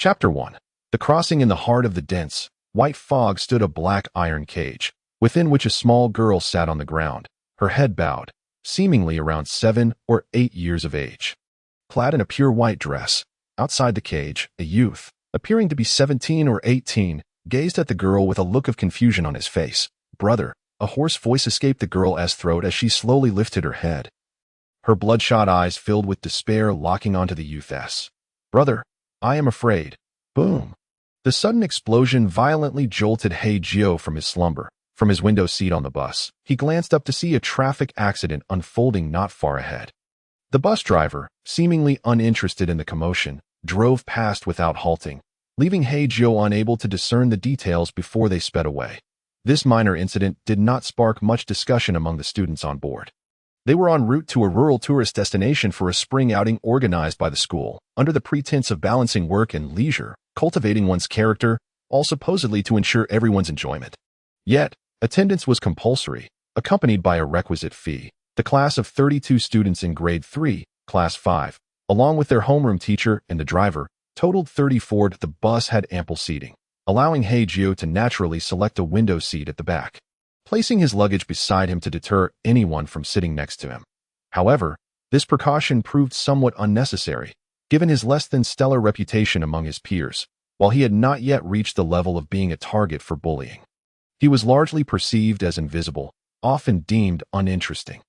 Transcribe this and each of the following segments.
Chapter 1. The crossing. In the heart of the dense, white fog stood a black iron cage, within which a small girl sat on the ground, her head bowed, seemingly around 7 or 8 years of age. Clad in a pure white dress, outside the cage, a youth, appearing to be 17 or 18, gazed at the girl with a look of confusion on his face. "Brother," a hoarse voice escaped the girl's throat as she slowly lifted her head. Her bloodshot eyes filled with despair, locking onto the youth's. "Brother, I am afraid." Boom. The sudden explosion violently jolted Hei Jiu from his slumber. From his window seat on the bus, he glanced up to see a traffic accident unfolding not far ahead. The bus driver, seemingly uninterested in the commotion, drove past without halting, leaving Hei Jiu unable to discern the details before they sped away. This minor incident did not spark much discussion among the students on board. They were en route to a rural tourist destination for a spring outing organized by the school, under the pretense of balancing work and leisure, cultivating one's character, all supposedly to ensure everyone's enjoyment. Yet, attendance was compulsory, accompanied by a requisite fee. The class of 32 students in Grade 3, Class 5, along with their homeroom teacher and the driver, totaled 34. The bus had ample seating, allowing Hei Jiu to naturally select a window seat at the back, placing his luggage beside him to deter anyone from sitting next to him. However, this precaution proved somewhat unnecessary, given his less than stellar reputation among his peers, while he had not yet reached the level of being a target for bullying. He was largely perceived as invisible, often deemed uninteresting.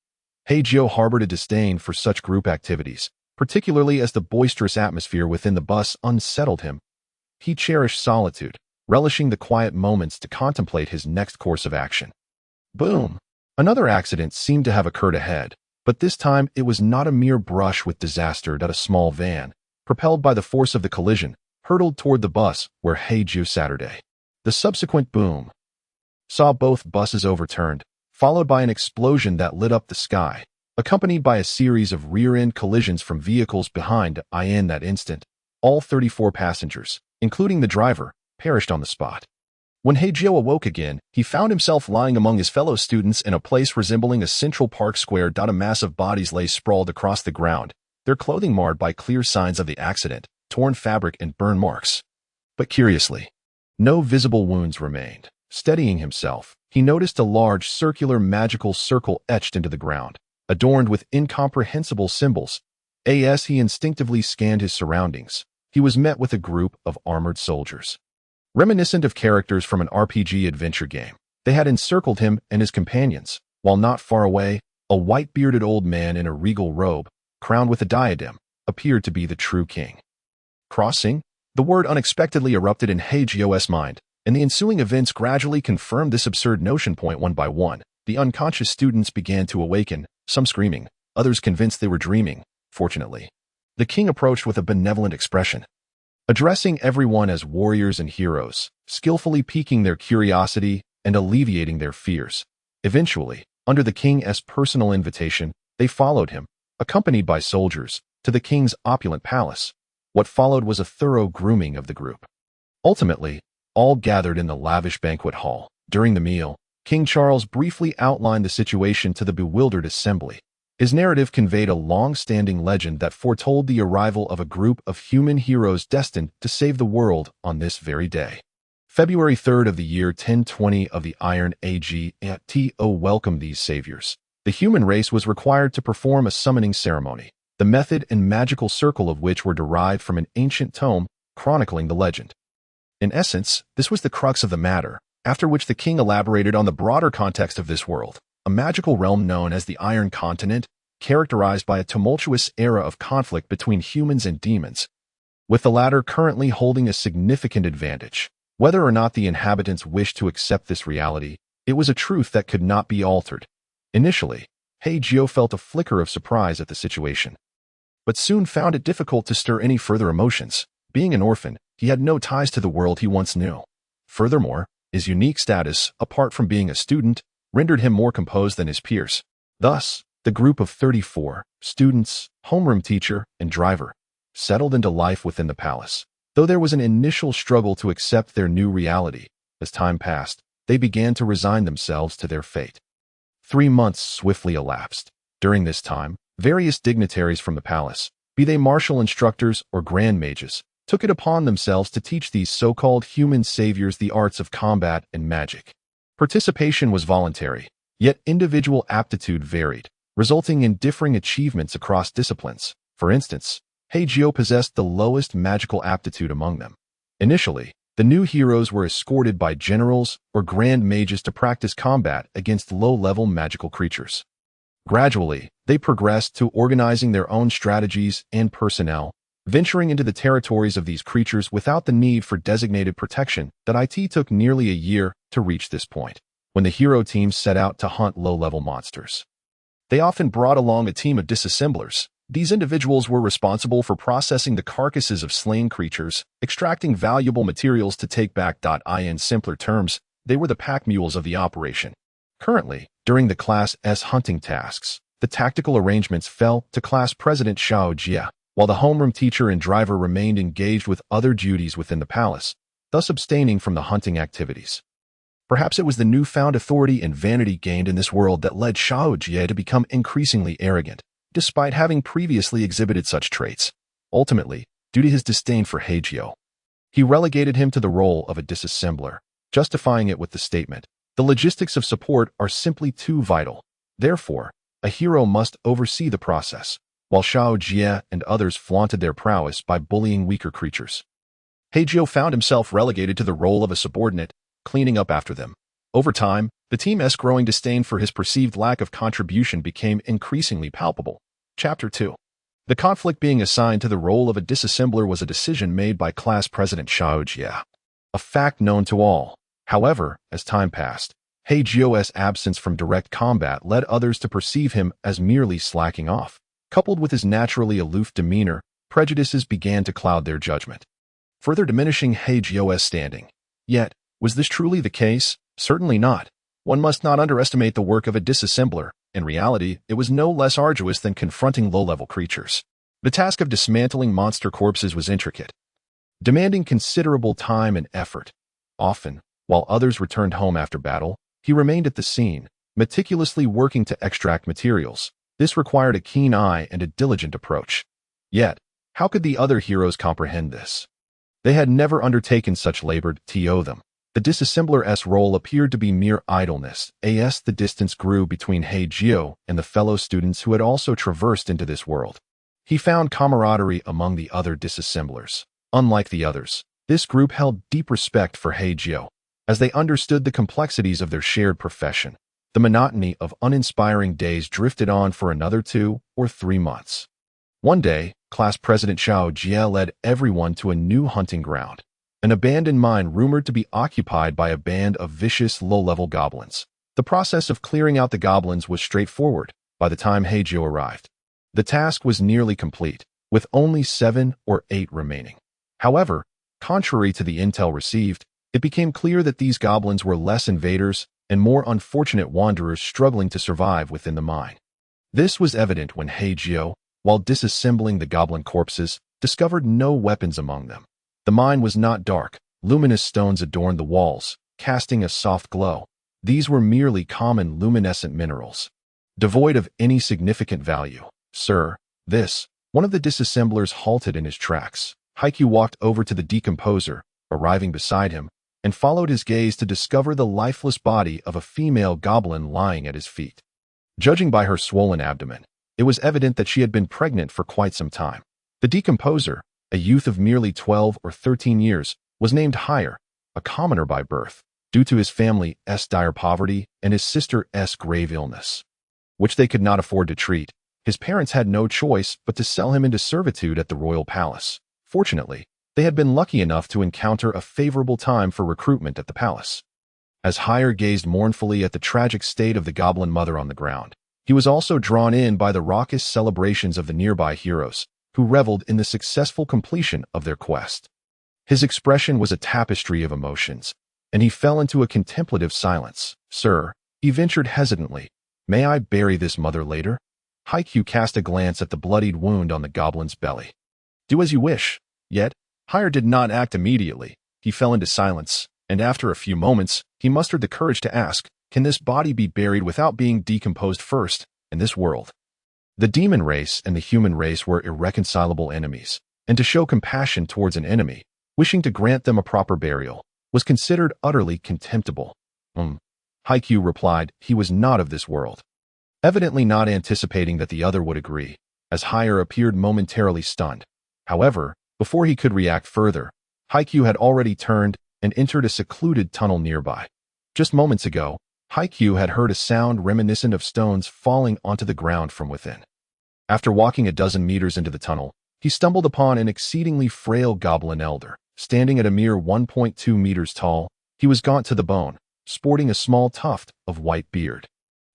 Hei Jiu harbored a disdain for such group activities, particularly as the boisterous atmosphere within the bus unsettled him. He cherished solitude, relishing the quiet moments to contemplate his next course of action. Boom! Another accident seemed to have occurred ahead, but this time it was not a mere brush with disaster that a small van, propelled by the force of the collision, hurtled toward the bus where Hei Jiu Saturday. The subsequent boom saw both buses overturned, followed by an explosion that lit up the sky, accompanied by a series of rear-end collisions from vehicles behind. In that instant, all 34 passengers, including the driver, perished on the spot. When Hei Jiu awoke again, he found himself lying among his fellow students in a place resembling a Central Park square. A mass of bodies lay sprawled across the ground, their clothing marred by clear signs of the accident, torn fabric and burn marks. But curiously, no visible wounds remained. Steadying himself, he noticed a large circular magical circle etched into the ground, adorned with incomprehensible symbols. As he instinctively scanned his surroundings, he was met with a group of armored soldiers. Reminiscent of characters from an RPG adventure game, they had encircled him and his companions, while not far away, a white-bearded old man in a regal robe, crowned with a diadem, appeared to be the true king. Crossing? The word unexpectedly erupted in Hei Jiu's mind, and the ensuing events gradually confirmed this absurd notion. One by one, the unconscious students began to awaken, some screaming, others convinced they were dreaming. Fortunately, the king approached with a benevolent expression, addressing everyone as warriors and heroes, skillfully piquing their curiosity and alleviating their fears. Eventually, under the king's personal invitation, they followed him, accompanied by soldiers, to the king's opulent palace. What followed was a thorough grooming of the group. Ultimately, all gathered in the lavish banquet hall. During the meal, King Charles briefly outlined the situation to the bewildered assembly. His narrative conveyed a long-standing legend that foretold the arrival of a group of human heroes destined to save the world on this very day. February 3rd of the year 1020 of the Iron Age to welcome these saviors. The human race was required to perform a summoning ceremony, the method and magical circle of which were derived from an ancient tome chronicling the legend. In essence, this was the crux of the matter, after which the king elaborated on the broader context of this world, a magical realm known as the Iron Continent, characterized by a tumultuous era of conflict between humans and demons, with the latter currently holding a significant advantage. Whether or not the inhabitants wished to accept this reality, it was a truth that could not be altered. Initially, Hei Jiu felt a flicker of surprise at the situation, but soon found it difficult to stir any further emotions. Being an orphan, he had no ties to the world he once knew. Furthermore, his unique status, apart from being a student, rendered him more composed than his peers. Thus, the group of 34 students, homeroom teacher, and driver settled into life within the palace. Though there was an initial struggle to accept their new reality, as time passed, they began to resign themselves to their fate. 3 months swiftly elapsed. During this time, various dignitaries from the palace, be they martial instructors or grand mages, took it upon themselves to teach these so-called human saviors the arts of combat and magic. Participation was voluntary, yet individual aptitude varied, resulting in differing achievements across disciplines. For instance, Hei Jiu possessed the lowest magical aptitude among them. Initially, the new heroes were escorted by generals or grand mages to practice combat against low-level magical creatures. Gradually, they progressed to organizing their own strategies and personnel, venturing into the territories of these creatures without the need for designated protection. It took nearly a year to reach this point, when the hero teams set out to hunt low-level monsters. They often brought along a team of disassemblers. These individuals were responsible for processing the carcasses of slain creatures, extracting valuable materials to take back. In simpler terms, they were the pack mules of the operation. Currently, during the Class S hunting tasks, the tactical arrangements fell to Class President Hei Jiu, while the homeroom teacher and driver remained engaged with other duties within the palace, thus abstaining from the hunting activities. Perhaps it was the newfound authority and vanity gained in this world that led Hei Jiu to become increasingly arrogant, despite having previously exhibited such traits. Ultimately, due to his disdain for Hei Jiu, he relegated him to the role of a disassembler, justifying it with the statement, "The logistics of support are simply too vital. Therefore, a hero must oversee the process," while Hei Jiu and others flaunted their prowess by bullying weaker creatures. Hei Jiu found himself relegated to the role of a subordinate, cleaning up after them. Over time, the team's growing disdain for his perceived lack of contribution became increasingly palpable. Chapter 2. The conflict being assigned to the role of a disassembler was a decision made by Class President Hei Jiu, a fact known to all. However, as time passed, Hei Jiu's absence from direct combat led others to perceive him as merely slacking off. Coupled with his naturally aloof demeanor, prejudices began to cloud their judgment, further diminishing Hei Jiu's standing. Yet, was this truly the case? Certainly not. One must not underestimate the work of a disassembler. In reality, it was no less arduous than confronting low-level creatures. The task of dismantling monster corpses was intricate, demanding considerable time and effort. Often, while others returned home after battle, he remained at the scene, meticulously working to extract materials. This required a keen eye and a diligent approach. Yet, how could the other heroes comprehend this? They had never undertaken such labor to them. The disassembler's role appeared to be mere idleness, as the distance grew between Hei Jiu and the fellow students who had also traversed into this world. He found camaraderie among the other disassemblers. Unlike the others, this group held deep respect for Hei Jiu, as they understood the complexities of their shared profession. The monotony of uninspiring days drifted on for another 2 or 3 months. One day, Class President Hei Jiu led everyone to a new hunting ground, an abandoned mine rumored to be occupied by a band of vicious low-level goblins. The process of clearing out the goblins was straightforward by the time Hei Jiu arrived. The task was nearly complete, with only 7 or 8 remaining. However, contrary to the intel received, it became clear that these goblins were less invaders and more unfortunate wanderers struggling to survive within the mine. This was evident when Hei Jiu, while disassembling the goblin corpses, discovered no weapons among them. The mine was not dark. Luminous stones adorned the walls, casting a soft glow. These were merely common luminescent minerals, devoid of any significant value. "Sir, this..." One of the disassemblers halted in his tracks. Hei Jiu walked over to the decomposer, arriving beside him, and followed his gaze to discover the lifeless body of a female goblin lying at his feet. Judging by her swollen abdomen, it was evident that she had been pregnant for quite some time. The decomposer, a youth of merely 12 or 13 years, was named Higher, a commoner by birth, due to his family's dire poverty and his sister's grave illness, which they could not afford to treat. His parents had no choice but to sell him into servitude at the royal palace. Fortunately, they had been lucky enough to encounter a favorable time for recruitment at the palace. As Higher gazed mournfully at the tragic state of the goblin mother on the ground, he was also drawn in by the raucous celebrations of the nearby heroes, who reveled in the successful completion of their quest. His expression was a tapestry of emotions, and he fell into a contemplative silence. "Sir," he ventured hesitantly, "may I bury this mother later?" Hei Jiu cast a glance at the bloodied wound on the goblin's belly. "Do as you wish." Yet, Higher did not act immediately. He fell into silence, and after a few moments, he mustered the courage to ask, "Can this body be buried without being decomposed first, in this world?" The demon race and the human race were irreconcilable enemies. and to show compassion towards an enemy, wishing to grant them a proper burial, was considered utterly contemptible. Hei Jiu replied he was not of this world, evidently not anticipating that the other would agree, as Higher appeared momentarily stunned. However, before he could react further, Hei Jiu had already turned and entered a secluded tunnel nearby. Just moments ago, Hei Jiu had heard a sound reminiscent of stones falling onto the ground from within. After walking a dozen meters into the tunnel, he stumbled upon an exceedingly frail goblin elder. Standing at a mere 1.2 meters tall, he was gaunt to the bone, sporting a small tuft of white beard.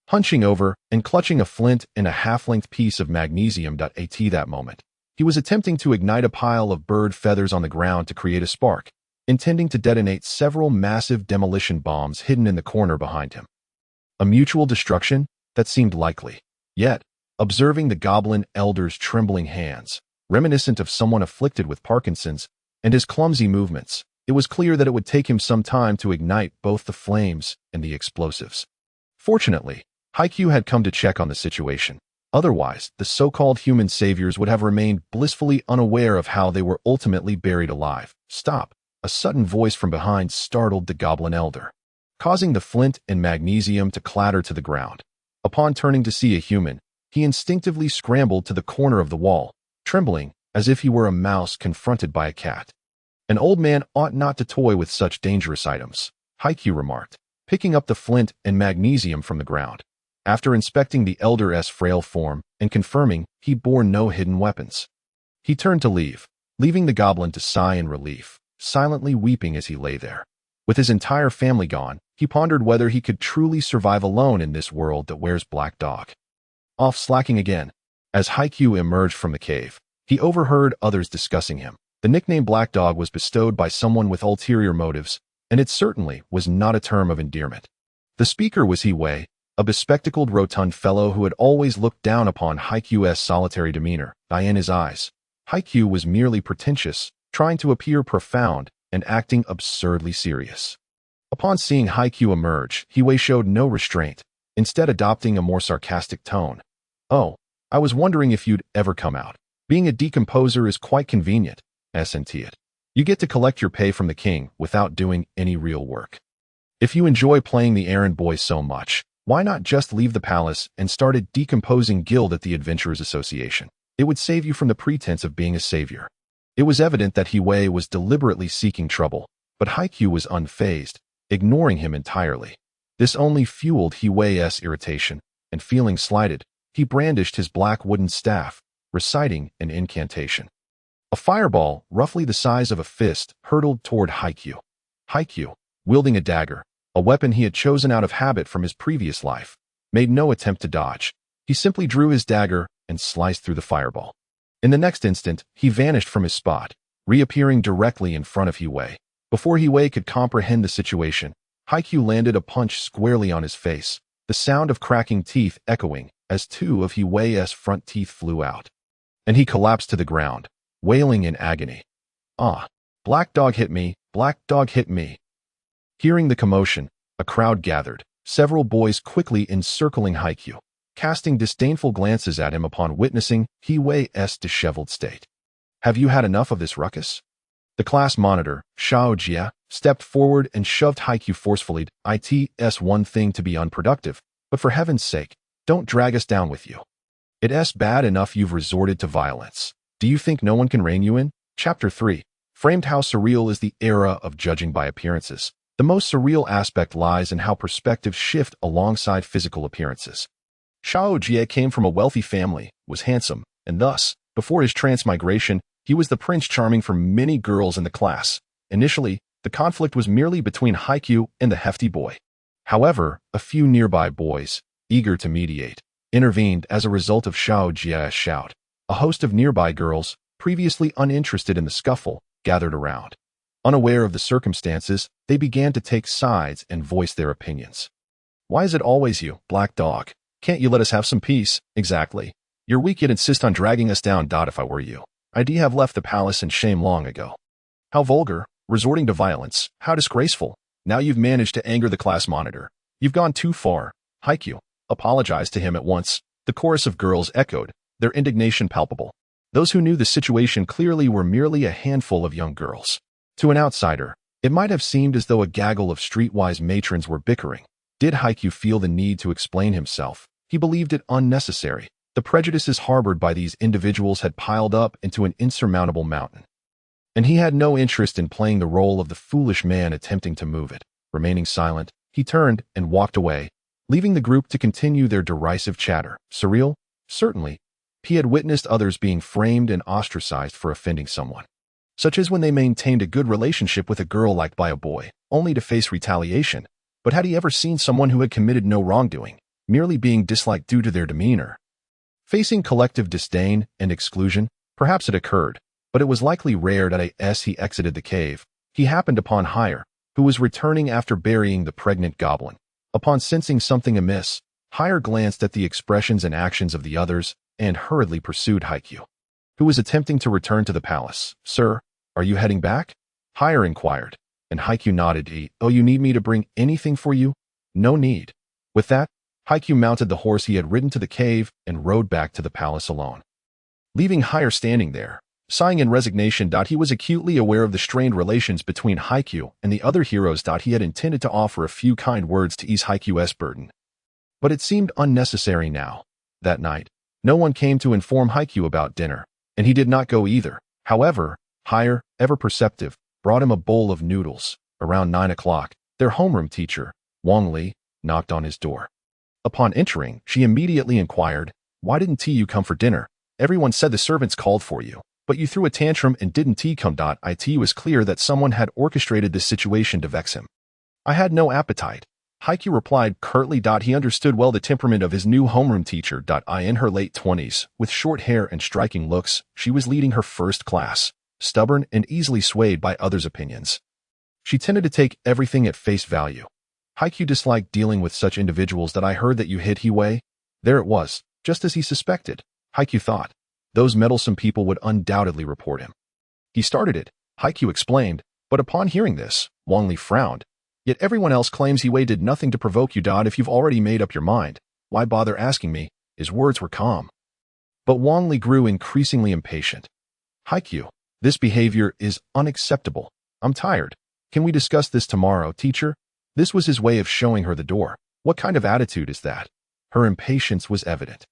Hunching over and clutching a flint and a half-length piece of magnesium. At that moment, he was attempting to ignite a pile of bird feathers on the ground to create a spark, intending to detonate several massive demolition bombs hidden in the corner behind him. A mutual destruction? That seemed likely. Yet, observing the goblin elder's trembling hands, reminiscent of someone afflicted with Parkinson's, and his clumsy movements, it was clear that it would take him some time to ignite both the flames and the explosives. Fortunately, Hei Jiu had come to check on the situation. Otherwise, the so-called human saviors would have remained blissfully unaware of how they were ultimately buried alive. Stop! A sudden voice from behind startled the goblin elder, causing the flint and magnesium to clatter to the ground. Upon turning to see a human, he instinctively scrambled to the corner of the wall, trembling as if he were a mouse confronted by a cat. An old man ought not to toy with such dangerous items, Hei Jiu remarked, picking up the flint and magnesium from the ground. After inspecting the elder's frail form and confirming he bore no hidden weapons, he turned to leave, leaving the goblin to sigh in relief, silently weeping as he lay there. With his entire family gone, he pondered whether he could truly survive alone in this world that wears black dog. Off slacking again. As Hei Jiu emerged from the cave, he overheard others discussing him. The nickname Black Dog was bestowed by someone with ulterior motives, and it certainly was not a term of endearment. The speaker was Hei Wei, a bespectacled rotund fellow who had always looked down upon Hei Jiu's solitary demeanor. In his eyes, Hei Jiu was merely pretentious, trying to appear profound and acting absurdly serious. Upon seeing Hei Jiu emerge, Hei Wei showed no restraint, instead adopting a more sarcastic tone. "Oh, I was wondering if you'd ever come out. Being a decomposer is quite convenient, isn't it? You get to collect your pay from the king without doing any real work. If you enjoy playing the errand boy so much, why not just leave the palace and start a decomposing guild at the Adventurers Association? It would save you from the pretense of being a savior." It was evident that Hei Wei was deliberately seeking trouble, but Hei Jiu was unfazed, ignoring him entirely. This only fueled Hei Wei's irritation, and feeling slighted, he brandished his black wooden staff, reciting an incantation. A fireball, roughly the size of a fist, hurtled toward Hei Jiu. Hei Jiu, wielding a dagger, a weapon he had chosen out of habit from his previous life, made no attempt to dodge. He simply drew his dagger and sliced through the fireball. In the next instant, he vanished from his spot, reappearing directly in front of Hei Wei. Before Hei Wei could comprehend the situation, Hei Jiu landed a punch squarely on his face, the sound of cracking teeth echoing as two of Hei Wei's front teeth flew out. And he collapsed to the ground, wailing in agony. "Ah, Black Dog hit me, Black Dog hit me." Hearing the commotion, a crowd gathered, several boys quickly encircling Hei Jiu, casting disdainful glances at him upon witnessing Hei Wei's disheveled state. "Have you had enough of this ruckus?" The class monitor, Shadowy, stepped forward and shoved Hei Jiu forcefully. "It's one thing to be unproductive, but for heaven's sake, don't drag us down with you. It's bad enough you've resorted to violence. Do you think no one can rein you in?" Chapter 3. Framed how surreal is the era of judging by appearances. The most surreal aspect lies in how perspectives shift alongside physical appearances. Shadowy came from a wealthy family, was handsome, and thus, before his transmigration, he was the Prince Charming for many girls in the class. Initially, the conflict was merely between Hei Jiu and the hefty boy. However, a few nearby boys, eager to mediate, intervened as a result of Shaojia's shout. A host of nearby girls, previously uninterested in the scuffle, gathered around. Unaware of the circumstances, they began to take sides and voice their opinions. "Why is it always you, Black Dog? Can't you let us have some peace?" "Exactly. You're weak yet insist on dragging us down. If I were you, I'd have left the palace in shame long ago." "How vulgar, resorting to violence, how disgraceful. Now you've managed to anger the class monitor. You've gone too far. Hei Jiu, apologize to him at once." The chorus of girls echoed, their indignation palpable. Those who knew the situation clearly were merely a handful of young girls. To an outsider, it might have seemed as though a gaggle of streetwise matrons were bickering. Did Hei Jiu feel the need to explain himself? He believed it unnecessary. The prejudices harbored by these individuals had piled up into an insurmountable mountain, and he had no interest in playing the role of the foolish man attempting to move it. Remaining silent, he turned and walked away, leaving the group to continue their derisive chatter. Surreal? Certainly. He had witnessed others being framed and ostracized for offending someone, such as when they maintained a good relationship with a girl liked by a boy, only to face retaliation. But had he ever seen someone who had committed no wrongdoing, merely being disliked due to their demeanor, facing collective disdain and exclusion? Perhaps it occurred, but it was likely rare that as he exited the cave, he happened upon Hei, who was returning after burying the pregnant goblin. Upon sensing something amiss, Hei glanced at the expressions and actions of the others and hurriedly pursued Hei Jiu, who was attempting to return to the palace. Sir, are you heading back? Hei inquired, and Hei Jiu nodded. Oh, you need me to bring anything for you? No need. With that, Hei Jiu mounted the horse he had ridden to the cave and rode back to the palace alone, leaving Hei standing there, sighing in resignation. He was acutely aware of the strained relations between Hei Jiu and the other heroes. He had intended to offer a few kind words to ease Hei Jiu's burden, but it seemed unnecessary now. That night, no one came to inform Hei Jiu about dinner, and he did not go either. However, Hei, ever perceptive, brought him a bowl of noodles. Around 9 o'clock, their homeroom teacher, Wang Li, knocked on his door. Upon entering, she immediately inquired, "Why didn't you come for dinner? Everyone said the servants called for you, but you threw a tantrum and didn't come. It was clear that someone had orchestrated this situation to vex him." "I had no appetite," Hei Jiu replied curtly. He understood well the temperament of his new homeroom teacher. In her late 20s, with short hair and striking looks, she was leading her first class, stubborn and easily swayed by others' opinions. She tended to take everything at face value. Hei Jiu disliked dealing with such individuals. "I heard that you hid Hei." There it was, just as he suspected. Hei Jiu thought. Those meddlesome people would undoubtedly report him. He started it, Hei Jiu explained, but upon hearing this, Wang Li frowned. "Yet everyone else claims Hei did nothing to provoke you. If you've already made up your mind, why bother asking me?" His words were calm, but Wang Li grew increasingly impatient. "Hei Jiu, this behavior is unacceptable. I'm tired. Can we discuss this tomorrow, teacher?" This was his way of showing her the door. What kind of attitude is that? Her impatience was evident.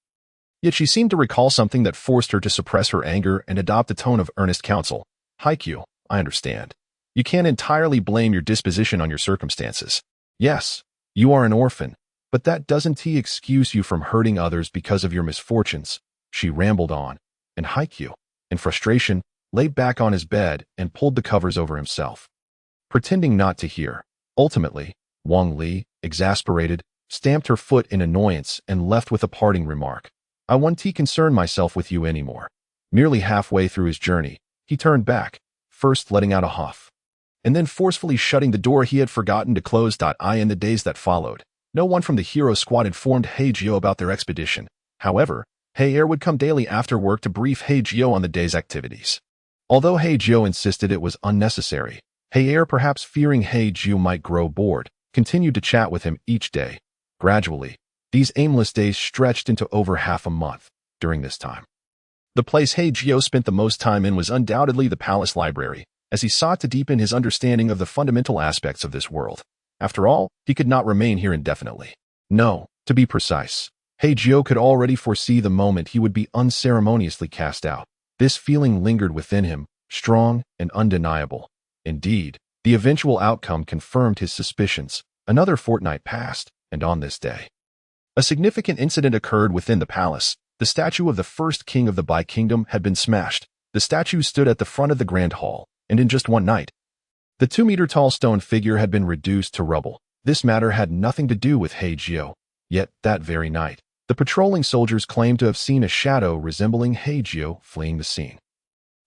Yet she seemed to recall something that forced her to suppress her anger and adopt a tone of earnest counsel. "Hei Jiu, I understand. You can't entirely blame your disposition on your circumstances. Yes, you are an orphan, but that doesn't excuse you from hurting others because of your misfortunes." She rambled on, and Hei Jiu, in frustration, lay back on his bed and pulled the covers over himself, pretending not to hear. Ultimately, Wang Li, exasperated, stamped her foot in annoyance and left with a parting remark. "I won't concern myself with you anymore." Nearly halfway through his journey, he turned back, first letting out a huff, and then forcefully shutting the door he had forgotten to close. In the days that followed, no one from the hero squad informed Hei Jiu about their expedition. However, Hei would come daily after work to brief Hei Jiu on the day's activities. Although Hei Jiu insisted it was unnecessary, Hei, perhaps fearing Hei Jiu might grow bored, continued to chat with him each day. Gradually, these aimless days stretched into over half a month. During this time, the place Hei Jiu spent the most time in was undoubtedly the palace library, as he sought to deepen his understanding of the fundamental aspects of this world. After all, he could not remain here indefinitely. No, to be precise, Hei Jiu could already foresee the moment he would be unceremoniously cast out. This feeling lingered within him, strong and undeniable. Indeed, the eventual outcome confirmed his suspicions. Another fortnight passed, and on this day, a significant incident occurred within the palace. The statue of the first king of the Bai Kingdom had been smashed. The statue stood at the front of the grand hall, and in just one night, the 2-meter-tall stone figure had been reduced to rubble. This matter had nothing to do with Hei Jiu. Yet, that very night, the patrolling soldiers claimed to have seen a shadow resembling Hei Jiu fleeing the scene.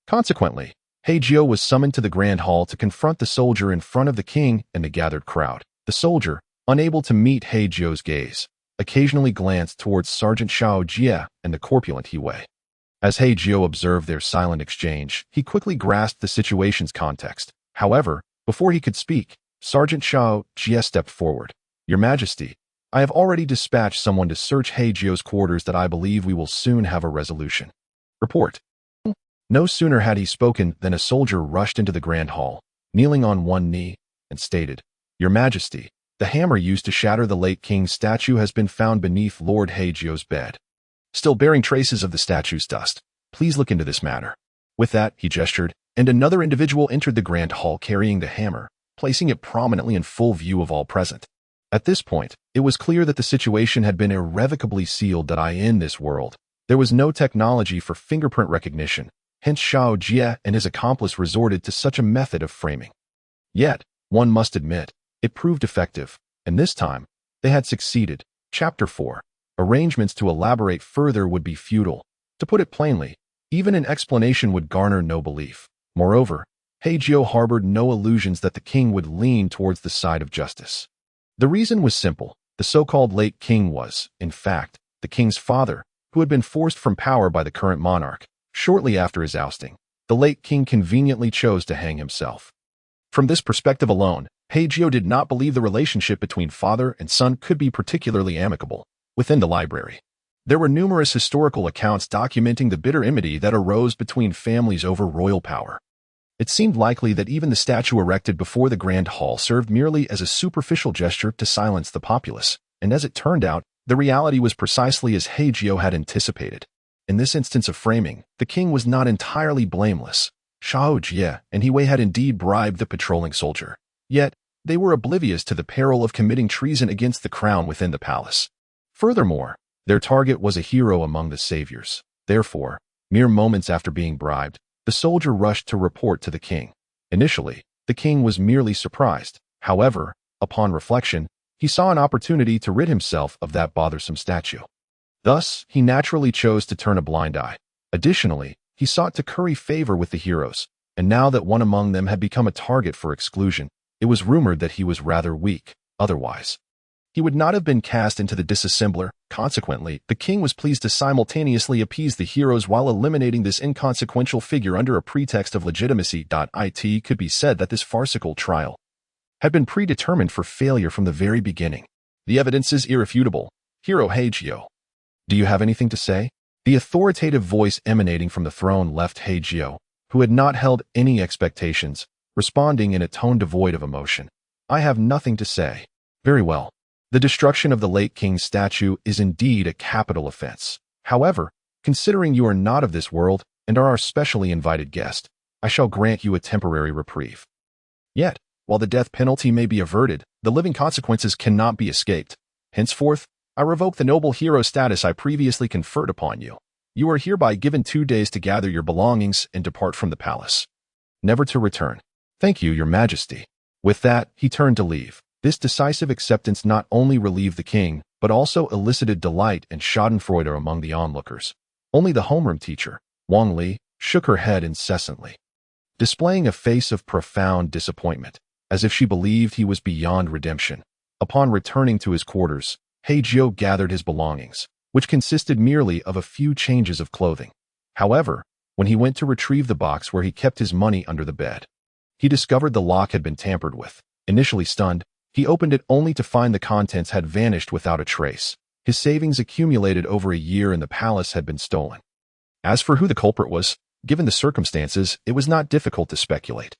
Consequently, Hei Jiu was summoned to the grand hall to confront the soldier in front of the king and the gathered crowd. The soldier, unable to meet Hei Jiu's gaze, occasionally glanced towards Sergeant Shao Jie and the corpulent Hei. As Hei Jiu observed their silent exchange, he quickly grasped the situation's context. However, before he could speak, Sergeant Shao Jie stepped forward. "Your Majesty, I have already dispatched someone to search Hei Jiu's quarters. I believe we will soon have a resolution." Report. No sooner had he spoken than a soldier rushed into the grand hall, kneeling on one knee, and stated, "Your Majesty, the hammer used to shatter the late king's statue has been found beneath Lord Hei Jiu's bed, still bearing traces of the statue's dust. Please look into this matter." With that, he gestured, and another individual entered the grand hall carrying the hammer, placing it prominently in full view of all present. At this point, it was clear that the situation had been irrevocably sealed that in this world, there was no technology for fingerprint recognition, hence Hei Jiu and his accomplice resorted to such a method of framing. Yet, one must admit, it proved effective, and this time, they had succeeded. Chapter 4. Arrangements to elaborate further would be futile. To put it plainly, even an explanation would garner no belief. Moreover, Hei Jiu harbored no illusions that the king would lean towards the side of justice. The reason was simple. The so-called late king was, in fact, the king's father, who had been forced from power by the current monarch. Shortly after his ousting, the late king conveniently chose to hang himself. From this perspective alone, Hei Jiu did not believe the relationship between father and son could be particularly amicable. Within the library, there were numerous historical accounts documenting the bitter enmity that arose between families over royal power. It seemed likely that even the statue erected before the grand hall served merely as a superficial gesture to silence the populace, and as it turned out, the reality was precisely as Hei Jiu had anticipated. In this instance of framing, the king was not entirely blameless. Hei Jiu and Hei had indeed bribed the patrolling soldier. Yet, they were oblivious to the peril of committing treason against the crown within the palace. Furthermore, their target was a hero among the saviors. Therefore, mere moments after being bribed, the soldier rushed to report to the king. Initially, the king was merely surprised. However, upon reflection, he saw an opportunity to rid himself of that bothersome statue. Thus, he naturally chose to turn a blind eye. Additionally, he sought to curry favor with the heroes, and now that one among them had become a target for exclusion, it was rumored that he was rather weak. Otherwise, he would not have been cast into the disassembler. Consequently, the king was pleased to simultaneously appease the heroes while eliminating this inconsequential figure under a pretext of legitimacy. It could be said that this farcical trial had been predetermined for failure from the very beginning. The evidence is irrefutable. Hero Hei Jiu. Do you have anything to say? The authoritative voice emanating from the throne left Hei Jiu, who had not held any expectations, responding in a tone devoid of emotion. I have nothing to say. Very well. The destruction of the late king's statue is indeed a capital offense. However, considering you are not of this world and are our specially invited guest, I shall grant you a temporary reprieve. Yet, while the death penalty may be averted, the living consequences cannot be escaped. Henceforth, I revoke the noble hero status I previously conferred upon you. You are hereby given 2 days to gather your belongings and depart from the palace, never to return. Thank you, your majesty. With that, he turned to leave. This decisive acceptance not only relieved the king, but also elicited delight and schadenfreude among the onlookers. Only the homeroom teacher, Wang Li, shook her head incessantly, displaying a face of profound disappointment, as if she believed he was beyond redemption. Upon returning to his quarters, Hei Jiu gathered his belongings, which consisted merely of a few changes of clothing. However, when he went to retrieve the box where he kept his money under the bed, he discovered the lock had been tampered with. Initially stunned, he opened it only to find the contents had vanished without a trace. His savings accumulated over a year in the palace had been stolen. As for who the culprit was, given the circumstances, it was not difficult to speculate.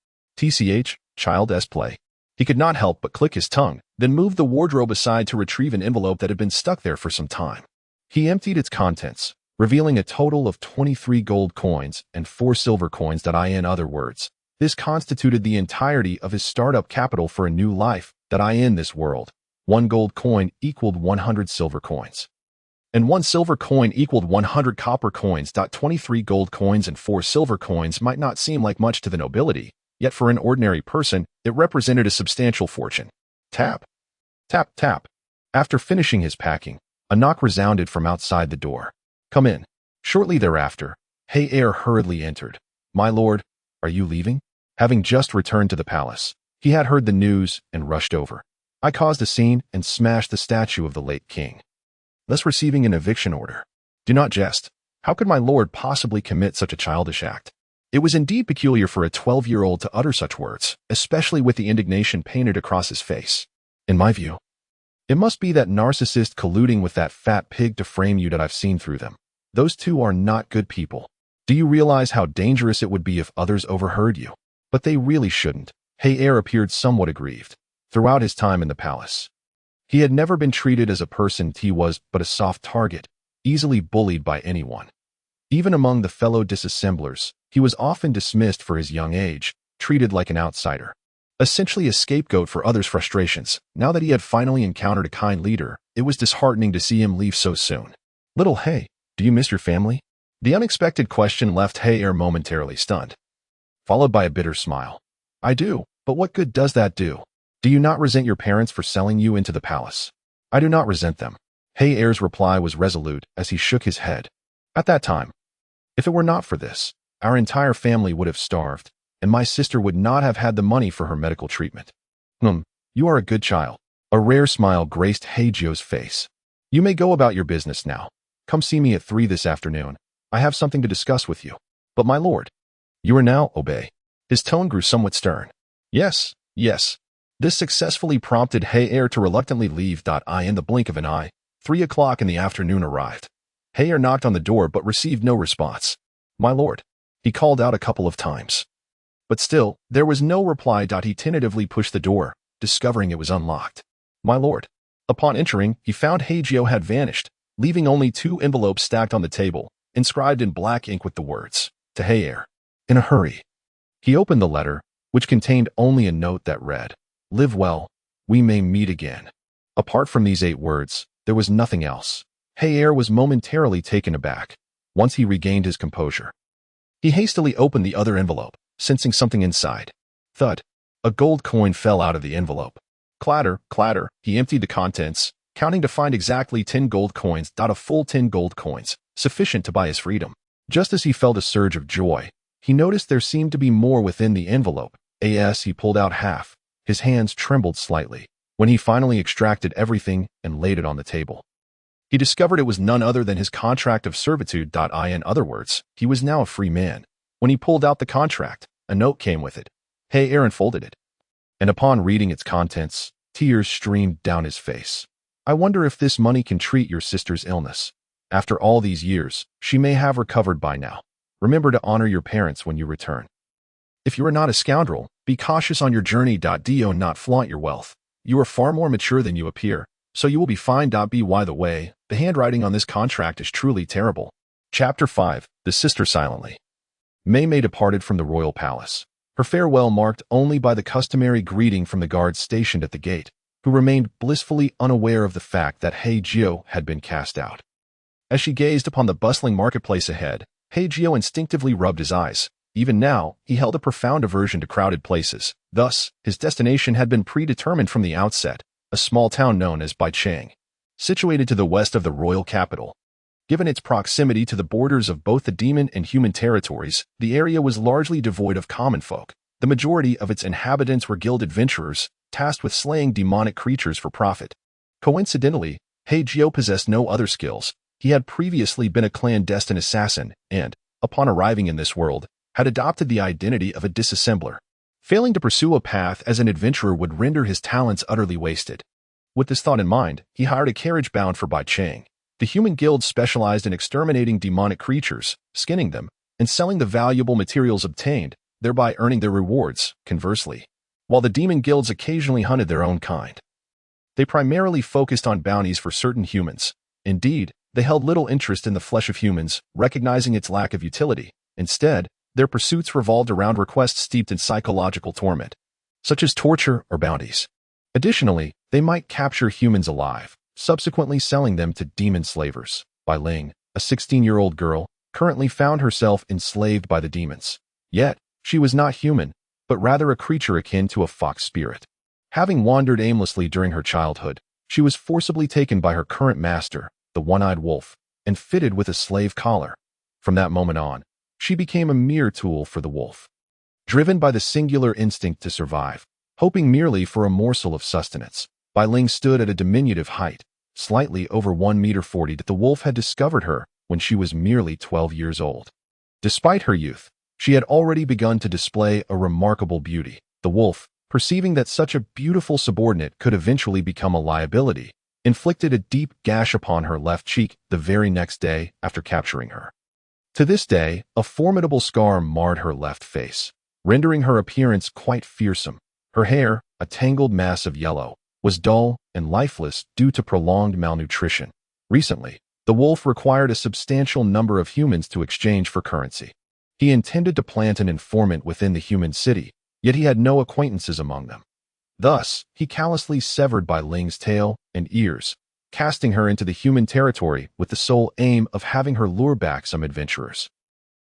Child's play. He could not help but click his tongue, then move the wardrobe aside to retrieve an envelope that had been stuck there for some time. He emptied its contents, revealing a total of 23 gold coins and 4 silver coins. In other words, this constituted the entirety of his startup capital for a new life. In this world, 1 gold coin equaled 100 silver coins, and 1 silver coin equaled 100 copper coins. 23 gold coins and 4 silver coins might not seem like much to the nobility, yet for an ordinary person, it represented a substantial fortune. Tap, tap, tap. After finishing his packing, a knock resounded from outside the door. Come in. Shortly thereafter, Hei hurriedly entered. My lord, are you leaving? Having just returned to the palace, he had heard the news and rushed over. I caused a scene and smashed the statue of the late king, thus receiving an eviction order. Do not jest. How could my lord possibly commit such a childish act? It was indeed peculiar for a 12-year-old to utter such words, especially with the indignation painted across his face. In my view, it must be that narcissist colluding with that fat pig to frame you that I've seen through them. Those two are not good people. Do you realize how dangerous it would be if others overheard you? But they really shouldn't. Hei appeared somewhat aggrieved. Throughout his time in the palace, he had never been treated as a person. He was but a soft target, easily bullied by anyone. Even among the fellow disassemblers, he was often dismissed for his young age, treated like an outsider. Essentially a scapegoat for others' frustrations. Now that he had finally encountered a kind leader, it was disheartening to see him leave so soon. Little Hei, do you miss your family? The unexpected question left Hei momentarily stunned, followed by a bitter smile. I do, but what good does that do? Do you not resent your parents for selling you into the palace? I do not resent them. Hei's reply was resolute as he shook his head. At that time, if it were not for this, our entire family would have starved, and my sister would not have had the money for her medical treatment. You are a good child. A rare smile graced Hei Jiu's face. You may go about your business now. Come see me at 3 this afternoon. I have something to discuss with you. But my lord, you are now obey. His tone grew somewhat stern. Yes, yes. This successfully prompted Hei to reluctantly leave. In the blink of an eye, 3 o'clock in the afternoon arrived. Hei knocked on the door but received no response. My lord, he called out a couple of times. But still, there was no reply. He tentatively pushed the door, discovering it was unlocked. My lord. Upon entering, he found Hei Jiu had vanished, leaving only 2 envelopes stacked on the table, inscribed in black ink with the words, to Hei. In a hurry. He opened the letter, which contained only a note that read, Live well, we may meet again. Apart from these 8 words, there was nothing else. Hei was momentarily taken aback. Once he regained his composure, he hastily opened the other envelope, sensing something inside. Thud. A gold coin fell out of the envelope. Clatter, clatter, he emptied the contents, counting to find exactly 10 gold coins. A full 10 gold coins, sufficient to buy his freedom. Just as he felt a surge of joy, he noticed there seemed to be more within the envelope. As he pulled out half, his hands trembled slightly. When he finally extracted everything and laid it on the table, he discovered it was none other than his contract of servitude. In other words, he was now a free man. When he pulled out the contract, a note came with it. Hei unfolded it, and upon reading its contents, tears streamed down his face. I wonder if this money can treat your sister's illness. After all these years, she may have recovered by now. Remember to honor your parents when you return. If you are not a scoundrel, be cautious on your journey. Do not flaunt your wealth. You are far more mature than you appear, so you will be fine. By the way, the handwriting on this contract is truly terrible. Chapter 5. The Sister Silently. Mei departed from the royal palace, her farewell marked only by the customary greeting from the guards stationed at the gate, who remained blissfully unaware of the fact that Hei Jiu had been cast out. As she gazed upon the bustling marketplace ahead, Hei Jiu instinctively rubbed his eyes. Even now, he held a profound aversion to crowded places. Thus, his destination had been predetermined from the outset, a small town known as Bai Ling, situated to the west of the royal capital. Given its proximity to the borders of both the demon and human territories, the area was largely devoid of common folk. The majority of its inhabitants were guild adventurers, tasked with slaying demonic creatures for profit. Coincidentally, Hei Jiu possessed no other skills. He had previously been a clandestine assassin and, upon arriving in this world, had adopted the identity of a disassembler. Failing to pursue a path as an adventurer would render his talents utterly wasted. With this thought in mind, he hired a carriage bound for Bai Ling. The human guild specialized in exterminating demonic creatures, skinning them, and selling the valuable materials obtained, thereby earning their rewards. Conversely, while the demon guilds occasionally hunted their own kind, they primarily focused on bounties for certain humans. Indeed, they held little interest in the flesh of humans, recognizing its lack of utility. Instead, their pursuits revolved around requests steeped in psychological torment, such as torture or bounties. Additionally, they might capture humans alive, subsequently selling them to demon slavers. Bai Ling, a 16-year-old girl, currently found herself enslaved by the demons. Yet, she was not human, but rather a creature akin to a fox spirit. Having wandered aimlessly during her childhood, she was forcibly taken by her current master, the one-eyed wolf, and fitted with a slave collar. From that moment on, she became a mere tool for the wolf. Driven by the singular instinct to survive, hoping merely for a morsel of sustenance, Bai Ling stood at a diminutive height, slightly over 1.40 m. The wolf had discovered her when she was merely 12 years old. Despite her youth, she had already begun to display a remarkable beauty. The wolf, perceiving that such a beautiful subordinate could eventually become a liability, inflicted a deep gash upon her left cheek the very next day after capturing her. To this day, a formidable scar marred her left face, rendering her appearance quite fearsome. Her hair, a tangled mass of yellow, was dull and lifeless due to prolonged malnutrition. Recently, the wolf required a substantial number of humans to exchange for currency. He intended to plant an informant within the human city, yet he had no acquaintances among them. Thus, he callously severed Bai Ling's tail and ears, casting her into the human territory with the sole aim of having her lure back some adventurers.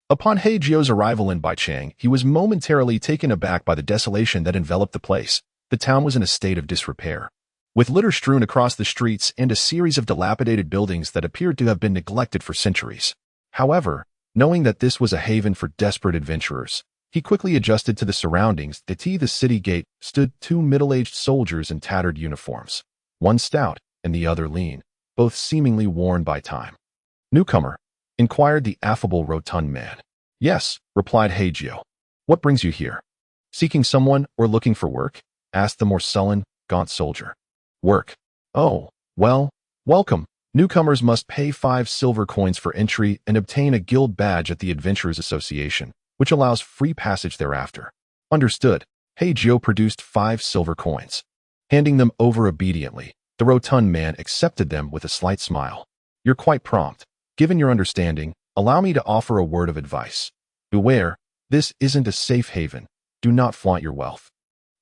Upon Hei Jiu's arrival in Baichang, he was momentarily taken aback by the desolation that enveloped the place. The town was in a state of disrepair, with litter strewn across the streets and a series of dilapidated buildings that appeared to have been neglected for centuries. However, knowing that this was a haven for desperate adventurers, he quickly adjusted to the surroundings. At the city gate stood two middle-aged soldiers in tattered uniforms, one stout and the other lean, both seemingly worn by time. "Newcomer?" inquired the affable rotund man. "Yes," replied Hei Jiu. "What brings you here? Seeking someone or looking for work?" asked the more sullen, gaunt soldier. "Work. Oh, well, welcome. Newcomers must pay 5 silver coins for entry and obtain a guild badge at the Adventurers Association, which allows free passage thereafter." "Understood." Hei Jiu produced 5 silver coins. Handing them over obediently, the rotund man accepted them with a slight smile. "You're quite prompt. Given your understanding, allow me to offer a word of advice. Beware, this isn't a safe haven. Do not flaunt your wealth,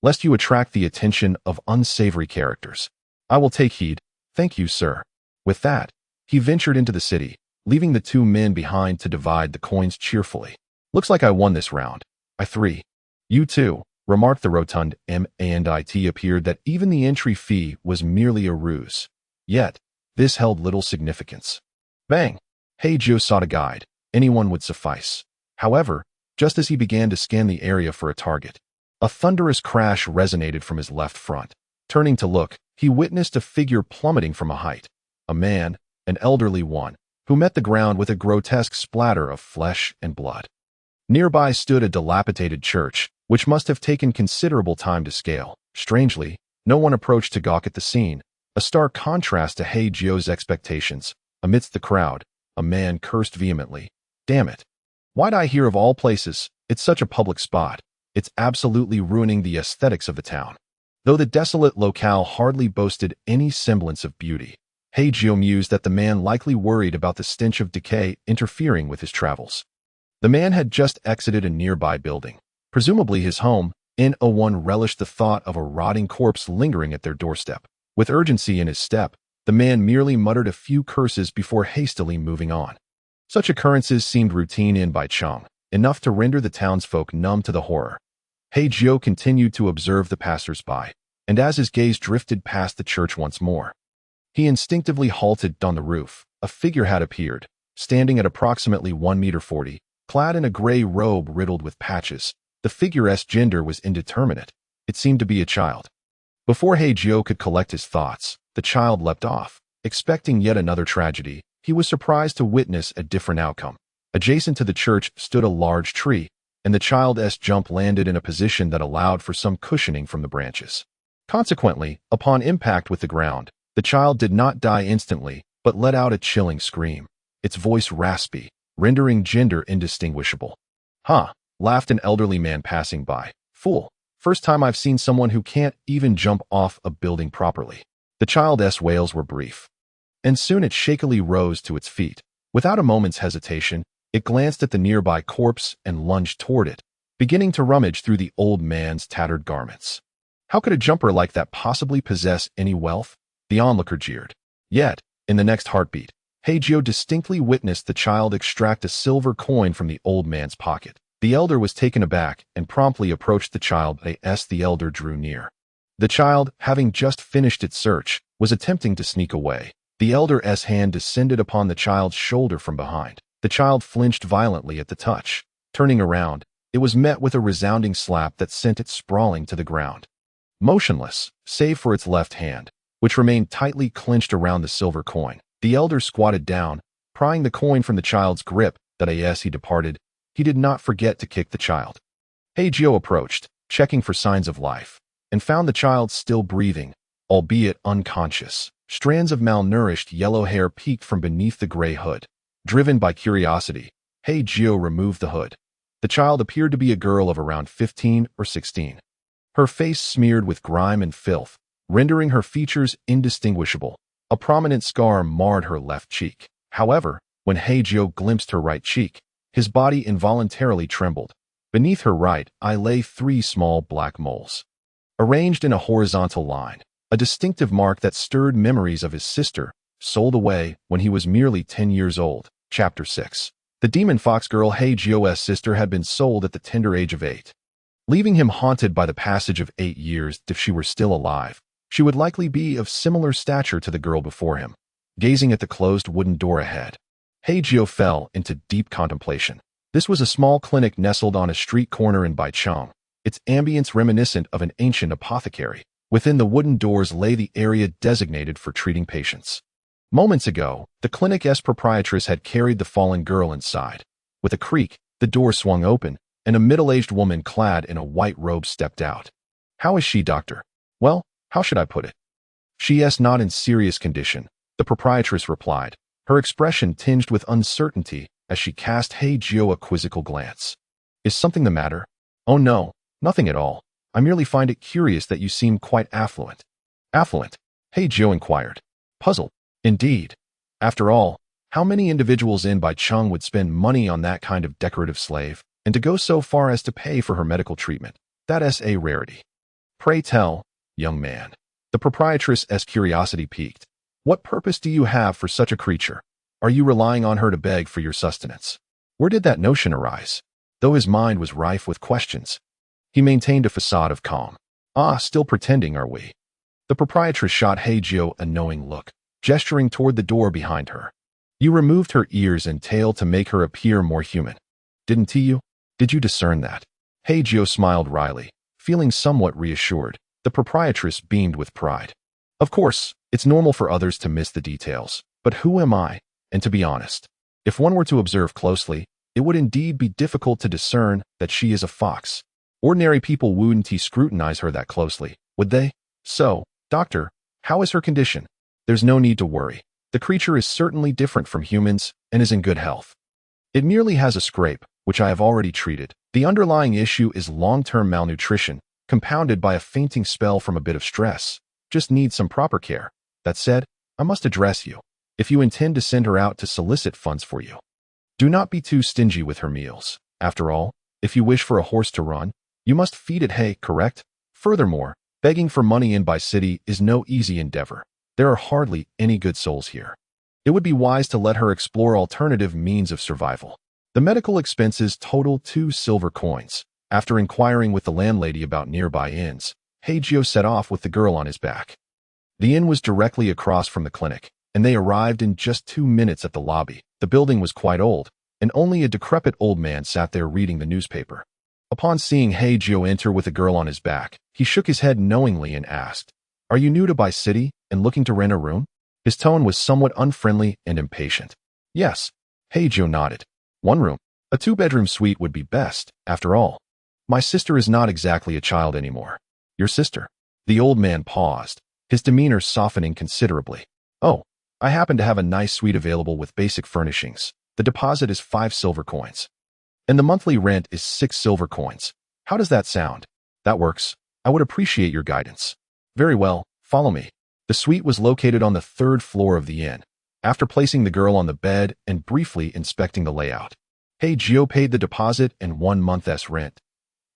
lest you attract the attention of unsavory characters." "I will take heed. Thank you, sir." With that, he ventured into the city, leaving the 2 men behind to divide the coins cheerfully. "Looks like I won this round. I 3. "You too," remarked the rotund man, and it appeared that even the entry fee was merely a ruse. Yet, this held little significance. Bang! Hei Jiu sought a guide. Anyone would suffice. However, just as he began to scan the area for a target, a thunderous crash resonated from his left front. Turning to look, he witnessed a figure plummeting from a height. A man, an elderly one, who met the ground with a grotesque splatter of flesh and blood. Nearby stood a dilapidated church, which must have taken considerable time to scale. Strangely, no one approached to gawk at the scene, a stark contrast to Hei Jiu's expectations. Amidst the crowd, a man cursed vehemently. "Damn it. Why'd I hear of all places? It's such a public spot. It's absolutely ruining the aesthetics of the town." Though the desolate locale hardly boasted any semblance of beauty, Hei Jiu mused that the man likely worried about the stench of decay interfering with his travels. The man had just exited a nearby building, presumably his home. No one relished the thought of a rotting corpse lingering at their doorstep. With urgency in his step, the man merely muttered a few curses before hastily moving on. Such occurrences seemed routine in Baichang, enough to render the townsfolk numb to the horror. Hei Jiu continued to observe the passers-by, and as his gaze drifted past the church once more, he instinctively halted. On the roof, a figure had appeared, standing at approximately 1.40 meters, clad in a gray robe riddled with patches. The figure's gender was indeterminate. It seemed to be a child. Before Hei Jiu could collect his thoughts, the child leapt off. Expecting yet another tragedy, he was surprised to witness a different outcome. Adjacent to the church stood a large tree, and the child's jump landed in a position that allowed for some cushioning from the branches. Consequently, upon impact with the ground, the child did not die instantly, but let out a chilling scream, its voice raspy, rendering gender indistinguishable. "Huh," laughed an elderly man passing by. "Fool. First time I've seen someone who can't even jump off a building properly." The child's wails were brief, and soon it shakily rose to its feet. Without a moment's hesitation, it glanced at the nearby corpse and lunged toward it, beginning to rummage through the old man's tattered garments. How could a jumper like that possibly possess any wealth? The onlooker jeered. Yet, in the next heartbeat, Hei Jiu distinctly witnessed the child extract a silver coin from the old man's pocket. The elder was taken aback and promptly approached the child as the elder drew near. The child, having just finished its search, was attempting to sneak away. The elder's hand descended upon the child's shoulder from behind. The child flinched violently at the touch. Turning around, it was met with a resounding slap that sent it sprawling to the ground. Motionless, save for its left hand, which remained tightly clenched around the silver coin, the elder squatted down, prying the coin from the child's grip. As he departed, he did not forget to kick the child. Hei Jiu approached, checking for signs of life, and found the child still breathing, albeit unconscious. Strands of malnourished yellow hair peeked from beneath the gray hood. Driven by curiosity, Hei Jiu removed the hood. The child appeared to be a girl of around 15 or 16. Her face smeared with grime and filth, rendering her features indistinguishable. A prominent scar marred her left cheek. However, when Hei Jiu glimpsed her right cheek, his body involuntarily trembled. Beneath her right eye lay 3 small black moles, arranged in a horizontal line, a distinctive mark that stirred memories of his sister, sold away when he was merely 10 years old. Chapter 6. The demon fox girl Hei Jiu's sister had been sold at the tender age of 8. Leaving him haunted by the passage of 8 years. If she were still alive, she would likely be of similar stature to the girl before him. Gazing at the closed wooden door ahead, Hei Jiu fell into deep contemplation. This was a small clinic nestled on a street corner in Bai Ling, its ambience reminiscent of an ancient apothecary. Within the wooden doors lay the area designated for treating patients. Moments ago, the clinic's proprietress had carried the fallen girl inside. With a creak, the door swung open, and a middle-aged woman clad in a white robe stepped out. "How is she, doctor?" "Well, how should I put it? She is not in serious condition," the proprietress replied, her expression tinged with uncertainty as she cast Hei Jiu a quizzical glance. "Is something the matter?" "Oh no, nothing at all. I merely find it curious that you seem quite affluent." "Affluent?" Hei Jiu inquired, puzzled. "Indeed. After all, how many individuals in Bai Ling would spend money on that kind of decorative slave, and to go so far as to pay for her medical treatment? That is a rarity." "Pray tell, young man." The proprietress's curiosity piqued. "What purpose do you have for such a creature? Are you relying on her to beg for your sustenance? Where did that notion arise?" Though his mind was rife with questions, he maintained a facade of calm. "Ah, still pretending, are we?" The proprietress shot Hei Jiu a knowing look, gesturing toward the door behind her. "You removed her ears and tail to make her appear more human, didn't you? Did you discern that?" Hei Jiu smiled wryly, feeling somewhat reassured. The proprietress beamed with pride. "Of course, it's normal for others to miss the details, but who am I? And to be honest, if one were to observe closely, it would indeed be difficult to discern that she is a fox. Ordinary people wouldn't scrutinize her that closely, would they? So, doctor, how is her condition?" "There's no need to worry. The creature is certainly different from humans and is in good health. It merely has a scrape, which I have already treated. The underlying issue is long-term malnutrition, compounded by a fainting spell from a bit of stress. Just needs some proper care. That said, I must address you. If you intend to send her out to solicit funds for you, do not be too stingy with her meals. After all, if you wish for a horse to run, you must feed it hay, correct? Furthermore, begging for money in Bai City is no easy endeavor. There are hardly any good souls here. It would be wise to let her explore alternative means of survival." The medical expenses total 2 silver coins. After inquiring with the landlady about nearby inns, Hei Jiu set off with the girl on his back. The inn was directly across from the clinic, and they arrived in just 2 minutes at the lobby. The building was quite old, and only a decrepit old man sat there reading the newspaper. Upon seeing Hei Jiu enter with a girl on his back, he shook his head knowingly and asked, "Are you new to Bai City and looking to rent a room?" His tone was somewhat unfriendly and impatient. "Yes." Hei Jiu nodded. "1 room. A 2-bedroom suite would be best, after all. My sister is not exactly a child anymore." "Your sister?" The old man paused, his demeanor softening considerably. "Oh, I happen to have a nice suite available with basic furnishings. The deposit is 5 silver coins. And the monthly rent is 6 silver coins. How does that sound?" "That works. I would appreciate your guidance." "Very well, follow me." The suite was located on the 3rd floor of the inn. After placing the girl on the bed and briefly inspecting the layout, Hei Jiu paid the deposit and 1 month's rent.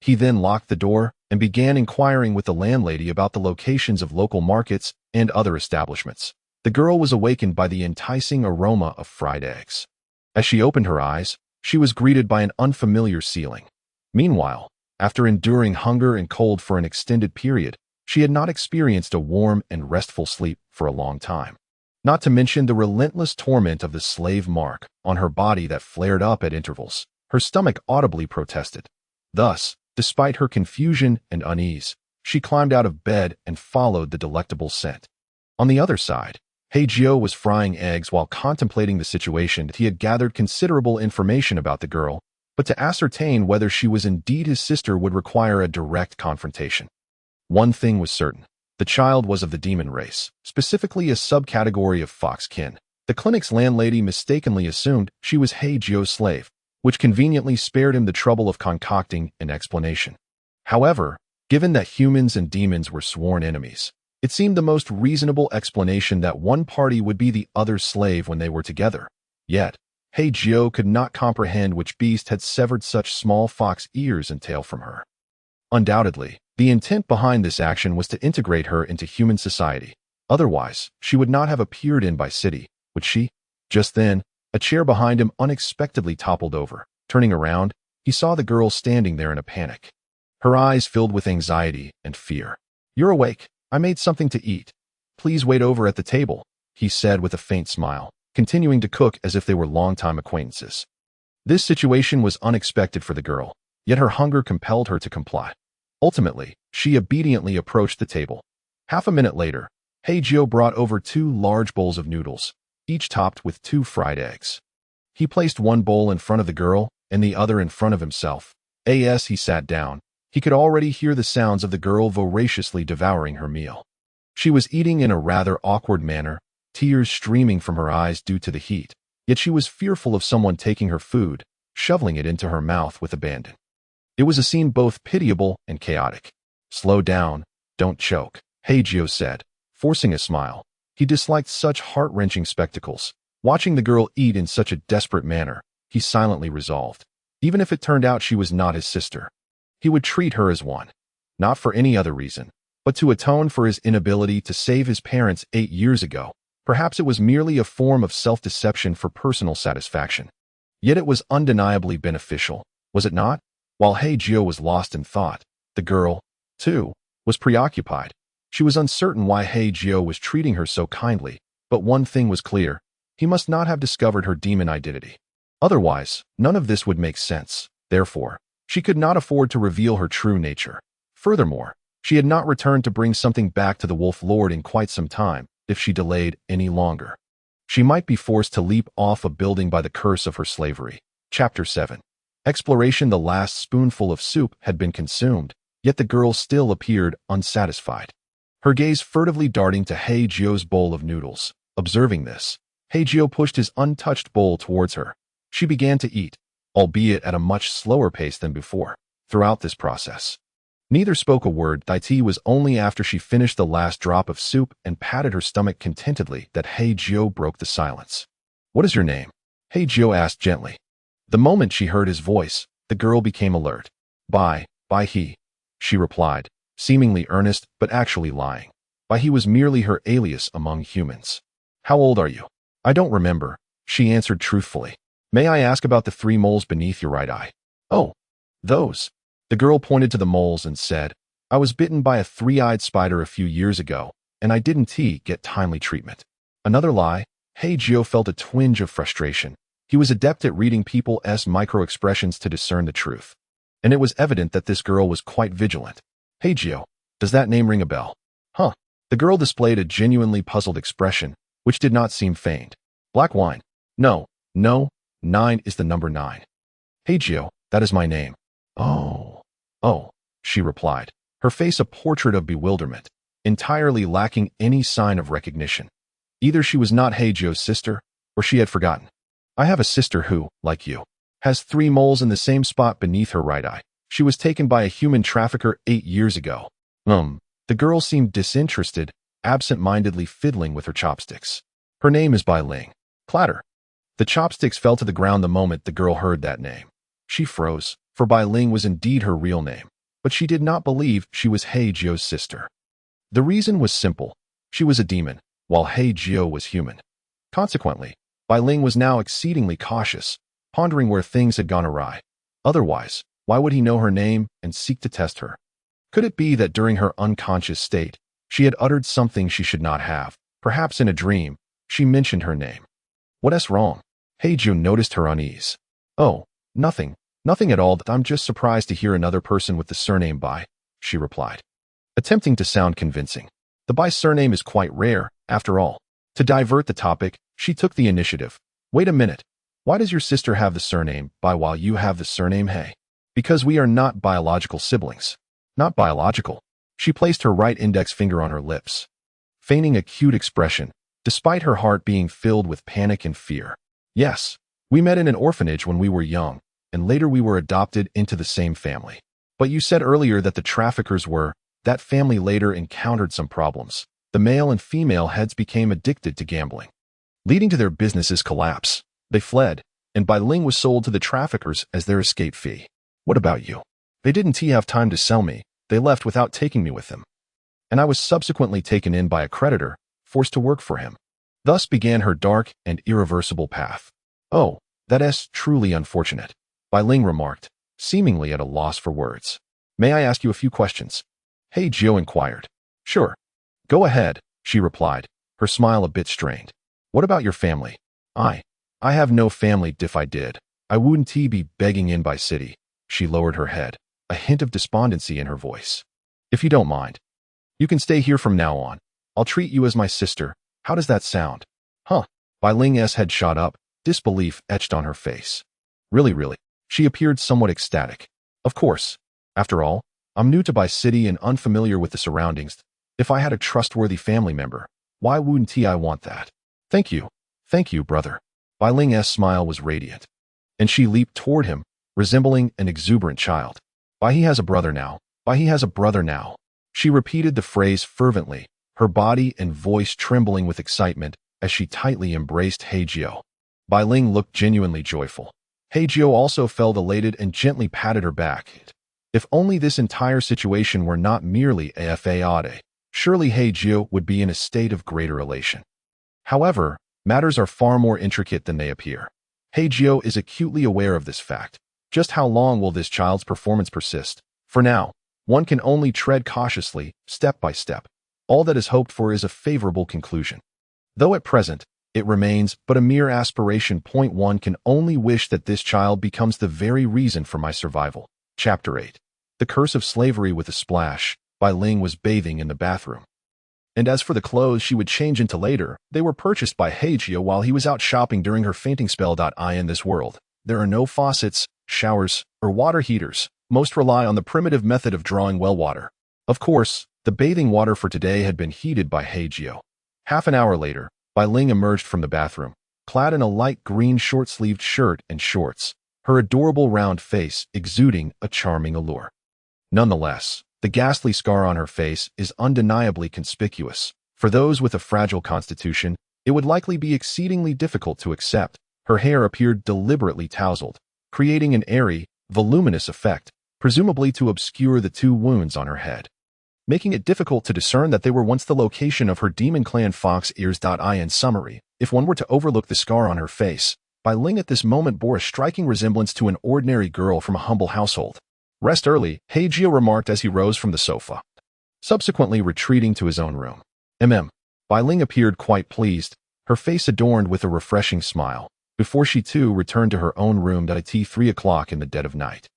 He then locked the door and began inquiring with the landlady about the locations of local markets and other establishments. The girl was awakened by the enticing aroma of fried eggs. As she opened her eyes, she was greeted by an unfamiliar ceiling. Meanwhile, after enduring hunger and cold for an extended period, she had not experienced a warm and restful sleep for a long time. Not to mention the relentless torment of the slave mark on her body that flared up at intervals. Her stomach audibly protested. Thus, despite her confusion and unease, she climbed out of bed and followed the delectable scent. On the other side, Hei Jiu was frying eggs while contemplating the situation. He had gathered considerable information about the girl, but to ascertain whether she was indeed his sister would require a direct confrontation. One thing was certain. The child was of the demon race, specifically a subcategory of fox kin. The clinic's landlady mistakenly assumed she was Hei Jiu's slave, which conveniently spared him the trouble of concocting an explanation. However, given that humans and demons were sworn enemies, it seemed the most reasonable explanation that one party would be the other's slave when they were together. Yet, Hei Jiu could not comprehend which beast had severed such small fox ears and tail from her. Undoubtedly, the intent behind this action was to integrate her into human society. Otherwise, she would not have appeared in Bai City, would she? Just then, a chair behind him unexpectedly toppled over. Turning around, he saw the girl standing there in a panic. Her eyes filled with anxiety and fear. "You're awake. I made something to eat. Please wait over at the table," he said with a faint smile, continuing to cook as if they were longtime acquaintances. This situation was unexpected for the girl, yet her hunger compelled her to comply. Ultimately, she obediently approached the table. Half a minute later, Hei Jiu brought over 2 large bowls of noodles, each topped with 2 fried eggs. He placed one bowl in front of the girl and the other in front of himself. As he sat down, he could already hear the sounds of the girl voraciously devouring her meal. She was eating in a rather awkward manner, tears streaming from her eyes due to the heat, yet she was fearful of someone taking her food, shoveling it into her mouth with abandon. It was a scene both pitiable and chaotic. "Slow down, don't choke," Hei Jiu said, forcing a smile. He disliked such heart-wrenching spectacles. Watching the girl eat in such a desperate manner, he silently resolved, even if it turned out she was not his sister, he would treat her as one. Not for any other reason, but to atone for his inability to save his parents 8 years ago. Perhaps it was merely a form of self-deception for personal satisfaction. Yet it was undeniably beneficial, was it not? While Hei Jiu was lost in thought, the girl, too, was preoccupied. She was uncertain why Hei Jiu was treating her so kindly, but one thing was clear: he must not have discovered her demon identity. Otherwise, none of this would make sense. Therefore, she could not afford to reveal her true nature. Furthermore, she had not returned to bring something back to the Wolf Lord in quite some time. If she delayed any longer, she might be forced to leap off a building by the curse of her slavery. Chapter 7. Exploration. The last spoonful of soup had been consumed, yet the girl still appeared unsatisfied, her gaze furtively darting to Hei Jiu's bowl of noodles. Observing this, Hei Jiu pushed his untouched bowl towards her. She began to eat, albeit at a much slower pace than before. Throughout this process, neither spoke a word. It was only after she finished the last drop of soup and patted her stomach contentedly that Hei Jiu broke the silence. "What is your name?" Hei Jiu asked gently. The moment she heard his voice, the girl became alert. Bai He," she replied, seemingly earnest but actually lying. Bai He was merely her alias among humans. "How old are you?" "I don't remember," she answered truthfully. "May I ask about the 3 moles beneath your right eye?" "Oh, those." The girl pointed to the moles and said, "I was bitten by a 3-eyed spider a few years ago, and I didn't get timely treatment." Another lie? Hei Jiu felt a twinge of frustration. He was adept at reading people's micro-expressions to discern the truth, and it was evident that this girl was quite vigilant. "Hei Jiu, does that name ring a bell?" "Huh?" The girl displayed a genuinely puzzled expression, which did not seem feigned. "Black wine." No, 9 is the number 9. "Hei Jiu, that is my name." Oh, she replied, her face a portrait of bewilderment, entirely lacking any sign of recognition. Either she was not Hei Jiu's sister, or she had forgotten. "I have a sister who, like you, has 3 moles in the same spot beneath her right eye. She was taken by a human trafficker 8 years ago." The girl seemed disinterested, absent-mindedly fiddling with her chopsticks. "Her name is Bai Ling." Clatter. The chopsticks fell to the ground the moment the girl heard that name. She froze, for Bai Ling was indeed her real name, but she did not believe she was Hei Jiu's sister. The reason was simple: she was a demon, while Hei Jiu was human. Consequently, Bai Ling was now exceedingly cautious, pondering where things had gone awry. Otherwise, why would he know her name and seek to test her? Could it be that during her unconscious state, she had uttered something she should not have? Perhaps in a dream, she mentioned her name. What's wrong? Hei Jiu noticed her unease. "Oh, nothing at all. I'm just surprised to hear another person with the surname Bai," she replied, attempting to sound convincing. The Bai surname is quite rare, after all. To divert the topic, she took the initiative. "Wait a minute. Why does your sister have the surname Bai while you have the surname Hei?" "Because we are not biological siblings." "Not biological?" She placed her right index finger on her lips, feigning a cute expression, despite her heart being filled with panic and fear. "Yes, we met in an orphanage when we were young. and later we were adopted into the same family. But you said earlier that the traffickers were, that family later encountered some problems. The male and female heads became addicted to gambling, leading to their business's collapse. They fled, and Bai Ling was sold to the traffickers as their escape fee. What about you? They didn't have time to sell me, they left without taking me with them. And I was subsequently taken in by a creditor, forced to work for him. Thus began her dark and irreversible path. Oh, that is truly unfortunate, Bai Ling remarked, seemingly at a loss for words. May I ask you a few questions? Hei Jiu inquired. Sure. Go ahead, she replied, her smile a bit strained. What about your family? I have no family. If I did, I wouldn't be begging in by city. She lowered her head, a hint of despondency in her voice. If you don't mind, you can stay here from now on. I'll treat you as my sister. How does that sound? Huh? Bai Ling's head shot up, disbelief etched on her face. Really? She appeared somewhat ecstatic. Of course. After all, I'm new to Bai City and unfamiliar with the surroundings. If I had a trustworthy family member, why wouldn't I want that? Thank you, brother. Bai Ling's smile was radiant, and she leaped toward him, resembling an exuberant child. Bai he has a brother now. Bai he has a brother now. She repeated the phrase fervently, her body and voice trembling with excitement as she tightly embraced Hei Jiu. Bai Ling looked genuinely joyful. Hei Jiu also felt elated and gently patted her back. If only this entire situation were not merely a fade, surely Hei Jiu would be in a state of greater elation. However, matters are far more intricate than they appear. Hei Jiu is acutely aware of this fact. Just how long will this child's performance persist? For now, one can only tread cautiously, step by step. All that is hoped for is a favorable conclusion. Though at present, it remains but a mere aspiration. One can only wish that this child becomes the very reason for my survival. Chapter 8. The Curse of Slavery. With a splash, Bai Ling was bathing in the bathroom. And as for the clothes she would change into later, they were purchased by Hei Jiu while he was out shopping during her fainting spell. In this world, there are no faucets, showers, or water heaters. Most rely on the primitive method of drawing well water. Of course, the bathing water for today had been heated by Hei Jiu. Half an hour later, Bai Ling emerged from the bathroom, clad in a light green short-sleeved shirt and shorts, her adorable round face exuding a charming allure. Nonetheless, the ghastly scar on her face is undeniably conspicuous. For those with a fragile constitution, it would likely be exceedingly difficult to accept. Her hair appeared deliberately tousled, creating an airy, voluminous effect, presumably to obscure the two wounds on her head, making it difficult to discern that they were once the location of her demon clan fox ears. In summary, if one were to overlook the scar on her face, Bai Ling at this moment bore a striking resemblance to an ordinary girl from a humble household. Rest early, Hei Jiu remarked as he rose from the sofa, subsequently retreating to his own room. Bai Ling appeared quite pleased, her face adorned with a refreshing smile, before she too returned to her own room at 3 o'clock in the dead of night.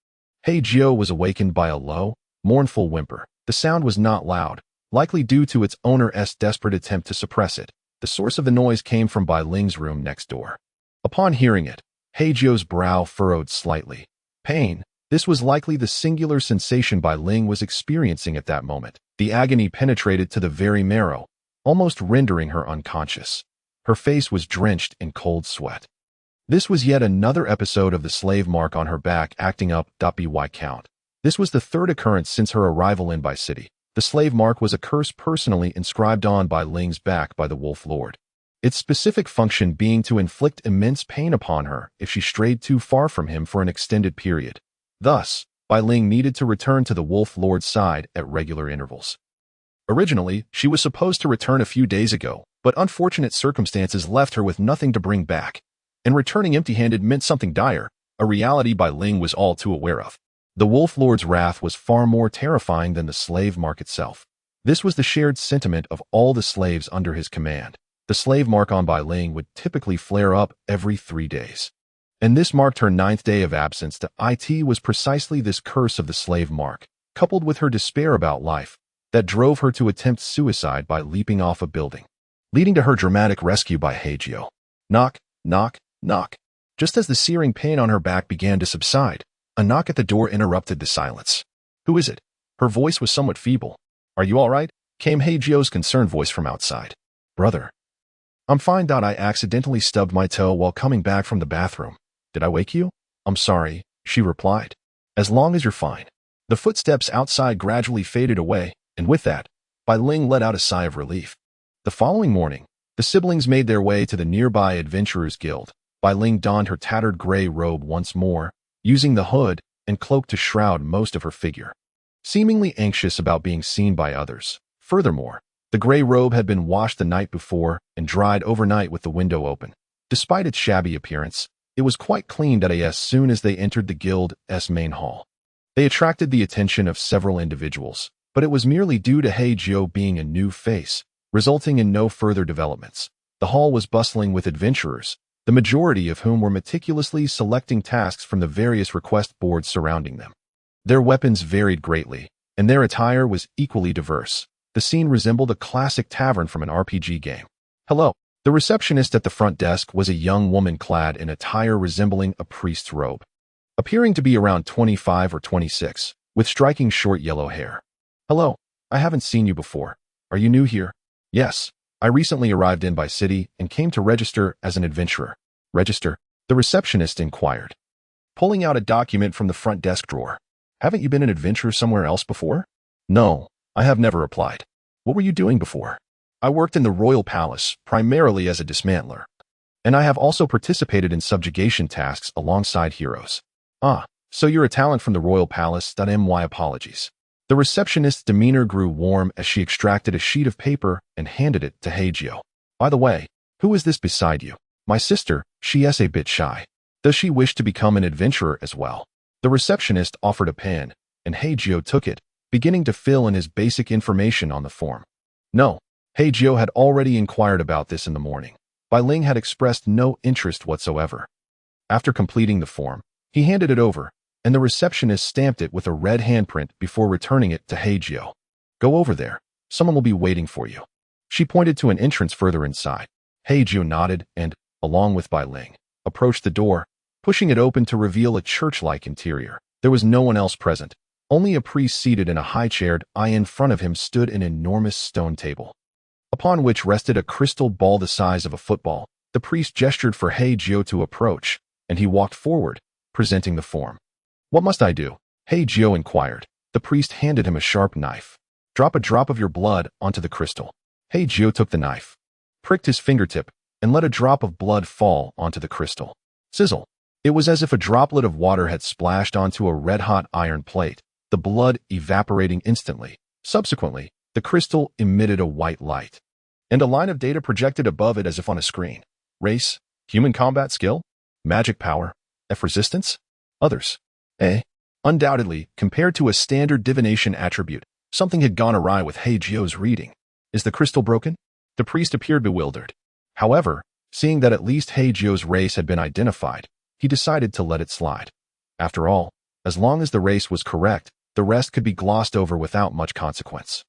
Hei Jiu was awakened by a low, mournful whimper. The sound was not loud, likely due to its owner's desperate attempt to suppress it. The source of the noise came from Bai Ling's room next door. Upon hearing it, Hei Jiu's brow furrowed slightly. Pain. This was likely the singular sensation Bai Ling was experiencing at that moment. The agony penetrated to the very marrow, almost rendering her unconscious. Her face was drenched in cold sweat. This was yet another episode of the slave mark on her back acting up. By count, this was the third occurrence since her arrival in Bai City. The slave mark was a curse personally inscribed on Bai Ling's back by the Wolf Lord, its specific function being to inflict immense pain upon her if she strayed too far from him for an extended period. Thus, Bai Ling needed to return to the Wolf Lord's side at regular intervals. Originally, she was supposed to return a few days ago, but unfortunate circumstances left her with nothing to bring back. And returning empty-handed meant something dire, a reality Bai Ling was all too aware of. The Wolf Lord's wrath was far more terrifying than the slave mark itself. This was the shared sentiment of all the slaves under his command. The slave mark on Bai Ling would typically flare up every 3 days. And this marked her 9th day of absence. It was precisely this curse of the slave mark, coupled with her despair about life, that drove her to attempt suicide by leaping off a building, leading to her dramatic rescue by Hei Jiu. Knock, knock, knock. Just as the searing pain on her back began to subside, a knock at the door interrupted the silence. Who is it? Her voice was somewhat feeble. Are you all right? Came Hei Jiu's concerned voice from outside. Brother. I'm fine. I accidentally stubbed my toe while coming back from the bathroom. Did I wake you? I'm sorry. she replied. As long as you're fine. The footsteps outside gradually faded away, and with that, Bai Ling let out a sigh of relief. The following morning, the siblings made their way to the nearby Adventurers Guild. Bai Ling donned her tattered gray robe once more, using the hood and cloak to shroud most of her figure, seemingly anxious about being seen by others. Furthermore, the gray robe had been washed the night before and dried overnight with the window open. Despite its shabby appearance, it was quite cleaned as soon as they entered the guild's main hall. They attracted the attention of several individuals, but it was merely due to Hei Jiu being a new face, resulting in no further developments. The hall was bustling with adventurers, the majority of whom were meticulously selecting tasks from the various request boards surrounding them. Their weapons varied greatly, and their attire was equally diverse. The scene resembled a classic tavern from an RPG game. Hello. The receptionist at the front desk was a young woman clad in attire resembling a priest's robe, appearing to be around 25 or 26, with striking short yellow hair. Hello. I haven't seen you before. Are you new here? Yes. I recently arrived in Bai City and came to register as an adventurer. Register? The receptionist inquired, pulling out a document from the front desk drawer. Haven't you been an adventurer somewhere else before? No, I have never applied. What were you doing before? I worked in the royal palace, primarily as a dismantler, and I have also participated in subjugation tasks alongside heroes. Ah, so you're a talent from the royal palace. My apologies. The receptionist's demeanor grew warm as she extracted a sheet of paper and handed it to Hei Jiu. By the way, who is this beside you? My sister. She is a bit shy. Does she wish to become an adventurer as well? The receptionist offered a pen, and Hei Jiu took it, beginning to fill in his basic information on the form. No, Hei Jiu had already inquired about this in the morning. Bai Ling had expressed no interest whatsoever. After completing the form, he handed it over, and the receptionist stamped it with a red handprint before returning it to Hei Jiu. Go over there. Someone will be waiting for you. She pointed to an entrance further inside. Hei Jiu nodded and, along with Bai Ling, approached the door, pushing it open to reveal a church-like interior. There was no one else present. Only a priest seated in a high chair. In front of him stood an enormous stone table, upon which rested a crystal ball the size of a football. The priest gestured for Hei Jiu to approach, and he walked forward, presenting the form. What must I do? Hei Jiu inquired. The priest handed him a sharp knife. Drop a drop of your blood onto the crystal. Hei Jiu took the knife, pricked his fingertip, and let a drop of blood fall onto the crystal. Sizzle. It was as if a droplet of water had splashed onto a red-hot iron plate, the blood evaporating instantly. Subsequently, the crystal emitted a white light, and a line of data projected above it as if on a screen. Race, human combat skill, magic power, F resistance, others. Undoubtedly, compared to a standard divination attribute, something had gone awry with Hei Jiu's reading. Is the crystal broken? The priest appeared bewildered. However, seeing that at least Hei Jiu's race had been identified, he decided to let it slide. After all, as long as the race was correct, the rest could be glossed over without much consequence.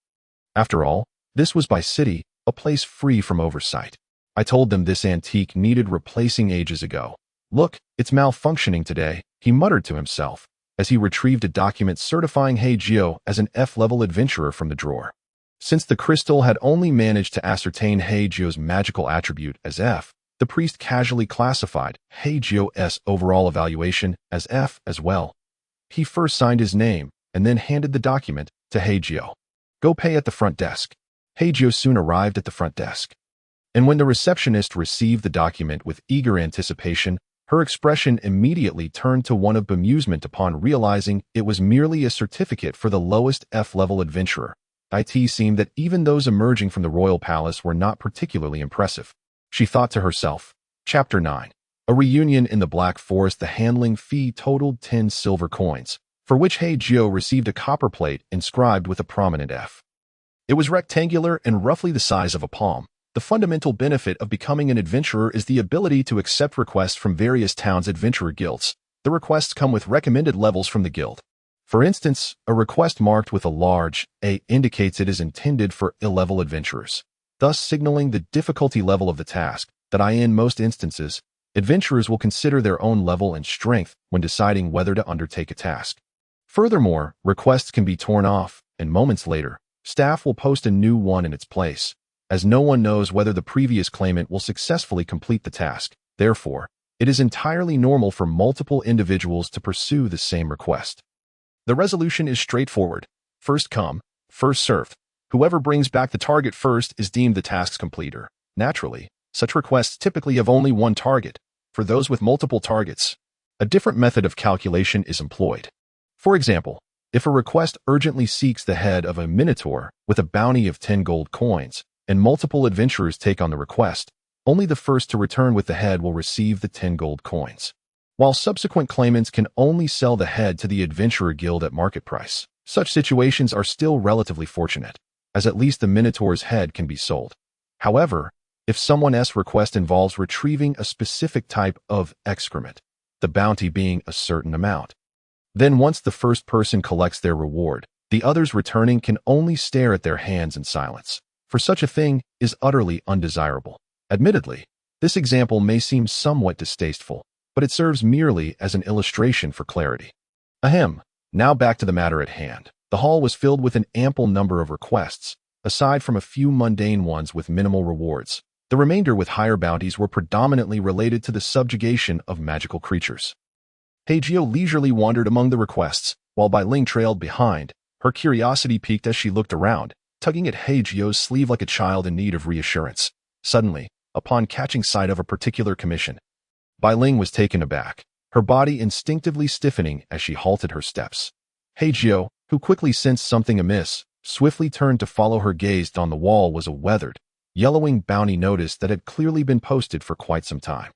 After all, this was Bai City, a place free from oversight. I told them this antique needed replacing ages ago. Look, it's malfunctioning today, he muttered to himself, as he retrieved a document certifying Hei Jiu as an F-level adventurer from the drawer. Since the crystal had only managed to ascertain Hei Jiu's magical attribute as F, the priest casually classified Hei Jiu's overall evaluation as F as well. He first signed his name, and then handed the document to Hei Jiu. Go pay at the front desk. Hei Jiu soon arrived at the front desk. And when the receptionist received the document with eager anticipation, her expression immediately turned to one of bemusement upon realizing it was merely a certificate for the lowest F-level adventurer. It seemed that even those emerging from the royal palace were not particularly impressive. She thought to herself. Chapter 9. A reunion in the Black Forest. The handling fee totaled 10 silver coins, for which Hei Jiu received a copper plate inscribed with a prominent F. It was rectangular and roughly the size of a palm. The fundamental benefit of becoming an adventurer is the ability to accept requests from various towns' adventurer guilds. The requests come with recommended levels from the guild. For instance, a request marked with a large A indicates it is intended for A-level adventurers, thus signaling the difficulty level of the task. In most instances, adventurers will consider their own level and strength when deciding whether to undertake a task. Furthermore, requests can be torn off, and moments later, staff will post a new one in its place, as no one knows whether the previous claimant will successfully complete the task. Therefore, It is entirely normal for multiple individuals to pursue the same request. The resolution is straightforward. First come, first served. Whoever brings back the target first is deemed the task's completer. Naturally, such requests typically have only one target. For those with multiple targets, a different method of calculation is employed. For example, if a request urgently seeks the head of a minotaur with a bounty of 10 gold coins, and multiple adventurers take on the request, only the first to return with the head will receive the 10 gold coins, while subsequent claimants can only sell the head to the adventurer guild at market price. Such situations are still relatively fortunate, as at least the minotaur's head can be sold. However, if someone else's request involves retrieving a specific type of excrement, the bounty being a certain amount, then once the first person collects their reward, the others returning can only stare at their hands in silence, for such a thing is utterly undesirable. Admittedly, this example may seem somewhat distasteful, but it serves merely as an illustration for clarity. Ahem. Now back to the matter at hand. The hall was filled with an ample number of requests, aside from a few mundane ones with minimal rewards. The remainder with higher bounties were predominantly related to the subjugation of magical creatures. Hei Jiu leisurely wandered among the requests, while Bai Ling trailed behind. Her curiosity piqued as she looked around, tugging at Hei Jiu's sleeve like a child in need of reassurance. Suddenly, upon catching sight of a particular commission, Bai Ling was taken aback, her body instinctively stiffening as she halted her steps. Hei Jiu, who quickly sensed something amiss, swiftly turned to follow her gaze. On the wall was a weathered, yellowing bounty notice that had clearly been posted for quite some time.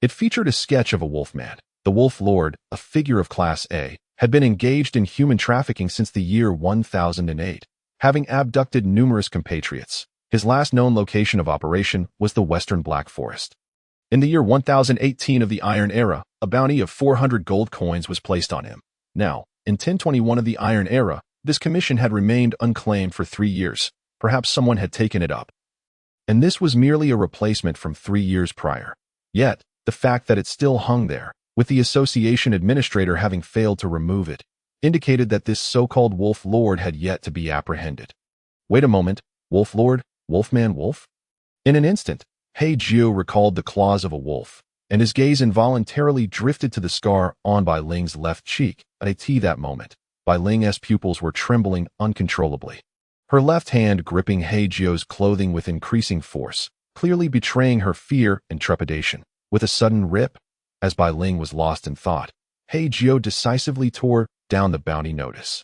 It featured a sketch of a wolfman. The Wolf Lord, a figure of Class A, had been engaged in human trafficking since the year 1008, having abducted numerous compatriots. His last known location of operation was the Western Black Forest. In the year 1018 of the Iron Era, a bounty of 400 gold coins was placed on him. Now, in 1021 of the Iron Era, this commission had remained unclaimed for 3 years. Perhaps someone had taken it up. And this was merely a replacement from 3 years prior. Yet, the fact that it still hung there, with the association administrator having failed to remove it, indicated that this so-called Wolf Lord had yet to be apprehended. Wait a moment, Wolf Lord, Wolfman Wolf? In an instant, Hei Jiu recalled the claws of a wolf, and his gaze involuntarily drifted to the scar on Bai Ling's left cheek. At that moment, Bai Ling's pupils were trembling uncontrollably, her left hand gripping Hei Jiu's clothing with increasing force, clearly betraying her fear and trepidation. With a sudden rip, as Bai Ling was lost in thought, Hei Jiu decisively tore down the bounty notice.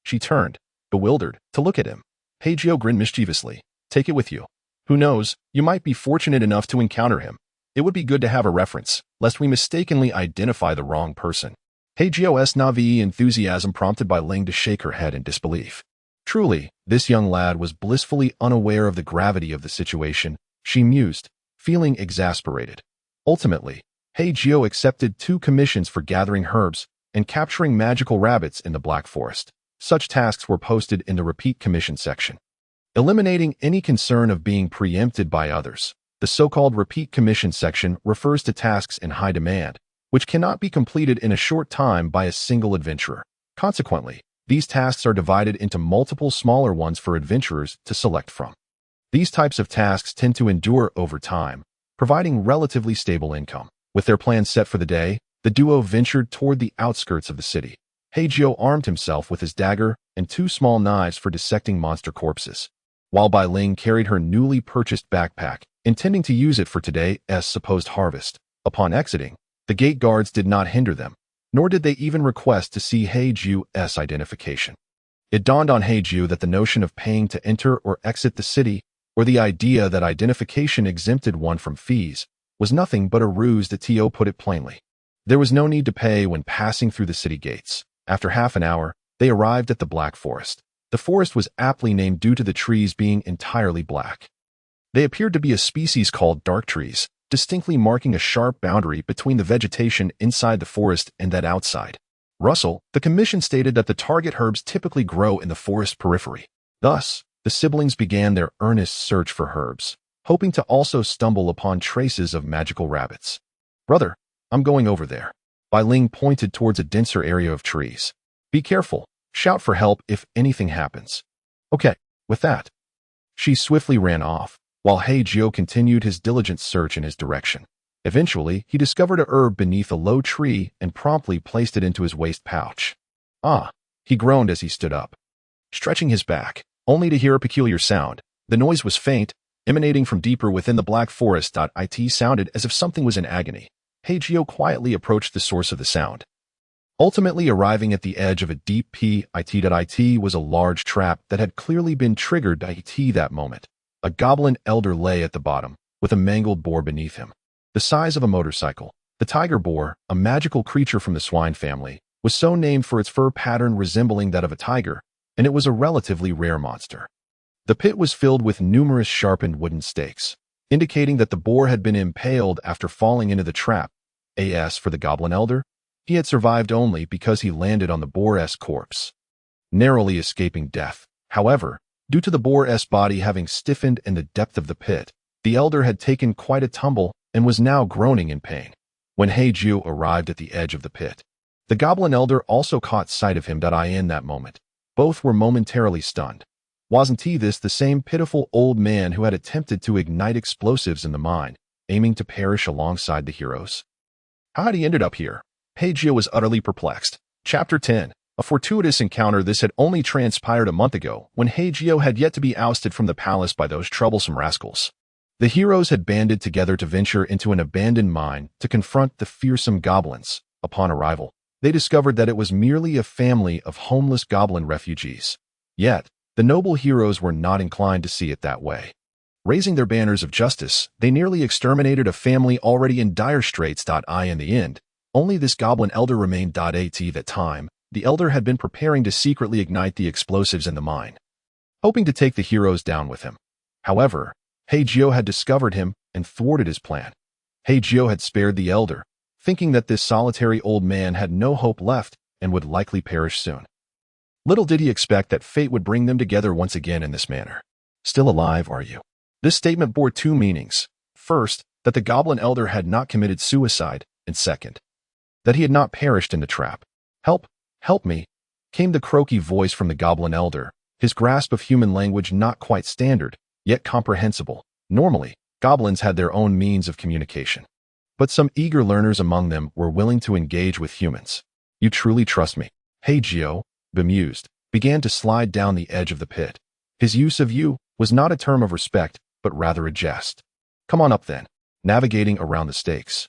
She turned, bewildered, to look at him. Hei Jiu grinned mischievously. Take it with you. Who knows, you might be fortunate enough to encounter him. It would be good to have a reference, lest we mistakenly identify the wrong person. Hei Jiu's Navi enthusiasm prompted Bai Ling to shake her head in disbelief. Truly, this young lad was blissfully unaware of the gravity of the situation, she mused, feeling exasperated. Ultimately, Hei Jiu accepted 2 commissions for gathering herbs and capturing magical rabbits in the Black Forest. Such tasks were posted in the repeat commission section, eliminating any concern of being preempted by others. The so-called repeat commission section refers to tasks in high demand, which cannot be completed in a short time by a single adventurer. Consequently, these tasks are divided into multiple smaller ones for adventurers to select from. These types of tasks tend to endure over time, providing relatively stable income. With their plans set for the day, the duo ventured toward the outskirts of the city. Hei Jiu armed himself with his dagger and 2 small knives for dissecting monster corpses, while Bai Ling carried her newly purchased backpack, intending to use it for today's supposed harvest. Upon exiting, the gate guards did not hinder them, nor did they even request to see Hei Jiu's identification. It dawned on Hei Jiu that the notion of paying to enter or exit the city, or the idea that identification exempted one from fees, was nothing but a ruse. To put it plainly, there was no need to pay when passing through the city gates. After half an hour, they arrived at the Black Forest. The forest was aptly named due to the trees being entirely black. They appeared to be a species called dark trees, distinctly marking a sharp boundary between the vegetation inside the forest and that outside. Russell, the commission stated that the target herbs typically grow in the forest periphery. Thus, the siblings began their earnest search for herbs, hoping to also stumble upon traces of magical rabbits. Brother, I'm going over there. Bai Ling pointed towards a denser area of trees. Be careful. Shout for help if anything happens. Okay, with that. She swiftly ran off, while Hei Jiu continued his diligent search in his direction. Eventually, he discovered a herb beneath a low tree and promptly placed it into his waist pouch. Ah, he groaned as he stood up, stretching his back, only to hear a peculiar sound. The noise was faint, emanating from deeper within the black forest. It sounded as if something was in agony. Hei Jiu quietly approached the source of the sound, ultimately arriving at the edge of a deep pit. It was a large trap that had clearly been triggered. That moment, a goblin elder lay at the bottom, with a mangled boar beneath him, the size of a motorcycle. The tiger boar, a magical creature from the swine family, was so named for its fur pattern resembling that of a tiger, and it was a relatively rare monster. The pit was filled with numerous sharpened wooden stakes, indicating that the boar had been impaled after falling into the trap. As for the goblin elder, he had survived only because he landed on the boar's corpse, narrowly escaping death. However, due to the boar's body having stiffened in the depth of the pit, the elder had taken quite a tumble and was now groaning in pain. When Hei Jiu arrived at the edge of the pit, the goblin elder also caught sight of him. In that moment, both were momentarily stunned. Wasn't this the same pitiful old man who had attempted to ignite explosives in the mine, aiming to perish alongside the heroes? How had he ended up here? Hei Jiu was utterly perplexed. Chapter 10. A fortuitous encounter. This had only transpired a month ago, when Hei Jiu had yet to be ousted from the palace by those troublesome rascals. The heroes had banded together to venture into an abandoned mine to confront the fearsome goblins. Upon arrival, they discovered that it was merely a family of homeless goblin refugees. Yet, the noble heroes were not inclined to see it that way. Raising their banners of justice, they nearly exterminated a family already in dire straits. In the end, only this goblin elder remained. At that time, the elder had been preparing to secretly ignite the explosives in the mine, hoping to take the heroes down with him. However, Hei Jiu had discovered him and thwarted his plan. Hei Jiu had spared the elder, thinking that this solitary old man had no hope left and would likely perish soon. Little did he expect that fate would bring them together once again in this manner. Still alive, are you? This statement bore two meanings. First, that the goblin elder had not committed suicide, and second, that he had not perished in the trap. Help, help me, came the croaky voice from the goblin elder, his grasp of human language not quite standard, yet comprehensible. Normally, goblins had their own means of communication, but some eager learners among them were willing to engage with humans. You truly trust me? Hei Jiu, bemused, began to slide down the edge of the pit. His use of you was not a term of respect, but rather a jest. Come on up then. Navigating around the stakes,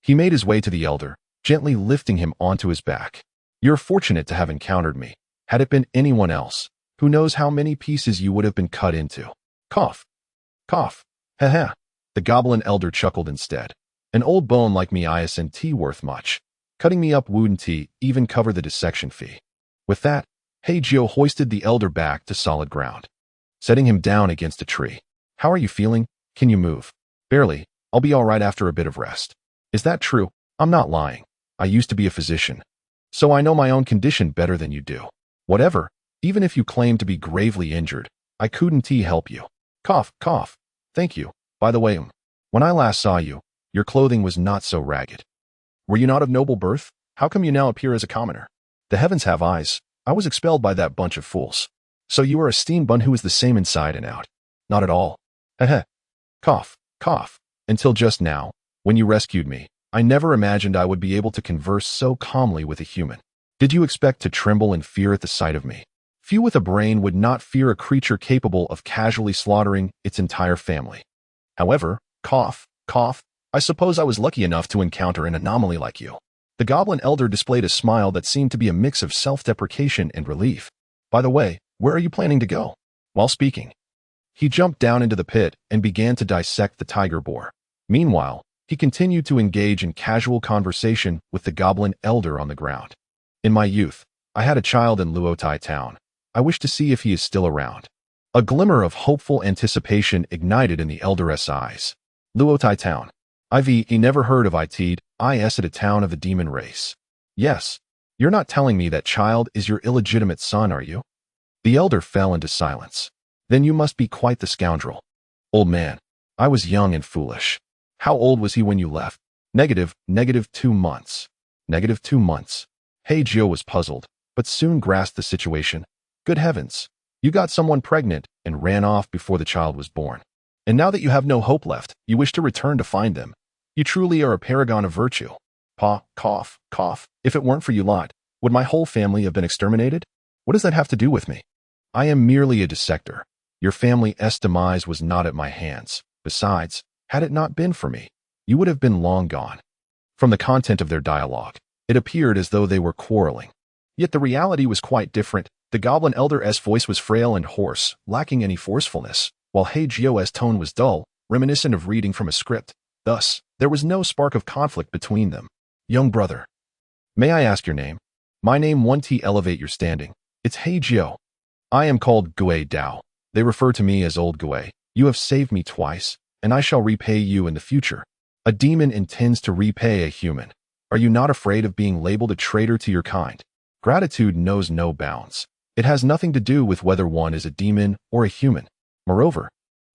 he made his way to the elder, gently lifting him onto his back. You're fortunate to have encountered me. Had it been anyone else, who knows how many pieces you would have been cut into. Cough. Cough. Ha ha. The goblin elder chuckled instead. An old bone like me isn't worth much. Cutting me up wouldn't even cover the dissection fee. With that, Hei Jiu hoisted the elder back to solid ground, setting him down against a tree. How are you feeling? Can you move? Barely. I'll be all right after a bit of rest. Is that true? I'm not lying. I used to be a physician, so I know my own condition better than you do. Whatever, even if you claim to be gravely injured, I couldn't help you. Cough, cough. Thank you. By the way, when I last saw you, your clothing was not so ragged. Were you not of noble birth? How come you now appear as a commoner? The heavens have eyes. I was expelled by that bunch of fools. So you are a steam bun who is the same inside and out. Not at all. Heh. Cough, cough. Until just now, when you rescued me, I never imagined I would be able to converse so calmly with a human. Did you expect to tremble in fear at the sight of me? Few with a brain would not fear a creature capable of casually slaughtering its entire family. However, cough, cough, I suppose I was lucky enough to encounter an anomaly like you. The goblin elder displayed a smile that seemed to be a mix of self-deprecation and relief. By the way, where are you planning to go? While speaking, he jumped down into the pit and began to dissect the tiger boar. Meanwhile, he continued to engage in casual conversation with the goblin elder on the ground. In my youth, I had a child in Luotai town. I wish to see if he is still around. A glimmer of hopeful anticipation ignited in the elder's eyes. Luotai town. I've never heard of it. Is it a town of the demon race? Yes. You're not telling me that child is your illegitimate son, are you? The elder fell into silence. Then you must be quite the scoundrel. Old man, I was young and foolish. How old was he when you left? -2 months. -2 months. Hei Jiu was puzzled, but soon grasped the situation. Good heavens. You got someone pregnant and ran off before the child was born. And now that you have no hope left, you wish to return to find them. You truly are a paragon of virtue. Pa, cough, cough. If it weren't for you lot, would my whole family have been exterminated? What does that have to do with me? I am merely a dissector. Your family's demise was not at my hands. Besides, had it not been for me, you would have been long gone. From the content of their dialogue, it appeared as though they were quarreling. Yet the reality was quite different. The goblin elder's voice was frail and hoarse, lacking any forcefulness, while Hei Jiu's tone was dull, reminiscent of reading from a script. Thus, there was no spark of conflict between them. Young brother, may I ask your name? My name won't elevate your standing. It's Hei Jiu. I am called Gui Dao. They refer to me as Old Gui. You have saved me twice, and I shall repay you in the future. A demon intends to repay a human. Are you not afraid of being labeled a traitor to your kind? Gratitude knows no bounds. It has nothing to do with whether one is a demon or a human. Moreover,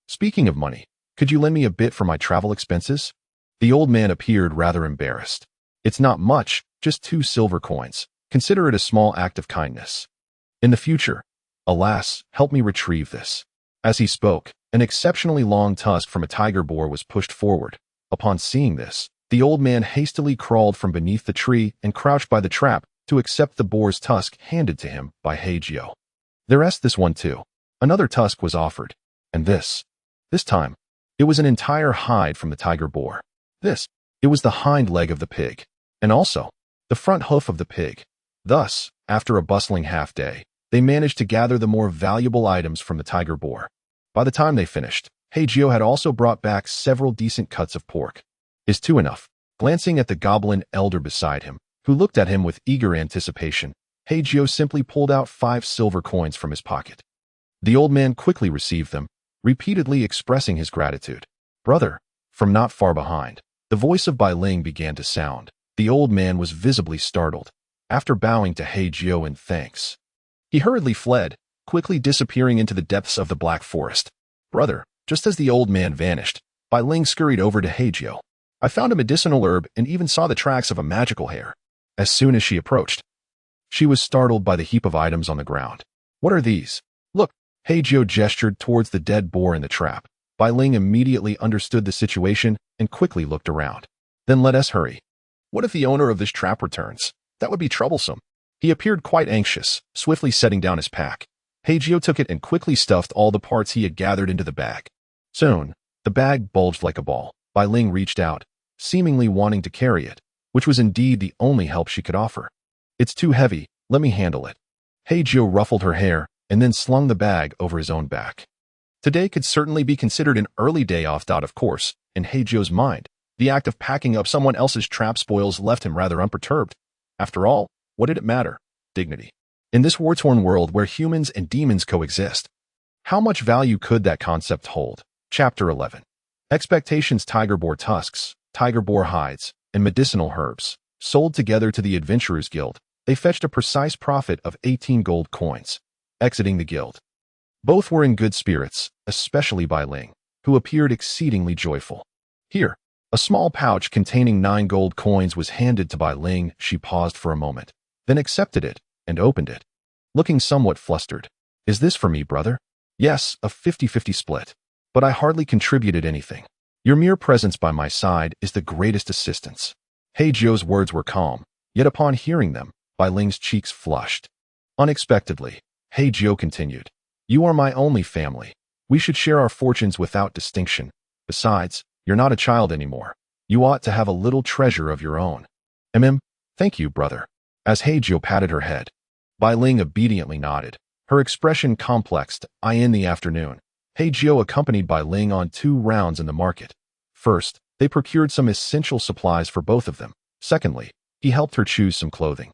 speaking of money, could you lend me a bit for my travel expenses? The old man appeared rather embarrassed. It's not much, just 2 silver coins. Consider it a small act of kindness. In the future, alas, help me retrieve this. As he spoke, an exceptionally long tusk from a tiger boar was pushed forward. Upon seeing this, the old man hastily crawled from beneath the tree and crouched by the trap to accept the boar's tusk handed to him by Hei Jiu. There's this one too. Another tusk was offered. And this time, it was an entire hide from the tiger boar. It was the hind leg of the pig, and also the front hoof of the pig. Thus, after a bustling half-day, they managed to gather the more valuable items from the tiger boar. By the time they finished, Hei Jiu had also brought back several decent cuts of pork. Is 2 enough? Glancing at the goblin elder beside him, who looked at him with eager anticipation, Hei Jiu simply pulled out 5 silver coins from his pocket. The old man quickly received them, repeatedly expressing his gratitude. Brother, from not far behind, the voice of Bai Ling began to sound. The old man was visibly startled. After bowing to Hei Jiu in thanks, he hurriedly fled, quickly disappearing into the depths of the black forest. Brother, just as the old man vanished, Bai Ling scurried over to Hei Jiu. I found a medicinal herb and even saw the tracks of a magical hair. As soon as she approached, she was startled by the heap of items on the ground. What are these? Look, Hei Jiu gestured towards the dead boar in the trap. Bai Ling immediately understood the situation and quickly looked around. Then let us hurry. What if the owner of this trap returns? That would be troublesome. He appeared quite anxious, swiftly setting down his pack. Hei Jiu took it and quickly stuffed all the parts he had gathered into the bag. Soon, the bag bulged like a ball. Bai Ling reached out, seemingly wanting to carry it, which was indeed the only help she could offer. It's too heavy, let me handle it. Hei Jiu ruffled her hair and then slung the bag over his own back. Today could certainly be considered an early day off. Of course, in Hei Jiu's mind, the act of packing up someone else's trap spoils left him rather unperturbed. After all, what did it matter? Dignity. In this war-torn world where humans and demons coexist, how much value could that concept hold? Chapter 11. Expectations. Tiger boar tusks, tiger boar hides, and medicinal herbs. Sold together to the Adventurers Guild, they fetched a precise profit of 18 gold coins. Exiting the guild, both were in good spirits, especially Bai Ling, who appeared exceedingly joyful. Here, a small pouch containing 9 gold coins was handed to Bai Ling. She paused for a moment, then accepted it and opened it, looking somewhat flustered. Is this for me, brother? Yes, a 50-50 split. But I hardly contributed anything. Your mere presence by my side is the greatest assistance. Hei Jiu's words were calm, yet upon hearing them, Bai Ling's cheeks flushed. Unexpectedly, Hei Jiu continued. You are my only family. We should share our fortunes without distinction. Besides, you're not a child anymore. You ought to have a little treasure of your own. Thank you, brother. As Hei Jiu patted her head, Bai Ling obediently nodded, her expression complexed. In the afternoon, Hei Jiu accompanied Bai Ling on 2 rounds in the market. First, they procured some essential supplies for both of them. Secondly, he helped her choose some clothing.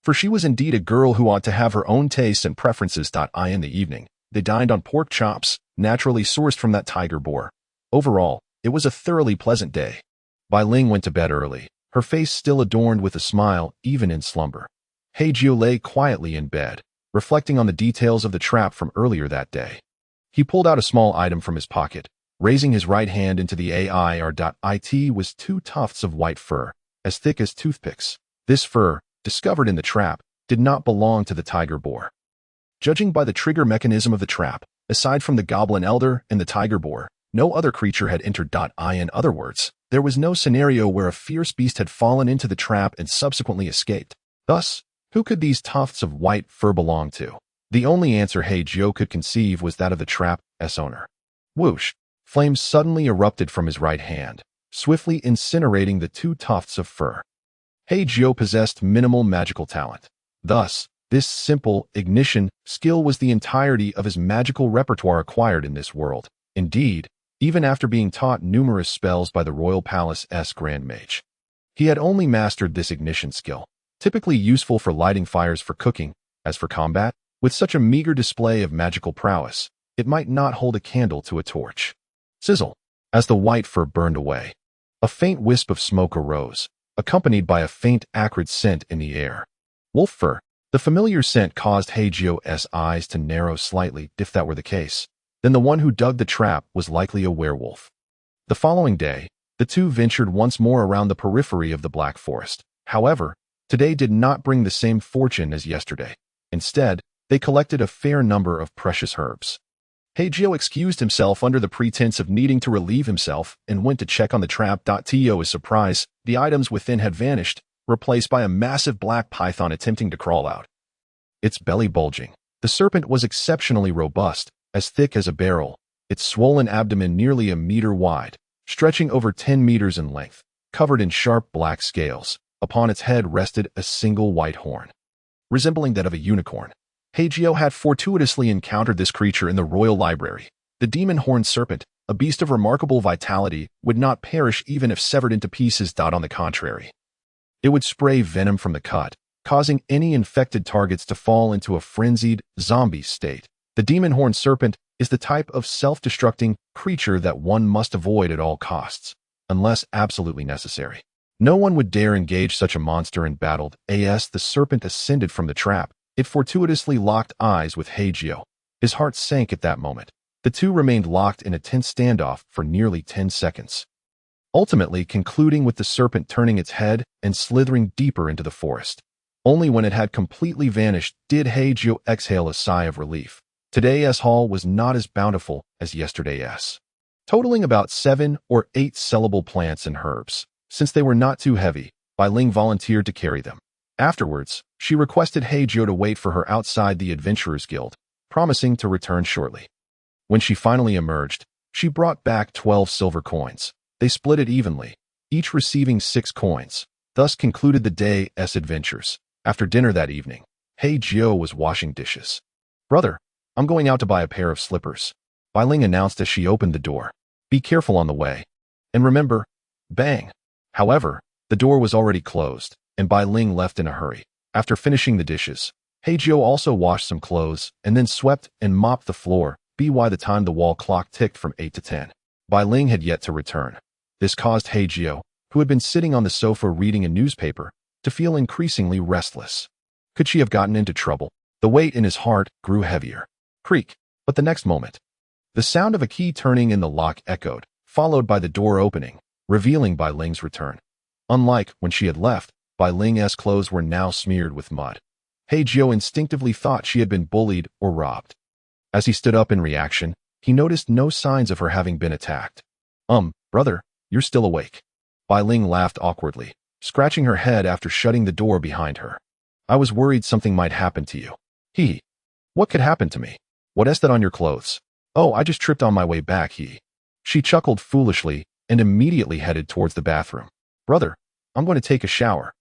For she was indeed a girl who ought to have her own tastes and preferences. In the evening, they dined on pork chops, naturally sourced from that tiger boar. Overall, it was a thoroughly pleasant day. Bai Ling went to bed early, her face still adorned with a smile even in slumber. Hei Jiu lay quietly in bed, reflecting on the details of the trap from earlier that day. He pulled out a small item from his pocket, raising his right hand into the air. It was 2 tufts of white fur, as thick as toothpicks. This fur, discovered in the trap, did not belong to the tiger boar. Judging by the trigger mechanism of the trap, aside from the goblin elder and the tiger boar, no other creature had entered. In other words, There was no scenario where a fierce beast had fallen into the trap and subsequently escaped. Thus, who could these tufts of white fur belong to? The only answer Hei Jiu could conceive was that of the trap's owner. Whoosh! Flames suddenly erupted from his right hand, swiftly incinerating the two tufts of fur. Hei Jiu possessed minimal magical talent. Thus, this simple ignition skill was the entirety of his magical repertoire acquired in this world. Indeed, even after being taught numerous spells by the Royal Palace's Grand Mage, he had only mastered this ignition skill, typically useful for lighting fires for cooking. As for combat, with such a meager display of magical prowess, it might not hold a candle to a torch. Sizzle! As the white fur burned away, a faint wisp of smoke arose, accompanied by a faint acrid scent in the air. Wolf fur. The familiar scent caused Hei Jiu's eyes to narrow slightly. If that were the case, then the one who dug the trap was likely a werewolf. The following day, the two ventured once more around the periphery of the Black Forest. However, today did not bring the same fortune as yesterday. Instead, they collected a fair number of precious herbs. Hei Jiu excused himself under the pretense of needing to relieve himself and went to check on the trap. To his surprise, the items within had vanished, replaced by a massive black python attempting to crawl out. Its belly bulging. The serpent was exceptionally robust, as thick as a barrel, its swollen abdomen nearly a meter wide, stretching over 10 meters in length, covered in sharp black scales. Upon its head rested a single white horn, resembling that of a unicorn. Hei Jiu had fortuitously encountered this creature in the royal library. The demon-horned serpent, a beast of remarkable vitality, would not perish even if severed into pieces. On the contrary, it would spray venom from the cut, causing any infected targets to fall into a frenzied, zombie state. The demon-horned serpent is the type of self-destructing creature that one must avoid at all costs, unless absolutely necessary. No one would dare engage such a monster in battle. As the serpent ascended from the trap, it fortuitously locked eyes with Hei Jiu. His heart sank at that moment. The two remained locked in a tense standoff for nearly 10 seconds. Ultimately concluding with the serpent turning its head and slithering deeper into the forest. Only when it had completely vanished did Hei Jiu exhale a sigh of relief. Today's haul was not as bountiful as yesterday's, totaling about 7 or 8 sellable plants and herbs. Since they were not too heavy, Bai Ling volunteered to carry them. Afterwards, she requested Hei Jiu to wait for her outside the Adventurers Guild, promising to return shortly. When she finally emerged, she brought back 12 silver coins. They split it evenly, each receiving 6 coins, thus concluded the day's adventures. After dinner that evening, Hei Jiu was washing dishes. "Brother, I'm going out to buy a pair of slippers," Bai Ling announced as she opened the door. "Be careful on the way. And remember, bang." However, the door was already closed, and Bai Ling left in a hurry. After finishing the dishes, Hei Jiu also washed some clothes and then swept and mopped the floor. By the time the wall clock ticked from 8 to 10, Bai Ling had yet to return. This caused Hei Jiu, who had been sitting on the sofa reading a newspaper, to feel increasingly restless. Could she have gotten into trouble? The weight in his heart grew heavier. Creak! But the next moment, the sound of a key turning in the lock echoed, followed by the door opening, revealing Bai Ling's return. Unlike when she had left, Bai Ling's clothes were now smeared with mud. Hei Jiu instinctively thought she had been bullied or robbed. As he stood up in reaction, he noticed no signs of her having been attacked. Brother, you're still awake." Bai Ling laughed awkwardly, scratching her head after shutting the door behind her. "I was worried something might happen to you." "What could happen to me? What is that on your clothes?" "Oh, I just tripped on my way back." She chuckled foolishly and immediately headed towards the bathroom. "Brother, I'm going to take a shower."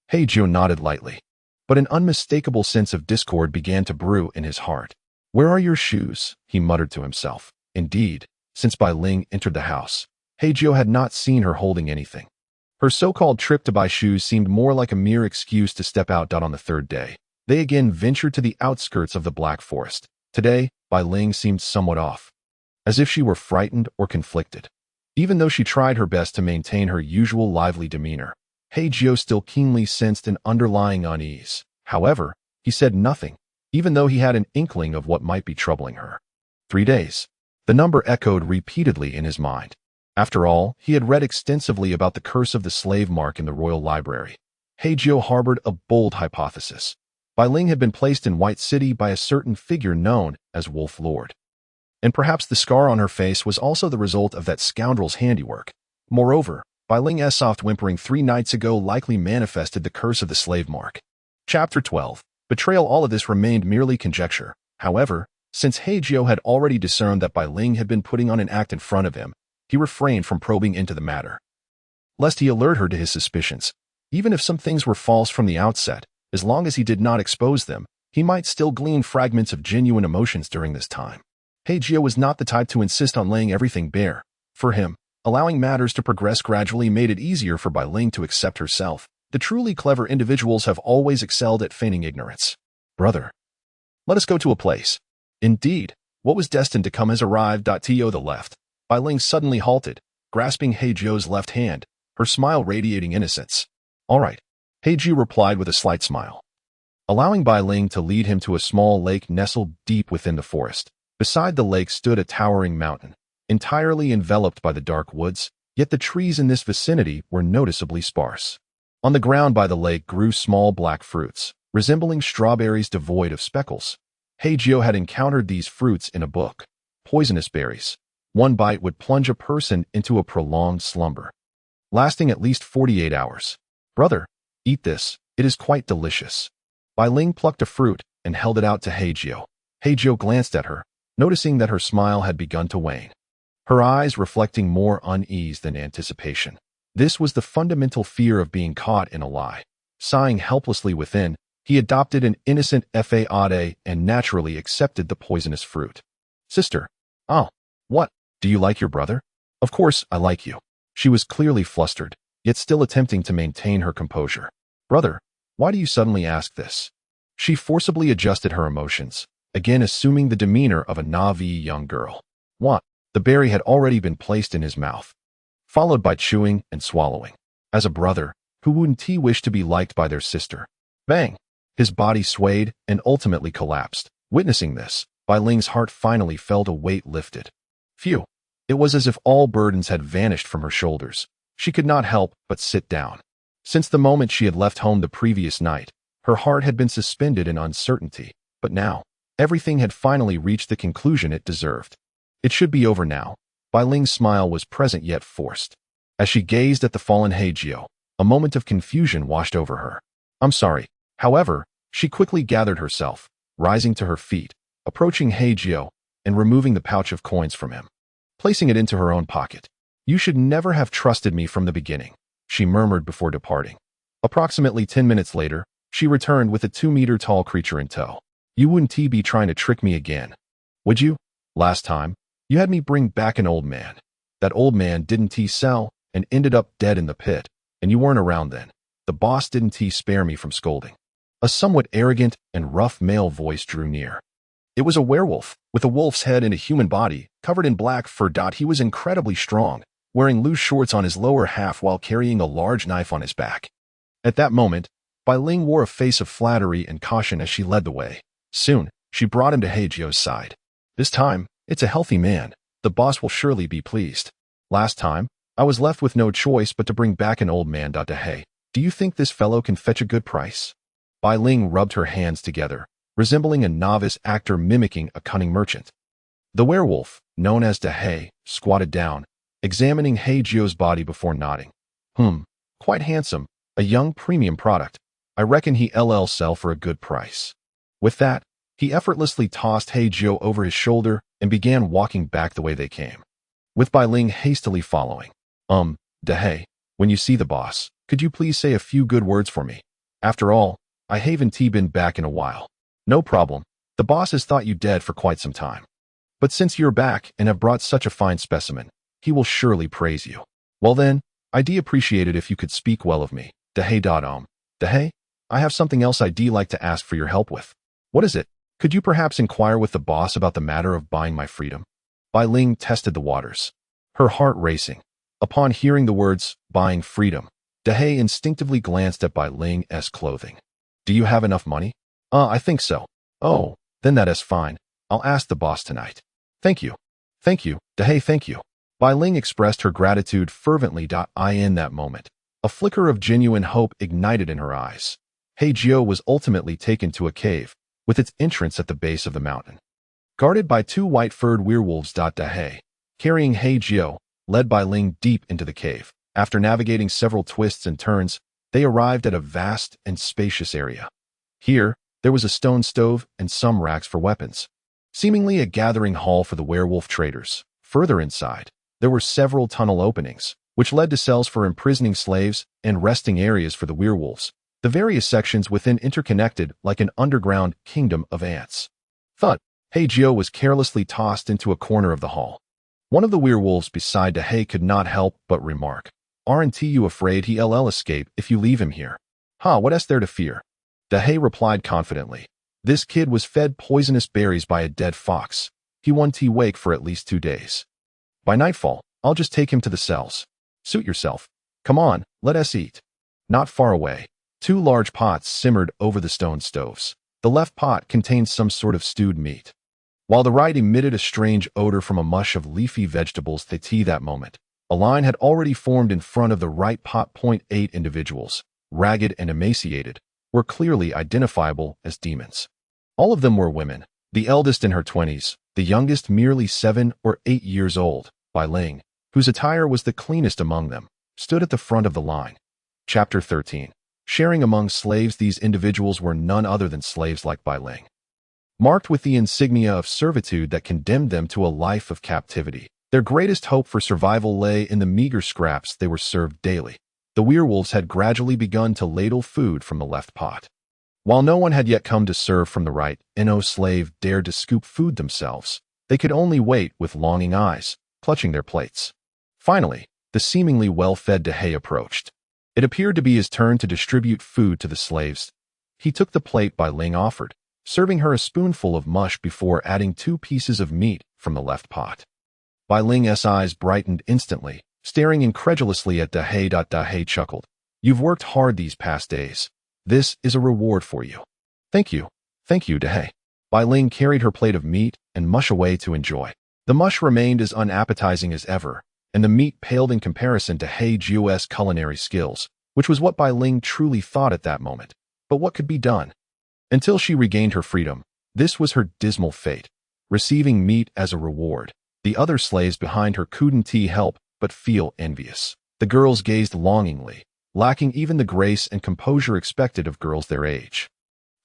Hei Jiu nodded lightly, but an unmistakable sense of discord began to brew in his heart. "Where are your shoes?" he muttered to himself. Indeed, since Bai Ling entered the house, Hei Jiu had not seen her holding anything. Her so-called trip to buy shoes seemed more like a mere excuse to step out. On the third day, they again ventured to the outskirts of the Black Forest. Today, Bai Ling seemed somewhat off, as if she were frightened or conflicted. Even though she tried her best to maintain her usual lively demeanor, Hei Jiu still keenly sensed an underlying unease. However, he said nothing, even though he had an inkling of what might be troubling her. 3 days. The number echoed repeatedly in his mind. After all, he had read extensively about the curse of the slave mark in the royal library. Hei Jiu harbored a bold hypothesis. Bai Ling had been placed in White City by a certain figure known as Wolf Lord. And perhaps the scar on her face was also the result of that scoundrel's handiwork. Moreover, Bai Ling's soft whimpering 3 nights ago likely manifested the curse of the slave mark. Chapter 12. Betrayal. All of this remained merely conjecture. However, since Hei Jiu had already discerned that Bai Ling had been putting on an act in front of him, he refrained from probing into the matter, lest he alert her to his suspicions. Even if some things were false from the outset, as long as he did not expose them, he might still glean fragments of genuine emotions during this time. Hei Jiu was not the type to insist on laying everything bare. For him, allowing matters to progress gradually made it easier for Bai Ling to accept herself. The truly clever individuals have always excelled at feigning ignorance. Brother, let us go to a place. Indeed, what was destined to come has arrived. To the left, Bai Ling suddenly halted, grasping Hei Jiu's left hand, her smile radiating innocence. All right, Hei Jiu replied with a slight smile, allowing Bai Ling to lead him to a small lake nestled deep within the forest. Beside the lake stood a towering mountain, entirely enveloped by the dark woods, yet the trees in this vicinity were noticeably sparse. On the ground by the lake grew small black fruits, resembling strawberries devoid of speckles. Hei Jiu had encountered these fruits in a book. Poisonous berries. One bite would plunge a person into a prolonged slumber, lasting at least 48 hours. Brother, eat this, it is quite delicious. Bai Ling plucked a fruit and held it out to Hei Jiu. Hei Jiu glanced at her, noticing that her smile had begun to wane, her eyes reflecting more unease than anticipation. This was the fundamental fear of being caught in a lie. Sighing helplessly within, he adopted an innocent faade and naturally accepted the poisonous fruit. Sister. Oh, what? Do you like your brother? Of course, I like you. She was clearly flustered, yet still attempting to maintain her composure. Brother, why do you suddenly ask this? She forcibly adjusted her emotions, again assuming the demeanor of a naive young girl. What? The berry had already been placed in his mouth, followed by chewing and swallowing. As a brother, who wouldn't he wish to be liked by their sister? Bang! His body swayed and ultimately collapsed. Witnessing this, Bai Ling's heart finally felt a weight lifted. Phew! It was as if all burdens had vanished from her shoulders. She could not help but sit down. Since the moment she had left home the previous night, her heart had been suspended in uncertainty, but now, everything had finally reached the conclusion it deserved. It should be over now. Bai Ling's smile was present yet forced. As she gazed at the fallen Hei Jiu, a moment of confusion washed over her. I'm sorry. However, she quickly gathered herself, rising to her feet, approaching Hei Jiu, and removing the pouch of coins from him, placing it into her own pocket. You should never have trusted me from the beginning, she murmured before departing. Approximately 10 minutes later, she returned with a 2-meter-tall creature in tow. You wouldn't be trying to trick me again, would you? Last time, you had me bring back an old man. That old man didn't sell and ended up dead in the pit, and you weren't around then. The boss didn't spare me from scolding. A somewhat arrogant and rough male voice drew near. It was a werewolf, with a wolf's head and a human body, covered in black fur. He was incredibly strong, wearing loose shorts on his lower half while carrying a large knife on his back. At that moment, Bai Ling wore a face of flattery and caution as she led the way. Soon, she brought him to Hei Jiu's side. This time, it's a healthy man. The boss will surely be pleased. Last time, I was left with no choice but to bring back an old man. Hey, do you think this fellow can fetch a good price? Bai Ling rubbed her hands together, resembling a novice actor mimicking a cunning merchant. The werewolf, known as Hei, squatted down, examining Hei Jiu's body before nodding. Quite handsome, a young premium product. I reckon he'll sell for a good price. With that, he effortlessly tossed Hei Jiu over his shoulder and began walking back the way they came, with Bai Ling hastily following. Hei, when you see the boss, could you please say a few good words for me? After all, I haven't been back in a while. No problem. The boss has thought you dead for quite some time. But since you're back and have brought such a fine specimen, he will surely praise you. Well then, I'd appreciate it if you could speak well of me. Hei. Hei, I have something else I'd like to ask for your help with. What is it? Could you perhaps inquire with the boss about the matter of buying my freedom? Bai Ling tested the waters, her heart racing. Upon hearing the words, buying freedom, Hei instinctively glanced at Bai Ling's clothing. Do you have enough money? I think so. Oh, then that is fine. I'll ask the boss tonight. Thank you. Thank you, Hei, thank you. Bai Ling expressed her gratitude fervently. In that moment, a flicker of genuine hope ignited in her eyes. Hei Jiu was ultimately taken to a cave, with its entrance at the base of the mountain, guarded by 2 white-furred werewolves. Hei, carrying Hei Jiu, led Bai Ling deep into the cave. After navigating several twists and turns, they arrived at a vast and spacious area. Here, there was a stone stove and some racks for weapons, seemingly a gathering hall for the werewolf traders. Further inside, there were several tunnel openings, which led to cells for imprisoning slaves and resting areas for the werewolves, the various sections within interconnected like an underground kingdom of ants. Thud. Hei Jiu was carelessly tossed into a corner of the hall. One of the werewolves beside Hei could not help but remark, "Aren't you afraid he'll escape if you leave him here?" "Huh, what's there to fear?" Hei replied confidently. "This kid was fed poisonous berries by a dead fox. He won't wake for at least 2 days. By nightfall, I'll just take him to the cells. Suit yourself. Come on, let us eat." Not far away, 2 large pots simmered over the stone stoves. The left pot contained some sort of stewed meat, while the right emitted a strange odor from a mush of leafy vegetables. That moment, a line had already formed in front of the right pot. 8 individuals, ragged and emaciated, were clearly identifiable as demons. All of them were women, the eldest in her 20s, the youngest merely 7 or 8 years old. Bai Ling, whose attire was the cleanest among them, stood at the front of the line. Chapter 13. Sharing among slaves. These individuals were none other than slaves like Bai Ling, marked with the insignia of servitude that condemned them to a life of captivity. Their greatest hope for survival lay in the meager scraps they were served daily. The werewolves had gradually begun to ladle food from the left pot. While no one had yet come to serve from the right, and no slave dared to scoop food themselves, they could only wait with longing eyes, clutching their plates. Finally, the seemingly well-fed Hei approached. It appeared to be his turn to distribute food to the slaves. He took the plate Bai Ling offered, serving her a spoonful of mush before adding 2 pieces of meat from the left pot. Bai Ling's eyes brightened instantly, staring incredulously at Hei. Hei chuckled. "You've worked hard these past days. This is a reward for you." Thank you, Hei." Bai Ling carried her plate of meat and mush away to enjoy. The mush remained as unappetizing as ever, and the meat paled in comparison to Hei Jiu's culinary skills, which was what Bai Ling truly thought at that moment. But what could be done? Until she regained her freedom, this was her dismal fate, receiving meat as a reward. The other slaves behind her couldn't help but feel envious. The girls gazed longingly, lacking even the grace and composure expected of girls their age.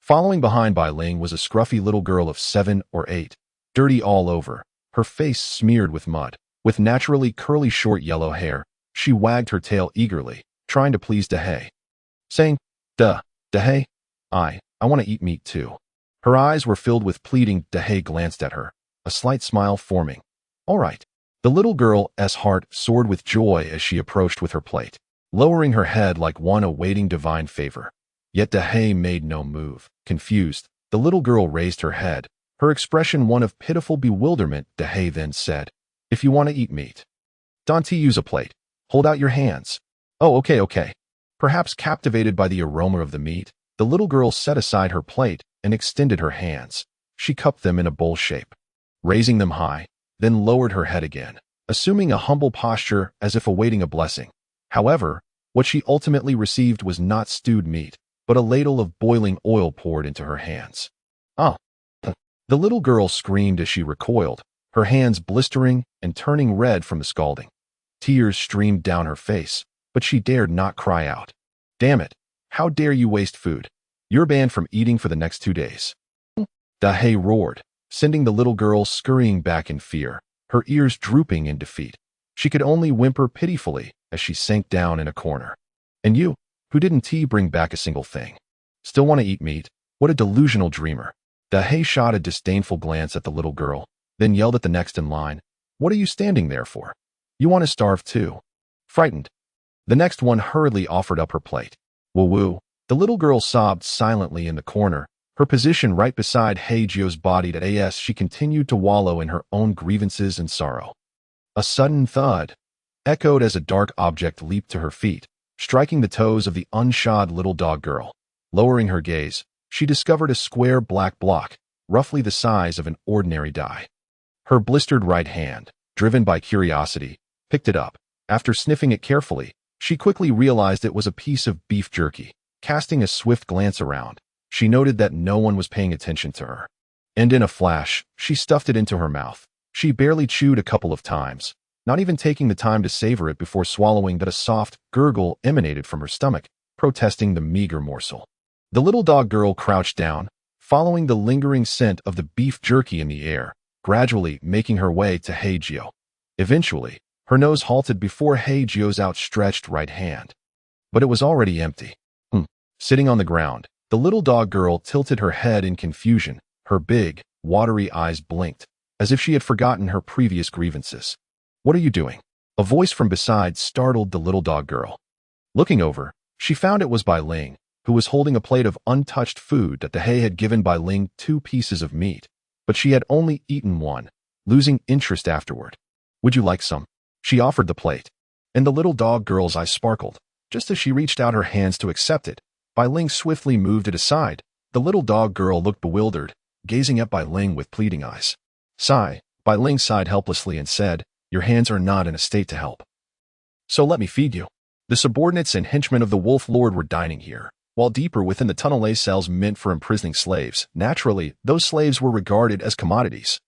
Following behind Bai Ling was a scruffy little girl of 7 or 8, dirty all over, her face smeared with mud. With naturally curly short yellow hair, she wagged her tail eagerly, trying to please Hei, saying, Hei, I want to eat meat too." Her eyes were filled with pleading. Hei glanced at her, a slight smile forming. "All right." The little girl's heart soared with joy as she approached with her plate, lowering her head like one awaiting divine favor. Yet Hei made no move. Confused, the little girl raised her head, her expression one of pitiful bewilderment. Hei then said, "If you want to eat meat, don't use a plate. Hold out your hands." "Oh, okay." Perhaps captivated by the aroma of the meat, the little girl set aside her plate and extended her hands. She cupped them in a bowl shape, raising them high, then lowered her head again, assuming a humble posture as if awaiting a blessing. However, what she ultimately received was not stewed meat, but a ladle of boiling oil poured into her hands. "Oh!" The little girl screamed as she recoiled, her hands blistering and turning red from the scalding. Tears streamed down her face, but she dared not cry out. "Damn it! How dare you waste food? You're banned from eating for the next 2 days." Hei roared, sending the little girl scurrying back in fear, her ears drooping in defeat. She could only whimper pitifully as she sank down in a corner. "And you, who didn't bring back a single thing, still want to eat meat? What a delusional dreamer." Hei shot a disdainful glance at the little girl, then yelled at the next in line, "What are you standing there for? You want to starve too?" Frightened, the next one hurriedly offered up her plate. "Woo-woo." The little girl sobbed silently in the corner, her position right beside Hei Jiu's body. As she continued to wallow in her own grievances and sorrow. A sudden thud echoed as a dark object leaped to her feet, striking the toes of the unshod little dog girl. Lowering her gaze, she discovered a square black block, roughly the size of an ordinary die. Her blistered right hand, driven by curiosity, picked it up. After sniffing it carefully, she quickly realized it was a piece of beef jerky. Casting a swift glance around, she noted that no one was paying attention to her. And in a flash, she stuffed it into her mouth. She barely chewed a couple of times, not even taking the time to savor it before swallowing that a soft gurgle emanated from her stomach, protesting the meager morsel. The little dog girl crouched down, following the lingering scent of the beef jerky in the air, gradually making her way to Hei Jiu. Eventually, her nose halted before Hei Jiu's outstretched right hand. But it was already empty. Sitting on the ground, the little dog girl tilted her head in confusion. Her big, watery eyes blinked, as if she had forgotten her previous grievances. "What are you doing?" A voice from beside startled the little dog girl. Looking over, she found it was Bai Ling, who was holding a plate of untouched food that the Hei had given Bai Ling 2 pieces of meat, but she had only eaten one, losing interest afterward. "Would you like some?" She offered the plate, and the little dog girl's eyes sparkled. Just as she reached out her hands to accept it, Bai Ling swiftly moved it aside. The little dog girl looked bewildered, gazing at Bai Ling with pleading eyes. "Sigh," Bai Ling sighed helplessly and said, "Your hands are not in a state to help. So let me feed you." The subordinates and henchmen of the Wolf Lord were dining here, while deeper within the tunnel lay cells meant for imprisoning slaves. Naturally, those slaves were regarded as commodities,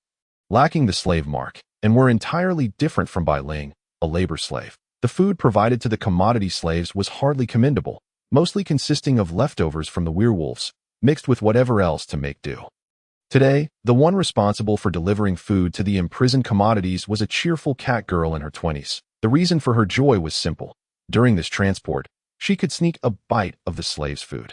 lacking the slave mark, and were entirely different from Bai Ling, a labor slave. The food provided to the commodity slaves was hardly commendable, mostly consisting of leftovers from the werewolves, mixed with whatever else to make do. Today, the one responsible for delivering food to the imprisoned commodities was a cheerful cat girl in her 20s. The reason for her joy was simple. During this transport, she could sneak a bite of the slaves' food.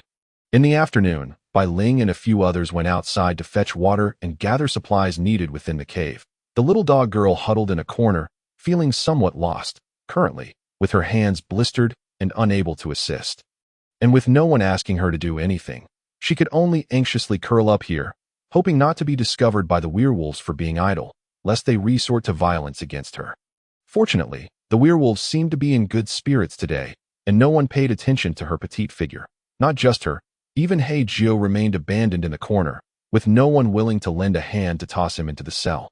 In the afternoon, Bai Ling and a few others went outside to fetch water and gather supplies needed within the cave. The little dog girl huddled in a corner, feeling somewhat lost, currently, with her hands blistered and unable to assist. And with no one asking her to do anything, she could only anxiously curl up here, hoping not to be discovered by the werewolves for being idle, lest they resort to violence against her. Fortunately, the werewolves seemed to be in good spirits today, and no one paid attention to her petite figure. Not just her, even Hei Jiu remained abandoned in the corner, with no one willing to lend a hand to toss him into the cell.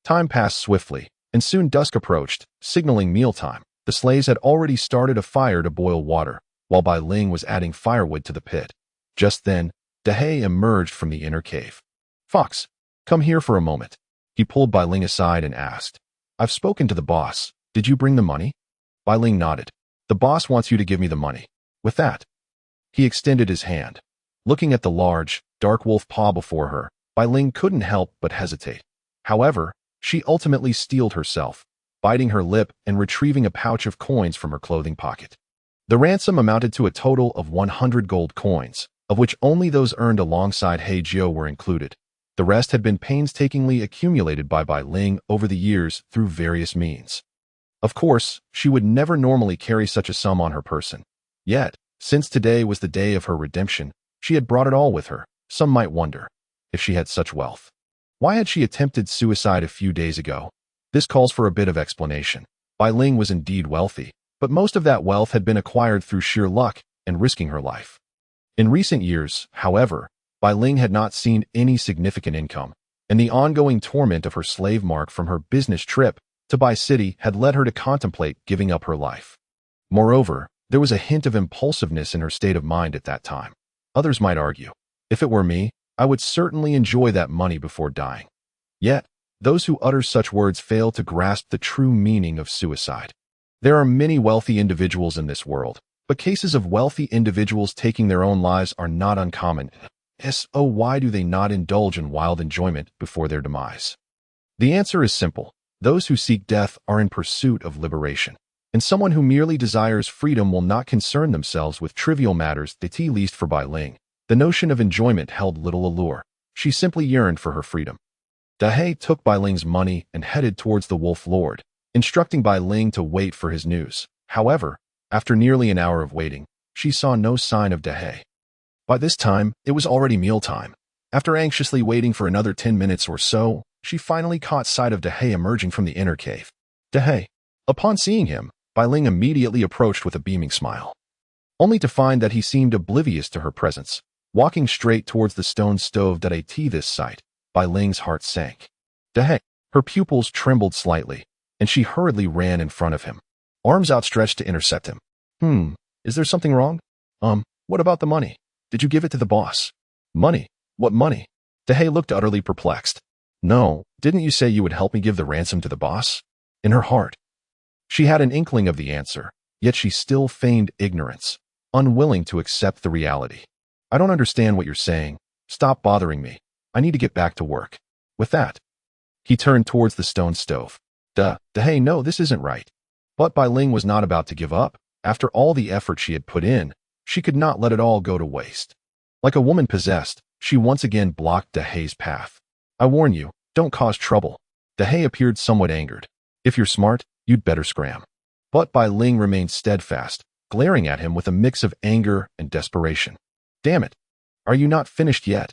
Time passed swiftly, and soon dusk approached, signaling mealtime. The slaves had already started a fire to boil water, while Bai Ling was adding firewood to the pit. Just then, the Hei emerged from the inner cave. "Fox, come here for a moment." He pulled Bai Ling aside and asked, "I've spoken to the boss. Did you bring the money?" Bai Ling nodded. "The boss wants you to give me the money." With that, he extended his hand. Looking at the large, dark wolf paw before her, Bai Ling couldn't help but hesitate. However, she ultimately steeled herself, biting her lip and retrieving a pouch of coins from her clothing pocket. The ransom amounted to a total of 100 gold coins, of which only those earned alongside Hei Jiu were included. The rest had been painstakingly accumulated by Bai Ling over the years through various means. Of course, she would never normally carry such a sum on her person. Yet, since today was the day of her redemption, she had brought it all with her. Some might wonder, if she had such wealth, why had she attempted suicide a few days ago? This calls for a bit of explanation. Bai Ling was indeed wealthy, but most of that wealth had been acquired through sheer luck and risking her life. In recent years, however, Bai Ling had not seen any significant income, and the ongoing torment of her slave mark from her business trip to Bai City had led her to contemplate giving up her life. Moreover, there was a hint of impulsiveness in her state of mind at that time. Others might argue, if it were me, I would certainly enjoy that money before dying. Yet, those who utter such words fail to grasp the true meaning of suicide. There are many wealthy individuals in this world, but cases of wealthy individuals taking their own lives are not uncommon. So why do they not indulge in wild enjoyment before their demise? The answer is simple. Those who seek death are in pursuit of liberation, and someone who merely desires freedom will not concern themselves with trivial matters. At least for Bai Ling, the notion of enjoyment held little allure. She simply yearned for her freedom. Da Hei took Bai Ling's money and headed towards the Wolf Lord, instructing Bai Ling to wait for his news. However, after nearly an hour of waiting, she saw no sign of Da Hei. By this time, it was already mealtime. After anxiously waiting for another 10 minutes or so, she finally caught sight of Da Hei emerging from the inner cave. Da Hei. Upon seeing him, Bai Ling immediately approached with a beaming smile, only to find that he seemed oblivious to her presence. Walking straight towards the stone stove at this sight, Bai Ling's heart sank. Da Hei. Her pupils trembled slightly, and she hurriedly ran in front of him, arms outstretched to intercept him. Is there something wrong? What about the money? Did you give it to the boss? Money? What money? Da Hei looked utterly perplexed. No, didn't you say you would help me give the ransom to the boss? In her heart, She had an inkling of the answer, yet she still feigned ignorance, unwilling to accept the reality. I don't understand what you're saying. Stop bothering me. I need to get back to work. With that, he turned towards the stone stove. Hey, no, this isn't right. But Bai Ling was not about to give up. After all the effort she had put in, she could not let it all go to waste. Like a woman possessed, she once again blocked Hei's path. I warn you, don't cause trouble. Hei appeared somewhat angered. If you're smart, you'd better scram. But Bai Ling remained steadfast, glaring at him with a mix of anger and desperation. Damn it! Are you not finished yet?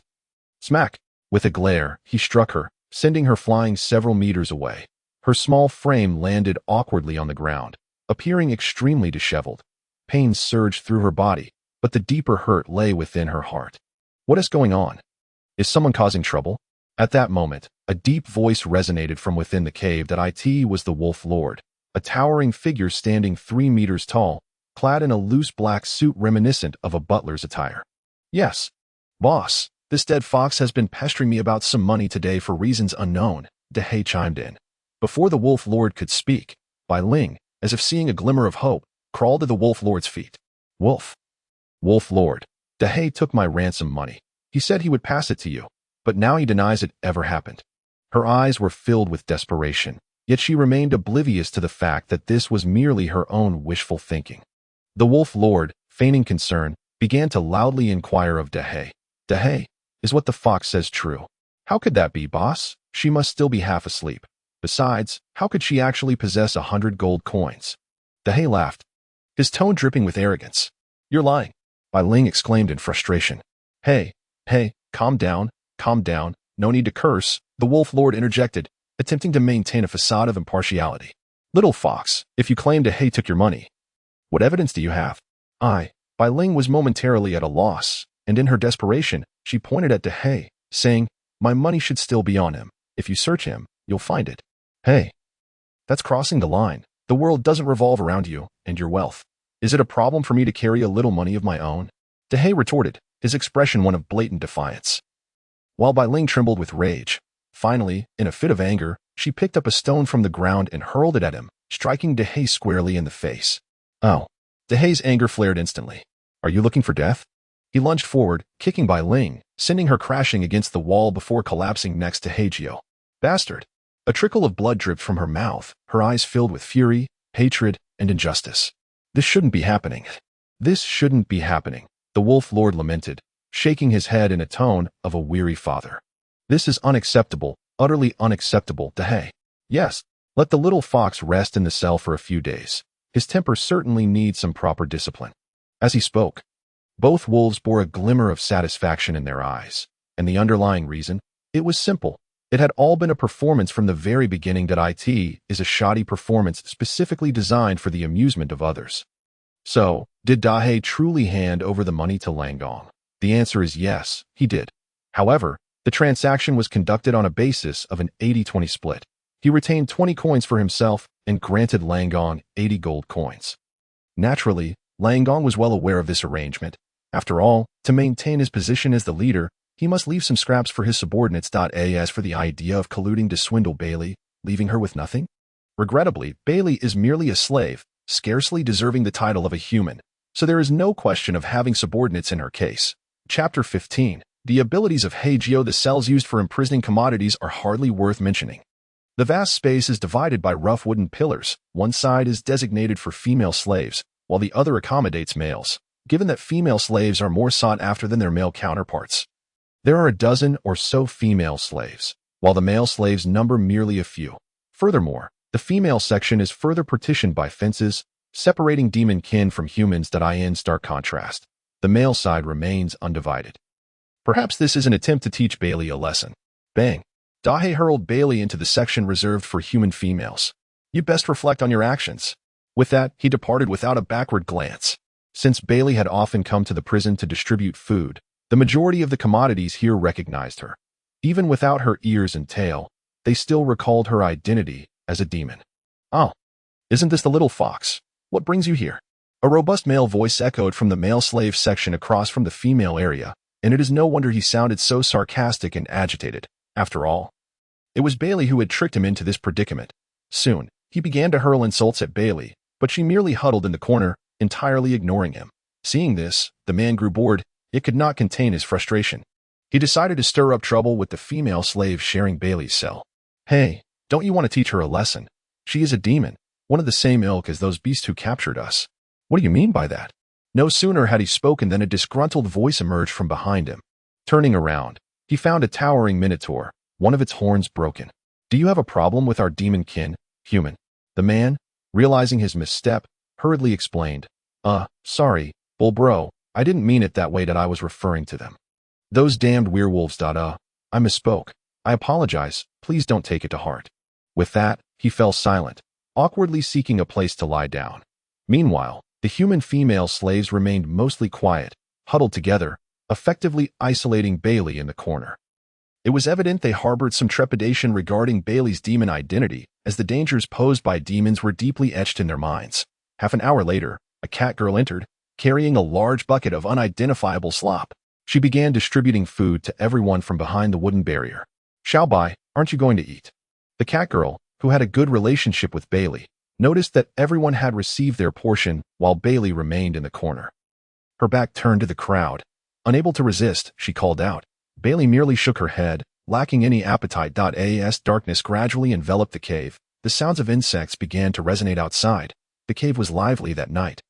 Smack! With a glare, he struck her, sending her flying several meters away. Her small frame landed awkwardly on the ground, appearing extremely disheveled. Pain surged through her body, but the deeper hurt lay within her heart. What is going on? Is someone causing trouble? At that moment, a deep voice resonated from within the cave that it was the Wolf Lord, a towering figure standing 3 meters tall, clad in a loose black suit reminiscent of a butler's attire. Yes, boss, this dead fox has been pestering me about some money today for reasons unknown, Hei chimed in. Before the Wolf Lord could speak, Bai Ling, as if seeing a glimmer of hope, crawled to the Wolf Lord's feet. Wolf Lord, Hei took my ransom money. He said he would pass it to you, but now he denies it ever happened. Her eyes were filled with desperation, yet she remained oblivious to the fact that this was merely her own wishful thinking. The Wolf Lord, feigning concern, began to loudly inquire of Hei. Hei, is what the fox says true? How could that be, boss? She must still be half asleep. Besides, how could she actually possess 100 gold coins? Hei laughed, his tone dripping with arrogance. You're lying, Bai Ling exclaimed in frustration. Hey, calm down, no need to curse, the Wolf Lord interjected, attempting to maintain a facade of impartiality. Little fox, if you claim Hei took your money, what evidence do you have? Bai Ling was momentarily at a loss, and in her desperation, she pointed at Hei, saying, my money should still be on him. If you search him, you'll find it. Hey, that's crossing the line. The world doesn't revolve around you and your wealth. Is it a problem for me to carry a little money of my own? Hei retorted, his expression one of blatant defiance. While Bai Ling trembled with rage, finally, in a fit of anger, she picked up a stone from the ground and hurled it at him, striking Hei squarely in the face. Oh. Hei's anger flared instantly. Are you looking for death? He lunged forward, kicking Bai Ling, sending her crashing against the wall before collapsing next to Hei Jiu. Bastard! A trickle of blood dripped from her mouth, her eyes filled with fury, hatred, and injustice. This shouldn't be happening. This shouldn't be happening, the Wolf Lord lamented, shaking his head in a tone of a weary father. This is unacceptable, utterly unacceptable, Hei. Yes, let the little fox rest in the cell for a few days. His temper certainly needs some proper discipline. As he spoke, both wolves bore a glimmer of satisfaction in their eyes, and the underlying reason, it was simple. It had all been a performance from the very beginning that it is a shoddy performance specifically designed for the amusement of others. So, did Hei truly hand over the money to Langong? The answer is yes, he did. However, the transaction was conducted on a basis of an 80-20 split. He retained 20 coins for himself and granted Langong 80 gold coins. Naturally, Langong was well aware of this arrangement. After all, to maintain his position as the leader, he must leave some scraps for his subordinates. As for the idea of colluding to swindle Bailey, leaving her with nothing? Regrettably, Bailey is merely a slave, scarcely deserving the title of a human, so there is no question of having subordinates in her case. Chapter 15. The abilities of Hei Jiu. The cells used for imprisoning commodities are hardly worth mentioning. The vast space is divided by rough wooden pillars. One side is designated for female slaves, while the other accommodates males, given that female slaves are more sought after than their male counterparts. There are a dozen or so female slaves, while the male slaves number merely a few. Furthermore, the female section is further partitioned by fences, separating demon kin from humans. In stark contrast, the male side remains undivided. Perhaps this is an attempt to teach Bailey a lesson. Bang! Hei hurled Bailey into the section reserved for human females. You best reflect on your actions. With that, he departed without a backward glance. Since Bailey had often come to the prison to distribute food, the majority of the commodities here recognized her. Even without her ears and tail, they still recalled her identity as a demon. Oh, isn't this the little fox? What brings you here? A robust male voice echoed from the male slave section across from the female area, and it is no wonder he sounded so sarcastic and agitated. After all, it was Bailey who had tricked him into this predicament. Soon, He began to hurl insults at Bailey, but she merely huddled in the corner, entirely ignoring him. Seeing this, the man grew bored. It could not contain his frustration. He decided to stir up trouble with the female slave sharing Bailey's cell. "Hey, don't you want to teach her a lesson? She is a demon, one of the same ilk as those beasts who captured us." "What do you mean by that?" No sooner had he spoken than a disgruntled voice emerged from behind him. Turning around, he found a towering minotaur, one of its horns broken. "Do you have a problem with our demon kin, human?" The man, realizing his misstep, hurriedly explained, Sorry, bull bro, I didn't mean it that way, that I was referring to them. Those damned werewolves. I misspoke. I apologize, please don't take it to heart." With that, he fell silent, awkwardly seeking a place to lie down. Meanwhile, the human female slaves remained mostly quiet, huddled together, effectively isolating Bailey in the corner. It was evident they harbored some trepidation regarding Bailey's demon identity, as the dangers posed by demons were deeply etched in their minds. Half an hour later, a cat girl entered, carrying a large bucket of unidentifiable slop. She began distributing food to everyone from behind the wooden barrier. "Xiao Bai, aren't you going to eat?" The cat girl, who had a good relationship with Bailey, noticed that everyone had received their portion while Bailey remained in the corner. Her back turned to the crowd. Unable to resist, she called out. Bailey merely shook her head, lacking any appetite. As darkness gradually enveloped the cave, the sounds of insects began to resonate outside. The cave was lively that night,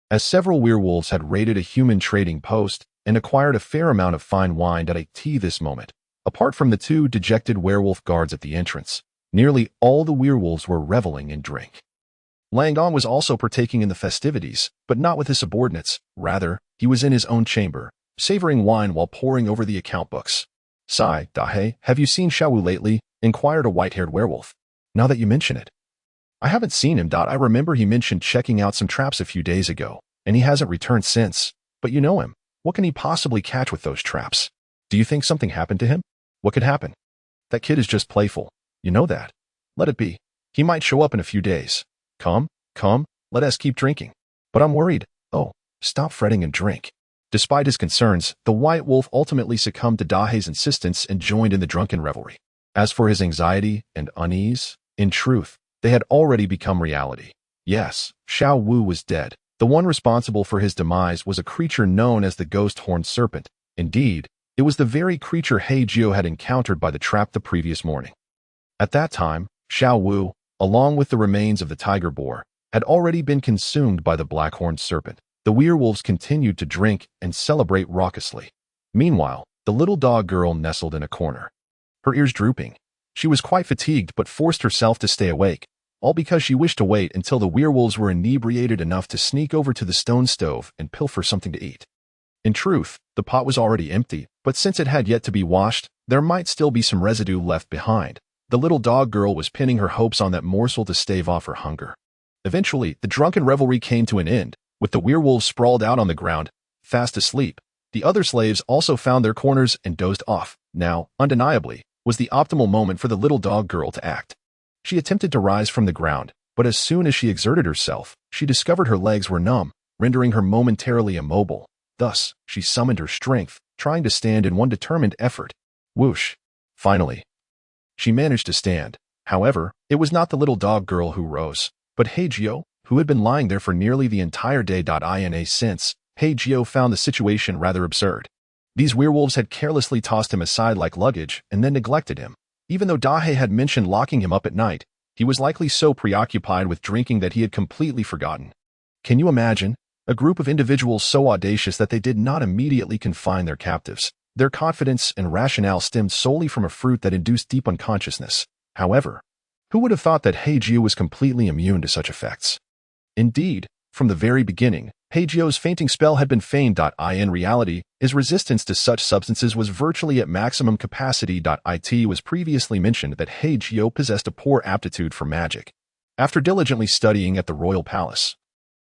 as several werewolves had raided a human trading post and acquired a fair amount of fine wine at a tea this moment. Apart from the two dejected werewolf guards at the entrance, nearly all the werewolves were reveling in drink. Langdon was also partaking in the festivities, but not with his subordinates. Rather, he was in his own chamber, savoring wine while poring over the account books. "Sai, Dahe, have you seen Shawu lately?" inquired a white-haired werewolf. "Now that you mention it, I haven't seen him. I remember he mentioned checking out some traps a few days ago, and he hasn't returned since. But you know him. What can he possibly catch with those traps? Do you think something happened to him?" "What could happen? That kid is just playful. You know that. Let it be. He might show up in a few days. Come, let us keep drinking." "But I'm worried." "Oh, stop fretting and drink." Despite his concerns, the white wolf ultimately succumbed to Dahe's insistence and joined in the drunken revelry. As for his anxiety and unease, in truth, they had already become reality. Yes, Xiao Wu was dead. The one responsible for his demise was a creature known as the ghost-horned serpent. Indeed, it was the very creature Hei Jiu had encountered by the trap the previous morning. At that time, Xiao Wu, along with the remains of the tiger boar, had already been consumed by the black-horned serpent. The werewolves continued to drink and celebrate raucously. Meanwhile, the little dog girl nestled in a corner, her ears drooping. She was quite fatigued but forced herself to stay awake, all because she wished to wait until the werewolves were inebriated enough to sneak over to the stone stove and pilfer something to eat. In truth, the pot was already empty, but since it had yet to be washed, there might still be some residue left behind. The little dog girl was pinning her hopes on that morsel to stave off her hunger. Eventually, the drunken revelry came to an end, with the werewolves sprawled out on the ground, fast asleep. The other slaves also found their corners and dozed off. Now, undeniably, was the optimal moment for the little dog girl to act. She attempted to rise from the ground, but as soon as she exerted herself, she discovered her legs were numb, rendering her momentarily immobile. Thus, she summoned her strength, trying to stand in one determined effort. Whoosh! Finally, she managed to stand. However, it was not the little dog girl who rose, but Hei Jiu, who had been lying there for nearly the entire day. Since, Hei Jiu found the situation rather absurd. These werewolves had carelessly tossed him aside like luggage and then neglected him. Even though Dahe had mentioned locking him up at night, he was likely so preoccupied with drinking that he had completely forgotten. Can you imagine? A group of individuals so audacious that they did not immediately confine their captives. Their confidence and rationale stemmed solely from a fruit that induced deep unconsciousness. However, who would have thought that Hei Jiu was completely immune to such effects? Indeed, from the very beginning, Hei Jiu's fainting spell had been feigned. In reality, his resistance to such substances was virtually at maximum capacity. It was previously mentioned that Hei Jiu possessed a poor aptitude for magic. After diligently studying at the royal palace,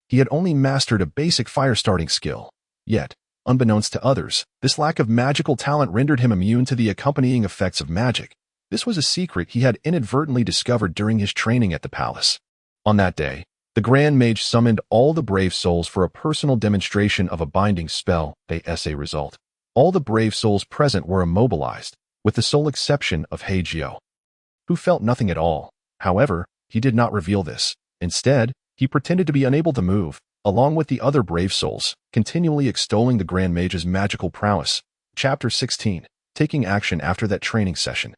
he had only mastered a basic fire-starting skill. Yet, unbeknownst to others, this lack of magical talent rendered him immune to the accompanying effects of magic. This was a secret he had inadvertently discovered during his training at the palace. On that day, the Grand Mage summoned all the brave souls for a personal demonstration of a binding spell. As a result, all the brave souls present were immobilized, with the sole exception of Hei Jiu, who felt nothing at all. However, he did not reveal this. Instead, he pretended to be unable to move, along with the other brave souls, continually extolling the Grand Mage's magical prowess. Chapter 16. Taking action after that training session.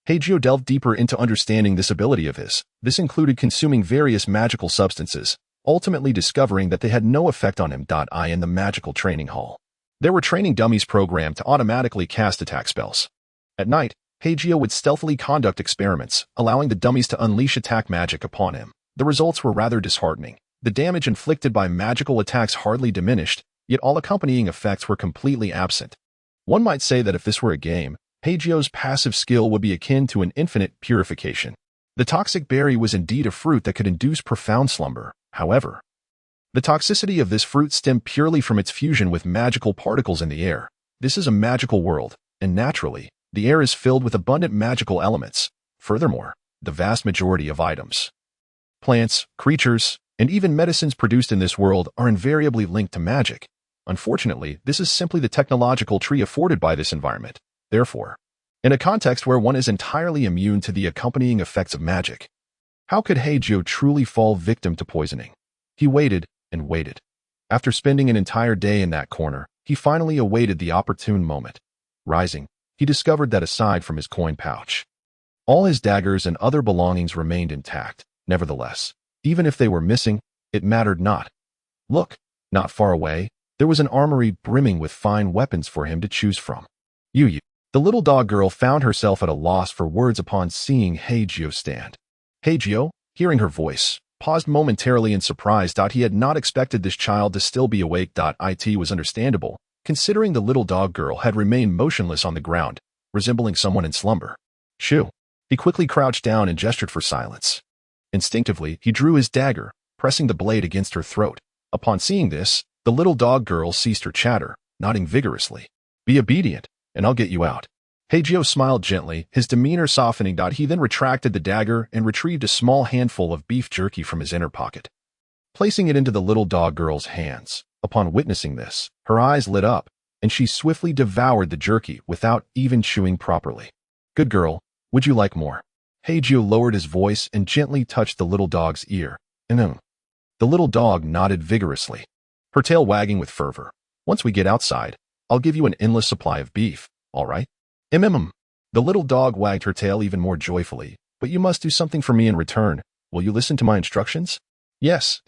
Hei Jiu delved deeper into understanding this ability of his. This included consuming various magical substances, ultimately discovering that they had no effect on him. In the magical training hall, there were training dummies programmed to automatically cast attack spells. At night, Hei Jiu would stealthily conduct experiments, allowing the dummies to unleash attack magic upon him. The results were rather disheartening. The damage inflicted by magical attacks hardly diminished, yet all accompanying effects were completely absent. One might say that if this were a game, Hei Jiu's passive skill would be akin to an infinite purification. The toxic berry was indeed a fruit that could induce profound slumber. However, the toxicity of this fruit stemmed purely from its fusion with magical particles in the air. This is a magical world, and naturally, the air is filled with abundant magical elements. Furthermore, the vast majority of items, plants, creatures, and even medicines produced in this world are invariably linked to magic. Unfortunately, this is simply the technological tree afforded by this environment. Therefore, in a context where one is entirely immune to the accompanying effects of magic, how could Hei Jiu truly fall victim to poisoning? He waited and waited. After spending an entire day in that corner, he finally awaited the opportune moment. Rising, he discovered that aside from his coin pouch, all his daggers and other belongings remained intact. Nevertheless, even if they were missing, it mattered not. Look, not far away, there was an armory brimming with fine weapons for him to choose from. You. The little dog girl found herself at a loss for words upon seeing Hei Jiu stand. Hei Jiu, hearing her voice, paused momentarily in surprise. He had not expected this child to still be awake. It was understandable, considering the little dog girl had remained motionless on the ground, resembling someone in slumber. Shoo. He quickly crouched down and gestured for silence. Instinctively, he drew his dagger, pressing the blade against her throat. Upon seeing this, the little dog girl ceased her chatter, nodding vigorously. Be obedient, and I'll get you out. Hei Jiu smiled gently, his demeanor softening. He then retracted the dagger and retrieved a small handful of beef jerky from his inner pocket, placing it into the little dog girl's hands. Upon witnessing this, her eyes lit up, and she swiftly devoured the jerky without even chewing properly. Good girl, would you like more? Hei Jiu lowered his voice and gently touched the little dog's ear. The little dog nodded vigorously, her tail wagging with fervor. Once we get outside, I'll give you an endless supply of beef, all right? The little dog wagged her tail even more joyfully. But you must do something for me in return. Will you listen to my instructions? Yes.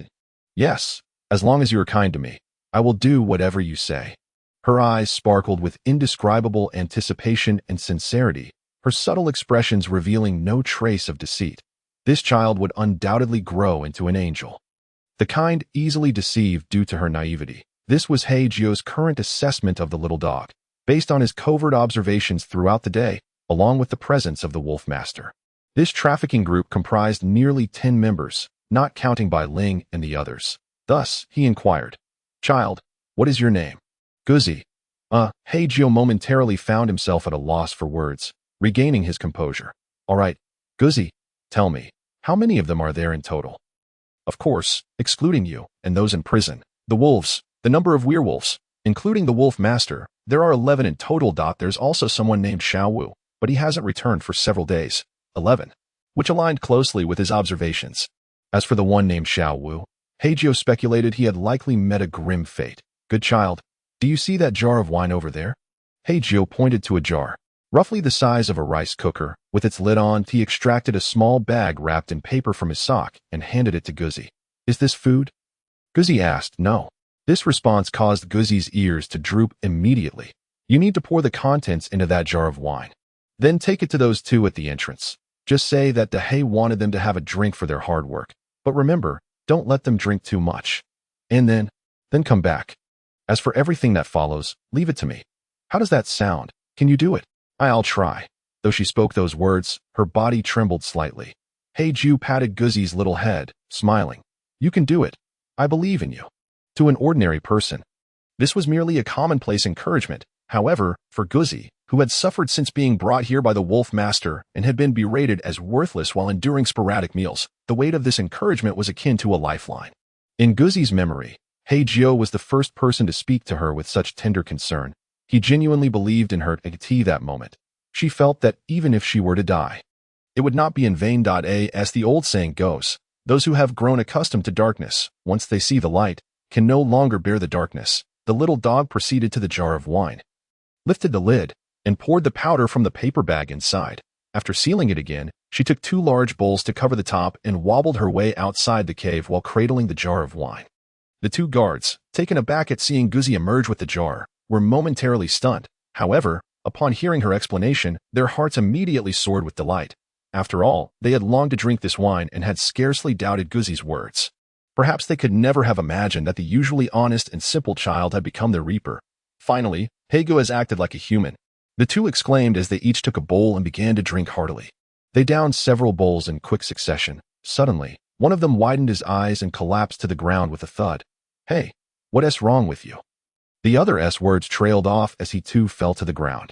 Yes. As long as you are kind to me, I will do whatever you say. Her eyes sparkled with indescribable anticipation and sincerity, her subtle expressions revealing no trace of deceit. This child would undoubtedly grow into an angel. The kind easily deceived due to her naivety. This was Hei Jiu's current assessment of the little dog, based on his covert observations throughout the day, along with the presence of the Wolf Master. This trafficking group comprised nearly 10 members, not counting Bai Ling and the others. Thus, he inquired, Child, what is your name? Guzi. Hei Jiu momentarily found himself at a loss for words, regaining his composure. All right, Guzi, tell me, how many of them are there in total? Of course, excluding you and those in prison. The wolves, the number of werewolves, including the Wolf Master, there are 11 in total. There's also someone named Shaowu, but he hasn't returned for several days. 11. Which aligned closely with his observations. As for the one named Shaowu, Hei Jiu speculated he had likely met a grim fate. Good child, do you see that jar of wine over there? Hei Jiu pointed to a jar, roughly the size of a rice cooker. With its lid on, he extracted a small bag wrapped in paper from his sock and handed it to Guzi. Is this food? Guzi asked. No. This response caused Guzi's ears to droop immediately. You need to pour the contents into that jar of wine. Then take it to those two at the entrance. Just say that the Hei wanted them to have a drink for their hard work. But remember, don't let them drink too much. And then come back. As for everything that follows, leave it to me. How does that sound? Can you do it? I'll try. Though she spoke those words, her body trembled slightly. Hei Jiu patted Guzi's little head, smiling. You can do it. I believe in you. To an ordinary person, this was merely a commonplace encouragement. However, for Guzi, who had suffered since being brought here by the Wolf Master and had been berated as worthless while enduring sporadic meals, the weight of this encouragement was akin to a lifeline. In Guzi's memory, Hei Jiu was the first person to speak to her with such tender concern. He genuinely believed in her at that moment. She felt that even if she were to die, It would not be in vain. As the old saying goes, those who have grown accustomed to darkness, once they see the light, can no longer bear the darkness. The little dog proceeded to the jar of wine, lifted the lid, and poured the powder from the paper bag inside. After sealing it again, she took 2 large bowls to cover the top and wobbled her way outside the cave while cradling the jar of wine. The 2 guards, taken aback at seeing Guzzi emerge with the jar, were momentarily stunned. However, upon hearing her explanation, their hearts immediately soared with delight. After all, they had longed to drink this wine and had scarcely doubted Guzzi's words. Perhaps they could never have imagined that the usually honest and simple child had become their reaper. Finally, Hei Jiu has acted like a human. The 2 exclaimed as they each took a bowl and began to drink heartily. They downed several bowls in quick succession. Suddenly, one of them widened his eyes and collapsed to the ground with a thud. "Hey, what's wrong with you?" The other's words trailed off as he too fell to the ground,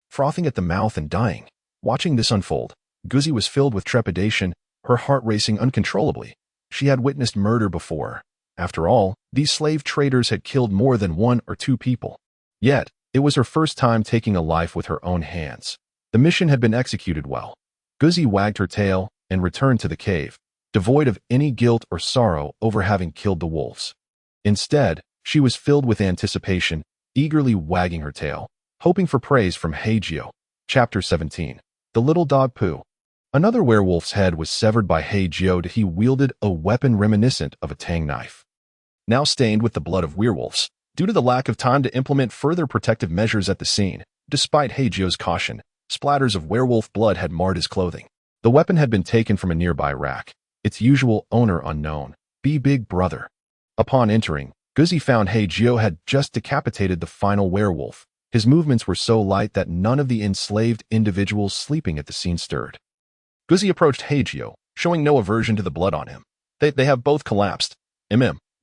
frothing at the mouth and dying. Watching this unfold, Guzzi was filled with trepidation, her heart racing uncontrollably. She had witnessed murder before. After all, these slave traders had killed more than 1 or 2 people. Yet, it was her first time taking a life with her own hands. The mission had been executed well. Guzzi wagged her tail and returned to the cave, devoid of any guilt or sorrow over having killed the wolves. Instead, she was filled with anticipation, eagerly wagging her tail, hoping for praise from Hei Jiu. Chapter 17. The Little Dog Poo. Another werewolf's head was severed by Hei Jiu. He wielded a weapon reminiscent of a tang knife, now stained with the blood of werewolves. Due to the lack of time to implement further protective measures at the scene, despite Hei Jiu's caution, splatters of werewolf blood had marred his clothing. The weapon had been taken from a nearby rack, its usual owner unknown. Big brother. Upon entering, Guzzi found Hei Jiu had just decapitated the final werewolf. His movements were so light that none of the enslaved individuals sleeping at the scene stirred. Guzzi approached Hei Jiu, showing no aversion to the blood on him. They have both collapsed.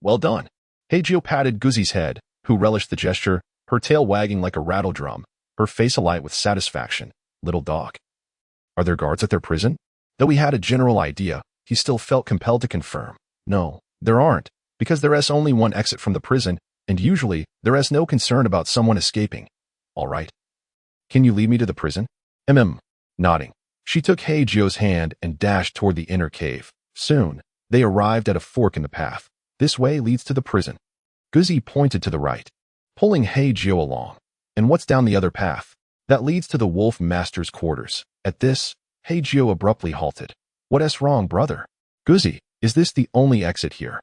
Well done. Hei Jiu patted Guzzi's head, who relished the gesture, her tail wagging like a rattle drum, her face alight with satisfaction. Little dog. Are there guards at their prison? Though he had a general idea, he still felt compelled to confirm. No, there aren't, because there is only one exit from the prison, and usually there is no concern about someone escaping. All right. Can you lead me to the prison? Nodding. She took Hei Jiu's hand and dashed toward the inner cave. Soon, they arrived at a fork in the path. This way leads to the prison. Guzzi pointed to the right, pulling Hei Jiu along. And what's down the other path? That leads to the wolf master's quarters. At this, Hei Jiu abruptly halted. What's wrong, brother? Guzzi, is this the only exit here?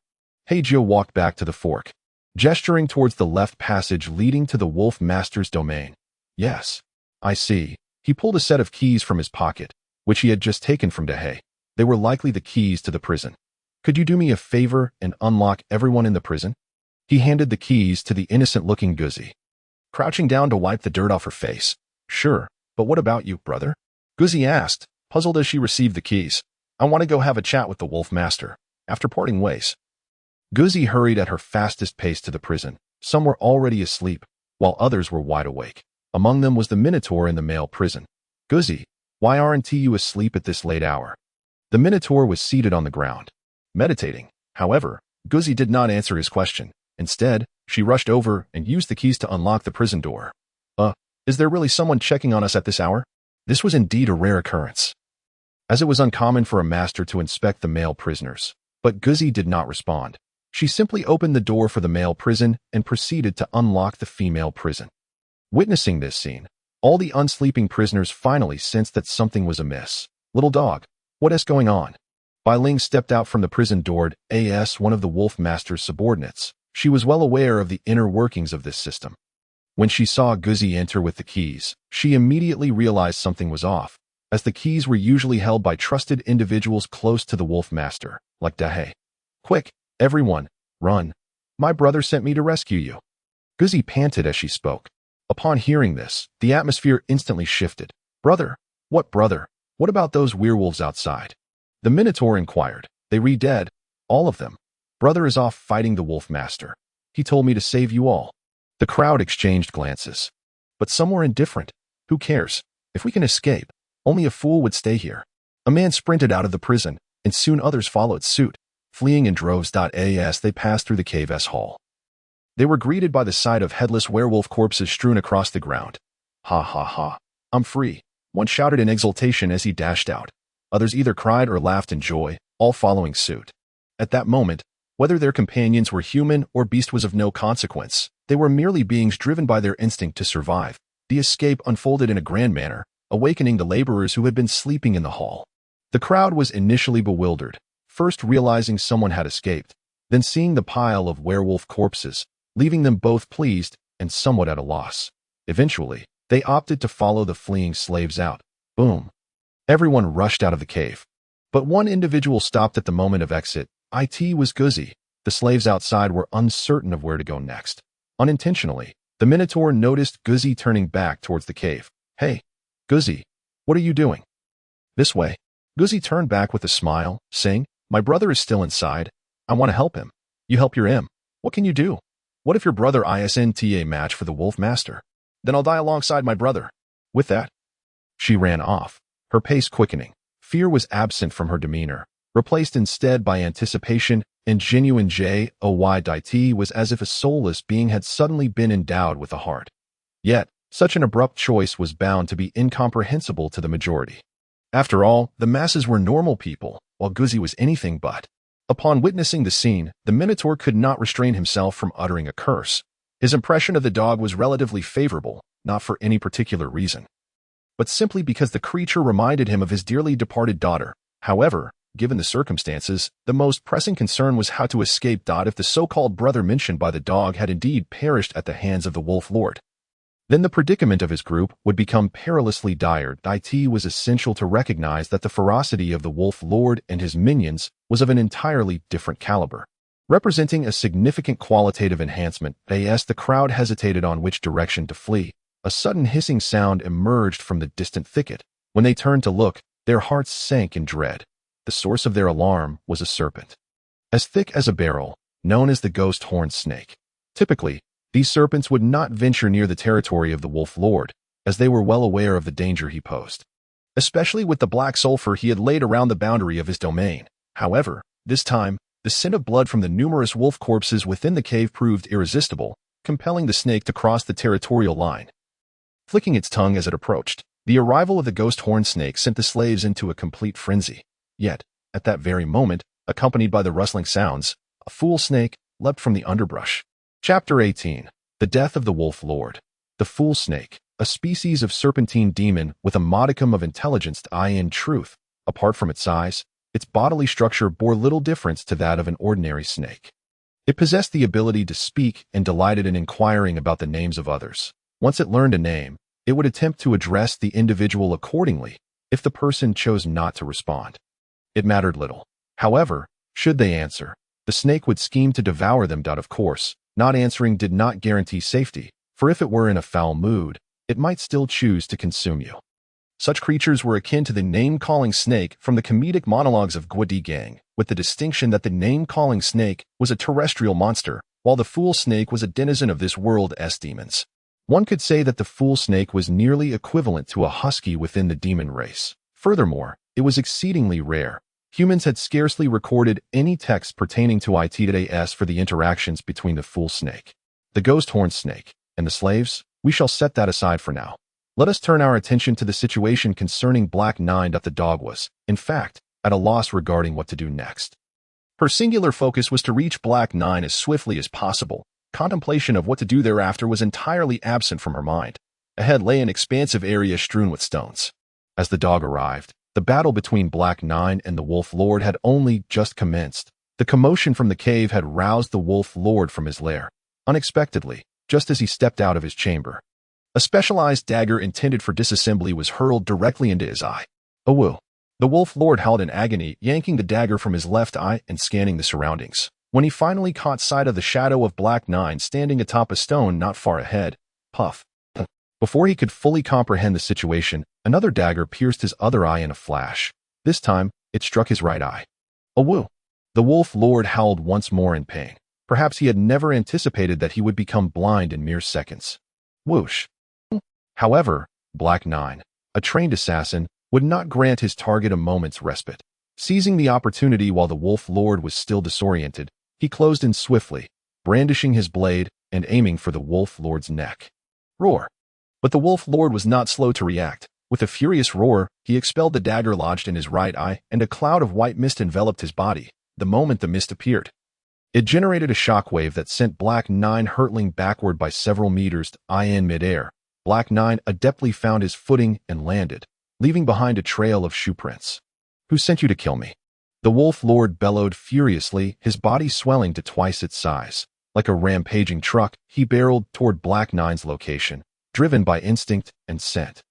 Hei Jiu walked back to the fork, gesturing towards the left passage leading to the wolf master's domain. Yes, I see. He pulled a set of keys from his pocket, which he had just taken from Hei. They were likely the keys to the prison. Could you do me a favor and unlock everyone in the prison? He handed the keys to the innocent-looking Guzzi, crouching down to wipe the dirt off her face. Sure, but what about you, brother? Guzzi asked, puzzled as she received the keys. I want to go have a chat with the wolf master. After parting ways, Guzzi hurried at her fastest pace to the prison. Some were already asleep, while others were wide awake. Among them was the Minotaur in the male prison. Guzzi, why aren't you asleep at this late hour? The Minotaur was seated on the ground, meditating. However, Guzzi did not answer his question. Instead, she rushed over and used the keys to unlock the prison door. Is there really someone checking on us at this hour? This was indeed a rare occurrence, as it was uncommon for a master to inspect the male prisoners. But Guzzi did not respond. She simply opened the door for the male prison and proceeded to unlock the female prison. Witnessing this scene, all the unsleeping prisoners finally sensed that something was amiss. Little dog, what is going on? Bai Ling stepped out from the prison door as one of the wolf master's subordinates. She was well aware of the inner workings of this system. When she saw Guzzi enter with the keys, she immediately realized something was off, as the keys were usually held by trusted individuals close to the wolf master, like Hei. Quick, everyone, run. My brother sent me to rescue you. Guzzi panted as she spoke. Upon hearing this, the atmosphere instantly shifted. Brother? What brother? What about those werewolves outside? The Minotaur inquired. They re-dead, all of them. Brother is off fighting the wolf master. He told me to save you all. The crowd exchanged glances. But some were indifferent. Who cares? If we can escape, only a fool would stay here. A man sprinted out of the prison, and soon others followed suit, fleeing in droves. As they passed through the cave's hall, they were greeted by the sight of headless werewolf corpses strewn across the ground. Ha ha ha, I'm free, one shouted in exultation as he dashed out. Others either cried or laughed in joy, all following suit. At that moment, whether their companions were human or beast was of no consequence. They were merely beings driven by their instinct to survive. The escape unfolded in a grand manner, awakening the laborers who had been sleeping in the hall. The crowd was initially bewildered, first realizing someone had escaped, then seeing the pile of werewolf corpses, leaving them both pleased and somewhat at a loss. Eventually, they opted to follow the fleeing slaves out. Boom. Everyone rushed out of the cave. But one individual stopped at the moment of exit. It was Guzzy. The slaves outside were uncertain of where to go next. Unintentionally, the Minotaur noticed Guzzy turning back towards the cave. Hey, Guzzy, what are you doing? This way. Guzzy turned back with a smile, saying, my brother is still inside. I want to help him. You help your M. What can you do? What if your brother isn't a match for the Wolf Master? Then I'll die alongside my brother. With that, she ran off, her pace quickening. Fear was absent from her demeanor, replaced instead by anticipation, and genuine joy. It was as if a soulless being had suddenly been endowed with a heart. Yet, such an abrupt choice was bound to be incomprehensible to the majority. After all, the masses were normal people, while Guzzy was anything but. Upon witnessing the scene, the Minotaur could not restrain himself from uttering a curse. His impression of the dog was relatively favorable, not for any particular reason, but simply because the creature reminded him of his dearly departed daughter. However, given the circumstances, the most pressing concern was how to escape. If the so-called brother mentioned by the dog had indeed perished at the hands of the Wolf Lord, then the predicament of his group would become perilously dire. It was essential to recognize that the ferocity of the Wolf Lord and his minions was of an entirely different caliber, representing a significant qualitative enhancement. The crowd hesitated on which direction to flee. A sudden hissing sound emerged from the distant thicket. When they turned to look, their hearts sank in dread. The source of their alarm was a serpent, as thick as a barrel, known as the ghost horned snake. Typically, these serpents would not venture near the territory of the Wolf Lord, as they were well aware of the danger he posed, especially with the black sulfur he had laid around the boundary of his domain. However, this time, the scent of blood from the numerous wolf corpses within the cave proved irresistible, compelling the snake to cross the territorial line. Flicking its tongue as it approached, the arrival of the ghost horned snake sent the slaves into a complete frenzy. Yet, at that very moment, accompanied by the rustling sounds, a fool snake leapt from the underbrush. Chapter 18. The Death of the Wolf Lord. The fool snake, a species of serpentine demon with a modicum of intelligence. In truth, apart from its size, its bodily structure bore little difference to that of an ordinary snake. It possessed the ability to speak and delighted in inquiring about the names of others. Once it learned a name, it would attempt to address the individual accordingly if the person chose not to respond. It mattered little, however, should they answer. The snake would scheme to devour them. Of course, not answering did not guarantee safety, for if it were in a foul mood, it might still choose to consume you. Such creatures were akin to the name-calling snake from the comedic monologues of Gwadi Gang, with the distinction that the name-calling snake was a terrestrial monster, while the fool snake was a denizen of this world's demons. One could say that the fool snake was nearly equivalent to a husky within the demon race. Furthermore, it was exceedingly rare. Humans had scarcely recorded any text pertaining to it for the interactions between the fool snake, the ghost horned snake, and the slaves. We shall set that aside for now. Let us turn our attention to the situation concerning Black Nine. The dog was, in fact, at a loss regarding what to do next. Her singular focus was to reach Black Nine as swiftly as possible. Contemplation of what to do thereafter was entirely absent from her mind. Ahead lay an expansive area strewn with stones. As the dog arrived, the battle between Black Nine and the Wolf Lord had only just commenced. The commotion from the cave had roused the Wolf Lord from his lair. Unexpectedly, just as he stepped out of his chamber, a specialized dagger intended for disassembly was hurled directly into his eye. Awoo! The Wolf Lord howled in agony, yanking the dagger from his left eye and scanning the surroundings. When he finally caught sight of the shadow of Black Nine standing atop a stone not far ahead, puff! Before he could fully comprehend the situation, another dagger pierced his other eye in a flash. This time, it struck his right eye. Awoo! The Wolf Lord howled once more in pain. Perhaps he had never anticipated that he would become blind in mere seconds. Whoosh! However, Black Nine, a trained assassin, would not grant his target a moment's respite. Seizing the opportunity while the Wolf Lord was still disoriented, he closed in swiftly, brandishing his blade and aiming for the Wolf Lord's neck. Roar! But the Wolf Lord was not slow to react. With a furious roar, he expelled the dagger lodged in his right eye, and a cloud of white mist enveloped his body the moment the mist appeared. It generated a shockwave that sent Black 9 hurtling backward by several meters in midair. Black 9 adeptly found his footing and landed, leaving behind a trail of shoe prints. "Who sent you to kill me?" The Wolf Lord bellowed furiously, his body swelling to twice its size. Like a rampaging truck, he barreled toward Black 9's location, driven by instinct and scent.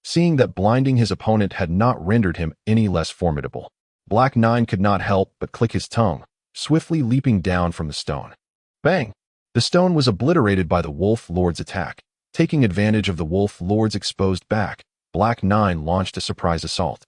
Seeing that blinding his opponent had not rendered him any less formidable, Black 9 could not help but click his tongue, swiftly leaping down from the stone. Bang! The stone was obliterated by the Wolf Lord's attack. Taking advantage of the Wolf Lord's exposed back, Black 9 launched a surprise assault,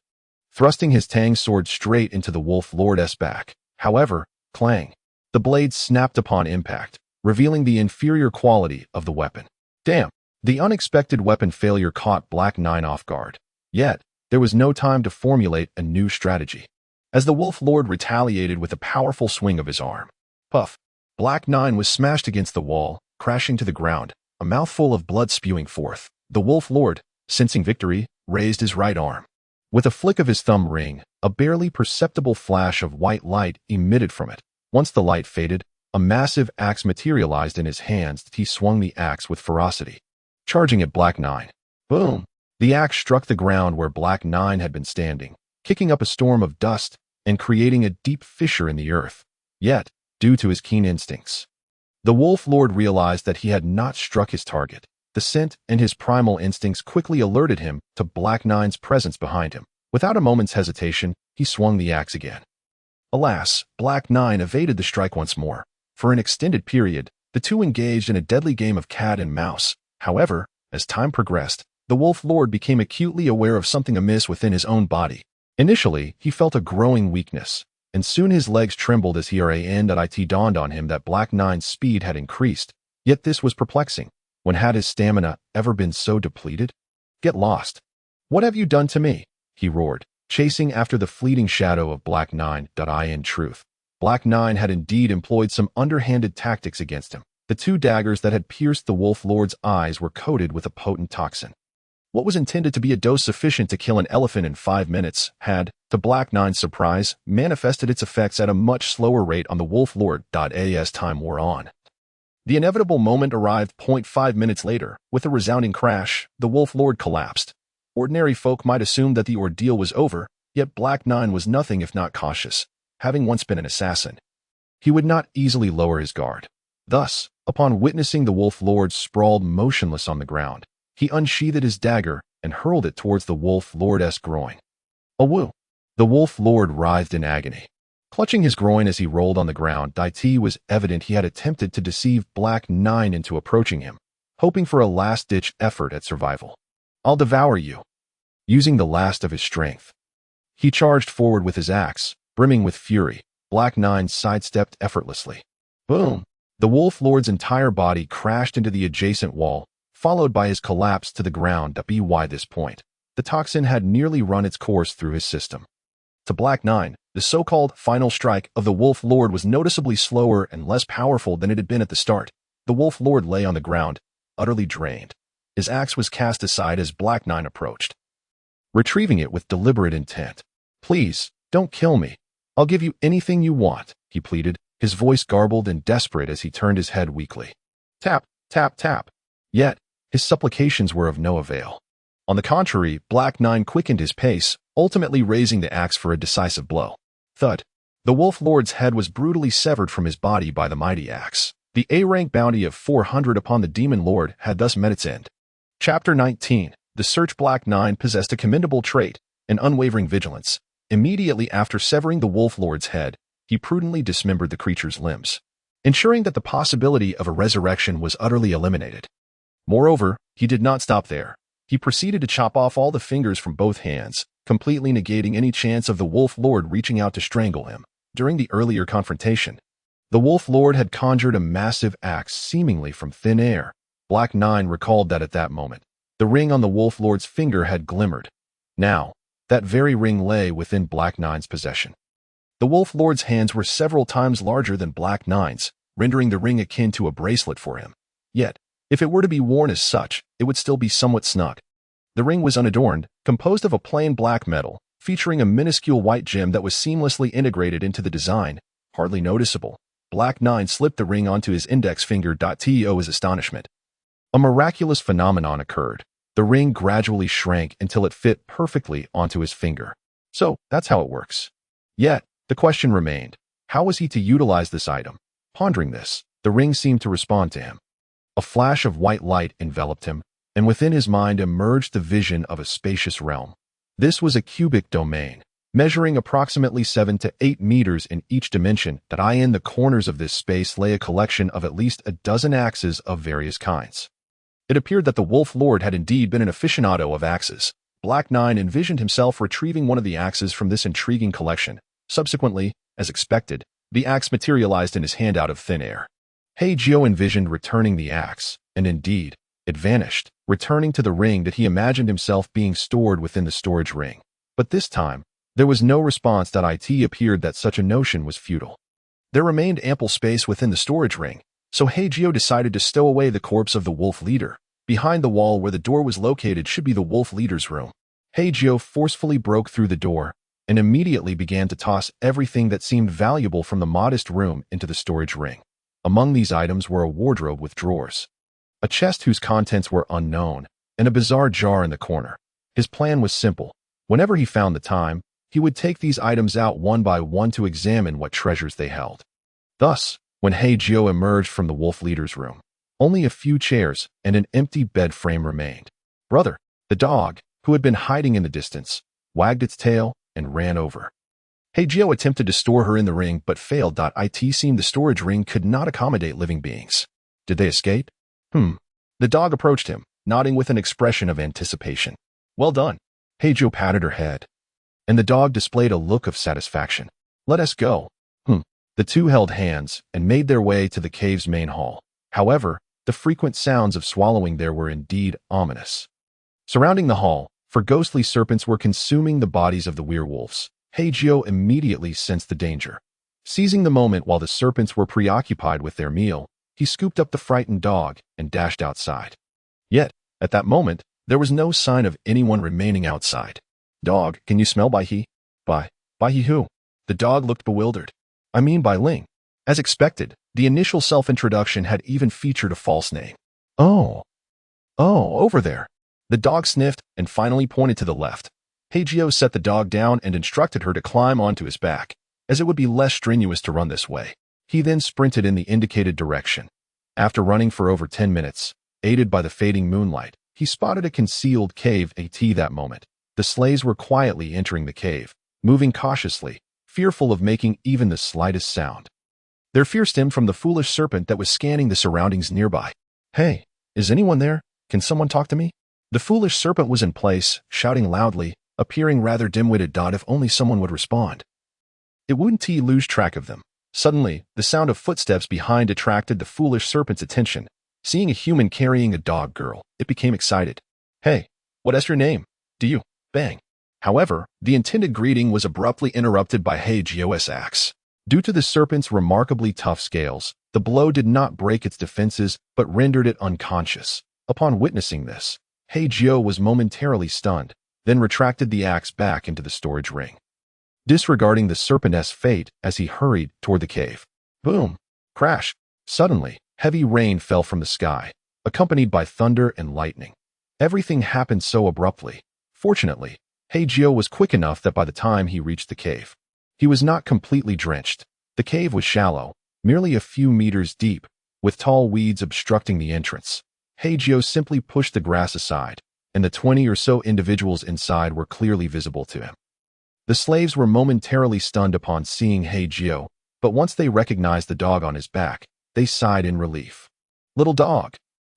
thrusting his tang sword straight into the Wolf Lord's back. However, clang! The blade snapped upon impact, revealing the inferior quality of the weapon. Damn! The unexpected weapon failure caught Black 9 off guard. Yet, there was no time to formulate a new strategy. As the Wolf Lord retaliated with a powerful swing of his arm, puff! Black 9 was smashed against the wall, crashing to the ground, a mouthful of blood spewing forth. The Wolf Lord, sensing victory, raised his right arm. With a flick of his thumb ring, a barely perceptible flash of white light emitted from it. Once the light faded, a massive axe materialized in his hands. He swung the axe with ferocity, charging at Black 9. Boom! The axe struck the ground where Black 9 had been standing, kicking up a storm of dust and creating a deep fissure in the earth. Yet, due to his keen instincts, the Wolf Lord realized that he had not struck his target. The scent and his primal instincts quickly alerted him to Black 9's presence behind him. Without a moment's hesitation, he swung the axe again. Alas, Black 9 evaded the strike once more. For an extended period, the two engaged in a deadly game of cat and mouse. However, as time progressed, the Wolf Lord became acutely aware of something amiss within his own body. Initially, he felt a growing weakness, and soon his legs trembled as it dawned on him that Black 9's speed had increased. Yet this was perplexing. When had his stamina ever been so depleted? "Get lost! What have you done to me?" he roared, chasing after the fleeting shadow of Black 9. In truth, Black 9 had indeed employed some underhanded tactics against him. The two daggers that had pierced the Wolf Lord's eyes were coated with a potent toxin. What was intended to be a dose sufficient to kill an elephant in 5 minutes had, to Black 9's surprise, manifested its effects at a much slower rate on the Wolf Lord. As time wore on, the inevitable moment arrived. 0.5 minutes later, with a resounding crash, the Wolf Lord collapsed. Ordinary folk might assume that the ordeal was over, yet Black 9 was nothing if not cautious. Having once been an assassin, he would not easily lower his guard. Thus, upon witnessing the Wolf Lord sprawled motionless on the ground, he unsheathed his dagger and hurled it towards the Wolf Lord's groin. Awoo! The Wolf Lord writhed in agony. Clutching his groin as he rolled on the ground, it was evident he had attempted to deceive Black 9 into approaching him, hoping for a last-ditch effort at survival. "I'll devour you." Using the last of his strength, he charged forward with his axe, brimming with fury. Black 9 sidestepped effortlessly. Boom! The Wolf Lord's entire body crashed into the adjacent wall, followed by his collapse to the ground. By this point, the toxin had nearly run its course through his system. To Black 9, the so-called final strike of the Wolf Lord was noticeably slower and less powerful than it had been at the start. The Wolf Lord lay on the ground, utterly drained. His axe was cast aside as Black 9 approached, retrieving it with deliberate intent. "Please, don't kill me. I'll give you anything you want," he pleaded, his voice garbled and desperate as he turned his head weakly. Tap, tap, tap. Yet, his supplications were of no avail. On the contrary, Black 9 quickened his pace, ultimately raising the axe for a decisive blow. Thud. The Wolf Lord's head was brutally severed from his body by the mighty axe. The A-rank bounty of 400 upon the Demon Lord had thus met its end. Chapter 19. The Search. Black 9 possessed a commendable trait, an unwavering vigilance. Immediately after severing the Wolf Lord's head, he prudently dismembered the creature's limbs, ensuring that the possibility of a resurrection was utterly eliminated. Moreover, he did not stop there. He proceeded to chop off all the fingers from both hands, completely negating any chance of the Wolf Lord reaching out to strangle him. During the earlier confrontation, the Wolf Lord had conjured a massive axe seemingly from thin air. Black 9 recalled that at that moment, the ring on the Wolf Lord's finger had glimmered. Now, that very ring lay within Black 9's possession. The Wolf Lord's hands were several times larger than Black 9's, rendering the ring akin to a bracelet for him. Yet, if it were to be worn as such, it would still be somewhat snug. The ring was unadorned, composed of a plain black metal, featuring a minuscule white gem that was seamlessly integrated into the design, hardly noticeable. Black 9 slipped the ring onto his index finger. To his astonishment, a miraculous phenomenon occurred. The ring gradually shrank until it fit perfectly onto his finger. So, that's how it works. Yet, the question remained, how was he to utilize this item? Pondering this, the ring seemed to respond to him. A flash of white light enveloped him, and within his mind emerged the vision of a spacious realm. This was a cubic domain, measuring approximately 7 to 8 meters in each dimension. In the corners of this space lay a collection of at least a dozen axes of various kinds. It appeared that the Wolf Lord had indeed been an aficionado of axes. Black 9 envisioned himself retrieving one of the axes from this intriguing collection. Subsequently, as expected, the axe materialized in his hand out of thin air. Hei Jiu envisioned returning the axe, and indeed, it vanished, returning to the ring that he imagined himself being stored within the storage ring. But this time, there was no response. It appeared that such a notion was futile. There remained ample space within the storage ring, so Hei Jiu decided to stow away the corpse of the Wolf Leader. Behind the wall where the door was located should be the Wolf Leader's room. Hei Jiu forcefully broke through the door and immediately began to toss everything that seemed valuable from the modest room into the storage ring. Among these items were a wardrobe with drawers, a chest whose contents were unknown, and a bizarre jar in the corner. His plan was simple. Whenever he found the time, he would take these items out one by one to examine what treasures they held. Thus, when Hei Jiu emerged from the Wolf Leader's room, only a few chairs and an empty bed frame remained. Brother, the dog, who had been hiding in the distance, wagged its tail and ran over. Hei Jiu attempted to store her in the ring but failed. It seemed the storage ring could not accommodate living beings. Did they escape? The dog approached him, nodding with an expression of anticipation. Well done. Hei Jiu patted her head, and the dog displayed a look of satisfaction. Let us go. The two held hands and made their way to the cave's main hall. However, the frequent sounds of swallowing there were indeed ominous. Surrounding the hall, for ghostly serpents were consuming the bodies of the werewolves. Hei Jiu immediately sensed the danger. Seizing the moment while the serpents were preoccupied with their meal, he scooped up the frightened dog and dashed outside. Yet, at that moment, there was no sign of anyone remaining outside. Dog, can you smell Bai He? Bai He who? The dog looked bewildered. I mean Bai Ling. As expected, the initial self-introduction had even featured a false name. Oh, over there. The dog sniffed and finally pointed to the left. Hei Jiu set the dog down and instructed her to climb onto his back, as it would be less strenuous to run this way. He then sprinted in the indicated direction. After running for over 10 minutes, aided by the fading moonlight, he spotted a concealed cave. That moment, the slaves were quietly entering the cave, moving cautiously, fearful of making even the slightest sound. Their fear stemmed from the foolish serpent that was scanning the surroundings nearby. Hey, is anyone there? Can someone talk to me? The foolish serpent was in place, shouting loudly, appearing rather dim-witted. If only someone would respond. It wouldn't lose track of them. Suddenly, the sound of footsteps behind attracted the foolish serpent's attention. Seeing a human carrying a dog girl, it became excited. Hey, what's your name? Do you? Bang. However, the intended greeting was abruptly interrupted by Hei Jiu's axe. Due to the serpent's remarkably tough scales, the blow did not break its defenses but rendered it unconscious. Upon witnessing this, Hei Jiu was momentarily stunned, then retracted the axe back into the storage ring, disregarding the serpent's fate as he hurried toward the cave. Boom! Crash! Suddenly, heavy rain fell from the sky, accompanied by thunder and lightning. Everything happened so abruptly. Fortunately, Hei Jiu was quick enough that by the time he reached the cave, he was not completely drenched. The cave was shallow, merely a few meters deep, with tall weeds obstructing the entrance. Hei Jiu simply pushed the grass aside, and the 20 or so individuals inside were clearly visible to him. The slaves were momentarily stunned upon seeing Hei Jiu, but once they recognized the dog on his back, they sighed in relief. Little dog.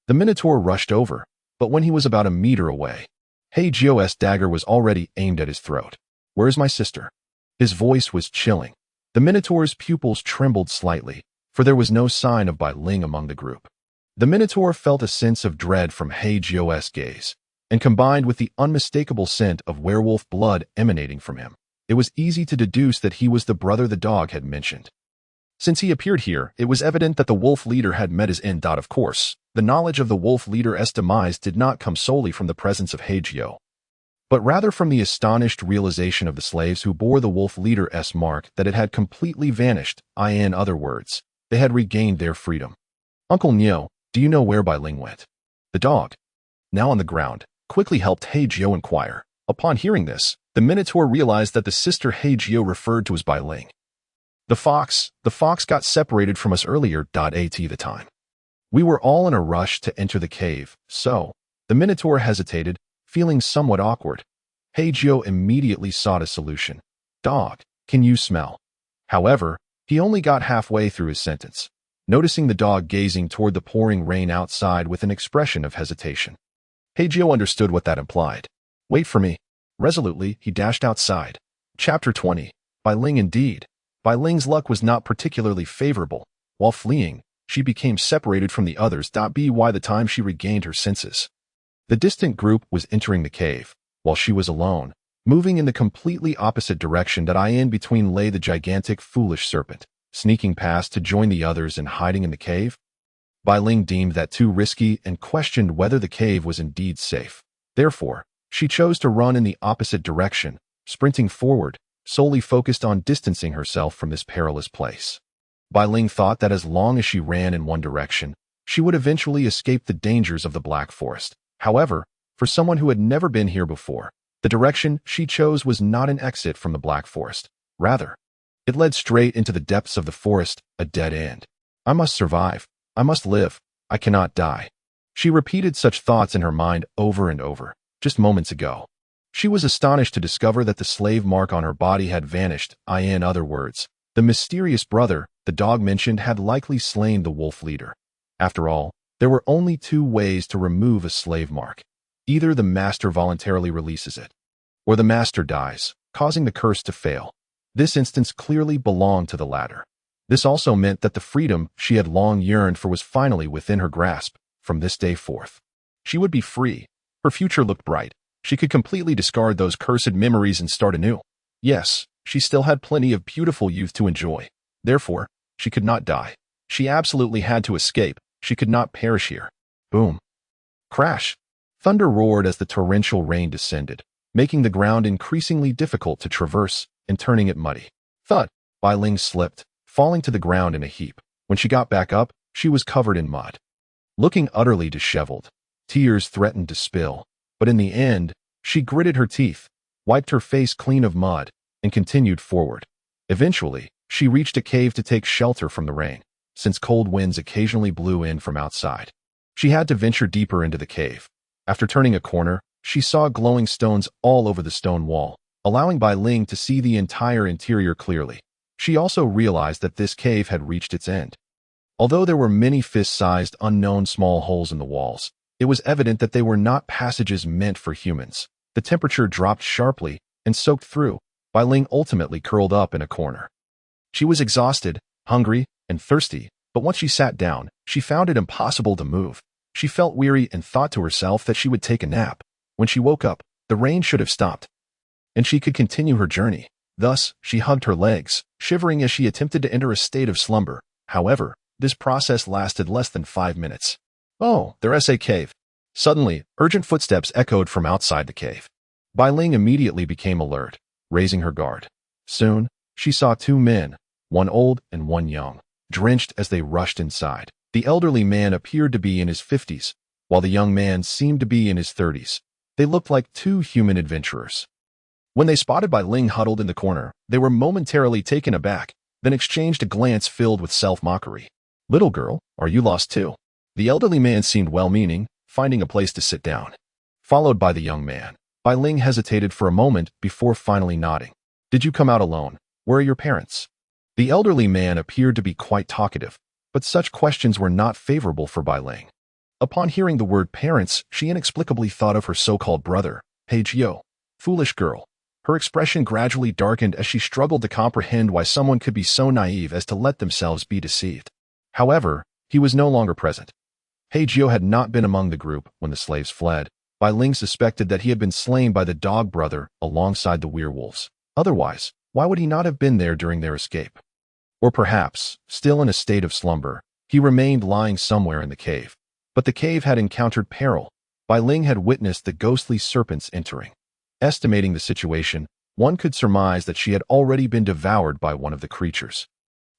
The Minotaur rushed over, but when he was about a meter away, Hei Jiu's dagger was already aimed at his throat. Where's my sister? His voice was chilling. The Minotaur's pupils trembled slightly, for there was no sign of Bai Ling among the group. The Minotaur felt a sense of dread from Hei Jiu's gaze, and combined with the unmistakable scent of werewolf blood emanating from him, it was easy to deduce that he was the brother the dog had mentioned. Since he appeared here, it was evident that the wolf leader had met his end. Of course, the knowledge of the wolf leader's demise did not come solely from the presence of Hei Jiu, but rather from the astonished realization of the slaves who bore the wolf leader's mark that it had completely vanished. In other words, they had regained their freedom. Uncle Nyo, do you know where Bai Ling went? The dog, now on the ground, quickly helped Hei Jiu inquire. Upon hearing this, the Minotaur realized that the sister Hei Jiu referred to as Bai Ling. The fox got separated from us earlier. At the time, we were all in a rush to enter the cave, so the Minotaur hesitated, feeling somewhat awkward. Hei Jiu immediately sought a solution. Dog, can you smell? However, he only got halfway through his sentence, noticing the dog gazing toward the pouring rain outside with an expression of hesitation. Hei Jiu understood what that implied. Wait for me. Resolutely, he dashed outside. Chapter 20. Bai Ling indeed. Bai Ling's luck was not particularly favorable. While fleeing, she became separated from the others. By the time she regained her senses, the distant group was entering the cave, while she was alone, moving in the completely opposite direction. In between lay the gigantic foolish serpent, sneaking past to join the others and hiding in the cave. Bai Ling deemed that too risky and questioned whether the cave was indeed safe. Therefore, she chose to run in the opposite direction, sprinting forward, solely focused on distancing herself from this perilous place. Bai Ling thought that as long as she ran in one direction, she would eventually escape the dangers of the Black Forest. However, for someone who had never been here before, the direction she chose was not an exit from the Black Forest. Rather, it led straight into the depths of the forest, a dead end. I must survive. I must live. I cannot die. She repeated such thoughts in her mind over and over. Just moments ago, she was astonished to discover that the slave mark on her body had vanished. In other words, the mysterious brother, the dog mentioned, had likely slain the wolf leader. After all, there were only two ways to remove a slave mark. Either the master voluntarily releases it, or the master dies, causing the curse to fail. This instance clearly belonged to the latter. This also meant that the freedom she had long yearned for was finally within her grasp. From this day forth, she would be free. Her future looked bright. She could completely discard those cursed memories and start anew. Yes, she still had plenty of beautiful youth to enjoy. Therefore, she could not die. She absolutely had to escape. She could not perish here. Boom. Crash. Thunder roared as the torrential rain descended, making the ground increasingly difficult to traverse and turning it muddy. Thud. Bai Ling slipped, falling to the ground in a heap. When she got back up, she was covered in mud. Looking utterly disheveled, tears threatened to spill, but in the end, she gritted her teeth, wiped her face clean of mud, and continued forward. Eventually, she reached a cave to take shelter from the rain, since cold winds occasionally blew in from outside. She had to venture deeper into the cave. After turning a corner, she saw glowing stones all over the stone wall, allowing Bai Ling to see the entire interior clearly. She also realized that this cave had reached its end. Although there were many fist-sized, unknown small holes in the walls, it was evident that they were not passages meant for humans. The temperature dropped sharply and soaked through. Bai Ling ultimately curled up in a corner. She was exhausted, hungry, and thirsty, but once she sat down, she found it impossible to move. She felt weary and thought to herself that she would take a nap. When she woke up, the rain should have stopped, and she could continue her journey. Thus, she hugged her legs, shivering as she attempted to enter a state of slumber. However, this process lasted less than 5 minutes. Oh, there's a cave. Suddenly, urgent footsteps echoed from outside the cave. Bai Ling immediately became alert, raising her guard. Soon, she saw two men, one old and one young, drenched as they rushed inside. The elderly man appeared to be in his 50s, while the young man seemed to be in his 30s. They looked like two human adventurers. When they spotted Bai Ling huddled in the corner, they were momentarily taken aback, then exchanged a glance filled with self-mockery. "Little girl, are you lost too?" The elderly man seemed well-meaning, finding a place to sit down. Followed by the young man, Bai Ling hesitated for a moment before finally nodding. "Did you come out alone? Where are your parents?" The elderly man appeared to be quite talkative, but such questions were not favorable for Bai Ling. Upon hearing the word parents, she inexplicably thought of her so-called brother, Hei Jiu. Foolish girl. Her expression gradually darkened as she struggled to comprehend why someone could be so naive as to let themselves be deceived. However, he was no longer present. Hei Jiu had not been among the group when the slaves fled. Bai Ling suspected that he had been slain by the dog brother alongside the werewolves. Otherwise, why would he not have been there during their escape? Or perhaps, still in a state of slumber, he remained lying somewhere in the cave. But the cave had encountered peril. Bai Ling had witnessed the ghostly serpents entering. Estimating the situation, one could surmise that she had already been devoured by one of the creatures.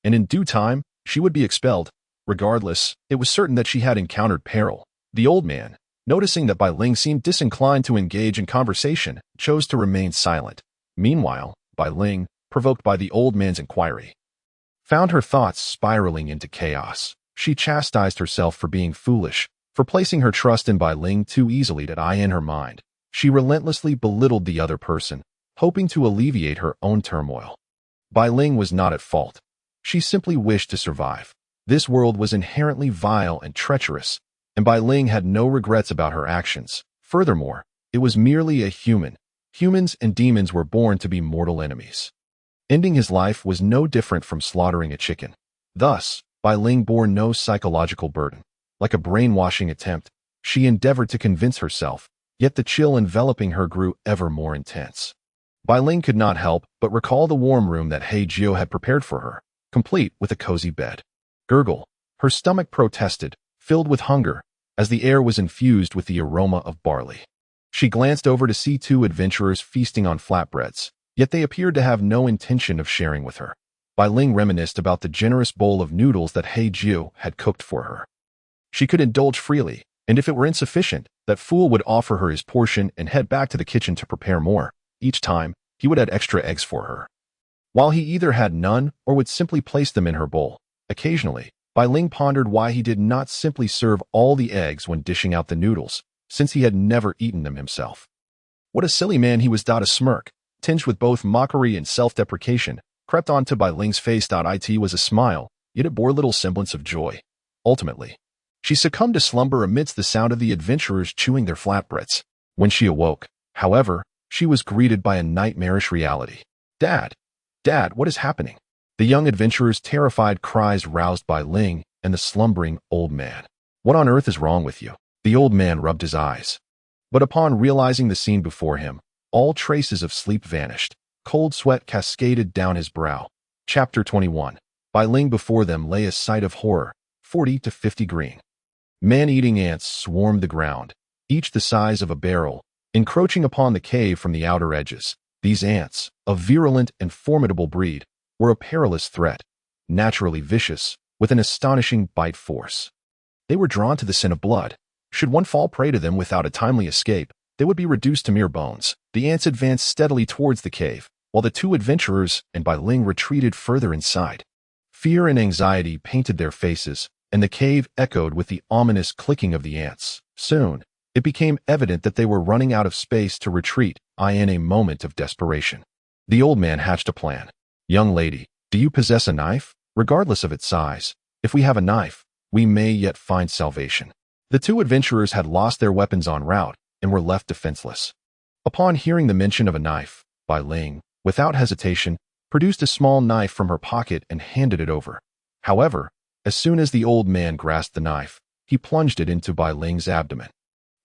And in due time, she would be expelled. Regardless, it was certain that she had encountered peril. The old man, noticing that Bai Ling seemed disinclined to engage in conversation, chose to remain silent. Meanwhile, Bai Ling, provoked by the old man's inquiry, found her thoughts spiraling into chaos. She chastised herself for being foolish, for placing her trust in Bai Ling too easily to in her mind. She relentlessly belittled the other person, hoping to alleviate her own turmoil. Bai Ling was not at fault. She simply wished to survive. This world was inherently vile and treacherous, and Bai Ling had no regrets about her actions. Furthermore, it was merely a human. Humans and demons were born to be mortal enemies. Ending his life was no different from slaughtering a chicken. Thus, Bai Ling bore no psychological burden. Like a brainwashing attempt, she endeavored to convince herself, yet the chill enveloping her grew ever more intense. Bai Ling could not help but recall the warm room that Hei Jiu had prepared for her, complete with a cozy bed. Gurgle. Her stomach protested, filled with hunger, as the air was infused with the aroma of barley. She glanced over to see two adventurers feasting on flatbreads, yet they appeared to have no intention of sharing with her. Bai Ling reminisced about the generous bowl of noodles that Hei Jiu had cooked for her. She could indulge freely, and if it were insufficient, that fool would offer her his portion and head back to the kitchen to prepare more. Each time, he would add extra eggs for her, while he either had none or would simply place them in her bowl. Occasionally, Bai Ling pondered why he did not simply serve all the eggs when dishing out the noodles, since he had never eaten them himself. What a silly man he was! A smirk, tinged with both mockery and self-deprecation, crept onto Bai Ling's face. It was a smile, yet it bore little semblance of joy. Ultimately, she succumbed to slumber amidst the sound of the adventurers chewing their flatbreads. When she awoke, however, she was greeted by a nightmarish reality. Dad! Dad, what is happening? The young adventurer's terrified cries roused Bai Ling and the slumbering old man. What on earth is wrong with you? The old man rubbed his eyes. But upon realizing the scene before him, all traces of sleep vanished. Cold sweat cascaded down his brow. Chapter 21. Bai Ling before them lay a sight of horror, 40 to 50 green. Man-eating ants swarmed the ground, each the size of a barrel, encroaching upon the cave from the outer edges. These ants, a virulent and formidable breed, were a perilous threat, naturally vicious, with an astonishing bite force. They were drawn to the scent of blood. Should one fall prey to them without a timely escape, they would be reduced to mere bones. The ants advanced steadily towards the cave, while the two adventurers and Bai Ling retreated further inside. Fear and anxiety painted their faces, and the cave echoed with the ominous clicking of the ants. Soon, it became evident that they were running out of space to retreat. In a moment of desperation, the old man hatched a plan. Young lady, do you possess a knife? Regardless of its size, if we have a knife, we may yet find salvation. The two adventurers had lost their weapons en route and were left defenseless. Upon hearing the mention of a knife, Bai Ling, without hesitation, produced a small knife from her pocket and handed it over. However, as soon as the old man grasped the knife, he plunged it into Bai Ling's abdomen.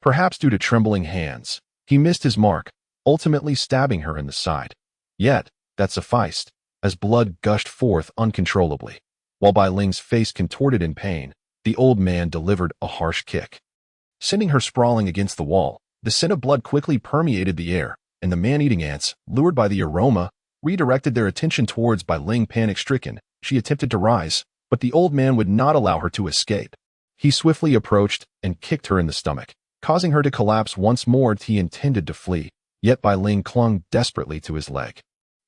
Perhaps due to trembling hands, he missed his mark, ultimately stabbing her in the side. Yet, that sufficed, as blood gushed forth uncontrollably. While Bai Ling's face contorted in pain, the old man delivered a harsh kick, sending her sprawling against the wall. The scent of blood quickly permeated the air, and the man-eating ants, lured by the aroma, redirected their attention towards Bai Ling. Panic-stricken, she attempted to rise, but the old man would not allow her to escape. He swiftly approached and kicked her in the stomach, causing her to collapse once more. He intended to flee, yet Bai Ling clung desperately to his leg.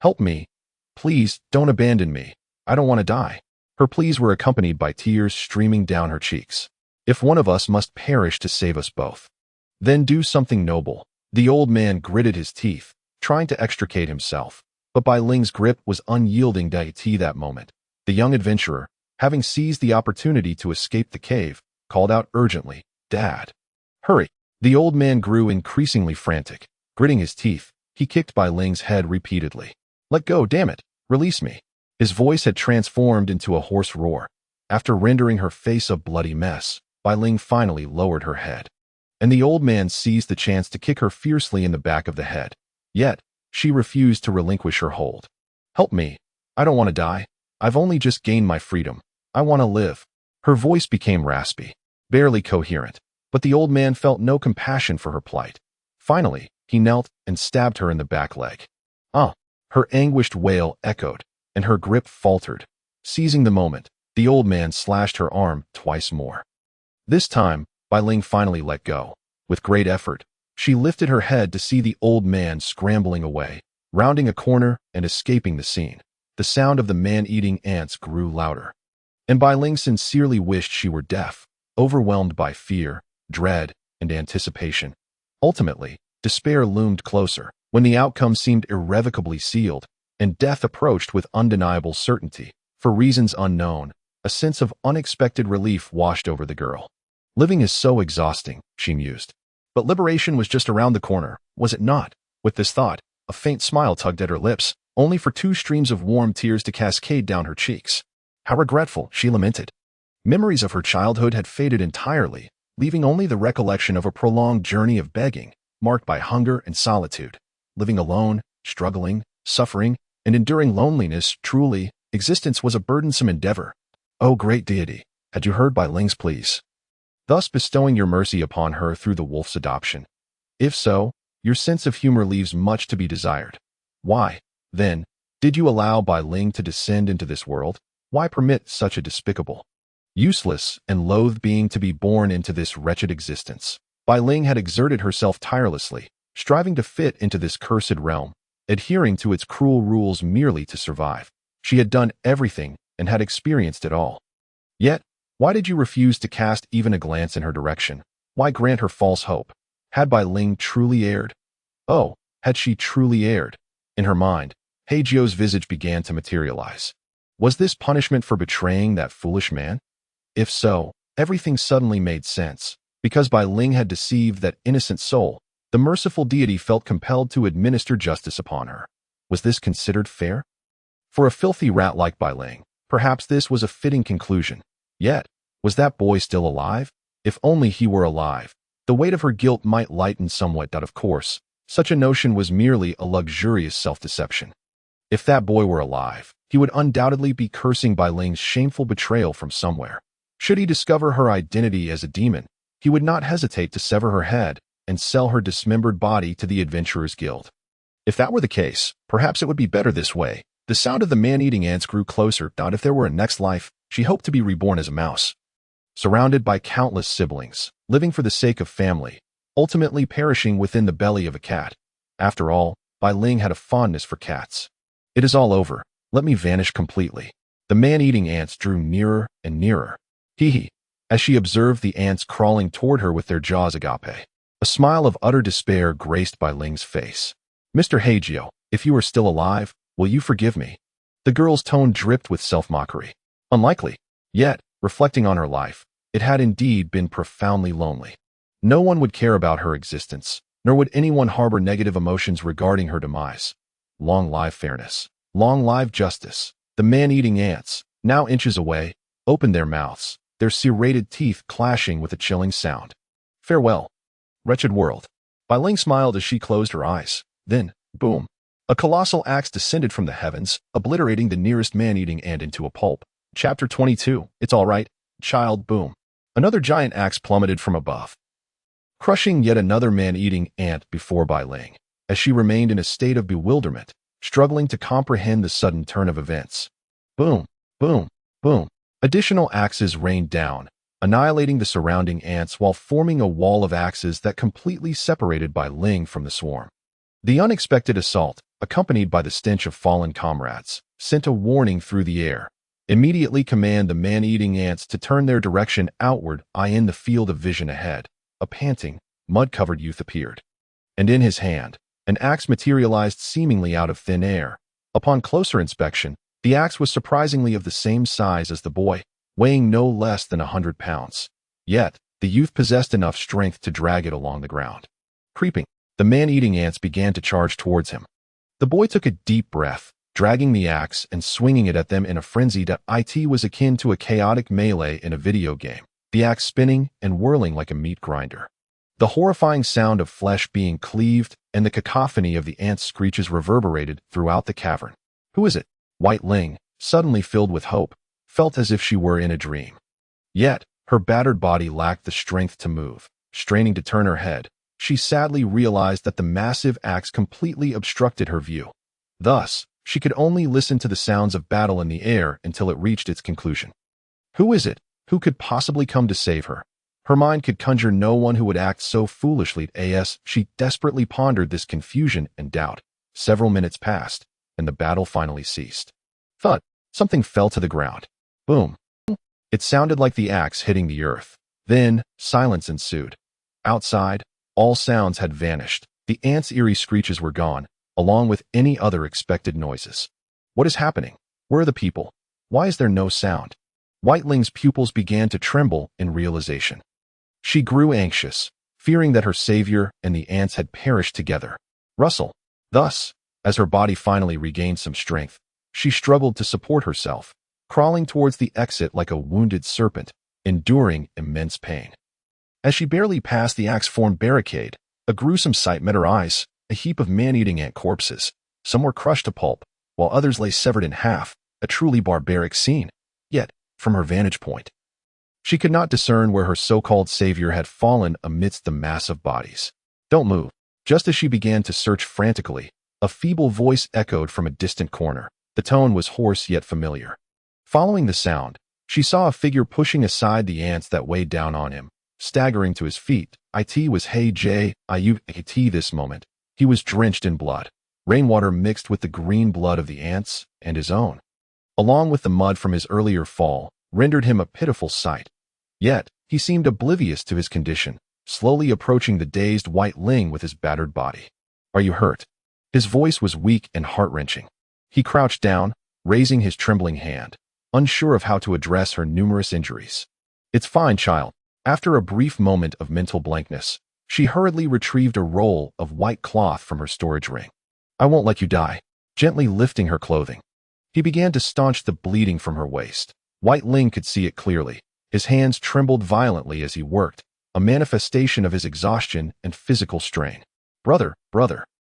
Help me. Please, don't abandon me. I don't want to die. Her pleas were accompanied by tears streaming down her cheeks. If one of us must perish to save us both, then do something noble. The old man gritted his teeth, trying to extricate himself, but Bai Ling's grip was unyielding. That moment, the young adventurer, having seized the opportunity to escape the cave, called out urgently, Dad, hurry. The old man grew increasingly frantic. Gritting his teeth, he kicked Bai Ling's head repeatedly. Let go, damn it. Release me. His voice had transformed into a hoarse roar. After rendering her face a bloody mess, Bai Ling finally lowered her head, and the old man seized the chance to kick her fiercely in the back of the head. Yet, she refused to relinquish her hold. Help me. I don't want to die. I've only just gained my freedom. I want to live. Her voice became raspy, barely coherent, but the old man felt no compassion for her plight. Finally, he knelt and stabbed her in the back leg. Ah! Her anguished wail echoed, and her grip faltered. Seizing the moment, the old man slashed her arm twice more. This time, Bai Ling finally let go. With great effort, she lifted her head to see the old man scrambling away, rounding a corner and escaping the scene. The sound of the man-eating ants grew louder. And Bai Ling sincerely wished she were deaf, overwhelmed by fear, dread, and anticipation. Ultimately, despair loomed closer, when the outcome seemed irrevocably sealed, and death approached with undeniable certainty. For reasons unknown, a sense of unexpected relief washed over the girl. Living is so exhausting, she mused. But liberation was just around the corner, was it not? With this thought, a faint smile tugged at her lips, only for 2 streams of warm tears to cascade down her cheeks. How regretful, she lamented. Memories of her childhood had faded entirely, leaving only the recollection of a prolonged journey of begging, marked by hunger and solitude. Living alone, struggling, suffering, and enduring loneliness, truly, existence was a burdensome endeavor. O great deity, had you heard Bai Ling's pleas, thus bestowing your mercy upon her through the wolf's adoption? If so, your sense of humor leaves much to be desired. Why, then, did you allow Bai Ling to descend into this world? Why permit such a despicable, useless, and loathed being to be born into this wretched existence? Bai Ling had exerted herself tirelessly, striving to fit into this cursed realm, adhering to its cruel rules merely to survive. She had done everything and had experienced it all. Yet, why did you refuse to cast even a glance in her direction? Why grant her false hope? Had Bai Ling truly erred? Oh, had she truly erred? In her mind, Hei Jiu's visage began to materialize. Was this punishment for betraying that foolish man? If so, everything suddenly made sense. Because Bai Ling had deceived that innocent soul, the merciful deity felt compelled to administer justice upon her. Was this considered fair? For a filthy rat like Bai Ling, perhaps this was a fitting conclusion. Yet, was that boy still alive? If only he were alive, the weight of her guilt might lighten somewhat. Of course, such a notion was merely a luxurious self-deception. If that boy were alive, he would undoubtedly be cursing Bai Ling's shameful betrayal from somewhere. Should he discover her identity as a demon, he would not hesitate to sever her head and sell her dismembered body to the Adventurers Guild. If that were the case, perhaps it would be better this way. The sound of the man-eating ants grew closer. Not if there were a next life, she hoped to be reborn as a mouse. Surrounded by countless siblings, living for the sake of family, ultimately perishing within the belly of a cat. After all, Bai Ling had a fondness for cats. It is all over. Let me vanish completely. The man-eating ants drew nearer and nearer. Hee, as she observed the ants crawling toward her with their jaws agape. A smile of utter despair graced Bai Ling's face. Mr. Hei Jiu, if you are still alive, will you forgive me? The girl's tone dripped with self-mockery. Unlikely. Yet, reflecting on her life, it had indeed been profoundly lonely. No one would care about her existence, nor would anyone harbor negative emotions regarding her demise. Long live fairness. Long live justice. The man-eating ants, now inches away, opened their mouths, their serrated teeth clashing with a chilling sound. Farewell, wretched world. Bai Ling smiled as she closed her eyes. Then, boom. A colossal axe descended from the heavens, obliterating the nearest man-eating ant into a pulp. Chapter 22. It's all right, child. Boom. Another giant axe plummeted from above, crushing yet another man-eating ant before Bai Ling, as she remained in a state of bewilderment, struggling to comprehend the sudden turn of events. Boom, boom, boom. Additional axes rained down, annihilating the surrounding ants while forming a wall of axes that completely separated Bai Ling from the swarm. The unexpected assault, accompanied by the stench of fallen comrades, sent a warning through the air. Immediately command the man-eating ants to turn their direction outward. In the field of vision ahead, a panting, mud-covered youth appeared. And in his hand, an axe materialized seemingly out of thin air. Upon closer inspection, the axe was surprisingly of the same size as the boy, weighing no less than 100 pounds. Yet, the youth possessed enough strength to drag it along the ground. Creeping, the man-eating ants began to charge towards him. The boy took a deep breath, dragging the axe and swinging it at them in a frenzy that was akin to a chaotic melee in a video game, the axe spinning and whirling like a meat grinder. The horrifying sound of flesh being cleaved and the cacophony of the ants' screeches reverberated throughout the cavern. Who is it? Bai Ling, suddenly filled with hope, felt as if she were in a dream. Yet, her battered body lacked the strength to move. Straining to turn her head, she sadly realized that the massive axe completely obstructed her view. Thus, she could only listen to the sounds of battle in the air until it reached its conclusion. Who is it? Who could possibly come to save her? Her mind could conjure no one who would act so foolishly. She desperately pondered this confusion and doubt. Several minutes passed, and the battle finally ceased. Thud! Something fell to the ground. Boom! It sounded like the axe hitting the earth. Then, silence ensued. Outside, all sounds had vanished. The ants' eerie screeches were gone, along with any other expected noises. What is happening? Where are the people? Why is there no sound? Bai Ling's pupils began to tremble in realization. She grew anxious, fearing that her savior and the ants had perished together. Rustle. Thus, as her body finally regained some strength, she struggled to support herself, crawling towards the exit like a wounded serpent, enduring immense pain. As she barely passed the axe-formed barricade, a gruesome sight met her eyes, a heap of man-eating ant corpses. Some were crushed to pulp, while others lay severed in half, a truly barbaric scene. Yet, from her vantage point, she could not discern where her so-called savior had fallen amidst the mass of bodies. Don't move. Just as she began to search frantically, a feeble voice echoed from a distant corner. The tone was hoarse yet familiar. Following the sound, she saw a figure pushing aside the ants that weighed down on him. Staggering to his feet, it was Hei Jiu. This moment, he was drenched in blood. Rainwater mixed with the green blood of the ants and his own, along with the mud from his earlier fall, rendered him a pitiful sight. Yet, he seemed oblivious to his condition, slowly approaching the dazed Bai Ling with his battered body. Are you hurt? His voice was weak and heart-wrenching. He crouched down, raising his trembling hand, unsure of how to address her numerous injuries. It's fine, child. After a brief moment of mental blankness, she hurriedly retrieved a roll of white cloth from her storage ring. I won't let you die. Gently lifting her clothing, he began to staunch the bleeding from her waist. Bai Ling could see it clearly. His hands trembled violently as he worked, a manifestation of his exhaustion and physical strain. Brother.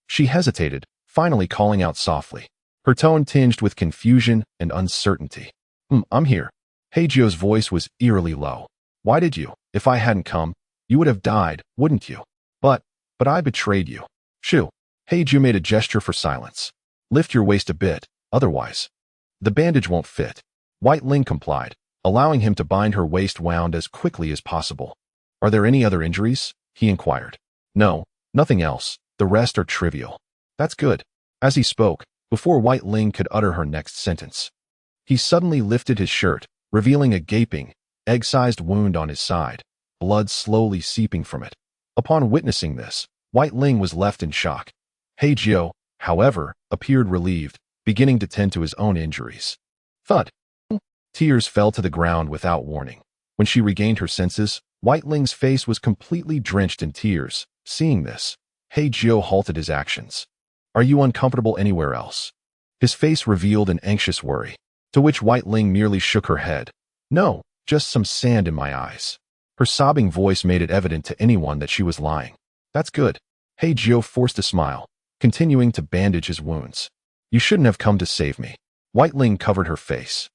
She hesitated, finally calling out softly, her tone tinged with confusion and uncertainty. I'm here. Hei Jiu's voice was eerily low. Why did you? If I hadn't come, you would have died, wouldn't you? But I betrayed you. Shoo. Hei Jiu made a gesture for silence. Lift your waist a bit, otherwise the bandage won't fit. Bai Ling complied, allowing him to bind her waist wound as quickly as possible. Are there any other injuries? He inquired. No, nothing else. The rest are trivial. That's good. As he spoke, before Bai Ling could utter her next sentence, he suddenly lifted his shirt, revealing a gaping, egg-sized wound on his side, blood slowly seeping from it. Upon witnessing this, Bai Ling was left in shock. Hei Jiu, however, appeared relieved, beginning to tend to his own injuries. Thud! Tears fell to the ground without warning. When she regained her senses, Bai Ling's face was completely drenched in tears. Seeing this, Hei Jiu halted his actions. Are you uncomfortable anywhere else? His face revealed an anxious worry, to which Bai Ling merely shook her head. No, just some sand in my eyes. Her sobbing voice made it evident to anyone that she was lying. That's good. Hei Jiu forced a smile, continuing to bandage his wounds. You shouldn't have come to save me. Bai Ling covered her face,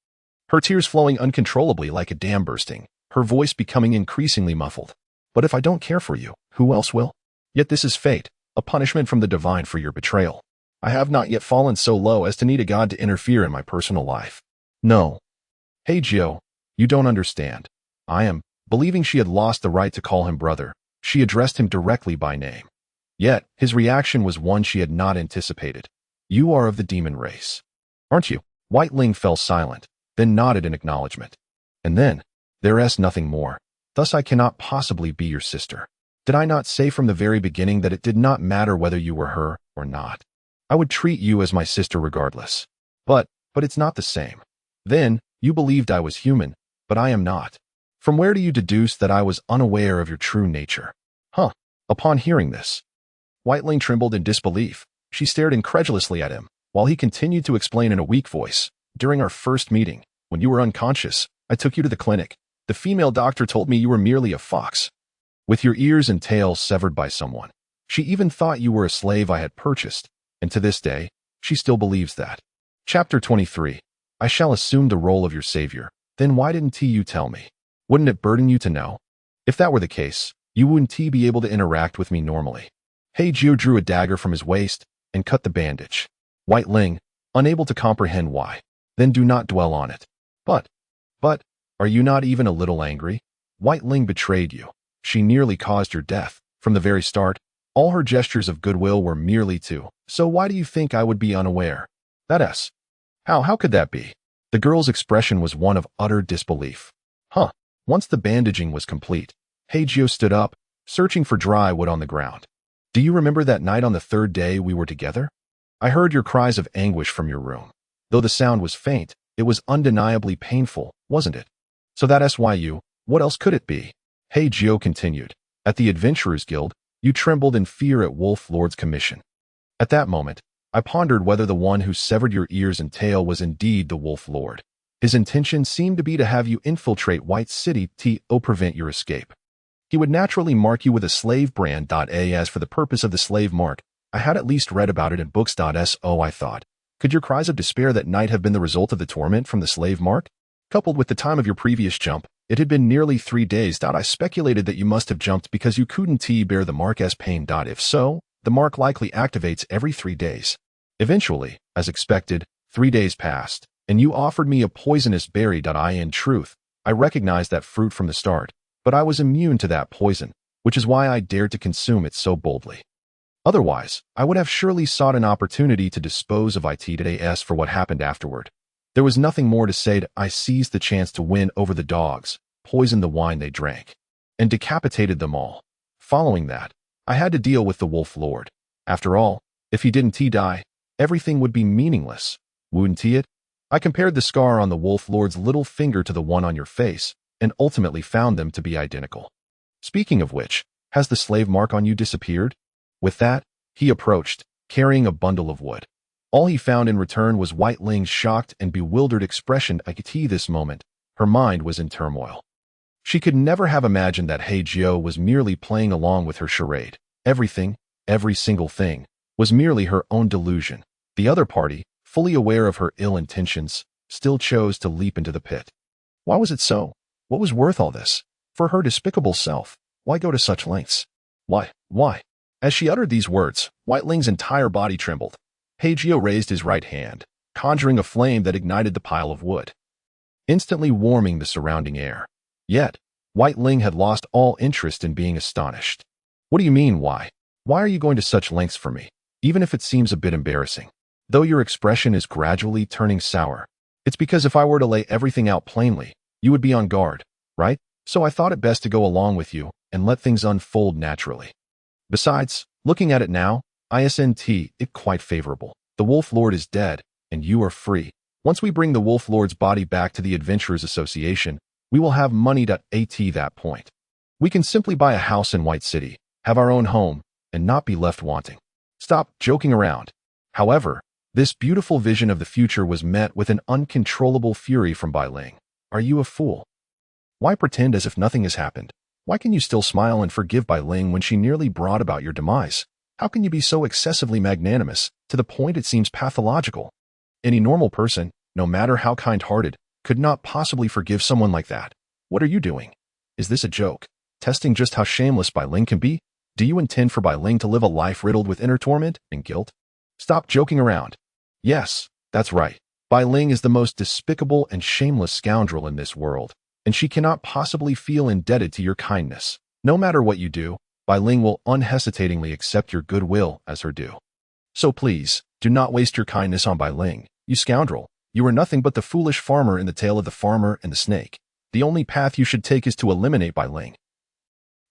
her tears flowing uncontrollably like a dam bursting, her voice becoming increasingly muffled. But if I don't care for you, who else will? Yet this is fate, a punishment from the divine for your betrayal. I have not yet fallen so low as to need a god to interfere in my personal life. No. Hei Jiu, you don't understand. Believing she had lost the right to call him brother, she addressed him directly by name. Yet, his reaction was one she had not anticipated. You are of the demon race, aren't you? Bai Ling fell silent, then nodded in acknowledgement. And then, there is nothing more. Thus I cannot possibly be your sister. Did I not say from the very beginning that it did not matter whether you were her or not? I would treat you as my sister regardless. But it's not the same. Then, you believed I was human, but I am not. From where do you deduce that I was unaware of your true nature? Upon hearing this, Bai Ling trembled in disbelief. She stared incredulously at him, while he continued to explain in a weak voice. During our first meeting, when you were unconscious, I took you to the clinic. The female doctor told me you were merely a fox, with your ears and tail severed by someone. She even thought you were a slave I had purchased, and to this day, she still believes that. Chapter 23. I shall assume the role of your savior. Then why didn't you tell me? Wouldn't it burden you to know? If that were the case, you wouldn't be able to interact with me normally. Hei Jiu drew a dagger from his waist and cut the bandage. Bai Ling, unable to comprehend why. Then do not dwell on it. But, are you not even a little angry? Bai Ling betrayed you. She nearly caused your death. From the very start, all her gestures of goodwill were merely to. So why do you think I would be unaware? That's. How could that be? The girl's expression was one of utter disbelief. Once the bandaging was complete, Hei Jiu stood up, searching for dry wood on the ground. Do you remember that night on the third day we were together? I heard your cries of anguish from your room. Though the sound was faint, it was undeniably painful, wasn't it? So that's why you, what else could it be? Hei Jiu continued. At the Adventurers Guild, you trembled in fear at Wolf Lord's commission. At that moment, I pondered whether the one who severed your ears and tail was indeed the Wolf Lord. His intention seemed to be to have you infiltrate White City to prevent your escape. He would naturally mark you with a slave brand. As for the purpose of the slave mark, I had at least read about it in books. So I thought, could your cries of despair that night have been the result of the torment from the slave mark? Coupled with the time of your previous jump, it had been nearly 3 days. I speculated that you must have jumped because you couldn't bear the mark's pain. If so, the mark likely activates every 3 days. Eventually, as expected, 3 days passed, and you offered me a poisonous berry. In truth, I recognized that fruit from the start, but I was immune to that poison, which is why I dared to consume it so boldly. Otherwise, I would have surely sought an opportunity to dispose of it. As for what happened afterward, there was nothing more to say. I seized the chance to win over the dogs, poisoned the wine they drank, and decapitated them all. Following that, I had to deal with the Wolf Lord. After all, if he didn't die, everything would be meaningless, wouldn't it? I compared the scar on the Wolf Lord's little finger to the one on your face, and ultimately found them to be identical. Speaking of which, has the slave mark on you disappeared? With that, he approached, carrying a bundle of wood. All he found in return was Bai Ling's shocked and bewildered expression. At this moment, her mind was in turmoil. She could never have imagined that Hei Jiu was merely playing along with her charade. Everything, every single thing, was merely her own delusion. The other party, fully aware of her ill intentions, still chose to leap into the pit. Why was it so? What was worth all this? For her despicable self, why go to such lengths? Why? As she uttered these words, Bai Ling's entire body trembled. Hei Jiu raised his right hand, conjuring a flame that ignited the pile of wood, instantly warming the surrounding air. Yet, Bai Ling had lost all interest in being astonished. What do you mean, why? Why are you going to such lengths for me, even if it seems a bit embarrassing? Though your expression is gradually turning sour, it's because if I were to lay everything out plainly, you would be on guard, right? So I thought it best to go along with you and let things unfold naturally. Besides, looking at it now, isn't it quite favorable. The Wolf Lord is dead, and you are free. Once we bring the Wolf Lord's body back to the Adventurers Association, we will have money at that point. We can simply buy a house in White City, have our own home, and not be left wanting. Stop joking around. However, this beautiful vision of the future was met with an uncontrollable fury from Bai Ling. Are you a fool? Why pretend as if nothing has happened? Why can you still smile and forgive Bai Ling when she nearly brought about your demise? How can you be so excessively magnanimous, to the point it seems pathological? Any normal person, no matter how kind-hearted, could not possibly forgive someone like that. What are you doing? Is this a joke? Testing just how shameless Bai Ling can be? Do you intend for Bai Ling to live a life riddled with inner torment and guilt? Stop joking around. Yes, that's right. Bai Ling is the most despicable and shameless scoundrel in this world, and she cannot possibly feel indebted to your kindness. No matter what you do, Bai Ling will unhesitatingly accept your goodwill as her due. So please, do not waste your kindness on Bai Ling, you scoundrel. You are nothing but the foolish farmer in the tale of the farmer and the snake. The only path you should take is to eliminate Bai Ling.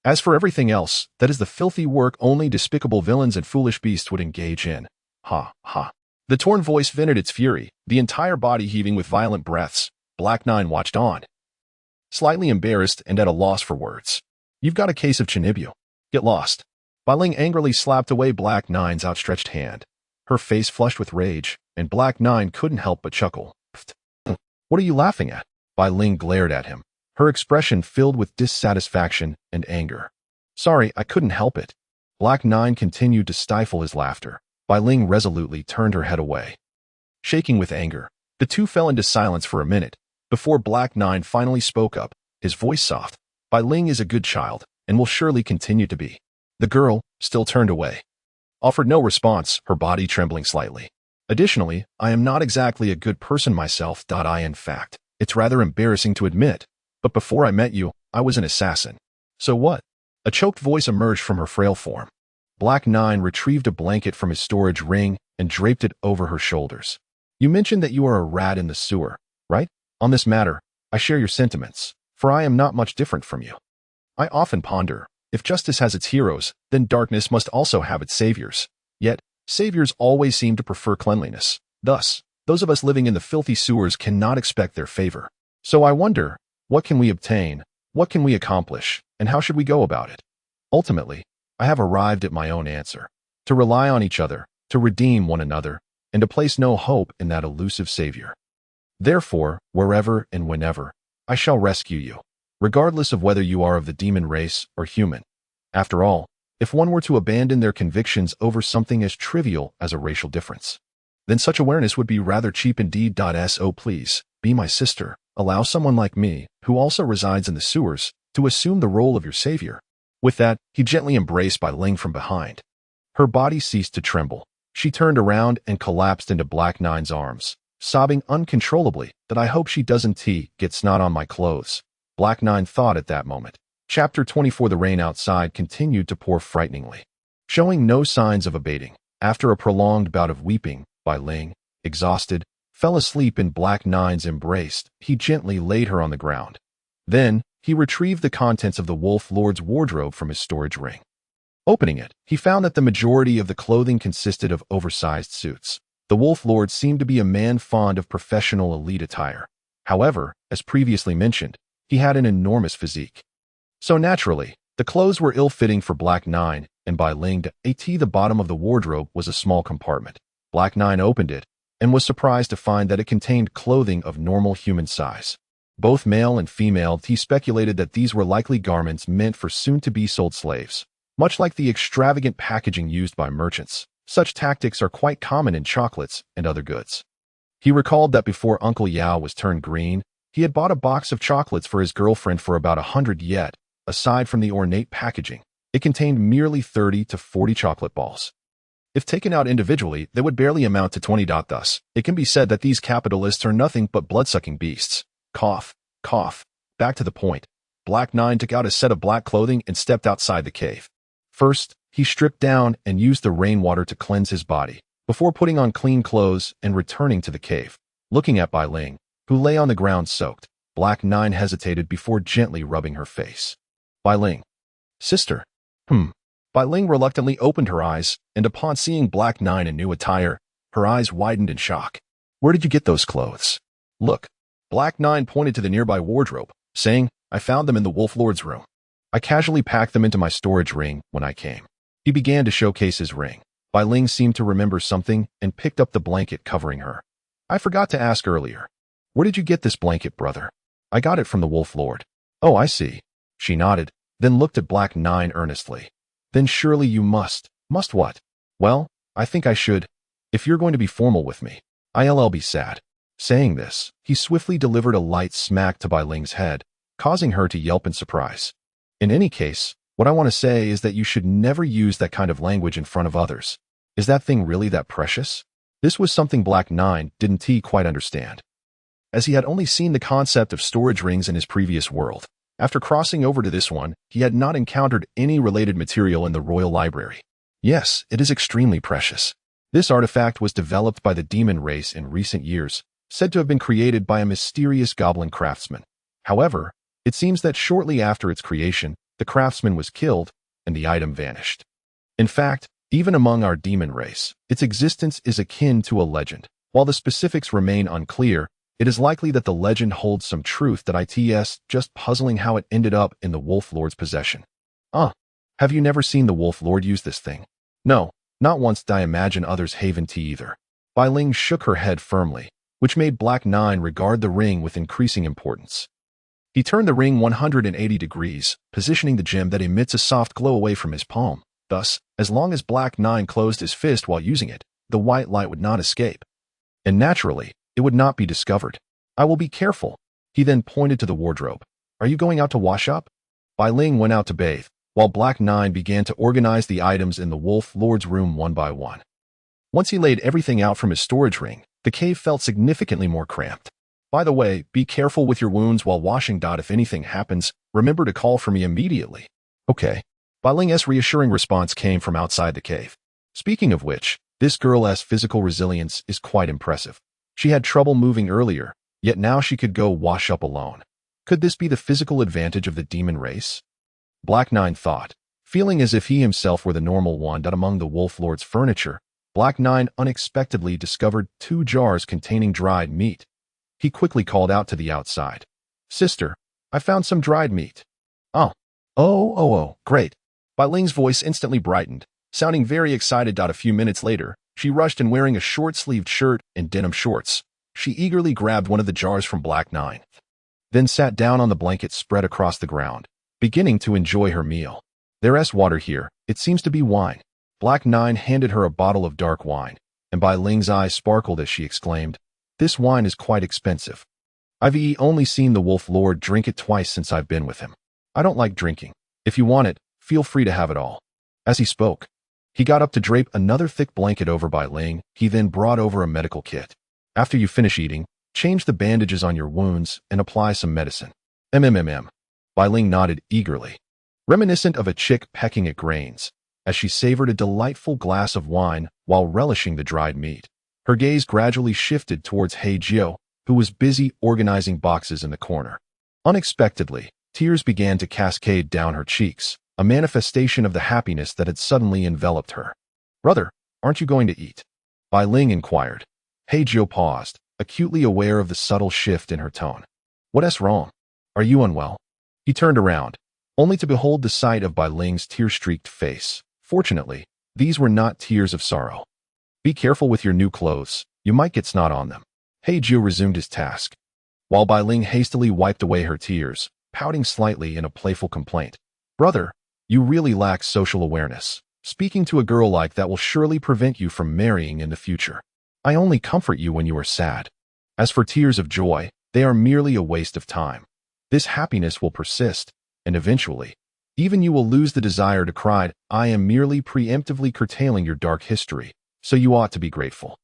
As for everything else, that is the filthy work only despicable villains and foolish beasts would engage in. Ha, ha. The torn voice vented its fury, the entire body heaving with violent breaths. Black Nine watched on, slightly embarrassed and at a loss for words. You've got a case of Chinibyo. Get lost. Bai Ling angrily slapped away Black Nine's outstretched hand. Her face flushed with rage, and Black Nine couldn't help but chuckle. What are you laughing at? Bai Ling glared at him, her expression filled with dissatisfaction and anger. Sorry, I couldn't help it. Black Nine continued to stifle his laughter. Bai Ling resolutely turned her head away. Shaking with anger, The two fell into silence for a minute, before Black Nine finally spoke up, his voice soft. Bai Ling is a good child, and will surely continue to be. The girl, still turned away, offered no response, her body trembling slightly. Additionally, I am not exactly a good person myself. In fact, it's rather embarrassing to admit, but before I met you, I was an assassin. So what? A choked voice emerged from her frail form. Black Nine retrieved a blanket from his storage ring and draped it over her shoulders. You mentioned that you are a rat in the sewer, right? On this matter, I share your sentiments, for I am not much different from you. I often ponder, if justice has its heroes, then darkness must also have its saviors. Yet, saviors always seem to prefer cleanliness. Thus, those of us living in the filthy sewers cannot expect their favor. So I wonder, what can we obtain, what can we accomplish, and how should we go about it? Ultimately, I have arrived at my own answer. To rely on each other, to redeem one another, and to place no hope in that elusive savior. Therefore, wherever and whenever, I shall rescue you, regardless of whether you are of the demon race or human. After all, if one were to abandon their convictions over something as trivial as a racial difference, then such awareness would be rather cheap indeed. So please, be my sister, allow someone like me, who also resides in the sewers, to assume the role of your savior. With that, he gently embraced Bai Ling from behind. Her body ceased to tremble. She turned around and collapsed into Black Nine's arms, sobbing uncontrollably that I hope she doesn't get snot on my clothes. Black Nine thought at that moment. Chapter 24. The rain outside continued to pour frighteningly, showing no signs of abating. After a prolonged bout of weeping, Bai Ling, exhausted, fell asleep in Black Nine's embrace. He gently laid her on the ground. Then, he retrieved the contents of the Wolf Lord's wardrobe from his storage ring. Opening it, he found that the majority of the clothing consisted of oversized suits. The Wolf Lord seemed to be a man fond of professional elite attire. However, as previously mentioned, he had an enormous physique. So naturally, the clothes were ill-fitting for Black Nine, and Bai Ling. The bottom of the wardrobe was a small compartment. Black Nine opened it, and was surprised to find that it contained clothing of normal human size. Both male and female, he speculated that these were likely garments meant for soon-to-be sold slaves. Much like the extravagant packaging used by merchants, such tactics are quite common in chocolates and other goods. He recalled that before Uncle Yao was turned green, he had bought a box of chocolates for his girlfriend for about 100 yet. Aside from the ornate packaging, it contained merely 30 to 40 chocolate balls. If taken out individually, they would barely amount to 20. Thus, it can be said that these capitalists are nothing but blood-sucking beasts. Cough, cough. Back to the point. Black Nine took out a set of black clothing and stepped outside the cave. First, he stripped down and used the rainwater to cleanse his body, before putting on clean clothes and returning to the cave. Looking at Bai Ling, who lay on the ground soaked, Black Nine hesitated before gently rubbing her face. Bai Ling. Sister. Bai Ling reluctantly opened her eyes, and upon seeing Black Nine in new attire, her eyes widened in shock. Where did you get those clothes? Look. Black Nine pointed to the nearby wardrobe, saying, I found them in the Wolf Lord's room. I casually packed them into my storage ring when I came. He began to showcase his ring. Bai Ling seemed to remember something and picked up the blanket covering her. I forgot to ask earlier. Where did you get this blanket, brother? I got it from the Wolf Lord. Oh, I see. She nodded, then looked at Black Nine earnestly. Then surely you must. Must what? Well, I think I should. If you're going to be formal with me, I'll be sad. Saying this, he swiftly delivered a light smack to Bai Ling's head, causing her to yelp in surprise. In any case, what I want to say is that you should never use that kind of language in front of others. Is that thing really that precious? This was something Black Nine didn't quite understand, as he had only seen the concept of storage rings in his previous world. After crossing over to this one, he had not encountered any related material in the royal library. Yes, it is extremely precious. This artifact was developed by the demon race in recent years, said to have been created by a mysterious goblin craftsman. However, it seems that shortly after its creation, the craftsman was killed, and the item vanished. In fact, even among our demon race, its existence is akin to a legend. While the specifics remain unclear, it is likely that the legend holds some truth that it's just puzzling how it ended up in the Wolf Lord's possession. Have you never seen the Wolf Lord use this thing? No, not once. I imagine others haven't either. Bai Ling shook her head firmly, which made Black Nine regard the ring with increasing importance. He turned the ring 180 degrees, positioning the gem that emits a soft glow away from his palm. Thus, as long as Black Nine closed his fist while using it, the white light would not escape. And naturally, it would not be discovered. I will be careful. He then pointed to the wardrobe. Are you going out to wash up? Bai Ling went out to bathe, while Black Nine began to organize the items in the Wolf Lord's room one by one. Once he laid everything out from his storage ring, the cave felt significantly more cramped. By the way, be careful with your wounds while washing. If anything happens, remember to call for me immediately. Okay. Bai Ling's reassuring response came from outside the cave. Speaking of which, this girl's physical resilience is quite impressive. She had trouble moving earlier, yet now she could go wash up alone. Could this be the physical advantage of the demon race? Black Nine thought, feeling as if he himself were the normal one. Among the Wolf Lord's furniture, Black Nine unexpectedly discovered 2 jars containing dried meat. He quickly called out to the outside. Sister, I found some dried meat. Oh, great. Bai Ling's voice instantly brightened, sounding very excited. A few minutes later, she rushed in wearing a short-sleeved shirt and denim shorts. She eagerly grabbed one of the jars from Black Nine, then sat down on the blanket spread across the ground, beginning to enjoy her meal. There's water here. It seems to be wine. Black Nine handed her a bottle of dark wine, and Bai Ling's eyes sparkled as she exclaimed, This wine is quite expensive. I've only seen the Wolf Lord drink it twice since I've been with him. I don't like drinking. If you want it, feel free to have it all. As he spoke, he got up to drape another thick blanket over Bai Ling. He then brought over a medical kit. After you finish eating, change the bandages on your wounds and apply some medicine. Bai Ling nodded eagerly, reminiscent of a chick pecking at grains, as she savored a delightful glass of wine while relishing the dried meat. Her gaze gradually shifted towards Hei Jiu, who was busy organizing boxes in the corner. Unexpectedly, tears began to cascade down her cheeks, a manifestation of the happiness that had suddenly enveloped her. Brother, aren't you going to eat? Bai Ling inquired. Hei Jiu paused, acutely aware of the subtle shift in her tone. What's wrong? Are you unwell? He turned around, only to behold the sight of Bai Ling's tear-streaked face. Fortunately, these were not tears of sorrow. Be careful with your new clothes. You might get snot on them. Hei Jiu resumed his task, while Bai Ling hastily wiped away her tears, pouting slightly in a playful complaint. Brother, you really lack social awareness. Speaking to a girl like that will surely prevent you from marrying in the future. I only comfort you when you are sad. As for tears of joy, they are merely a waste of time. This happiness will persist, and eventually, even you will lose the desire to cry. I am merely preemptively curtailing your dark history, so you ought to be grateful.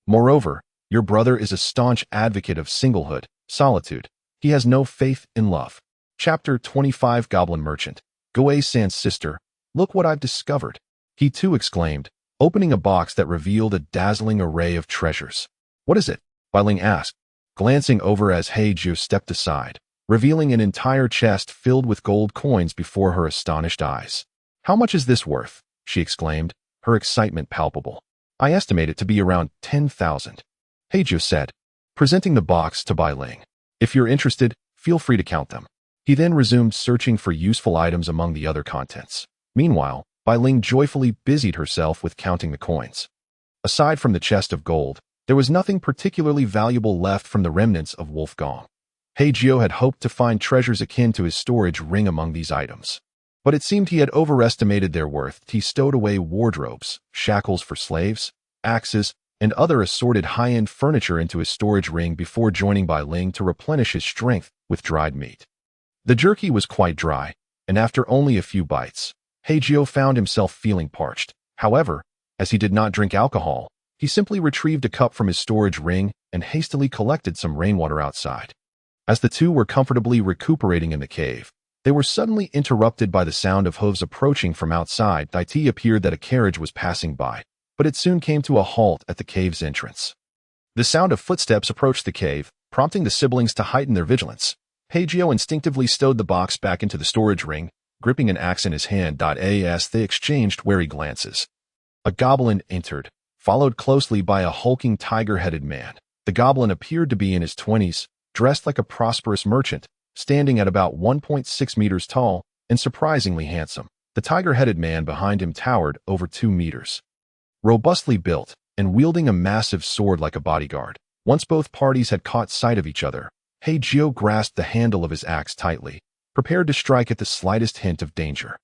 Moreover, your brother is a staunch advocate of singlehood, solitude. He has no faith in love. Chapter 25 Goblin Merchant. Goei-san's sister, look what I've discovered. He too exclaimed, opening a box that revealed a dazzling array of treasures. What is it? Bai Ling asked, glancing over as Hei Jiu stepped aside, revealing an entire chest filled with gold coins before her astonished eyes. How much is this worth? She exclaimed, her excitement palpable. I estimate it to be around 10,000. Hei Jiu said, presenting the box to Bai Ling. If you're interested, feel free to count them. He then resumed searching for useful items among the other contents. Meanwhile, Bai Ling joyfully busied herself with counting the coins. Aside from the chest of gold, there was nothing particularly valuable left from the remnants of Wolfgang. Hei Jiu had hoped to find treasures akin to his storage ring among these items, but it seemed he had overestimated their worth. He stowed away wardrobes, shackles for slaves, axes, and other assorted high-end furniture into his storage ring before joining Bai Ling to replenish his strength with dried meat. The jerky was quite dry, and after only a few bites, Hei Jiu found himself feeling parched. However, as he did not drink alcohol, he simply retrieved a cup from his storage ring and hastily collected some rainwater outside. As the two were comfortably recuperating in the cave, they were suddenly interrupted by the sound of hooves approaching from outside. It appeared that a carriage was passing by, but it soon came to a halt at the cave's entrance. The sound of footsteps approached the cave, prompting the siblings to heighten their vigilance. Hei Jiu instinctively stowed the box back into the storage ring, gripping an axe in his hand. As they exchanged wary glances, a goblin entered, followed closely by a hulking tiger-headed man. The goblin appeared to be in his 20s, dressed like a prosperous merchant, standing at about 1.6 meters tall and surprisingly handsome. The tiger-headed man behind him towered over 2 meters. Robustly built and wielding a massive sword like a bodyguard. Once both parties had caught sight of each other, Hei Jiu grasped the handle of his axe tightly, prepared to strike at the slightest hint of danger.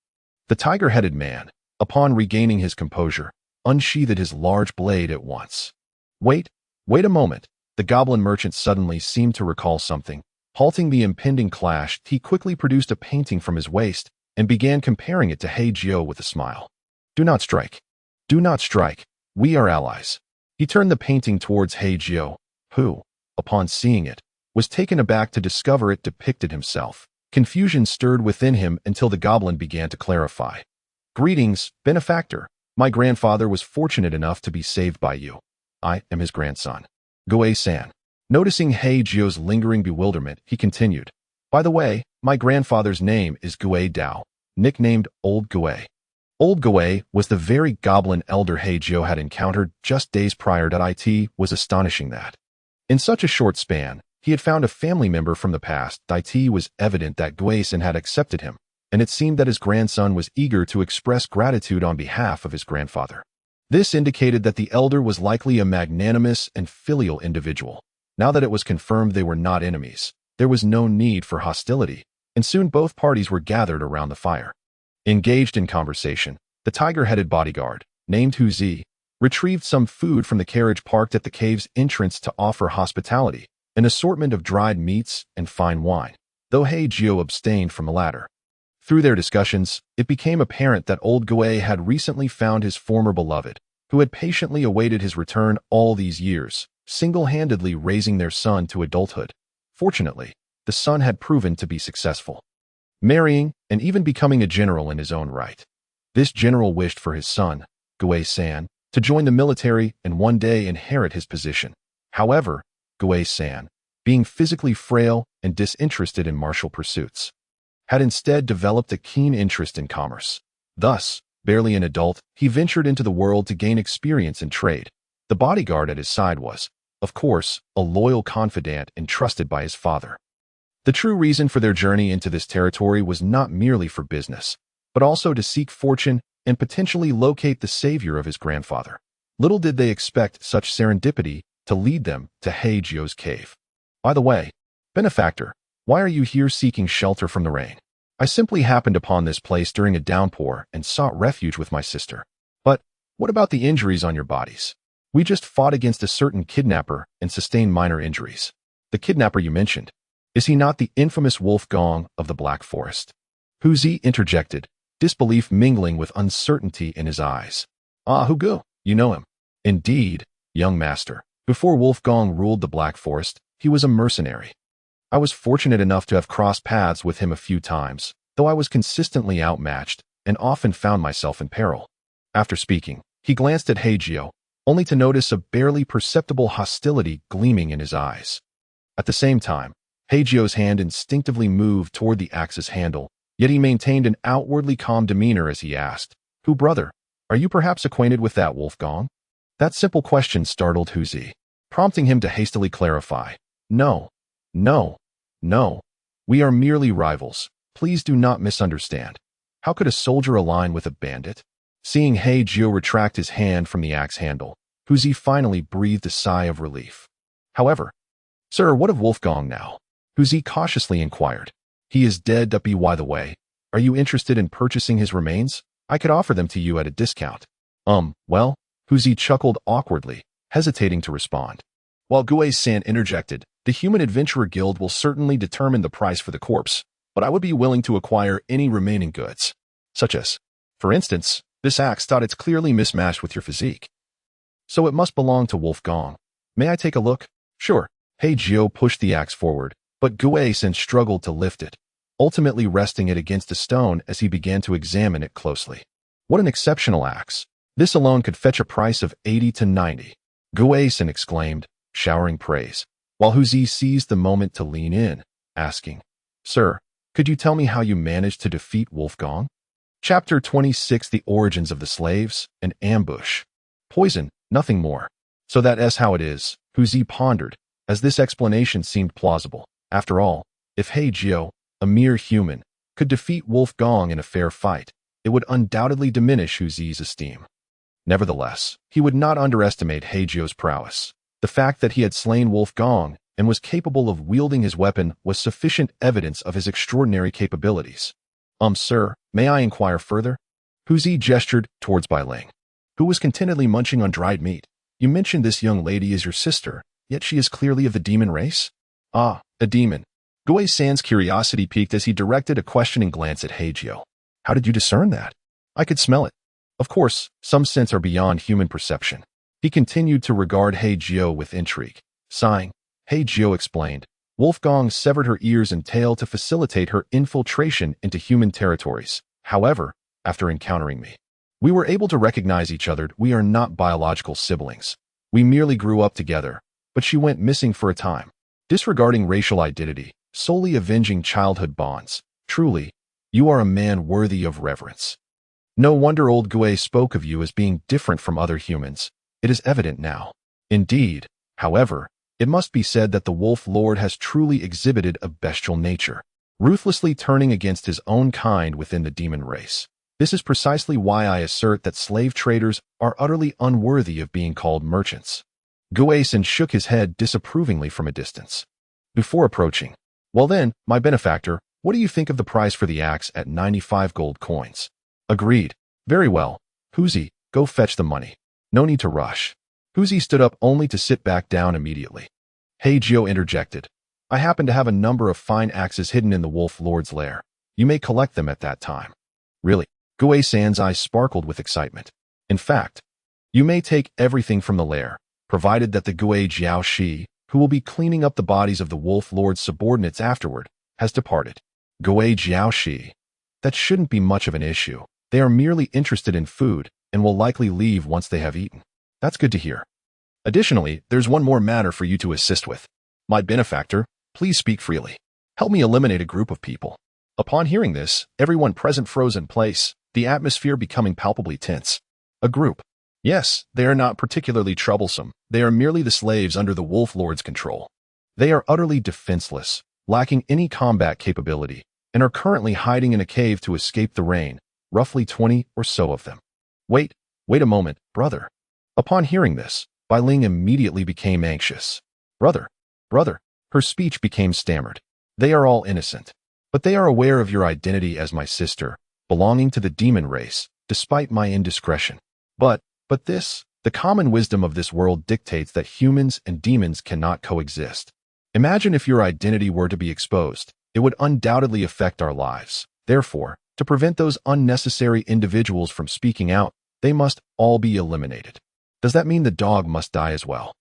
The tiger-headed man, upon regaining his composure, unsheathed his large blade at once. Wait a moment. The goblin merchant suddenly seemed to recall something. Halting the impending clash, he quickly produced a painting from his waist and began comparing it to Hei Jiu with a smile. Do not strike. Do not strike. We are allies. He turned the painting towards Hei Jiu, who, upon seeing it, was taken aback to discover it depicted himself. Confusion stirred within him until the goblin began to clarify. Greetings, benefactor. My grandfather was fortunate enough to be saved by you. I am his grandson. Gue-san. Noticing Hei Jiu's lingering bewilderment, he continued. By the way, my grandfather's name is Gue Dao, nicknamed Old Gue. Old Gue was the very goblin elder Hei Jiu had encountered just days prior. It was astonishing that, in such a short span, he had found a family member from the past. It was evident that Gue-san had accepted him, and it seemed that his grandson was eager to express gratitude on behalf of his grandfather. This indicated that the elder was likely a magnanimous and filial individual. Now that it was confirmed they were not enemies, there was no need for hostility, and soon both parties were gathered around the fire. Engaged in conversation, the tiger-headed bodyguard, named Huzi, retrieved some food from the carriage parked at the cave's entrance to offer hospitality, an assortment of dried meats and fine wine, though Hei Jiu abstained from the latter. Through their discussions, it became apparent that old Gue had recently found his former beloved, who had patiently awaited his return all these years, single-handedly raising their son to adulthood. Fortunately, the son had proven to be successful, marrying and even becoming a general in his own right. This general wished for his son, Gue-san, to join the military and one day inherit his position. However, Gue-san, being physically frail and disinterested in martial pursuits, had instead developed a keen interest in commerce. Thus, barely an adult, he ventured into the world to gain experience in trade. The bodyguard at his side was, of course, a loyal confidant entrusted by his father. The true reason for their journey into this territory was not merely for business, but also to seek fortune and potentially locate the savior of his grandfather. Little did they expect such serendipity to lead them to Hei Jiu's cave. By the way, benefactor, why are you here seeking shelter from the rain? I simply happened upon this place during a downpour and sought refuge with my sister. But what about the injuries on your bodies? We just fought against a certain kidnapper and sustained minor injuries. The kidnapper you mentioned, is he not the infamous Wolfgang of the Black Forest? Huzi interjected, disbelief mingling with uncertainty in his eyes. Ah, Hugo, you know him. Indeed, young master. Before Wolfgang ruled the Black Forest, he was a mercenary. I was fortunate enough to have crossed paths with him a few times, though I was consistently outmatched and often found myself in peril. After speaking, he glanced at Hei Jiu, only to notice a barely perceptible hostility gleaming in his eyes. At the same time, Hei Jiu's hand instinctively moved toward the axe's handle, yet he maintained an outwardly calm demeanor as he asked, Who, brother, are you perhaps acquainted with that Wolfgang? That simple question startled Huzi, prompting him to hastily clarify. No, we are merely rivals. Please do not misunderstand. How could a soldier align with a bandit? Seeing Hei Jiu retract his hand from the axe handle, Huzi finally breathed a sigh of relief. However, sir, what of Wolfgang now? Huzi cautiously inquired. He is dead. By the way, are you interested in purchasing his remains? I could offer them to you at a discount. Well, Huzi chuckled awkwardly, hesitating to respond. While Gue-san interjected, the Human Adventurer Guild will certainly determine the price for the corpse, but I would be willing to acquire any remaining goods, such as, for instance, this axe. It's clearly mismatched with your physique, so it must belong to Wolfgang. May I take a look? Sure. Hei Jiu pushed the axe forward, but Gue-san struggled to lift it, ultimately resting it against a stone as he began to examine it closely. What an exceptional axe. This alone could fetch a price of 80 to 90. Gue-san exclaimed, showering praise, while Huzi seized the moment to lean in, asking, Sir, could you tell me how you managed to defeat Wolfgang? Chapter 26 The Origins of the Slaves, an Ambush. Poison, nothing more. So that's how it is, Huzi pondered, as this explanation seemed plausible. After all, if Hei Jiu, a mere human, could defeat Wolfgang in a fair fight, it would undoubtedly diminish Huzi's esteem. Nevertheless, he would not underestimate Hei Jiu's prowess. The fact that he had slain Wolfgang and was capable of wielding his weapon was sufficient evidence of his extraordinary capabilities. Sir, may I inquire further? Huzi gestured towards Bai Ling, who was contentedly munching on dried meat. You mentioned this young lady is your sister, yet she is clearly of the demon race? Ah, a demon. Gui-san's curiosity piqued as he directed a questioning glance at Hei Jiu. How did you discern that? I could smell it. Of course, some scents are beyond human perception. He continued to regard Hei Jiu with intrigue. Sighing, Hei Jiu explained, Wolfgang severed her ears and tail to facilitate her infiltration into human territories. However, after encountering me, we were able to recognize each other. We are not biological siblings. We merely grew up together, but she went missing for a time. Disregarding racial identity, solely avenging childhood bonds. Truly, you are a man worthy of reverence. No wonder old Gui spoke of you as being different from other humans. It is evident now. Indeed, however, it must be said that the Wolf Lord has truly exhibited a bestial nature, ruthlessly turning against his own kind within the demon race. This is precisely why I assert that slave traders are utterly unworthy of being called merchants. Gui-san shook his head disapprovingly from a distance. Before approaching, well then, my benefactor, what do you think of the price for the axe at 95 gold coins? Agreed. Very well. Huzi, go fetch the money. No need to rush. Huzi stood up only to sit back down immediately. Hei Jiu interjected. I happen to have a number of fine axes hidden in the Wolf Lord's lair. You may collect them at that time. Really? Gui-san's eyes sparkled with excitement. In fact, you may take everything from the lair, provided that the Gui Jiao Shi, who will be cleaning up the bodies of the Wolf Lord's subordinates afterward, has departed. Gui Jiao Shi. That shouldn't be much of an issue. They are merely interested in food and will likely leave once they have eaten. That's good to hear. Additionally, there's one more matter for you to assist with. My benefactor, please speak freely. Help me eliminate a group of people. Upon hearing this, everyone present froze in place, the atmosphere becoming palpably tense. A group. Yes, they are not particularly troublesome. They are merely the slaves under the Wolf Lord's control. They are utterly defenseless, lacking any combat capability, and are currently hiding in a cave to escape the rain, roughly 20 or so of them. Wait a moment, brother. Upon hearing this, Bai Ling immediately became anxious. Brother. Her speech became stammered. They are all innocent, but they are aware of your identity as my sister, belonging to the demon race, despite my indiscretion. But the common wisdom of this world dictates that humans and demons cannot coexist. Imagine if your identity were to be exposed. It would undoubtedly affect our lives. Therefore, to prevent those unnecessary individuals from speaking out, they must all be eliminated. Does that mean the dog must die as well?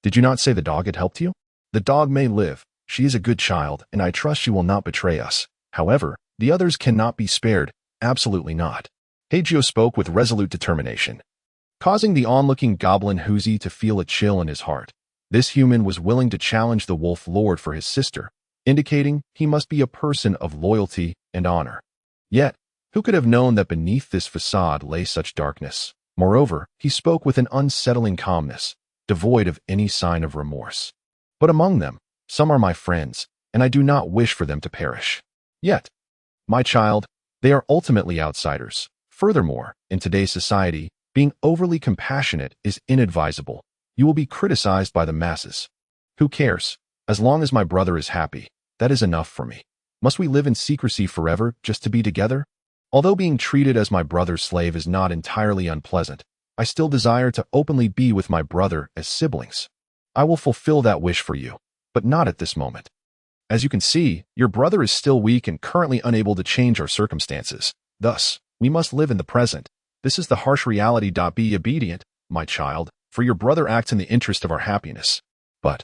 Did you not say the dog had helped you? The dog may live. She is a good child, and I trust she will not betray us. However, the others cannot be spared. Absolutely not. Hei Jiu spoke with resolute determination, causing the onlooking goblin Huzi to feel a chill in his heart. This human was willing to challenge the Wolf Lord for his sister, indicating he must be a person of loyalty and honor. Yet, who could have known that beneath this facade lay such darkness? Moreover, he spoke with an unsettling calmness, devoid of any sign of remorse. But among them, some are my friends, and I do not wish for them to perish. Yet, my child, they are ultimately outsiders. Furthermore, in today's society, being overly compassionate is inadvisable. You will be criticized by the masses. Who cares? As long as my brother is happy, that is enough for me. Must we live in secrecy forever just to be together? Although being treated as my brother's slave is not entirely unpleasant, I still desire to openly be with my brother as siblings. I will fulfill that wish for you, but not at this moment. As you can see, your brother is still weak and currently unable to change our circumstances. Thus, we must live in the present. This is the harsh reality. Be obedient, my child, for your brother acts in the interest of our happiness. But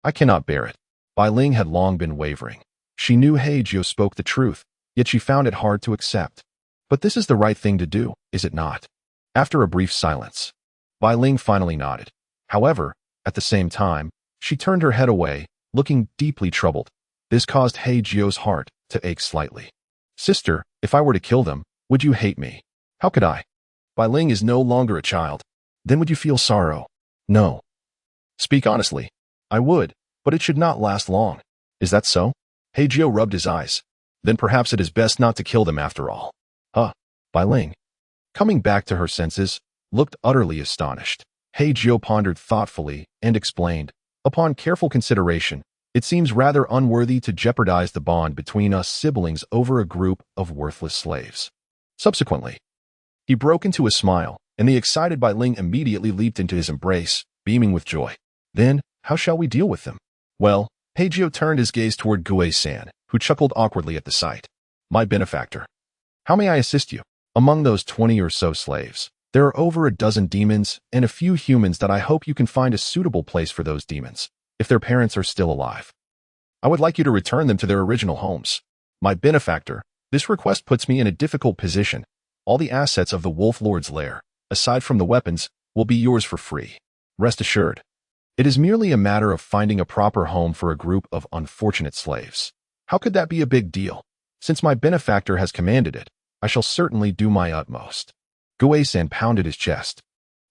I cannot bear it. Bai Ling had long been wavering. She knew Hei Jiu spoke the truth, yet she found it hard to accept. But this is the right thing to do, is it not? After a brief silence, Bai Ling finally nodded. However, at the same time, she turned her head away, looking deeply troubled. This caused Hei Jiu's heart to ache slightly. Sister, if I were to kill them, would you hate me? How could I? Bai Ling is no longer a child. Then would you feel sorrow? No. Speak honestly. I would, but it should not last long. Is that so? Hei Jiu rubbed his eyes. Then perhaps it is best not to kill them after all. Bai Ling, coming back to her senses, looked utterly astonished. Hei Jiu pondered thoughtfully and explained, upon careful consideration, it seems rather unworthy to jeopardize the bond between us siblings over a group of worthless slaves. Subsequently, he broke into a smile, and the excited Bai Ling immediately leaped into his embrace, beaming with joy. Then, how shall we deal with them? Well, Hei Jiu turned his gaze toward Gue-san, who chuckled awkwardly at the sight. My benefactor. How may I assist you? Among those 20 or so slaves, there are over a dozen demons and a few humans that I hope you can find a suitable place for those demons, if their parents are still alive. I would like you to return them to their original homes. My benefactor, this request puts me in a difficult position. All the assets of the Wolf Lord's lair, aside from the weapons, will be yours for free. Rest assured. It is merely a matter of finding a proper home for a group of unfortunate slaves. How could that be a big deal? Since my benefactor has commanded it, I shall certainly do my utmost. Gue-san pounded his chest.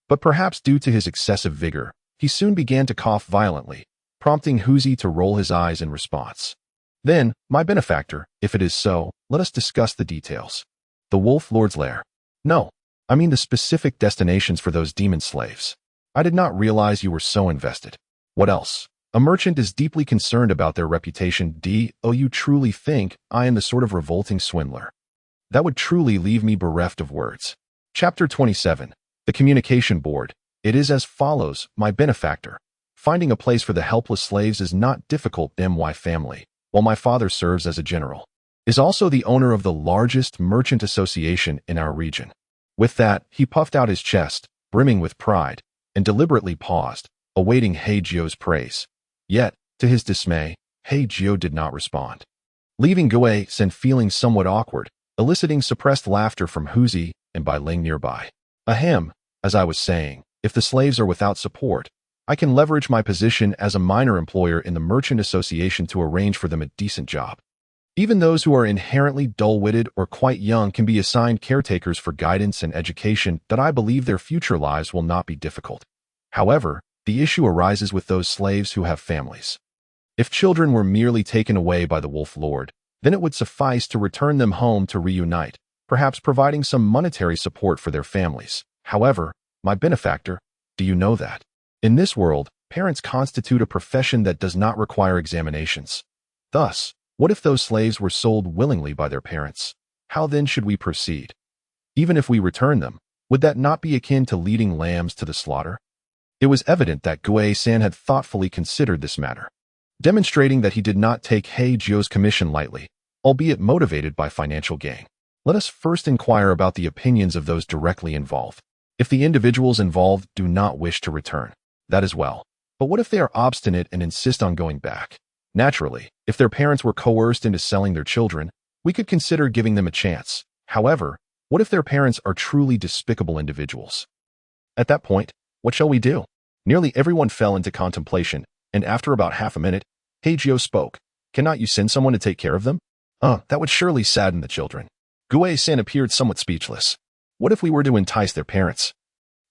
But perhaps due to his excessive vigor, he soon began to cough violently, prompting Huzi to roll his eyes in response. Then, my benefactor, if it is so, let us discuss the details. The Wolf Lord's lair. No, I mean the specific destinations for those demon slaves. I did not realize you were so invested. What else? A merchant is deeply concerned about their reputation. Do you truly think I am the sort of revolting swindler? That would truly leave me bereft of words. Chapter 27. The Communication Board. It is as follows, my benefactor. Finding a place for the helpless slaves is not difficult. My family, while my father serves as a general, is also the owner of the largest merchant association in our region. With that, he puffed out his chest, brimming with pride, and deliberately paused, awaiting Hei Jiu's praise. Yet, to his dismay, Hei Jiu did not respond, leaving Gue-san feeling somewhat awkward, eliciting suppressed laughter from Huzi and Bai Ling nearby. Ahem, as I was saying, if the slaves are without support, I can leverage my position as a minor employer in the merchant association to arrange for them a decent job. Even those who are inherently dull-witted or quite young can be assigned caretakers for guidance and education that I believe their future lives will not be difficult. However, the issue arises with those slaves who have families. If children were merely taken away by the Wolf Lord, then it would suffice to return them home to reunite, perhaps providing some monetary support for their families. However, my benefactor, do you know that? In this world, parents constitute a profession that does not require examinations. Thus, what if those slaves were sold willingly by their parents? How then should we proceed? Even if we return them, would that not be akin to leading lambs to the slaughter? It was evident that Gue-san had thoughtfully considered this matter, demonstrating that he did not take Hei Jiu's commission lightly, albeit motivated by financial gain. Let us first inquire about the opinions of those directly involved. If the individuals involved do not wish to return, that is well. But what if they are obstinate and insist on going back? Naturally, if their parents were coerced into selling their children, we could consider giving them a chance. However, what if their parents are truly despicable individuals? At that point, what shall we do? Nearly everyone fell into contemplation, and after about half a minute, Hei Jiu spoke. Cannot you send someone to take care of them? That would surely sadden the children. Gue-san appeared somewhat speechless. What if we were to entice their parents?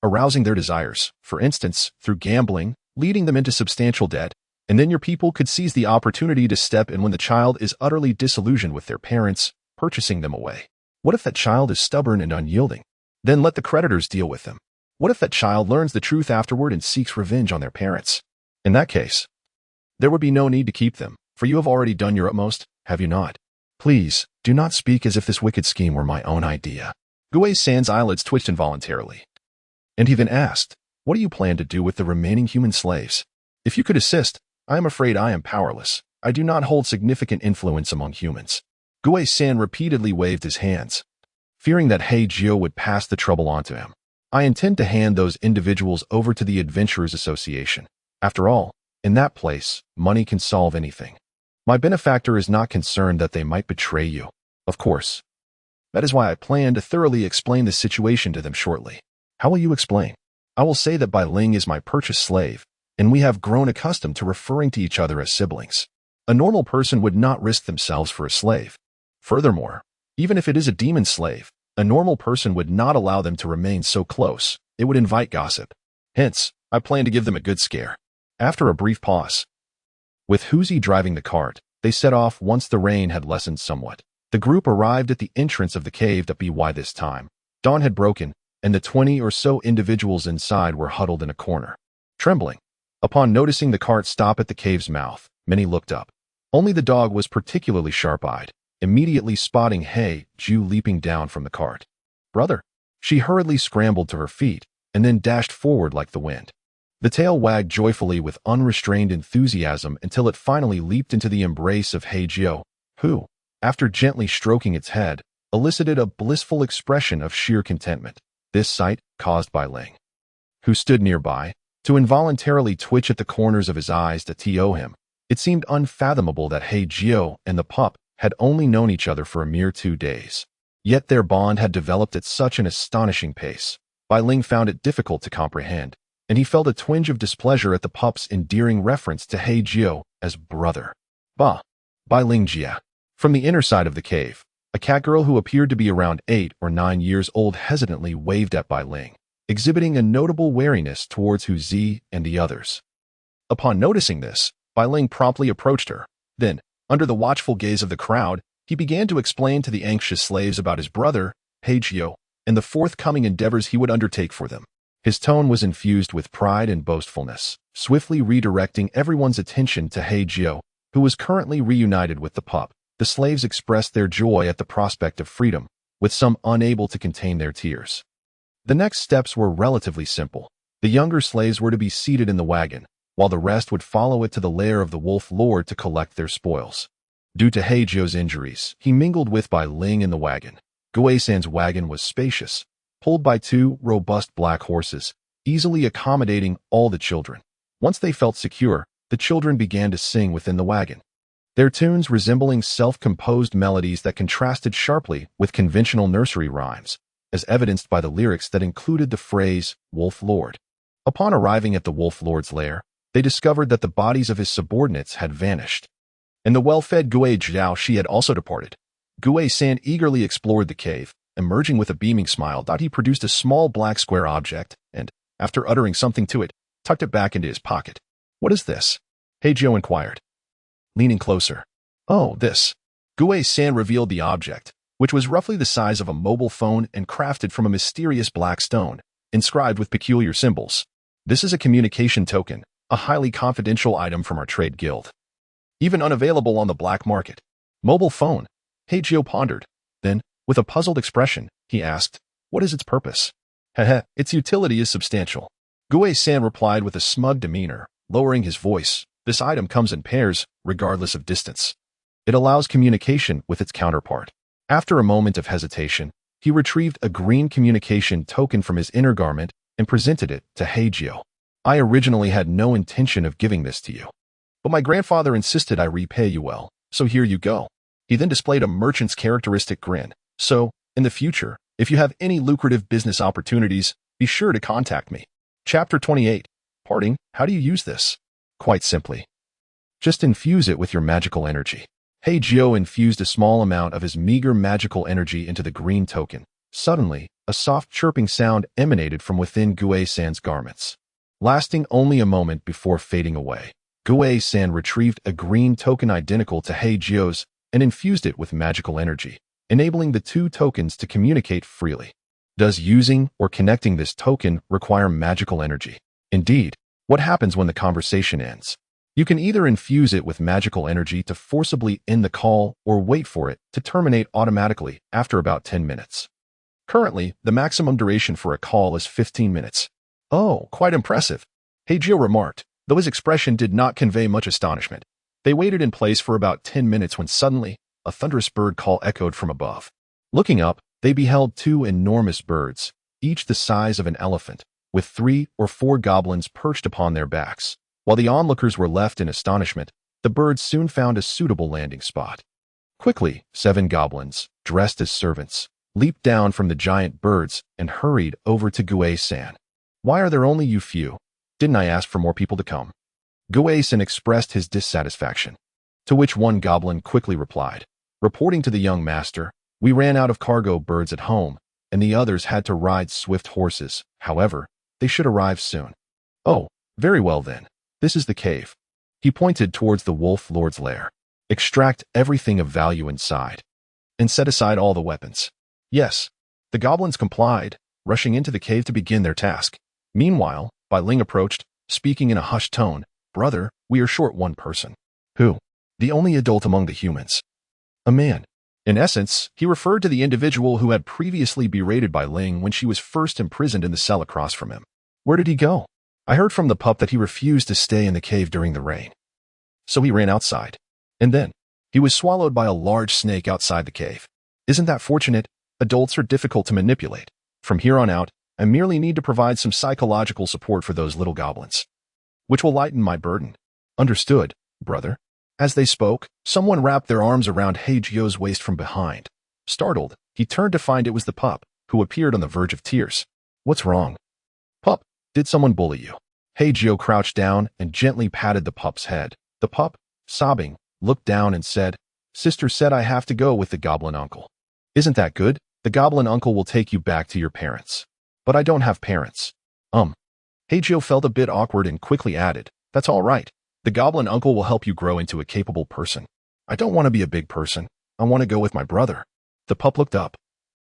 Arousing their desires, for instance, through gambling, leading them into substantial debt, and then your people could seize the opportunity to step in when the child is utterly disillusioned with their parents, purchasing them away. What if that child is stubborn and unyielding? Then let the creditors deal with them. What if that child learns the truth afterward and seeks revenge on their parents? In that case, there would be no need to keep them, for you have already done your utmost, have you not? Please, do not speak as if this wicked scheme were my own idea. Gue-san's eyelids twitched involuntarily. And he then asked, what do you plan to do with the remaining human slaves? If you could assist, I am afraid I am powerless. I do not hold significant influence among humans. Gue-san repeatedly waved his hands, fearing that Hei Jiu would pass the trouble on to him. I intend to hand those individuals over to the Adventurers Association. After all, in that place, money can solve anything. My benefactor is not concerned that they might betray you. Of course. That is why I plan to thoroughly explain the situation to them shortly. How will you explain? I will say that Bai Ling is my purchased slave, and we have grown accustomed to referring to each other as siblings. A normal person would not risk themselves for a slave. Furthermore, even if it is a demon slave, a normal person would not allow them to remain so close. It would invite gossip. Hence, I plan to give them a good scare. After a brief pause, with Huzi driving the cart, they set off once the rain had lessened somewhat. The group arrived at the entrance of the cave. By this time, dawn had broken, and the 20 or so individuals inside were huddled in a corner, trembling. Upon noticing the cart stop at the cave's mouth, many looked up. Only the dog was particularly sharp-eyed, immediately spotting Hei Jiu leaping down from the cart. Brother! She hurriedly scrambled to her feet, and then dashed forward like the wind. The tail wagged joyfully with unrestrained enthusiasm until it finally leaped into the embrace of Hei Jiu, who, after gently stroking its head, elicited a blissful expression of sheer contentment. This sight caused Bai Ling, who stood nearby, to involuntarily twitch at the corners of his eyes to TO him. It seemed unfathomable that Hei Jiu and the pup had only known each other for a mere 2 days. Yet their bond had developed at such an astonishing pace. Bai Ling found it difficult to comprehend, and he felt a twinge of displeasure at the pup's endearing reference to Hei Jiu as brother. Bai Ling Jia. From the inner side of the cave, a cat girl who appeared to be around 8 or 9 years old hesitantly waved at Bai Ling, exhibiting a notable wariness towards Hu Zi and the others. Upon noticing this, Bai Ling promptly approached her. Then, under the watchful gaze of the crowd, he began to explain to the anxious slaves about his brother, Hei Jiu, and the forthcoming endeavors he would undertake for them. His tone was infused with pride and boastfulness, swiftly redirecting everyone's attention to Hei Jiu, who was currently reunited with the pup. The slaves expressed their joy at the prospect of freedom, with some unable to contain their tears. The next steps were relatively simple. The younger slaves were to be seated in the wagon, while the rest would follow it to the lair of the Wolf Lord to collect their spoils. Due to Hei Jiu's injuries, he mingled with Bai Ling in the wagon. Gui-san's wagon was spacious, pulled by 2 robust black horses, easily accommodating all the children. Once they felt secure, the children began to sing within the wagon, their tunes resembling self-composed melodies that contrasted sharply with conventional nursery rhymes, as evidenced by the lyrics that included the phrase, Wolf Lord. Upon arriving at the Wolf Lord's lair, they discovered that the bodies of his subordinates had vanished, and the well-fed Gui Jiao she had also departed. Gui-san eagerly explored the cave, emerging with a beaming smile. He produced a small black square object, and, after uttering something to it, tucked it back into his pocket. "What is this?" Hei Jiu inquired, leaning closer. "Oh, this." Gui-san revealed the object, which was roughly the size of a mobile phone and crafted from a mysterious black stone, inscribed with peculiar symbols. "This is a communication token, a highly confidential item from our trade guild. Even unavailable on the black market." "Mobile phone?" Hei Jiu pondered. Then, with a puzzled expression, he asked, "What is its purpose?" "Its utility is substantial." Gui-san replied with a smug demeanor, lowering his voice. "This item comes in pairs, regardless of distance. It allows communication with its counterpart." After a moment of hesitation, he retrieved a green communication token from his inner garment and presented it to Hei Jiu. "I originally had no intention of giving this to you, but my grandfather insisted I repay you well, so here you go." He then displayed a merchant's characteristic grin. "So, in the future, if you have any lucrative business opportunities, be sure to contact me." Chapter 28. Parting. How do you use this? Quite simply, just infuse it with your magical energy. Hei Jiu infused a small amount of his meager magical energy into the green token. Suddenly, a soft chirping sound emanated from within Gui-san's garments, lasting only a moment before fading away. Gui-san retrieved a green token identical to Hei Jiu's and infused it with magical energy, enabling the 2 tokens to communicate freely. Does using or connecting this token require magical energy? Indeed. What happens when the conversation ends? You can either infuse it with magical energy to forcibly end the call or wait for it to terminate automatically after about 10 minutes. Currently, the maximum duration for a call is 15 minutes. "Oh, quite impressive," Hei Jiu remarked, though his expression did not convey much astonishment. They waited in place for about 10 minutes when suddenly, a thunderous bird call echoed from above. Looking up, they beheld 2 enormous birds, each the size of an elephant, with 3 or 4 goblins perched upon their backs. While the onlookers were left in astonishment, the birds soon found a suitable landing spot. Quickly, 7 goblins, dressed as servants, leaped down from the giant birds and hurried over to Gui-san. "Why are there only you few? Didn't I ask for more people to come?" Gui-san expressed his dissatisfaction, to which one goblin quickly replied, reporting to the young master, "We ran out of cargo birds at home, and the others had to ride swift horses. However, they should arrive soon." "Oh, very well then. This is the cave." He pointed towards the Wolf Lord's lair. "Extract everything of value inside, and set aside all the weapons." "Yes." The goblins complied, rushing into the cave to begin their task. Meanwhile, Bai Ling approached, speaking in a hushed tone. "Brother, we are short one person." "Who?" "The only adult among the humans." "A man." In essence, he referred to the individual who had previously berated Bai Ling when she was first imprisoned in the cell across from him. "Where did he go?" I heard from the pup that he refused to stay in the cave during the rain. So he ran outside. And then, he was swallowed by a large snake outside the cave. Isn't that fortunate? Adults are difficult to manipulate. From here on out, I merely need to provide some psychological support for those little goblins, which will lighten my burden. Understood, brother. As they spoke, someone wrapped their arms around Hei Jiu's waist from behind. Startled, he turned to find it was the pup, who appeared on the verge of tears. What's wrong? Pup, did someone bully you? Hei Jiu crouched down and gently patted the pup's head. The pup, sobbing, looked down and said, Sister said I have to go with the goblin uncle. Isn't that good? The goblin uncle will take you back to your parents. But I don't have parents. Hei Jiu felt a bit awkward and quickly added, That's all right. The goblin uncle will help you grow into a capable person. I don't want to be a big person. I want to go with my brother. The pup looked up.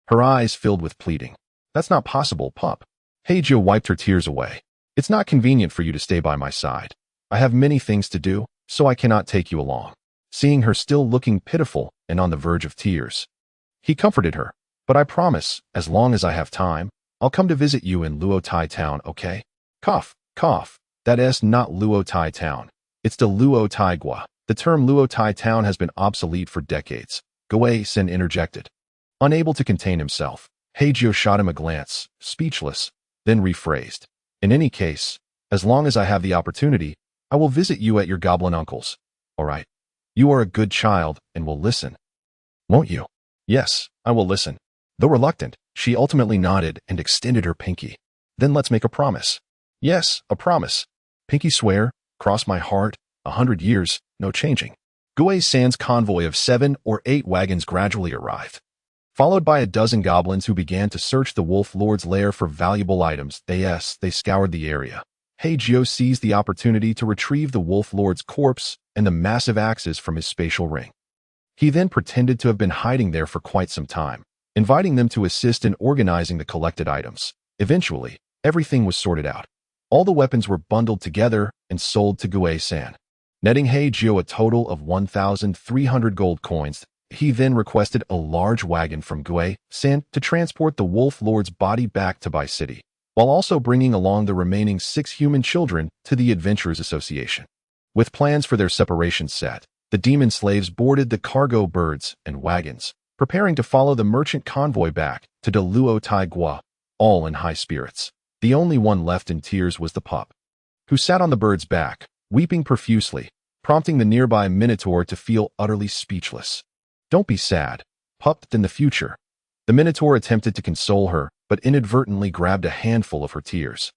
Her eyes filled with pleading. That's not possible, pup. Hei Jiu wiped her tears away. It's not convenient for you to stay by my side. I have many things to do, so I cannot take you along. Seeing her still looking pitiful and on the verge of tears, he comforted her. But I promise, as long as I have time, I'll come to visit you in Luo Tai town, okay? Cough, cough. That is not Luo Tai town. It's the Luo Tai Gua. The term Luo Tai town has been obsolete for decades. Gui Sen interjected. Unable to contain himself, Hei Jiu shot him a glance, speechless, then rephrased. In any case, as long as I have the opportunity, I will visit you at your goblin uncle's. All right. You are a good child and will listen. Won't you? Yes, I will listen. Though reluctant, she ultimately nodded and extended her pinky. Then let's make a promise. Yes, a promise. Pinky swear, cross my heart, 100 years, no changing. Gui San's convoy of 7 or 8 wagons gradually arrived, followed by a dozen goblins who began to search the Wolf Lord's lair for valuable items. They scoured the area. Hei Jiu seized the opportunity to retrieve the Wolf Lord's corpse and the massive axes from his spatial ring. He then pretended to have been hiding there for quite some time, inviting them to assist in organizing the collected items. Eventually, everything was sorted out. All the weapons were bundled together and sold to Gui San, netting Hei Jiu a total of 1,300 gold coins. He then requested a large wagon from Gui San to transport the Wolf Lord's body back to Bai City, while also bringing along the remaining 6 human children to the Adventurers Association. With plans for their separation set, the demon slaves boarded the cargo birds and wagons, preparing to follow the merchant convoy back to the Luo Tai Gua, all in high spirits. The only one left in tears was the pup, who sat on the bird's back, weeping profusely, prompting the nearby Minotaur to feel utterly speechless. Don't be sad, pup, in the future. The Minotaur attempted to console her, but inadvertently grabbed a handful of her tears.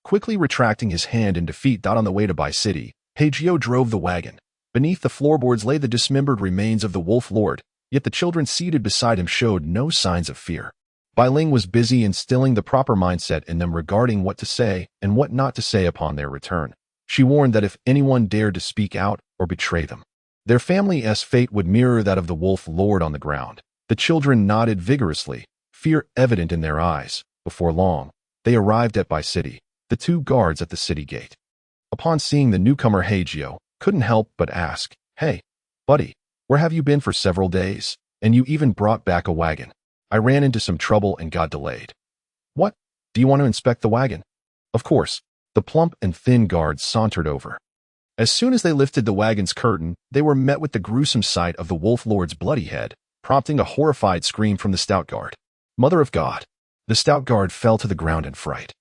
Quickly retracting his hand in defeat. On the way to Bai City, Hei Jiu drove the wagon. Beneath the floorboards lay the dismembered remains of the Wolf Lord, yet the children seated beside him showed no signs of fear. Bai Ling was busy instilling the proper mindset in them regarding what to say and what not to say upon their return. She warned that if anyone dared to speak out or betray them, their family's fate would mirror that of the Wolf Lord on the ground. The children nodded vigorously, fear evident in their eyes. Before long, they arrived at Bai City, the 2 guards at the city gate. Upon seeing the newcomer, Hei Jiu couldn't help but ask, Hey, buddy, where have you been for several days? And you even brought back a wagon. I ran into some trouble and got delayed. What? Do you want to inspect the wagon? Of course. The plump and thin guards sauntered over. As soon as they lifted the wagon's curtain, they were met with the gruesome sight of the Wolf Lord's bloody head, prompting a horrified scream from the stout guard. Mother of God! The stout guard fell to the ground in fright,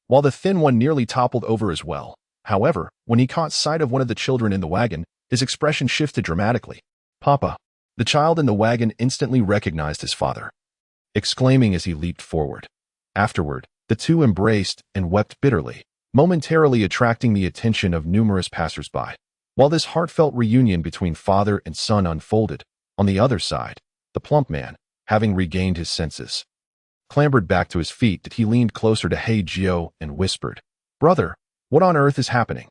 while the thin one nearly toppled over as well. However, when he caught sight of one of the children in the wagon, his expression shifted dramatically. Papa! The child in the wagon instantly recognized his father, exclaiming as he leaped forward. Afterward, the 2 embraced and wept bitterly, momentarily attracting the attention of numerous passersby. While this heartfelt reunion between father and son unfolded, on the other side, the plump man, having regained his senses, clambered back to his feet. He leaned closer to Hei Jiu and whispered, Brother, what on earth is happening?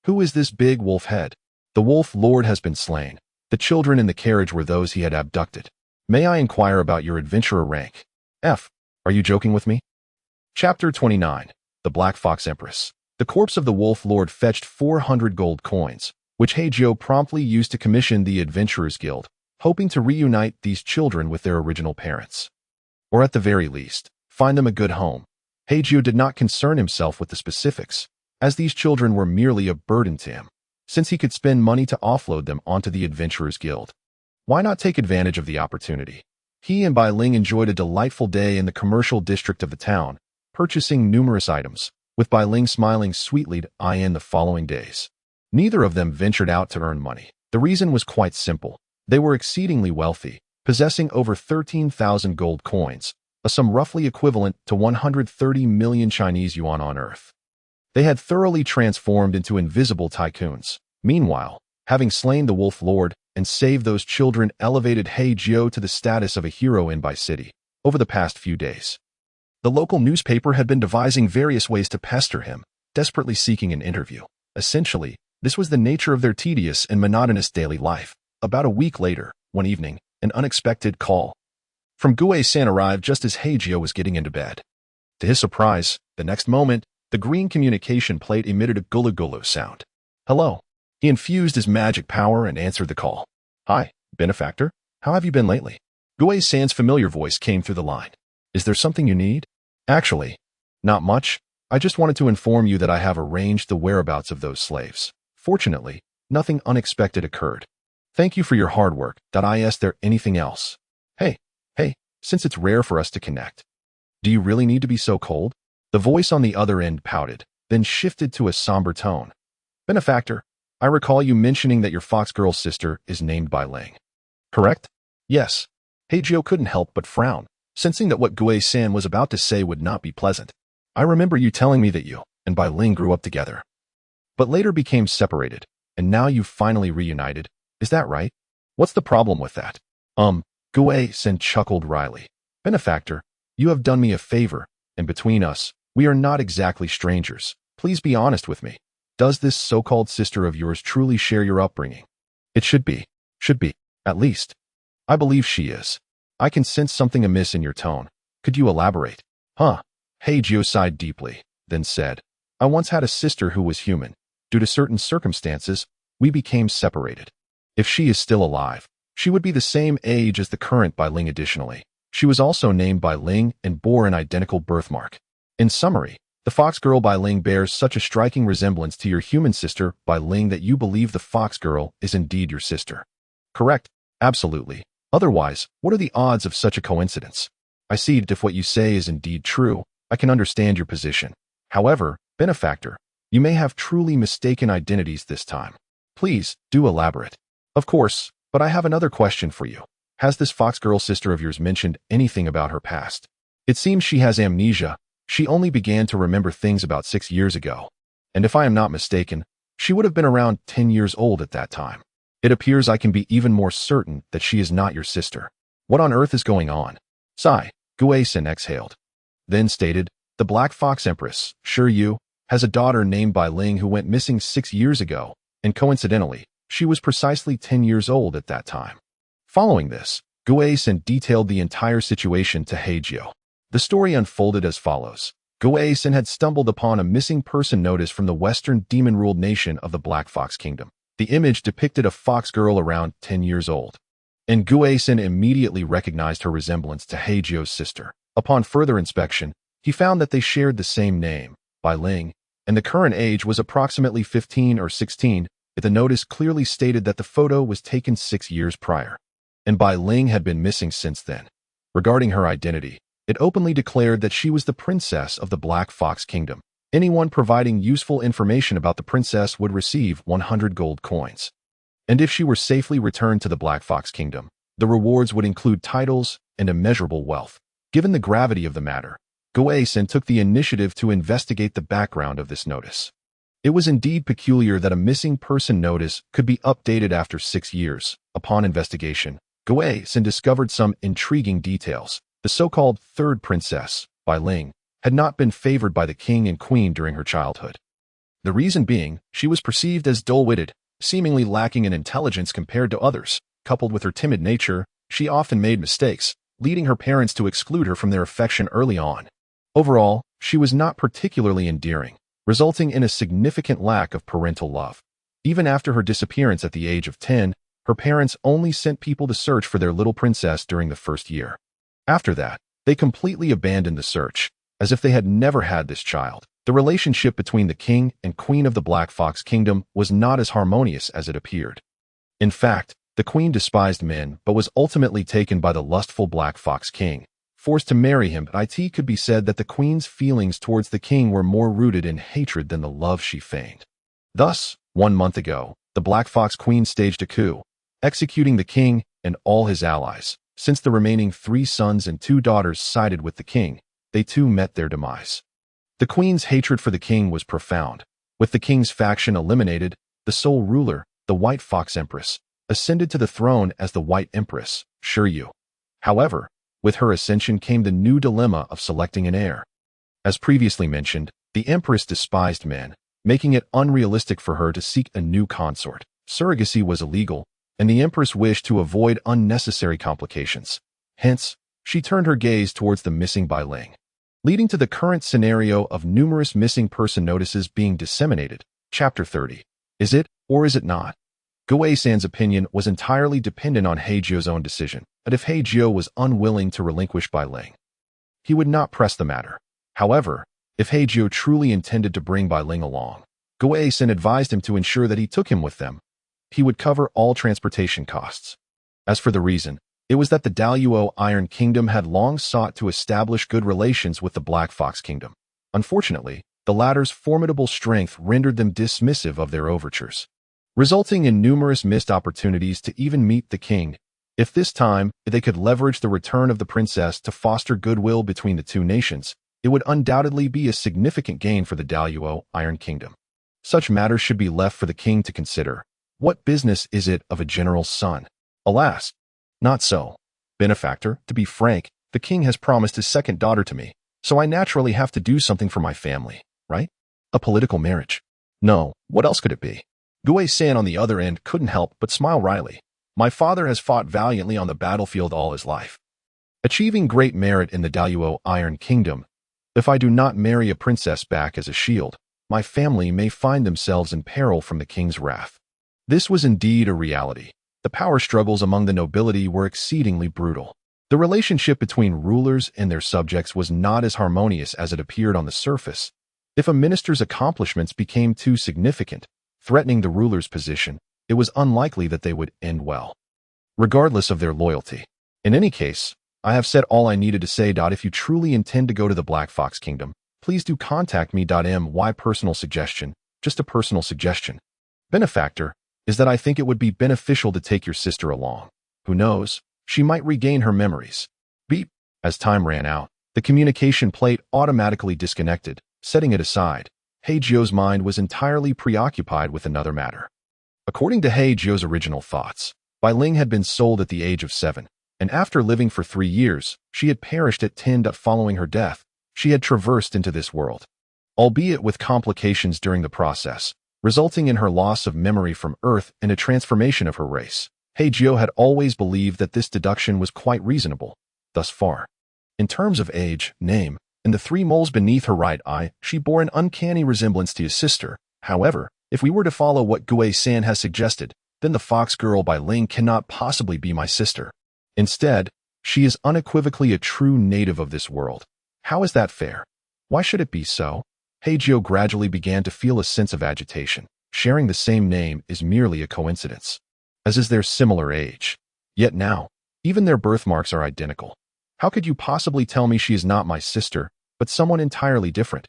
Who is this big wolf head? The Wolf Lord has been slain. The children in the carriage were those he had abducted. May I inquire about your adventurer rank? Are you joking with me? Chapter 29. The Black Fox Empress. The corpse of the Wolf Lord fetched 400 gold coins, which Hei Jiu promptly used to commission the Adventurers Guild, hoping to reunite these children with their original parents. Or at the very least, find them a good home. Hei Jiu did not concern himself with the specifics. as these children were merely a burden to him, since he could spend money to offload them onto the Adventurers Guild. Why not take advantage of the opportunity? He and Bai Ling enjoyed a delightful day in the commercial district of the town, purchasing numerous items, with Bai Ling smiling sweetly to in the following days. Neither of them ventured out to earn money. The reason was quite simple. They were exceedingly wealthy, possessing over 13,000 gold coins, a sum roughly equivalent to 130 million Chinese yuan on Earth. They had thoroughly transformed into invisible tycoons. Meanwhile, having slain the Wolf Lord and saved those children elevated Hei Jiu to the status of a hero in Bai City over the past few days. The local newspaper had been devising various ways to pester him, desperately seeking an interview. Essentially, this was the nature of their tedious and monotonous daily life. About a week later, one evening, an unexpected call from Gue-san arrived just as Hei Jiu was getting into bed. To his surprise, the next moment, the green communication plate emitted a gulu-gulu sound. Hello. He infused his magic power and answered the call. Hi, benefactor. How have you been lately? Gue-san's familiar voice came through the line. Is there something you need? Actually, not much. I just wanted to inform you that I have arranged the whereabouts of those slaves. Fortunately, nothing unexpected occurred. Thank you for your hard work. Is there anything else? Hey, since it's rare for us to connect, do you really need to be so cold? The voice on the other end pouted, then shifted to a somber tone. Benefactor, I recall you mentioning that your fox girl sister is named Bai Ling. Correct? Yes. Hei Jiu couldn't help but frown, sensing that what Gue-san was about to say would not be pleasant. I remember you telling me that you and Bai Ling grew up together, but later became separated, and now you've finally reunited. Is that right? What's the problem with that? Gue-san chuckled wryly. Benefactor, you have done me a favor, and between us, we are not exactly strangers. Please be honest with me. Does this so-called sister of yours truly share your upbringing? It should be, at least. I believe she is. I can sense something amiss in your tone. Could you elaborate? Hei Jiu sighed deeply, then said, I once had a sister who was human. Due to certain circumstances, we became separated. If she is still alive, she would be the same age as the current Bai Ling. Additionally, she was also named Bai Ling and bore an identical birthmark. In summary, the fox girl Bai Ling bears such a striking resemblance to your human sister Bai Ling that you believe the fox girl is indeed your sister. Correct? Absolutely. Otherwise, what are the odds of such a coincidence? I see that if what you say is indeed true, I can understand your position. However, benefactor, you may have truly mistaken identities this time. Please, do elaborate. Of course, but I have another question for you. Has this fox girl sister of yours mentioned anything about her past? It seems she has amnesia. She only began to remember things about 6 years ago. And if I am not mistaken, she would have been around 10 years old at that time. It appears I can be even more certain that she is not your sister. What on earth is going on? Sigh, Gue-san exhaled. Then stated, the Black Fox Empress, Yu, has a daughter named Bai Ling who went missing 6 years ago, and coincidentally, she was precisely 10 years old at that time. Following this, Gue-san detailed the entire situation to Hei Jiu. The story unfolded as follows. Gue-san had stumbled upon a missing person notice from the western demon-ruled nation of the Black Fox Kingdom. The image depicted a fox girl around 10 years old, and Gue-san immediately recognized her resemblance to Hei Jiu's sister. Upon further inspection, he found that they shared the same name, Bai Ling, and the current age was approximately 15 or 16, but the notice clearly stated that the photo was taken 6 years prior, and Bai Ling had been missing since then. Regarding her identity, it openly declared that she was the princess of the Black Fox Kingdom. Anyone providing useful information about the princess would receive 100 gold coins. And if she were safely returned to the Black Fox Kingdom, the rewards would include titles and immeasurable wealth. Given the gravity of the matter, Gue-san took the initiative to investigate the background of this notice. It was indeed peculiar that a missing person notice could be updated after 6 years. Upon investigation, Gue-san discovered some intriguing details. The so-called third princess, Bai Ling, had not been favored by the king and queen during her childhood. The reason being, she was perceived as dull-witted, seemingly lacking in intelligence compared to others. Coupled with her timid nature, she often made mistakes, leading her parents to exclude her from their affection early on. Overall, she was not particularly endearing, resulting in a significant lack of parental love. Even after her disappearance at the age of 10, her parents only sent people to search for their little princess during the first year. After that, they completely abandoned the search, as if they had never had this child. The relationship between the king and queen of the Black Fox Kingdom was not as harmonious as it appeared. In fact, the queen despised men but was ultimately taken by the lustful Black Fox King, forced to marry him. It could be said that the queen's feelings towards the king were more rooted in hatred than the love she feigned. Thus, 1 month ago, the Black Fox Queen staged a coup, executing the king and all his allies. Since the remaining 3 sons and 2 daughters sided with the king, they too met their demise. The queen's hatred for the king was profound. With the king's faction eliminated, the sole ruler, the White Fox Empress, ascended to the throne as the White Empress, Hei Jiu. However, with her ascension came the new dilemma of selecting an heir. As previously mentioned, the Empress despised men, making it unrealistic for her to seek a new consort. Surrogacy was illegal, and the Empress wished to avoid unnecessary complications. Hence, she turned her gaze towards the missing Bai Ling, leading to the current scenario of numerous missing person notices being disseminated. Chapter 30. Is it, or is it not? Gui-san's opinion was entirely dependent on Hei Jiu's own decision, but if Hei Jiu was unwilling to relinquish Bai Ling, he would not press the matter. However, if Hei Jiu truly intended to bring Bai Ling along, Gui-san advised him to ensure that he took him with them. He would cover all transportation costs. As for the reason, it was that the Daluo Iron Kingdom had long sought to establish good relations with the Black Fox Kingdom. Unfortunately, the latter's formidable strength rendered them dismissive of their overtures, resulting in numerous missed opportunities to even meet the king. If this time they could leverage the return of the princess to foster goodwill between the 2 nations, it would undoubtedly be a significant gain for the Daluo Iron Kingdom. Such matters should be left for the king to consider. What business is it of a general's son? Alas, not so. Benefactor, to be frank, the king has promised his second daughter to me, so I naturally have to do something for my family, right? A political marriage. No, what else could it be? Gui-san on the other end couldn't help but smile wryly. My father has fought valiantly on the battlefield all his life, achieving great merit in the Daluo Iron Kingdom. If I do not marry a princess back as a shield, my family may find themselves in peril from the king's wrath. This was indeed a reality. The power struggles among the nobility were exceedingly brutal. The relationship between rulers and their subjects was not as harmonious as it appeared on the surface. If a minister's accomplishments became too significant, threatening the ruler's position, it was unlikely that they would end well, regardless of their loyalty. In any case, I have said all I needed to say. If you truly intend to go to the Black Fox Kingdom, please do contact me. My personal suggestion, just a personal suggestion, benefactor, is that I think it would be beneficial to take your sister along. Who knows, she might regain her memories. Beep. As time ran out, the communication plate automatically disconnected. Setting it aside, Hei Jiu's mind was entirely preoccupied with another matter. According to Hei Jiu's original thoughts, Bai Ling had been sold at the age of 7, and after living for 3 years, she had perished at 10. Following her death, she had traversed into this world, albeit with complications during the process, resulting in her loss of memory from Earth and a transformation of her race. Hei Jiu had always believed that this deduction was quite reasonable, thus far. In terms of age, name, and the 3 moles beneath her right eye, she bore an uncanny resemblance to his sister. However, if we were to follow what Gui-san has suggested, then the fox girl Bai Ling cannot possibly be my sister. Instead, she is unequivocally a true native of this world. How is that fair? Why should it be so? Hei Jiu gradually began to feel a sense of agitation. Sharing the same name is merely a coincidence, as is their similar age. Yet now, even their birthmarks are identical. How could you possibly tell me she is not my sister, but someone entirely different?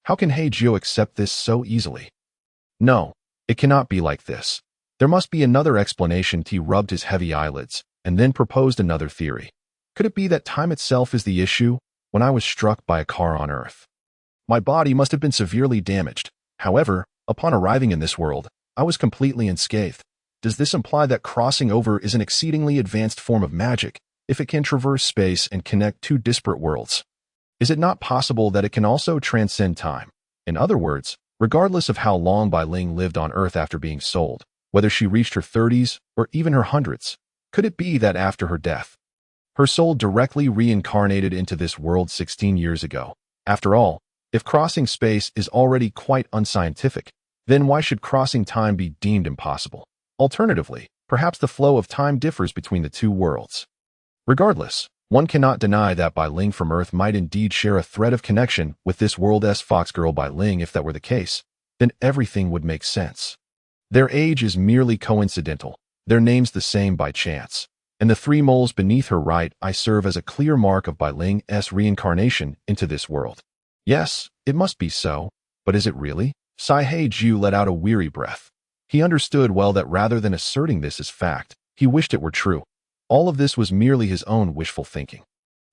How can Hei Jiu accept this so easily? No, it cannot be like this. There must be another explanation. He rubbed his heavy eyelids, and then proposed another theory. Could it be that time itself is the issue? When I was struck by a car on Earth, my body must have been severely damaged. However, upon arriving in this world, I was completely unscathed. Does this imply that crossing over is an exceedingly advanced form of magic, if it can traverse space and connect 2 disparate worlds? Is it not possible that it can also transcend time? In other words, regardless of how long Bai Ling lived on Earth after being sold, whether she reached her 30s or even her hundreds, could it be that after her death, her soul directly reincarnated into this world 16 years ago? After all, if crossing space is already quite unscientific, then why should crossing time be deemed impossible? Alternatively, perhaps the flow of time differs between the 2 worlds. Regardless, One cannot deny that Bai Ling from Earth might indeed share a thread of connection with this world's fox girl Bai Ling. If that were the case, then everything would make sense. Their age is merely coincidental, their names the same by chance, and the 3 moles beneath her right eye serve as a clear mark of Bai Ling's reincarnation into this world. Yes, it must be so, but is it really? Hei Jiu let out a weary breath. He understood well that rather than asserting this as fact, he wished it were true. All of this was merely his own wishful thinking.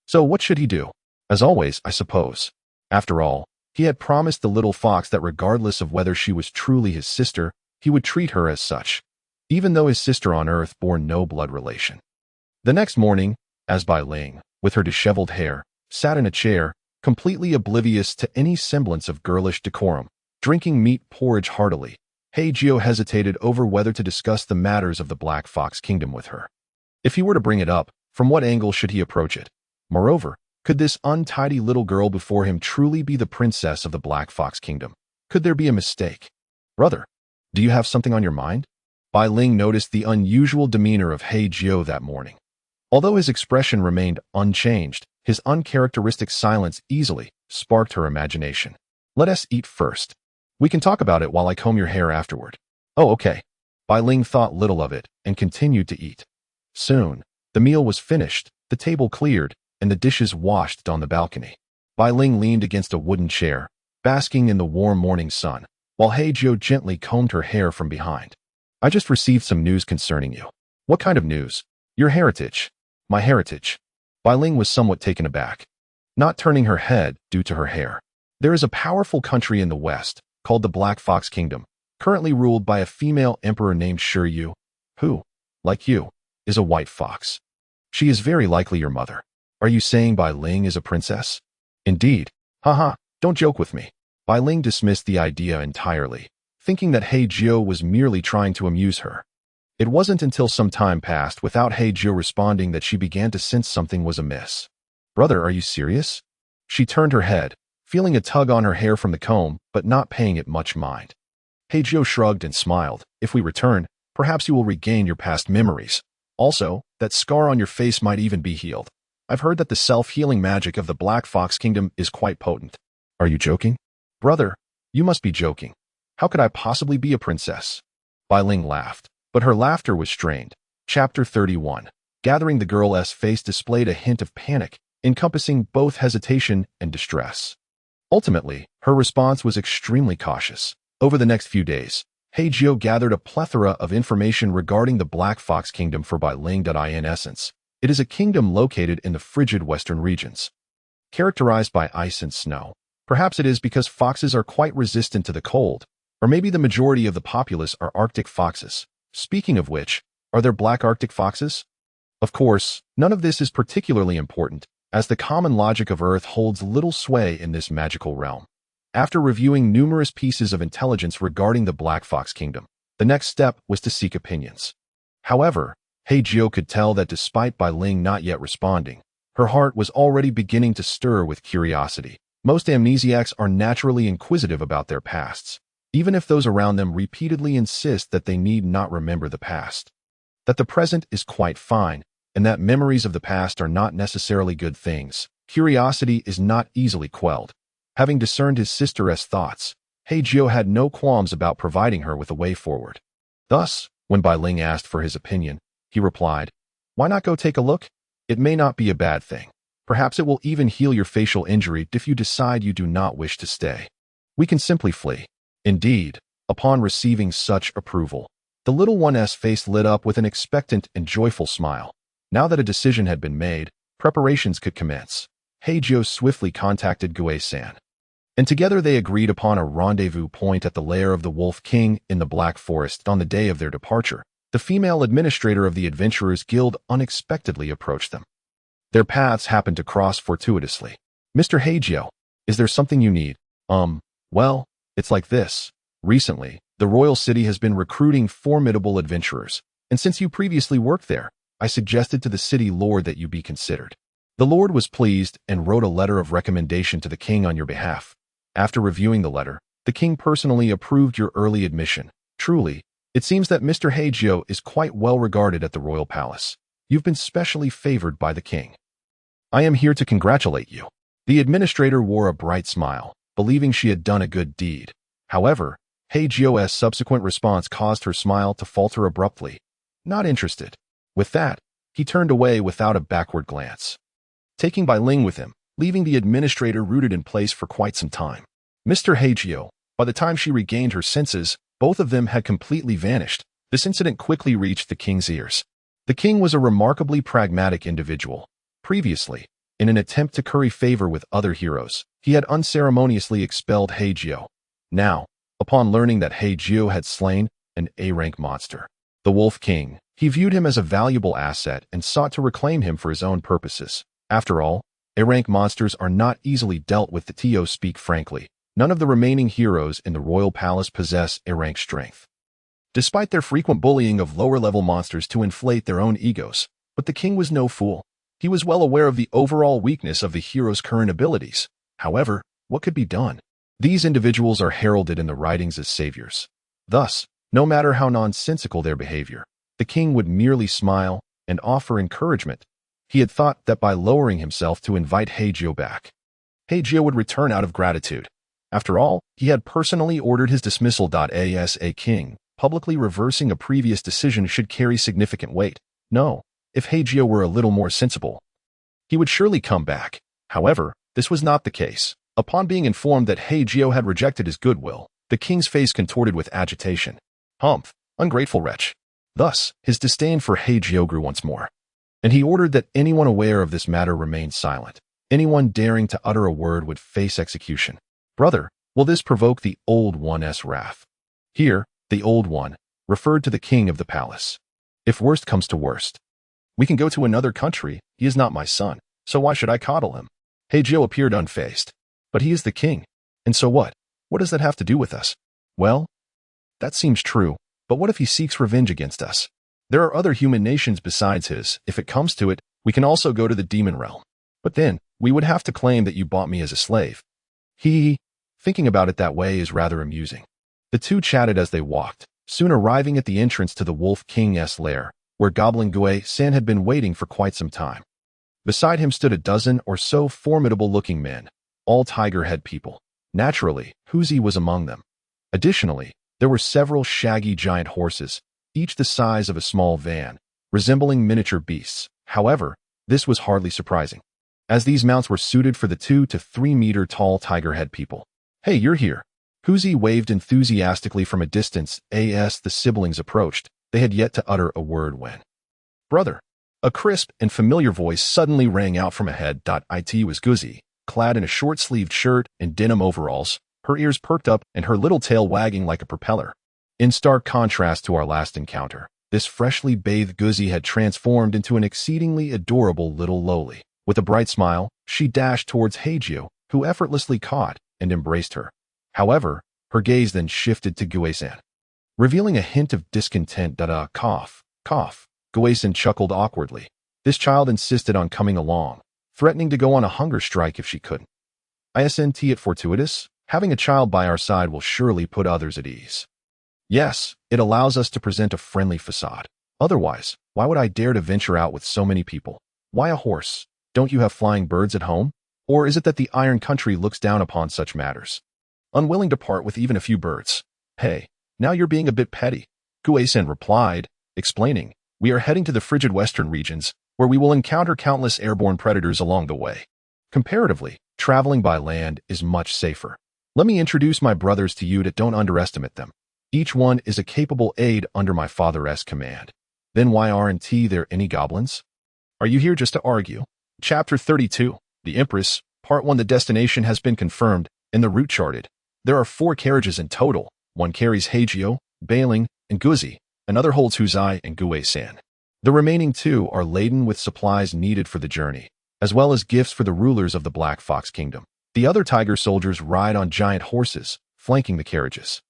So what should he do? As always, I suppose. After all, he had promised the little fox that regardless of whether she was truly his sister, he would treat her as such, even though his sister on Earth bore no blood relation. The next morning, as Bai Ling, with her disheveled hair, sat in a chair, completely oblivious to any semblance of girlish decorum, drinking meat porridge heartily, Hei Jiu hesitated over whether to discuss the matters of the Black Fox Kingdom with her. If he were to bring it up, from what angle should he approach it? Moreover, could this untidy little girl before him truly be the princess of the Black Fox Kingdom? Could there be a mistake? Brother, do you have something on your mind? Bai Ling noticed the unusual demeanor of Hei Jiu that morning. Although his expression remained unchanged, his uncharacteristic silence easily sparked her imagination. Let us eat first. We can talk about it while I comb your hair afterward. Oh, okay. Bai Ling thought little of it and continued to eat. Soon, the meal was finished, the table cleared, and the dishes washed on the balcony. Bai Ling leaned against a wooden chair, basking in the warm morning sun, while Hei Jiu gently combed her hair from behind. I just received some news concerning you. What kind of news? Your heritage. My heritage. Bai Ling was somewhat taken aback, not turning her head due to her hair. There is a powerful country in the west, called the Black Fox Kingdom, currently ruled by a female emperor named Hei Jiu, who, like you, is a white fox. She is very likely your mother. Are you saying Bai Ling is a princess? Indeed. Haha, don't joke with me. Bai Ling dismissed the idea entirely, thinking that Hei Jiu was merely trying to amuse her. It wasn't until some time passed without Hei Jiu responding that she began to sense something was amiss. Brother, are you serious? She turned her head, feeling a tug on her hair from the comb, but not paying it much mind. Hei Jiu shrugged and smiled. If we return, perhaps you will regain your past memories. Also, that scar on your face might even be healed. I've heard that the self-healing magic of the Black Fox Kingdom is quite potent. Are you joking? Brother, you must be joking. How could I possibly be a princess? Bai Ling laughed, but her laughter was strained. Chapter 31. Gathering the girl's face displayed a hint of panic, encompassing both hesitation and distress. Ultimately, her response was extremely cautious. Over the next few days, Hei Jiu gathered a plethora of information regarding the Black Fox Kingdom for Bai Ling. In essence, it is a kingdom located in the frigid western regions, characterized by ice and snow. Perhaps it is because foxes are quite resistant to the cold, or maybe the majority of the populace are Arctic foxes. Speaking of which, are there black Arctic foxes? Of course, none of this is particularly important, as the common logic of Earth holds little sway in this magical realm. After reviewing numerous pieces of intelligence regarding the Black Fox Kingdom, the next step was to seek opinions. However, Hei Jiu could tell that despite Bai Ling not yet responding, her heart was already beginning to stir with curiosity. Most amnesiacs are naturally inquisitive about their pasts, even if those around them repeatedly insist that they need not remember the past. That the present is quite fine, and that memories of the past are not necessarily good things. Curiosity is not easily quelled. Having discerned his sister's thoughts, Hei Jiu had no qualms about providing her with a way forward. Thus, when Bai Ling asked for his opinion, he replied, "Why not go take a look? It may not be a bad thing. Perhaps it will even heal your facial injury if you decide you do not wish to stay. We can simply flee." Indeed, upon receiving such approval, the little one's face lit up with an expectant and joyful smile. Now that a decision had been made, preparations could commence. Hei Jiu swiftly contacted Gue-san, and together they agreed upon a rendezvous point at the lair of the Wolf King in the Black Forest. On the day of their departure, the female administrator of the Adventurers Guild unexpectedly approached them. Their paths happened to cross fortuitously. "Mr. Hei Jiu, is there something you need?" Well, it's like this. Recently, the royal city has been recruiting formidable adventurers, and since you previously worked there, I suggested to the city lord that you be considered. The lord was pleased and wrote a letter of recommendation to the king on your behalf. After reviewing the letter, the king personally approved your early admission. Truly, it seems that Mr. Hei Jiu is quite well regarded at the royal palace. You've been specially favored by the king. I am here to congratulate you. The administrator wore a bright smile, believing she had done a good deed. However, Hei Jiu's subsequent response caused her smile to falter abruptly. Not interested. With that, he turned away without a backward glance, taking Bai Ling with him, leaving the administrator rooted in place for quite some time. Mr. Hei Jiu, by the time she regained her senses, both of them had completely vanished. This incident quickly reached the king's ears. The king was a remarkably pragmatic individual. Previously, in an attempt to curry favor with other heroes, he had unceremoniously expelled Hei Jiu. Now, upon learning that Hei Jiu had slain an A-rank monster, the Wolf King, he viewed him as a valuable asset and sought to reclaim him for his own purposes. After all, A-rank monsters are not easily dealt with. The Tio speak frankly. None of the remaining heroes in the royal palace possess A-rank strength, despite their frequent bullying of lower-level monsters to inflate their own egos. But the king was no fool. He was well aware of the overall weakness of the hero's current abilities. However, what could be done? These individuals are heralded in the writings as saviors. Thus, no matter how nonsensical their behavior, the king would merely smile and offer encouragement. He had thought that by lowering himself to invite Hei Jiu back, Hei Jiu would return out of gratitude. After all, he had personally ordered his dismissal. As a king, publicly reversing a previous decision should carry significant weight. No, if Hei Jiu were a little more sensible, he would surely come back. However, this was not the case. Upon being informed that Hei Jiu had rejected his goodwill, the king's face contorted with agitation. Humph, ungrateful wretch. Thus, his disdain for Hei Jiu grew once more, and he ordered that anyone aware of this matter remain silent. Anyone daring to utter a word would face execution. Brother, will this provoke the Old One's wrath? Here, the Old One referred to the king of the palace. If worst comes to worst, we can go to another country. He is not my son, so why should I coddle him? Hei Jiu appeared unfazed. But he is the king. And so what? What does that have to do with us? Well, that seems true, but what if he seeks revenge against us? There are other human nations besides his. If it comes to it, we can also go to the demon realm. But then, we would have to claim that you bought me as a slave. Thinking about it that way is rather amusing. The two chatted as they walked, soon arriving at the entrance to the Wolf King's lair, where Goblin Gui-san had been waiting for quite some time. Beside him stood a dozen or so formidable-looking men, all tiger head people. Naturally, Huzi was among them. Additionally, there were several shaggy giant horses, each the size of a small van, resembling miniature beasts. However, this was hardly surprising, as these mounts were suited for the 2 to 3 meter tall tiger head people. Hey, you're here. Huzi waved enthusiastically from a distance. As the siblings approached, they had yet to utter a word when, brother, a crisp and familiar voice suddenly rang out from ahead. It was Guzi, clad in a short-sleeved shirt and denim overalls, her ears perked up and her little tail wagging like a propeller. In stark contrast to our last encounter, this freshly bathed Guzi had transformed into an exceedingly adorable little loli. With a bright smile, she dashed towards Hei Jiu, who effortlessly caught and embraced her. However, her gaze then shifted to Gui-san, revealing a hint of discontent. Cough. Gui-san chuckled awkwardly. This child insisted on coming along, threatening to go on a hunger strike if she couldn't. Isn't it fortuitous? Having a child by our side will surely put others at ease. Yes, it allows us to present a friendly facade. Otherwise, why would I dare to venture out with so many people? Why a horse? Don't you have flying birds at home? Or is it that the Iron Country looks down upon such matters, unwilling to part with even a few birds? Hey, now you're being a bit petty, Gui-san replied, explaining, we are heading to the frigid western regions, where we will encounter countless airborne predators along the way. Comparatively, traveling by land is much safer. Let me introduce my brothers to you. Don't underestimate them. Each one is a capable aide under my father's command. Then why aren't there any goblins? Are you here just to argue? Chapter 32. The Empress, Part 1. The destination has been confirmed, and the route charted. There are 4 carriages in total. One carries Hei Jiu, Bai Ling, and Guzi. Another holds Huzi and Gui-san. The remaining 2 are laden with supplies needed for the journey, as well as gifts for the rulers of the Black Fox Kingdom. The other tiger soldiers ride on giant horses, flanking the carriages.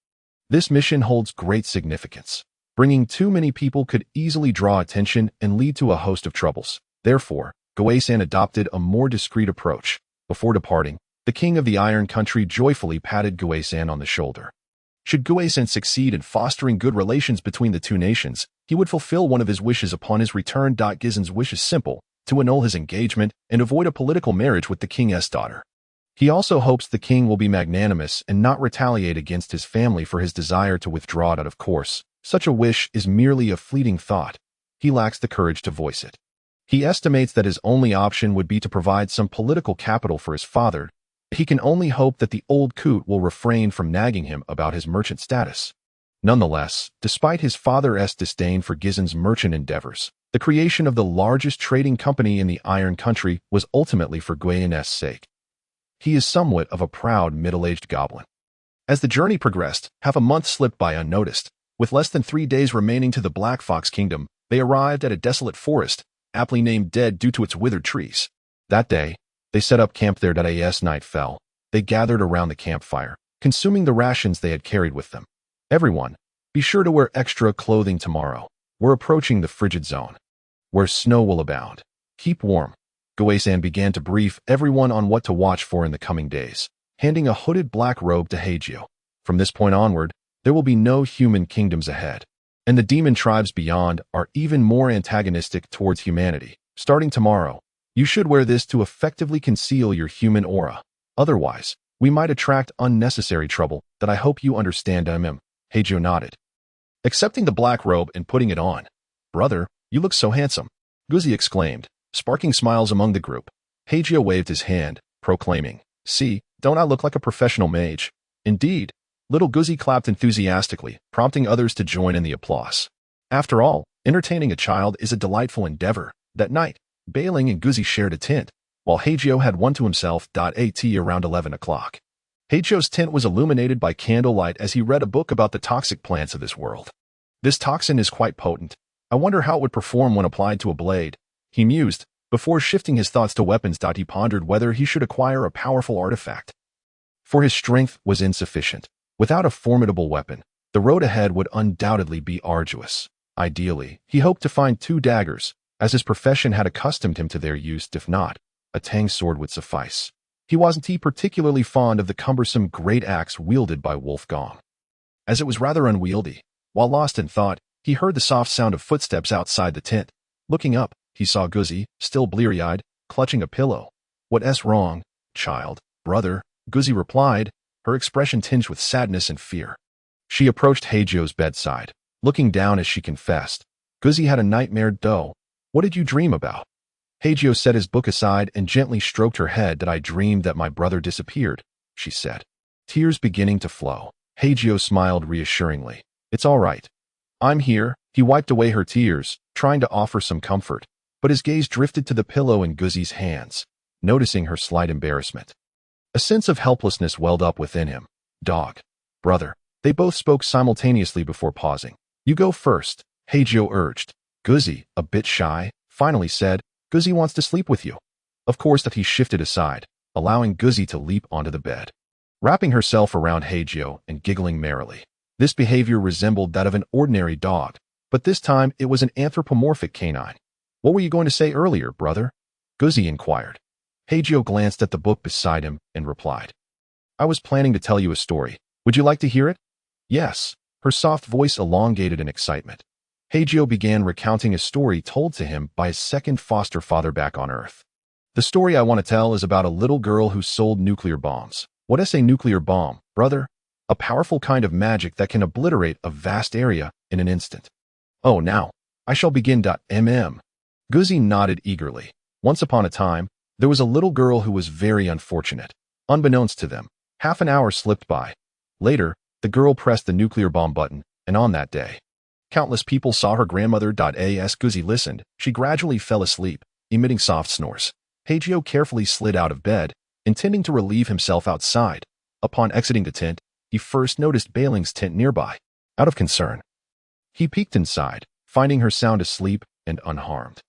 This mission holds great significance. Bringing too many people could easily draw attention and lead to a host of troubles. Therefore, Gui-san adopted a more discreet approach. Before departing, the king of the Iron Country joyfully patted Gui-san on the shoulder. Should Gui-san succeed in fostering good relations between the two nations, he would fulfill one of his wishes upon his return. Gizen's wish is simple. to annul his engagement and avoid a political marriage with the king's daughter. He also hopes the king will be magnanimous and not retaliate against his family for his desire to withdraw out of course. Such a wish is merely a fleeting thought. He lacks the courage to voice it. He estimates that his only option would be to provide some political capital for his father. He can only hope that the old coot will refrain from nagging him about his merchant status. Nonetheless, despite his father's disdain for Gizen's merchant endeavors, the creation of the largest trading company in the Iron Country was ultimately for Guyan's sake. He is somewhat of a proud middle-aged goblin. As the journey progressed, half a month slipped by unnoticed. With less than 3 days remaining to the Black Fox Kingdom, they arrived at a desolate forest, aptly named Dead due to its withered trees. That day, they set up camp there. As night fell, they gathered around the campfire, consuming the rations they had carried with them. Everyone, be sure to wear extra clothing tomorrow. We're approaching the frigid zone, where snow will abound. Keep warm. Guyan began to brief everyone on what to watch for in the coming days, handing a hooded black robe to Hei Jiu. From this point onward, there will be no human kingdoms ahead, and the demon tribes beyond are even more antagonistic towards humanity. Starting tomorrow, you should wear this to effectively conceal your human aura. Otherwise, we might attract unnecessary trouble. That I hope you understand. Hei Jiu nodded, accepting the black robe and putting it on. Brother, you look so handsome, Guzi exclaimed, sparking smiles among the group. Hei Jiu waved his hand, proclaiming, "See, don't I look like a professional mage?" Indeed. Little Guzi clapped enthusiastically, prompting others to join in the applause. After all, entertaining a child is a delightful endeavor. That night, Bai Ling and Guzi shared a tent, while Hei Jiu had one to himself. At around 11 o'clock. Hei Jiu's tent was illuminated by candlelight as he read a book about the toxic plants of this world. This toxin is quite potent. I wonder how it would perform when applied to a blade, he mused, before shifting his thoughts to weapons. He pondered whether he should acquire a powerful artifact. For his strength was insufficient. Without a formidable weapon, the road ahead would undoubtedly be arduous. Ideally, he hoped to find 2 daggers, as his profession had accustomed him to their use. If not, a tang sword would suffice. He wasn't particularly fond of the cumbersome great axe wielded by Wolfgang, as it was rather unwieldy. While lost in thought, he heard the soft sound of footsteps outside the tent. Looking up, he saw Guzi, still bleary-eyed, clutching a pillow. "What's wrong, child?" "Brother," Guzi replied, her expression tinged with sadness and fear. She approached Hei Jiu's bedside, looking down as she confessed, "Guzi had a nightmare. Though. What did you dream about?" Hei Jiu set his book aside and gently stroked her head. "That I dreamed that my brother disappeared," she said, tears beginning to flow. Hei Jiu smiled reassuringly. "It's all right. I'm here." He wiped away her tears, trying to offer some comfort, but his gaze drifted to the pillow in Guzi's hands, noticing her slight embarrassment. A sense of helplessness welled up within him. "Dog. Brother." They both spoke simultaneously before pausing. "You go first," Hei Jiu urged. Guzi, a bit shy, finally said, "Guzi wants to sleep with you." Of course that he shifted aside, allowing Guzi to leap onto the bed, wrapping herself around Hei Jiu and giggling merrily. This behavior resembled that of an ordinary dog, but this time it was an anthropomorphic canine. "What were you going to say earlier, brother?" Guzi inquired. Hei Jiu glanced at the book beside him and replied, "I was planning to tell you a story. Would you like to hear it?" "Yes." Her soft voice elongated in excitement. Hei Jiu began recounting a story told to him by his second foster father back on Earth. "The story I want to tell is about a little girl who sold nuclear bombs." "What's a nuclear bomb, brother?" "A powerful kind of magic that can obliterate a vast area in an instant." "Oh, now, I shall begin. Guzi nodded eagerly. Once upon a time, there was a little girl who was very unfortunate. Unbeknownst to them, half an hour slipped by. Later, the girl pressed the nuclear bomb button, and on that day, countless people saw her grandmother. As Guzi listened, she gradually fell asleep, emitting soft snores. Hei Jiu carefully slid out of bed, intending to relieve himself outside. Upon exiting the tent, he first noticed Bai Ling's tent nearby. Out of concern, he peeked inside, finding her sound asleep and unharmed.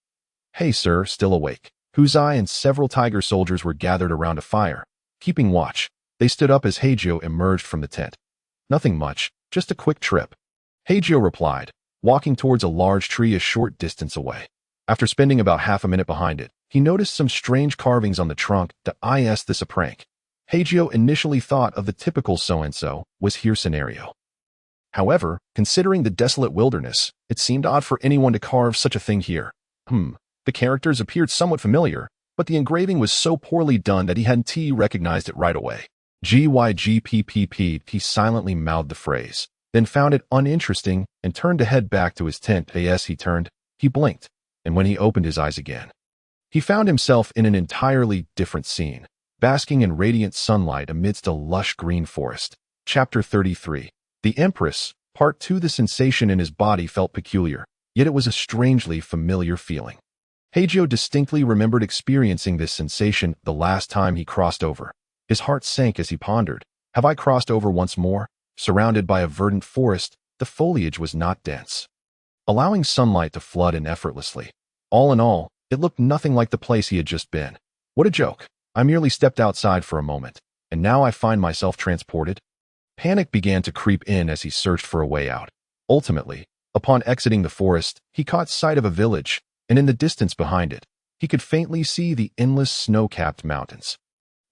"Hey, sir, still awake?" Huzai and several tiger soldiers were gathered around a fire, keeping watch. They stood up as Hei Jiu emerged from the tent. "Nothing much, just a quick trip," Hei Jiu replied, walking towards a large tree a short distance away. After spending about half a minute behind it, he noticed some strange carvings on the trunk. Is this a prank? Hei Jiu initially thought of the typical so-and-so was here scenario. However, considering the desolate wilderness, it seemed odd for anyone to carve such a thing here. The characters appeared somewhat familiar, but the engraving was so poorly done that he hadn't recognized it right away. GYGPPP, he silently mouthed the phrase, then found it uninteresting and turned to head back to his tent. As he turned, he blinked, and when he opened his eyes again, he found himself in an entirely different scene, basking in radiant sunlight amidst a lush green forest. Chapter 33. The Empress, Part 2. The sensation in his body felt peculiar, yet it was a strangely familiar feeling. Hei Jiu distinctly remembered experiencing this sensation the last time he crossed over. His heart sank as he pondered, have I crossed over once more? Surrounded by a verdant forest, the foliage was not dense, allowing sunlight to flood in effortlessly. All in all, it looked nothing like the place he had just been. What a joke. I merely stepped outside for a moment, and now I find myself transported. Panic began to creep in as he searched for a way out. Ultimately, upon exiting the forest, he caught sight of a village, and in the distance behind it, he could faintly see the endless snow-capped mountains.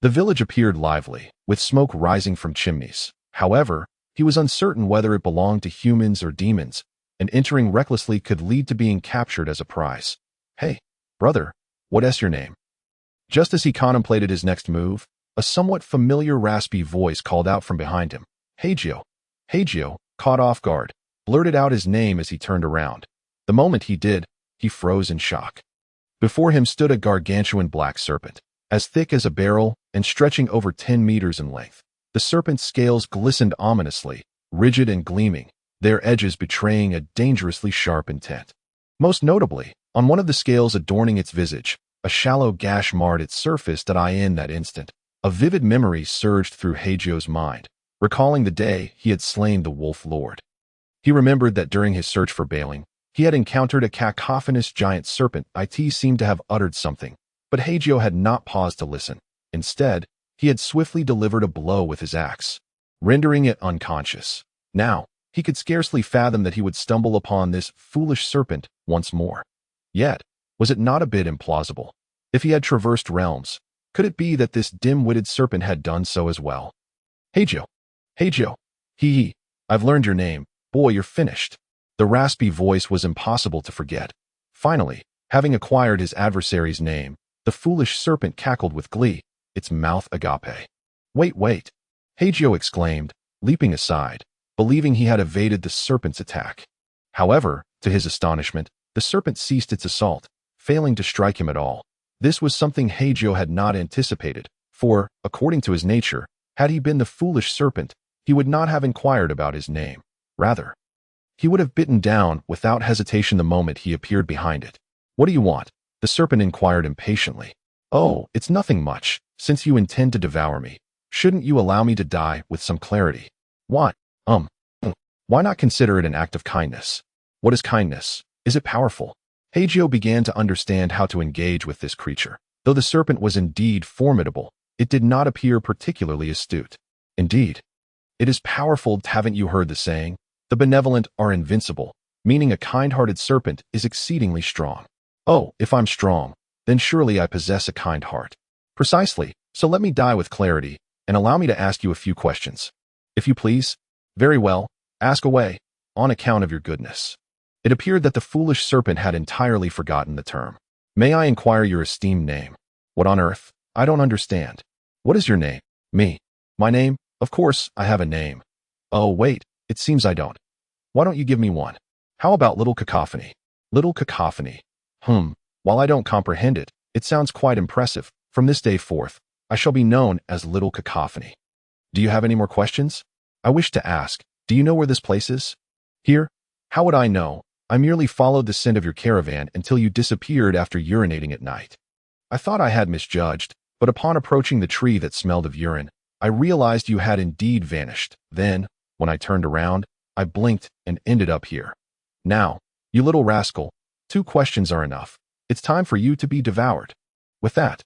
The village appeared lively, with smoke rising from chimneys. However, he was uncertain whether it belonged to humans or demons, and entering recklessly could lead to being captured as a prize. Hey, brother, what's your name? Just as he contemplated his next move, a somewhat familiar raspy voice called out from behind him. Hei Jiu. Hei Jiu, caught off guard, blurted out his name as he turned around. The moment he did, he froze in shock. Before him stood a gargantuan black serpent, as thick as a barrel and stretching over 10 meters in length. The serpent's scales glistened ominously, rigid and gleaming, their edges betraying a dangerously sharp intent. Most notably, on one of the scales adorning its visage, a shallow gash marred its surface. In that instant, a vivid memory surged through Hei Jiu's mind, recalling the day he had slain the Wolf Lord. He remembered that during his search for Bai Ling, he had encountered a cacophonous giant serpent. It seemed to have uttered something, but Hei Jiu had not paused to listen. Instead, he had swiftly delivered a blow with his axe, rendering it unconscious. Now, he could scarcely fathom that he would stumble upon this foolish serpent once more. Yet, was it not a bit implausible? If he had traversed realms, could it be that this dim-witted serpent had done so as well? Hei Jiu. Hei Jiu. Hee. I've learned your name. Boy, you're finished. The raspy voice was impossible to forget. Finally, having acquired his adversary's name, the foolish serpent cackled with glee, its mouth agape. Wait. Hei Jiu exclaimed, leaping aside, believing he had evaded the serpent's attack. However, to his astonishment, the serpent ceased its assault, failing to strike him at all. This was something Hei Jiu had not anticipated, for, according to his nature, had he been the foolish serpent, he would not have inquired about his name. Rather, he would have bitten down without hesitation the moment he appeared behind it. What do you want? The serpent inquired impatiently. Oh, it's nothing much. Since you intend to devour me, shouldn't you allow me to die with some clarity? What? Why not consider it an act of kindness? What is kindness? Is it powerful? Hei Jiu began to understand how to engage with this creature. Though the serpent was indeed formidable, it did not appear particularly astute. Indeed, it is powerful. Haven't you heard the saying? The benevolent are invincible, meaning a kind-hearted serpent is exceedingly strong. Oh, if I'm strong, then surely I possess a kind heart. Precisely, so let me die with clarity, and allow me to ask you a few questions. If you please. Very well, ask away, on account of your goodness. It appeared that the foolish serpent had entirely forgotten the term. May I inquire your esteemed name? What on earth? I don't understand. What is your name? Me. My name? Of course, I have a name. Oh, wait, it seems I don't. Why don't you give me one? How about Little Cacophony? Little Cacophony. While I don't comprehend it, it sounds quite impressive. From this day forth, I shall be known as Little Cacophony. Do you have any more questions? I wish to ask, do you know where this place is? Here? How would I know? I merely followed the scent of your caravan until you disappeared after urinating at night. I thought I had misjudged, but upon approaching the tree that smelled of urine, I realized you had indeed vanished. Then, when I turned around, I blinked and ended up here. Now, you little rascal, 2 questions are enough. It's time for you to be devoured. With that,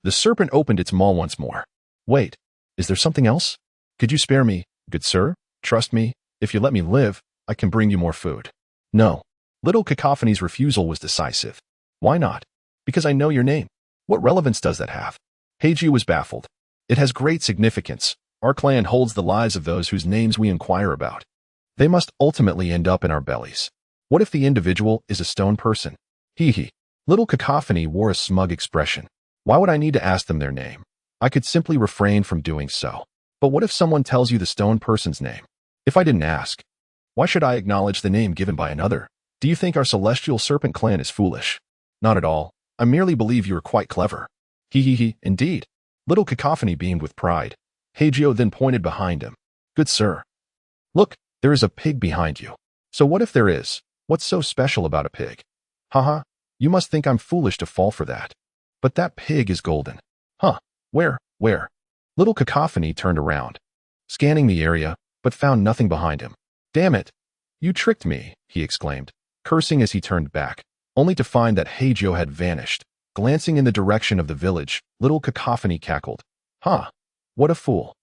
the serpent opened its maw once more. Wait, is there something else? Could you spare me, good sir? Trust me, if you let me live, I can bring you more food. No. Little Cacophony's refusal was decisive. Why not? Because I know your name. What relevance does that have? Hei Jiu was baffled. It has great significance. Our clan holds the lives of those whose names we inquire about. They must ultimately end up in our bellies. What if the individual is a stone person? Hee. Little Cacophony wore a smug expression. Why would I need to ask them their name? I could simply refrain from doing so. But what if someone tells you the stone person's name? If I didn't ask, why should I acknowledge the name given by another? Do you think our celestial serpent clan is foolish? Not at all. I merely believe you are quite clever. He, indeed. Little Cacophony beamed with pride. Hei Jiu then pointed behind him. Good sir. Look, there is a pig behind you. So what if there is? What's so special about a pig? Haha, you must think I'm foolish to fall for that. But that pig is golden. Huh, where? Little Cacophony turned around, scanning the area, but found nothing behind him. Damn it! You tricked me, he exclaimed, cursing as he turned back, only to find that Hei Jiu had vanished. Glancing in the direction of the village, Little Cacophony cackled. Huh, what a fool.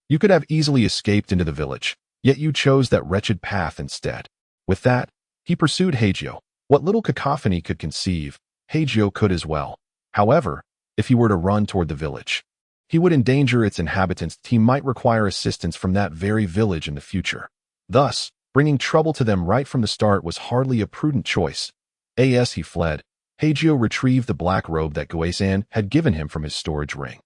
You could have easily escaped into the village, yet you chose that wretched path instead. With that, he pursued Hei Jiu. What Little Cacophony could conceive, Hei Jiu could as well. However, if he were to run toward the village, he would endanger its inhabitants. He might require assistance from that very village in the future. Thus, bringing trouble to them right from the start was hardly a prudent choice. As he fled, Hei Jiu retrieved the black robe that Guisan had given him from his storage ring.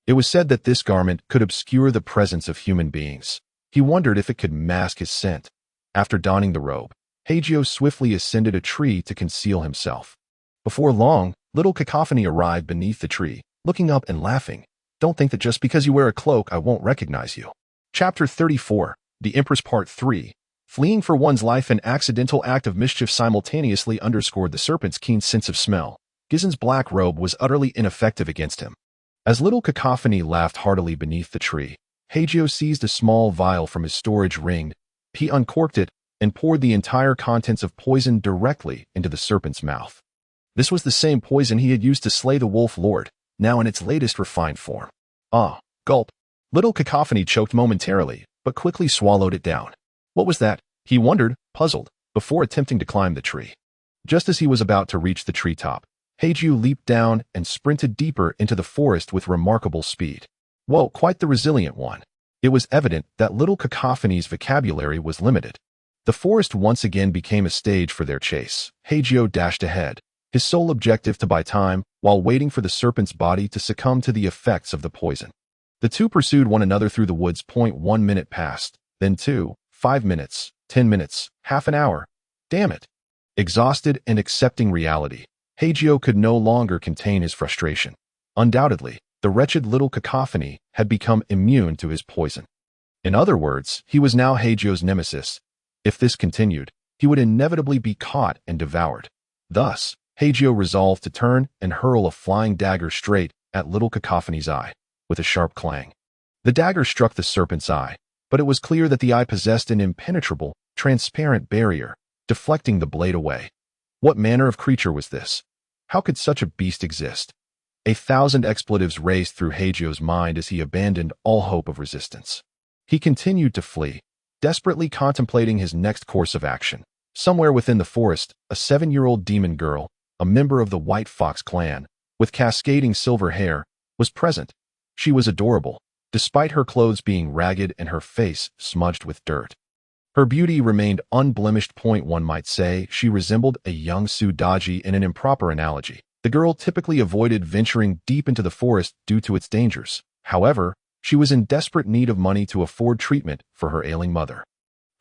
It was said that this garment could obscure the presence of human beings. He wondered if it could mask his scent. After donning the robe, Hei Jiu swiftly ascended a tree to conceal himself. Before long, Little Cacophony arrived beneath the tree, looking up and laughing. Don't think that just because you wear a cloak I won't recognize you. Chapter 34, The Empress Part 3. Fleeing for one's life, an accidental act of mischief simultaneously underscored the serpent's keen sense of smell. Guisan's black robe was utterly ineffective against him. As Little Cacophony laughed heartily beneath the tree, Hei Jiu seized a small vial from his storage ring. He uncorked it and poured the entire contents of poison directly into the serpent's mouth. This was the same poison he had used to slay the Wolf Lord, now in its latest refined form. Ah, gulp. Little Cacophony choked momentarily, but quickly swallowed it down. What was that? He wondered, puzzled, before attempting to climb the tree. Just as he was about to reach the treetop, Hei Jiu leaped down and sprinted deeper into the forest with remarkable speed. Whoa, quite the resilient one. It was evident that Little Cacophony's vocabulary was limited. The forest once again became a stage for their chase. Hei Jiu dashed ahead, his sole objective to buy time while waiting for the serpent's body to succumb to the effects of the poison. The two pursued one another through the woods. 1 minute passed, then 2, 5 minutes, 10 minutes, half an hour. Damn it. Exhausted and accepting reality, Hei Jiu could no longer contain his frustration. Undoubtedly, the wretched Little Cacophony had become immune to his poison. In other words, he was now Hei Jiu's nemesis. If this continued, he would inevitably be caught and devoured. Thus, Hei Jiu resolved to turn and hurl a flying dagger straight at Little Cacophony's eye, with a sharp clang. The dagger struck the serpent's eye, but it was clear that the eye possessed an impenetrable, transparent barrier, deflecting the blade away. What manner of creature was this? How could such a beast exist? 1,000 expletives raced through Hei Jiu's mind as he abandoned all hope of resistance. He continued to flee, desperately contemplating his next course of action. Somewhere within the forest, a 7-year-old demon girl, a member of the White Fox clan, with cascading silver hair, was present. She was adorable, despite her clothes being ragged and her face smudged with dirt. Her beauty remained unblemished. One might say she resembled a young Sudaji in an improper analogy. The girl typically avoided venturing deep into the forest due to its dangers. However, she was in desperate need of money to afford treatment for her ailing mother,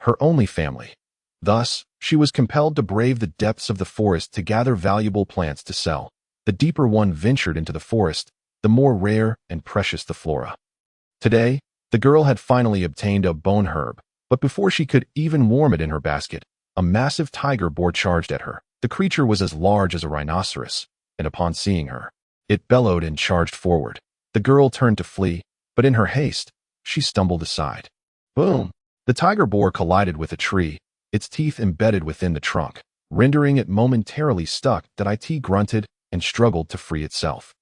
her only family. Thus, she was compelled to brave the depths of the forest to gather valuable plants to sell. The deeper one ventured into the forest, the more rare and precious the flora. Today, the girl had finally obtained a bone herb, but before she could even warm it in her basket, a massive tiger boar charged at her. The creature was as large as a rhinoceros, and upon seeing her, it bellowed and charged forward. The girl turned to flee, but in her haste, she stumbled aside. Boom! The tiger boar collided with a tree, its teeth embedded within the trunk, rendering it momentarily stuck. It grunted and struggled to free itself,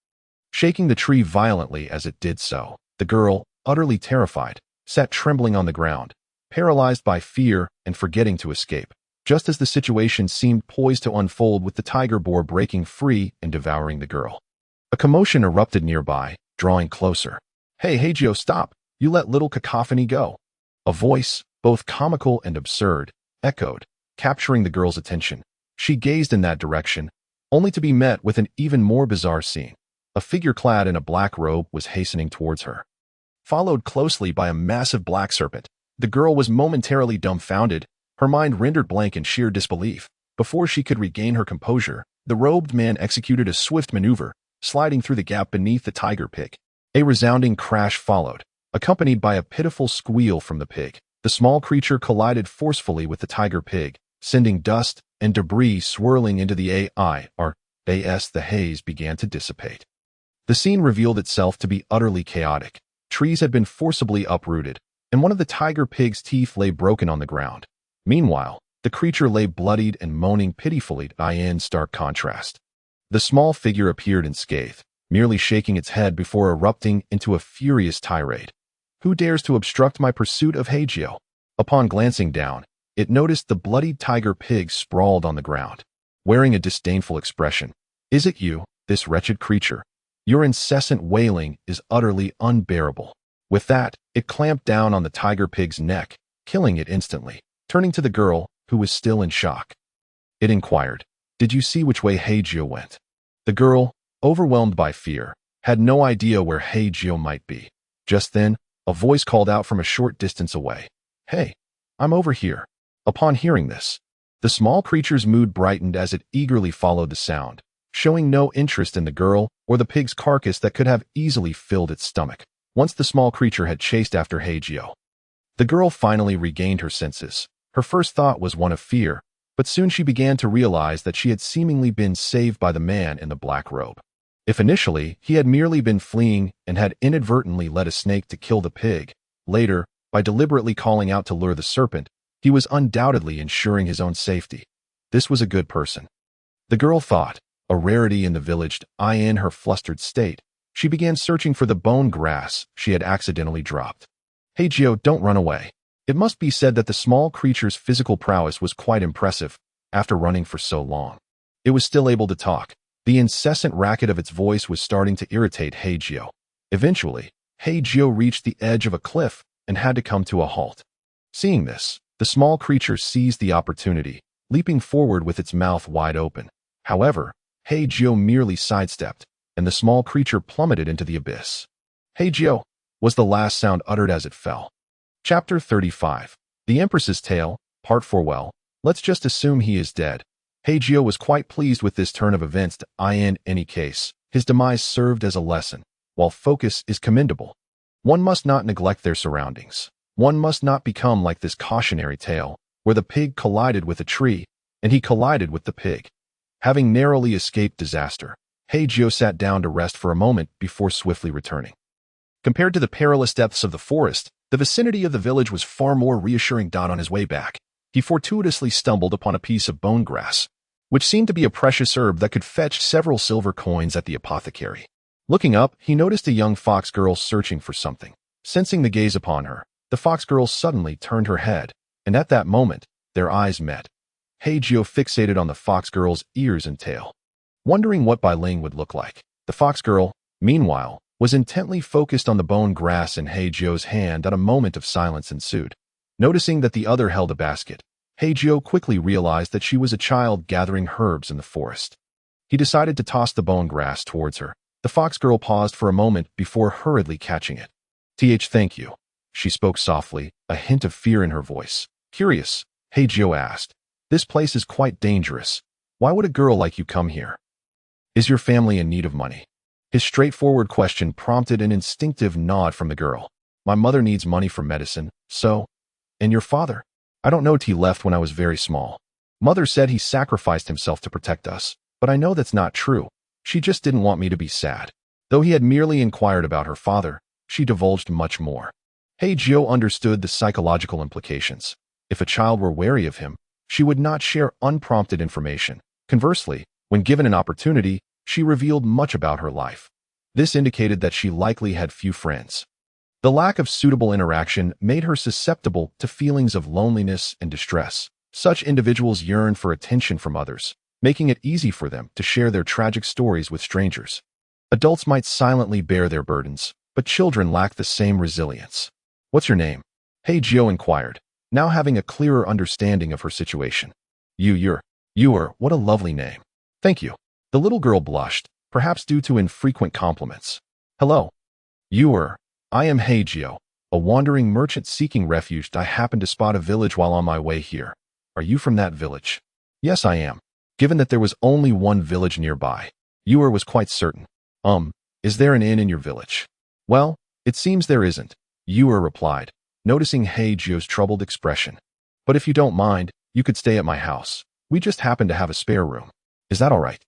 shaking the tree violently as it did so. The girl, utterly terrified, sat trembling on the ground, paralyzed by fear and forgetting to escape, just as the situation seemed poised to unfold with the tiger boar breaking free and devouring the girl. A commotion erupted nearby, drawing closer. Hei Jiu, stop! You let Little Cacophony go. A voice, both comical and absurd, echoed, capturing the girl's attention. She gazed in that direction, only to be met with an even more bizarre scene. A figure clad in a black robe was hastening towards her, followed closely by a massive black serpent. The girl was momentarily dumbfounded, her mind rendered blank in sheer disbelief. Before she could regain her composure, the robed man executed a swift maneuver, sliding through the gap beneath the tiger pig. A resounding crash followed, accompanied by a pitiful squeal from the pig. The small creature collided forcefully with the tiger pig, sending dust and debris swirling into the air. As the haze began to dissipate, the scene revealed itself to be utterly chaotic. Trees had been forcibly uprooted, and one of the tiger pig's teeth lay broken on the ground. Meanwhile, the creature lay bloodied and moaning pitifully. In stark contrast, the small figure appeared unscathed, merely shaking its head before erupting into a furious tirade. "Who dares to obstruct my pursuit of Hei Jiu?" Upon glancing down, it noticed the bloodied tiger pig sprawled on the ground, wearing a disdainful expression. "Is it you, this wretched creature? Your incessant wailing is utterly unbearable." With that, it clamped down on the tiger pig's neck, killing it instantly. Turning to the girl, who was still in shock, it inquired, "Did you see which way Hei Jiu went?" The girl, overwhelmed by fear, had no idea where Hei Jiu might be. Just then, a voice called out from a short distance away, "Hey, I'm over here." Upon hearing this, the small creature's mood brightened as it eagerly followed the sound, showing no interest in the girl or the pig's carcass that could have easily filled its stomach. Once the small creature had chased after Hei Jiu, the girl finally regained her senses. Her first thought was one of fear, but soon she began to realize that she had seemingly been saved by the man in the black robe. If initially he had merely been fleeing and had inadvertently led a snake to kill the pig, later, by deliberately calling out to lure the serpent, he was undoubtedly ensuring his own safety. This was a good person, the girl thought, a rarity in the village. In her flustered state, she began searching for the bone grass she had accidentally dropped. "Hei Jiu, don't run away." It must be said that the small creature's physical prowess was quite impressive. After running for so long, it was still able to talk. The incessant racket of its voice was starting to irritate Hei Jiu. Eventually, Hei Jiu reached the edge of a cliff and had to come to a halt. Seeing this, the small creature seized the opportunity, leaping forward with its mouth wide open. However, Hei Jiu merely sidestepped, and the small creature plummeted into the abyss. "Hei Jiu," was the last sound uttered as it fell. Chapter 35. The Empress's Tale, Part 4. Well, let's just assume he is dead. Hei Jiu was quite pleased with this turn of events. In any case, his demise served as a lesson. While focus is commendable, one must not neglect their surroundings. One must not become like this cautionary tale, where the pig collided with a tree, and he collided with the pig. Having narrowly escaped disaster, Hei Jiu sat down to rest for a moment before swiftly returning. Compared to the perilous depths of the forest, the vicinity of the village was far more reassuring. On his way back, he fortuitously stumbled upon a piece of bone grass, which seemed to be a precious herb that could fetch several silver coins at the apothecary. Looking up, he noticed a young fox girl searching for something. Sensing the gaze upon her, the fox girl suddenly turned her head, and at that moment, their eyes met. Hei Jiu fixated on the fox girl's ears and tail, wondering what Bai Ling would look like. The fox girl, meanwhile, was intently focused on the bone grass in Hei Jiu's hand. A moment of silence ensued. Noticing that the other held a basket, Hei Jiu quickly realized that she was a child gathering herbs in the forest. He decided to toss the bone grass towards her. The fox girl paused for a moment before hurriedly catching it. Thank you," she spoke softly, a hint of fear in her voice. Curious, Hei Jiu asked, "This place is quite dangerous. Why would a girl like you come here? Is your family in need of money?" His straightforward question prompted an instinctive nod from the girl. "My mother needs money for medicine, so—" "And your father?" "I don't know. He left when I was very small. Mother said he sacrificed himself to protect us, but I know that's not true. She just didn't want me to be sad." Though he had merely inquired about her father, she divulged much more. Hei Jiu understood the psychological implications. If a child were wary of him, she would not share unprompted information. Conversely, when given an opportunity, she revealed much about her life. This indicated that she likely had few friends. The lack of suitable interaction made her susceptible to feelings of loneliness and distress. Such individuals yearn for attention from others, making it easy for them to share their tragic stories with strangers. Adults might silently bear their burdens, but children lack the same resilience. "What's your name?" Hei Jiu inquired, now having a clearer understanding of her situation. You are, what a lovely name." "Thank you." The little girl blushed, perhaps due to infrequent compliments. Hello. I am Hei Jiu, a wandering merchant seeking refuge. I happened to spot a village while on my way here. Are you from that village? Yes, I am. Given that there was only one village nearby, Ewer was quite certain. Is there an inn in your village? Well, it seems there isn't, Ewer replied, noticing Hei Jiu's troubled expression. But if you don't mind, you could stay at my house. We just happen to have a spare room. Is that all right?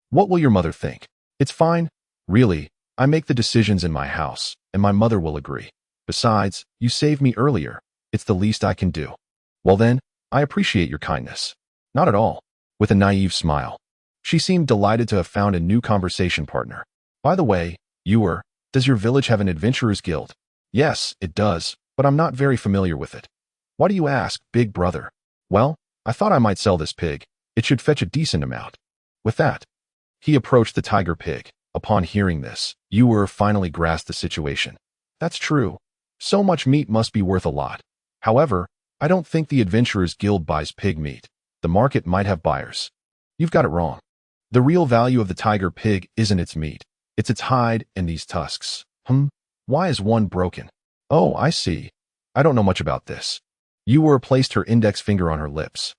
What will your mother think? It's fine. Really, I make the decisions in my house, and my mother will agree. Besides, you saved me earlier. It's the least I can do. Well then, I appreciate your kindness. Not at all. With a naive smile. She seemed delighted to have found a new conversation partner. By the way, Ewer, does your village have an adventurers guild? Yes, it does, but I'm not very familiar with it. Why do you ask, big brother? Well, I thought I might sell this pig. It should fetch a decent amount. With that, he approached the tiger pig. Upon hearing this, Ewer finally grasped the situation. That's true. So much meat must be worth a lot. However, I don't think the Adventurers Guild buys pig meat. The market might have buyers. You've got it wrong. The real value of the tiger pig isn't its meat. It's its hide and these tusks. Why is one broken? Oh, I see. I don't know much about this. Ewer placed her index finger on her lips.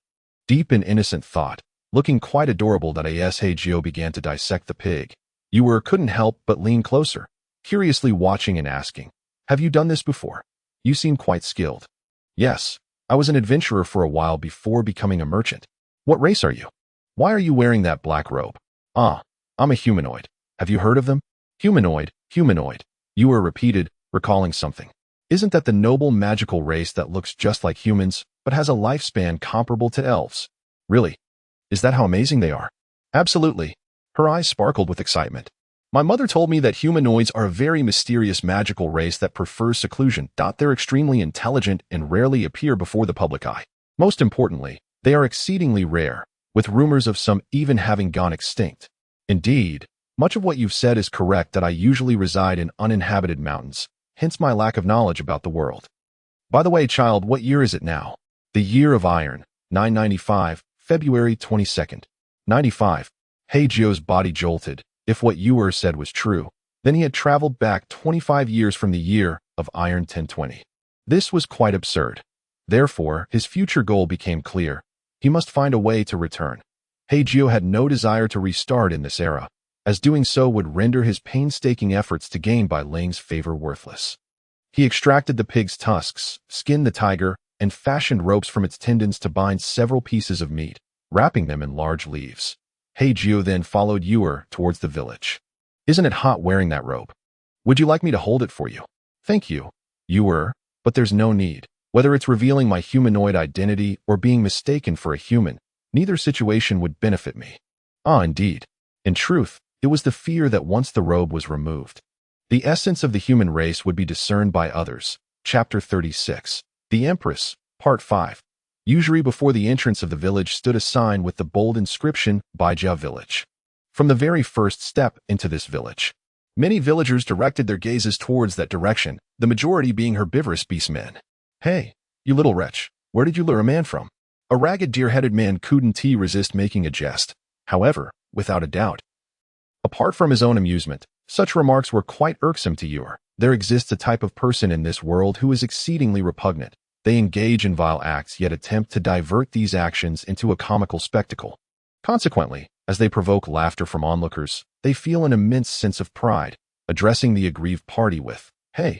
Deep in innocent thought, looking quite adorable that Hei Jiu began to dissect the pig. Ewer couldn't help but lean closer, curiously watching and asking, have you done this before? You seem quite skilled. Yes, I was an adventurer for a while before becoming a merchant. What race are you? Why are you wearing that black robe? I'm a humanoid. Have you heard of them? Humanoid. Ewer repeated, recalling something. Isn't that the noble magical race that looks just like humans, but has a lifespan comparable to elves? Really? Is that how amazing they are? Absolutely. Her eyes sparkled with excitement. My mother told me that humanoids are a very mysterious magical race that prefers seclusion. They're extremely intelligent and rarely appear before the public eye. Most importantly, they are exceedingly rare, with rumors of some even having gone extinct. Indeed, much of what you've said is correct that I usually reside in uninhabited mountains, hence my lack of knowledge about the world. By the way, child, what year is it now? The year of iron, 995, February 22nd. 95. Hei Jiu's body jolted. If what Ewer said was true, then he had traveled back 25 years from the year of iron 1020. This was quite absurd. Therefore, his future goal became clear. He must find a way to return. Hei Jiu had no desire to restart in this era, as doing so would render his painstaking efforts to gain Bai Ling's favor worthless. He extracted the pig's tusks, skinned the tiger, and fashioned ropes from its tendons to bind several pieces of meat, wrapping them in large leaves. Hei Jiu then followed Ewer towards the village. Isn't it hot wearing that robe? Would you like me to hold it for you? Thank you, Ewer, but there's no need. Whether it's revealing my humanoid identity or being mistaken for a human, neither situation would benefit me. Indeed. In truth, it was the fear that once the robe was removed, the essence of the human race would be discerned by others. Chapter 36. The Empress, Part 5. Usually before the entrance of the village stood a sign with the bold inscription, Bai Jiu Village. From the very first step into this village, many villagers directed their gazes towards that direction, the majority being herbivorous beastmen. Hey, you little wretch, where did you lure a man from? A ragged deer-headed man couldn't resist making a jest. However, without a doubt, apart from his own amusement, such remarks were quite irksome to Ewer. There exists a type of person in this world who is exceedingly repugnant. They engage in vile acts yet attempt to divert these actions into a comical spectacle. Consequently, as they provoke laughter from onlookers, they feel an immense sense of pride, addressing the aggrieved party with, hey,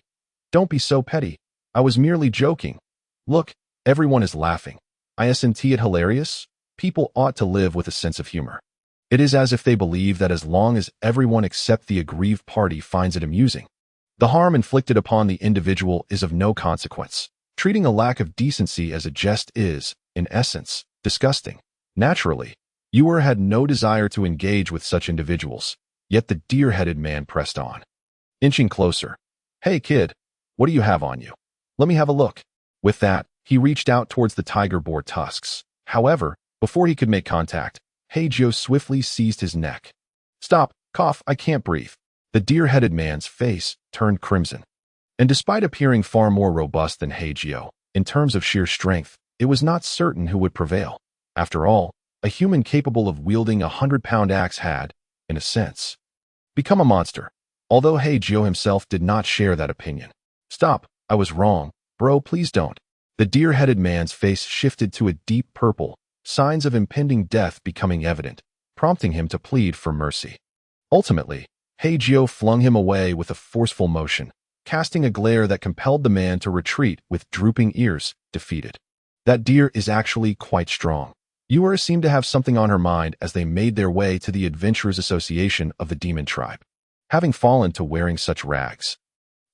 don't be so petty. I was merely joking. Look, everyone is laughing. Isn't it hilarious? People ought to live with a sense of humor. It is as if they believe that as long as everyone except the aggrieved party finds it amusing, the harm inflicted upon the individual is of no consequence. Treating a lack of decency as a jest is, in essence, disgusting. Naturally, Ewer had no desire to engage with such individuals, yet the deer-headed man pressed on. Inching closer. Hey kid, what do you have on you? Let me have a look. With that, he reached out towards the tiger boar tusks. However, before he could make contact, Hei Jiu swiftly seized his neck. Stop, cough, I can't breathe. The deer-headed man's face turned crimson. And despite appearing far more robust than Hei Jiu, in terms of sheer strength, it was not certain who would prevail. After all, a human capable of wielding a 100-pound axe had, in a sense. Become a monster. Although Hei Jiu himself did not share that opinion. Stop, I was wrong. Bro, please don't. The deer-headed man's face shifted to a deep purple, signs of impending death becoming evident, prompting him to plead for mercy. Ultimately, Hei Jiu flung him away with a forceful motion, casting a glare that compelled the man to retreat with drooping ears, defeated. That deer is actually quite strong. Yura seemed to have something on her mind as they made their way to the Adventurers Association of the Demon Tribe. Having fallen to wearing such rags.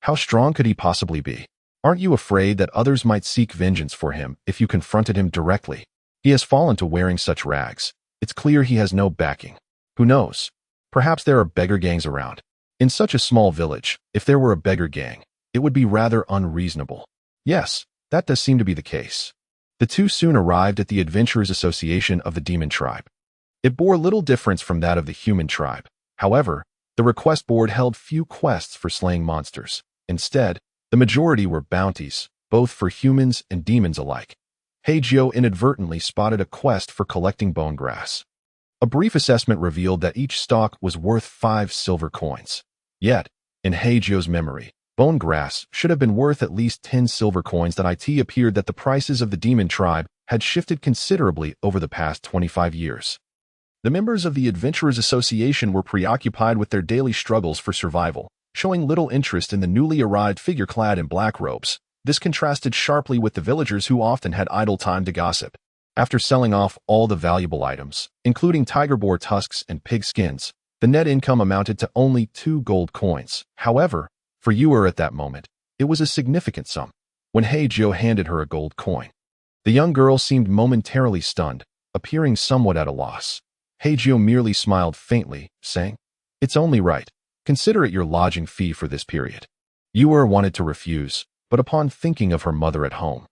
How strong could he possibly be? Aren't you afraid that others might seek vengeance for him if you confronted him directly? He has fallen to wearing such rags. It's clear he has no backing. Who knows? Perhaps there are beggar gangs around. In such a small village, if there were a beggar gang, it would be rather unreasonable. Yes, that does seem to be the case. The two soon arrived at the Adventurers Association of the Demon Tribe. It bore little difference from that of the human tribe. However, the request board held few quests for slaying monsters. Instead, the majority were bounties, both for humans and demons alike. Hei Jiu inadvertently spotted a quest for collecting bone grass. A brief assessment revealed that each stalk was worth 5 silver coins. Yet, in Hei Jiu's memory, bone grass should have been worth at least 10 silver coins. That it appeared that the prices of the demon tribe had shifted considerably over the past 25 years. The members of the Adventurers Association were preoccupied with their daily struggles for survival, showing little interest in the newly arrived figure clad in black robes. This contrasted sharply with the villagers who often had idle time to gossip. After selling off all the valuable items, including tiger boar tusks and pig skins, the net income amounted to only 2 gold coins. However, for Yura at that moment, it was a significant sum. When Hei Jiu handed her a gold coin, the young girl seemed momentarily stunned, appearing somewhat at a loss. Hei Jiu merely smiled faintly, saying, "It's only right. Consider it your lodging fee for this period." Yura wanted to refuse, but upon thinking of her mother at home,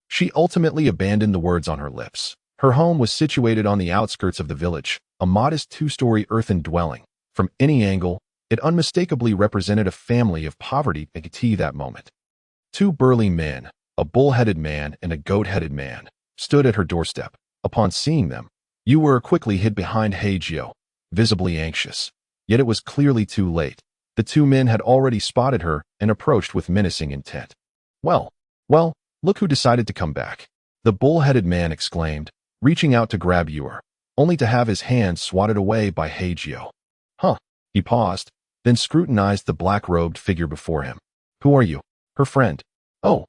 she ultimately abandoned the words on her lips. Her home was situated on the outskirts of the village, a modest 2-story earthen dwelling. From any angle, it unmistakably represented a family of poverty at that moment. 2 burly men, a bull-headed man and a goat-headed man, stood at her doorstep. Upon seeing them, Yura quickly hid behind Hei Jiu, visibly anxious. Yet it was clearly too late. The 2 men had already spotted her and approached with menacing intent. Well, look who decided to come back," the bull-headed man exclaimed, reaching out to grab Yura, only to have his hand swatted away by Hei Jiu. Huh. He paused, then scrutinized the black-robed figure before him. "Who are you?" "Her friend." "Oh.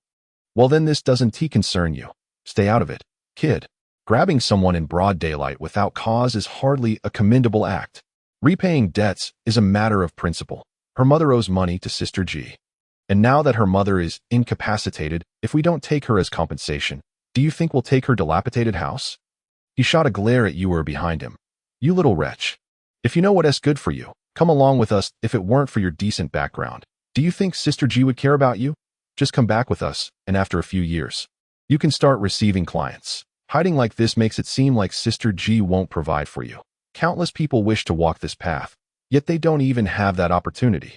Well then this doesn't concern you. Stay out of it, kid." Grabbing someone in broad daylight without cause is hardly a commendable act. Repaying debts is a matter of principle. Her mother owes money to Sister G. And now that her mother is incapacitated, if we don't take her as compensation, do you think we'll take her dilapidated house? He shot a glare at Yura behind him. "You little wretch. If you know what's good for you, come along with us. If it weren't for your decent background, do you think Sister G would care about you? Just come back with us, and after a few years, you can start receiving clients. Hiding like this makes it seem like Sister G won't provide for you. Countless people wish to walk this path, yet they don't even have that opportunity.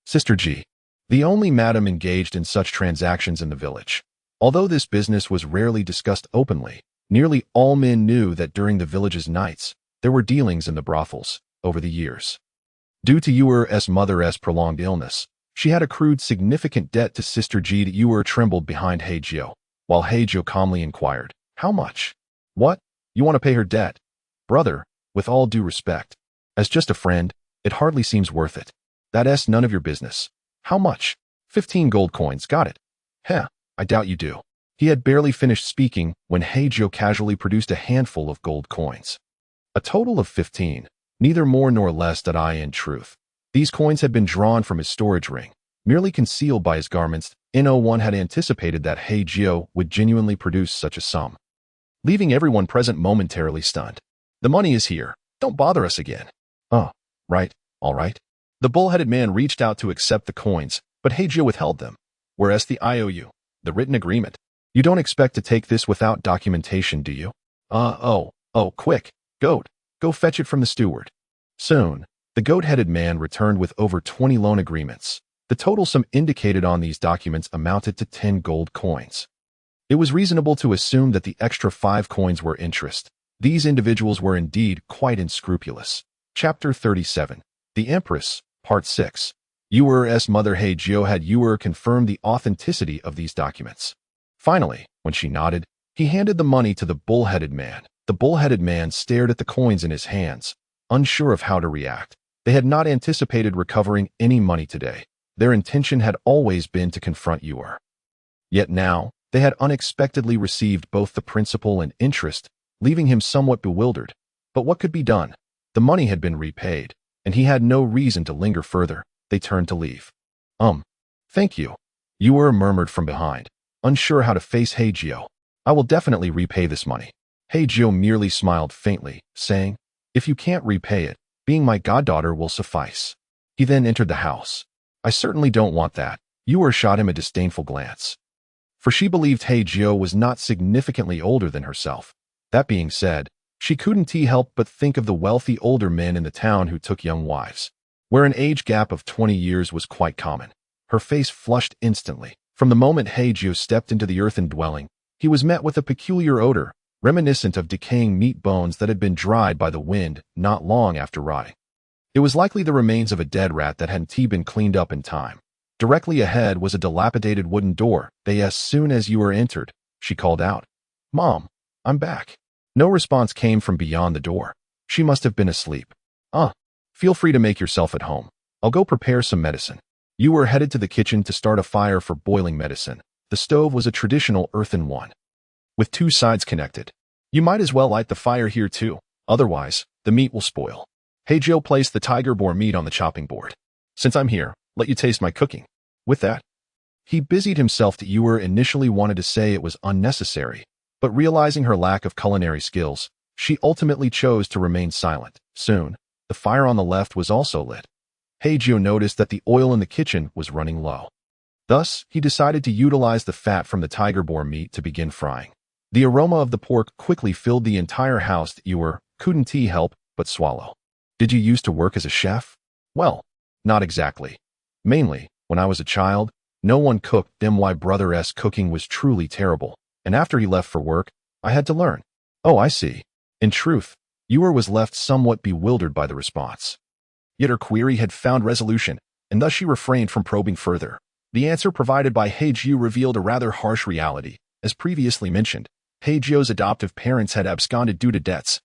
Sister G, the only madam engaged in such transactions in the village. Although this business was rarely discussed openly, nearly all men knew that during the village's nights, there were dealings in the brothels. Over the years, due to Yura's mother's prolonged illness, she had accrued significant debt to Sister G. That Yura trembled behind Hei Jiu, while Hei Jiu calmly inquired, "How much?" "What? You want to pay her debt?" "Brother, with all due respect, as just a friend, it hardly seems worth it. That's none of your business." "How much?" 15 gold coins, got it." "Heh, I doubt you do." He had barely finished speaking when Hei Jiu casually produced a handful of gold coins. A total of 15, neither more nor less. In truth, these coins had been drawn from his storage ring, merely concealed by his garments. No one had anticipated that Hei Jiu would genuinely produce such a sum, leaving everyone present momentarily stunned. "The money is here. Don't bother us again." "Oh, right, all right." The bull-headed man reached out to accept the coins, but Hei Jiu withheld them. "Whereas the IOU, the written agreement. You don't expect to take this without documentation, do you?" Oh, quick, goat, go fetch it from the steward." Soon, the goat-headed man returned with over 20 loan agreements. The total sum indicated on these documents amounted to 10 gold coins. It was reasonable to assume that the extra 5 coins were interest. These individuals were indeed quite unscrupulous. Chapter 37. The Empress, Part 6. Yuer's mother Hei Jiu had Yuer confirm the authenticity of these documents. Finally, when she nodded, he handed the money to the bull-headed man. The bull-headed man stared at the coins in his hands, unsure of how to react. They had not anticipated recovering any money today. Their intention had always been to confront Yuer. Yet now, they had unexpectedly received both the principal and interest, leaving him somewhat bewildered. But what could be done? The money had been repaid, and he had no reason to linger further. They turned to leave. Thank you, Yuer murmured from behind, unsure how to face Hei Jiu. I will definitely repay this money. Hei Jiu merely smiled faintly, saying, if you can't repay it, being my goddaughter will suffice. He then entered the house. I certainly don't want that. Yuer shot him a disdainful glance. For she believed Hei Jiu was not significantly older than herself. That being said, she couldn't help but think of the wealthy older men in the town who took young wives, where an age gap of 20 years was quite common. Her face flushed instantly. From the moment Hei Jiu stepped into the earthen dwelling, he was met with a peculiar odor, reminiscent of decaying meat bones that had been dried by the wind not long after rotting. It was likely the remains of a dead rat that hadn't been cleaned up in time. Directly ahead was a dilapidated wooden door. As soon as Yuer entered, she called out, Mom, I'm back. No response came from beyond the door. She must have been asleep. Feel free to make yourself at home. I'll go prepare some medicine. Yuer headed to the kitchen to start a fire for boiling medicine. The stove was a traditional earthen one, with two sides connected. You might as well light the fire here too, otherwise, the meat will spoil. Hei Jiu placed the tiger boar meat on the chopping board. Since I'm here, let you taste my cooking. With that, he busied himself. Yuer initially wanted to say it was unnecessary, but realizing her lack of culinary skills, she ultimately chose to remain silent. Soon, the fire on the left was also lit. Hei Jiu noticed that the oil in the kitchen was running low. Thus, he decided to utilize the fat from the tiger boar meat to begin frying. The aroma of the pork quickly filled the entire house. Yuer couldn't help but swallow. Did you used to work as a chef? Well, not exactly. Mainly, when I was a child, no one cooked. My brother's cooking was truly terrible, and after he left for work, I had to learn. Oh, I see. In truth, Yuer was left somewhat bewildered by the response. Yet her query had found resolution, and thus she refrained from probing further. The answer provided by Hei Jiu revealed a rather harsh reality. As previously mentioned, Hei Jiu's adoptive parents had absconded due to debts,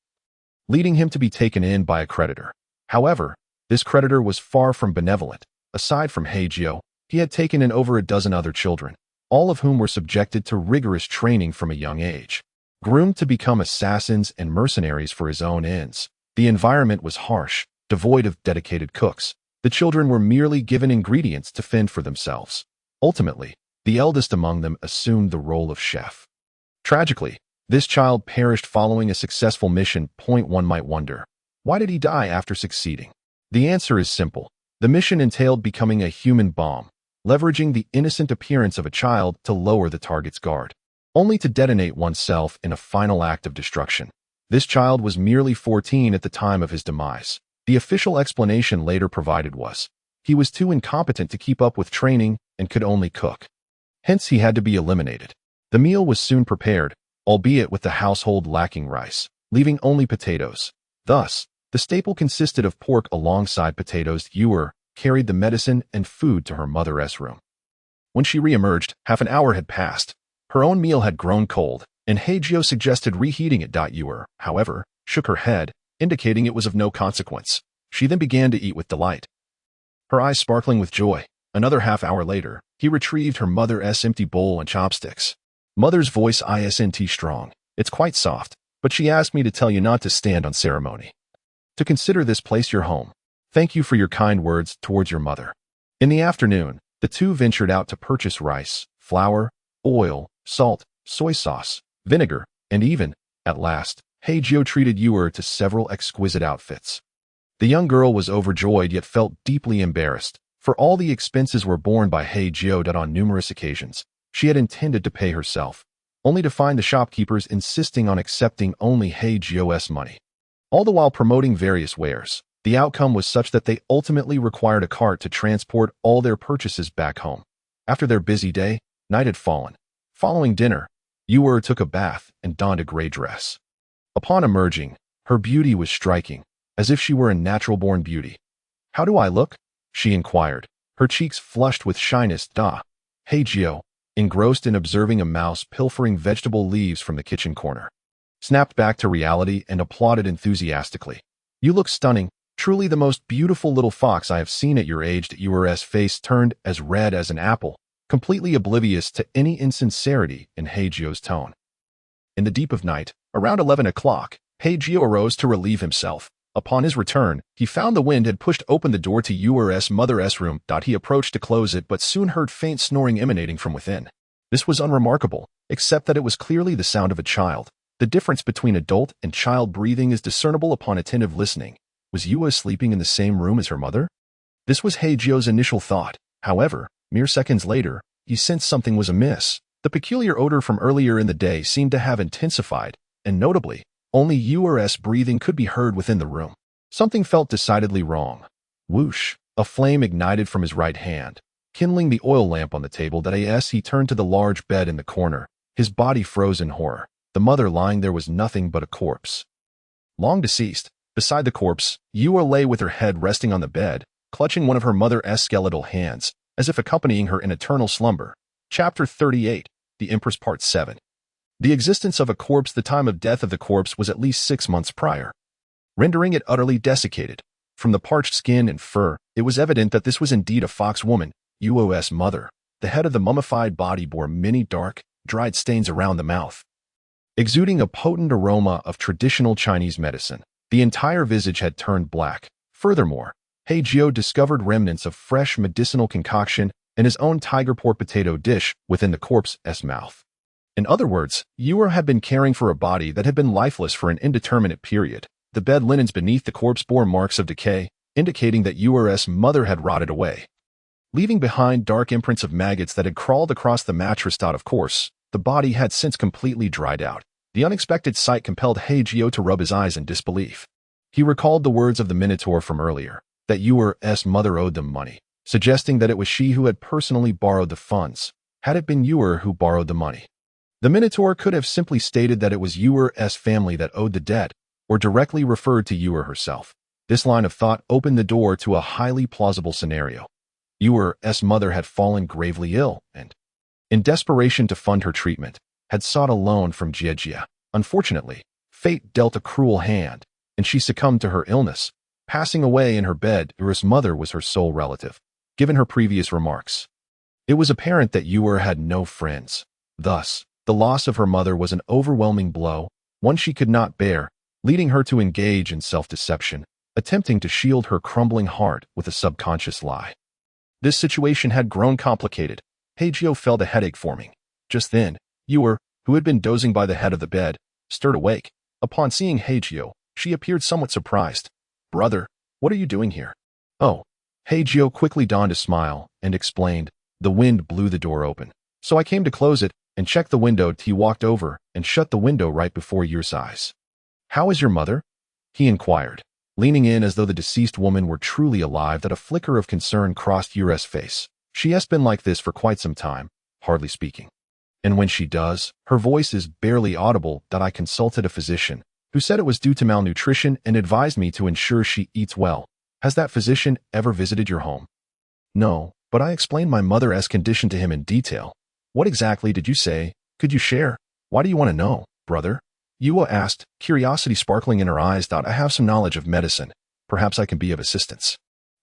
leading him to be taken in by a creditor. However, this creditor was far from benevolent. Aside from Hei Jiu, he had taken in over a dozen other children, all of whom were subjected to rigorous training from a young age. Groomed to become assassins and mercenaries for his own ends, the environment was harsh, devoid of dedicated cooks. The children were merely given ingredients to fend for themselves. Ultimately, the eldest among them assumed the role of chef. Tragically, this child perished following a successful mission. One might wonder, why did he die after succeeding? The answer is simple. The mission entailed becoming a human bomb, leveraging the innocent appearance of a child to lower the target's guard, only to detonate oneself in a final act of destruction. This child was merely 14 at the time of his demise. The official explanation later provided was, he was too incompetent to keep up with training and could only cook. Hence he had to be eliminated. The meal was soon prepared, albeit with the household lacking rice, leaving only potatoes. Thus, the staple consisted of pork alongside potatoes. Yuer carried the medicine and food to her mother's room. When she re-emerged, half an hour had passed. Her own meal had grown cold, and Hei Jiu suggested reheating it. Yuer, however, shook her head, indicating it was of no consequence. She then began to eat with delight, her eyes sparkling with joy. Another half-hour later, he retrieved her mother's empty bowl and chopsticks. Mother's voice isn't strong. It's quite soft, but she asked me to tell you not to stand on ceremony, to consider this place your home. Thank you for your kind words towards your mother. In the afternoon, the two ventured out to purchase rice, flour, oil, salt, soy sauce, vinegar, and even, at last, Hei Jiu treated Yuer to several exquisite outfits. The young girl was overjoyed yet felt deeply embarrassed, for all the expenses were borne by Hei Jiu. On numerous occasions, she had intended to pay herself, only to find the shopkeepers insisting on accepting only Hei Jiu's money, all the while promoting various wares. The outcome was such that they ultimately required a cart to transport all their purchases back home. After their busy day, night had fallen. Following dinner, Yuer took a bath and donned a gray dress. Upon emerging, her beauty was striking, as if she were a natural-born beauty. "How do I look?" she inquired, her cheeks flushed with shyness. Hei Jiu, engrossed in observing a mouse pilfering vegetable leaves from the kitchen corner, snapped back to reality and applauded enthusiastically. "You look stunning, truly the most beautiful little fox I have seen at your age." Yuer's face turned as red as an apple, completely oblivious to any insincerity in Hei Jiu's tone. In the deep of night, around 11 o'clock, Hei Jiu arose to relieve himself. Upon his return, he found the wind had pushed open the door to Yuer's mother's room. He approached to close it but soon heard faint snoring emanating from within. This was unremarkable, except that it was clearly the sound of a child. The difference between adult and child breathing is discernible upon attentive listening. Was Yuer sleeping in the same room as her mother? This was Hei Jiu's initial thought. However, mere seconds later, he sensed something was amiss. The peculiar odor from earlier in the day seemed to have intensified, and notably, only Yuer's breathing could be heard within the room. Something felt decidedly wrong. Whoosh! A flame ignited from his right hand, kindling the oil lamp on the table. As he turned to the large bed in the corner, his body froze in horror. The mother lying there was nothing but a corpse. Long deceased. Beside the corpse, Yuer lay with her head resting on the bed, clutching one of her mother's skeletal hands, as if accompanying her in eternal slumber. Chapter 38, The Empress Part 7. The existence of a corpse. The time of death of the corpse was at least 6 months prior, rendering it utterly desiccated. From the parched skin and fur, it was evident that this was indeed a fox woman, Yuer's mother. The head of the mummified body bore many dark, dried stains around the mouth, exuding a potent aroma of traditional Chinese medicine. The entire visage had turned black. Furthermore, Hei Jiu discovered remnants of fresh medicinal concoction in his own tiger pork potato dish within the corpse's mouth. In other words, Yuer had been caring for a body that had been lifeless for an indeterminate period. The bed linens beneath the corpse bore marks of decay, indicating that Yuer's mother had rotted away, leaving behind dark imprints of maggots that had crawled across the mattress. Of course, the body had since completely dried out. The unexpected sight compelled Hei Jiu to rub his eyes in disbelief. He recalled the words of the Minotaur from earlier, that Yuer's mother owed them money, suggesting that it was she who had personally borrowed the funds. Had it been Yuer who borrowed the money, the Minotaur could have simply stated that it was Yuer's family that owed the debt, or directly referred to Yuer herself. This line of thought opened the door to a highly plausible scenario. Yuer's mother had fallen gravely ill and, in desperation to fund her treatment, had sought a loan from Jie. Unfortunately, fate dealt a cruel hand, and she succumbed to her illness, passing away in her bed. Yuer's mother was her sole relative. Given her previous remarks, it was apparent that Yuer had no friends. Thus, the loss of her mother was an overwhelming blow, one she could not bear, leading her to engage in self-deception, attempting to shield her crumbling heart with a subconscious lie. This situation had grown complicated. Hei Jiu felt a headache forming. Just then, Yuer, who had been dozing by the head of the bed, stirred awake. Upon seeing Hei Jiu, she appeared somewhat surprised. "Brother, what are you doing here?" "Oh." Hei Jiu quickly donned a smile and explained, "The wind blew the door open, so I came to close it and check the window." He walked over and shut the window right before Yuer's eyes. "How is your mother?" he inquired, leaning in as though the deceased woman were truly alive. That a flicker of concern crossed Yuer's face. "She has been like this for quite some time, hardly speaking. And when she does, her voice is barely audible." I consulted a physician, who said it was due to malnutrition and advised me to ensure she eats well. Has that physician ever visited your home? "No, but I explained my mother's condition to him in detail." "What exactly did you say? Could you share? Why do you want to know, brother?" Yuer asked, curiosity sparkling in her eyes. "I have some knowledge of medicine. Perhaps I can be of assistance."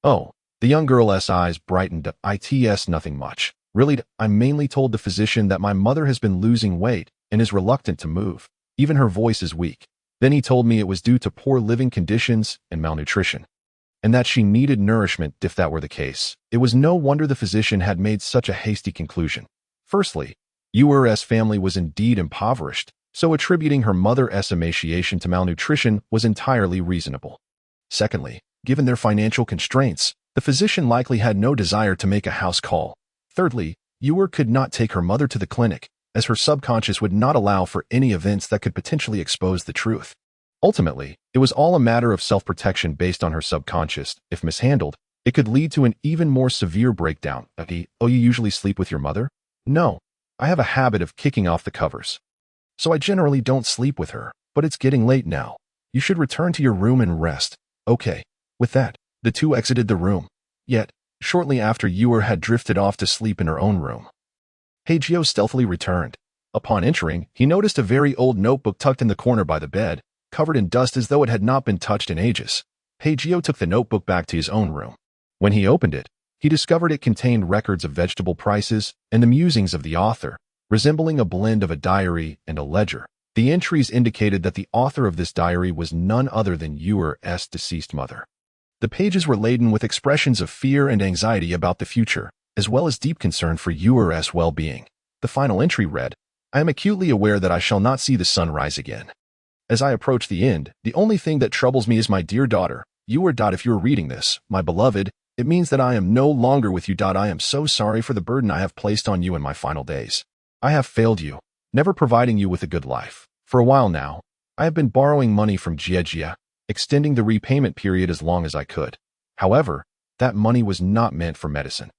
"Oh." The young girl's eyes brightened. "It's nothing much. Really, I'm mainly told the physician that my mother has been losing weight and is reluctant to move. Even her voice is weak. Then he told me it was due to poor living conditions and malnutrition, and that she needed nourishment. If that were the case, it was no wonder the physician had made such a hasty conclusion. Firstly, Yuer's family was indeed impoverished, so attributing her mother's emaciation to malnutrition was entirely reasonable. Secondly, given their financial constraints, the physician likely had no desire to make a house call. Thirdly, Yuer could not take her mother to the clinic, as her subconscious would not allow for any events that could potentially expose the truth. Ultimately, it was all a matter of self-protection based on her subconscious. If mishandled, it could lead to an even more severe breakdown. "Oh, you usually sleep with your mother?" "No. I have a habit of kicking off the covers, so I generally don't sleep with her, but it's getting late now. You should return to your room and rest." Okay. With that, the two exited the room. Yet, shortly after Ewer had drifted off to sleep in her own room, Hei Jiu stealthily returned. Upon entering, he noticed a very old notebook tucked in the corner by the bed, covered in dust as though it had not been touched in ages. Hei Jiu took the notebook back to his own room. When he opened it, he discovered it contained records of vegetable prices and the musings of the author, resembling a blend of a diary and a ledger. The entries indicated that the author of this diary was none other than Ewer's deceased mother. The pages were laden with expressions of fear and anxiety about the future, as well as deep concern for Ewer's well-being. The final entry read, "I am acutely aware that I shall not see the sun rise again. As I approach the end, the only thing that troubles me is my dear daughter, Ewer. If you are reading this, my beloved, it means that I am no longer with you. I am so sorry for the burden I have placed on you in my final days. I have failed you, never providing you with a good life. For a while now, I have been borrowing money from Hei Jiu, extending the repayment period as long as I could. However, that money was not meant for medicine.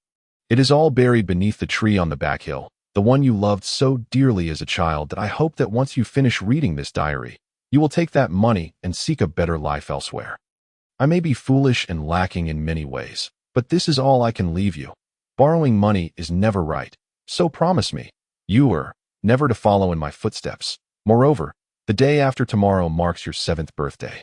It is all buried beneath the tree on the back hill, the one you loved so dearly as a child that I hope that once you finish reading this diary, you will take that money and seek a better life elsewhere. I may be foolish and lacking in many ways, but this is all I can leave you. Borrowing money is never right, so promise me, Ewer, never to follow in my footsteps. Moreover, the day after tomorrow marks your 7th birthday.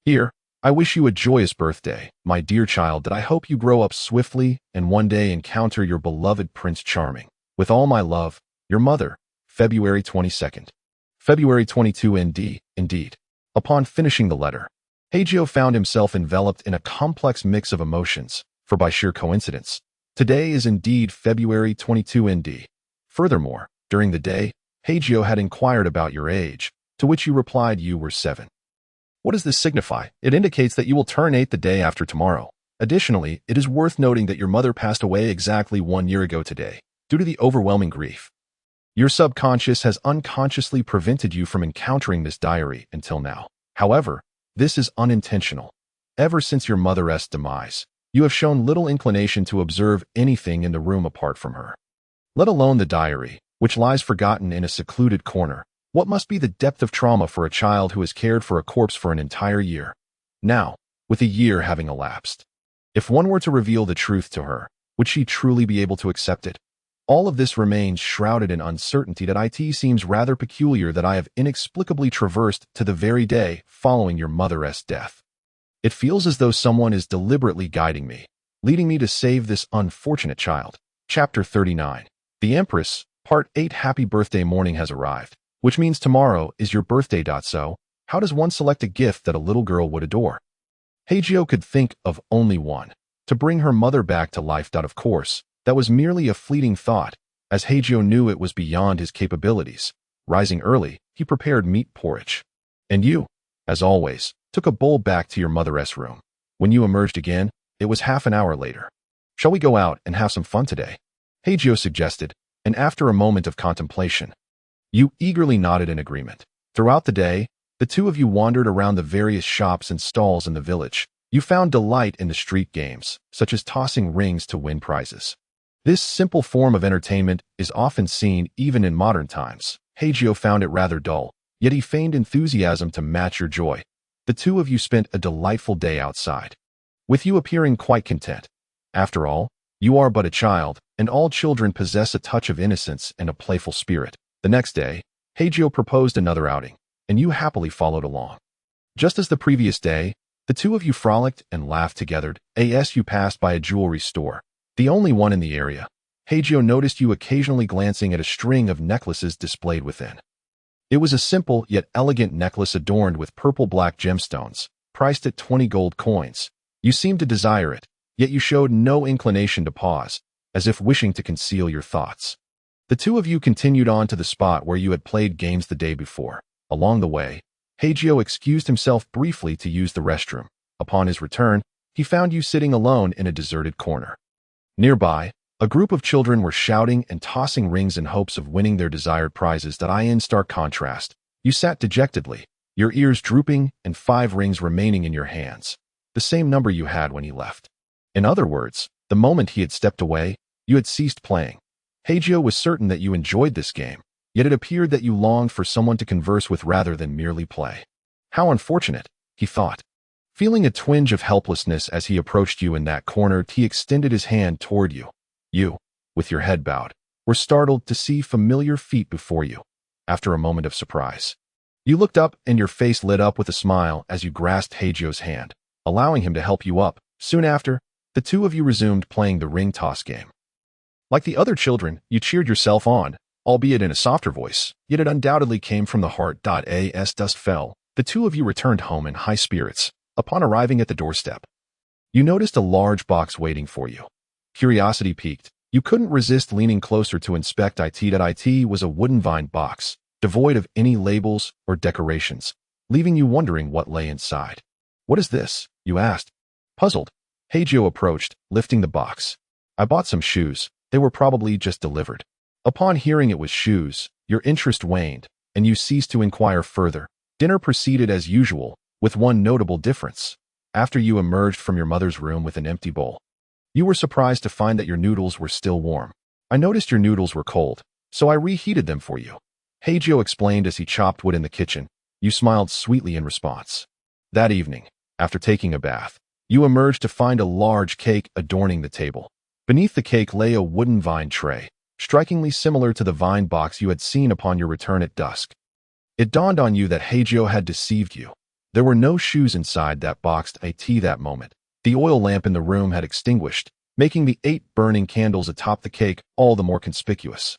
Here, I wish you a joyous birthday, my dear child. I hope you grow up swiftly and one day encounter your beloved Prince Charming. With all my love, your mother, February 22nd. February 22 indeed. Upon finishing the letter, Hei Jiu found himself enveloped in a complex mix of emotions, for by sheer coincidence, today is indeed February 22 Furthermore, during the day, Hei Jiu had inquired about your age, to which you replied you were 7. What does this signify? It indicates that you will turn 8 the day after tomorrow. Additionally, it is worth noting that your mother passed away exactly 1 year ago today, due to the overwhelming grief. Your subconscious has unconsciously prevented you from encountering this diary until now. However, this is unintentional. Ever since your mother's demise, you have shown little inclination to observe anything in the room apart from her. Let alone the diary, which lies forgotten in a secluded corner. What must be the depth of trauma for a child who has cared for a corpse for an entire year? Now, with a year having elapsed, if one were to reveal the truth to her, would she truly be able to accept it? All of this remains shrouded in uncertainty. It seems rather peculiar that I have inexplicably traversed to the very day following your mother's death. It feels as though someone is deliberately guiding me, leading me to save this unfortunate child. Chapter 39. The Empress, Part 8. Happy birthday morning has arrived, which means tomorrow is your birthday. So, how does one select a gift that a little girl would adore? Hei Jiu could think of only one, to bring her mother back to life. Of course, that was merely a fleeting thought, as Hei Jiu knew it was beyond his capabilities. Rising early, he prepared meat porridge. And you, as always, took a bowl back to your mother's room. When you emerged again, it was half an hour later. Shall we go out and have some fun today? Hei Jiu suggested, and after a moment of contemplation, you eagerly nodded in agreement. Throughout the day, the two of you wandered around the various shops and stalls in the village. You found delight in the street games, such as tossing rings to win prizes. This simple form of entertainment is often seen even in modern times. Hei Jiu found it rather dull, yet he feigned enthusiasm to match your joy. The two of you spent a delightful day outside, with you appearing quite content. After all, you are but a child, and all children possess a touch of innocence and a playful spirit. The next day, Hei Jiu proposed another outing, and you happily followed along. Just as the previous day, the two of you frolicked and laughed together as you passed by a jewelry store, the only one in the area. Hei Jiu noticed you occasionally glancing at a string of necklaces displayed within. It was a simple yet elegant necklace adorned with purple-black gemstones, priced at 20 gold coins. You seemed to desire it, yet you showed no inclination to pause, as if wishing to conceal your thoughts. The two of you continued on to the spot where you had played games the day before. Along the way, Hei Jiu excused himself briefly to use the restroom. Upon his return, he found you sitting alone in a deserted corner. Nearby, a group of children were shouting and tossing rings in hopes of winning their desired prizes. In stark contrast, you sat dejectedly, your ears drooping and 5 rings remaining in your hands, the same number you had when he left. In other words, the moment he had stepped away, you had ceased playing. Hei Jiu was certain that you enjoyed this game, yet it appeared that you longed for someone to converse with rather than merely play. How unfortunate, he thought. Feeling a twinge of helplessness as he approached you in that corner, he extended his hand toward you. You, with your head bowed, were startled to see familiar feet before you. After a moment of surprise, you looked up and your face lit up with a smile as you grasped Hei Jiu's hand, allowing him to help you up. Soon after, the two of you resumed playing the ring toss game. Like the other children, you cheered yourself on, albeit in a softer voice, yet it undoubtedly came from the heart. As dusk fell, the two of you returned home in high spirits. Upon arriving at the doorstep, you noticed a large box waiting for you. Curiosity piqued. You couldn't resist leaning closer to inspect it. It was a wooden vine box, devoid of any labels or decorations, leaving you wondering what lay inside. "What is this?" you asked. Puzzled, Hei Jiu approached, lifting the box. "I bought some shoes. They were probably just delivered." Upon hearing it was shoes, your interest waned, and you ceased to inquire further. Dinner proceeded as usual, with one notable difference. After you emerged from your mother's room with an empty bowl, you were surprised to find that your noodles were still warm. "I noticed your noodles were cold, so I reheated them for you," Hei Jiu explained as he chopped wood in the kitchen. You smiled sweetly in response. That evening, after taking a bath, you emerged to find a large cake adorning the table. Beneath the cake lay a wooden vine tray, strikingly similar to the vine box you had seen upon your return at dusk. It dawned on you that Hei Jiu had deceived you. There were no shoes inside that box. That moment, the oil lamp in the room had extinguished, making the 8 burning candles atop the cake all the more conspicuous.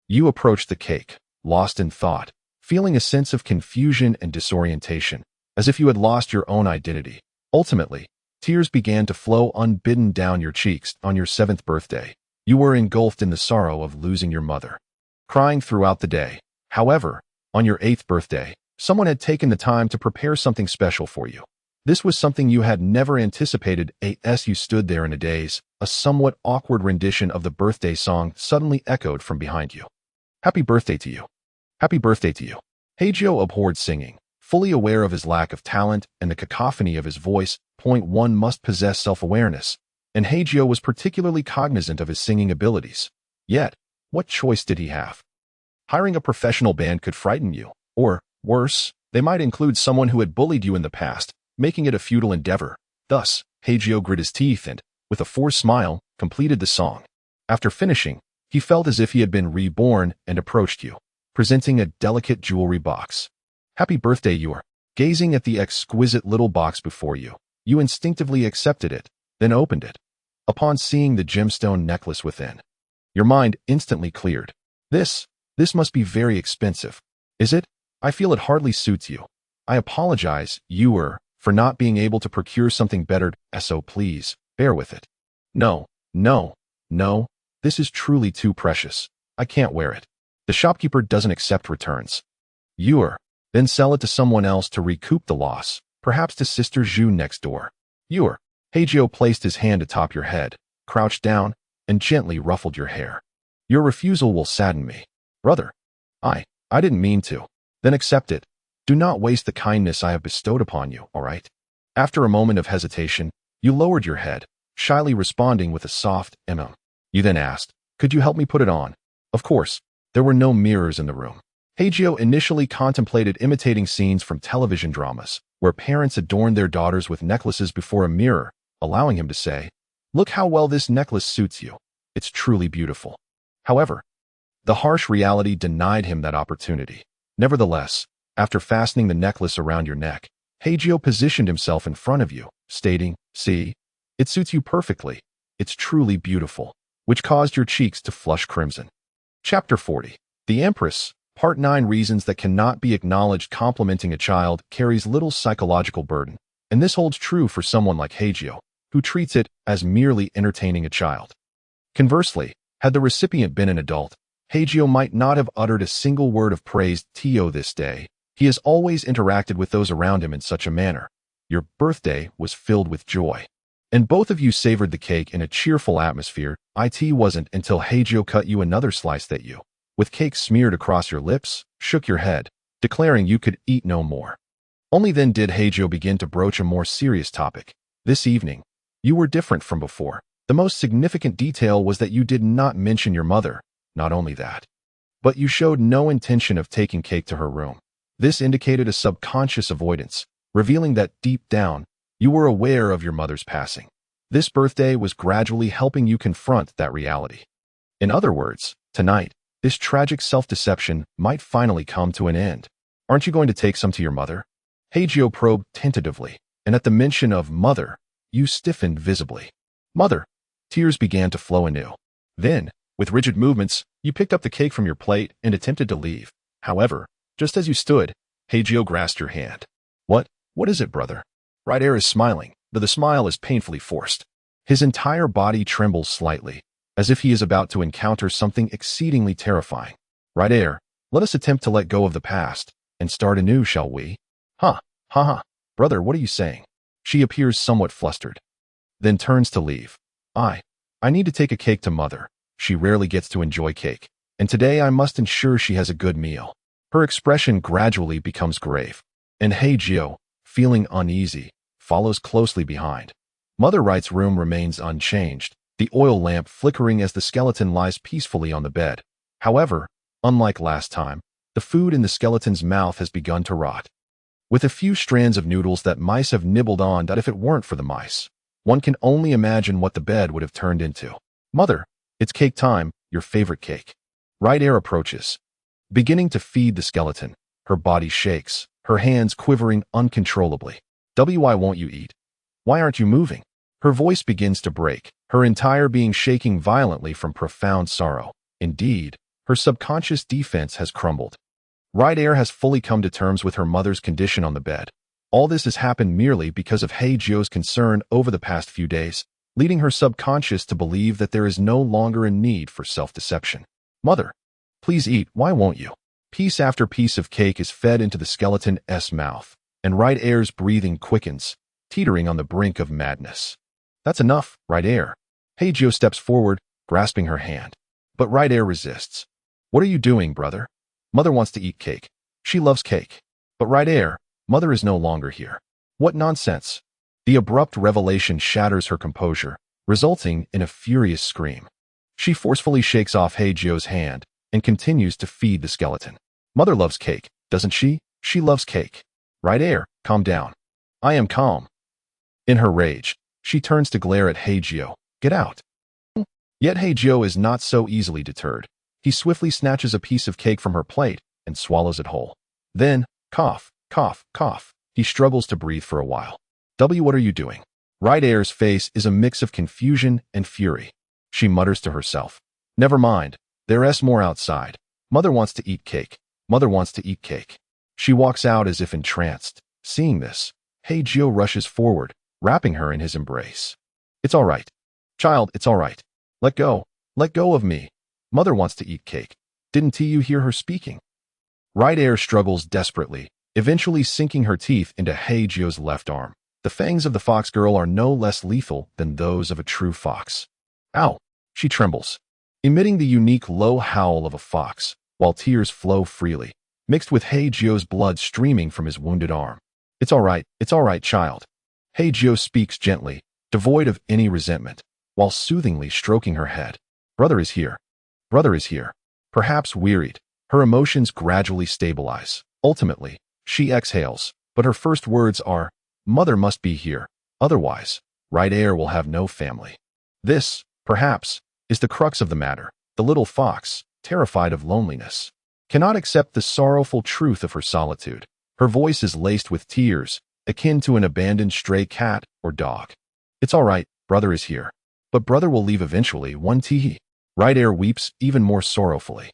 You approached the cake, lost in thought, feeling a sense of confusion and disorientation, as if you had lost your own identity. Ultimately, tears began to flow unbidden down your cheeks. On your 7th birthday, you were engulfed in the sorrow of losing your mother, crying throughout the day. However, on your 8th birthday, someone had taken the time to prepare something special for you. This was something you had never anticipated. As you stood there in a daze, a somewhat awkward rendition of the birthday song suddenly echoed from behind you. "Happy birthday to you. Happy birthday to you." Hei Jiu abhorred singing, fully aware of his lack of talent and the cacophony of his voice. One must possess self-awareness, and Hei Jiu was particularly cognizant of his singing abilities. Yet, what choice did he have? Hiring a professional band could frighten you, or, worse, they might include someone who had bullied you in the past, making it a futile endeavor. Thus, Hei Jiu grit his teeth and, with a forced smile, completed the song. After finishing, he felt as if he had been reborn and approached you, presenting a delicate jewelry box. "Happy birthday." You were gazing at the exquisite little box before you. You instinctively accepted it, then opened it. Upon seeing the gemstone necklace within, your mind instantly cleared. This must be very expensive. Is it? I feel it hardly suits you. I apologize, for not being able to procure something better, so please, bear with it. No, this is truly too precious. I can't wear it. The shopkeeper doesn't accept returns. Then sell it to someone else to recoup the loss, perhaps to Sister Zhu next door. Hei Jiu placed his hand atop your head, crouched down, and gently ruffled your hair. "Your refusal will sadden me. Brother, I didn't mean to." "Then accept it. Do not waste the kindness I have bestowed upon you, all right?" After a moment of hesitation, you lowered your head, shyly responding with a soft You then asked, "Could you help me put it on?" Of course, there were no mirrors in the room. Hei Jiu initially contemplated imitating scenes from television dramas, where parents adorned their daughters with necklaces before a mirror, allowing him to say, "Look how well this necklace suits you. It's truly beautiful." However, the harsh reality denied him that opportunity. Nevertheless, after fastening the necklace around your neck, Hei Jiu positioned himself in front of you, stating, "See, it suits you perfectly. It's truly beautiful," which caused your cheeks to flush crimson. Chapter 40. The Empress, Part 9. Reasons that cannot be acknowledged. Complimenting a child carries little psychological burden, and this holds true for someone like Hei Jiu, who treats it as merely entertaining a child. Conversely, had the recipient been an adult, Hei Jiu might not have uttered a single word of praise. This day, he has always interacted with those around him in such a manner. Your birthday was filled with joy, and both of you savored the cake in a cheerful atmosphere. It wasn't until Hei Jiu cut you another slice that you, with cake smeared across your lips, shook your head, declaring you could eat no more. Only then did Hei Jiu begin to broach a more serious topic. This evening, you were different from before. The most significant detail was that you did not mention your mother. Not only that, but you showed no intention of taking cake to her room. This indicated a subconscious avoidance, revealing that deep down, You were aware of your mother's passing. This birthday was gradually helping you confront that reality. In other words, tonight, this tragic self-deception might finally come to an end. Aren't you going to take some to your mother? Hei Jiu probed tentatively, and at the mention of mother, you stiffened visibly. Mother! Tears began to flow anew. Then, with rigid movements, you picked up the cake from your plate and attempted to leave. However, just as you stood, Hei Jiu grasped your hand. What is it, brother? Right Air is smiling, though the smile is painfully forced. His entire body trembles slightly, as if he is about to encounter something exceedingly terrifying. Right Air, let us attempt to let go of the past and start anew, shall we? Ha, ha ha. Brother, what are you saying? She appears somewhat flustered, then turns to leave. I need to take a cake to mother. She rarely gets to enjoy cake, and today I must ensure she has a good meal. Her expression gradually becomes grave, and Hei Jiu, feeling uneasy, follows closely behind. Mother Wright's room remains unchanged, the oil lamp flickering as the skeleton lies peacefully on the bed. However, unlike last time, the food in the skeleton's mouth has begun to rot. With a few strands of noodles that mice have nibbled on, that if it weren't for the mice, one can only imagine what the bed would have turned into. Mother, it's cake time, your favorite cake. Right Air approaches, beginning to feed the skeleton. Her body shakes, her hands quivering uncontrollably. Why won't you eat? Why aren't you moving? Her voice begins to break, her entire being shaking violently from profound sorrow. Indeed, her subconscious defense has crumbled. Right Air has fully come to terms with her mother's condition on the bed. All this has happened merely because of Hei Jiu's concern over the past few days, leading her subconscious to believe that there is no longer a need for self-deception. Mother, please eat, why won't you? Piece after piece of cake is fed into the skeleton's mouth, and Right Air's breathing quickens, teetering on the brink of madness. That's enough, Right Air. Hei Jiu steps forward, grasping her hand. But Right Air resists. What are you doing, brother? Mother wants to eat cake. She loves cake. But Right Air, mother is no longer here. What nonsense. The abrupt revelation shatters her composure, resulting in a furious scream. She forcefully shakes off Hei Jiu's hand and continues to feed the skeleton. Mother loves cake, doesn't she? She loves cake. Right Air, calm down. I am calm. In her rage, she turns to glare at Hei Jiu. Get out. Yet Hei Jiu is not so easily deterred. He swiftly snatches a piece of cake from her plate and swallows it whole. Then, cough, cough, cough. He struggles to breathe for a while. What are you doing? Right Air's face is a mix of confusion and fury. She mutters to herself. Never mind. There's more outside. Mother wants to eat cake. Mother wants to eat cake. She walks out as if entranced. Seeing this, Hei Jiu rushes forward, wrapping her in his embrace. It's all right. Child, it's all right. Let go. Let go of me. Mother wants to eat cake. Didn't you hear her speaking? Right Air struggles desperately, eventually sinking her teeth into Hei Jiu's left arm. The fangs of the fox girl are no less lethal than those of a true fox. Ow! She trembles, emitting the unique low howl of a fox, while tears flow freely, mixed with Hei Jiu's blood streaming from his wounded arm. It's all right, child. Hei Jiu speaks gently, devoid of any resentment, while soothingly stroking her head. Brother is here. Brother is here. Perhaps wearied, her emotions gradually stabilize. Ultimately, she exhales, but her first words are, Mother must be here, otherwise, Right Air will have no family. This, perhaps, is the crux of the matter. The little fox, terrified of loneliness, cannot accept the sorrowful truth of her solitude. Her voice is laced with tears, akin to an abandoned stray cat or dog. It's all right, brother is here. But brother will leave eventually, one tee. Right Air weeps even more sorrowfully,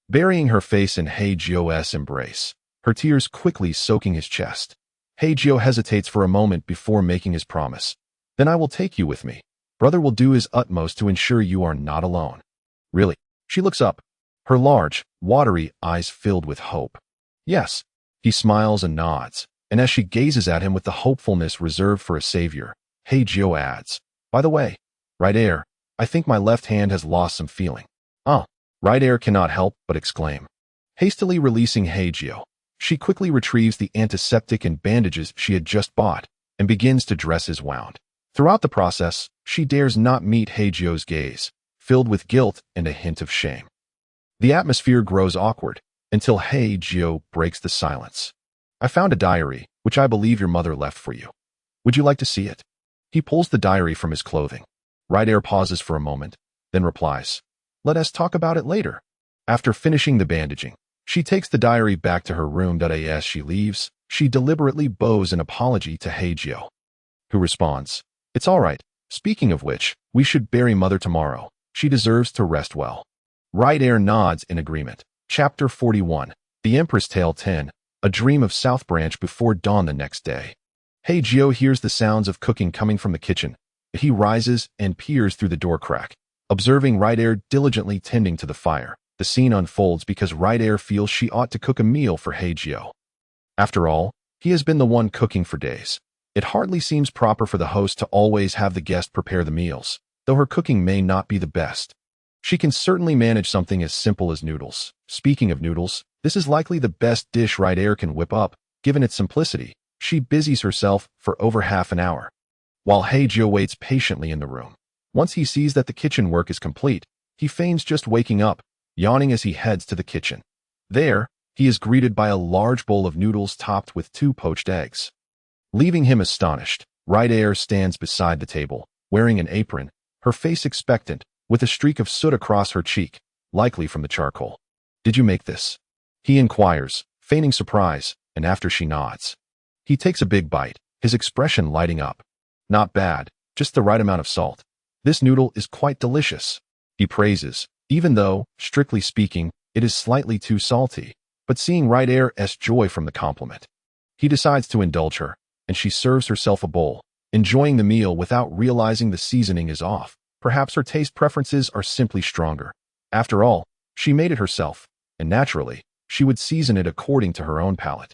burying her face in Hei Jiu's embrace, her tears quickly soaking his chest. Hei Jiu hesitates for a moment before making his promise. Then I will take you with me. Brother will do his utmost to ensure you are not alone. Really? She looks up, her large, watery eyes filled with hope. Yes. He smiles and nods, and as she gazes at him with the hopefulness reserved for a savior, Hei Jiu adds, By the way, Right Air, I think my left hand has lost some feeling. Right Air cannot help but exclaim. Hastily releasing Hei Jiu, she quickly retrieves the antiseptic and bandages she had just bought and begins to dress his wound. Throughout the process, she dares not meet Hei Jiu's gaze, filled with guilt and a hint of shame. The atmosphere grows awkward until Hei Jiu breaks the silence. I found a diary, which I believe your mother left for you. Would you like to see it? He pulls the diary from his clothing. Right Air pauses for a moment, then replies, let us talk about it later. After finishing the bandaging, she takes the diary back to her room. As she leaves, she deliberately bows an apology to Hei Jiu, who responds, it's all right. Speaking of which, we should bury Mother tomorrow. She deserves to rest well. Right Air nods in agreement. Chapter 41. The Empress Tale 10. A dream of South Branch before dawn the next day. Hei Jiu hears the sounds of cooking coming from the kitchen. He rises and peers through the door crack, observing Right Air diligently tending to the fire. The scene unfolds because Right Air feels she ought to cook a meal for Hei Jiu. After all, he has been the one cooking for days. It hardly seems proper for the host to always have the guest prepare the meals, though her cooking may not be the best. She can certainly manage something as simple as noodles. Speaking of noodles, this is likely the best dish Right Air can whip up, given its simplicity. She busies herself for over half an hour, while Hei Jiu waits patiently in the room. Once he sees that the kitchen work is complete, he feigns just waking up, yawning as he heads to the kitchen. There, he is greeted by a large bowl of noodles topped with 2 poached eggs. Leaving him astonished, Right Air stands beside the table, wearing an apron, her face expectant, with a streak of soot across her cheek, likely from the charcoal. Did you make this? He inquires, feigning surprise, and after she nods, he takes a big bite, his expression lighting up. Not bad, just the right amount of salt. This noodle is quite delicious, he praises, even though, strictly speaking, it is slightly too salty. But seeing Right Air's joy from the compliment, he decides to indulge her, and she serves herself a bowl, enjoying the meal without realizing the seasoning is off. Perhaps her taste preferences are simply stronger. After all, she made it herself, and naturally, she would season it according to her own palate.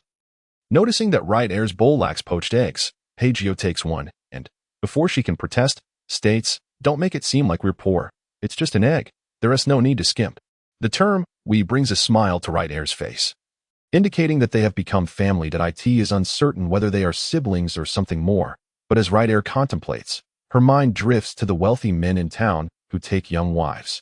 Noticing that Right Air's bowl lacks poached eggs, Hei Jiu takes one, and, before she can protest, states, don't make it seem like we're poor. It's just an egg. There is no need to skimp. The term, we brings a smile to Right Air's face, indicating that they have become family. It is uncertain whether they are siblings or something more, but as Right Air contemplates, her mind drifts to the wealthy men in town who take young wives,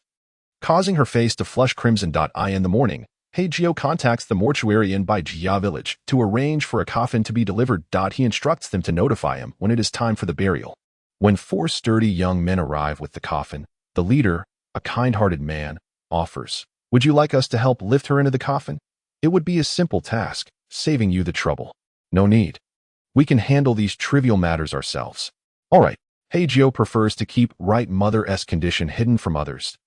causing her face to flush crimson. In the morning, Hei Jiu contacts the mortuary in Bai Ling village to arrange for a coffin to be delivered. He instructs them to notify him when it is time for the burial. When 4 sturdy young men arrive with the coffin, the leader, a kind-hearted man, offers, would you like us to help lift her into the coffin? It would be a simple task, saving you the trouble. No need. We can handle these trivial matters ourselves. All right. Hei Jiu prefers to keep Right Mother's condition hidden from others.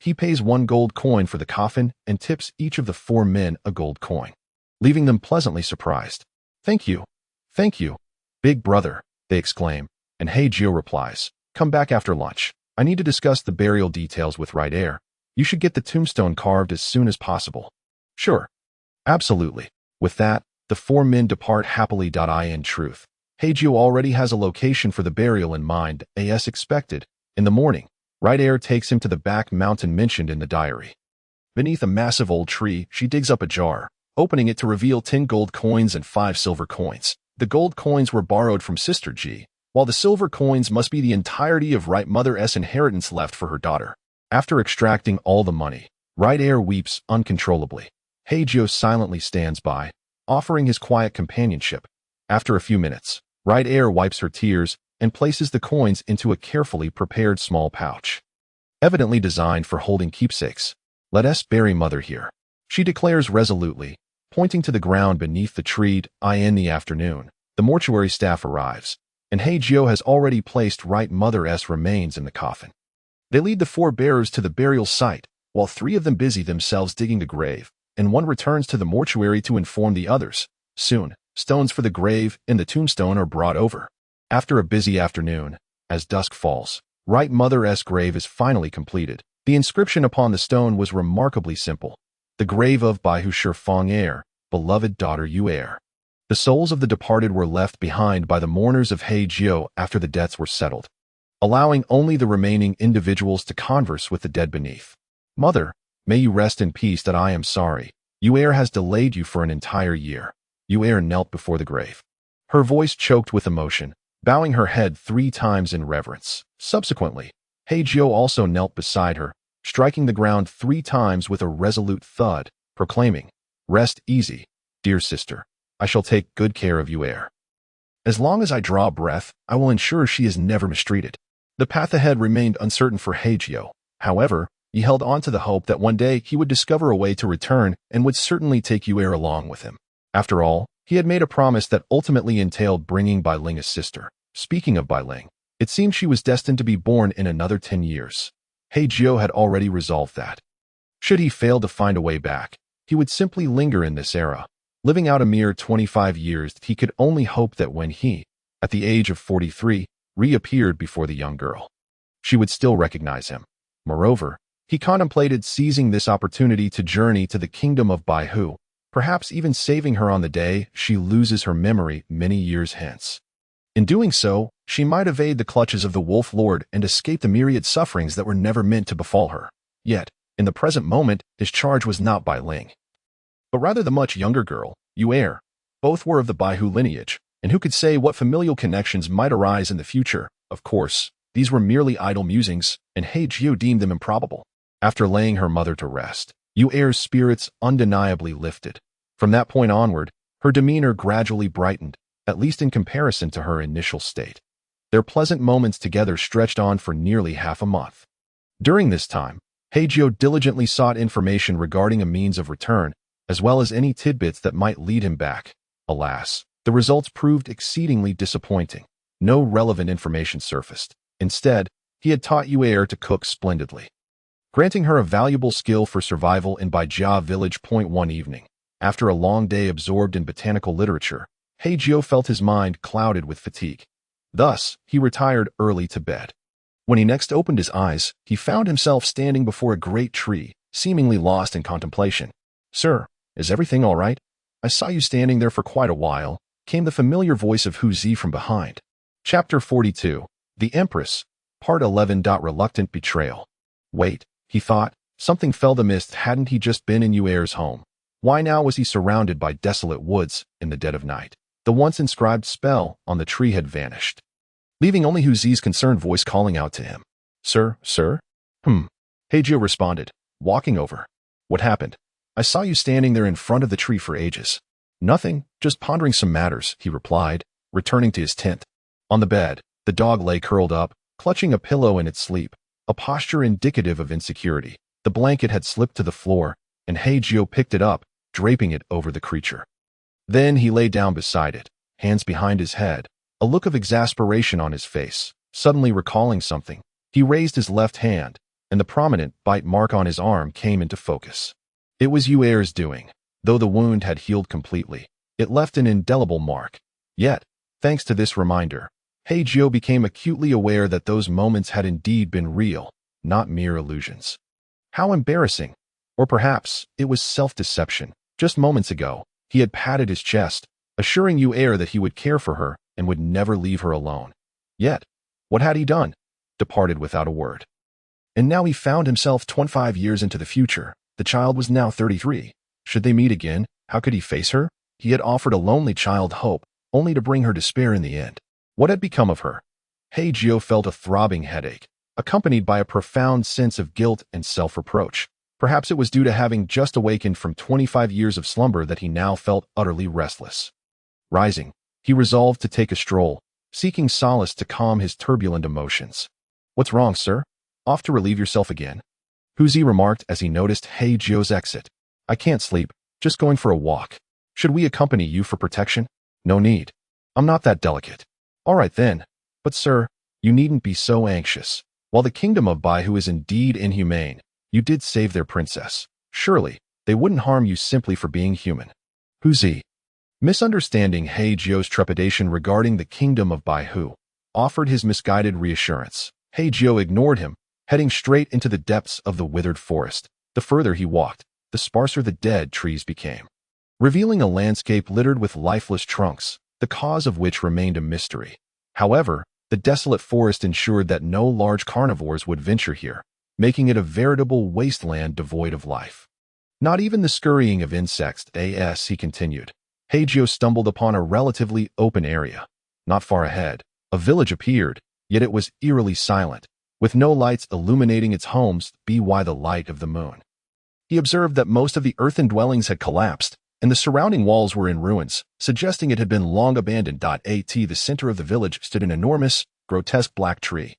He pays 1 gold coin for the coffin and tips each of the 4 men a gold coin, leaving them pleasantly surprised. Thank you. Thank you, big brother, they exclaim, and Hei Jiu replies, come back after lunch. I need to discuss the burial details with Right Air. You should get the tombstone carved as soon as possible. Sure. Absolutely. With that, the 4 men depart happily. In truth, Hei Jiu already has a location for the burial in mind, as expected. In the morning, Right Air takes him to the back mountain mentioned in the diary. Beneath a massive old tree, she digs up a jar, opening it to reveal 10 gold coins and 5 silver coins. The gold coins were borrowed from Sister G, while the silver coins must be the entirety of Right Mother's inheritance left for her daughter. After extracting all the money, Right Air weeps uncontrollably. Hei Jiu silently stands by, offering his quiet companionship. After a few minutes, Right Air wipes her tears and places the coins into a carefully prepared small pouch, evidently designed for holding keepsakes. Let us bury Mother here, she declares resolutely, pointing to the ground beneath the tree. In the afternoon, the mortuary staff arrives, and Hei Jiu has already placed Right Mother's remains in the coffin. They lead the 4 bearers to the burial site, while 3 of them busy themselves digging the grave, and one returns to the mortuary to inform the others. Soon, stones for the grave and the tombstone are brought over. After a busy afternoon, as dusk falls, Right Mother's grave is finally completed. The inscription upon the stone was remarkably simple. The grave of Bai Fong heir, beloved daughter Yu heir. The souls of the departed were left behind by the mourners of Hei Jiu after the debts were settled, allowing only the remaining individuals to converse with the dead beneath. Mother, may you rest in peace. I am sorry. Yu heir has delayed you for an entire year. Yu heir knelt before the grave, her voice choked with emotion, bowing her head 3 times in reverence. Subsequently, Hei Jiu also knelt beside her, striking the ground 3 times with a resolute thud, proclaiming, rest easy, dear sister. I shall take good care of Yu heir. As long as I draw a breath, I will ensure she is never mistreated. The path ahead remained uncertain for Hei Jiu. However, he held on to the hope that one day he would discover a way to return and would certainly take Yue along with him. After all, he had made a promise that ultimately entailed bringing Bai Ling a sister. Speaking of Bai Ling, it seemed she was destined to be born in another 10 years. Hei Jiu had already resolved that. Should he fail to find a way back, he would simply linger in this era. Living out a mere 25 years, he could only hope that when he, at the age of 43, reappeared before the young girl, she would still recognize him. Moreover, he contemplated seizing this opportunity to journey to the kingdom of Bai Hu, perhaps even saving her on the day she loses her memory many years hence. In doing so, she might evade the clutches of the Wolf Lord and escape the myriad sufferings that were never meant to befall her. Yet, in the present moment, his charge was not Bai Ling, but rather the much younger girl, Yue. Both were of the Bai Hu lineage, and who could say what familial connections might arise in the future? Of course, these were merely idle musings, and Hei Jiu deemed them improbable. After laying her mother to rest, Yue's spirits undeniably lifted. From that point onward, her demeanor gradually brightened, at least in comparison to her initial state. Their pleasant moments together stretched on for nearly half a month. During this time, Hei Jiu diligently sought information regarding a means of return, as well as any tidbits that might lead him back. Alas, the results proved exceedingly disappointing. No relevant information surfaced. Instead, he had taught Yue to cook splendidly, granting her a valuable skill for survival in Bai Jia village. One evening, after a long day absorbed in botanical literature, Hei Jiu felt his mind clouded with fatigue. Thus, he retired early to bed. When he next opened his eyes, he found himself standing before a great tree, seemingly lost in contemplation. "Sir, is everything all right? I saw you standing there for quite a while," came the familiar voice of Hu Zi from behind. Chapter 42. The Empress, Part 11. Reluctant betrayal. Wait, he thought, something fell amiss. Hadn't he just been in Yue's home? Why now was he surrounded by desolate woods in the dead of night? The once inscribed spell on the tree had vanished, leaving only Hu Zi's concerned voice calling out to him. Sir? Hei Jiu responded, walking over. What happened? I saw you standing there in front of the tree for ages. Nothing, just pondering some matters, he replied, returning to his tent. On the bed, the dog lay curled up, clutching a pillow in its sleep, a posture indicative of insecurity. The blanket had slipped to the floor, and Hei Jiu picked it up, draping it over the creature. Then he lay down beside it, hands behind his head, a look of exasperation on his face. Suddenly recalling something, he raised his left hand, and the prominent bite mark on his arm came into focus. It was Yue's doing. Though the wound had healed completely, it left an indelible mark. Yet, thanks to this reminder, Hei Jiu became acutely aware that those moments had indeed been real, not mere illusions. How embarrassing! Or perhaps it was self-deception. Just moments ago, he had patted his chest, assuring Yue that he would care for her and would never leave her alone. Yet, what had he done? Departed without a word. And now he found himself 25 years into the future. The child was now 33. Should they meet again, how could he face her? He had offered a lonely child hope, only to bring her despair in the end. What had become of her? Hei Jiu felt a throbbing headache, accompanied by a profound sense of guilt and self-reproach. Perhaps it was due to having just awakened from 25 years of slumber that he now felt utterly restless. Rising, he resolved to take a stroll, seeking solace to calm his turbulent emotions. What's wrong, sir? Off to relieve yourself again? Hu Zi remarked as he noticed Hei Jiu's exit. I can't sleep, just going for a walk. Should we accompany you for protection? No need. I'm not that delicate. All right then. But sir, you needn't be so anxious. While the kingdom of Bai Hu is indeed inhumane, you did save their princess. Surely, they wouldn't harm you simply for being human. Hu Zi, misunderstanding Hei Jiu's trepidation regarding the kingdom of Bai Hu, offered his misguided reassurance. Hei Jiu ignored him, heading straight into the depths of the withered forest. The further he walked, the sparser the dead trees became, revealing a landscape littered with lifeless trunks, the cause of which remained a mystery. However, the desolate forest ensured that no large carnivores would venture here, making it a veritable wasteland devoid of life. Not even the scurrying of insects. As he continued, Hei Jiu stumbled upon a relatively open area. Not far ahead, a village appeared, yet it was eerily silent, with no lights illuminating its homes by the light of the moon. He observed that most of the earthen dwellings had collapsed, and the surrounding walls were in ruins, suggesting it had been long abandoned. At the center of the village stood an enormous, grotesque black tree,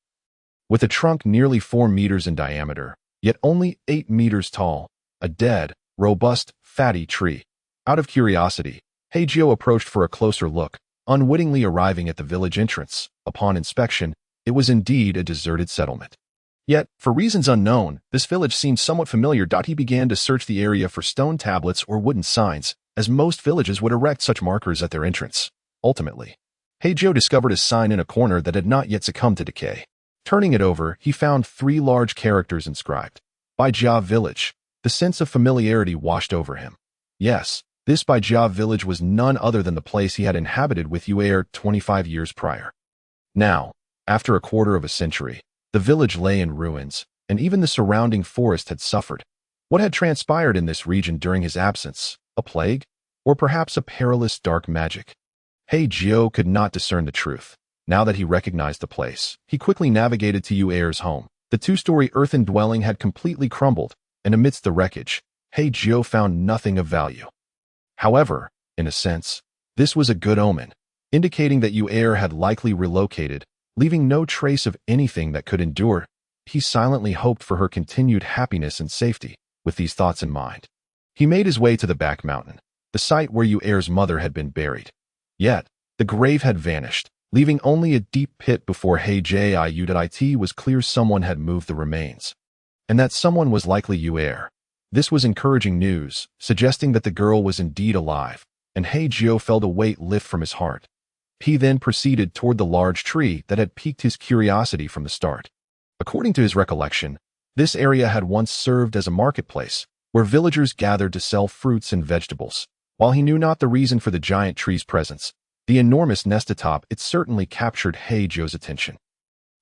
with a trunk nearly 4 meters in diameter, yet only 8 meters tall, a dead, robust, fatty tree. Out of curiosity, Hei Jiu approached for a closer look, unwittingly arriving at the village entrance. Upon inspection, it was indeed a deserted settlement. Yet, for reasons unknown, this village seemed somewhat familiar. He began to search the area for stone tablets or wooden signs, as most villages would erect such markers at their entrance. Ultimately, Hei Jiu discovered a sign in a corner that had not yet succumbed to decay. Turning it over, he found 3 large characters inscribed. Bai Jiu Village. The sense of familiarity washed over him. Yes, this Bai Jiu village was none other than the place he had inhabited with Yuer 25 years prior. Now, after a quarter of a century, the village lay in ruins, and even the surrounding forest had suffered. What had transpired in this region during his absence? A plague? Or perhaps a perilous dark magic? Hei Jiu could not discern the truth. Now that he recognized the place, he quickly navigated to Yuer's home. The 2-story earthen dwelling had completely crumbled, and amidst the wreckage, Hei Jiu found nothing of value. However, in a sense, this was a good omen, indicating that Yuer had likely relocated, leaving no trace of anything that could endure. He silently hoped for her continued happiness and safety. With these thoughts in mind, he made his way to the back mountain, the site where Yuer's mother had been buried. Yet, the grave had vanished, leaving only a deep pit before Hei Jiu. It was clear someone had moved the remains, and that someone was likely Yuer. This was encouraging news, suggesting that the girl was indeed alive, and Hei Jiu felt a weight lift from his heart. He then proceeded toward the large tree that had piqued his curiosity from the start. According to his recollection, this area had once served as a marketplace, where villagers gathered to sell fruits and vegetables. While he knew not the reason for the giant tree's presence, the enormous nest atop it certainly captured Hei Jiu's attention.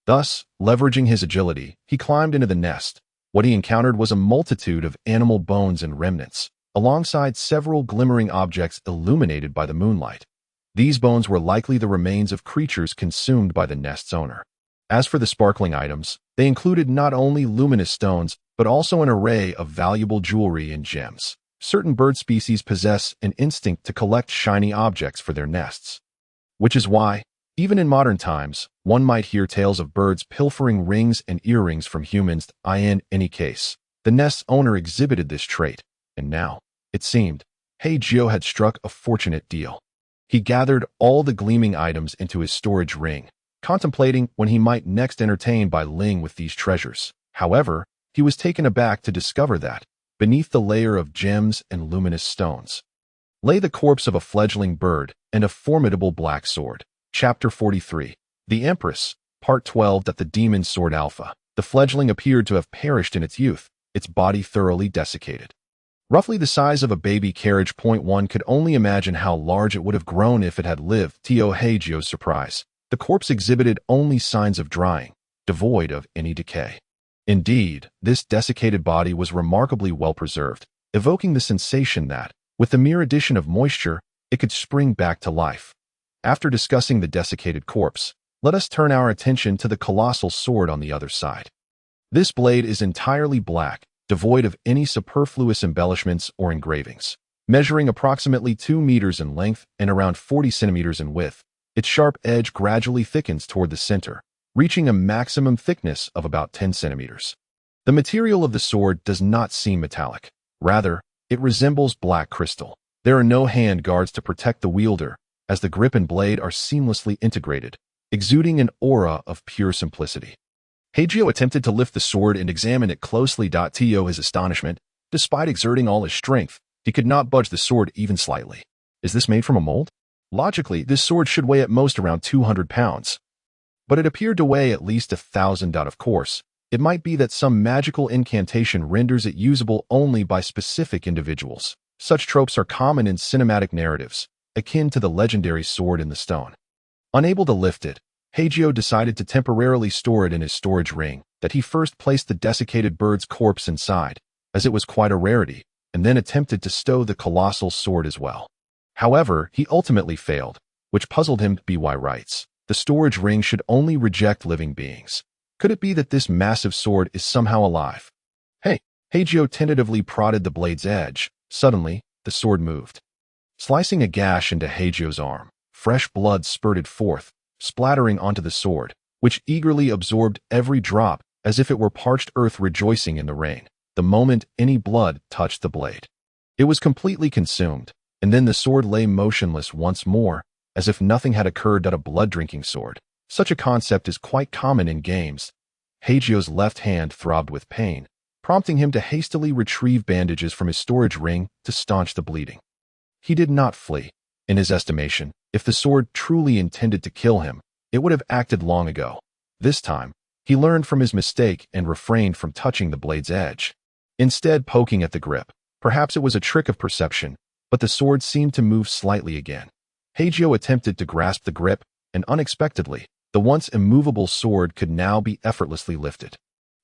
Thus, leveraging his agility, he climbed into the nest. What he encountered was a multitude of animal bones and remnants, alongside several glimmering objects illuminated by the moonlight. These bones were likely the remains of creatures consumed by the nest's owner. As for the sparkling items, they included not only luminous stones, but also an array of valuable jewelry and gems. Certain bird species possess an instinct to collect shiny objects for their nests, which is why, even in modern times, one might hear tales of birds pilfering rings and earrings from humans. In any case, the nest's owner exhibited this trait, and now, it seemed, Hei Jiu had struck a fortunate deal. He gathered all the gleaming items into his storage ring, contemplating when he might next entertain Bai Ling with these treasures. However, he was taken aback to discover that, beneath the layer of gems and luminous stones, lay the corpse of a fledgling bird and a formidable black sword. Chapter 43. The Empress, Part 12. That the Demon's Sword Alpha. The fledgling appeared to have perished in its youth, its body thoroughly desiccated. Roughly the size of a baby carriage. One could only imagine how large it would have grown if it had lived. To Hei Jiu's surprise, the corpse exhibited only signs of drying, devoid of any decay. Indeed, this desiccated body was remarkably well preserved, evoking the sensation that, with the mere addition of moisture, it could spring back to life. After discussing the desiccated corpse, let us turn our attention to the colossal sword on the other side. This blade is entirely black, devoid of any superfluous embellishments or engravings. Measuring approximately 2 meters in length and around 40 centimeters in width, its sharp edge gradually thickens toward the center, reaching a maximum thickness of about 10 centimeters. The material of the sword does not seem metallic. Rather, it resembles black crystal. There are no hand guards to protect the wielder, as the grip and blade are seamlessly integrated, exuding an aura of pure simplicity. Hei Jiu attempted to lift the sword and examine it closely. To his astonishment, despite exerting all his strength, he could not budge the sword even slightly. Is this made from a mold? Logically, this sword should weigh at most around 200 pounds. But it appeared to weigh at least 1,000. Of course, it might be that some magical incantation renders it usable only by specific individuals. Such tropes are common in cinematic narratives, akin to the legendary sword in the stone. Unable to lift it, Hei Jiu decided to temporarily store it in his storage ring, that he first placed the desiccated bird's corpse inside, as it was quite a rarity, and then attempted to stow the colossal sword as well. However, he ultimately failed, which puzzled him. Bai writes, the storage ring should only reject living beings. Could it be that this massive sword is somehow alive? Hei Jiu tentatively prodded the blade's edge. Suddenly, the sword moved. slicing a gash into Hei Jiu's arm. Fresh blood spurted forth, splattering onto the sword, which eagerly absorbed every drop as if it were parched earth rejoicing in the rain. The moment any blood touched the blade, it was completely consumed, and then the sword lay motionless once more, as if nothing had occurred to a blood-drinking sword. Such a concept is quite common in games. Hei Jiu's left hand throbbed with pain, prompting him to hastily retrieve bandages from his storage ring to staunch the bleeding. He did not flee. In his estimation, if the sword truly intended to kill him, it would have acted long ago. This time, he learned from his mistake and refrained from touching the blade's edge, instead poking at the grip. Perhaps it was a trick of perception, but the sword seemed to move slightly again. Hei Jiu attempted to grasp the grip, and unexpectedly, the once immovable sword could now be effortlessly lifted.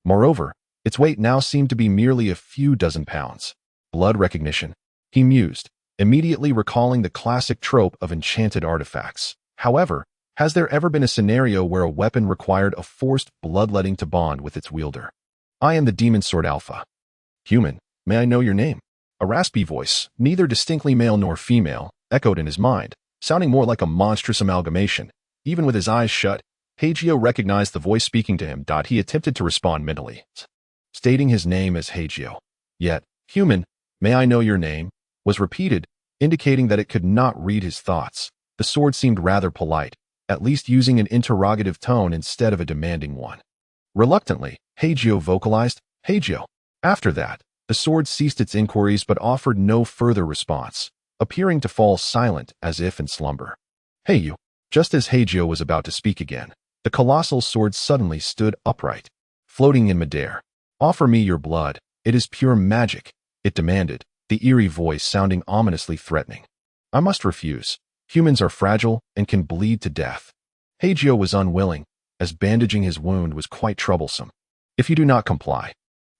Moreover, its weight now seemed to be merely a few dozen pounds. Blood recognition, he mused, immediately recalling the classic trope of enchanted artifacts. However, has there ever been a scenario where a weapon required a forced bloodletting to bond with its wielder? I am the demon sword Alpha. Human, may I know your name? A raspy voice, neither distinctly male nor female, echoed in his mind, sounding more like a monstrous amalgamation. Even with his eyes shut, Hei Jiu recognized the voice speaking to him. He attempted to respond mentally, stating his name as Hei Jiu. Yet, human, may I know your name, was repeated, indicating that it could not read his thoughts. The sword seemed rather polite, at least using an interrogative tone instead of a demanding one. Reluctantly, Hei Jiu vocalized, Hei Jiu. After that, the sword ceased its inquiries but offered no further response, appearing to fall silent as if in slumber. Hey you. Just as Hei Jiu was about to speak again, the colossal sword suddenly stood upright, floating in midair. Offer me your blood, it is pure magic, it demanded, the eerie voice sounding ominously threatening. I must refuse. Humans are fragile and can bleed to death. Hei Jiu was unwilling, as bandaging his wound was quite troublesome. If you do not comply,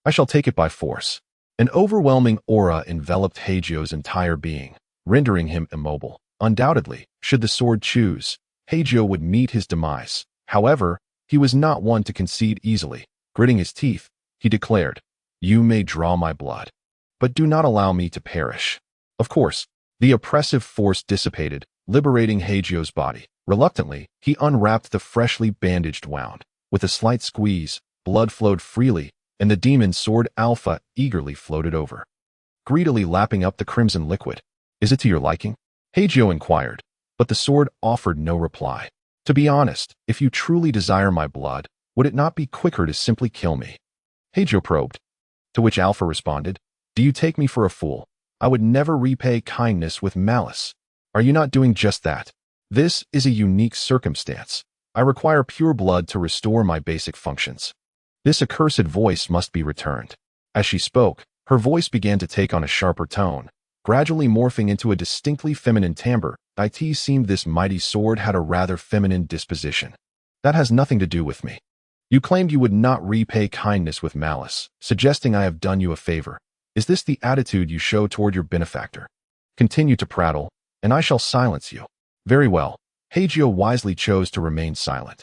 I shall take it by force. An overwhelming aura enveloped Hei Jiu's entire being, rendering him immobile. Undoubtedly, should the sword choose, Hei Jiu would meet his demise. However, he was not one to concede easily. Gritting his teeth, he declared, You may draw my blood, but do not allow me to perish. Of course, the oppressive force dissipated, liberating Hei Jiu's body. Reluctantly, he unwrapped the freshly bandaged wound. With a slight squeeze, blood flowed freely, and the demon sword Alpha eagerly floated over, greedily lapping up the crimson liquid. Is it to your liking? Hei Jiu inquired, but the sword offered no reply. To be honest, if you truly desire my blood, would it not be quicker to simply kill me? Hei Jiu probed, to which Alpha responded, Do you take me for a fool? I would never repay kindness with malice. Are you not doing just that? This is a unique circumstance. I require pure blood to restore my basic functions. This accursed voice must be returned. As she spoke, her voice began to take on a sharper tone, gradually morphing into a distinctly feminine timbre. It seemed this mighty sword had a rather feminine disposition. That has nothing to do with me. You claimed you would not repay kindness with malice, suggesting I have done you a favor. Is this the attitude you show toward your benefactor? Continue to prattle, and I shall silence you. Very well. Hei Jiu wisely chose to remain silent.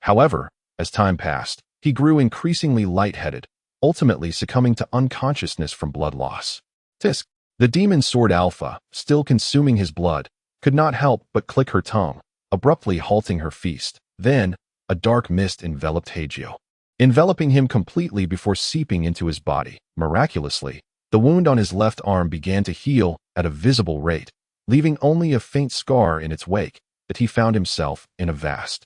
However, as time passed, he grew increasingly lightheaded, ultimately succumbing to unconsciousness from blood loss. Tisk. The demon sword Alpha, still consuming his blood, could not help but click her tongue, abruptly halting her feast. Then, a dark mist enveloped Hei Jiu, enveloping him completely before seeping into his body. Miraculously, the wound on his left arm began to heal at a visible rate, leaving only a faint scar in its wake. That he found himself in a vast,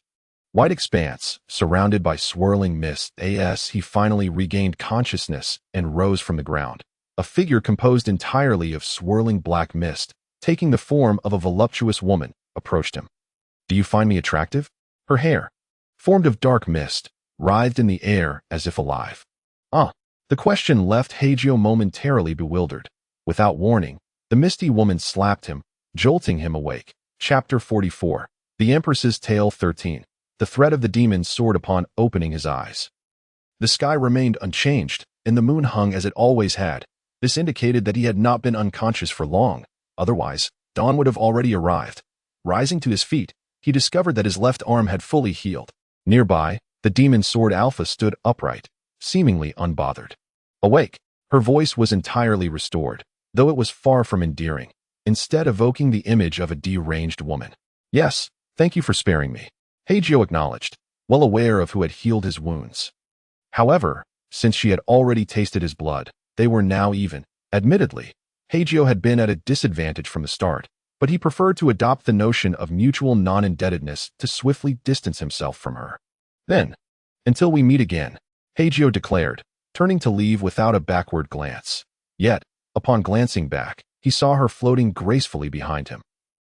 white expanse, surrounded by swirling mist. As he finally regained consciousness and rose from the ground, a figure composed entirely of swirling black mist, taking the form of a voluptuous woman, approached him. Do you find me attractive? Her hair, formed of dark mist, writhed in the air as if alive. The question left Hei Jiu momentarily bewildered. Without warning, the misty woman slapped him, jolting him awake. Chapter 44. The Empress's Tale 13. The threat of the demon's sword upon opening his eyes. The sky remained unchanged, and the moon hung as it always had. This indicated that he had not been unconscious for long. Otherwise, dawn would have already arrived. Rising to his feet, he discovered that his left arm had fully healed. Nearby, the demon sword Alpha stood upright, seemingly unbothered. Awake, her voice was entirely restored, though it was far from endearing. instead evoking the image of a deranged woman. Yes, thank you for sparing me, Hei Jiu acknowledged, well aware of who had healed his wounds. However, since she had already tasted his blood, they were now even. Admittedly, Hei Jiu had been at a disadvantage from the start, but he preferred to adopt the notion of mutual non-indebtedness to swiftly distance himself from her. Then, until we meet again, Hei Jiu declared, turning to leave without a backward glance. Yet, upon glancing back, he saw her floating gracefully behind him.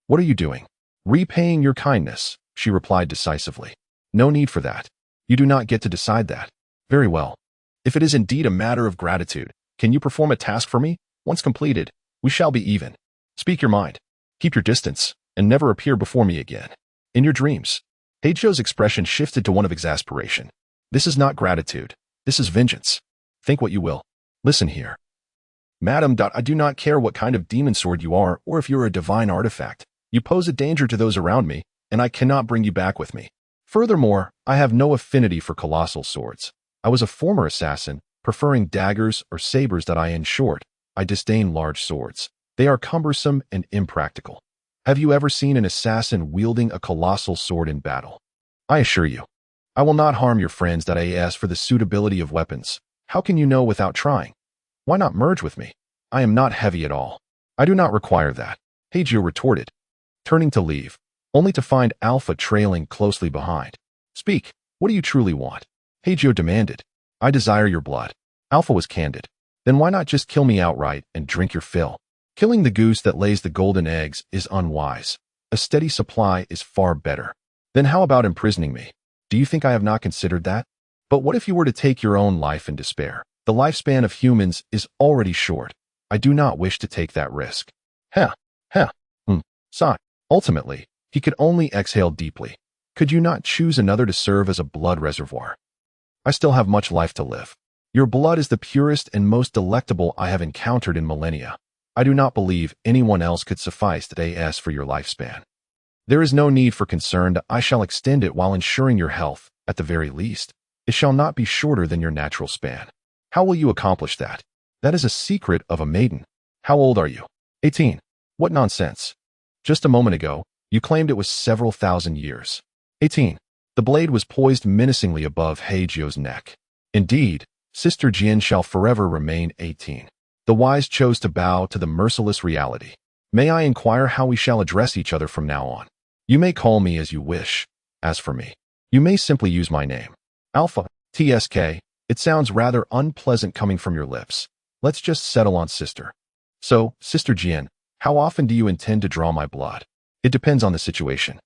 What are you doing? Repaying your kindness, she replied decisively. No need for that. You do not get to decide that. Very well. If it is indeed a matter of gratitude, can you perform a task for me? Once completed, we shall be even. Speak your mind. Keep your distance, and never appear before me again. In your dreams. Hei Jiu's expression shifted to one of exasperation. This is not gratitude. This is vengeance. Think what you will. Listen here. Madam, I do not care what kind of demon sword you are or if you're a divine artifact. You pose a danger to those around me, and I cannot bring you back with me. Furthermore, I have no affinity for colossal swords. I was a former assassin, preferring daggers or sabers. In short, I disdain large swords. They are cumbersome and impractical. Have you ever seen an assassin wielding a colossal sword in battle? I assure you, I will not harm your friends. As for the suitability of weapons, how can you know without trying? Why not merge with me? I am not heavy at all. I do not require that, Hei Jiu retorted, turning to leave, only to find Alpha trailing closely behind. Speak, what do you truly want? Hei Jiu demanded. I desire your blood. Alpha was candid. Then why not just kill me outright and drink your fill? Killing the goose that lays the golden eggs is unwise. A steady supply is far better. Then how about imprisoning me? Do you think I have not considered that? But what if you were to take your own life in despair? The lifespan of humans is already short. I do not wish to take that risk. Sigh. Ultimately, he could only exhale deeply. Could you not choose another to serve as a blood reservoir? I still have much life to live. Your blood is the purest and most delectable I have encountered in millennia. I do not believe anyone else could suffice as for your lifespan. There is no need for concern. I shall extend it while ensuring your health, at the very least. It shall not be shorter than your natural span. How will you accomplish that? That is a secret of a maiden. How old are you? 18. What nonsense. Just a moment ago, you claimed it was several thousand years. 18. The blade was poised menacingly above Hei Jiu's neck. Indeed, Sister Jian shall forever remain 18. The wise chose to bow to the merciless reality. May I inquire how we shall address each other from now on? You may call me as you wish. As for me, you may simply use my name. Alpha, TSK. It sounds rather unpleasant coming from your lips. Let's just settle on sister. So, Sister Jian, how often do you intend to draw my blood? It depends on the situation.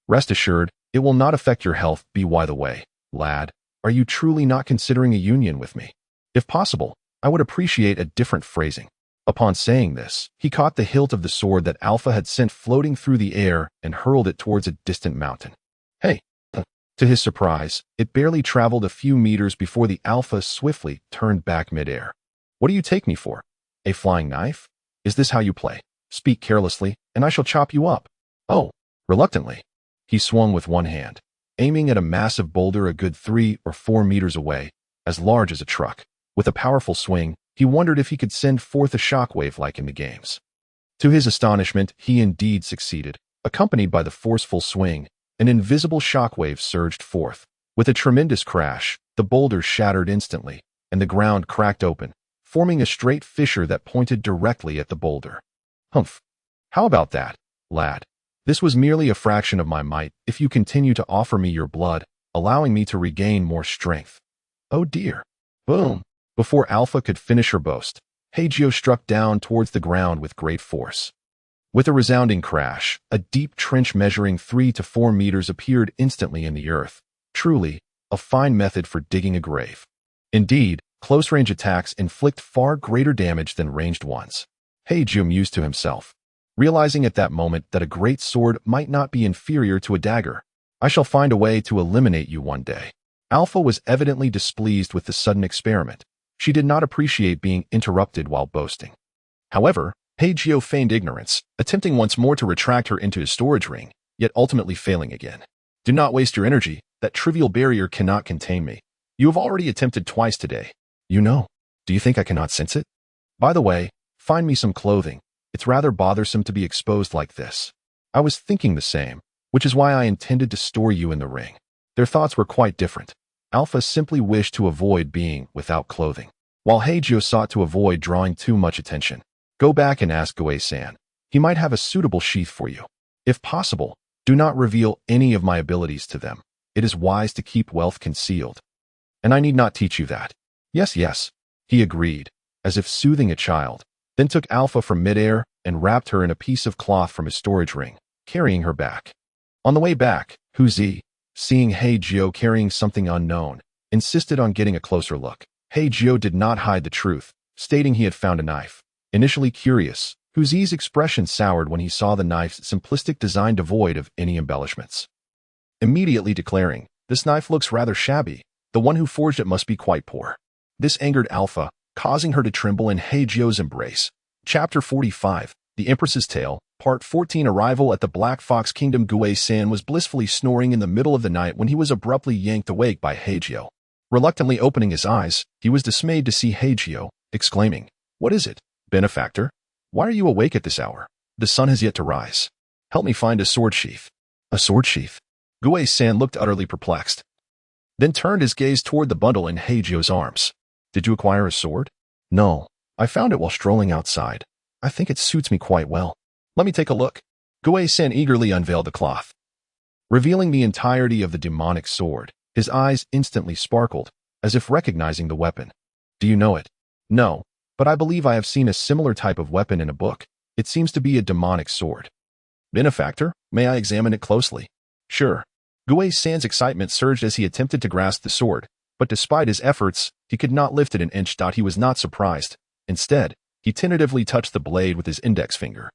Rest assured, it will not affect your health. By the way, lad, are you truly not considering a union with me? If possible, I would appreciate a different phrasing. Upon saying this, he caught the hilt of the sword that Alpha had sent floating through the air and hurled it towards a distant mountain. Hey! To his surprise, it barely traveled a few meters before the Alpha swiftly turned back midair. What do you take me for? A flying knife? Is this how you play? Speak carelessly, and I shall chop you up. Oh, reluctantly. He swung with one hand, aiming at a massive boulder a good 3 or 4 meters away, as large as a truck. With a powerful swing, he wondered if he could send forth a shockwave like in the games. To his astonishment, he indeed succeeded. Accompanied by the forceful swing, an invisible shockwave surged forth. With a tremendous crash, the boulder shattered instantly, and the ground cracked open, forming a straight fissure that pointed directly at the boulder. Humph. How about that, lad? This was merely a fraction of my might if you continue to offer me your blood, allowing me to regain more strength. Oh dear. Boom. Before Alpha could finish her boast, Hei Jiu struck down towards the ground with great force. With a resounding crash, a deep trench measuring 3 to 4 meters appeared instantly in the earth. Truly, a fine method for digging a grave. Indeed, close-range attacks inflict far greater damage than ranged ones. Hei Jiu mused to himself, realizing at that moment that a great sword might not be inferior to a dagger. I shall find a way to eliminate you one day. Alpha was evidently displeased with the sudden experiment. She did not appreciate being interrupted while boasting. However, Hei Jiu feigned ignorance, attempting once more to retract her into his storage ring, yet ultimately failing again. Do not waste your energy. That trivial barrier cannot contain me. You have already attempted twice today. You know. Do you think I cannot sense it? By the way, find me some clothing. It's rather bothersome to be exposed like this. I was thinking the same, which is why I intended to store you in the ring. Their thoughts were quite different. Alpha simply wished to avoid being without clothing, while Hei Jiu sought to avoid drawing too much attention. Go back and ask Gui-san. He might have a suitable sheath for you. If possible, do not reveal any of my abilities to them. It is wise to keep wealth concealed. And I need not teach you that. Yes, yes, he agreed, as if soothing a child, then took Alpha from midair and wrapped her in a piece of cloth from his storage ring, carrying her back. On the way back, Huzi, seeing Hei Jiu carrying something unknown, insisted on getting a closer look. Hei Jiu did not hide the truth, stating he had found a knife. Initially curious, Huzi's expression soured when he saw the knife's simplistic design devoid of any embellishments. Immediately declaring, "This knife looks rather shabby. The one who forged it must be quite poor." This angered Alpha, causing her to tremble in Hei Jiu's embrace. Chapter 45, The Empress's Tale, Part 14. Arrival at the Black Fox Kingdom. Gui-san was blissfully snoring in the middle of the night when he was abruptly yanked awake by Hei Jiu. Reluctantly opening his eyes, he was dismayed to see Hei Jiu, exclaiming, "What is it, benefactor? Why are you awake at this hour? The sun has yet to rise. Help me find a sword sheath." A sword sheath? Gui-san looked utterly perplexed, then turned his gaze toward the bundle in Hei Jiu's arms. "Did you acquire a sword?" "No, I found it while strolling outside. I think it suits me quite well." "Let me take a look." Gui-san eagerly unveiled the cloth, revealing the entirety of the demonic sword. His eyes instantly sparkled, as if recognizing the weapon. "Do you know it?" "No, but I believe I have seen a similar type of weapon in a book. It seems to be a demonic sword." "Benefactor, may I examine it closely?" "Sure." Gui-san's excitement surged as he attempted to grasp the sword, but despite his efforts, he could not lift it an inch. He was not surprised. Instead, he tentatively touched the blade with his index finger.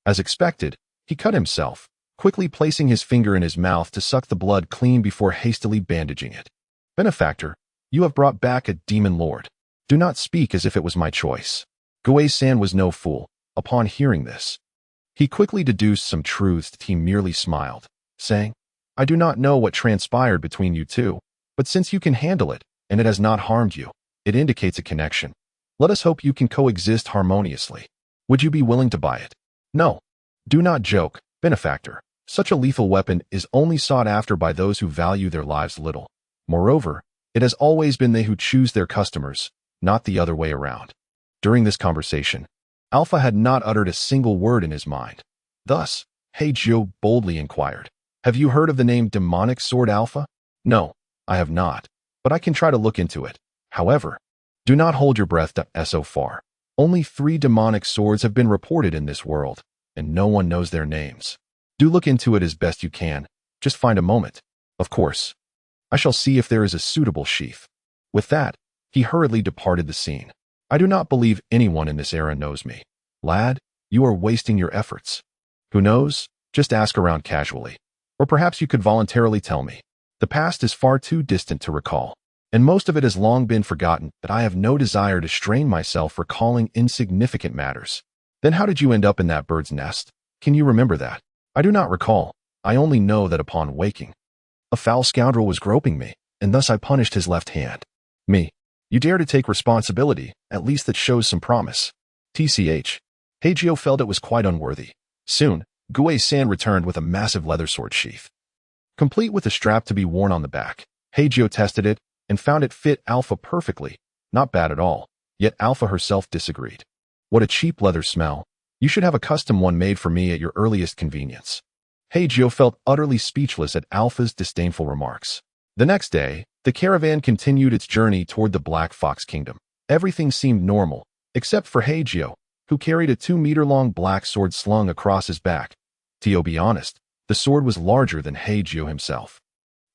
As expected, he cut himself, quickly placing his finger in his mouth to suck the blood clean before hastily bandaging it. "Benefactor, you have brought back a demon lord. Do not speak as if it was my choice." Gui-san was no fool. Upon hearing this, he quickly deduced some truths. He merely smiled, saying, "I do not know what transpired between you two, but since you can handle it, and it has not harmed you, it indicates a connection. Let us hope you can coexist harmoniously. Would you be willing to buy it?" "No. Do not joke, benefactor. Such a lethal weapon is only sought after by those who value their lives little. Moreover, it has always been they who choose their customers, not the other way around." During this conversation, Alpha had not uttered a single word in his mind. Thus, Hei Jiu boldly inquired, "Have you heard of the name demonic sword, Alpha?" "No, I have not, but I can try to look into it. However, do not hold your breath. So far, only 3 demonic swords have been reported in this world, and no one knows their names. Do look into it as best you can. Just find a moment. Of course, I shall see if there is a suitable sheath." With that, he hurriedly departed the scene. "I do not believe anyone in this era knows me. Lad, you are wasting your efforts. Who knows? Just ask around casually. Or perhaps you could voluntarily tell me. The past is far too distant to recall, and most of it has long been forgotten, but I have no desire to strain myself recalling insignificant matters." "Then how did you end up in that bird's nest? Can you remember that?" "I do not recall. I only know that upon waking, a foul scoundrel was groping me, and thus I punished his left hand." "Me? You dare to take responsibility, at least that shows some promise." TCH. Hei Jiu felt it was quite unworthy. Soon, Gui-san returned with a massive leather sword sheath, complete with a strap to be worn on the back. Hei Jiu tested it and found it fit Alpha perfectly. Not bad at all, yet Alpha herself disagreed. "What a cheap leather smell. You should have a custom one made for me at your earliest convenience." Hei Jiu felt utterly speechless at Alpha's disdainful remarks. The next day, the caravan continued its journey toward the Black Fox Kingdom. Everything seemed normal, except for Hei Jiu, who carried a 2-meter-long black sword slung across his back. To be honest, the sword was larger than Hei Jiu himself,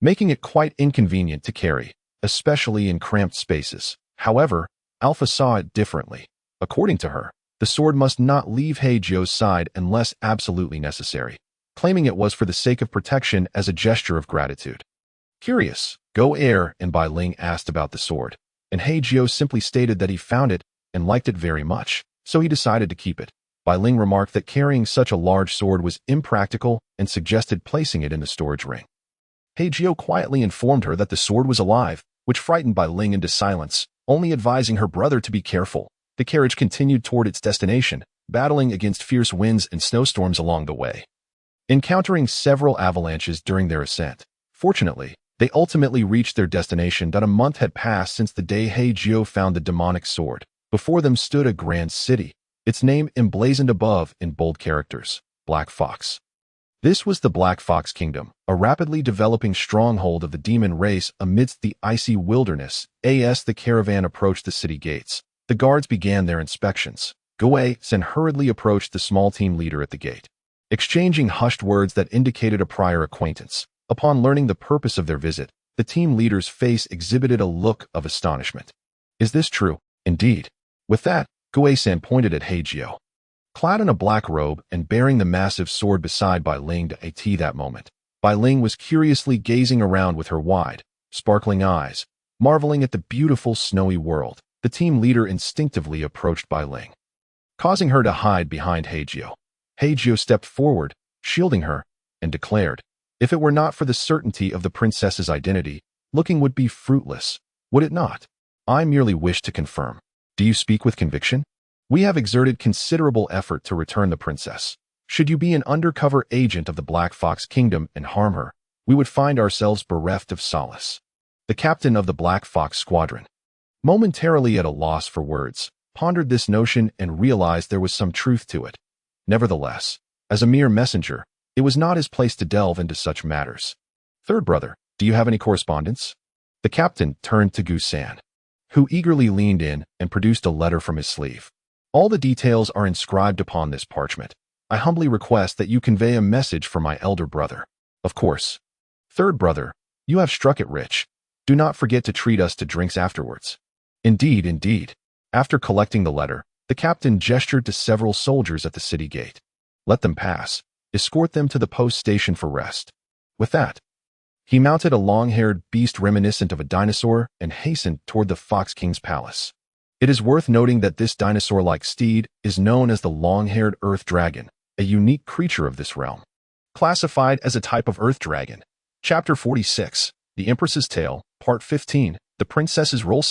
making it quite inconvenient to carry, especially in cramped spaces. However, Alpha saw it differently. According to her, the sword must not leave Hei Jiu's side unless absolutely necessary, claiming it was for the sake of protection as a gesture of gratitude. Curious, Go-Air and Bai Ling asked about the sword, and Hei Jiu simply stated that he found it and liked it very much, so he decided to keep it. Bai Ling remarked that carrying such a large sword was impractical and suggested placing it in the storage ring. Hei Jiu quietly informed her that the sword was alive, which frightened Bai Ling into silence, only advising her brother to be careful. The carriage continued toward its destination, battling against fierce winds and snowstorms along the way, encountering several avalanches during their ascent. Fortunately, they ultimately reached their destination. A month had passed since the day Hei Jiu found the demonic sword. Before them stood a grand city, its name emblazoned above in bold characters, Black Fox. This was the Black Fox Kingdom, a rapidly developing stronghold of the demon race amidst the icy wilderness. As the caravan approached the city gates, the guards began their inspections. Bai Ling hurriedly approached the small team leader at the gate, exchanging hushed words that indicated a prior acquaintance. Upon learning the purpose of their visit, the team leader's face exhibited a look of astonishment. Is this true? Indeed. With that, Bai Ling pointed at Hei Jiu. Clad in a black robe and bearing the massive sword beside Bai Ling at that moment, Bai Ling was curiously gazing around with her wide, sparkling eyes, marveling at the beautiful snowy world. The team leader instinctively approached Bai Ling, causing her to hide behind Hei Jiu. Hei Jiu stepped forward, shielding her, and declared, "If it were not for the certainty of the princess's identity, looking would be fruitless, would it not? I merely wish to confirm. Do you speak with conviction? We have exerted considerable effort to return the princess. Should you be an undercover agent of the Black Fox Kingdom and harm her, we would find ourselves bereft of solace." The captain of the Black Fox Squadron, momentarily at a loss for words, pondered this notion and realized there was some truth to it. Nevertheless, as a mere messenger, it was not his place to delve into such matters. "Third brother, do you have any correspondence?" The captain turned to Gusan, who eagerly leaned in and produced a letter from his sleeve. "All the details are inscribed upon this parchment. I humbly request that you convey a message for my elder brother." "Of course. Third brother, you have struck it rich. Do not forget to treat us to drinks afterwards." "Indeed, indeed." After collecting the letter, the captain gestured to several soldiers at the city gate. "Let them pass. Escort them to the post station for rest." With that, he mounted a long-haired beast reminiscent of a dinosaur and hastened toward the Fox King's palace. It is worth noting that this dinosaur-like steed is known as the long-haired earth dragon, a unique creature of this realm. Classified as a type of earth dragon. Chapter 46, The Empress's Tale, Part 15, The Princess's Role.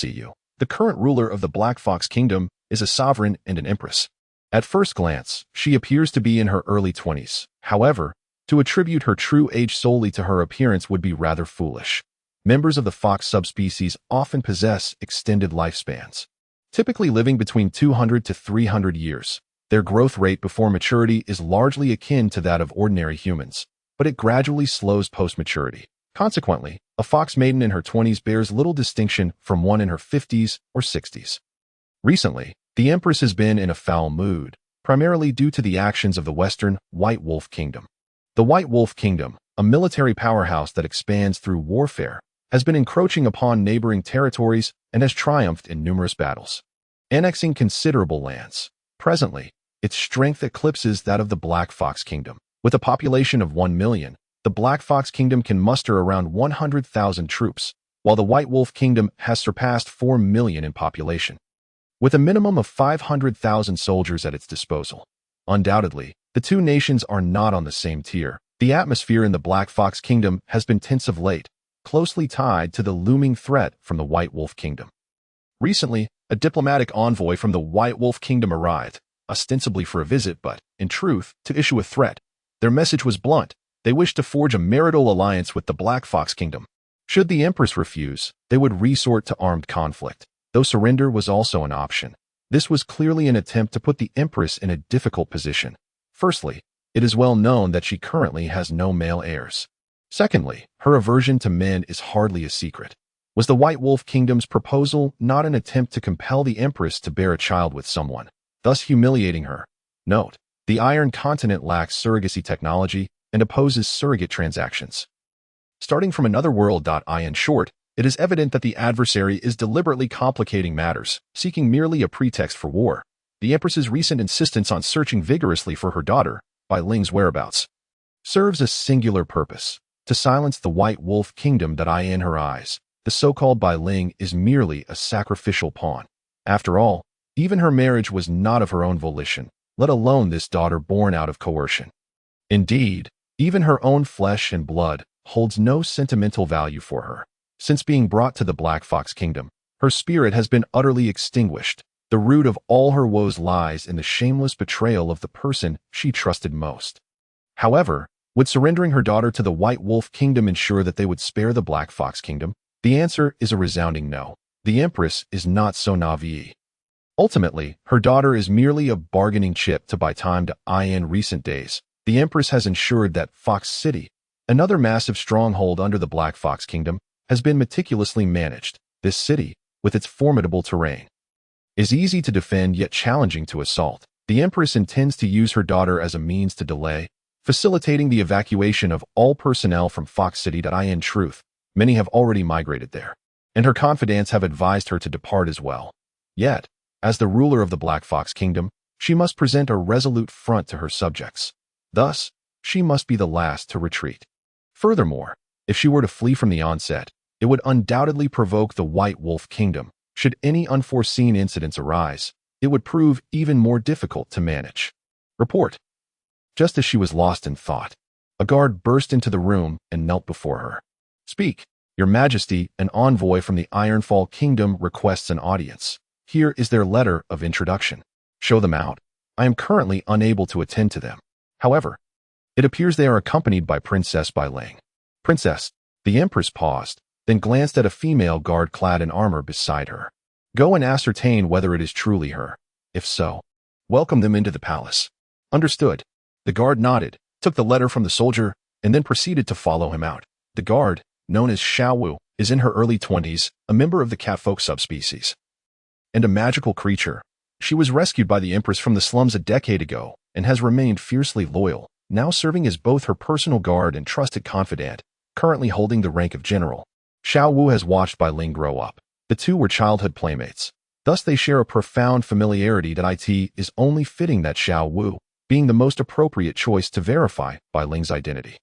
The current ruler of the Black Fox Kingdom is a sovereign and an empress. At first glance, she appears to be in her early 20s. However, to attribute her true age solely to her appearance would be rather foolish. Members of the fox subspecies often possess extended lifespans, typically living between 200 to 300 years. Their growth rate before maturity is largely akin to that of ordinary humans, but it gradually slows post-maturity. Consequently, a fox maiden in her 20s bears little distinction from one in her 50s or 60s. Recently, the Empress has been in a foul mood, primarily due to the actions of the Western White Wolf Kingdom. The White Wolf Kingdom, a military powerhouse that expands through warfare, has been encroaching upon neighboring territories and has triumphed in numerous battles, annexing considerable lands. Presently, its strength eclipses that of the Black Fox Kingdom. With a population of 1 million, the Black Fox Kingdom can muster around 100,000 troops, while the White Wolf Kingdom has surpassed 4 million in population, with a minimum of 500,000 soldiers at its disposal. Undoubtedly, the two nations are not on the same tier. The atmosphere in the Black Fox Kingdom has been tense of late, closely tied to the looming threat from the White Wolf Kingdom. Recently, a diplomatic envoy from the White Wolf Kingdom arrived, ostensibly for a visit but, in truth, to issue a threat. Their message was blunt. They wished to forge a marital alliance with the Black Fox Kingdom. Should the Empress refuse, they would resort to armed conflict, though surrender was also an option. This was clearly an attempt to put the Empress in a difficult position. Firstly, it is well known that she currently has no male heirs. Secondly, her aversion to men is hardly a secret. Was the White Wolf Kingdom's proposal not an attempt to compel the Empress to bear a child with someone, thus humiliating her? Note, the Iron Continent lacks surrogacy technology and opposes surrogate transactions. Starting from another world. In short, it is evident that the adversary is deliberately complicating matters, seeking merely a pretext for war. The Empress's recent insistence on searching vigorously for her daughter, Bai Ling's whereabouts, serves a singular purpose: to silence the White Wolf Kingdom. In her eyes, the so-called Bai Ling is merely a sacrificial pawn. After all, even her marriage was not of her own volition, let alone this daughter born out of coercion. Indeed, even her own flesh and blood holds no sentimental value for her. Since being brought to the Black Fox Kingdom, her spirit has been utterly extinguished, The root of all her woes lies in the shameless betrayal of the person she trusted most. However, would surrendering her daughter to the White Wolf Kingdom ensure that they would spare the Black Fox Kingdom? The answer is a resounding no. The Empress is not so naive. Ultimately, her daughter is merely a bargaining chip to buy time to in recent days. The Empress has ensured that Fox City, another massive stronghold under the Black Fox Kingdom, has been meticulously managed. This city, with its formidable terrain, is easy to defend yet challenging to assault. The Empress intends to use her daughter as a means to delay, facilitating the evacuation of all personnel from Fox City. In truth, many have already migrated there, and her confidants have advised her to depart as well. Yet, as the ruler of the Black Fox Kingdom, she must present a resolute front to her subjects. Thus, she must be the last to retreat. Furthermore, if she were to flee from the onset, it would undoubtedly provoke the White Wolf Kingdom. Should any unforeseen incidents arise, it would prove even more difficult to manage. Report. Just as she was lost in thought, a guard burst into the room and knelt before her. Speak, Your Majesty, an envoy from the Ironfall Kingdom requests an audience. Here is their letter of introduction. Show them out. I am currently unable to attend to them. However, it appears they are accompanied by Princess Bai Ling. Princess, the Empress paused, then glanced at a female guard clad in armor beside her. Go and ascertain whether it is truly her. If so, welcome them into the palace. Understood. The guard nodded, took the letter from the soldier, and then proceeded to follow him out. The guard, known as shadowy, is in her early 20s, a member of the catfolk subspecies, and a magical creature. She was rescued by the Empress from the slums a decade ago and has remained fiercely loyal, now serving as both her personal guard and trusted confidant, currently holding the rank of general. Xiaowu has watched Bai Ling grow up. The two were childhood playmates. Thus they share a profound familiarity that it is only fitting that Xiaowu, being the most appropriate choice to verify Bai Ling's identity,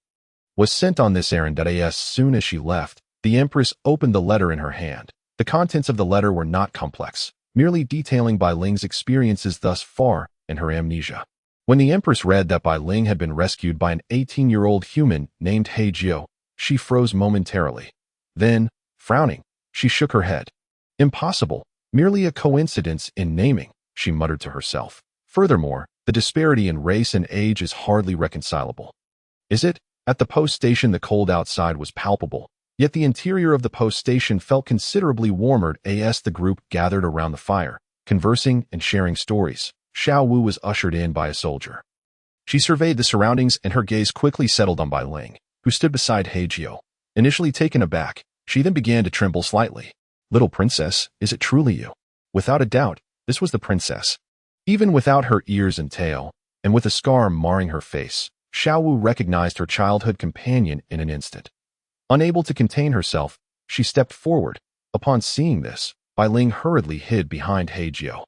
was sent on this errand. As soon as she left, the Empress opened the letter in her hand. The contents of the letter were not complex, merely detailing Bai Ling's experiences thus far and her amnesia. When the Empress read that Bai Ling had been rescued by an 18-year-old human named Hei Jiu, she froze momentarily. Then, frowning, she shook her head. Impossible, merely a coincidence in naming, she muttered to herself. Furthermore, the disparity in race and age is hardly reconcilable. Is it? At the post station the cold outside was palpable, yet the interior of the post station felt considerably warmer as the group gathered around the fire, conversing and sharing stories. Xiaowu was ushered in by a soldier. She surveyed the surroundings and her gaze quickly settled on Bai Ling, who stood beside Hei Jiu. Initially taken aback, she then began to tremble slightly. Little princess, is it truly you? Without a doubt, this was the princess. Even without her ears and tail, and with a scar marring her face, Xiaowu recognized her childhood companion in an instant. Unable to contain herself, she stepped forward. Upon seeing this, Bai Ling hurriedly hid behind Hei Jiu.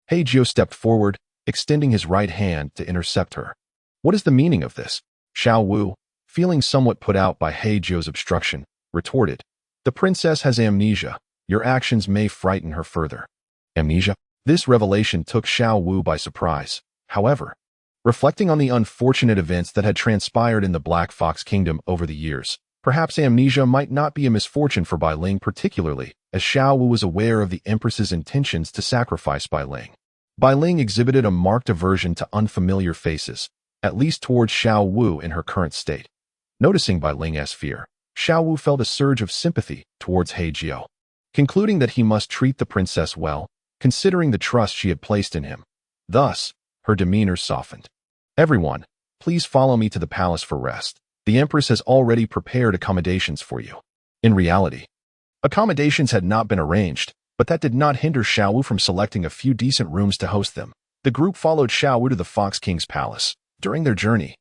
Hei Jiu stepped forward, extending his right hand to intercept her. What is the meaning of this? Xiaowu, feeling somewhat put out by Hei Jiu's obstruction, retorted. The princess has amnesia. Your actions may frighten her further. Amnesia? This revelation took Xiaowu by surprise. However, reflecting on the unfortunate events that had transpired in the Black Fox Kingdom over the years, perhaps amnesia might not be a misfortune for Bai Ling, particularly as Xiaowu was aware of the Empress's intentions to sacrifice Bai Ling. Bai Ling exhibited a marked aversion to unfamiliar faces, at least towards Xiaowu in her current state. Noticing Bai Ling's fear, Xiaowu felt a surge of sympathy towards Hei Jiu. Concluding that he must treat the princess well, considering the trust she had placed in him. Thus, her demeanor softened. Everyone, please follow me to the palace for rest. The Empress has already prepared accommodations for you. In reality, accommodations had not been arranged, but that did not hinder Xiaowu from selecting a few decent rooms to host them. The group followed Xiaowu to the Fox King's palace. During their journey,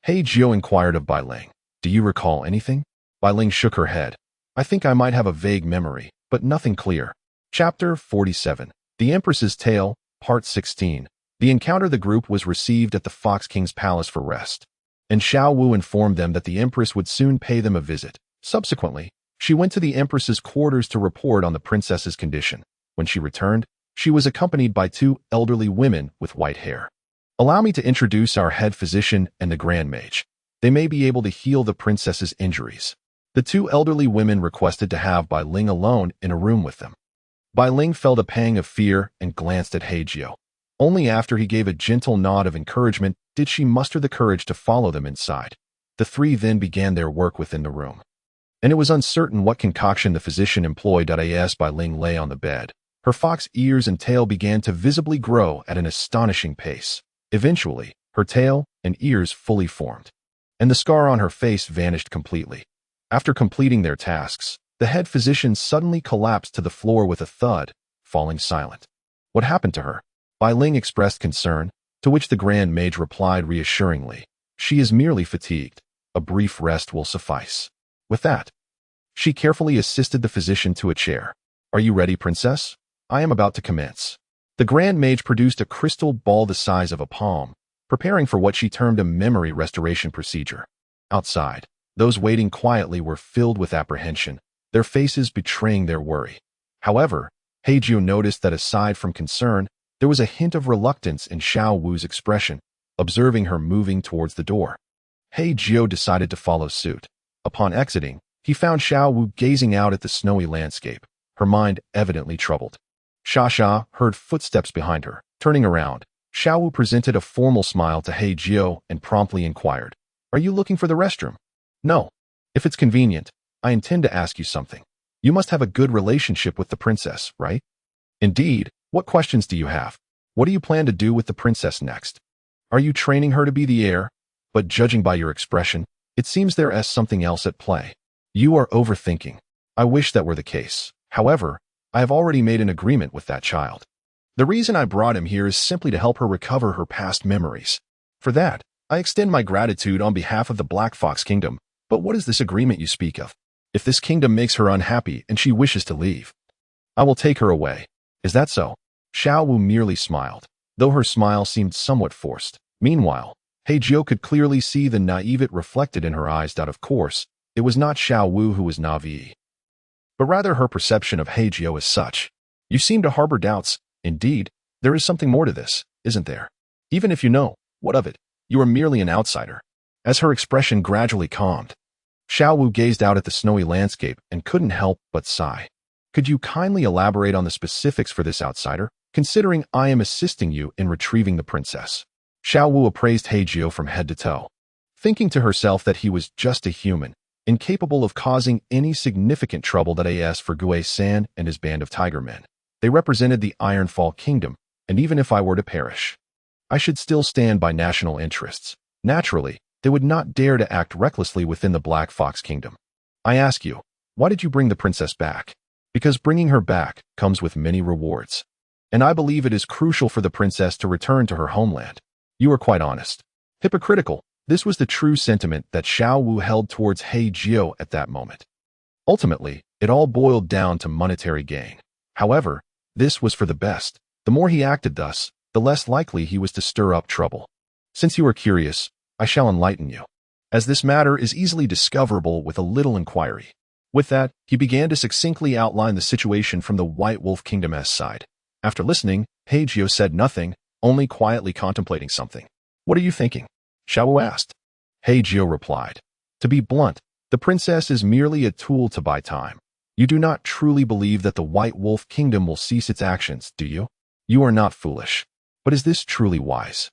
Hei Jiu inquired of Bai Ling, "Do you recall anything?" Bai Ling shook her head. "I think I might have a vague memory, but nothing clear." Chapter 47. The Empress's Tale, Part 16. The encounter. The group was received at the Fox King's palace for rest, and Xiaowu informed them that the Empress would soon pay them a visit. Subsequently, she went to the Empress's quarters to report on the princess's condition. When she returned, she was accompanied by two elderly women with white hair. Allow me to introduce our head physician and the Grand Mage. They may be able to heal the princess's injuries. The two elderly women requested to have Bai Ling alone in a room with them. Bai Ling felt a pang of fear and glanced at Hei Jiu. Only after he gave a gentle nod of encouragement did she muster the courage to follow them inside. The three then began their work within the room. And it was uncertain what concoction the physician employed. As Bai Ling lay on the bed, her fox ears and tail began to visibly grow at an astonishing pace. Eventually, her tail and ears fully formed, and the scar on her face vanished completely. After completing their tasks, the head physician suddenly collapsed to the floor with a thud, falling silent. What happened to her? Bai Ling expressed concern, to which the Grand Mage replied reassuringly, "She is merely fatigued. A brief rest will suffice." With that, she carefully assisted the physician to a chair. "Are you ready, princess? I am about to commence." The Grand Mage produced a crystal ball the size of a palm, preparing for what she termed a memory restoration procedure. Outside, those waiting quietly were filled with apprehension, their faces betraying their worry. However, Hei Jiu noticed that aside from concern, there was a hint of reluctance in Xiao Wu's expression, observing her moving towards the door. Hei Jiu decided to follow suit. Upon exiting, he found Xiao Wu gazing out at the snowy landscape, her mind evidently troubled. Sha heard footsteps behind her. Turning around, Xiao Wu presented a formal smile to Hei Jiu and promptly inquired, "Are you looking for the restroom?" "No. If it's convenient, I intend to ask you something. You must have a good relationship with the princess, right?" "Indeed. What questions do you have? What do you plan to do with the princess next? Are you training her to be the heir? But judging by your expression, it seems there is something else at play. You are overthinking. I wish that were the case. However, I have already made an agreement with that child. The reason I brought him here is simply to help her recover her past memories. For that, I extend my gratitude on behalf of the Black Fox Kingdom. But what is this agreement you speak of? If this kingdom makes her unhappy and she wishes to leave, I will take her away. Is that so?" Xiao Wu merely smiled, though her smile seemed somewhat forced. Meanwhile, Hei Jiu could clearly see the naivete reflected in her eyes. Of course, it was not Xiao Wu who was naive, but rather her perception of Hei Jiu as such. "You seem to harbor doubts. Indeed, there is something more to this, isn't there? Even if you know, what of it? You are merely an outsider." As her expression gradually calmed, Xiao Wu gazed out at the snowy landscape and couldn't help but sigh. "Could you kindly elaborate on the specifics for this outsider, considering I am assisting you in retrieving the princess?" Xiao Wu appraised Hei Jiu from head to toe, thinking to herself that he was just a human, incapable of causing any significant trouble. As for Gue San and his band of tiger men, they represented the Ironfall Kingdom, and even if I were to perish, I should still stand by national interests. Naturally, they would not dare to act recklessly within the Black Fox Kingdom. I ask you, why did you bring the princess back? Because bringing her back comes with many rewards. And I believe it is crucial for the princess to return to her homeland. You are quite honest. Hypocritical. This was the true sentiment that Xiao Wu held towards Hei Jiu at that moment. Ultimately, it all boiled down to monetary gain. However, this was for the best. The more he acted thus, the less likely he was to stir up trouble. Since you are curious, I shall enlighten you, as this matter is easily discoverable with a little inquiry. With that, he began to succinctly outline the situation from the White Wolf Kingdom's side. After listening, Hei Jiu said nothing, only quietly contemplating something. "What are you thinking?" Xiao Wu asked. Hei Jiu replied, "To be blunt, the princess is merely a tool to buy time. You do not truly believe that the White Wolf Kingdom will cease its actions, do you? You are not foolish. But is this truly wise?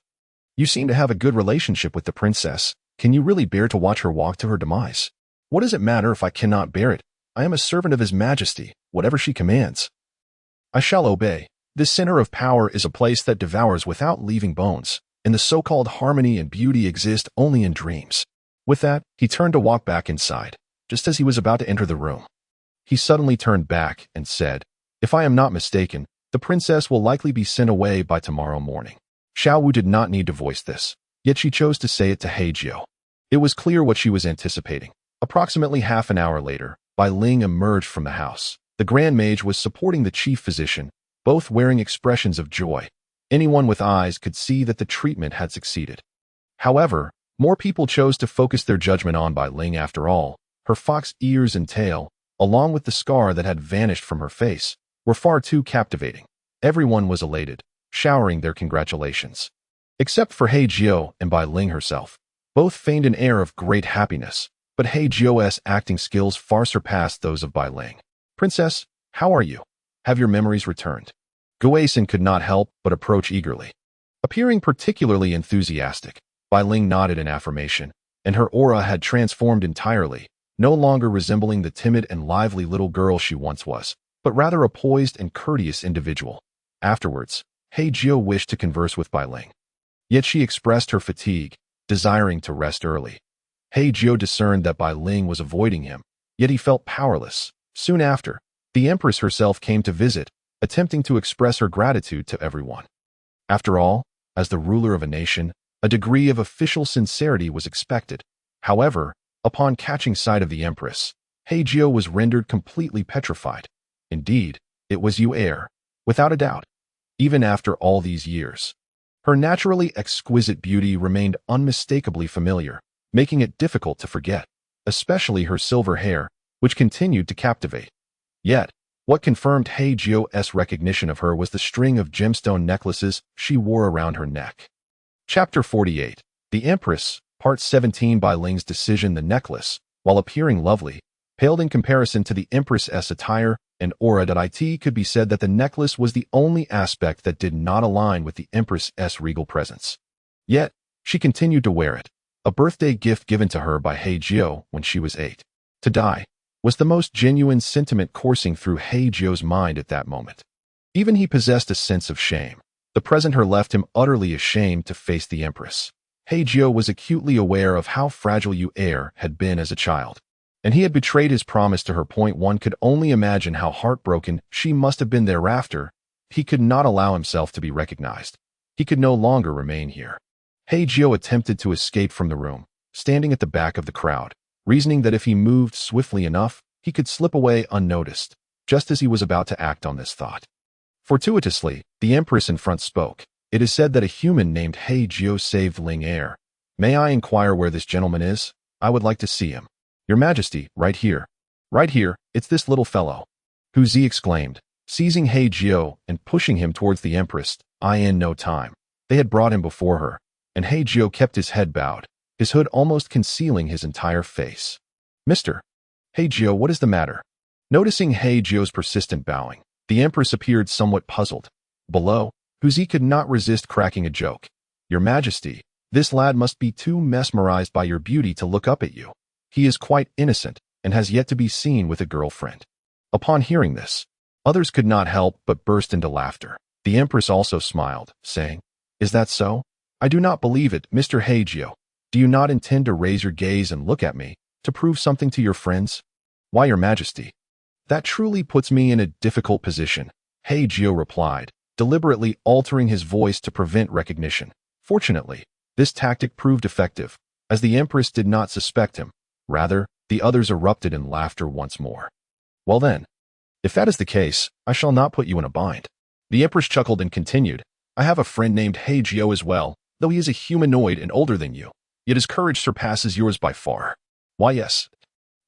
You seem to have a good relationship with the princess. Can you really bear to watch her walk to her demise? What does it matter if I cannot bear it? I am a servant of His Majesty, whatever she commands. I shall obey. This center of power is a place that devours without leaving bones, and the so-called harmony and beauty exist only in dreams." With that, he turned to walk back inside. Just as he was about to enter the room, he suddenly turned back and said, "If I am not mistaken, the princess will likely be sent away by tomorrow morning." Xiao Wu did not need to voice this, yet she chose to say it to Hei Jiu. It was clear what she was anticipating. Approximately half an hour later, Bai Ling emerged from the house. The Grand Mage was supporting the chief physician, both wearing expressions of joy. Anyone with eyes could see that the treatment had succeeded. However, more people chose to focus their judgment on Bai Ling. After all, her fox ears and tail, along with the scar that had vanished from her face, were far too captivating. Everyone was elated, showering their congratulations. Except for Hei Jiu and Bai Ling herself. Both feigned an air of great happiness, but Hei Jiu's acting skills far surpassed those of Bai Ling. "Princess, how are you? Have your memories returned? Guaisen could not help but approach eagerly. Appearing particularly enthusiastic, Bai Ling nodded in affirmation, and her aura had transformed entirely, no longer resembling the timid and lively little girl she once was, but rather a poised and courteous individual. Afterwards, Hei Jiu wished to converse with Bai Ling. Yet she expressed her fatigue, desiring to rest early. Hei Jiu discerned that Bai Ling was avoiding him, yet he felt powerless. Soon after, the Empress herself came to visit, attempting to express her gratitude to everyone. After all, as the ruler of a nation, a degree of official sincerity was expected. However, upon catching sight of the Empress, Hei Jiu was rendered completely petrified. Indeed, it was Yu Air, without a doubt. Even after all these years, her naturally exquisite beauty remained unmistakably familiar, making it difficult to forget, especially her silver hair, which continued to captivate. Yet, what confirmed Hei Jiu's recognition of her was the string of gemstone necklaces she wore around her neck. Chapter 48. The Empress, Part 17. Bai Ling's decision. The necklace, while appearing lovely, paled in comparison to the Empress's attire and aura. It could be said that the necklace was the only aspect that did not align with the Empress's regal presence. Yet, she continued to wear it, a birthday gift given to her by Hei Jiu when she was 8. To die was the most genuine sentiment coursing through Hei Jiu's mind at that moment. Even he possessed a sense of shame. The present her left him utterly ashamed to face the Empress. Hei Jiu was acutely aware of how fragile Yu Air had been as a child, and he had betrayed his promise to her. One could only imagine how heartbroken she must have been thereafter. He could not allow himself to be recognized. He could no longer remain here. Hei Jiu attempted to escape from the room, standing at the back of the crowd, reasoning that if he moved swiftly enough, he could slip away unnoticed. Just as he was about to act on this thought, fortuitously, the Empress in front spoke. It is said that a human named Hei Jiu saved Ling Air. May I inquire where this gentleman is? I would like to see him. Your Majesty, right here. Right here, it's this little fellow. Hu Zi exclaimed, seizing Hei Jiu and pushing him towards the Empress. In no time, they had brought him before her, and Hei Jiu kept his head bowed, his hood almost concealing his entire face. Mr. Hei Jiu, what is the matter? Noticing Hei Jiu's persistent bowing, the Empress appeared somewhat puzzled. Below, Hu Zi could not resist cracking a joke. Your Majesty, this lad must be too mesmerized by your beauty to look up at you. He is quite innocent and has yet to be seen with a girlfriend. Upon hearing this, others could not help but burst into laughter. The Empress also smiled, saying, Is that so? I do not believe it, Mr. Hei Jiu. Do you not intend to raise your gaze and look at me, to prove something to your friends? Why, Your Majesty, that truly puts me in a difficult position, Hei Jiu replied, deliberately altering his voice to prevent recognition. Fortunately, this tactic proved effective, as the Empress did not suspect him. Rather, the others erupted in laughter once more. Well then, if that is the case, I shall not put you in a bind. The Empress chuckled and continued, I have a friend named Hei Jiu as well, though he is a humanoid and older than you, yet his courage surpasses yours by far. Why, yes.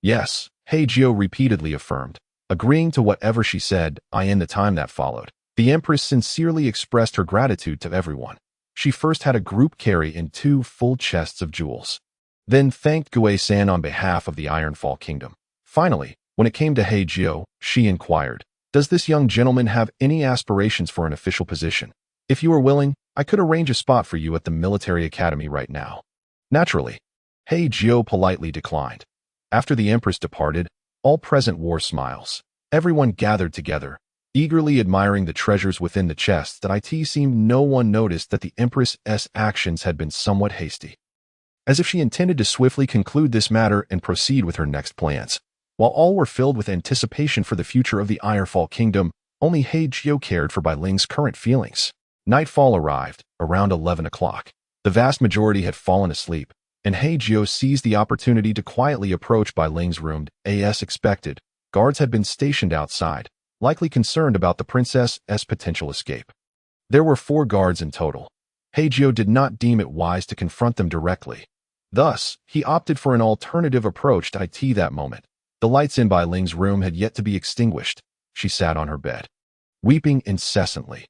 Yes, Hei Jiu repeatedly affirmed, agreeing to whatever she said. In the time that followed, the Empress sincerely expressed her gratitude to everyone. She first had a group carry in 2 full chests of jewels, then thanked Guaisen on behalf of the Ironfall Kingdom. Finally, when it came to Hei Jiu, she inquired, Does this young gentleman have any aspirations for an official position? If you are willing, I could arrange a spot for you at the military academy right now. Naturally, Hei Jiu politely declined. After the Empress departed, all present wore smiles. Everyone gathered together, eagerly admiring the treasures within the chests. It seemed no one noticed that the Empress's actions had been somewhat hasty, as if she intended to swiftly conclude this matter and proceed with her next plans. While all were filled with anticipation for the future of the Ironfall Kingdom, only Hei Jiu cared for Bai Ling's current feelings. Nightfall arrived, around 11 o'clock. The vast majority had fallen asleep, and Hei Jiu seized the opportunity to quietly approach Bai Ling's room. As expected, guards had been stationed outside, likely concerned about the princess's potential escape. There were 4 guards in total. Hei Jiu did not deem it wise to confront them directly. Thus, he opted for an alternative approach to it that moment. The lights in Bai Ling's room had yet to be extinguished. She sat on her bed, weeping incessantly.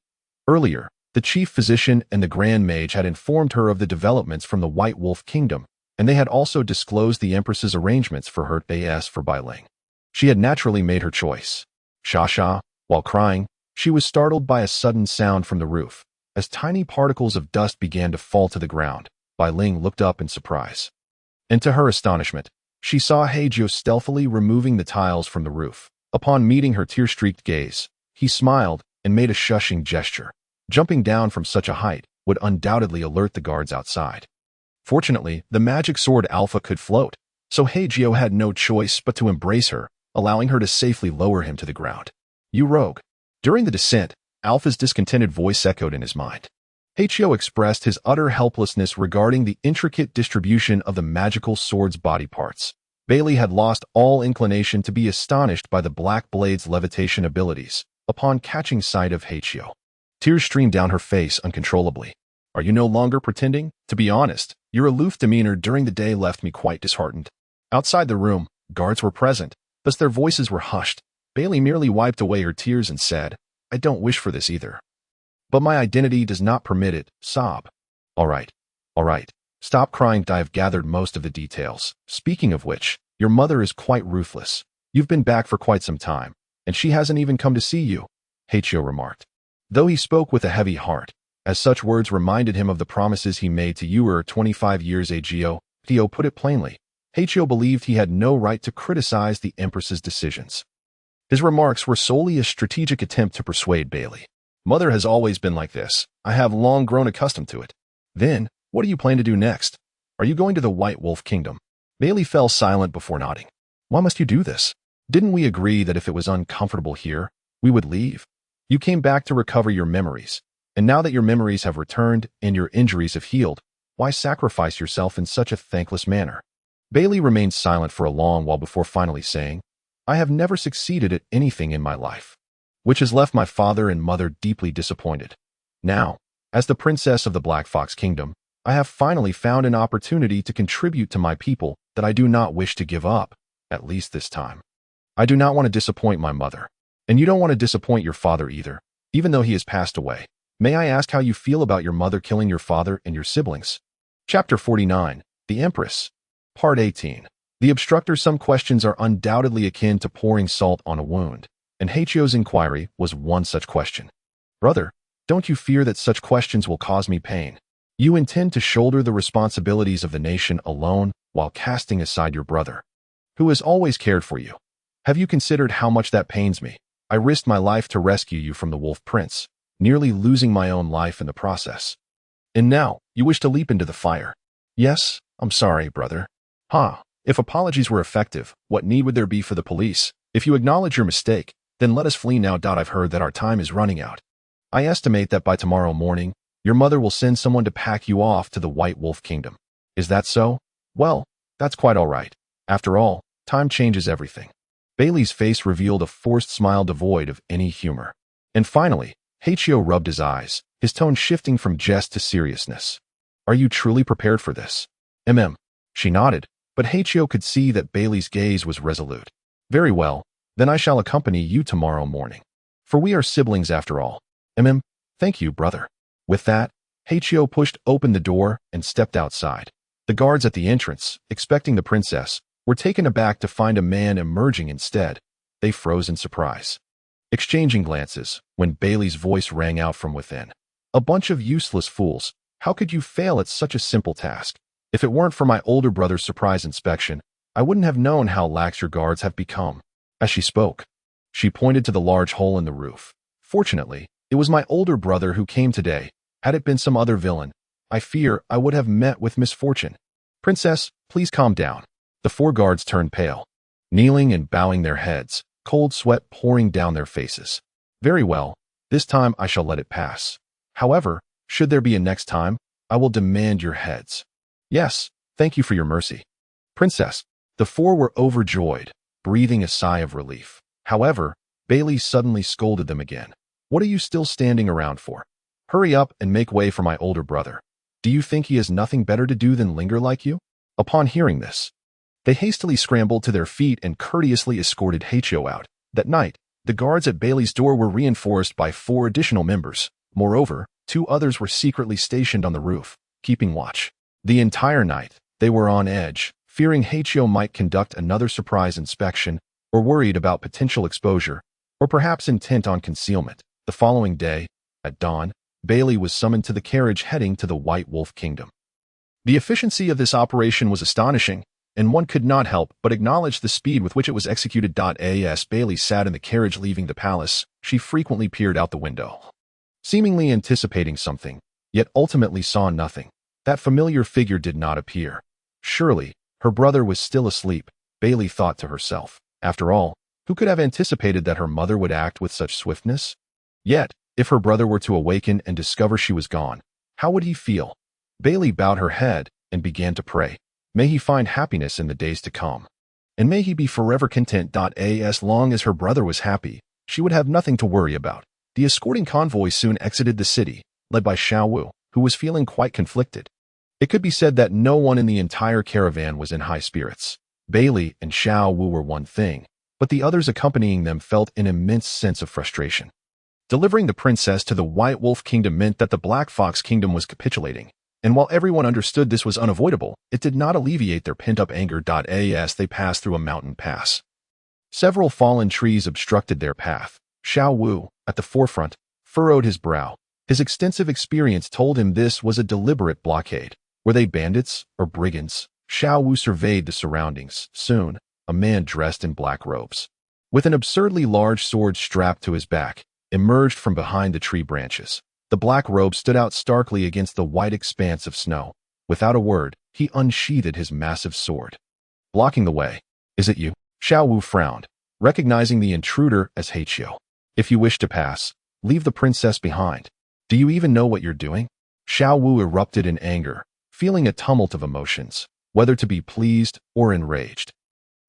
Earlier, the chief physician and the Grand Mage had informed her of the developments from the White Wolf Kingdom, and they had also disclosed the Empress's arrangements for her for Bai Ling. She had naturally made her choice. Sha, While crying, she was startled by a sudden sound from the roof. As tiny particles of dust began to fall to the ground, Bai Ling looked up in surprise. And to her astonishment, she saw Hei Jiu stealthily removing the tiles from the roof. Upon meeting her tear-streaked gaze, he smiled and made a shushing gesture. Jumping down from such a height would undoubtedly alert the guards outside. Fortunately, the magic sword Alpha could float, so Hei Jiu had no choice but to embrace her, allowing her to safely lower him to the ground. You rogue. During the descent, Alpha's discontented voice echoed in his mind. Hei Jiu expressed his utter helplessness regarding the intricate distribution of the magical sword's body parts. Bailey had lost all inclination to be astonished by the Black Blade's levitation abilities upon catching sight of Hei Jiu. Tears streamed down her face uncontrollably. Are you no longer pretending? To be honest, your aloof demeanor during the day left me quite disheartened. Outside the room, guards were present, thus their voices were hushed. Bailey merely wiped away her tears and said, I don't wish for this either. But my identity does not permit it. Sob. All right. Stop crying. I have gathered most of the details. Speaking of which, your mother is quite ruthless. You've been back for quite some time, and she hasn't even come to see you, Hei Jiu remarked. Though he spoke with a heavy heart, as such words reminded him of the promises he made to you 25 years ago, Theo put it plainly. Hei Jiu believed he had no right to criticize the Empress's decisions. His remarks were solely a strategic attempt to persuade Bailey. Mother has always been like this. I have long grown accustomed to it. Then, what do you plan to do next? Are you going to the White Wolf Kingdom? Bailey fell silent before nodding. Why must you do this? Didn't we agree that if it was uncomfortable here, we would leave? You came back to recover your memories, and now that your memories have returned and your injuries have healed, why sacrifice yourself in such a thankless manner? Bailey remained silent for a long while before finally saying, I have never succeeded at anything in my life, which has left my father and mother deeply disappointed. Now, as the princess of the Black Fox Kingdom, I have finally found an opportunity to contribute to my people that I do not wish to give up, at least this time. I do not want to disappoint my mother, and you don't want to disappoint your father either, even though he has passed away. May I ask how you feel about your mother killing your father and your siblings? Chapter 49, The Empress. Part 18. The obstructor. Some questions are undoubtedly akin to pouring salt on a wound, and Hei Jiu's inquiry was one such question. Brother, don't you fear that such questions will cause me pain? You intend to shoulder the responsibilities of the nation alone while casting aside your brother, who has always cared for you. Have you considered how much that pains me? I risked my life to rescue you from the Wolf Prince, nearly losing my own life in the process. And now, you wish to leap into the fire. Yes, I'm sorry, brother. If apologies were effective, what need would there be for the police? If you acknowledge your mistake, then let us flee now. I've heard that our time is running out. I estimate that by tomorrow morning, your mother will send someone to pack you off to the White Wolf Kingdom. Is that so? Well, that's quite all right. After all, time changes everything. Bailey's face revealed a forced smile devoid of any humor. And finally, Hei Jiu rubbed his eyes, his tone shifting from jest to seriousness. Are you truly prepared for this? She nodded, but Hei Jiu could see that Bailey's gaze was resolute. Very well, then I shall accompany you tomorrow morning. For we are siblings after all. Thank you, brother. With that, Hei Jiu pushed open the door and stepped outside. The guards at the entrance, expecting the princess, were taken aback to find a man emerging instead. They froze in surprise, exchanging glances when Bailey's voice rang out from within. A bunch of useless fools. How could you fail at such a simple task? If it weren't for my older brother's surprise inspection, I wouldn't have known how lax your guards have become. As she spoke, she pointed to the large hole in the roof. Fortunately, it was my older brother who came today. Had it been some other villain, I fear I would have met with misfortune. Princess, please calm down. The four guards turned pale, kneeling and bowing their heads, cold sweat pouring down their faces. Very well, this time I shall let it pass. However, should there be a next time, I will demand your heads. Yes, thank you for your mercy. Princess, the four were overjoyed, breathing a sigh of relief. However, Bailey suddenly scolded them again. What are you still standing around for? Hurry up and make way for my older brother. Do you think he has nothing better to do than linger like you? Upon hearing this, they hastily scrambled to their feet and courteously escorted Hei Jiu out. That night, the guards at Bailey's door were reinforced by 4 additional members. Moreover, 2 others were secretly stationed on the roof, keeping watch. The entire night, they were on edge, fearing Hei Jiu might conduct another surprise inspection, or worried about potential exposure, or perhaps intent on concealment. The following day, at dawn, Bailey was summoned to the carriage heading to the White Wolf Kingdom. The efficiency of this operation was astonishing, and one could not help but acknowledge the speed with which it was executed. As Bailey sat in the carriage leaving the palace, she frequently peered out the window, seemingly anticipating something, yet ultimately saw nothing. That familiar figure did not appear. Surely, her brother was still asleep, Bailey thought to herself. After all, who could have anticipated that her mother would act with such swiftness? Yet, if her brother were to awaken and discover she was gone, how would he feel? Bailey bowed her head and began to pray. May he find happiness in the days to come, and may he be forever content. As long as her brother was happy, she would have nothing to worry about. The escorting convoy soon exited the city, led by Xiaowu, who was feeling quite conflicted. It could be said that no one in the entire caravan was in high spirits. Bailey and Xiaowu were one thing, but the others accompanying them felt an immense sense of frustration. Delivering the princess to the White Wolf Kingdom meant that the Black Fox Kingdom was capitulating, and while everyone understood this was unavoidable, it did not alleviate their pent-up anger. As they passed through a mountain pass, several fallen trees obstructed their path. Xiaowu, at the forefront, furrowed his brow. His extensive experience told him this was a deliberate blockade. Were they bandits or brigands? Xiaowu surveyed the surroundings. Soon, a man dressed in black robes, with an absurdly large sword strapped to his back, emerged from behind the tree branches. The black robe stood out starkly against the white expanse of snow. Without a word, he unsheathed his massive sword, blocking the way. Is it you? Xiaowu frowned, recognizing the intruder as Hei Jiu. If you wish to pass, leave the princess behind. Do you even know what you're doing? Xiaowu erupted in anger, feeling a tumult of emotions, whether to be pleased or enraged.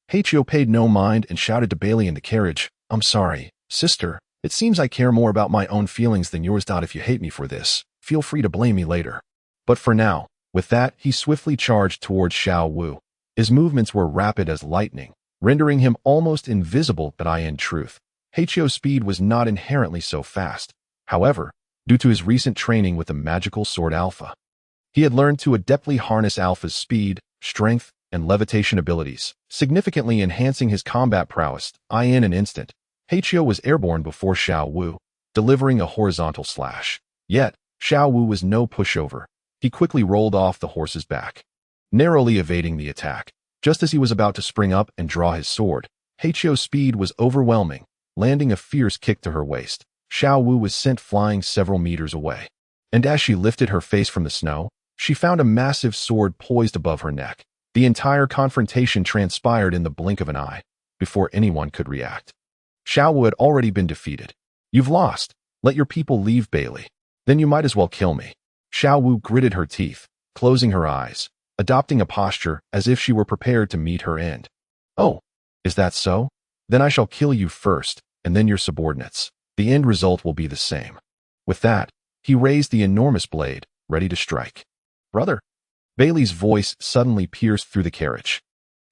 Hei Jiu paid no mind and shouted to Bailey in the carriage, I'm sorry, sister. It seems I care more about my own feelings than yours. If you hate me for this, feel free to blame me later. But for now, with that, he swiftly charged towards Xiaowu. His movements were rapid as lightning, rendering him almost invisible. In truth, Hei Jiu's speed was not inherently so fast. However, due to his recent training with the magical sword Alpha, he had learned to adeptly harness Alpha's speed, strength, and levitation abilities, significantly enhancing his combat prowess. In an instant, Hei Jiu was airborne before Xiaowu, delivering a horizontal slash. Yet, Xiaowu was no pushover. He quickly rolled off the horse's back, narrowly evading the attack. Just as he was about to spring up and draw his sword, Hei Jiu's speed was overwhelming, landing a fierce kick to her waist. Xiaowu was sent flying several meters away, and as she lifted her face from the snow, she found a massive sword poised above her neck. The entire confrontation transpired in the blink of an eye, before anyone could react. Xiaowu had already been defeated. You've lost. Let your people leave, Bailey. Then you might as well kill me. Xiaowu gritted her teeth, closing her eyes, adopting a posture as if she were prepared to meet her end. Oh, is that so? Then I shall kill you first, and then your subordinates. The end result will be the same. With that, he raised the enormous blade, ready to strike. Brother! Bailey's voice suddenly pierced through the carriage.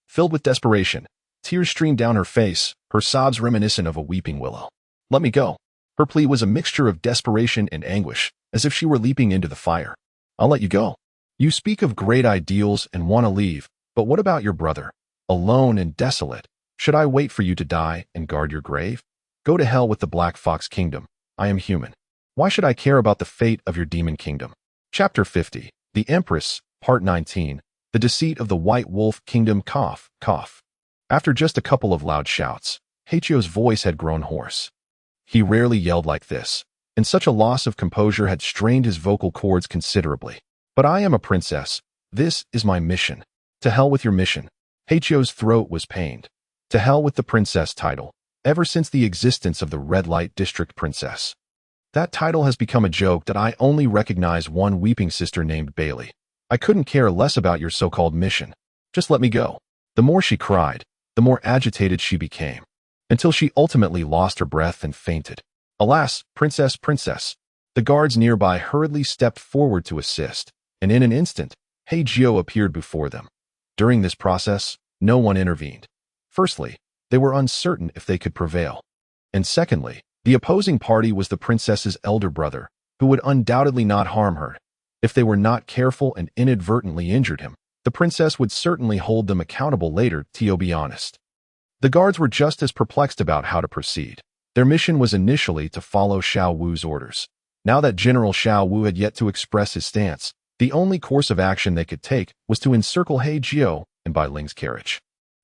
Filled with desperation, tears streamed down her face, her sobs reminiscent of a weeping willow. Let me go. Her plea was a mixture of desperation and anguish, as if she were leaping into the fire. I'll let you go. You speak of great ideals and want to leave, but what about your brother? Alone and desolate. Should I wait for you to die and guard your grave? Go to hell with the Black Fox Kingdom. I am human. Why should I care about the fate of your demon kingdom? Chapter 50. The Empress, Part 19. The Deceit of the White Wolf Kingdom. Cough, cough. After just a couple of loud shouts, Hei Jiu's voice had grown hoarse. He rarely yelled like this, and such a loss of composure had strained his vocal cords considerably. But I am a princess. This is my mission. To hell with your mission. Hei Jiu's throat was pained. To hell with the princess title. Ever since the existence of the Red Light District Princess, that title has become a joke that I only recognize one weeping sister named Bailey. I couldn't care less about your so-called mission. Just let me go. The more she cried, the more agitated she became, until she ultimately lost her breath and fainted. Alas, princess, princess. The guards nearby hurriedly stepped forward to assist, and in an instant, Hei Jiu appeared before them. During this process, no one intervened. Firstly, they were uncertain if they could prevail. And secondly, the opposing party was the princess's elder brother, who would undoubtedly not harm her. If they were not careful and inadvertently injured him, the princess would certainly hold them accountable later, to be honest. The guards were just as perplexed about how to proceed. Their mission was initially to follow Xiao Wu's orders. Now that General Xiao Wu had yet to express his stance, the only course of action they could take was to encircle Hei Jiu and Bai Ling's carriage.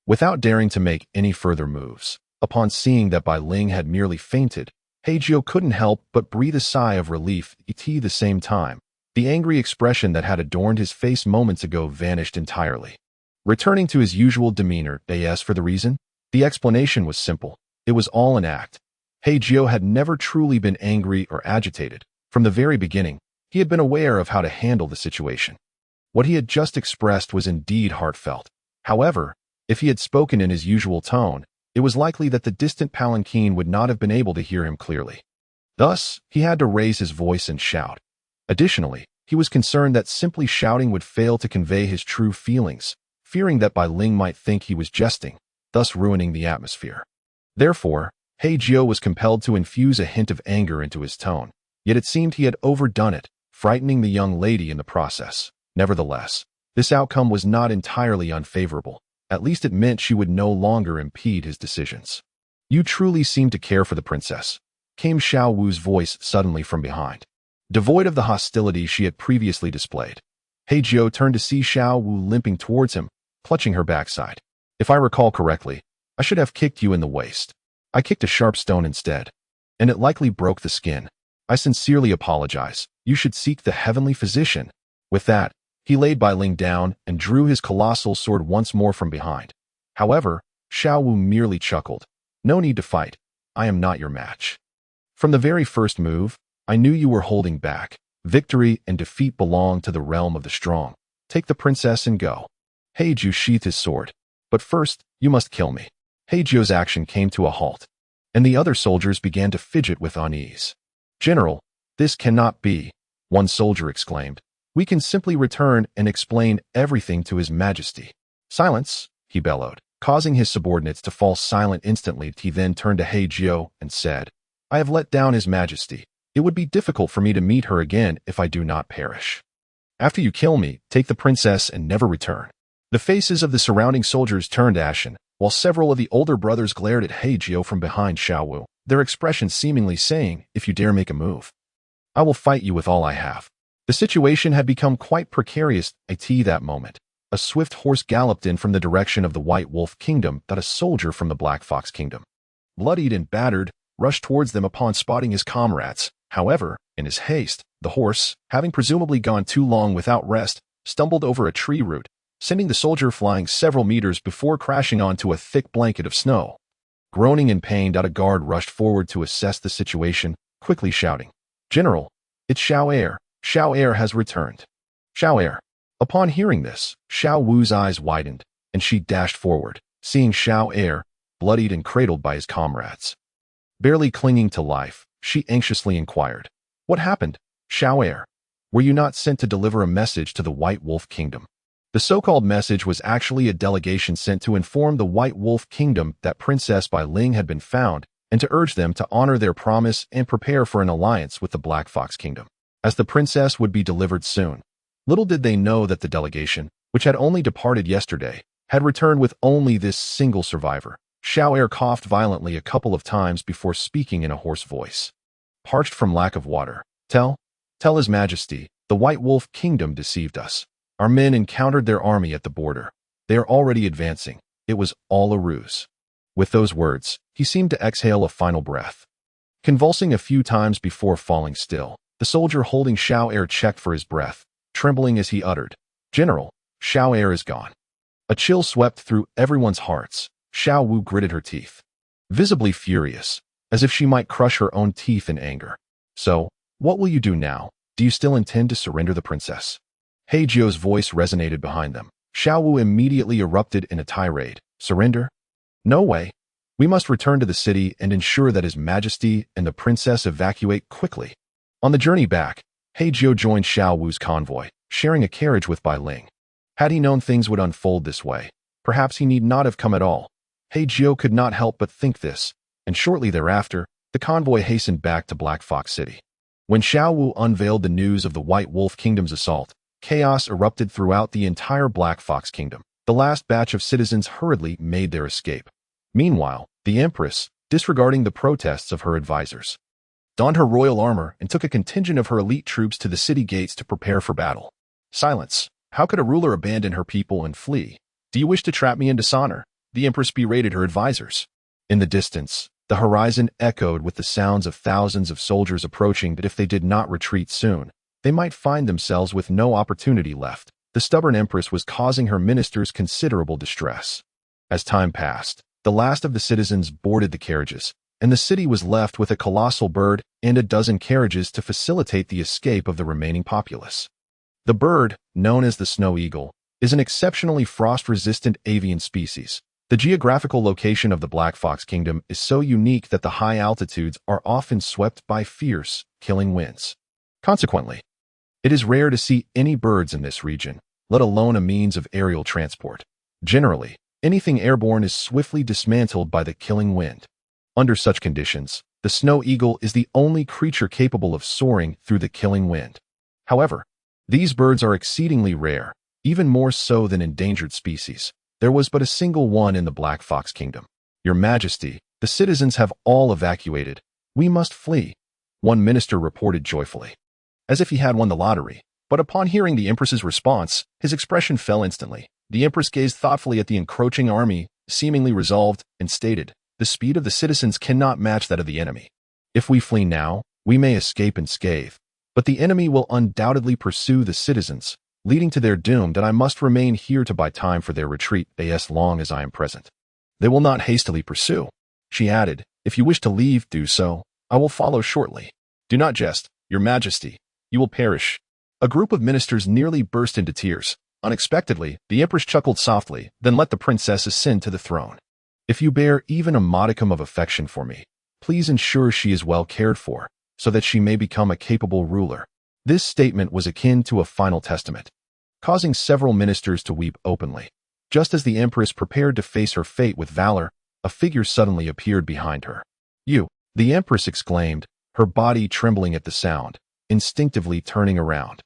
Without daring to make any further moves, upon seeing that Bai Ling had merely fainted, Hei Jiu couldn't help but breathe a sigh of relief at the same time. The angry expression that had adorned his face moments ago vanished entirely. Returning to his usual demeanor, they asked for the reason. The explanation was simple. It was all an act. Hei Jiu had never truly been angry or agitated. From the very beginning, he had been aware of how to handle the situation. What he had just expressed was indeed heartfelt. However, if he had spoken in his usual tone, it was likely that the distant palanquin would not have been able to hear him clearly. Thus, he had to raise his voice and shout. Additionally, he was concerned that simply shouting would fail to convey his true feelings, fearing that Bai Ling might think he was jesting, thus ruining the atmosphere. Therefore, Hei Jiu was compelled to infuse a hint of anger into his tone, yet it seemed he had overdone it, frightening the young lady in the process. Nevertheless, this outcome was not entirely unfavorable. At least it meant she would no longer impede his decisions. "You truly seem to care for the princess," came Xiao Wu's voice suddenly from behind. Devoid of the hostility she had previously displayed, Hei Jiu turned to see Xiao Wu limping towards him, clutching her backside. "If I recall correctly, I should have kicked you in the waist. I kicked a sharp stone instead, and it likely broke the skin. I sincerely apologize. You should seek the heavenly physician." With that, he laid Bai Ling down and drew his colossal sword once more from behind. However, Xiao Wu merely chuckled. "No need to fight. I am not your match. From the very first move, I knew you were holding back. Victory and defeat belong to the realm of the strong. Take the princess and go." Hei Jiu sheathed his sword. "But first, you must kill me." Hei Jiu's action came to a halt, and the other soldiers began to fidget with unease. "General, this cannot be," one soldier exclaimed. "We can simply return and explain everything to His Majesty." "Silence," he bellowed, causing his subordinates to fall silent instantly. He then turned to Hei Jiu and said, "I have let down His Majesty. It would be difficult for me to meet her again if I do not perish. After you kill me, take the princess and never return." The faces of the surrounding soldiers turned ashen, while several of the older brothers glared at Hei Jiu from behind Xiao Wu, their expressions seemingly saying, "If you dare make a move, I will fight you with all I have." The situation had become quite precarious at that moment. A swift horse galloped in from the direction of the White Wolf Kingdom that a soldier from the Black Fox Kingdom, bloodied and battered, rushed towards them upon spotting his comrades. However, in his haste, the horse, having presumably gone too long without rest, stumbled over a tree root, sending the soldier flying several meters before crashing onto a thick blanket of snow. Groaning in pain, a guard rushed forward to assess the situation, quickly shouting, "General, it's Xiao Heir. Xiao Heir has returned." "Xiao Heir." Upon hearing this, Xiao Wu's eyes widened, and she dashed forward, seeing Xiao Heir, bloodied and cradled by his comrades. Barely clinging to life, she anxiously inquired, "What happened, Xiao Heir? Were you not sent to deliver a message to the White Wolf Kingdom?" The so-called message was actually a delegation sent to inform the White Wolf Kingdom that Princess Bai Ling had been found and to urge them to honor their promise and prepare for an alliance with the Black Fox Kingdom, as the princess would be delivered soon. Little did they know that the delegation, which had only departed yesterday, had returned with only this single survivor. Xiao Heir coughed violently a couple of times before speaking in a hoarse voice. "Parched from lack of water. Tell His Majesty, the White Wolf Kingdom deceived us. Our men encountered their army at the border. They are already advancing. It was all a ruse." With those words, he seemed to exhale a final breath. Convulsing a few times before falling still, the soldier holding Xiao Heir checked for his breath, trembling as he uttered, "General, Xiao Heir is gone." A chill swept through everyone's hearts. Xiao Wu gritted her teeth, visibly furious, as if she might crush her own teeth in anger. "So, what will you do now? Do you still intend to surrender the princess?" Hei Jiu's voice resonated behind them. Xiao Wu immediately erupted in a tirade. "Surrender? No way. We must return to the city and ensure that His Majesty and the princess evacuate quickly." On the journey back, Hei Jiu joined Xiao Wu's convoy, sharing a carriage with Bai Ling. Had he known things would unfold this way, perhaps he need not have come at all. Hei Jiu could not help but think this, and shortly thereafter, the convoy hastened back to Black Fox City. When Xiao Wu unveiled the news of the White Wolf Kingdom's assault, chaos erupted throughout the entire Black Fox Kingdom. The last batch of citizens hurriedly made their escape. Meanwhile, the Empress, disregarding the protests of her advisors. Donned her royal armor and took a contingent of her elite troops to the city gates to prepare for battle. Silence. How could a ruler abandon her people and flee? Do you wish to trap me in dishonor? The empress berated her advisors. In the distance, the horizon echoed with the sounds of thousands of soldiers approaching that if they did not retreat soon, they might find themselves with no opportunity left. The stubborn empress was causing her ministers considerable distress. As time passed, the last of the citizens boarded the carriages, and the city was left with a colossal bird and a dozen carriages to facilitate the escape of the remaining populace. The bird, known as the snow eagle, is an exceptionally frost-resistant avian species. The geographical location of the Black Fox Kingdom is so unique that the high altitudes are often swept by fierce, killing winds. Consequently, it is rare to see any birds in this region, let alone a means of aerial transport. Generally, anything airborne is swiftly dismantled by the killing wind. Under such conditions, the snow eagle is the only creature capable of soaring through the killing wind. However, these birds are exceedingly rare, even more so than endangered species. There was but a single one in the Black Fox Kingdom. Your Majesty, the citizens have all evacuated. We must flee, one minister reported joyfully, as if he had won the lottery. But upon hearing the empress's response, his expression fell instantly. The empress gazed thoughtfully at the encroaching army, seemingly resolved, and stated, "The speed of the citizens cannot match that of the enemy. If we flee now, we may escape unscathed, but the enemy will undoubtedly pursue the citizens, leading to their doom that I must remain here to buy time for their retreat as long as I am present. They will not hastily pursue." She added, "If you wish to leave, do so. I will follow shortly. Do not jest, Your Majesty. You will perish." A group of ministers nearly burst into tears. Unexpectedly, the empress chuckled softly, then let the princess ascend to the throne. "If you bear even a modicum of affection for me, please ensure she is well cared for, so that she may become a capable ruler." This statement was akin to a final testament, causing several ministers to weep openly. Just as the empress prepared to face her fate with valor, a figure suddenly appeared behind her. "You!" the empress exclaimed, her body trembling at the sound, instinctively turning around.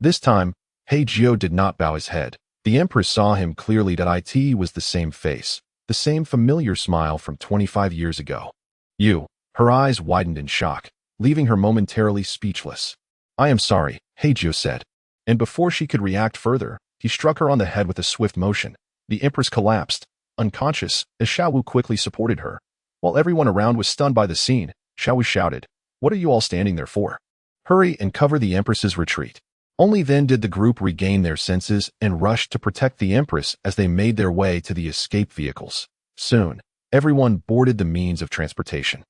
This time, Hei Jiu did not bow his head. The empress saw him clearly that it was the same face, the same familiar smile from 25 years ago. "You!" Her eyes widened in shock, leaving her momentarily speechless. "I am sorry," Hei Jiu said. And before she could react further, he struck her on the head with a swift motion. The empress collapsed, unconscious, as Xiaowu quickly supported her. While everyone around was stunned by the scene, Xiaowu shouted, "What are you all standing there for? Hurry and cover the empress's retreat." Only then did the group regain their senses and rush to protect the empress as they made their way to the escape vehicles. Soon, everyone boarded the means of transportation,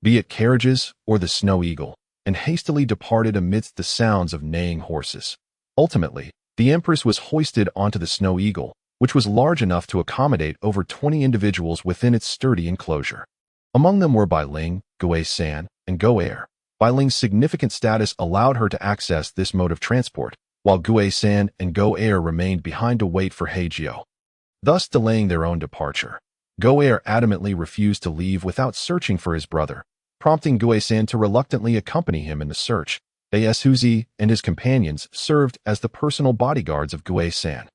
be it carriages or the snow eagle, and hastily departed amidst the sounds of neighing horses. Ultimately, the empress was hoisted onto the snow eagle, which was large enough to accommodate over 20 individuals within its sturdy enclosure. Among them were Bai Ling, San, and Go-Er. Bai Ling's significant status allowed her to access this mode of transport, while San and Go-Er remained behind to wait for Hei Jiu, thus delaying their own departure. Go-Er adamantly refused to leave without searching for his brother, prompting San to reluctantly accompany him in the search. Huzi and his companions served as the personal bodyguards of San.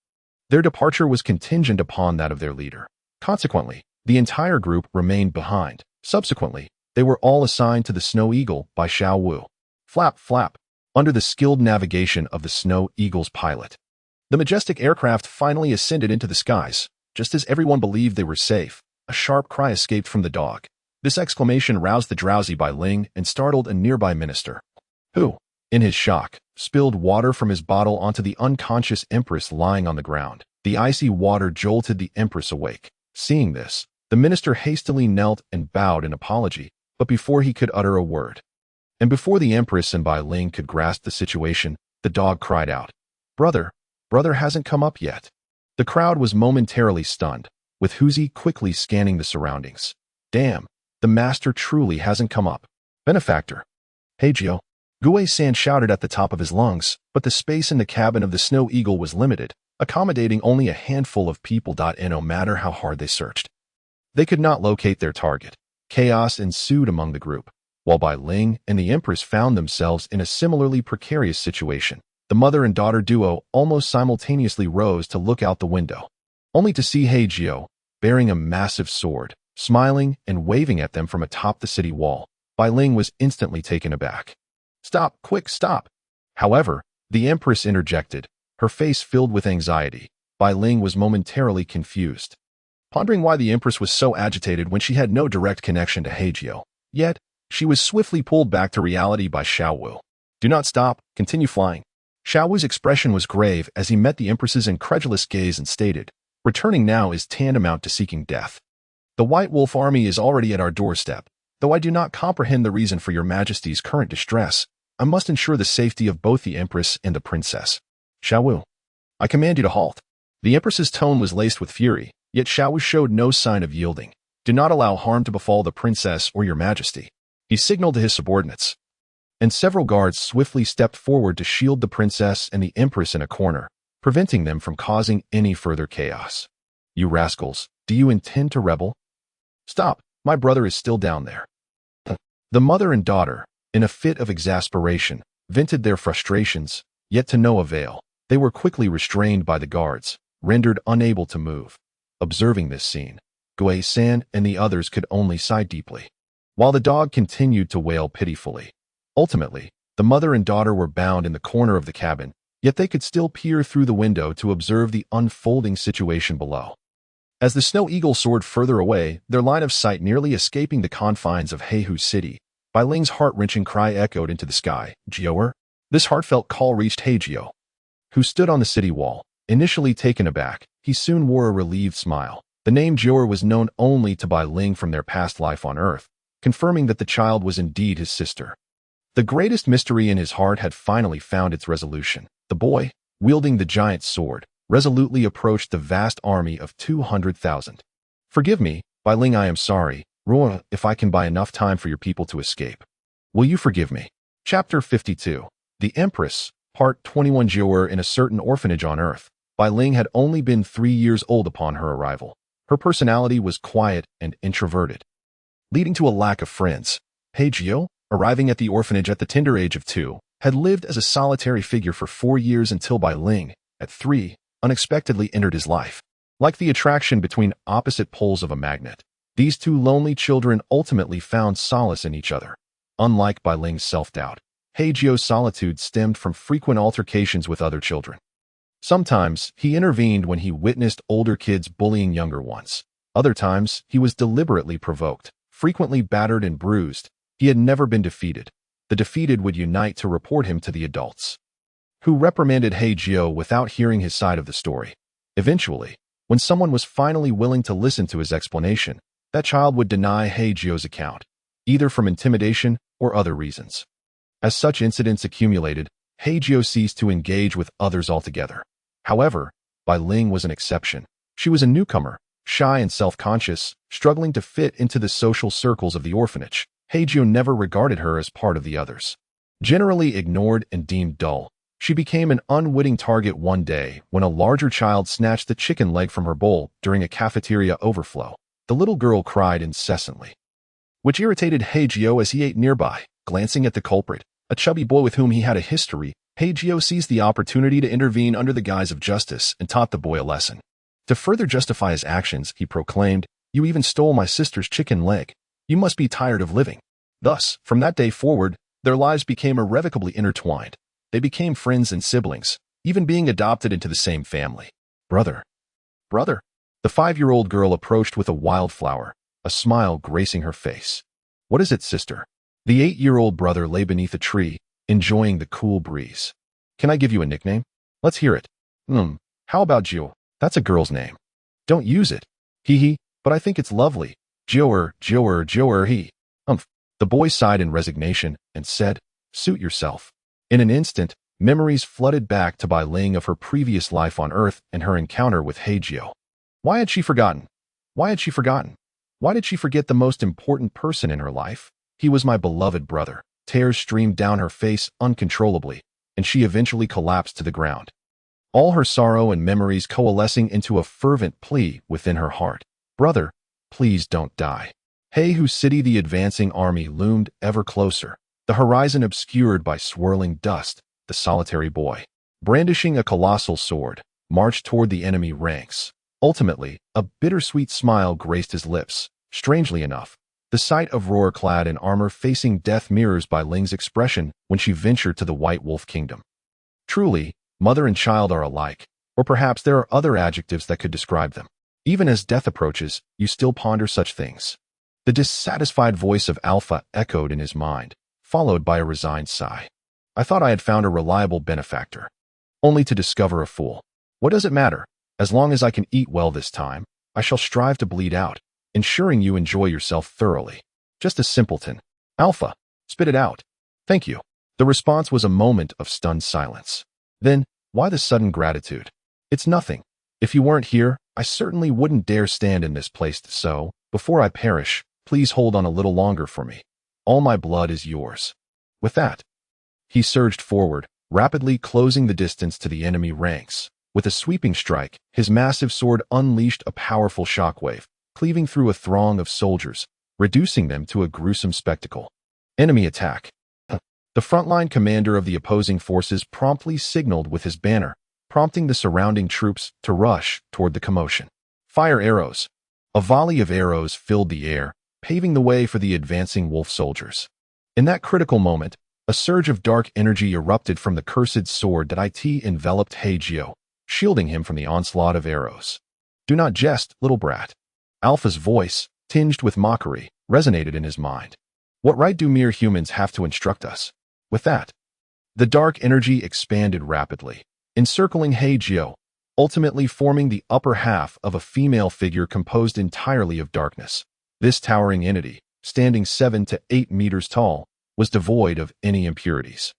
Their departure was contingent upon that of their leader. Consequently, the entire group remained behind. Subsequently, they were all assigned to the Snow Eagle by Xiaowu. Flap, flap, under the skilled navigation of the Snow Eagle's pilot. The majestic aircraft finally ascended into the skies. Just as everyone believed they were safe, a sharp cry escaped from the dog. This exclamation roused the drowsy Bai Ling and startled a nearby minister, who, in his shock, spilled water from his bottle onto the unconscious empress lying on the ground. The icy water jolted the empress awake. Seeing this, the minister hastily knelt and bowed in apology, but before he could utter a word, and before the empress and Bai Ling could grasp the situation, the dog cried out, Brother hasn't come up yet." The crowd was momentarily stunned, with Huzi quickly scanning the surroundings. "Damn, the master truly hasn't come up. Benefactor. Hei Jiu." San shouted at the top of his lungs, but the space in the cabin of the Snow Eagle was limited, accommodating only a handful of people. No matter how hard they searched, they could not locate their target. Chaos ensued among the group, while Bai Ling and the empress found themselves in a similarly precarious situation. The mother and daughter duo almost simultaneously rose to look out the window, only to see Hei Jiu, bearing a massive sword, smiling and waving at them from atop the city wall. Bai Ling was instantly taken aback. "Stop, quick, stop!" However, the Empress interjected, her face filled with anxiety. Bai Ling was momentarily confused, pondering why the Empress was so agitated when she had no direct connection to Hei Jiu. Yet, she was swiftly pulled back to reality by Xiaowu. "Do not stop, continue flying." Xiaowu's expression was grave as he met the Empress's incredulous gaze and stated, "Returning now is tantamount to seeking death. The White Wolf army is already at our doorstep. Though I do not comprehend the reason for your Majesty's current distress, I must ensure the safety of both the Empress and the Princess. Xiaowu, I command you to halt." The Empress's tone was laced with fury, yet Xiaowu showed no sign of yielding. "Do not allow harm to befall the Princess or your Majesty." He signaled to his subordinates, and several guards swiftly stepped forward to shield the Princess and the Empress in a corner, preventing them from causing any further chaos. "You rascals, do you intend to rebel?" "Stop, my brother is still down there." The mother and daughter, in a fit of exasperation, vented their frustrations, yet to no avail. They were quickly restrained by the guards, rendered unable to move. Observing this scene, Gui-san and the others could only sigh deeply, while the dog continued to wail pitifully. Ultimately, the mother and daughter were bound in the corner of the cabin, yet they could still peer through the window to observe the unfolding situation below. As the Snow Eagle soared further away, their line of sight nearly escaping the confines of Hei Jiu City, Bai Ling's heart-wrenching cry echoed into the sky. "Jiuer!" This heartfelt call reached Hei Jiu, who stood on the city wall. Initially taken aback, he soon wore a relieved smile. The name Jiuer was known only to Bai Ling from their past life on Earth, confirming that the child was indeed his sister. The greatest mystery in his heart had finally found its resolution. The boy, wielding the giant sword, resolutely approached the vast army of 200,000. "Forgive me, Bai Ling, I am sorry. Ruo, if I can buy enough time for your people to escape. Will you forgive me?" Chapter 52. The Empress, Part 21. Jiuer in a certain orphanage on Earth. Bai Ling had only been 3 years old upon her arrival. Her personality was quiet and introverted, leading to a lack of friends. Hei Jiu, arriving at the orphanage at the tender age of 2, had lived as a solitary figure for 4 years until Bai Ling, at 3, unexpectedly entered his life. Like the attraction between opposite poles of a magnet, these two lonely children ultimately found solace in each other. Unlike Bai Ling's self-doubt, Hei Jiu's solitude stemmed from frequent altercations with other children. Sometimes, he intervened when he witnessed older kids bullying younger ones. Other times, he was deliberately provoked, frequently battered and bruised. He had never been defeated. The defeated would unite to report him to the adults, who reprimanded Hei Jiu without hearing his side of the story. Eventually, when someone was finally willing to listen to his explanation, that child would deny Hei Jiu's account, either from intimidation or other reasons. As such incidents accumulated, Hei Jiu ceased to engage with others altogether. However, Bai Ling was an exception. She was a newcomer, shy and self-conscious, struggling to fit into the social circles of the orphanage. Hei Jiu never regarded her as part of the others. Generally ignored and deemed dull, she became an unwitting target one day when a larger child snatched the chicken leg from her bowl during a cafeteria overflow. The little girl cried incessantly, which irritated Hei Jiu as he ate nearby. Glancing at the culprit, a chubby boy with whom he had a history, Hei Jiu seized the opportunity to intervene under the guise of justice and taught the boy a lesson. To further justify his actions, he proclaimed, "You even stole my sister's chicken leg. You must be tired of living." Thus, from that day forward, their lives became irrevocably intertwined. They became friends and siblings, even being adopted into the same family. "Brother, brother." The 5-year-old girl approached with a wildflower, a smile gracing her face. "What is it, sister?" The 8-year-old brother lay beneath a tree, enjoying the cool breeze. "Can I give you a nickname?" "Let's hear it." How about Jiu? That's a girl's name." "Don't use it." "Hee hee, but I think it's lovely. Jiuer, Jiuer, Jiuer he." The boy sighed in resignation and said, "Suit yourself." In an instant, memories flooded back to Bai Ling of her previous life on Earth and her encounter with Hei Jiu. Why had she forgotten? Why had she forgotten? Why did she forget the most important person in her life? "He was my beloved brother." Tears streamed down her face uncontrollably, and she eventually collapsed to the ground, all her sorrow and memories coalescing into a fervent plea within her heart. "Brother, please don't die." Hei Jiu City. The advancing army loomed ever closer, the horizon obscured by swirling dust. The solitary boy, brandishing a colossal sword, marched toward the enemy ranks. Ultimately, a bittersweet smile graced his lips. Strangely enough, the sight of Roar clad in armor facing death mirrors Bai Ling's expression when she ventured to the White Wolf Kingdom. Truly, mother and child are alike, or perhaps there are other adjectives that could describe them. Even as death approaches, you still ponder such things. The dissatisfied voice of Alpha echoed in his mind, followed by a resigned sigh. I thought I had found a reliable benefactor, only to discover a fool. What does it matter? As long as I can eat well this time, I shall strive to bleed out, ensuring you enjoy yourself thoroughly. Just a simpleton. Alpha, spit it out. Thank you. The response was a moment of stunned silence. Then, why the sudden gratitude? It's nothing. If you weren't here, I certainly wouldn't dare stand in this place, so, before I perish, please hold on a little longer for me. All my blood is yours. With that, he surged forward, rapidly closing the distance to the enemy ranks. With a sweeping strike, his massive sword unleashed a powerful shockwave, cleaving through a throng of soldiers, reducing them to a gruesome spectacle. Enemy attack. The frontline commander of the opposing forces promptly signaled with his banner, prompting the surrounding troops to rush toward the commotion. Fire arrows. A volley of arrows filled the air, paving the way for the advancing wolf soldiers. In that critical moment, a surge of dark energy erupted from the cursed sword that enveloped Hei Jiu, shielding him from the onslaught of arrows. Do not jest, little brat. Alpha's voice, tinged with mockery, resonated in his mind. What right do mere humans have to instruct us? With that, the dark energy expanded rapidly, encircling Hei Jiu, ultimately forming the upper half of a female figure composed entirely of darkness. This towering entity, standing 7 to 8 meters tall, was devoid of any impurities.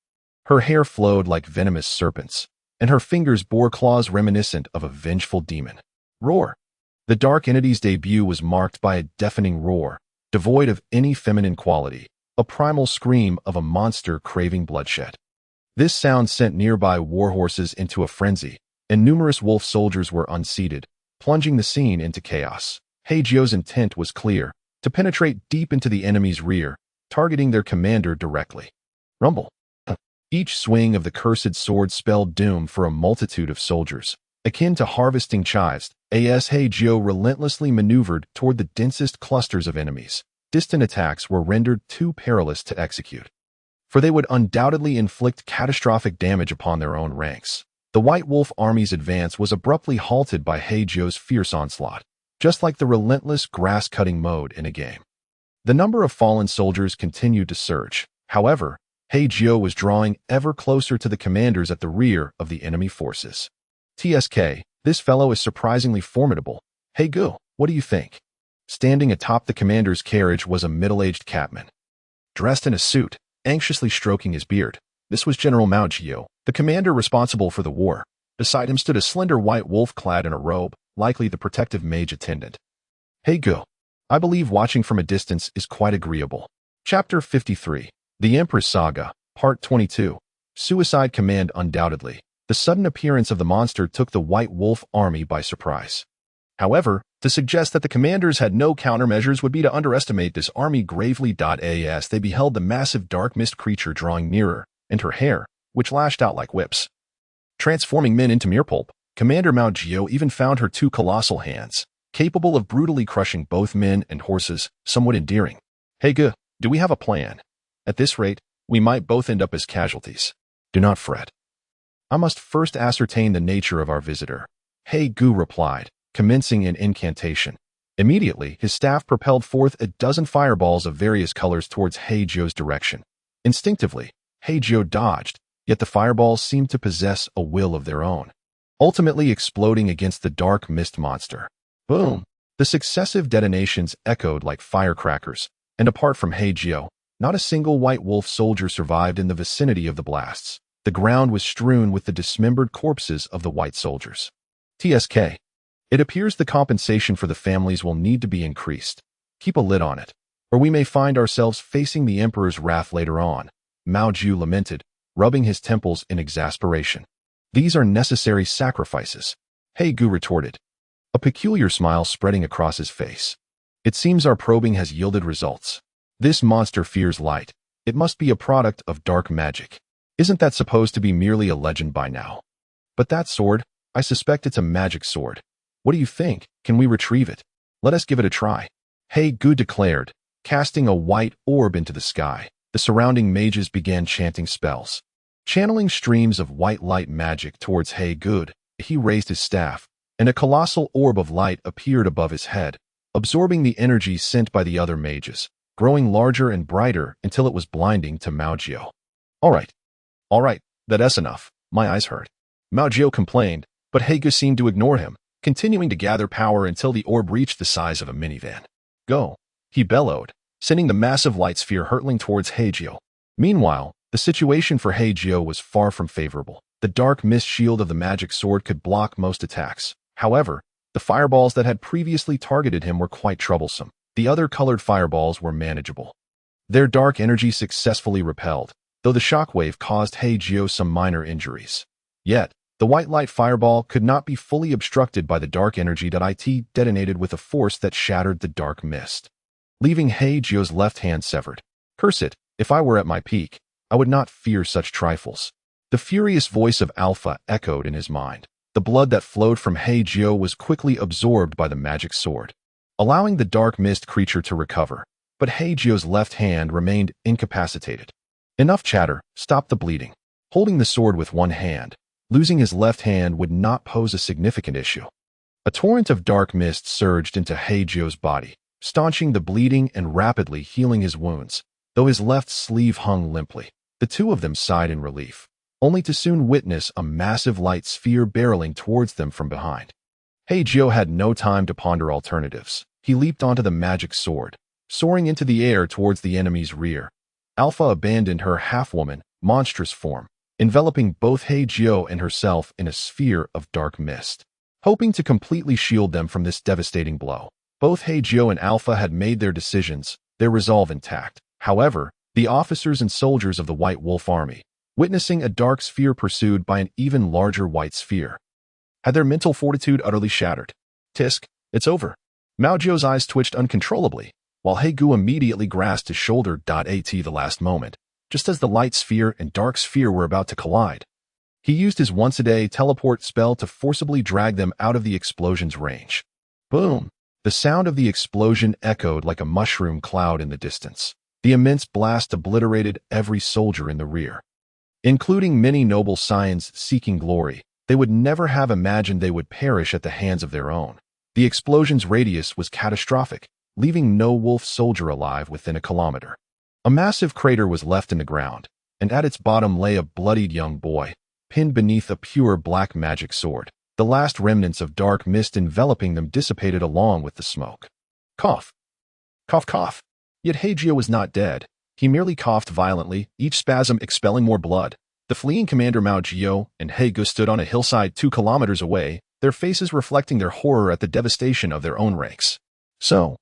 Her hair flowed like venomous serpents, and her fingers bore claws reminiscent of a vengeful demon. Roar. The dark entity's debut was marked by a deafening roar, devoid of any feminine quality, a primal scream of a monster craving bloodshed. This sound sent nearby warhorses into a frenzy, and numerous wolf soldiers were unseated, plunging the scene into chaos. Hei Jiu's intent was clear, to penetrate deep into the enemy's rear, targeting their commander directly. Rumble. Each swing of the cursed sword spelled doom for a multitude of soldiers. Akin to harvesting chives, Hei Jiu relentlessly maneuvered toward the densest clusters of enemies. Distant attacks were rendered too perilous to execute, for they would undoubtedly inflict catastrophic damage upon their own ranks. The White Wolf Army's advance was abruptly halted by Hei Jiu's fierce onslaught, just like the relentless grass-cutting mode in a game. The number of fallen soldiers continued to surge. However, Hei Jiu was drawing ever closer to the commanders at the rear of the enemy forces. TSK, this fellow is surprisingly formidable. Hei Jiu, what do you think? Standing atop the commander's carriage was a middle-aged catman, dressed in a suit, anxiously stroking his beard. This was General Mao Jiu, the commander responsible for the war. Beside him stood a slender white wolf clad in a robe, likely the protective mage attendant. Hei Jiu, I believe watching from a distance is quite agreeable. Chapter 53. The Empress Saga, Part 22. Suicide Command. Undoubtedly, the sudden appearance of the monster took the White Wolf Army by surprise. However, to suggest that the commanders had no countermeasures would be to underestimate this army gravely. As they beheld the massive dark mist creature drawing nearer, and her hair, which lashed out like whips, transforming men into mere pulp, Commander Mao Jiu even found her two colossal hands, capable of brutally crushing both men and horses, somewhat endearing. Hey Jiu, do we have a plan? At this rate, we might both end up as casualties. Do not fret. I must first ascertain the nature of our visitor. Hei Jiu replied, commencing an incantation. Immediately, his staff propelled forth a dozen fireballs of various colors towards Hei Jiu's direction. Instinctively, Hei Jiu dodged, yet the fireballs seemed to possess a will of their own, ultimately exploding against the dark mist monster. Boom! The successive detonations echoed like firecrackers, and apart from Hei Jiu, not a single White Wolf soldier survived in the vicinity of the blasts. The ground was strewn with the dismembered corpses of the white soldiers. TSK. It appears the compensation for the families will need to be increased. Keep a lid on it, or we may find ourselves facing the Emperor's wrath later on, Mao Jiu lamented, rubbing his temples in exasperation. These are necessary sacrifices, Hei Jiu retorted, a peculiar smile spreading across his face. It seems our probing has yielded results. This monster fears light. It must be a product of dark magic. Isn't that supposed to be merely a legend by now? But that sword, I suspect it's a magic sword. What do you think? Can we retrieve it? Let us give it a try. Hei Jiu declared, casting a white orb into the sky. The surrounding mages began chanting spells. Channeling streams of white light magic towards Hei Jiu, he raised his staff, and a colossal orb of light appeared above his head, absorbing the energy sent by the other mages, growing larger and brighter until it was blinding to Hei Jiu. All right, that's enough. My eyes hurt. Hei Jiu complained, but Hei Jiu seemed to ignore him, continuing to gather power until the orb reached the size of a minivan. Go, he bellowed, sending the massive light sphere hurtling towards Hei Jiu. Meanwhile, the situation for Hei Jiu was far from favorable. The dark mist shield of the magic sword could block most attacks. However, the fireballs that had previously targeted him were quite troublesome. The other colored fireballs were manageable. Their dark energy successfully repelled, though the shockwave caused Hei Jiu some minor injuries. Yet, the white light fireball could not be fully obstructed by the dark energy that it detonated with a force that shattered the dark mist, leaving Hei Jiu's left hand severed. Curse it, if I were at my peak, I would not fear such trifles. The furious voice of Alpha echoed in his mind. The blood that flowed from Hei Jiu was quickly absorbed by the magic sword, allowing the dark mist creature to recover, but Hei Jiu's left hand remained incapacitated. Enough chatter, stop the bleeding. Holding the sword with one hand, losing his left hand would not pose a significant issue. A torrent of dark mist surged into Hei Jiu's body, staunching the bleeding and rapidly healing his wounds, though his left sleeve hung limply. The two of them sighed in relief, only to soon witness a massive light sphere barreling towards them from behind. Hei Jiu had no time to ponder alternatives. He leaped onto the magic sword, soaring into the air towards the enemy's rear. Alpha abandoned her half-woman, monstrous form, enveloping both Hei Jiu and herself in a sphere of dark mist, hoping to completely shield them from this devastating blow. Both Hei Jiu and Alpha had made their decisions, their resolve intact. However, the officers and soldiers of the White Wolf Army, witnessing a dark sphere pursued by an even larger white sphere, had their mental fortitude utterly shattered. Tisk, it's over. Hei Jiu's eyes twitched uncontrollably, while Hei Jiu immediately grasped his shoulder. At the last moment, just as the light sphere and dark sphere were about to collide, he used his once-a-day teleport spell to forcibly drag them out of the explosion's range. Boom! The sound of the explosion echoed like a mushroom cloud in the distance. The immense blast obliterated every soldier in the rear, including many noble scions seeking glory. They would never have imagined they would perish at the hands of their own. The explosion's radius was catastrophic, leaving no wolf soldier alive within a kilometer. A massive crater was left in the ground, and at its bottom lay a bloodied young boy, pinned beneath a pure black magic sword. The last remnants of dark mist enveloping them dissipated along with the smoke. Cough. Cough, cough. Yet Hei Jiu was not dead. He merely coughed violently, each spasm expelling more blood. The fleeing commander Hei Jiu and Hei Jiu stood on a hillside 2 kilometers away, their faces reflecting their horror at the devastation of their own ranks. So,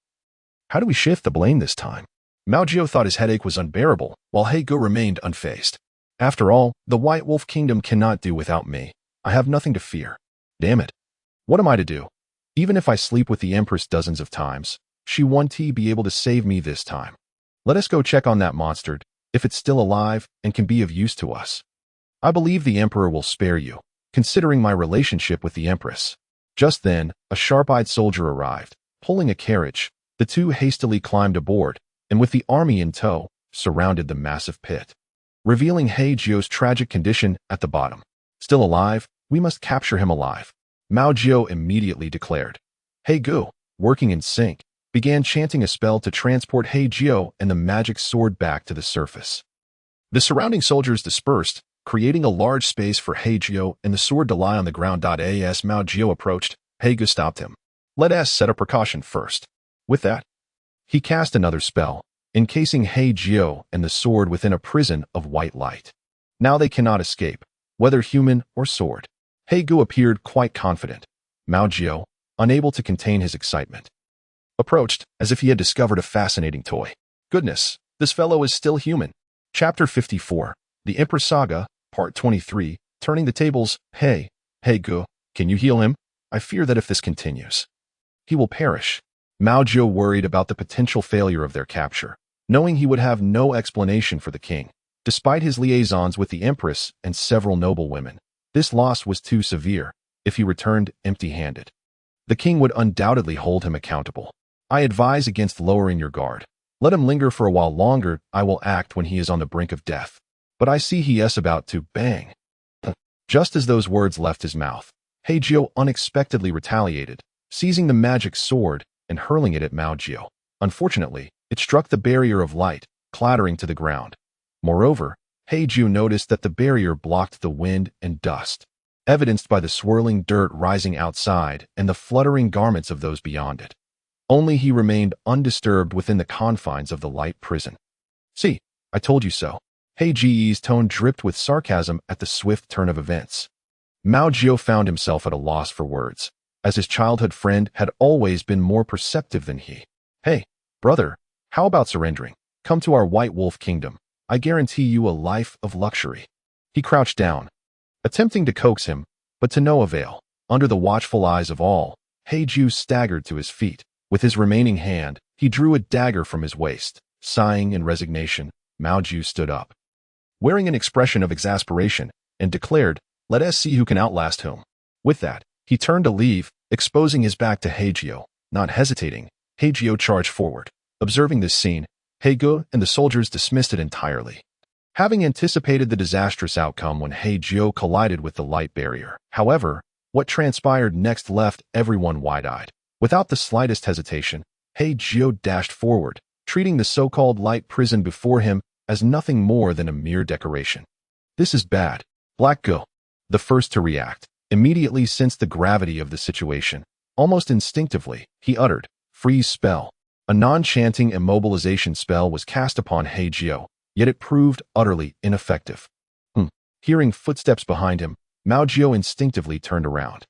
how do we shift the blame this time? Hei Jiu thought his headache was unbearable, while Hei Jiu remained unfazed. After all, the White Wolf Kingdom cannot do without me. I have nothing to fear. Damn it. What am I to do? Even if I sleep with the Empress dozens of times, she won't be able to save me this time. Let us go check on that monster, if it's still alive and can be of use to us. I believe the Emperor will spare you, considering my relationship with the Empress. Just then, a sharp-eyed soldier arrived, pulling a carriage. The two hastily climbed aboard, and with the army in tow, surrounded the massive pit, revealing Hei Jiu's tragic condition at the bottom. Still alive, we must capture him alive, Hei Jiu immediately declared. Hei Jiu, working in sync, began chanting a spell to transport Hei Jiu and the magic sword back to the surface. The surrounding soldiers dispersed, creating a large space for Hei Jiu and the sword to lie on the ground. As Hei Jiu approached, Hei Jiu stopped him. Let us set a precaution first. With that, he cast another spell, encasing Hei Jiu and the sword within a prison of white light. Now they cannot escape, whether human or sword. Hei Jiu appeared quite confident. Hei Jiu, unable to contain his excitement, approached as if he had discovered a fascinating toy. Goodness, this fellow is still human. Chapter 54, The Empress Saga, Part 23, Turning the Tables. Hei Jiu, can you heal him? I fear that if this continues, he will perish. Hei Jiu worried about the potential failure of their capture, knowing he would have no explanation for the king. Despite his liaisons with the Empress and several noble women, this loss was too severe. If he returned empty-handed, the king would undoubtedly hold him accountable. I advise against lowering your guard. Let him linger for a while longer. I will act when he is on the brink of death. But I see he is about to bang. Just as those words left his mouth, Hei Jiu unexpectedly retaliated, seizing the magic sword and hurling it at Mao Jiu. Unfortunately, it struck the barrier of light, clattering to the ground. Moreover, Hei Jiu noticed that the barrier blocked the wind and dust, evidenced by the swirling dirt rising outside and the fluttering garments of those beyond it. Only he remained undisturbed within the confines of the light prison. See, I told you so. Hei Jiu's tone dripped with sarcasm at the swift turn of events. Mao Jiu found himself at a loss for words, as his childhood friend had always been more perceptive than he. Hey, brother, how about surrendering? Come to our White Wolf Kingdom. I guarantee you a life of luxury. He crouched down, attempting to coax him, but to no avail. Under the watchful eyes of all, Hei Jiu staggered to his feet. With his remaining hand, he drew a dagger from his waist. Sighing in resignation, Mao Jiu stood up, wearing an expression of exasperation, and declared, "Let us see who can outlast whom." With that, he turned to leave, exposing his back to Hei Jiu. Not hesitating, Hei Jiu charged forward. Observing this scene, Hei Jiu and the soldiers dismissed it entirely, having anticipated the disastrous outcome when Hei Jiu collided with the light barrier. However, what transpired next left everyone wide-eyed. Without the slightest hesitation, Hei Jiu dashed forward, treating the so-called light prison before him as nothing more than a mere decoration. This is bad. Black Jiu, the first to react, immediately sensed the gravity of the situation. Almost instinctively, he uttered, "Freeze spell." A non-chanting immobilization spell was cast upon Hei Jiu, yet it proved utterly ineffective. Hearing footsteps behind him, Mao Jiu instinctively turned around.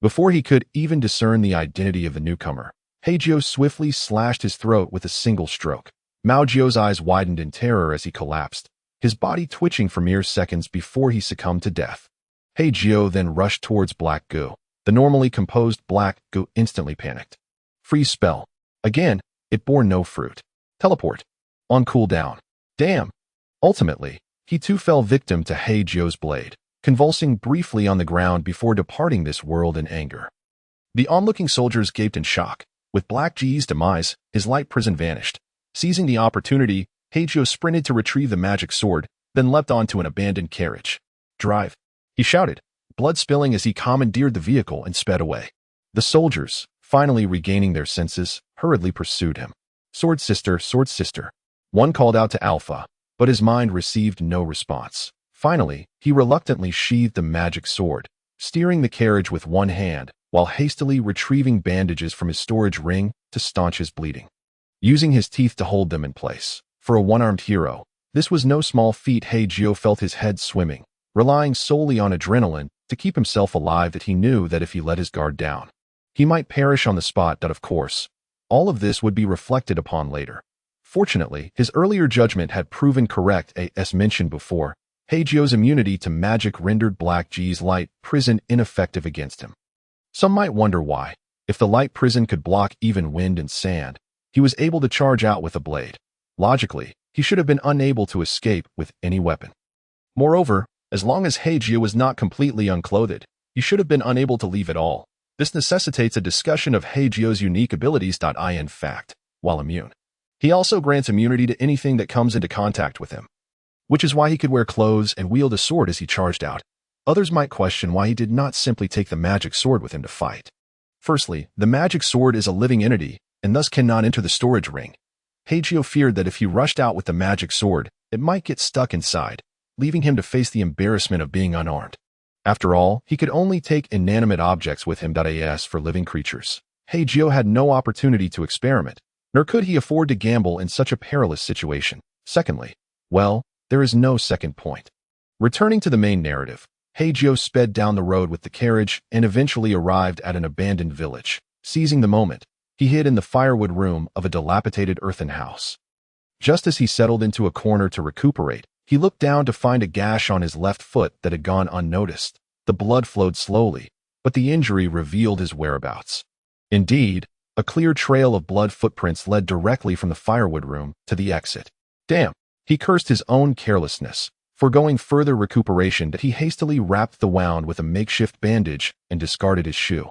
Before he could even discern the identity of the newcomer, Hei Jiu swiftly slashed his throat with a single stroke. Mao Jiu's eyes widened in terror as he collapsed, his body twitching for mere seconds before he succumbed to death. Hei Jiu then rushed towards Black Jiu. The normally composed Black Jiu instantly panicked. Freeze spell. Again, it bore no fruit. Teleport. On cooldown. Damn. Ultimately, he too fell victim to Hei Jiu's blade, convulsing briefly on the ground before departing this world in anger. The onlooking soldiers gaped in shock. With Black Jiu's demise, his light prison vanished. Seizing the opportunity, Hei Jiu sprinted to retrieve the magic sword, then leapt onto an abandoned carriage. Drive, he shouted, blood spilling as he commandeered the vehicle and sped away. The soldiers, finally regaining their senses, hurriedly pursued him. Sword sister, sword sister. One called out to Alpha, but his mind received no response. Finally, he reluctantly sheathed the magic sword, steering the carriage with one hand, while hastily retrieving bandages from his storage ring to staunch his bleeding. Using his teeth to hold them in place. For a one-armed hero, this was no small feat. Hei Jiu felt his head swimming, relying solely on adrenaline to keep himself alive, that he knew that if he let his guard down, he might perish on the spot. That, of course, all of this would be reflected upon later. Fortunately, his earlier judgment had proven correct. As mentioned before, Hei Jiu's immunity to magic rendered Black Jiu's light prison ineffective against him. Some might wonder why, if the light prison could block even wind and sand, he was able to charge out with a blade. Logically, he should have been unable to escape with any weapon. Moreover, as long as Hei Jiu was not completely unclothed, he should have been unable to leave at all. This necessitates a discussion of Hei Jiu's unique abilities. In fact, while immune, he also grants immunity to anything that comes into contact with him, which is why he could wear clothes and wield a sword as he charged out. Others might question why he did not simply take the magic sword with him to fight. Firstly, the magic sword is a living entity, and thus cannot enter the storage ring. Hei Jiu feared that if he rushed out with the magic sword, it might get stuck inside, leaving him to face the embarrassment of being unarmed. After all, he could only take inanimate objects with him. As for living creatures, Hei Jiu had no opportunity to experiment, nor could he afford to gamble in such a perilous situation. Secondly, well, there is no second point. Returning to the main narrative, Hei Jiu sped down the road with the carriage and eventually arrived at an abandoned village. Seizing the moment, he hid in the firewood room of a dilapidated earthen house. Just as he settled into a corner to recuperate, he looked down to find a gash on his left foot that had gone unnoticed. The blood flowed slowly, but the injury revealed his whereabouts. Indeed, a clear trail of blood footprints led directly from the firewood room to the exit. Damn! He cursed his own carelessness. Foregoing further recuperation, that he hastily wrapped the wound with a makeshift bandage and discarded his shoe,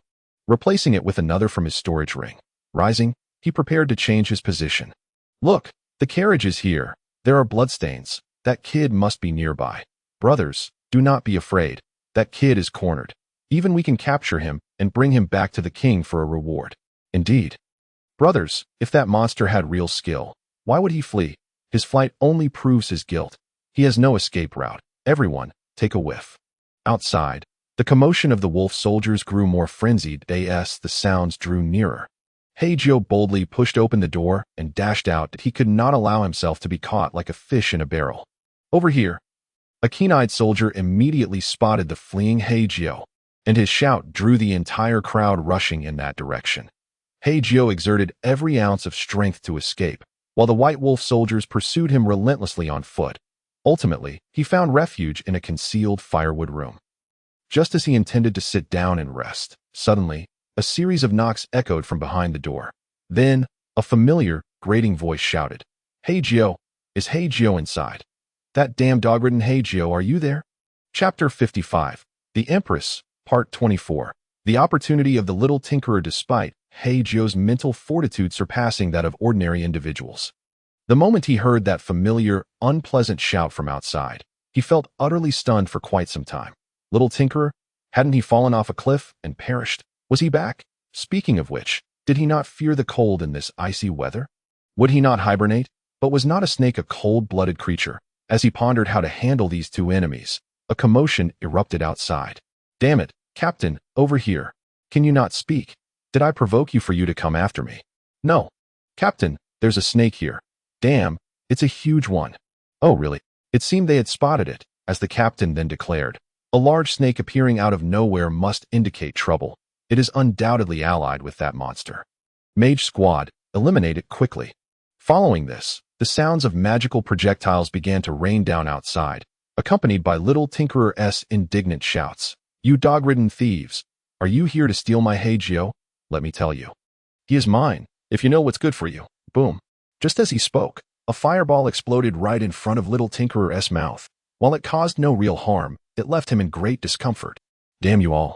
replacing it with another from his storage ring. Rising, he prepared to change his position. Look, the carriage is here. There are bloodstains. That kid must be nearby. Brothers, do not be afraid. That kid is cornered. Even we can capture him and bring him back to the king for a reward. Indeed. Brothers, if that monster had real skill, why would he flee? His flight only proves his guilt. He has no escape route. Everyone, take a whiff. Outside, the commotion of the wolf soldiers grew more frenzied as the sounds drew nearer. Hei Jiu boldly pushed open the door and dashed out that he could not allow himself to be caught like a fish in a barrel. Over here. A keen-eyed soldier immediately spotted the fleeing Hei Jiu, and his shout drew the entire crowd rushing in that direction. Hei Jiu exerted every ounce of strength to escape, while the white wolf soldiers pursued him relentlessly on foot. Ultimately, he found refuge in a concealed firewood room. Just as he intended to sit down and rest, suddenly, a series of knocks echoed from behind the door. Then, a familiar, grating voice shouted, "Hei Jiu, is Hei Jiu inside? That damn dog-ridden Hei Jiu, are you there?" Chapter 55. The Empress, Part 24. The opportunity of the little tinkerer despite Hei Jiu's mental fortitude surpassing that of ordinary individuals. The moment he heard that familiar, unpleasant shout from outside, he felt utterly stunned for quite some time. Little tinkerer? Hadn't he fallen off a cliff and perished? Was he back? Speaking of which, did he not fear the cold in this icy weather? Would he not hibernate? But was not a snake a cold-blooded creature? As he pondered how to handle these two enemies, a commotion erupted outside. "Damn it, Captain, over here. Can you not speak? Did I provoke you for you to come after me?" "No. Captain, there's a snake here. Damn, it's a huge one." "Oh, really?" It seemed they had spotted it, as the captain then declared. "A large snake appearing out of nowhere must indicate trouble. It is undoubtedly allied with that monster. Mage squad, eliminate it quickly." Following this, the sounds of magical projectiles began to rain down outside, accompanied by little tinkerer's indignant shouts. "You dog-ridden thieves! Are you here to steal my Hei Jiu? Let me tell you. He is mine, if you know what's good for you." Boom. Just as he spoke, a fireball exploded right in front of little tinkerer's mouth. While it caused no real harm, it left him in great discomfort. "Damn you all.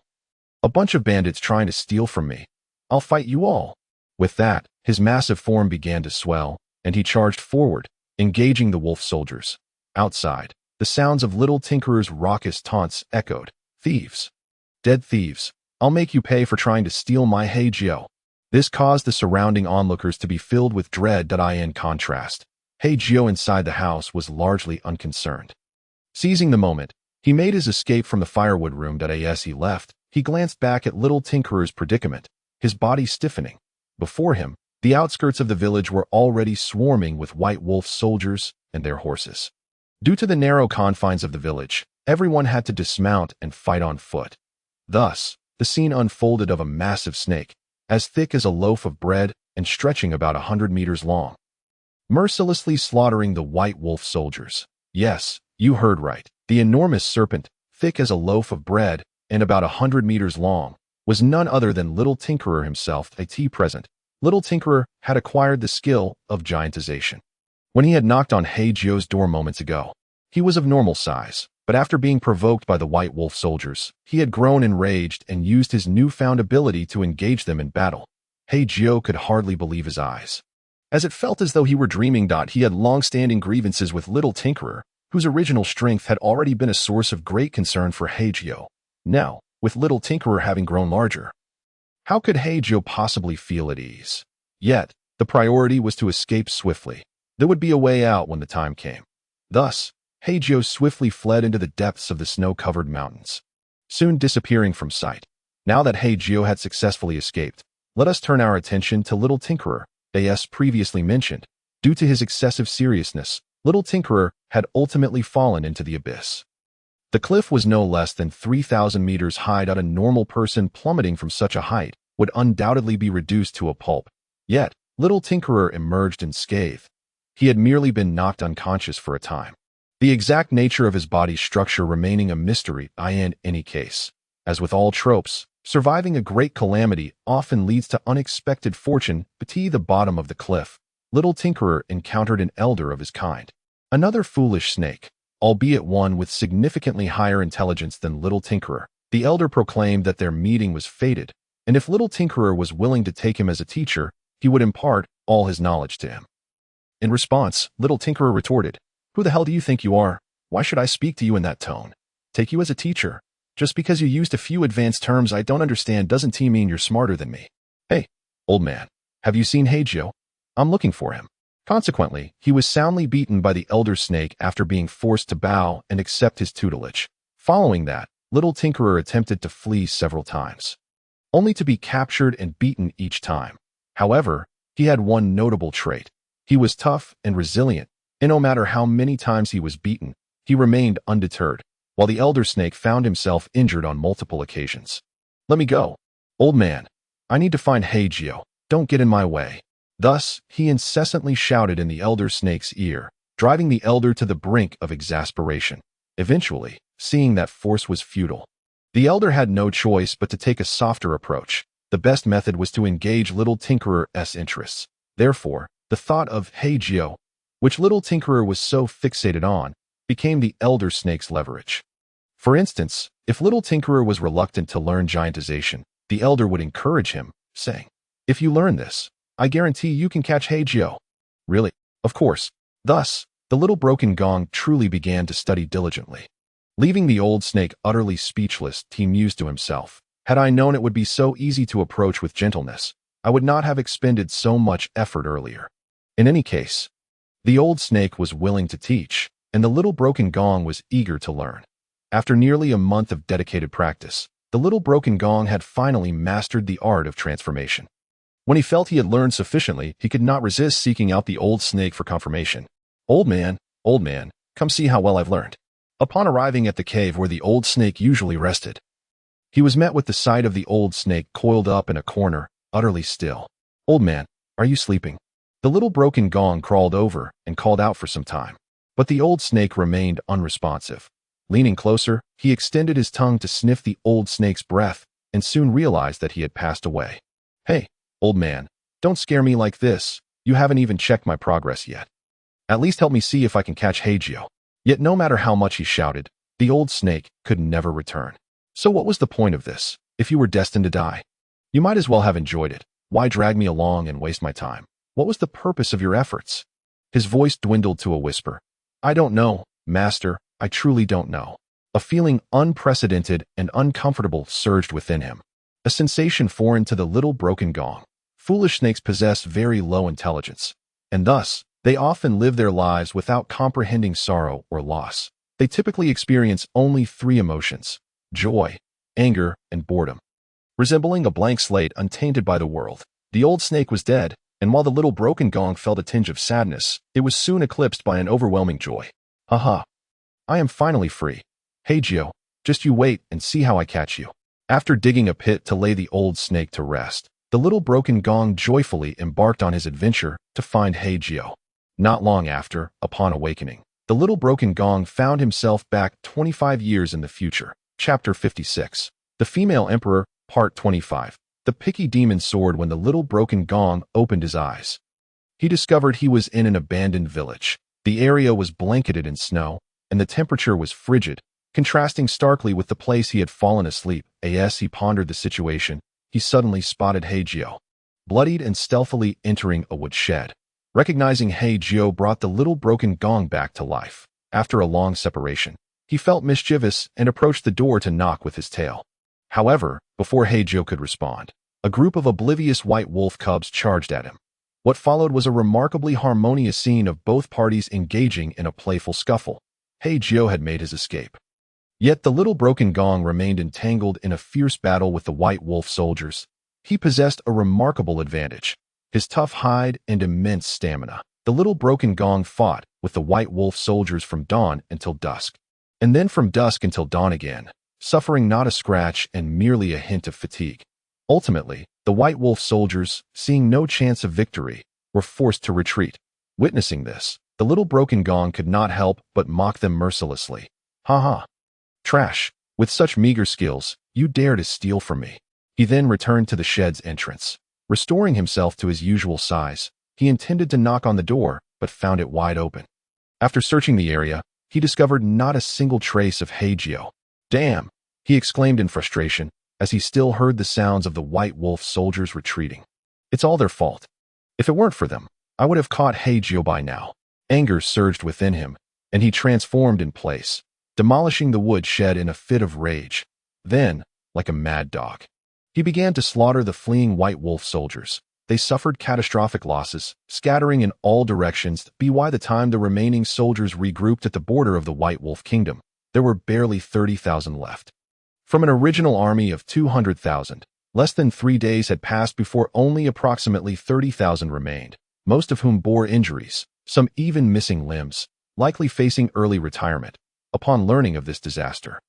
A bunch of bandits trying to steal from me. I'll fight you all." With that, his massive form began to swell, and he charged forward, engaging the wolf soldiers. Outside, the sounds of little tinkerer's raucous taunts echoed. "Thieves. Dead thieves. I'll make you pay for trying to steal my Hei Jiu." This caused the surrounding onlookers to be filled with dread. In contrast, Hei Jiu inside the house was largely unconcerned. Seizing the moment, he made his escape from the firewood room. As he left, he glanced back at little tinkerer's predicament, his body stiffening. Before him, the outskirts of the village were already swarming with white wolf soldiers and their horses. Due to the narrow confines of the village, everyone had to dismount and fight on foot. Thus, the scene unfolded of a massive snake, as thick as a loaf of bread and stretching about 100 meters long, mercilessly slaughtering the white wolf soldiers. Yes, you heard right. The enormous serpent, thick as a loaf of bread and about 100 meters long, was none other than Little Tinkerer himself. Present, Little Tinkerer had acquired the skill of giantization. When he had knocked on Hei Jiu's door moments ago, he was of normal size, but after being provoked by the white wolf soldiers, he had grown enraged and used his newfound ability to engage them in battle. Hei Jiu could hardly believe his eyes, as it felt as though he were dreaming. He had long-standing grievances with Little Tinkerer, whose original strength had already been a source of great concern for Hei Jiu. Now, with Little Tinkerer having grown larger, how could Hei Jiu possibly feel at ease? Yet, the priority was to escape swiftly. There would be a way out when the time came. Thus, Hei Jiu swiftly fled into the depths of the snow-covered mountains, soon disappearing from sight. Now that Hei Jiu had successfully escaped, let us turn our attention to Little Tinkerer. As previously mentioned, due to his excessive seriousness, Little Tinkerer had ultimately fallen into the abyss. The cliff was no less than 3,000 meters high. A normal person plummeting from such a height would undoubtedly be reduced to a pulp. Yet, Little Tinkerer emerged unscathed. He had merely been knocked unconscious for a time, the exact nature of his body's structure remaining a mystery in any case. As with all tropes, surviving a great calamity often leads to unexpected fortune. At the bottom of the cliff, Little Tinkerer encountered an elder of his kind, another foolish snake, albeit one with significantly higher intelligence than Little Tinkerer. The elder proclaimed that their meeting was fated, and if Little Tinkerer was willing to take him as a teacher, he would impart all his knowledge to him. In response, little Tinkerer retorted, "Who the hell do you think you are? Why should I speak to you in that tone? Take you as a teacher. Just because you used a few advanced terms I don't understand doesn't mean you're smarter than me. Hey, old man, have you seen Hei Jiu? I'm looking for him." Consequently, he was soundly beaten by the elder snake after being forced to bow and accept his tutelage. Following that, little Tinkerer attempted to flee several times, only to be captured and beaten each time. However, he had one notable trait. He was tough and resilient, and no matter how many times he was beaten, he remained undeterred, while the elder snake found himself injured on multiple occasions. "Let me go. Old man, I need to find Hei Jiu. Don't get in my way." Thus, he incessantly shouted in the elder snake's ear, driving the elder to the brink of exasperation. Eventually, seeing that force was futile, the elder had no choice but to take a softer approach. The best method was to engage little Tinkerer's interests. Therefore, the thought of Hei Jiu, which little Tinkerer was so fixated on, became the elder snake's leverage. For instance, if little Tinkerer was reluctant to learn giantization, the elder would encourage him, saying, "If you learn this, I guarantee you can catch Hei Jiu." Really? Of course. Thus, the little broken gong truly began to study diligently. Leaving the old snake utterly speechless, he mused to himself, "Had I known it would be so easy to approach with gentleness, I would not have expended so much effort earlier." In any case, the old snake was willing to teach, and the little broken gong was eager to learn. After nearly a month of dedicated practice, the little broken gong had finally mastered the art of transformation. When he felt he had learned sufficiently, he could not resist seeking out the old snake for confirmation. Old man, come see how well I've learned." Upon arriving at the cave where the old snake usually rested, he was met with the sight of the old snake coiled up in a corner, utterly still. "Old man, are you sleeping?" The little broken gong crawled over and called out for some time, but the old snake remained unresponsive. Leaning closer, he extended his tongue to sniff the old snake's breath and soon realized that he had passed away. "Hey, old man, don't scare me like this. You haven't even checked my progress yet. At least help me see if I can catch Hei Jiu." Yet no matter how much he shouted, the old snake could never return. So what was the point of this? If you were destined to die, you might as well have enjoyed it. Why drag me along and waste my time? What was the purpose of your efforts? His voice dwindled to a whisper. "I don't know, master, I truly don't know." A feeling unprecedented and uncomfortable surged within him, a sensation foreign to the little broken gong. Foolish snakes possess very low intelligence, and thus, they often live their lives without comprehending sorrow or loss. They typically experience only three emotions: joy, anger, and boredom. Resembling a blank slate untainted by the world, the old snake was dead, and while the little broken gong felt a tinge of sadness, it was soon eclipsed by an overwhelming joy. "Haha, I am finally free. Hei Jiu, just you wait and see how I catch you." After digging a pit to lay the old snake to rest, the little broken gong joyfully embarked on his adventure to find Hei Jiu. Not long after, upon awakening, the little broken gong found himself back 25 years in the future. Chapter 56. The Female Emperor, Part 25. The picky demon soared when the little broken gong opened his eyes. He discovered he was in an abandoned village. The area was blanketed in snow, and the temperature was frigid, contrasting starkly with the place he had fallen asleep. As he pondered the situation, he suddenly spotted Hei Jiu, bloodied and stealthily entering a woodshed. Recognizing Hei Jiu brought the little broken gong back to life. After a long separation, he felt mischievous and approached the door to knock with his tail. However, before Hei Jiu could respond, a group of oblivious white wolf cubs charged at him. What followed was a remarkably harmonious scene of both parties engaging in a playful scuffle. Hei Jiu had made his escape. Yet the little broken gong remained entangled in a fierce battle with the white wolf soldiers. He possessed a remarkable advantage: his tough hide and immense stamina. The little broken gong fought with the white wolf soldiers from dawn until dusk, and then from dusk until dawn again, suffering not a scratch and merely a hint of fatigue. Ultimately, the white wolf soldiers, seeing no chance of victory, were forced to retreat. Witnessing this, the little broken gong could not help but mock them mercilessly. "Ha ha! Trash! With such meager skills, you dare to steal from me." He then returned to the shed's entrance. Restoring himself to his usual size, he intended to knock on the door, but found it wide open. After searching the area, he discovered not a single trace of Hei Jiu. "Damn!" he exclaimed in frustration, as he still heard the sounds of the white wolf soldiers retreating. "It's all their fault. If it weren't for them, I would have caught Hei Jiu by now. Anger surged within him, and he transformed in place, demolishing the woodshed in a fit of rage. Then, like a mad dog, he began to slaughter the fleeing White Wolf soldiers. They suffered catastrophic losses, scattering in all directions. By the time the remaining soldiers regrouped at the border of the White Wolf Kingdom, there were barely 30,000 left. From an original army of 200,000, less than 3 days had passed before only approximately 30,000 remained, most of whom bore injuries, some even missing limbs, likely facing early retirement. Upon learning of this disaster,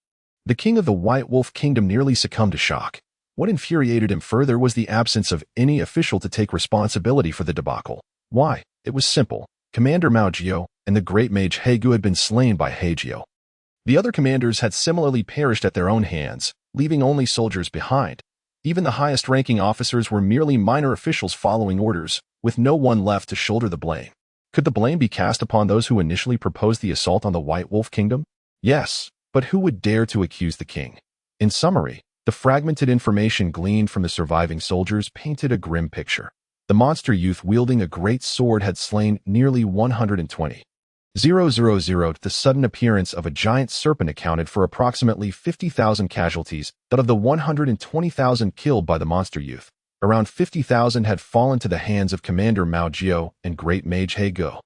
the king of the White Wolf Kingdom nearly succumbed to shock. What infuriated him further was the absence of any official to take responsibility for the debacle. Why? It was simple. Commander Hei Jiu and the great mage Hei Jiu had been slain by Hei Jiu. The other commanders had similarly perished at their own hands, leaving only soldiers behind. Even the highest-ranking officers were merely minor officials following orders, with no one left to shoulder the blame. Could the blame be cast upon those who initially proposed the assault on the White Wolf Kingdom? Yes, but who would dare to accuse the king? In summary, the fragmented information gleaned from the surviving soldiers painted a grim picture. The monster youth wielding a great sword had slain nearly 120,000. The sudden appearance of a giant serpent accounted for approximately 50,000 casualties. That of the 120,000 killed by the monster youth, around 50,000 had fallen to the hands of Commander Hei Jiu and Great Mage Hei Jiu,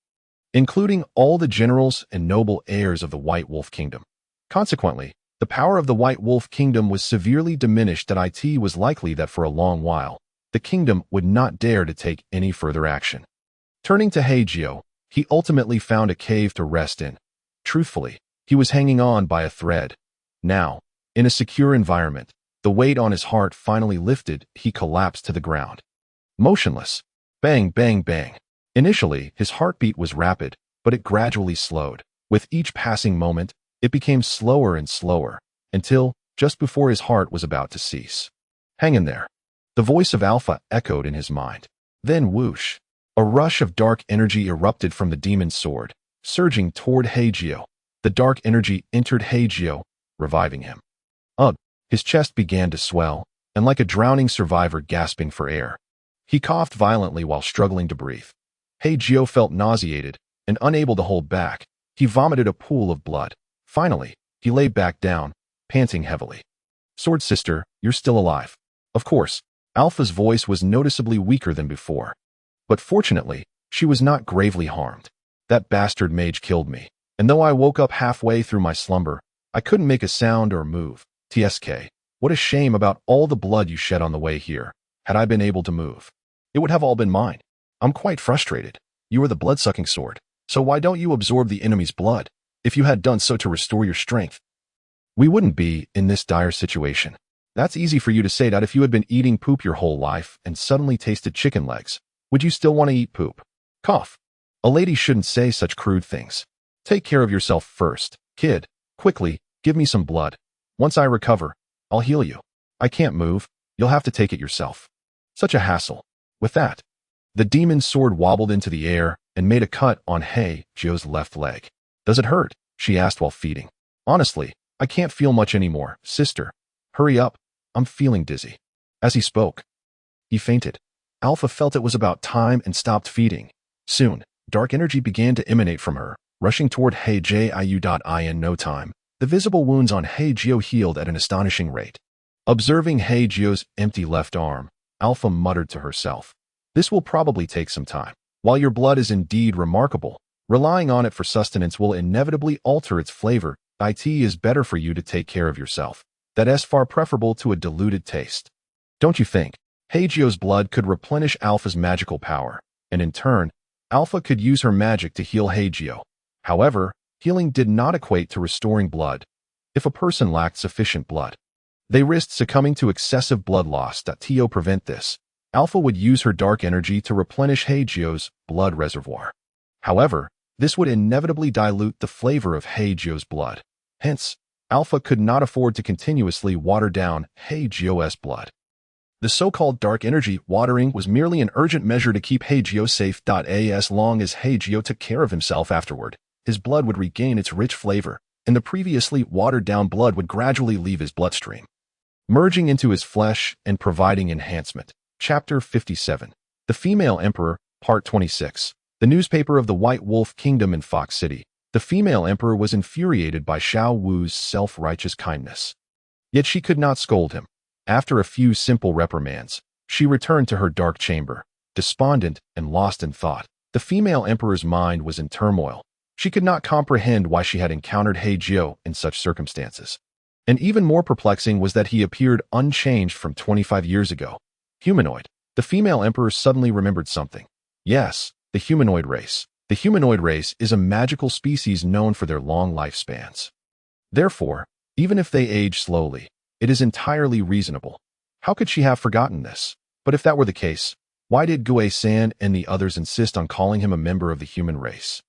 including all the generals and noble heirs of the White Wolf Kingdom. Consequently, the power of the White Wolf Kingdom was severely diminished. It was likely that for a long while, the kingdom would not dare to take any further action. Turning to Hei Jiu, he ultimately found a cave to rest in. Truthfully, he was hanging on by a thread. Now, in a secure environment, the weight on his heart finally lifted. He collapsed to the ground, motionless. Bang, bang, bang. Initially, his heartbeat was rapid, but it gradually slowed. With each passing moment, it became slower and slower, until, just before his heart was about to cease. Hang in there. The voice of Alpha echoed in his mind. Then whoosh. A rush of dark energy erupted from the demon's sword, surging toward Hei Jiu. The dark energy entered Hei Jiu, reviving him. Ugh! His chest began to swell, and like a drowning survivor gasping for air, he coughed violently while struggling to breathe. Hei Jiu felt nauseated, and unable to hold back, he vomited a pool of blood. Finally, he lay back down, panting heavily. Sword sister, you're still alive. Of course, Alpha's voice was noticeably weaker than before. But fortunately, she was not gravely harmed. That bastard mage killed me, and though I woke up halfway through my slumber, I couldn't make a sound or move. TSK, what a shame about all the blood you shed on the way here. Had I been able to move, it would have all been mine. I'm quite frustrated. You are the blood-sucking sword, so why don't you absorb the enemy's blood? If you had done so to restore your strength, we wouldn't be in this dire situation. That's easy for you to say that. If you had been eating poop your whole life and suddenly tasted chicken legs, would you still want to eat poop? Cough. A lady shouldn't say such crude things. Take care of yourself first, kid. Quickly, give me some blood. Once I recover, I'll heal you. I can't move. You'll have to take it yourself. Such a hassle. With that, the demon's sword wobbled into the air and made a cut on Hei Jiu's left leg. Does it hurt? She asked while feeding. Honestly, I can't feel much anymore, sister. Hurry up. I'm feeling dizzy. As he spoke, he fainted. Alpha felt it was about time and stopped feeding. Soon, dark energy began to emanate from her, rushing toward Hei Jiu. In no time, the visible wounds on Hei Jiu healed at an astonishing rate. Observing Hei Jiu's empty left arm, Alpha muttered to herself, "This will probably take some time. While your blood is indeed remarkable, relying on it for sustenance will inevitably alter its flavor. It is better for you to take care of yourself. That's far preferable to a diluted taste. Don't you think?" Hei Jiu's blood could replenish Alpha's magical power, and in turn, Alpha could use her magic to heal Hei Jiu. However, healing did not equate to restoring blood. If a person lacked sufficient blood, they risked succumbing to excessive blood loss. To prevent this, Alpha would use her dark energy to replenish Hei Jiu's blood reservoir. However, this would inevitably dilute the flavor of Hei Jiu's blood. Hence, Alpha could not afford to continuously water down Hei Jiu's blood. The so-called dark energy watering was merely an urgent measure to keep Hei Jiu safe. As long as Hei Jiu took care of himself afterward, his blood would regain its rich flavor, and the previously watered-down blood would gradually leave his bloodstream, merging into his flesh and providing enhancement. Chapter 57. The female emperor, Part 26. The newspaper of the White Wolf Kingdom in Fox City. The female emperor was infuriated by Xiao Wu's self-righteous kindness. Yet she could not scold him. After a few simple reprimands, she returned to her dark chamber, despondent and lost in thought. The female emperor's mind was in turmoil. She could not comprehend why she had encountered Hei Jiu in such circumstances. And even more perplexing was that he appeared unchanged from 25 years ago. Humanoid. The female emperor suddenly remembered something. Yes, the humanoid race. The humanoid race is a magical species known for their long lifespans. Therefore, even if they age slowly, it is entirely reasonable. How could she have forgotten this? But if that were the case, why did Gui-san and the others insist on calling him a member of the human race?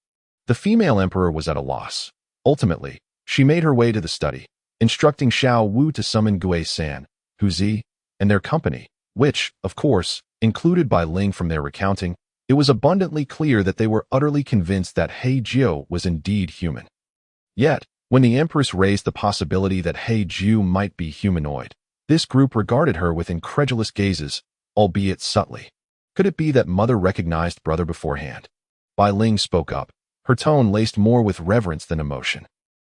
The female emperor was at a loss. Ultimately, she made her way to the study, instructing Xiao Wu to summon Gui-san, Huzi, and their company, which, of course, included Bai Ling. From their recounting, it was abundantly clear that they were utterly convinced that Hei Jiu was indeed human. Yet, when the Empress raised the possibility that Hei Jiu might be humanoid, this group regarded her with incredulous gazes, albeit subtly. Could it be that Mother recognized Brother beforehand? Bai Ling spoke up, her tone laced more with reverence than emotion.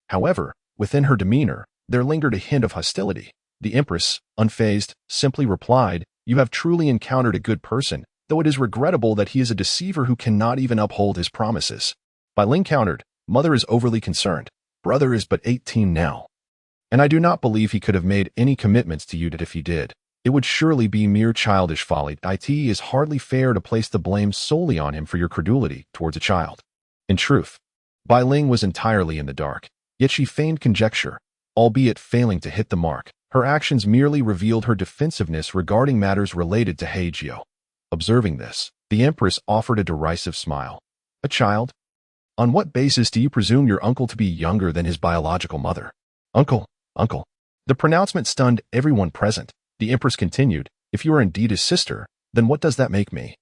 However, within her demeanor, there lingered a hint of hostility. The Empress, unfazed, simply replied, "You have truly encountered a good person, though it is regrettable that he is a deceiver who cannot even uphold his promises." Bai Ling countered, "Mother is overly concerned. Brother is but 18 now. And I do not believe he could have made any commitments to you that if he did, it would surely be mere childish folly. It is hardly fair to place the blame solely on him for your credulity towards a child." In truth, Bai Ling was entirely in the dark, yet she feigned conjecture, albeit failing to hit the mark. Her actions merely revealed her defensiveness regarding matters related to Hei Jiu. Observing this, the Empress offered a derisive smile. "A child? On what basis do you presume your uncle to be younger than his biological mother?" Uncle. The pronouncement stunned everyone present. The Empress continued, "If you are indeed his sister, then what does that make me?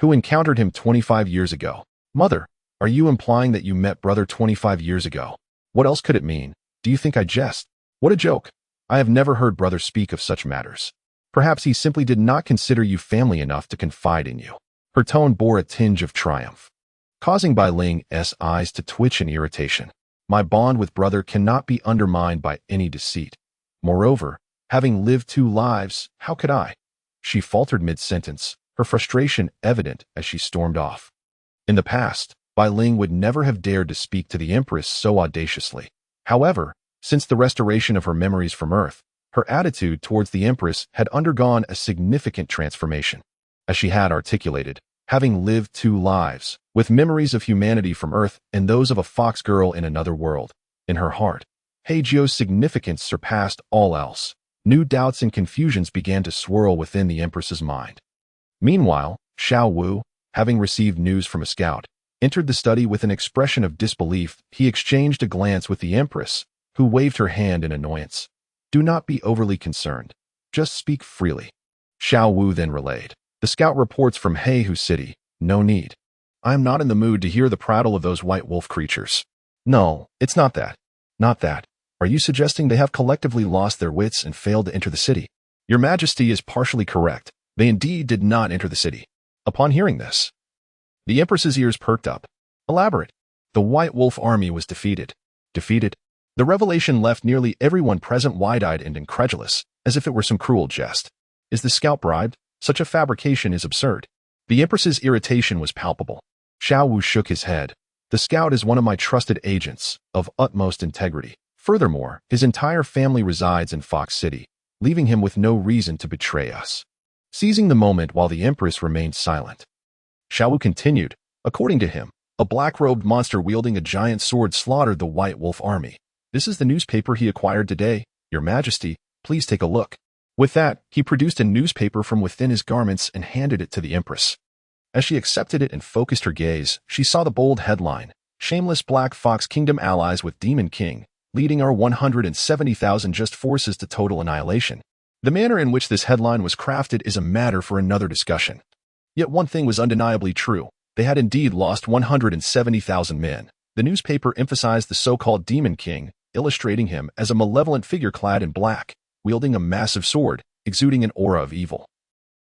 Who encountered him 25 years ago? Mother, are you implying that you met Brother 25 years ago? What else could it mean? Do you think I jest? What a joke. I have never heard Brother speak of such matters. Perhaps he simply did not consider you family enough to confide in you." Her tone bore a tinge of triumph, causing Bai Ling's eyes to twitch in irritation. "My bond with Brother cannot be undermined by any deceit. Moreover, having lived 2 lives, how could I?" She faltered mid-sentence, her frustration evident as she stormed off. In the past, Bai Ling would never have dared to speak to the Empress so audaciously. However, since the restoration of her memories from Earth, her attitude towards the Empress had undergone a significant transformation. As she had articulated, having lived 2 lives, with memories of humanity from Earth and those of a fox girl in another world, in her heart, Hei Jiu's significance surpassed all else. New doubts and confusions began to swirl within the Empress's mind. Meanwhile, Xiao Wu, having received news from a scout, entered the study with an expression of disbelief. He exchanged a glance with the Empress, who waved her hand in annoyance. "Do not be overly concerned. Just speak freely." Xiao Wu then relayed, "The scout reports from Hei Jiu City. No need. I am not in the mood to hear the prattle of those white wolf creatures." "No, it's not that. Not that. Are you suggesting they have collectively lost their wits and failed to enter the city?" "Your Majesty is partially correct. They indeed did not enter the city." Upon hearing this, the Empress's ears perked up. "Elaborate." "The White Wolf army was defeated." "Defeated?" The revelation left nearly everyone present wide-eyed and incredulous, as if it were some cruel jest. Is the scout bribed? Such a fabrication is absurd. The Empress's irritation was palpable. Xiao Wu shook his head. "The scout is one of my trusted agents, of utmost integrity. Furthermore, his entire family resides in Fox City, leaving him with no reason to betray us." Seizing the moment while the Empress remained silent, Xiao Wu continued, "According to him, a black-robed monster wielding a giant sword slaughtered the White Wolf army. This is the newspaper he acquired today. Your Majesty, please take a look." With that, he produced a newspaper from within his garments and handed it to the Empress. As she accepted it and focused her gaze, she saw the bold headline, "Shameless Black Fox Kingdom allies with Demon King, leading our 170,000 just forces to total annihilation." The manner in which this headline was crafted is a matter for another discussion. Yet one thing was undeniably true. They had indeed lost 170,000 men. The newspaper emphasized the so-called Demon King, illustrating him as a malevolent figure clad in black, wielding a massive sword, exuding an aura of evil.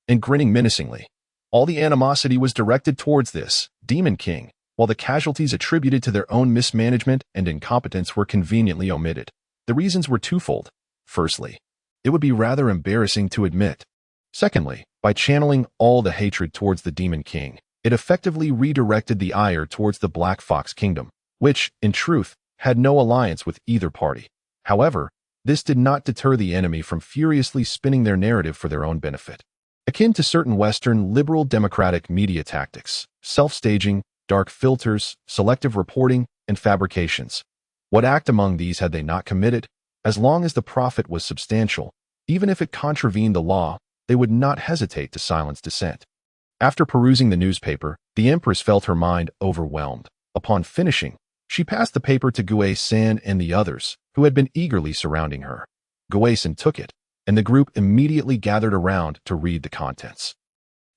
And grinning menacingly. All the animosity was directed towards this demon king, while the casualties attributed to their own mismanagement and incompetence were conveniently omitted. The reasons were twofold. Firstly, it would be rather embarrassing to admit. Secondly, by channeling all the hatred towards the demon king, it effectively redirected the ire towards the Black Fox Kingdom, which, in truth, had no alliance with either party. However, this did not deter the enemy from furiously spinning their narrative for their own benefit. Akin to certain Western liberal democratic media tactics, self-staging, dark filters, selective reporting, and fabrications. What act among these had they not committed? As long as the profit was substantial, even if it contravened the law, they would not hesitate to silence dissent. After perusing the newspaper, the Empress felt her mind overwhelmed. Upon finishing, she passed the paper to Gue-san and the others, who had been eagerly surrounding her. Gue-san took it, and the group immediately gathered around to read the contents.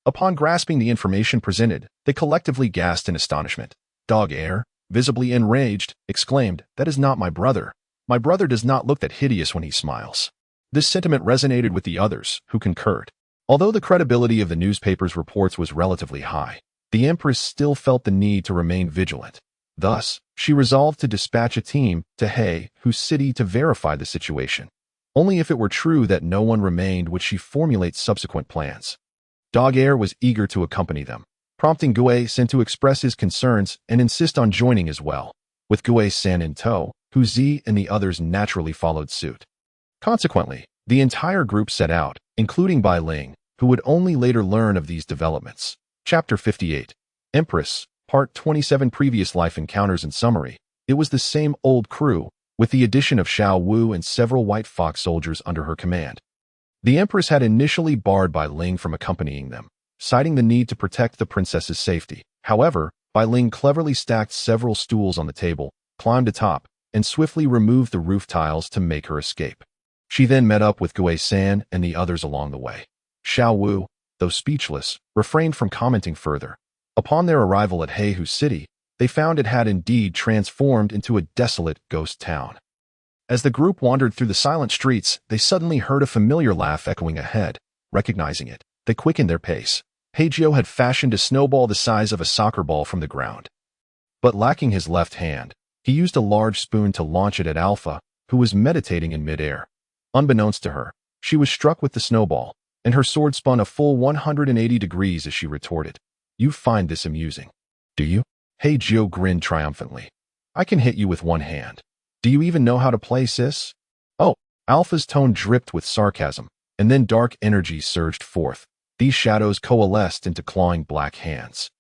Upon grasping the information presented, they collectively gasped in astonishment. Dog-Air, visibly enraged, exclaimed, "That is not my brother. My brother does not look that hideous when he smiles." This sentiment resonated with the others, who concurred. Although the credibility of the newspaper's reports was relatively high, the Empress still felt the need to remain vigilant. Thus, she resolved to dispatch a team to Hei Jiu's city to verify the situation. Only if it were true that no one remained would she formulate subsequent plans. Dog-Air was eager to accompany them, prompting Gue-san to express his concerns and insist on joining as well. With Gue-san in tow, Hu-Zi and the others naturally followed suit. Consequently, the entire group set out, including Bai Ling, who would only later learn of these developments. Chapter 58. Empress, Part 27. Previous life encounters. In summary, it was the same old crew, with the addition of Xiao Wu and several White Fox soldiers under her command. The Empress had initially barred Bai Ling from accompanying them, citing the need to protect the princess's safety. However, Bai Ling cleverly stacked several stools on the table, climbed atop, and swiftly removed the roof tiles to make her escape. She then met up with Gue-san and the others along the way. Xiao Wu, though speechless, refrained from commenting further. Upon their arrival at Hei Jiu's city, they found it had indeed transformed into a desolate ghost town. As the group wandered through the silent streets, they suddenly heard a familiar laugh echoing ahead. Recognizing it, they quickened their pace. Hei Jiu had fashioned a snowball the size of a soccer ball from the ground. But lacking his left hand, he used a large spoon to launch it at Alpha, who was meditating in midair. Unbeknownst to her, she was struck with the snowball, and her sword spun a full 180 degrees as she retorted. "You find this amusing, do you?" Hei Jiu grinned triumphantly. "I can hit you with one hand. Do you even know how to play, sis?" "Oh." Alpha's tone dripped with sarcasm, and then dark energies surged forth. These shadows coalesced into clawing black hands,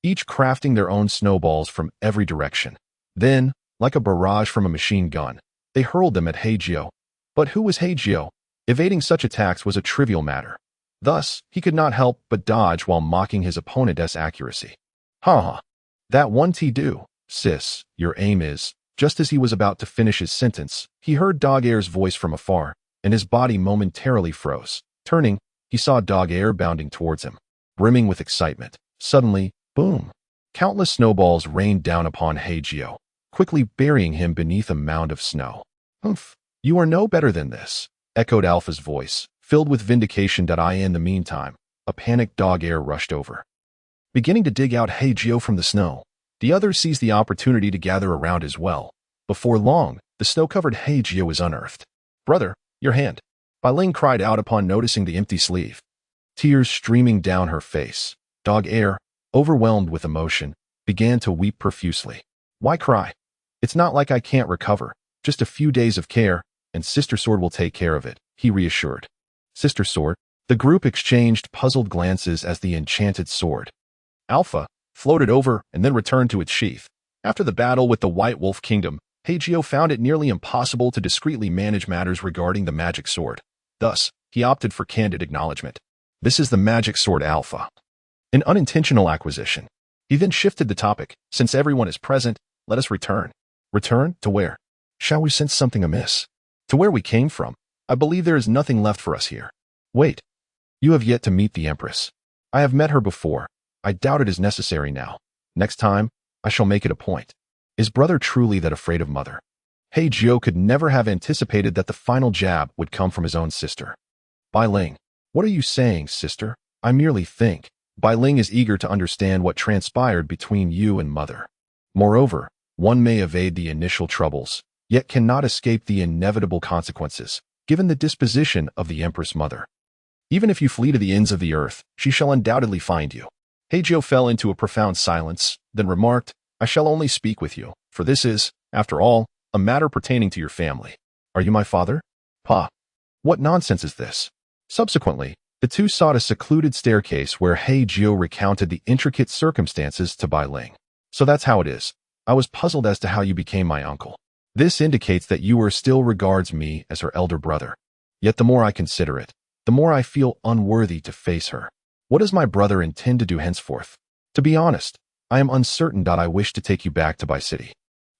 each crafting their own snowballs from every direction. Then, like a barrage from a machine gun, they hurled them at Hei Jiu. But who was Hei Jiu? Evading such attacks was a trivial matter. Thus, he could not help but dodge while mocking his opponent's accuracy. "Ha! That won't do, sis. Your aim is..." Just as he was about to finish his sentence, he heard Dog-Air's voice from afar, and his body momentarily froze. Turning, he saw Dog-Air bounding towards him, brimming with excitement. Suddenly, boom! Countless snowballs rained down upon Hei Jiu, quickly burying him beneath a mound of snow. "Humph! You are no better than this," echoed Alpha's voice, filled with vindication. In the meantime, a panicked Dog-Air rushed over. Beginning to dig out Hei Jiu from the snow, the others seized the opportunity to gather around as well. Before long, the snow-covered Hei Jiu was unearthed. "Brother, your hand!" Bai Ling cried out upon noticing the empty sleeve. Tears streaming down her face, Dog-Air, overwhelmed with emotion, began to weep profusely. "Why cry? It's not like I can't recover. Just a few days of care, and Sister Sword will take care of it," he reassured. "Sister Sword?" The group exchanged puzzled glances as the enchanted sword, Alpha, floated over and then returned to its sheath. After the battle with the White Wolf Kingdom, Hei Jiu found it nearly impossible to discreetly manage matters regarding the magic sword. Thus, he opted for candid acknowledgement. "This is the magic sword Alpha." An unintentional acquisition. He then shifted the topic. "Since everyone is present, let us return." "Return? To where?" "Shall we sense something amiss?" "To where we came from. I believe there is nothing left for us here." "Wait. You have yet to meet the Empress." "I have met her before. I doubt it is necessary now. Next time, I shall make it a point." Is brother truly that afraid of mother? Hei Jiu could never have anticipated that the final jab would come from his own sister. "Bai Ling, what are you saying, sister?" "I merely think," Bai Ling is eager to understand what transpired between you and mother. Moreover, one may evade the initial troubles, yet cannot escape the inevitable consequences, given the disposition of the Empress Mother. Even if you flee to the ends of the earth, she shall undoubtedly find you. Hei Jiu fell into a profound silence, then remarked, I shall only speak with you, for this is, after all, a matter pertaining to your family. Are you my father? Pa. What nonsense is this? Subsequently, the two sought a secluded staircase where Hei Jiu recounted the intricate circumstances to Bai Ling. So that's how it is. I was puzzled as to how you became my uncle. This indicates that you still regards me as her elder brother. Yet the more I consider it, the more I feel unworthy to face her. What does my brother intend to do henceforth? To be honest, I am uncertain. I wish to take you back to Bai City.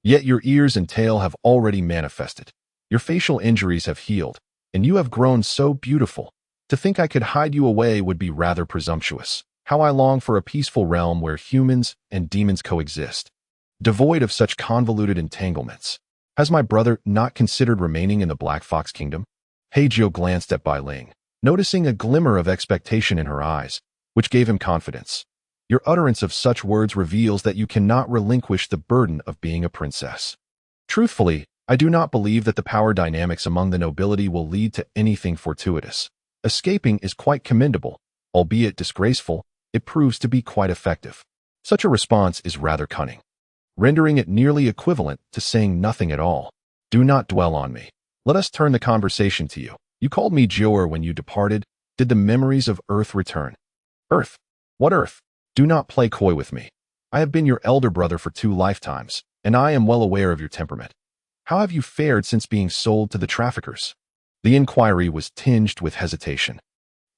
Yet your ears and tail have already manifested. Your facial injuries have healed, and you have grown so beautiful. To think I could hide you away would be rather presumptuous. How I long for a peaceful realm where humans and demons coexist, devoid of such convoluted entanglements. Has my brother not considered remaining in the Black Fox Kingdom? Hei Jiu glanced at Bai Ling, noticing a glimmer of expectation in her eyes, which gave him confidence. Your utterance of such words reveals that you cannot relinquish the burden of being a princess. Truthfully, I do not believe that the power dynamics among the nobility will lead to anything fortuitous. Escaping is quite commendable, albeit disgraceful. It proves to be quite effective. Such a response is rather cunning, rendering it nearly equivalent to saying nothing at all. Do not dwell on me. Let us turn the conversation to you. You called me Jiu when you departed. Did the memories of Earth return? Earth? What Earth? Do not play coy with me. I have been your elder brother for 2 lifetimes, and I am well aware of your temperament. How have you fared since being sold to the traffickers? The inquiry was tinged with hesitation.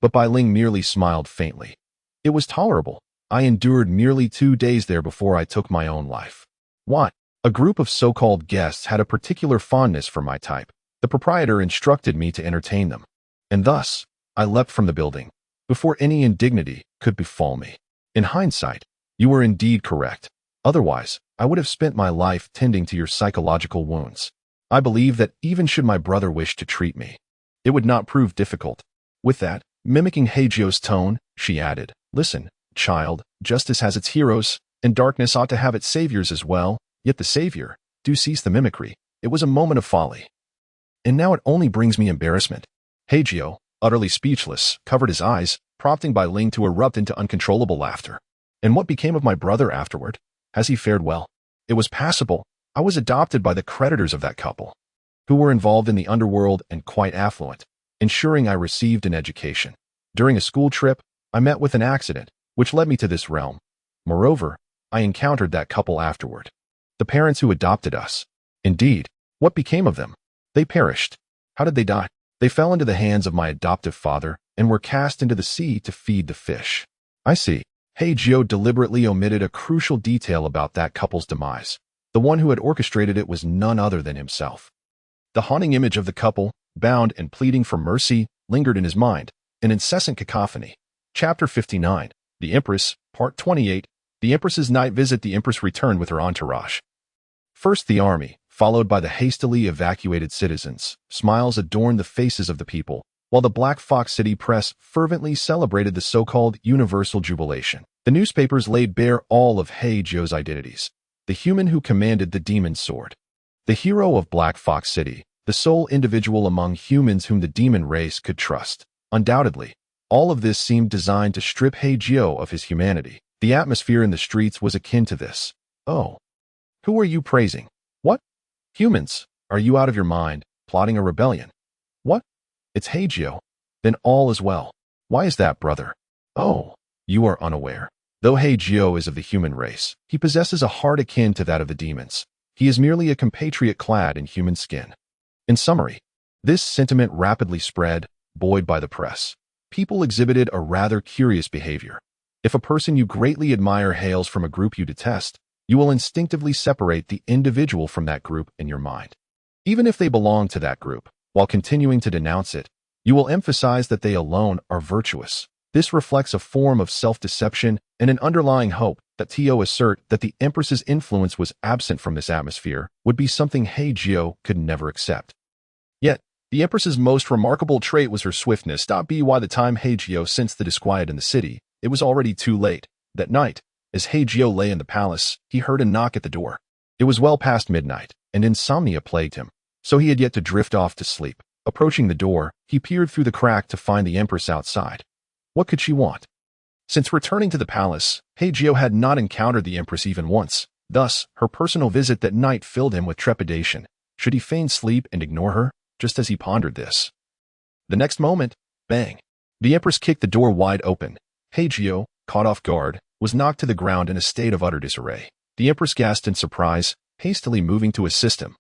But Bai Ling merely smiled faintly. It was tolerable. I endured merely 2 days there before I took my own life. What? A group of so-called guests had a particular fondness for my type. The proprietor instructed me to entertain them. And thus, I leapt from the building, before any indignity could befall me. In hindsight, you were indeed correct. Otherwise, I would have spent my life tending to your psychological wounds. I believe that even should my brother wish to treat me, it would not prove difficult. With that, mimicking Hei Jiu's tone, she added, Listen, child, justice has its heroes, and darkness ought to have its saviors as well. Yet the savior, do cease the mimicry. It was a moment of folly. And now it only brings me embarrassment. Hei Jiu, utterly speechless, covered his eyes, prompting Bai Ling to erupt into uncontrollable laughter. And what became of my brother afterward? Has he fared well? It was passable. I was adopted by the creditors of that couple, who were involved in the underworld and quite affluent, ensuring I received an education. During a school trip, I met with an accident, which led me to this realm. Moreover, I encountered that couple afterward. The parents who adopted us. Indeed, what became of them? They perished. How did they die? They fell into the hands of my adoptive father and were cast into the sea to feed the fish. I see. Hei Jiu deliberately omitted a crucial detail about that couple's demise. The one who had orchestrated it was none other than himself. The haunting image of the couple, bound and pleading for mercy, lingered in his mind, an incessant cacophony. Chapter 59, The Empress, Part 28, The Empress's Night Visit. The Empress returned with her entourage. First the army, followed by the hastily evacuated citizens. Smiles adorned the faces of the people, while the Black Fox City press fervently celebrated the so-called universal jubilation. The newspapers laid bare all of Hei Jiu's identities. The human who commanded the demon's sword. The hero of Black Fox City, the sole individual among humans whom the demon race could trust. Undoubtedly, all of this seemed designed to strip Hei Jiu of his humanity. The atmosphere in the streets was akin to this. Oh. Who are you praising? What? Humans. Are you out of your mind, plotting a rebellion? What? It's Hei Jiu. Then all is well. Why is that, brother? Oh, you are unaware. Though Hei Jiu is of the human race, he possesses a heart akin to that of the demons. He is merely a compatriot clad in human skin. In summary, this sentiment rapidly spread, buoyed by the press. People exhibited a rather curious behavior. If a person you greatly admire hails from a group you detest, you will instinctively separate the individual from that group in your mind. Even if they belong to that group, while continuing to denounce it, you will emphasize that they alone are virtuous. This reflects a form of self-deception and an underlying hope that to assert that the Empress's influence was absent from this atmosphere would be something Hei Jiu could never accept. Yet, the Empress's most remarkable trait was her swiftness. By the time Hei Jiu sensed the disquiet in the city, it was already too late. That night, as Hei Jiu lay in the palace, he heard a knock at the door. It was well past midnight, and insomnia plagued him, so he had yet to drift off to sleep. Approaching the door, he peered through the crack to find the Empress outside. What could she want? Since returning to the palace, Hei Jiu had not encountered the Empress even once. Thus, her personal visit that night filled him with trepidation. Should he feign sleep and ignore her, just as he pondered this? The next moment, bang! The Empress kicked the door wide open. Hei Jiu, caught off guard, was knocked to the ground in a state of utter disarray. The Empress gasped in surprise, hastily moving to assist him,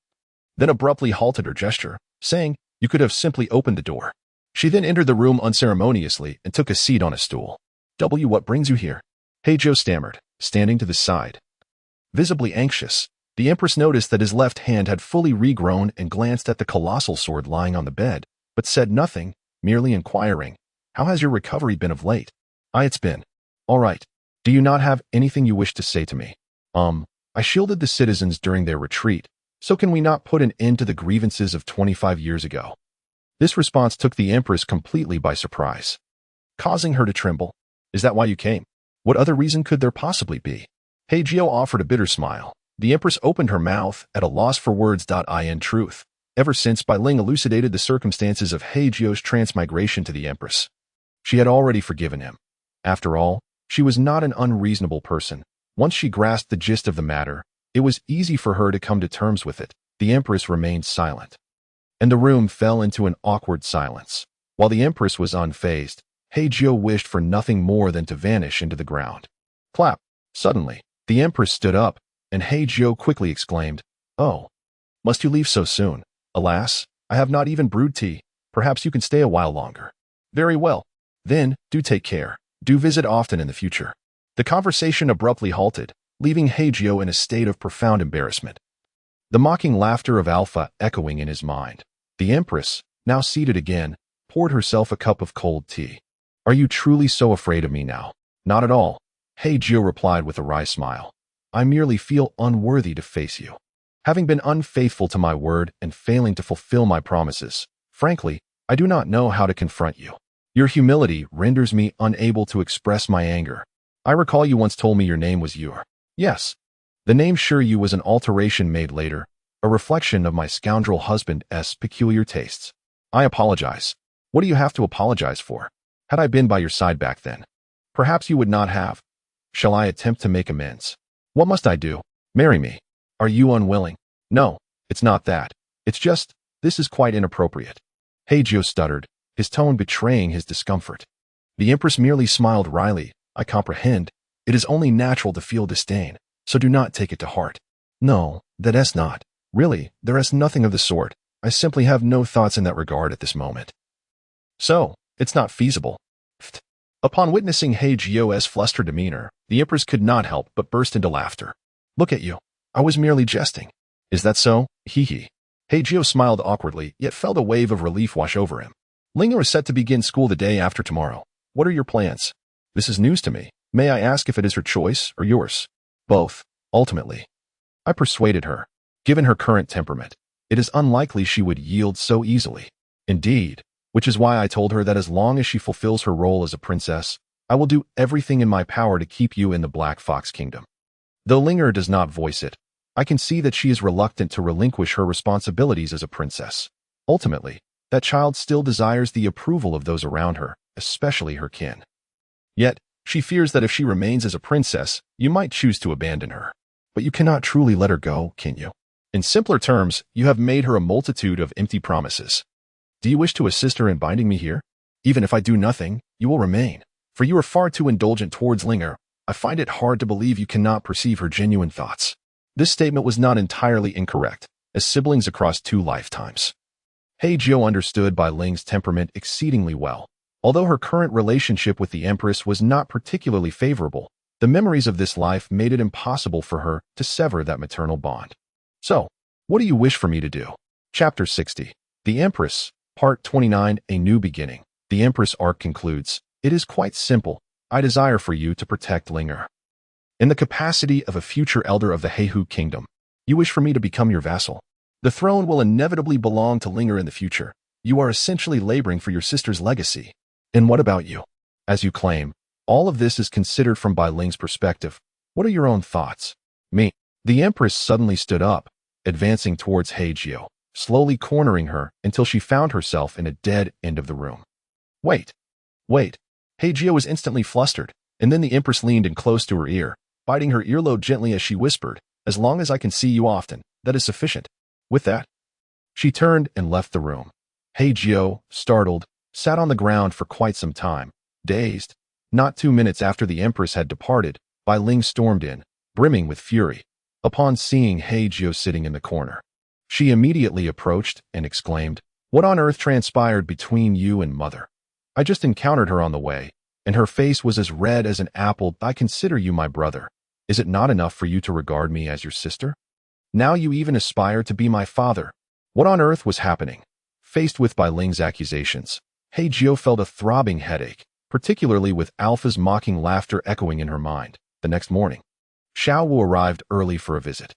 then abruptly halted her gesture, saying, "You could have simply opened the door." She then entered the room unceremoniously and took a seat on a stool. What brings you here?" Hei Jiu stammered, standing to the side. Visibly anxious, the Empress noticed that his left hand had fully regrown and glanced at the colossal sword lying on the bed, but said nothing, merely inquiring, "How has your recovery been of late?" It's been all right. Do you not have anything you wish to say to me?" I shielded the citizens during their retreat, so can we not put an end to the grievances of 25 years ago?" This response took the Empress completely by surprise, causing her to tremble. "Is that why you came? What other reason could there possibly be?" Hei Jiu offered a bitter smile. The Empress opened her mouth, at a loss for words. In truth, ever since Bai Ling elucidated the circumstances of Hei Jiu's transmigration to the Empress, she had already forgiven him. After all, she was not an unreasonable person. Once she grasped the gist of the matter, it was easy for her to come to terms with it. The Empress remained silent, and the room fell into an awkward silence. While the Empress was unfazed, Hei Jiu wished for nothing more than to vanish into the ground. Clap! Suddenly, the Empress stood up, and Hei Jiu quickly exclaimed, "Oh, must you leave so soon? Alas, I have not even brewed tea. Perhaps you can stay a while longer." "Very well. Then, do take care. Do visit often in the future." The conversation abruptly halted, leaving Hei Jiu in a state of profound embarrassment, the mocking laughter of Alpha echoing in his mind. The Empress, now seated again, poured herself a cup of cold tea. "Are you truly so afraid of me now?" "Not at all," Hei Jiu replied with a wry smile. "I merely feel unworthy to face you. Having been unfaithful to my word and failing to fulfill my promises, frankly, I do not know how to confront you. Your humility renders me unable to express my anger. I recall you once told me your name was Yu. Yes. The name Yu was an alteration made later, a reflection of my scoundrel husband's peculiar tastes. I apologize." "What do you have to apologize for? Had I been by your side back then, perhaps you would not have. Shall I attempt to make amends?" "What must I do?" "Marry me." "Are you unwilling?" "No, it's not that. It's just, this is quite inappropriate." Hei Jiu stuttered, his tone betraying his discomfort. The Empress merely smiled wryly. "I comprehend. It is only natural to feel disdain, so do not take it to heart." "No, that's not. Really, there is nothing of the sort. I simply have no thoughts in that regard at this moment." "So, it's not feasible." Upon witnessing Hei Jiu's flustered demeanor, the Empress could not help but burst into laughter. "Look at you. I was merely jesting." "Is that so? Hee hee." Hei Jiu smiled awkwardly, yet felt a wave of relief wash over him. "Linger is set to begin school the day after tomorrow. What are your plans?" "This is news to me. May I ask if it is her choice or yours?" "Both, ultimately. I persuaded her. Given her current temperament, it is unlikely she would yield so easily. Indeed, which is why I told her that as long as she fulfills her role as a princess, I will do everything in my power to keep you in the Black Fox Kingdom." Though Linger does not voice it, I can see that she is reluctant to relinquish her responsibilities as a princess. Ultimately, that child still desires the approval of those around her, especially her kin. Yet, she fears that if she remains as a princess, you might choose to abandon her. But you cannot truly let her go, can you? In simpler terms, you have made her a multitude of empty promises. Do you wish to assist her in binding me here? Even if I do nothing, you will remain. For you are far too indulgent towards Linger. I find it hard to believe you cannot perceive her genuine thoughts. This statement was not entirely incorrect, as siblings across 2 lifetimes. Hei Jiu understood Bai Ling's temperament exceedingly well. Although her current relationship with the Empress was not particularly favorable, the memories of this life made it impossible for her to sever that maternal bond. "So, what do you wish for me to do?" Chapter 60. The Empress, Part 29, A New Beginning. The Empress arc concludes, "It is quite simple. I desire for you to protect Linger. In the capacity of a future elder of the Hei Jiu Kingdom, you wish for me to become your vassal. The throne will inevitably belong to Linger in the future. You are essentially laboring for your sister's legacy. And what about you? As you claim, All of this is considered from Bai Ling's perspective. What are your own thoughts? Me. The Empress suddenly stood up, advancing towards Hei Jiu, slowly cornering her until she found herself in a dead end of the room. Wait. Wait. Hei Jiu was instantly flustered, and then the Empress leaned in close to her ear, biting her earlobe gently as she whispered, "As long as I can see you often, that is sufficient." With that, she turned and left the room. Hei Jiu, startled, sat on the ground for quite some time, dazed. Not 2 minutes after the Empress had departed, Bai Ling stormed in, brimming with fury. Upon seeing Hei Jiu sitting in the corner, she immediately approached and exclaimed, "What on earth transpired between you and Mother? I just encountered her on the way, and her face was as red as an apple. I consider you my brother. Is it not enough for you to regard me as your sister? Now you even aspire to be my father. What on earth was happening?" Faced with Bai Ling's accusations, Hei Jiu felt a throbbing headache, particularly with Alpha's mocking laughter echoing in her mind. The next morning, Xiao Wu arrived early for a visit.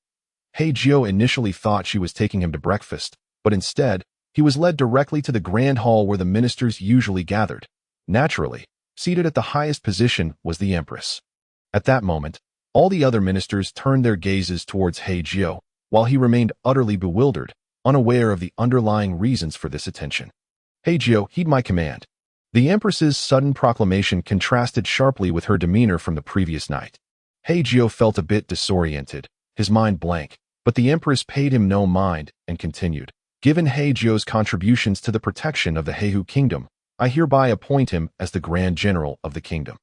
Hei Jiu initially thought she was taking him to breakfast, but instead, he was led directly to the grand hall where the ministers usually gathered. Naturally, seated at the highest position was the Empress. At that moment, all the other ministers turned their gazes towards Hei Jiu, while he remained utterly bewildered, unaware of the underlying reasons for this attention. "Hei Jiu, heed my command." The Empress's sudden proclamation contrasted sharply with her demeanor from the previous night. Hei Jiu felt a bit disoriented, his mind blank, but the Empress paid him no mind and continued, "Given Hei Jiu's contributions to the protection of the Heihu kingdom, I hereby appoint him as the Grand General of the kingdom.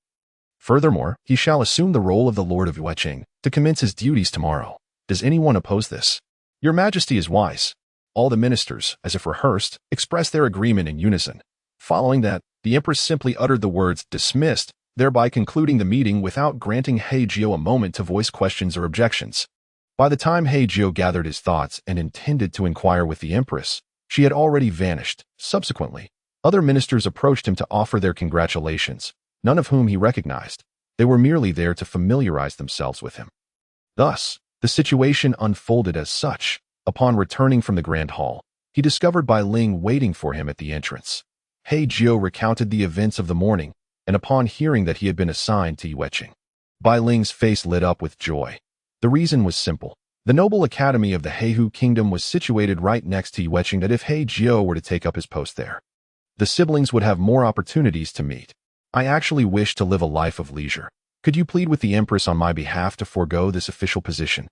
Furthermore, he shall assume the role of the Lord of Wretched to commence his duties tomorrow. Does anyone oppose this? Your Majesty is wise." All the ministers, as if rehearsed, expressed their agreement in unison. Following that, the Empress simply uttered the words "dismissed," thereby concluding the meeting without granting Hei Jiu a moment to voice questions or objections. By the time Hei Jiu gathered his thoughts and intended to inquire with the Empress, she had already vanished. Subsequently, other ministers approached him to offer their congratulations, none of whom he recognized. They were merely there to familiarize themselves with him. Thus, the situation unfolded as such. Upon returning from the grand hall, he discovered Bai Ling waiting for him at the entrance. Hei Jiu recounted the events of the morning, and upon hearing that he had been assigned to Yueching, Bai Ling's face lit up with joy. The reason was simple. The noble academy of the Heihu kingdom was situated right next to Yueching, that if Hei Jiu were to take up his post there, the siblings would have more opportunities to meet. "I actually wish to live a life of leisure. Could you plead with the Empress on my behalf to forego this official position?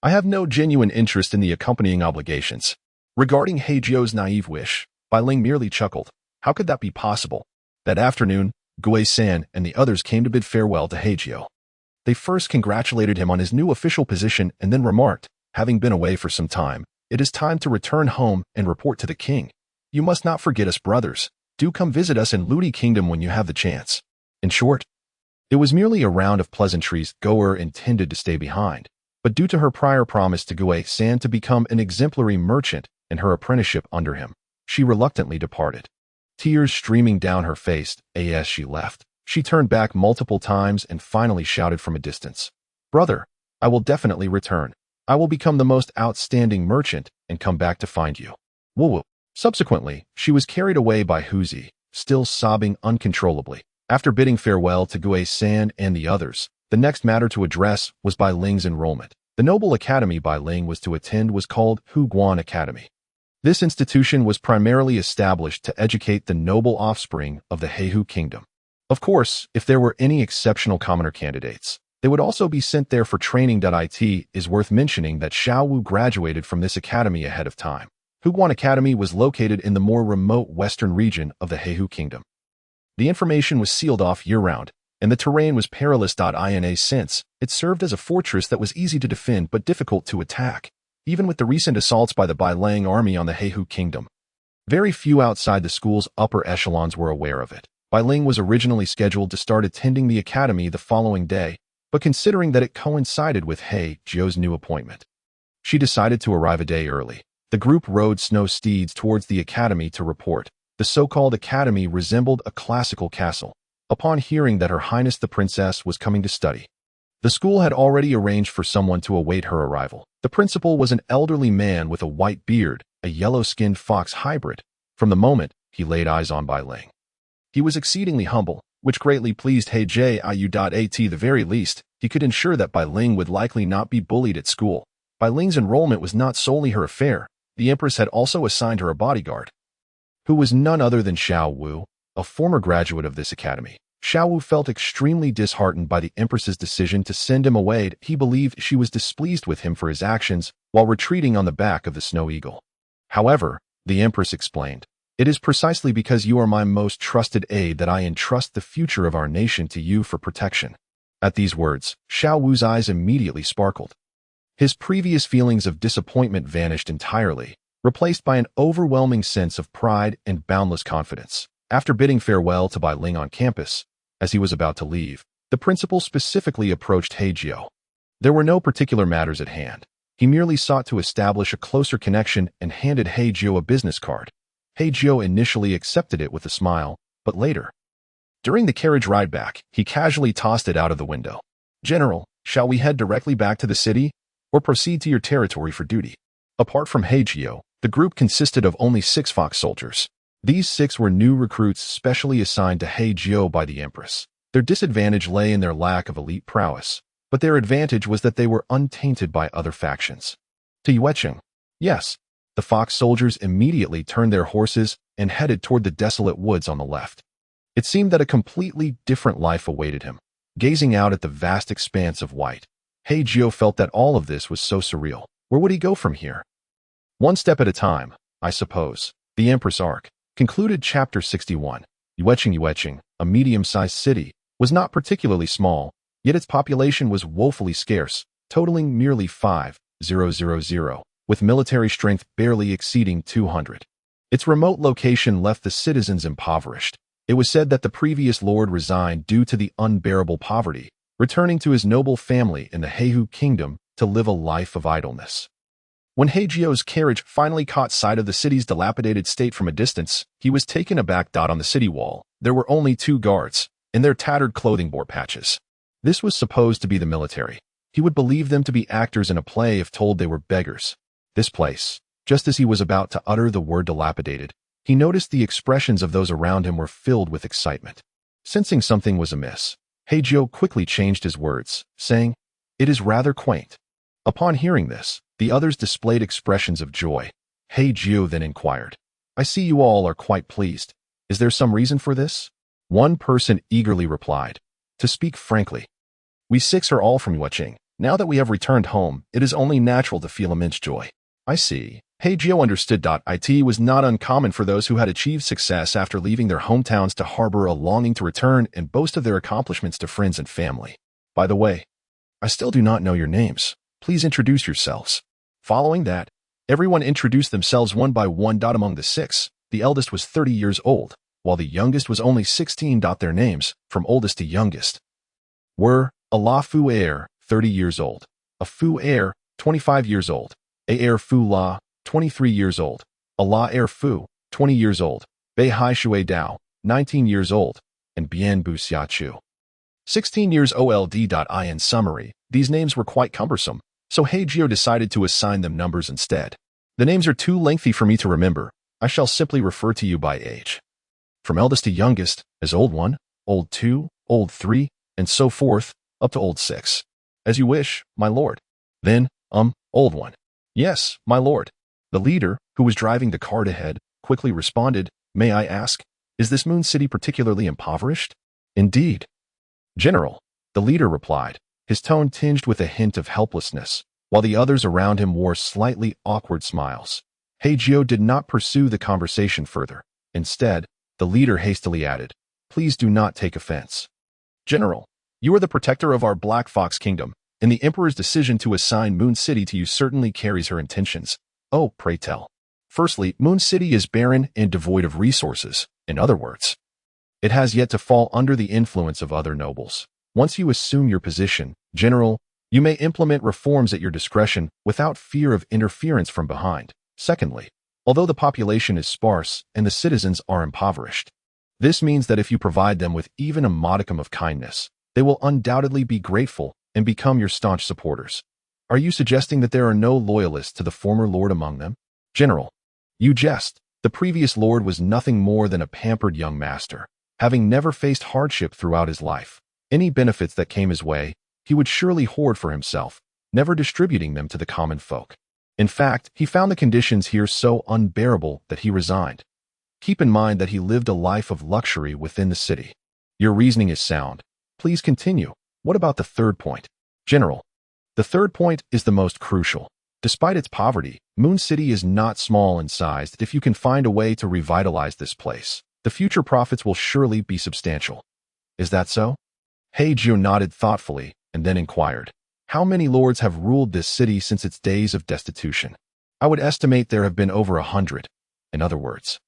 I have no genuine interest in the accompanying obligations." Regarding Hei Jiu's naive wish, Bai Ling merely chuckled. How could that be possible? That afternoon, Gui-san and the others came to bid farewell to Hei Jiu. They first congratulated him on his new official position and then remarked, "Having been away for some time, it is time to return home and report to the king. You must not forget us, brothers. Do come visit us in Ludi Kingdom when you have the chance." In short, it was merely a round of pleasantries. Goer intended to stay behind, but due to her prior promise to Gui-san to become an exemplary merchant and her apprenticeship under him, she reluctantly departed. Tears streaming down her face as she left, she turned back multiple times and finally shouted from a distance, "Brother, I will definitely return. I will become the most outstanding merchant and come back to find you." Woo-woo. Subsequently, she was carried away by Huzi, still sobbing uncontrollably. After bidding farewell to Gui-san and the others, the next matter to address was Bai Ling's enrollment. The noble academy Bai Ling was to attend was called Hu Guan Academy. This institution was primarily established to educate the noble offspring of the Heihu kingdom. Of course, if there were any exceptional commoner candidates, they would also be sent there for training. It is worth mentioning that Xiao Wu graduated from this academy ahead of time. Hu Guan Academy was located in the more remote western region of the Heihu kingdom. The information was sealed off year-round, and the terrain was perilous. Since it served as a fortress that was easy to defend but difficult to attack, even with the recent assaults by the Bai Ling army on the Heihu kingdom. Very few outside the school's upper echelons were aware of it. Bai Ling was originally scheduled to start attending the academy the following day, but considering that it coincided with Hei Jiu's new appointment, she decided to arrive a day early. The group rode snow steeds towards the academy to report. The so-called academy resembled a classical castle. Upon hearing that Her Highness the Princess was coming to study, the school had already arranged for someone to await her arrival. The principal was an elderly man with a white beard, a yellow-skinned fox hybrid. From the moment he laid eyes on Bai Ling, he was exceedingly humble, which greatly pleased Hei Jiu. At the very least, he could ensure that Bai Ling would likely not be bullied at school. Bai Ling's enrollment was not solely her affair. The Empress had also assigned her a bodyguard, who was none other than Xiao Wu, a former graduate of this academy. Xiao Wu felt extremely disheartened by the Empress's decision to send him away. He believed she was displeased with him for his actions while retreating on the back of the Snow Eagle. However, the Empress explained, "It is precisely because you are my most trusted aide that I entrust the future of our nation to you for protection." At these words, Xiao Wu's eyes immediately sparkled. His previous feelings of disappointment vanished entirely, replaced by an overwhelming sense of pride and boundless confidence. After bidding farewell to Bai Ling on campus, as he was about to leave, the principal specifically approached Hei Jiu. There were no particular matters at hand. He merely sought to establish a closer connection and handed Hei Jiu a business card. Hei Jiu initially accepted it with a smile, but later, during the carriage ride back, he casually tossed it out of the window. "General, shall we head directly back to the city, or proceed to your territory for duty?" Apart from Hei Jiu, the group consisted of only 6 fox soldiers. These 6 were new recruits specially assigned to Hei Jiu by the Empress. Their disadvantage lay in their lack of elite prowess, but their advantage was that they were untainted by other factions. To Yuecheng. Yes, the fox soldiers immediately turned their horses and headed toward the desolate woods on the left. It seemed that a completely different life awaited him. Gazing out at the vast expanse of white, Hei Jiu felt that all of this was so surreal. Where would he go from here? One step at a time, I suppose. The Empress Arc. Concluded Chapter 61. Yuecheng, a medium-sized city, was not particularly small, yet its population was woefully scarce, totaling merely 5,000, with military strength barely exceeding 200. Its remote location left the citizens impoverished. It was said that the previous lord resigned due to the unbearable poverty, returning to his noble family in the Heihu Kingdom to live a life of idleness. When Hei Jiu's carriage finally caught sight of the city's dilapidated state from a distance, he was taken aback. On the city wall, there were only 2 guards, and their tattered clothing bore patches. This was supposed to be the military. He would believe them to be actors in a play if told they were beggars. This place, just as he was about to utter the word dilapidated, he noticed the expressions of those around him were filled with excitement. Sensing something was amiss, Hei Jiu quickly changed his words, saying, "It is rather quaint." Upon hearing this, the others displayed expressions of joy. Hei Jiu then inquired, "I see you all are quite pleased. Is there some reason for this?" One person eagerly replied, "To speak frankly, we 6 are all from Yuecheng. Now that we have returned home, it is only natural to feel immense joy." "I see." Hei Jiu understood. It was not uncommon for those who had achieved success after leaving their hometowns to harbor a longing to return and boast of their accomplishments to friends and family. "By the way, I still do not know your names. Please introduce yourselves." Following that, everyone introduced themselves one by one. Among the 6, the eldest was 30 years old, while the youngest was only 16. Their names, from oldest to youngest, were Allah Fu Air, 30 years old, A Fu Air, 25 years old, A Air Fu La, 23 years old, Allah Air Fu, 20 years old, Bei Hai Shui Dao, 19 years old, and Bian Bu Xia Chu, 16 years old. In summary, these names were quite cumbersome, so Hei Jiu decided to assign them numbers instead. "The names are too lengthy for me to remember. I shall simply refer to you by age. From eldest to youngest, as old 1, old 2, old 3, and so forth, up to old 6. As you wish, my lord." Then, old 1. "Yes, my lord." The leader, who was driving the cart ahead, quickly responded, "May I ask, is this Moon City particularly impoverished?" "Indeed, General," the leader replied, his tone tinged with a hint of helplessness, while the others around him wore slightly awkward smiles. Hei Jiu did not pursue the conversation further. Instead, the leader hastily added, "Please do not take offense. General, you are the protector of our Black Fox Kingdom, and the Emperor's decision to assign Moon City to you certainly carries her intentions. Oh, pray tell. Firstly, Moon City is barren and devoid of resources. In other words, it has yet to fall under the influence of other nobles. Once you assume your position, General, you may implement reforms at your discretion without fear of interference from behind. Secondly, although the population is sparse and the citizens are impoverished, this means that if you provide them with even a modicum of kindness, they will undoubtedly be grateful and become your staunch supporters. Are you suggesting that there are no loyalists to the former lord among them? General, you jest. The previous lord was nothing more than a pampered young master. Having never faced hardship throughout his life, any benefits that came his way, he would surely hoard for himself, never distributing them to the common folk. In fact, he found the conditions here so unbearable that he resigned. Keep in mind that he lived a life of luxury within the city. Your reasoning is sound. Please continue. What about the third point? General. The third point is the most crucial. Despite its poverty, Moon City is not small in size. If you can find a way to revitalize this place, the future profits will surely be substantial. Is that so? Hei Jiu nodded thoughtfully and then inquired, how many lords have ruled this city since its days of destitution? I would estimate there have been over 100. In other words,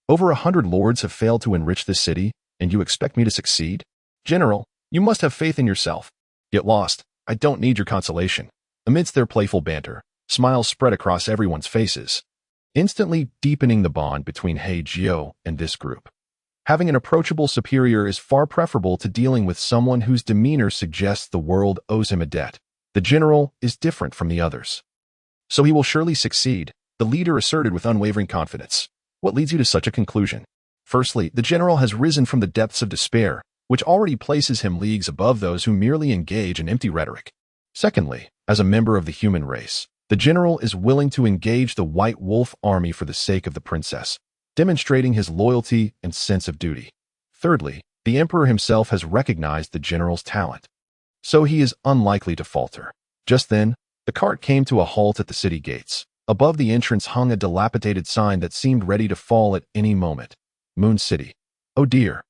over 100 lords have failed to enrich this city, and you expect me to succeed? General, you must have faith in yourself. Get lost. I don't need your consolation. Amidst their playful banter, smiles spread across everyone's faces, instantly deepening the bond between Hei Jiu and this group. Having an approachable superior is far preferable to dealing with someone whose demeanor suggests the world owes him a debt. The general is different from the others. So he will surely succeed, the leader asserted with unwavering confidence. What leads you to such a conclusion? Firstly, the general has risen from the depths of despair, which already places him leagues above those who merely engage in empty rhetoric. Secondly, as a member of the human race, the general is willing to engage the White Wolf army for the sake of the princess, demonstrating his loyalty and sense of duty. Thirdly, the emperor himself has recognized the general's talent, so he is unlikely to falter. Just then, the cart came to a halt at the city gates. Above the entrance hung a dilapidated sign that seemed ready to fall at any moment. Moon City. Oh dear.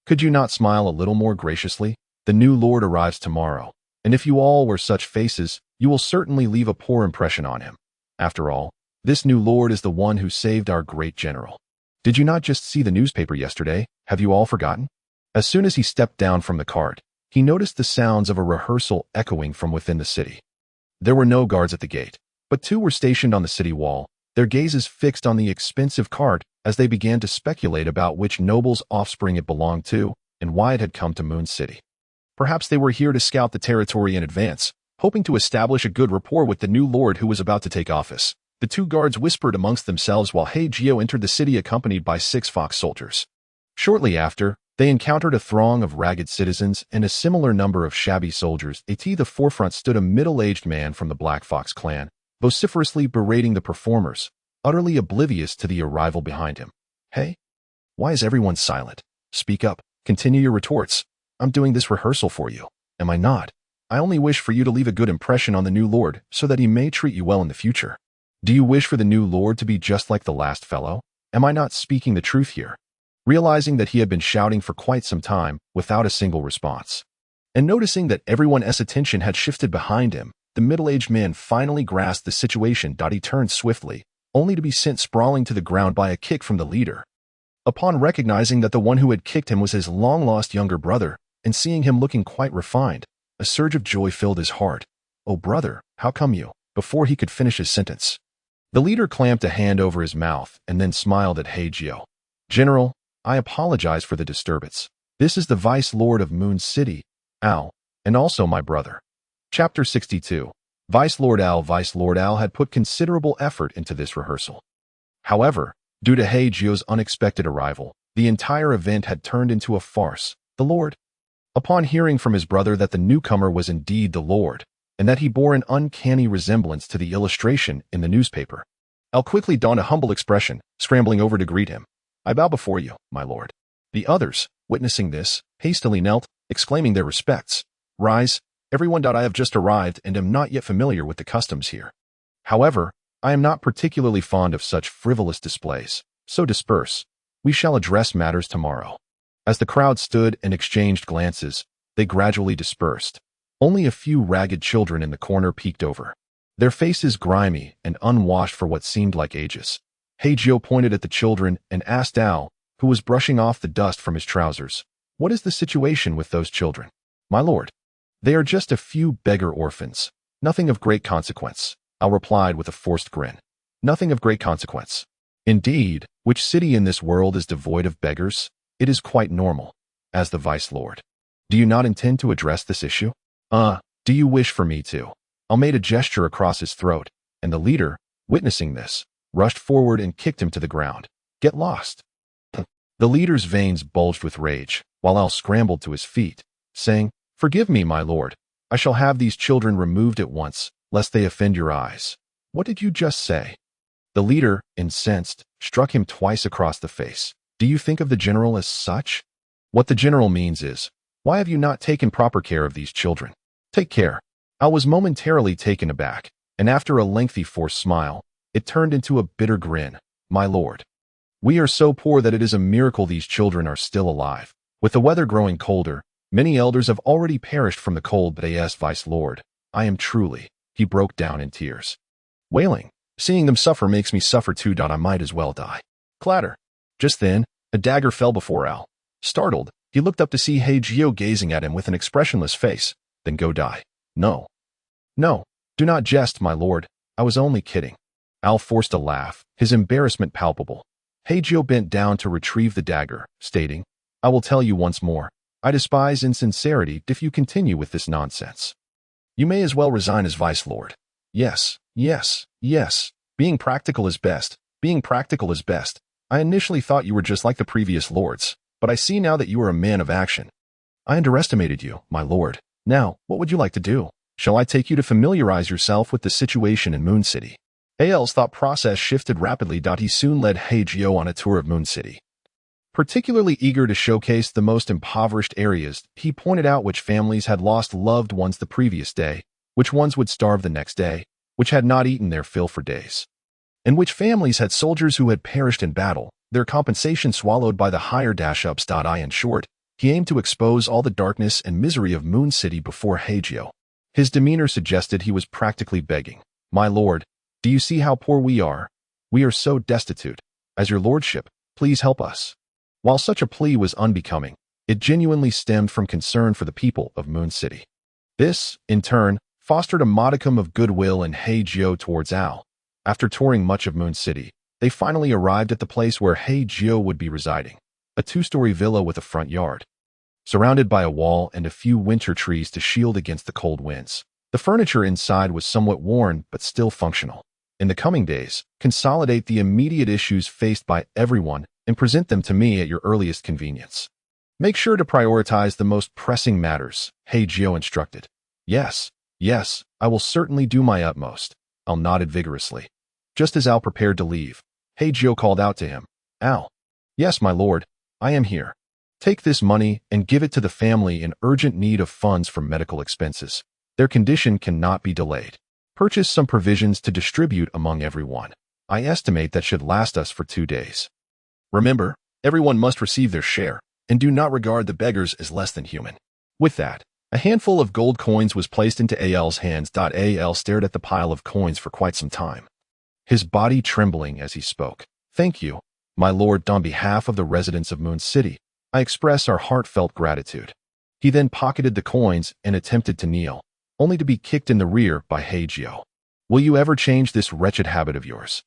Could you not smile a little more graciously? The new lord arrives tomorrow, and if you all wear such faces, you will certainly leave a poor impression on him. After all, this new lord is the one who saved our great general. Did you not just see the newspaper yesterday? Have you all forgotten? As soon as he stepped down from the cart, he noticed the sounds of a rehearsal echoing from within the city. There were no guards at the gate, but two were stationed on the city wall, their gazes fixed on the expensive cart as they began to speculate about which noble's offspring it belonged to and why it had come to Moon City. Perhaps they were here to scout the territory in advance, hoping to establish a good rapport with the new lord who was about to take office. The two guards whispered amongst themselves while Hei Jiu entered the city accompanied by 6 fox soldiers. Shortly after, they encountered a throng of ragged citizens and a similar number of shabby soldiers. At the forefront stood a middle-aged man from the Black Fox clan, vociferously berating the performers, utterly oblivious to the arrival behind him. Hey? Why is everyone silent? Speak up. Continue your retorts. I'm doing this rehearsal for you, am I not? I only wish for you to leave a good impression on the new lord so that he may treat you well in the future. Do you wish for the new lord to be just like the last fellow? Am I not speaking the truth here? Realizing that he had been shouting for quite some time without a single response, and noticing that everyone's attention had shifted behind him, the middle-aged man finally grasped the situation. He turned swiftly, only to be sent sprawling to the ground by a kick from the leader. Upon recognizing that the one who had kicked him was his long-lost younger brother, and seeing him looking quite refined, a surge of joy filled his heart. Oh brother, how come you? Before he could finish his sentence, the leader clamped a hand over his mouth and then smiled at Hei Jiu. General, I apologize for the disturbance. This is the Vice Lord of Moon City, Al, and also my brother. Chapter 62. Vice Lord Al had put considerable effort into this rehearsal. However, due to Hei Jiu's unexpected arrival, the entire event had turned into a farce. The Lord, upon hearing from his brother that the newcomer was indeed the Lord, and that he bore an uncanny resemblance to the illustration in the newspaper, Al quickly donned a humble expression, scrambling over to greet him. I bow before you, my lord. The others, witnessing this, hastily knelt, exclaiming their respects. Rise, everyone. I have just arrived and am not yet familiar with the customs here. However, I am not particularly fond of such frivolous displays, so disperse. We shall address matters tomorrow. As the crowd stood and exchanged glances, they gradually dispersed. Only a few ragged children in the corner peeked over, their faces grimy and unwashed for what seemed like ages. Hei Jiu pointed at the children and asked Al, who was brushing off the dust from his trousers, what is the situation with those children? My lord, they are just a few beggar orphans. Nothing of great consequence, Al replied with a forced grin. Nothing of great consequence. Indeed, which city in this world is devoid of beggars? It is quite normal. As the Vice Lord, do you not intend to address this issue? Do you wish for me to? Al made a gesture across his throat, and the leader, witnessing this, rushed forward and kicked him to the ground. Get lost. The leader's veins bulged with rage, while Al scrambled to his feet, saying, "Forgive me, my lord. I shall have these children removed at once, lest they offend your eyes." "What did you just say?" The leader, incensed, struck him twice across the face. "Do you think of the general as such?" "What the general means is, why have you not taken proper care of these children?" "Take care." Al was momentarily taken aback, and after a lengthy forced smile, it turned into a bitter grin. "My lord, we are so poor that it is a miracle these children are still alive. With the weather growing colder, many elders have already perished from the cold, but as vice lord, I am truly—" He broke down in tears, wailing, "Seeing them suffer makes me suffer too. I might as well die." Clatter. Just then, a dagger fell before Al. Startled, he looked up to see Hei Jiu gazing at him with an expressionless face. "Then go die." "No. No. Do not jest, my lord. I was only kidding." Al forced a laugh, his embarrassment palpable. Hei Jiu bent down to retrieve the dagger, stating, "I will tell you once more. I despise insincerity if you continue with this nonsense. You may as well resign as vice lord." Yes. Being practical is best. Being practical is best. I initially thought you were just like the previous lords, but I see now that you are a man of action. I underestimated you, my lord. Now, what would you like to do? Shall I take you to familiarize yourself with the situation in Moon City?" Al's thought process shifted rapidly. He soon led Hei Jiu on a tour of Moon City. Particularly eager to showcase the most impoverished areas, he pointed out which families had lost loved ones the previous day, which ones would starve the next day, which had not eaten their fill for days, and which families had soldiers who had perished in battle, their compensation swallowed by the higher ups. In short, he aimed to expose all the darkness and misery of Moon City before Hei Jiu. His demeanor suggested he was practically begging. "My lord, do you see how poor we are? We are so destitute. As your lordship, please help us." While such a plea was unbecoming, it genuinely stemmed from concern for the people of Moon City. This, in turn, fostered a modicum of goodwill in Hei Jiu towards Al. After touring much of Moon City, they finally arrived at the place where Hei Jiu would be residing, a two-story villa with a front yard, surrounded by a wall and a few winter trees to shield against the cold winds. The furniture inside was somewhat worn but still functional. In the coming days, consolidate the immediate issues faced by everyone and present them to me at your earliest convenience. Make sure to prioritize the most pressing matters, Hei Jiu instructed. Yes, I will certainly do my utmost. Al nodded vigorously. Just as Al prepared to leave, Hei Jiu called out to him, "Al." "Yes, my lord, I am here. Take this money and give it to the family in urgent need of funds for medical expenses. Their condition cannot be delayed. Purchase some provisions to distribute among everyone. I estimate that should last us for 2 days. Remember, everyone must receive their share, and do not regard the beggars as less than human." With that, a handful of gold coins was placed into Al's hands. Al stared at the pile of coins for quite some time, his body trembling as he spoke. "Thank you, my lord. On behalf of the residents of Moon City, I express our heartfelt gratitude." He then pocketed the coins and attempted to kneel, only to be kicked in the rear by Hei Jiu. "Will you ever change this wretched habit of yours?"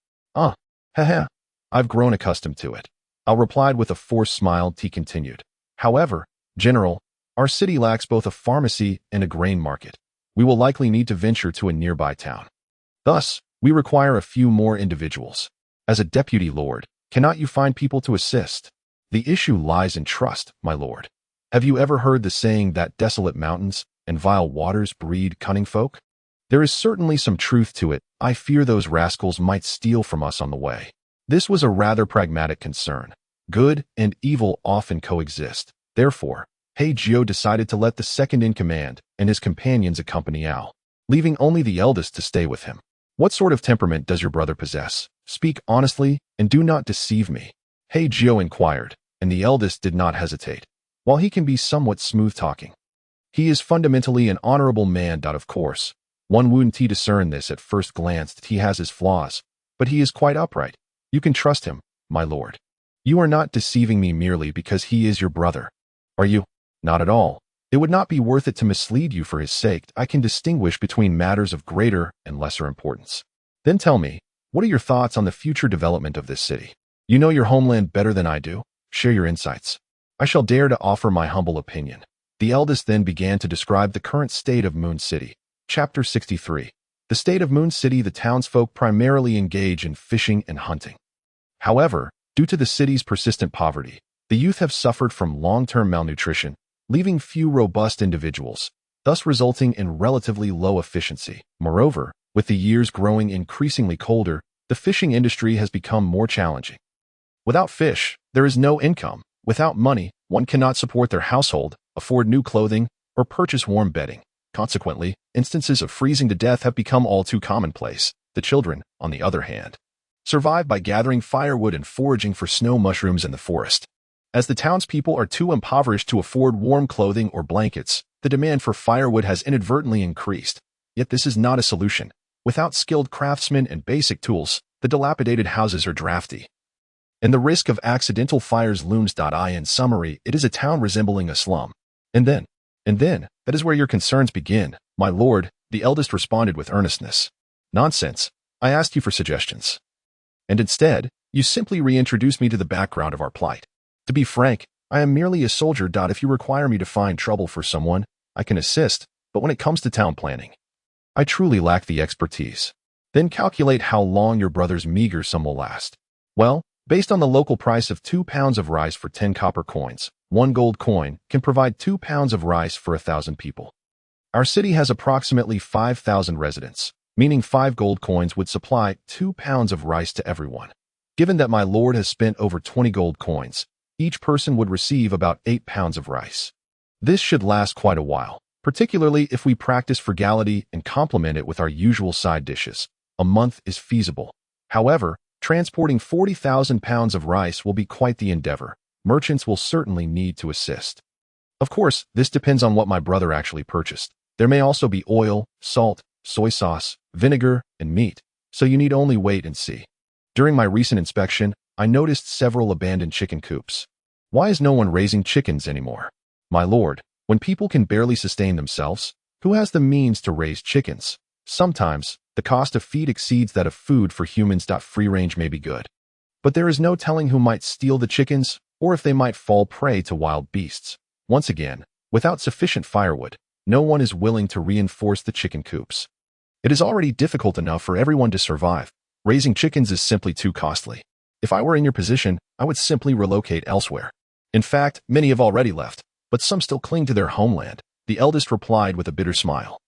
I've grown accustomed to it." Al replied with a forced smile. He continued, "However, General, our city lacks both a pharmacy and a grain market. We will likely need to venture to a nearby town. Thus, we require a few more individuals. As a deputy lord, cannot you find people to assist? The issue lies in trust, my lord. Have you ever heard the saying that desolate mountains and vile waters breed cunning folk? There is certainly some truth to it. I fear those rascals might steal from us on the way." This was a rather pragmatic concern. Good and evil often coexist. Therefore, Hei Jiu decided to let the second-in-command and his companions accompany Al, leaving only the eldest to stay with him. "What sort of temperament does your brother possess? Speak honestly and do not deceive me," Hei Jiu inquired, and the eldest did not hesitate. "While he can be somewhat smooth-talking, he is fundamentally an honorable man. Of course, one wouldn't discern this at first glance. He has his flaws, but he is quite upright. You can trust him, my lord. You are not deceiving me merely because he is your brother, are you?" "Not at all. It would not be worth it to mislead you for his sake. I can distinguish between matters of greater and lesser importance." "Then tell me, what are your thoughts on the future development of this city? You know your homeland better than I do. Share your insights." "I shall dare to offer my humble opinion." The eldest then began to describe the current state of Moon City. Chapter 63. The state of Moon City. The townsfolk primarily engage in fishing and hunting. However, due to the city's persistent poverty, The youth have suffered from long-term malnutrition, leaving few robust individuals, thus resulting in relatively low efficiency. Moreover, with the years growing increasingly colder, the fishing industry has become more challenging. Without fish, there is no income. Without money, one cannot support their household, afford new clothing, or purchase warm bedding. Consequently, instances of freezing to death have become all too commonplace. The children, on the other hand, survive by gathering firewood and foraging for snow mushrooms in the forest. As the townspeople are too impoverished to afford warm clothing or blankets, the demand for firewood has inadvertently increased. Yet this is not a solution. Without skilled craftsmen and basic tools, the dilapidated houses are drafty, and the risk of accidental fires looms. In summary, it is a town resembling a slum. And then, that is where your concerns begin, my lord, the eldest responded with earnestness. Nonsense. I asked you for suggestions. And instead, you simply reintroduced me to the background of our plight. To be frank, I am merely a soldier. If you require me to find trouble for someone, I can assist, but when it comes to town planning, I truly lack the expertise. Then calculate how long your brother's meager sum will last. Well, based on the local price of 2 pounds of rice for 10 copper coins, 1 gold coin can provide 2 pounds of rice for 1,000 people. Our city has approximately 5,000 residents, meaning 5 gold coins would supply 2 pounds of rice to everyone. Given that my lord has spent over 20 gold coins, each person would receive about 8 pounds of rice. This should last quite a while, particularly if we practice frugality and complement it with our usual side dishes. A month is feasible. However, transporting 40,000 pounds of rice will be quite the endeavor. Merchants will certainly need to assist. Of course, this depends on what my brother actually purchased. There may also be oil, salt, soy sauce, vinegar, and meat, so you need only wait and see. During my recent inspection, I noticed several abandoned chicken coops. Why is no one raising chickens anymore? My lord, when people can barely sustain themselves, who has the means to raise chickens? Sometimes, the cost of feed exceeds that of food for humans. Free range may be good, but there is no telling who might steal the chickens or if they might fall prey to wild beasts. Once again, without sufficient firewood, no one is willing to reinforce the chicken coops. It is already difficult enough for everyone to survive. Raising chickens is simply too costly. If I were in your position, I would simply relocate elsewhere. In fact, many have already left, but some still cling to their homeland, the eldest replied with a bitter smile.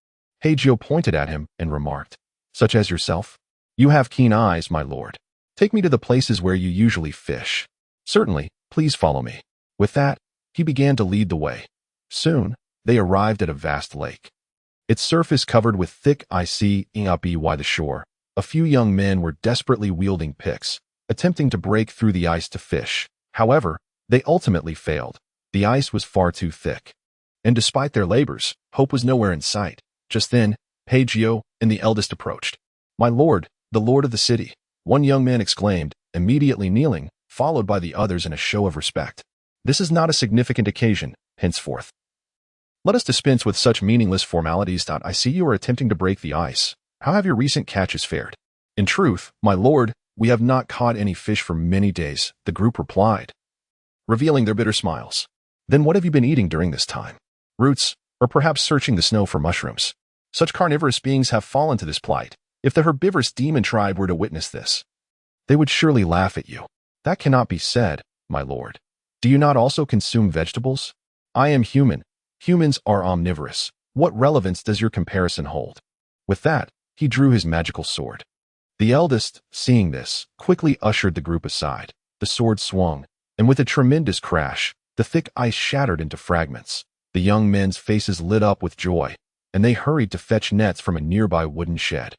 Hei Jiu pointed at him and remarked, such as yourself? You have keen eyes, my lord. Take me to the places where you usually fish. Certainly, please follow me. With that, he began to lead the way. Soon, they arrived at a vast lake. Its surface covered with thick ice up by the shore. A few young men were desperately wielding picks, attempting to break through the ice to fish. However, they ultimately failed. The ice was far too thick. And despite their labors, hope was nowhere in sight. Just then, Hei Jiu and the eldest approached. My lord, the lord of the city, one young man exclaimed, immediately kneeling, followed by the others in a show of respect. This is not a significant occasion, henceforth. Let us dispense with such meaningless formalities. I see you are attempting to break the ice. How have your recent catches fared? In truth, my lord, we have not caught any fish for many days, the group replied, revealing their bitter smiles. Then what have you been eating during this time? Roots, or perhaps searching the snow for mushrooms? Such carnivorous beings have fallen to this plight. If the herbivorous demon tribe were to witness this, they would surely laugh at you. That cannot be said, my lord. Do you not also consume vegetables? I am human. Humans are omnivorous. What relevance does your comparison hold? With that, he drew his magical sword. The eldest, seeing this, quickly ushered the group aside. The sword swung, and with a tremendous crash, the thick ice shattered into fragments. The young men's faces lit up with joy, and they hurried to fetch nets from a nearby wooden shed,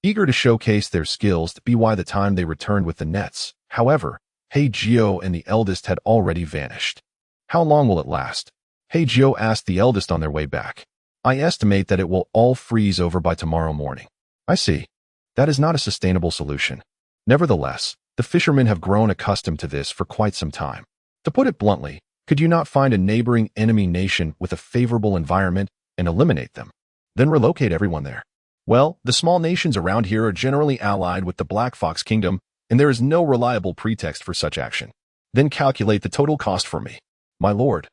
eager to showcase their skills. By the time they returned with the nets, however, Hei Jiu and the eldest had already vanished. How long will it last? Hei Jiu asked the eldest on their way back. I estimate that it will all freeze over by tomorrow morning. I see. That is not a sustainable solution. Nevertheless, the fishermen have grown accustomed to this for quite some time. To put it bluntly, could you not find a neighboring enemy nation with a favorable environment and eliminate them? Then relocate everyone there. Well, the small nations around here are generally allied with the Black Fox Kingdom, and there is no reliable pretext for such action. Then calculate the total cost for me. My lord,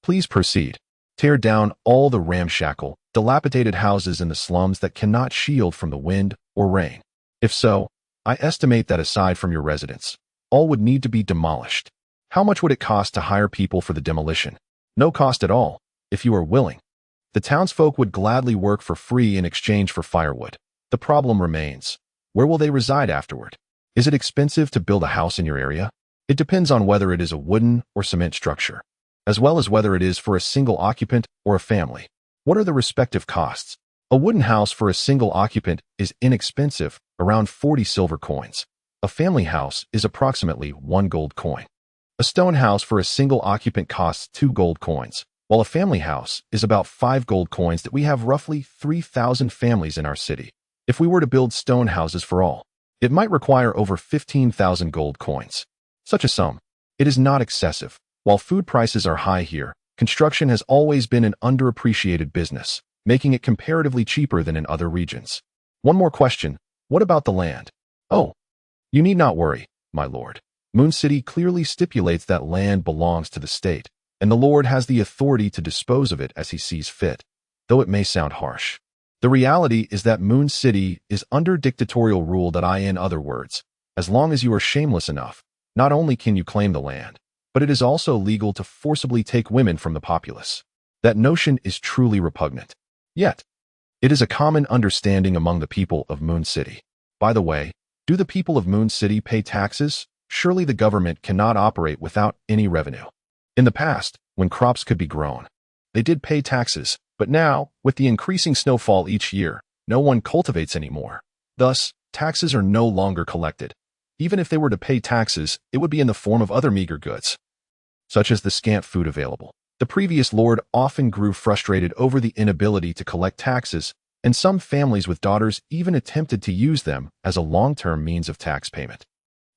please proceed. Tear down all the ramshackle, dilapidated houses in the slums that cannot shield from the wind or rain. If so, I estimate that aside from your residence, all would need to be demolished. How much would it cost to hire people for the demolition? No cost at all, if you are willing. The townsfolk would gladly work for free in exchange for firewood. The problem remains. Where will they reside afterward? Is it expensive to build a house in your area? It depends on whether it is a wooden or cement structure, as well as whether it is for a single occupant or a family. What are the respective costs? A wooden house for a single occupant is inexpensive, around 40 silver coins. A family house is approximately 1 gold coin. A stone house for a single occupant costs 2 gold coins, while a family house is about 5 gold coins. That we have roughly 3,000 families in our city. If we were to build stone houses for all, it might require over 15,000 gold coins. Such a sum. It is not excessive. While food prices are high here, construction has always been an underappreciated business, making it comparatively cheaper than in other regions. One more question. What about the land? Oh, you need not worry, my lord. Moon City clearly stipulates that land belongs to the state, and the lord has the authority to dispose of it as he sees fit, though it may sound harsh. The reality is that Moon City is under dictatorial rule. In other words, as long as you are shameless enough, not only can you claim the land, but it is also legal to forcibly take women from the populace. That notion is truly repugnant. Yet, it is a common understanding among the people of Moon City. By the way, do the people of Moon City pay taxes? Surely the government cannot operate without any revenue. In the past, when crops could be grown, they did pay taxes, but now, with the increasing snowfall each year, no one cultivates anymore. Thus, taxes are no longer collected. Even if they were to pay taxes, it would be in the form of other meager goods, such as the scant food available. The previous lord often grew frustrated over the inability to collect taxes, and some families with daughters even attempted to use them as a long-term means of tax payment.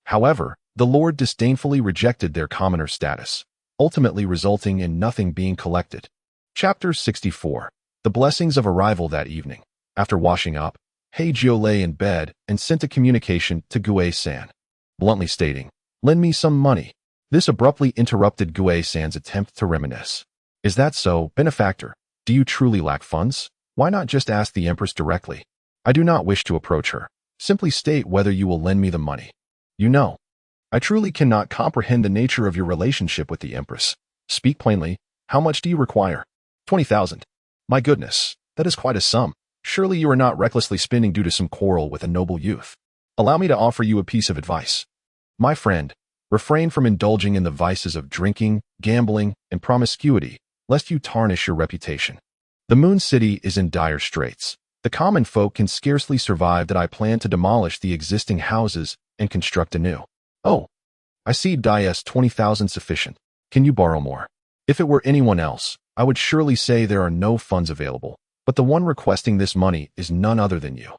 However, the lord disdainfully rejected their commoner status, ultimately resulting in nothing being collected. Chapter 64. The blessings of arrival. That evening, after washing up, Hei Jiu lay in bed and sent a communication to Gue-san, bluntly stating, "Lend me some money." This abruptly interrupted Gue-san's attempt to reminisce. "Is that so, benefactor? Do you truly lack funds? Why not just ask the Empress directly? I do not wish to approach her. Simply state whether you will lend me the money. You know, I truly cannot comprehend the nature of your relationship with the Empress. Speak plainly. How much do you require?" 20,000. My goodness, that is quite a sum. Surely you are not recklessly spending due to some quarrel with a noble youth. Allow me to offer you a piece of advice. My friend, refrain from indulging in the vices of drinking, gambling, and promiscuity, lest you tarnish your reputation. The Moon City is in dire straits. The common folk can scarcely survive. I plan to demolish the existing houses and construct anew. Oh, I see. 20,000 sufficient. Can you borrow more? If it were anyone else, I would surely say there are no funds available, but the one requesting this money is none other than you.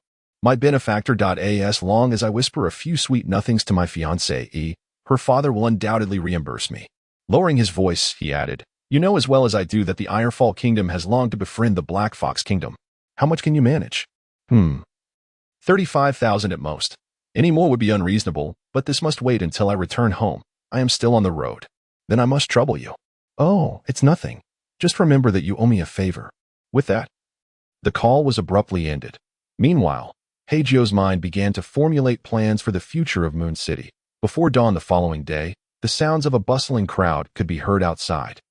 My benefactor. As long as I whisper a few sweet nothings to my fiancée, her father will undoubtedly reimburse me. Lowering his voice, he added, "You know as well as I do that the Ironfall Kingdom has longed to befriend the Black Fox Kingdom. How much can you manage?" 35,000 at most. Any more would be unreasonable, but this must wait until I return home. I am still on the road. Then I must trouble you. Oh, it's nothing. Just remember that you owe me a favor. With that, the call was abruptly ended. Meanwhile, Hei Jiu's mind began to formulate plans for the future of Moon City. Before dawn the following day, the sounds of a bustling crowd could be heard outside.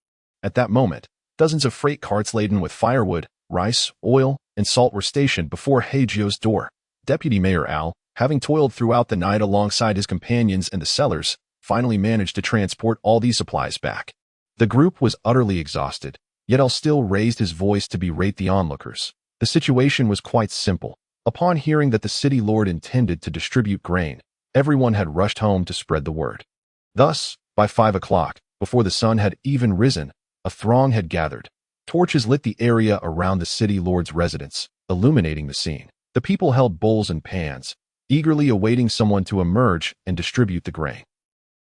At that moment, dozens of freight carts laden with firewood, rice, oil, and salt were stationed before Hei Jiu's door. Deputy Mayor Al, having toiled throughout the night alongside his companions and the sellers, finally managed to transport all these supplies back. The group was utterly exhausted, yet Al still raised his voice to berate the onlookers. The situation was quite simple. Upon hearing that the city lord intended to distribute grain, everyone had rushed home to spread the word. Thus, by 5 o'clock, before the sun had even risen, a throng had gathered. Torches lit the area around the city lord's residence, illuminating the scene. The people held bowls and pans, eagerly awaiting someone to emerge and distribute the grain.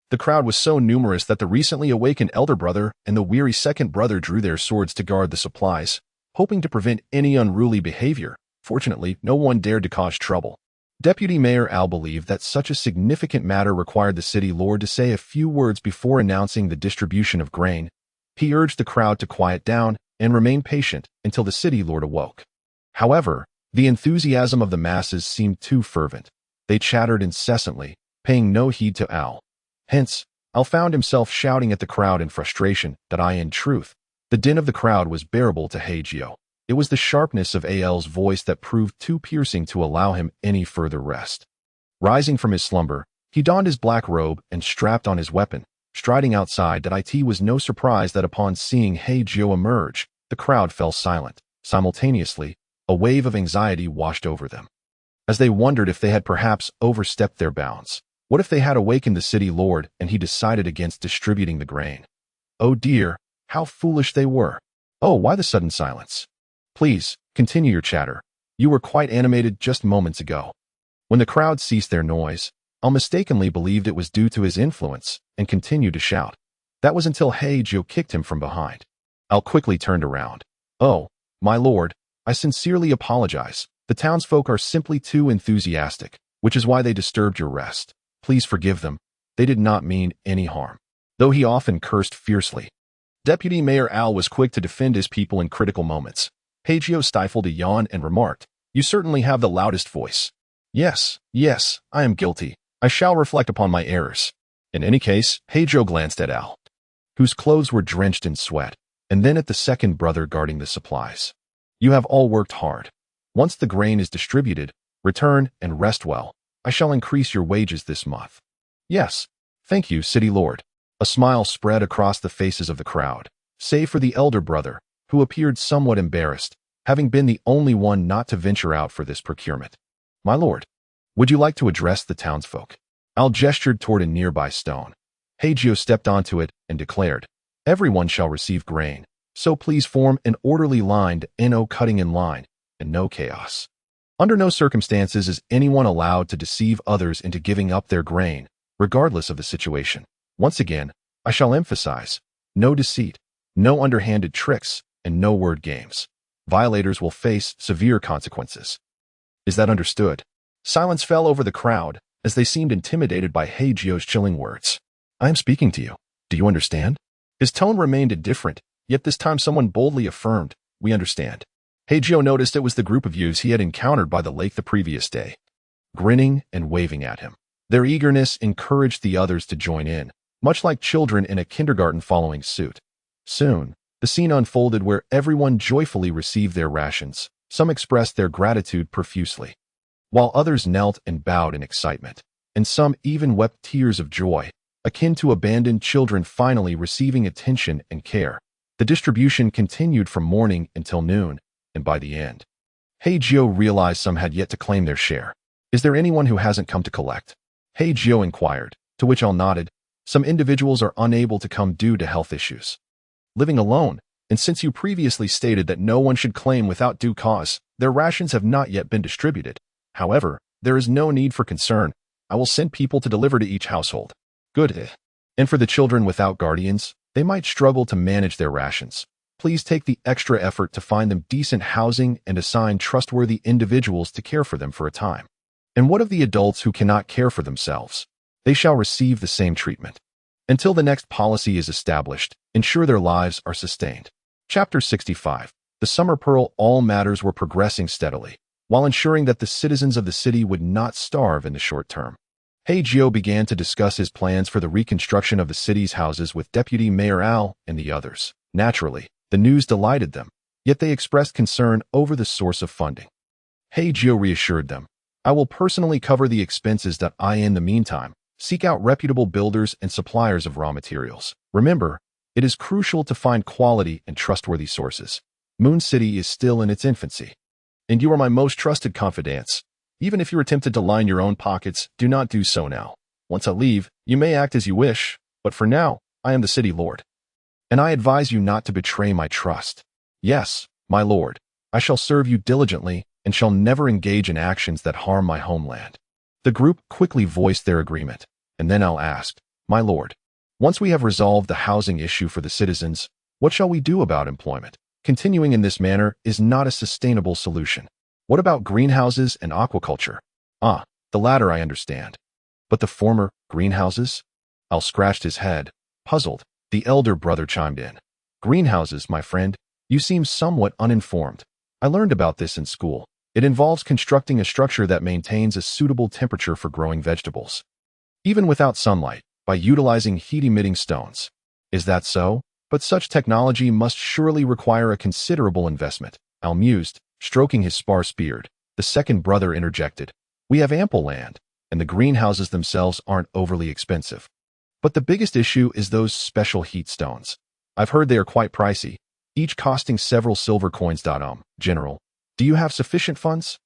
The crowd was so numerous that the recently awakened elder brother and the weary second brother drew their swords to guard the supplies, hoping to prevent any unruly behavior. Fortunately, no one dared to cause trouble. Deputy Mayor Al believed that such a significant matter required the city lord to say a few words before announcing the distribution of grain. He urged the crowd to quiet down and remain patient until the city lord awoke. However, the enthusiasm of the masses seemed too fervent. They chattered incessantly, paying no heed to Al. Hence, Al found himself shouting at the crowd in frustration that in truth, the din of the crowd was bearable to Hei Jiu. It was the sharpness of Al's voice that proved too piercing to allow him any further rest. Rising from his slumber, he donned his black robe and strapped on his weapon, striding outside. That it was no surprise that upon seeing Hei Jiu emerge, the crowd fell silent. Simultaneously, a wave of anxiety washed over them, as they wondered if they had perhaps overstepped their bounds. What if they had awakened the city lord and he decided against distributing the grain? Oh dear, how foolish they were. Oh, why the sudden silence? Please, continue your chatter. You were quite animated just moments ago. When the crowd ceased their noise, Al mistakenly believed it was due to his influence and continued to shout. That was until Hei Jiu kicked him from behind. Al quickly turned around. Oh, my lord, I sincerely apologize. The townsfolk are simply too enthusiastic, which is why they disturbed your rest. Please forgive them. They did not mean any harm. Though he often cursed fiercely. Deputy Mayor Al was quick to defend his people in critical moments. Hei Jiu stifled a yawn and remarked, "You certainly have the loudest voice." Yes, I am guilty. I shall reflect upon my errors. In any case, Hei Jiu glanced at Al, whose clothes were drenched in sweat, and then at the second brother guarding the supplies. You have all worked hard. Once the grain is distributed, return and rest well. I shall increase your wages this month. Yes, thank you, City Lord. A smile spread across the faces of the crowd, save for the elder brother, who appeared somewhat embarrassed, having been the only one not to venture out for this procurement. My lord, would you like to address the townsfolk? Al gestured toward a nearby stone. Hei Jiu stepped onto it and declared, everyone shall receive grain, so please form an orderly line, no cutting in line, and no chaos. Under no circumstances is anyone allowed to deceive others into giving up their grain, regardless of the situation. Once again, I shall emphasize, no deceit, no underhanded tricks, and no word games. Violators will face severe consequences. Is that understood? Silence fell over the crowd, as they seemed intimidated by Hei Jiu's chilling words. I am speaking to you. Do you understand? His tone remained indifferent, yet this time someone boldly affirmed, we understand. Hei Jiu noticed it was the group of youths he had encountered by the lake the previous day, grinning and waving at him. Their eagerness encouraged the others to join in, much like children in a kindergarten following suit. Soon, the scene unfolded where everyone joyfully received their rations. Some expressed their gratitude profusely, while others knelt and bowed in excitement, and some even wept tears of joy, akin to abandoned children finally receiving attention and care. The distribution continued from morning until noon, and by the end, Hei Jiu realized some had yet to claim their share. Is there anyone who hasn't come to collect? Hei Jiu inquired, to which Al nodded. Some individuals are unable to come due to health issues. Living alone, and since you previously stated that no one should claim without due cause, their rations have not yet been distributed. However, there is no need for concern. I will send people to deliver to each household. Good. And for the children without guardians, they might struggle to manage their rations. Please take the extra effort to find them decent housing and assign trustworthy individuals to care for them for a time. And what of the adults who cannot care for themselves? They shall receive the same treatment. Until the next policy is established, ensure their lives are sustained. Chapter 65. The Summer Pearl. All matters were progressing steadily, while ensuring that the citizens of the city would not starve in the short term. Hei Jiu began to discuss his plans for the reconstruction of the city's houses with Deputy Mayor Al and the others. Naturally, the news delighted them, yet they expressed concern over the source of funding. Hei Jiu reassured them, I will personally cover the expenses that in the meantime, seek out reputable builders and suppliers of raw materials. Remember, it is crucial to find quality and trustworthy sources. Moon City is still in its infancy, and you are my most trusted confidants. Even if you are tempted to line your own pockets, do not do so now. Once I leave, you may act as you wish, but for now, I am the city lord, and I advise you not to betray my trust. Yes, my lord, I shall serve you diligently and shall never engage in actions that harm my homeland. The group quickly voiced their agreement, and then Al asked, my lord, once we have resolved the housing issue for the citizens, what shall we do about employment? Continuing in this manner is not a sustainable solution. What about greenhouses and aquaculture? The latter I understand. But the former, greenhouses? Al scratched his head, puzzled. The elder brother chimed in. Greenhouses, my friend, you seem somewhat uninformed. I learned about this in school. It involves constructing a structure that maintains a suitable temperature for growing vegetables. Even without sunlight, by utilizing heat-emitting stones. Is that so? But such technology must surely require a considerable investment, Al mused, stroking his sparse beard. The second brother interjected. We have ample land, and the greenhouses themselves aren't overly expensive. But the biggest issue is those special heat stones. I've heard they are quite pricey, each costing several silver coins. General, do you have sufficient funds?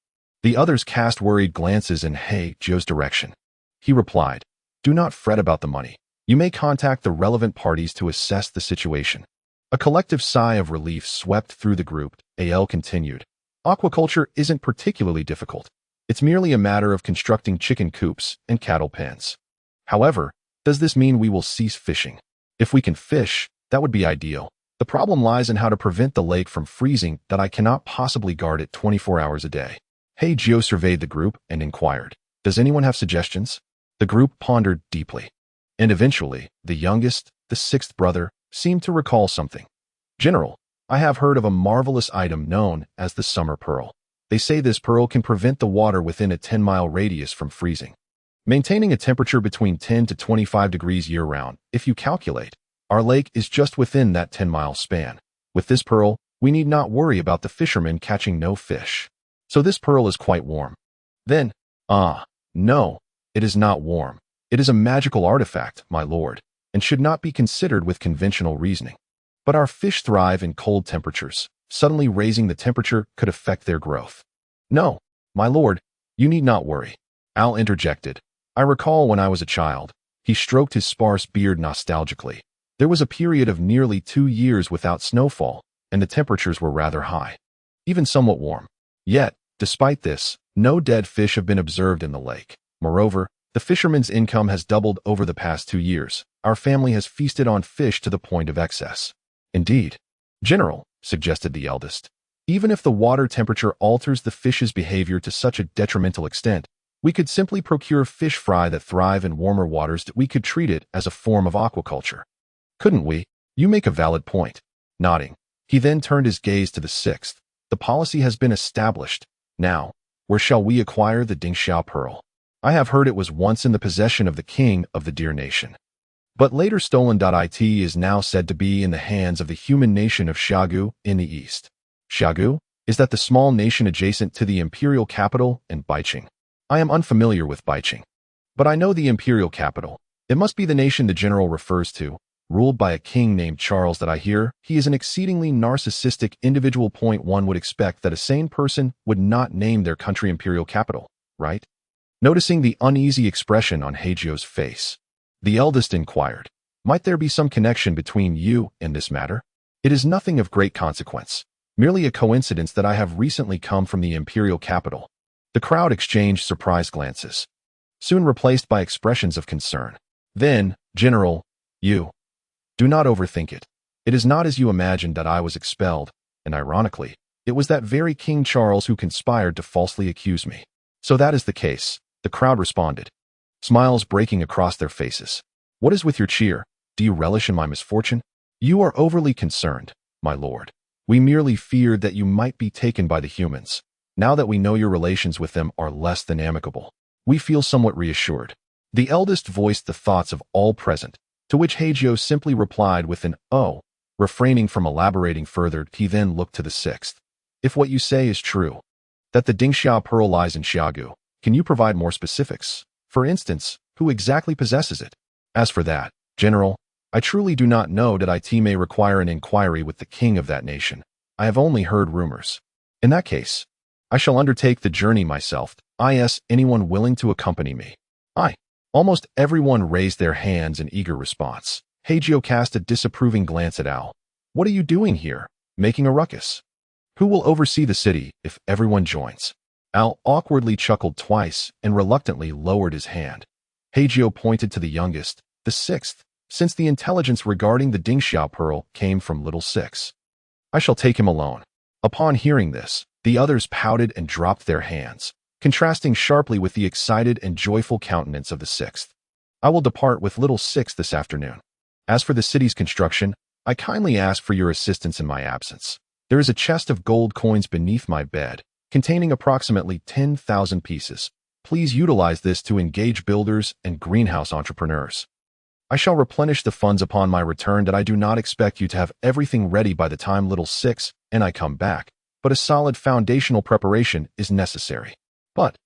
The others cast worried glances in Hei Jiu's direction. He replied, do not fret about the money. You may contact the relevant parties to assess the situation. A collective sigh of relief swept through the group. Al continued. Aquaculture isn't particularly difficult. It's merely a matter of constructing chicken coops and cattle pens. However, does this mean we will cease fishing? If we can fish, that would be ideal. The problem lies in how to prevent the lake from freezing that I cannot possibly guard it 24 hours a day. Hei Jiu surveyed the group and inquired, does anyone have suggestions? The group pondered deeply. And eventually, the youngest, the sixth brother, seemed to recall something. General, I have heard of a marvelous item known as the summer pearl. They say this pearl can prevent the water within a 10-mile radius from freezing, maintaining a temperature between 10 to 25 degrees year-round. If you calculate, our lake is just within that 10-mile span. With this pearl, we need not worry about the fishermen catching no fish. So this pearl is quite warm. Then, no, it is not warm. It is a magical artifact, my lord, and should not be considered with conventional reasoning. But our fish thrive in cold temperatures. Suddenly raising the temperature could affect their growth. No, my lord, you need not worry. Al interjected. I recall when I was a child. He stroked his sparse beard nostalgically. There was a period of nearly 2 years without snowfall, and the temperatures were rather high, even somewhat warm. Yet, despite this, no dead fish have been observed in the lake. Moreover, the fisherman's income has doubled over the past 2 years. Our family has feasted on fish to the point of excess. Indeed. General, suggested the eldest. Even if the water temperature alters the fish's behavior to such a detrimental extent, we could simply procure fish fry that thrive in warmer waters that we could treat it as a form of aquaculture. Couldn't we? You make a valid point. Nodding, he then turned his gaze to the sixth. The policy has been established. Now, where shall we acquire the Dingxiao pearl? I have heard it was once in the possession of the king of the Deer Nation, but later stolen. It is now said to be in the hands of the human nation of Shagu in the east. Shagu? Is that the small nation adjacent to the imperial capital in Baiqing? I am unfamiliar with Baiqing, but I know the imperial capital. It must be the nation the general refers to, ruled by a king named Charles. That I hear he is an exceedingly narcissistic individual. One would expect that a sane person would not name their country imperial capital, right? Noticing the uneasy expression on Hei Jiu's face, the eldest inquired, might there be some connection between you and this matter? It is nothing of great consequence, merely a coincidence that I have recently come from the imperial capital. The crowd exchanged surprised glances, soon replaced by expressions of concern. Then, General, you do not overthink it. It is not as you imagined that I was expelled, and ironically, it was that very King Charles who conspired to falsely accuse me. So that is the case, the crowd responded, smiles breaking across their faces. What is with your cheer? Do you relish in my misfortune? You are overly concerned, my lord. We merely feared that you might be taken by the humans. Now that we know your relations with them are less than amicable, we feel somewhat reassured. The eldest voiced the thoughts of all present, to which Hei Jiu simply replied with an "oh," refraining from elaborating further. He then looked to the sixth. If what you say is true, that the Dingxiao pearl lies in Shagu, can you provide more specifics? For instance, who exactly possesses it? As for that, General, I truly do not know. It may require an inquiry with the king of that nation. I have only heard rumors. In that case, I shall undertake the journey myself. Anyone willing to accompany me? Almost everyone raised their hands in eager response. Hei Jiu cast a disapproving glance at Al. What are you doing here, making a ruckus? Who will oversee the city if everyone joins? Al awkwardly chuckled twice and reluctantly lowered his hand. Hei Jiu pointed to the youngest, the sixth, since the intelligence regarding the Dingxiao pearl came from little six. I shall take him alone. Upon hearing this, the others pouted and dropped their hands, contrasting sharply with the excited and joyful countenance of the sixth. I will depart with little six this afternoon. As for the city's construction, I kindly ask for your assistance in my absence. There is a chest of gold coins beneath my bed, containing approximately 10,000 pieces. Please utilize this to engage builders and greenhouse entrepreneurs. I shall replenish the funds upon my return that I do not expect you to have everything ready by the time little 6 and I come back, but a solid foundational preparation is necessary. But,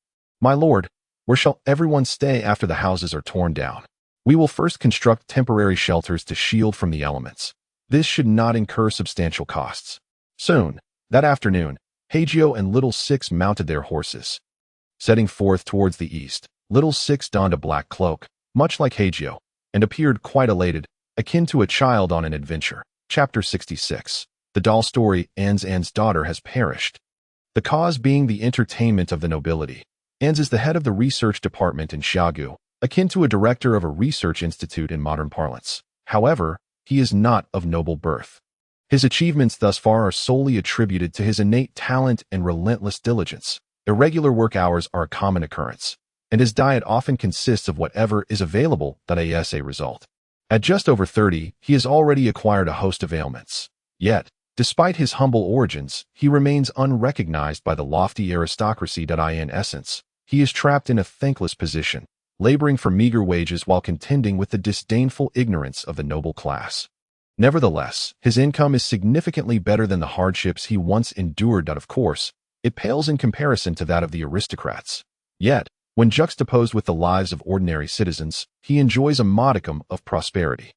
my lord, where shall everyone stay after the houses are torn down? We will first construct temporary shelters to shield from the elements. This should not incur substantial costs. Soon, that afternoon, Hei Jiu and little 6 mounted their horses. Setting forth towards the east, little 6 donned a black cloak, much like Hei Jiu, and appeared quite elated, akin to a child on an adventure. Chapter 66. The doll story An's daughter has perished. The cause being the entertainment of the nobility. Ans is the head of the research department in Xiaogu, akin to a director of a research institute in modern parlance. However, he is not of noble birth. His achievements thus far are solely attributed to his innate talent and relentless diligence. Irregular work hours are a common occurrence, and his diet often consists of whatever is available. As a result, at just over 30, he has already acquired a host of ailments. Yet, despite his humble origins, he remains unrecognized by the lofty aristocracy. In essence, he is trapped in a thankless position, laboring for meager wages while contending with the disdainful ignorance of the noble class. Nevertheless, his income is significantly better than the hardships he once endured. Of course, it pales in comparison to that of the aristocrats. Yet, when juxtaposed with the lives of ordinary citizens, he enjoys a modicum of prosperity.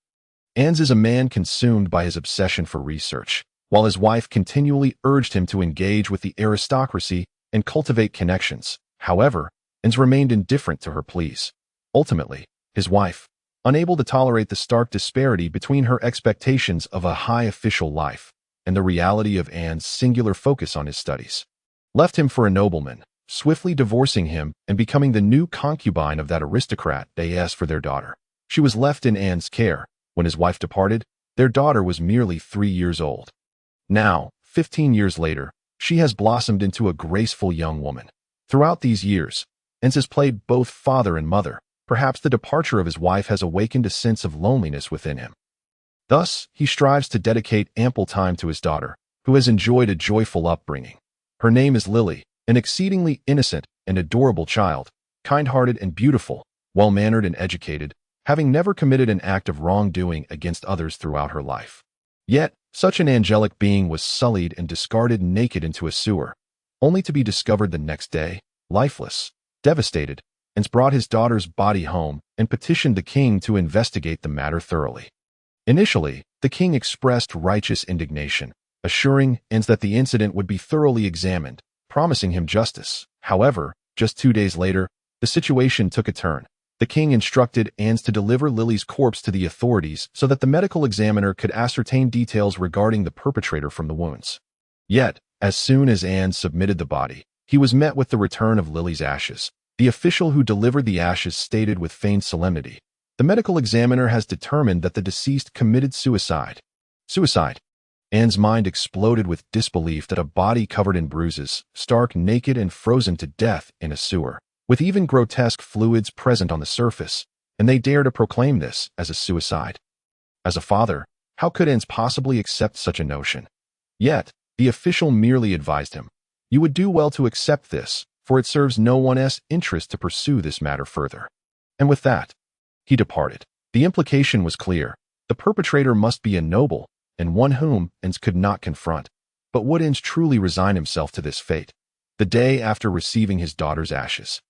Ans is a man consumed by his obsession for research, while his wife continually urged him to engage with the aristocracy and cultivate connections. However, Ans remained indifferent to her pleas. Ultimately, his wife, unable to tolerate the stark disparity between her expectations of a high official life and the reality of Ans' singular focus on his studies, left him for a nobleman, swiftly divorcing him and becoming the new concubine of that aristocrat. For their daughter. She was left in Ans' care. When his wife departed, their daughter was merely 3 years old. Now, 15 years later, she has blossomed into a graceful young woman. Throughout these years, Ans has played both father and mother. Perhaps the departure of his wife has awakened a sense of loneliness within him. Thus, he strives to dedicate ample time to his daughter, who has enjoyed a joyful upbringing. Her name is Lily, an exceedingly innocent and adorable child, kind-hearted and beautiful, well-mannered and educated, having never committed an act of wrongdoing against others throughout her life. Yet, such an angelic being was sullied and discarded naked into a sewer, only to be discovered the next day, lifeless, devastated. Ans brought his daughter's body home and petitioned the king to investigate the matter thoroughly. Initially, the king expressed righteous indignation, assuring Ans that the incident would be thoroughly examined, promising him justice. However, just 2 days later, the situation took a turn. The king instructed Ans to deliver Lily's corpse to the authorities so that the medical examiner could ascertain details regarding the perpetrator from the wounds. Yet, as soon as Ans submitted the body, he was met with the return of Lily's ashes. The official who delivered the ashes stated with feigned solemnity, "The medical examiner has determined that the deceased committed suicide." Suicide? Ans' mind exploded with disbelief that a body covered in bruises, stark naked and frozen to death in a sewer, with even grotesque fluids present on the surface, and they dare to proclaim this as a suicide. As a father, how could Ans possibly accept such a notion? Yet, the official merely advised him, "You would do well to accept this, for it serves no one's interest to pursue this matter further." And with that, he departed. The implication was clear. The perpetrator must be a noble, and one whom Ans could not confront. But would Ans truly resign himself to this fate? The day after receiving his daughter's ashes,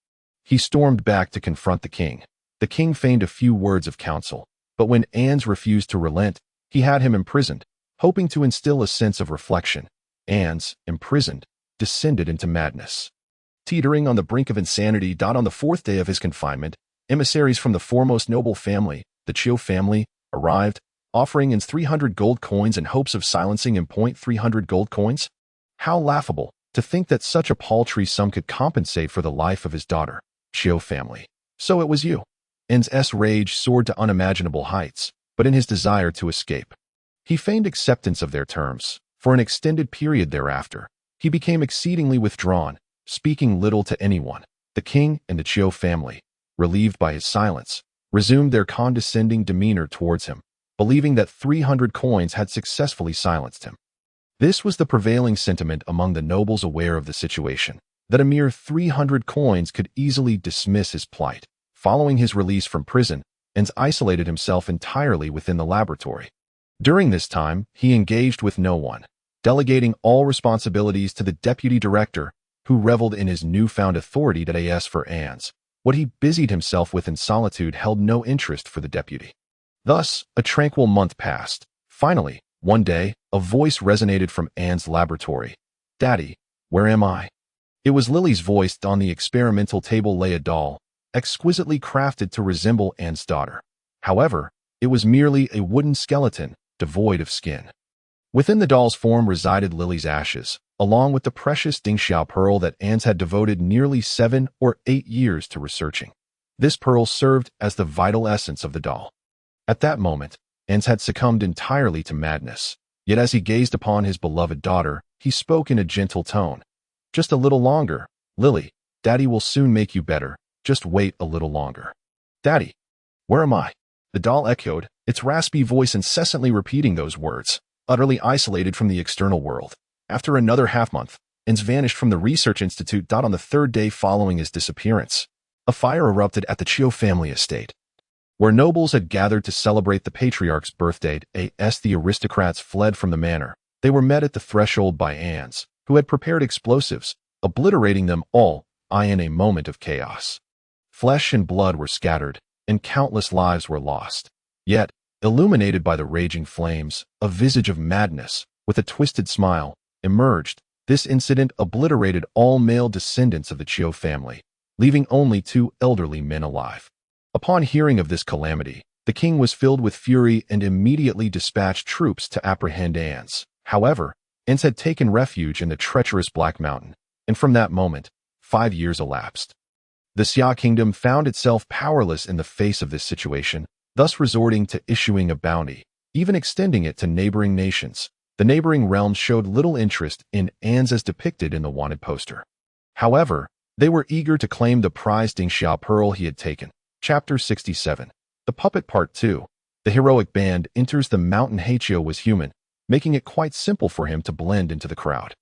he stormed back to confront the king. The king feigned a few words of counsel, but when Ans refused to relent, he had him imprisoned, hoping to instill a sense of reflection. Ans, imprisoned, descended into madness. Teetering on the brink of insanity. On the 4th day of his confinement, emissaries from the foremost noble family, the Jiu family, arrived, offering Ans 300 gold coins in hopes of silencing him. 300 gold coins? How laughable, to think that such a paltry sum could compensate for the life of his daughter. Jiu family. So it was you. Ans' rage soared to unimaginable heights, but in his desire to escape, he feigned acceptance of their terms. For an extended period thereafter, he became exceedingly withdrawn, speaking little to anyone. The king and the Jiu family, relieved by his silence, resumed their condescending demeanor towards him, believing that 300 coins had successfully silenced him. This was the prevailing sentiment among the nobles aware of the situation, that a mere 300 coins could easily dismiss his plight. Following his release from prison, and isolated himself entirely within the laboratory. During this time, he engaged with no one, delegating all responsibilities to the deputy director, who reveled in his newfound authority as for Ans. What he busied himself with in solitude held no interest for the deputy. Thus, a tranquil month passed. Finally, one day, a voice resonated from Anne's laboratory. "Daddy, where am I?" It was Lily's voice. On the experimental table lay a doll, exquisitely crafted to resemble Anne's daughter. However, it was merely a wooden skeleton, devoid of skin. Within the doll's form resided Lily's ashes, along with the precious Dingxiao pearl that Anne's had devoted nearly 7 or 8 years to researching. This pearl served as the vital essence of the doll. At that moment, Anne's had succumbed entirely to madness. Yet as he gazed upon his beloved daughter, he spoke in a gentle tone. "Just a little longer, Lily. Daddy will soon make you better. Just wait a little longer." "Daddy, where am I?" The doll echoed, its raspy voice incessantly repeating those words. Utterly isolated from the external world. After another half-month, Ens vanished from the research institute. On the third day following his disappearance, a fire erupted at the Jiu family estate, where nobles had gathered to celebrate the patriarch's birthday. As the aristocrats fled from the manor, they were met at the threshold by Ans, who had prepared explosives, obliterating them all in a moment of chaos. Flesh and blood were scattered, and countless lives were lost. Yet, illuminated by the raging flames, a visage of madness, with a twisted smile, emerged. This incident obliterated all male descendants of the Jiu family, leaving only 2 elderly men alive. Upon hearing of this calamity, the king was filled with fury and immediately dispatched troops to apprehend Ans. However, Ans had taken refuge in the treacherous Black Mountain, and from that moment, 5 years elapsed. The Xia kingdom found itself powerless in the face of this situation, thus resorting to issuing a bounty, even extending it to neighboring nations. The neighboring realms showed little interest in Ans as depicted in the wanted poster. However, they were eager to claim the prized Dingxiao pearl he had taken. Chapter 67. The Puppet Part 2. The heroic band enters the mountain. Hei Jiu was human, making it quite simple for him to blend into the crowd.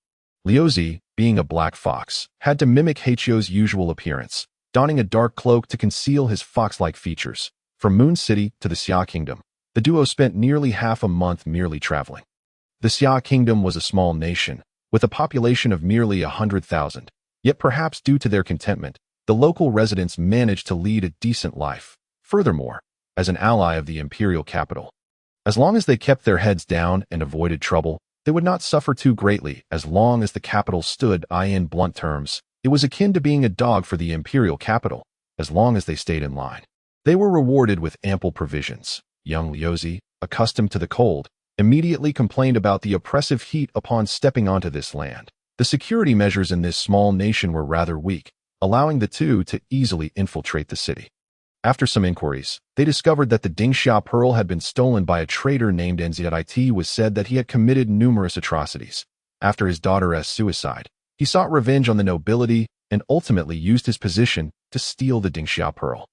Liuzi, being a black fox, had to mimic Hei Jiu's usual appearance, donning a dark cloak to conceal his fox-like features. From Moon City to the Xia Kingdom, the duo spent nearly half a month merely traveling. The Xia Kingdom was a small nation, with a population of merely 100,000. Yet perhaps due to their contentment, the local residents managed to lead a decent life. Furthermore, as an ally of the imperial capital, as long as they kept their heads down and avoided trouble, they would not suffer too greatly. As long as the capital stood in blunt terms, it was akin to being a dog for the imperial capital. As long as they stayed in line, they were rewarded with ample provisions. Young Liuzi, accustomed to the cold, immediately complained about the oppressive heat upon stepping onto this land. The security measures in this small nation were rather weak, allowing the two to easily infiltrate the city. After some inquiries, they discovered that the Dingxiao pearl had been stolen by a traitor named Nzit. It was said that he had committed numerous atrocities. After his daughter's suicide, he sought revenge on the nobility and ultimately used his position to steal the Dingxiao pearl,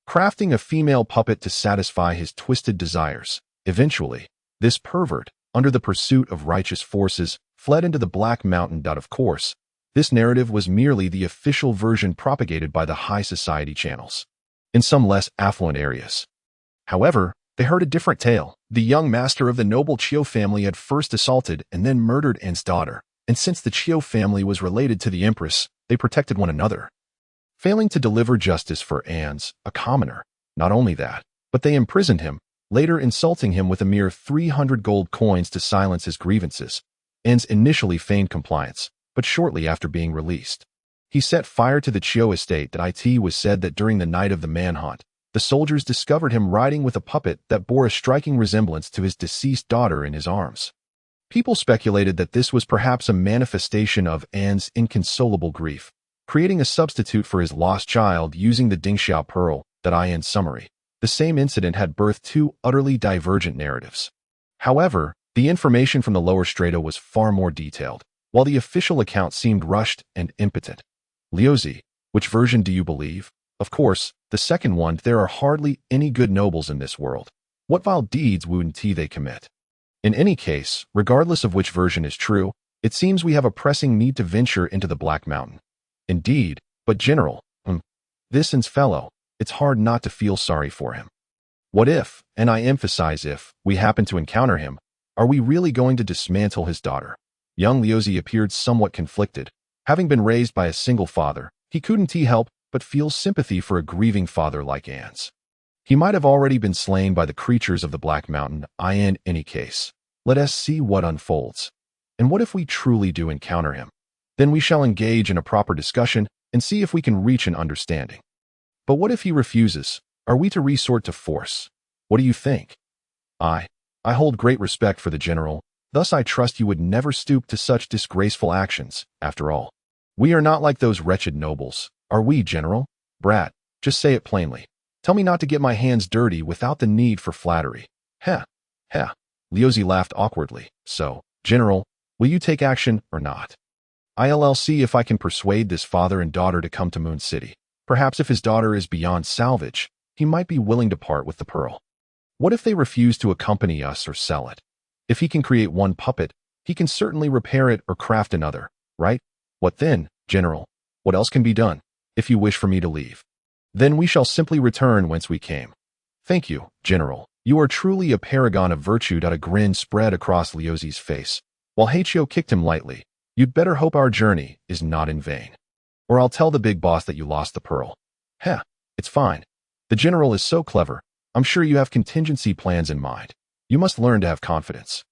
crafting a female puppet to satisfy his twisted desires. Eventually, this pervert, under the pursuit of righteous forces, fled into the Black Mountain. Of course, this narrative was merely the official version propagated by the high society channels in some less affluent areas. However, they heard a different tale. The young master of the noble Jiu family had first assaulted and then murdered An's daughter, and since the Jiu family was related to the empress, they protected one another. Failing to deliver justice for Ans, a commoner, not only that, but they imprisoned him, later insulting him with a mere 300 gold coins to silence his grievances. Ans initially feigned compliance, but shortly after being released, he set fire to the Jiu estate. It was said that during the night of the manhunt, the soldiers discovered him riding with a puppet that bore a striking resemblance to his deceased daughter in his arms. People speculated that this was perhaps a manifestation of An's inconsolable grief, creating a substitute for his lost child using the Dingxiao pearl. In summary, the same incident had birthed 2 utterly divergent narratives. However, the information from the lower strata was far more detailed, while the official account seemed rushed and impotent. Liuzi, which version do you believe? Of course, the second one. There are hardly any good nobles in this world. What vile deeds wouldn't they commit? In any case, regardless of which version is true, it seems we have a pressing need to venture into the Black Mountain. Indeed, but General, this Ans fellow, it's hard not to feel sorry for him. What if, and I emphasize if, we happen to encounter him, are we really going to dismantle his daughter? Young Liuzi appeared somewhat conflicted. Having been raised by a single father, he couldn't help but feel sympathy for a grieving father like Anne's. He might have already been slain by the creatures of the Black Mountain. In any case, let us see what unfolds. And what if we truly do encounter him? Then we shall engage in a proper discussion and see if we can reach an understanding. But what if he refuses? Are we to resort to force? What do you think? I hold great respect for the general, thus I trust you would never stoop to such disgraceful actions. After all, we are not like those wretched nobles, are we, General? Brat, just say it plainly. Tell me not to get my hands dirty without the need for flattery. Heh. Liuzi laughed awkwardly. So, General, will you take action or not? I'll see if I can persuade this father and daughter to come to Moon City. Perhaps if his daughter is beyond salvage, he might be willing to part with the pearl. What if they refuse to accompany us or sell it? If he can create one puppet, he can certainly repair it or craft another, right? What then, General? What else can be done, if you wish for me to leave? Then we shall simply return whence we came. Thank you, General. You are truly a paragon of virtue. A grin spread across Liuzi's face, while Hei Jiu kicked him lightly. You'd better hope our journey is not in vain. Or I'll tell the big boss that you lost the pearl. It's fine. The general is so clever. I'm sure you have contingency plans in mind. You must learn to have confidence.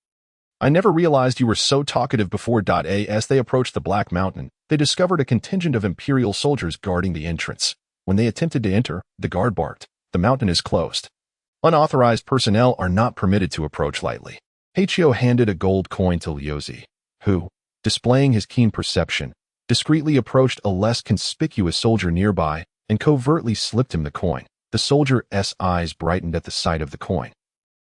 I never realized you were so talkative before. As they approached the Black Mountain, they discovered a contingent of Imperial soldiers guarding the entrance. When they attempted to enter, the guard barked, "The mountain is closed. Unauthorized personnel are not permitted to approach lightly." Hei Jiu handed a gold coin to Liuzi, who, displaying his keen perception, discreetly approached a less conspicuous soldier nearby and covertly slipped him the coin. The soldier's eyes brightened at the sight of the coin.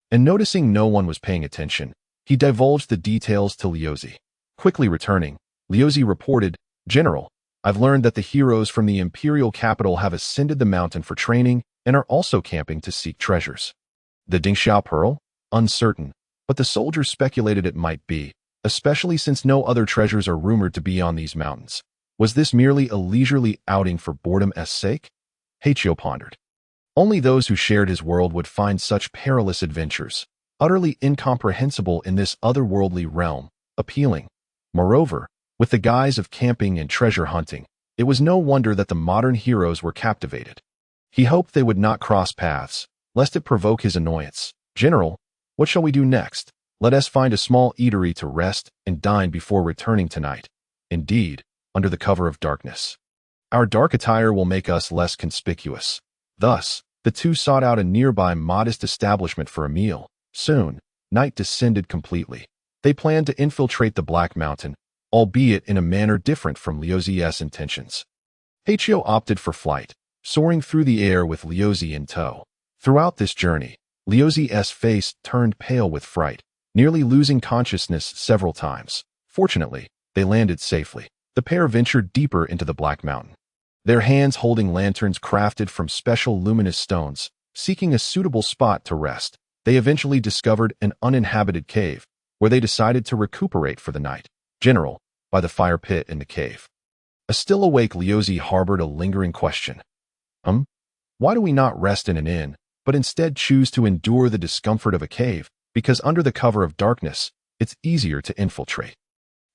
And noticing no one was paying attention, he divulged the details to Liuzi. Quickly returning, Liuzi reported, "General, I've learned that the heroes from the imperial capital have ascended the mountain for training and are also camping to seek treasures." The Dingxiao pearl? Uncertain, but the soldiers speculated it might be, especially since no other treasures are rumored to be on these mountains. Was this merely a leisurely outing for boredom's sake? Hei Jiu pondered. Only those who shared his world would find such perilous adventures, utterly incomprehensible in this otherworldly realm, appealing. Moreover, with the guise of camping and treasure hunting, it was no wonder that the modern heroes were captivated. He hoped they would not cross paths, lest it provoke his annoyance. "General, what shall we do next? Let us find a small eatery to rest and dine before returning tonight. Indeed, under the cover of darkness. Our dark attire will make us less conspicuous." Thus, the two sought out a nearby modest establishment for a meal. Soon, night descended completely. They planned to infiltrate the Black Mountain, albeit in a manner different from Liuzi's intentions. Hei Jiu opted for flight, soaring through the air with Liuzi in tow. Throughout this journey, Liuzi's face turned pale with fright, nearly losing consciousness several times. Fortunately, they landed safely. The pair ventured deeper into the Black Mountain, their hands holding lanterns crafted from special luminous stones, seeking a suitable spot to rest. They eventually discovered an uninhabited cave, where they decided to recuperate for the night. "General," by the fire pit in the cave. A still awake Liuzi harbored a lingering question. Why do we not rest in an inn, but instead choose to endure the discomfort of a cave? Because under the cover of darkness, it's easier to infiltrate.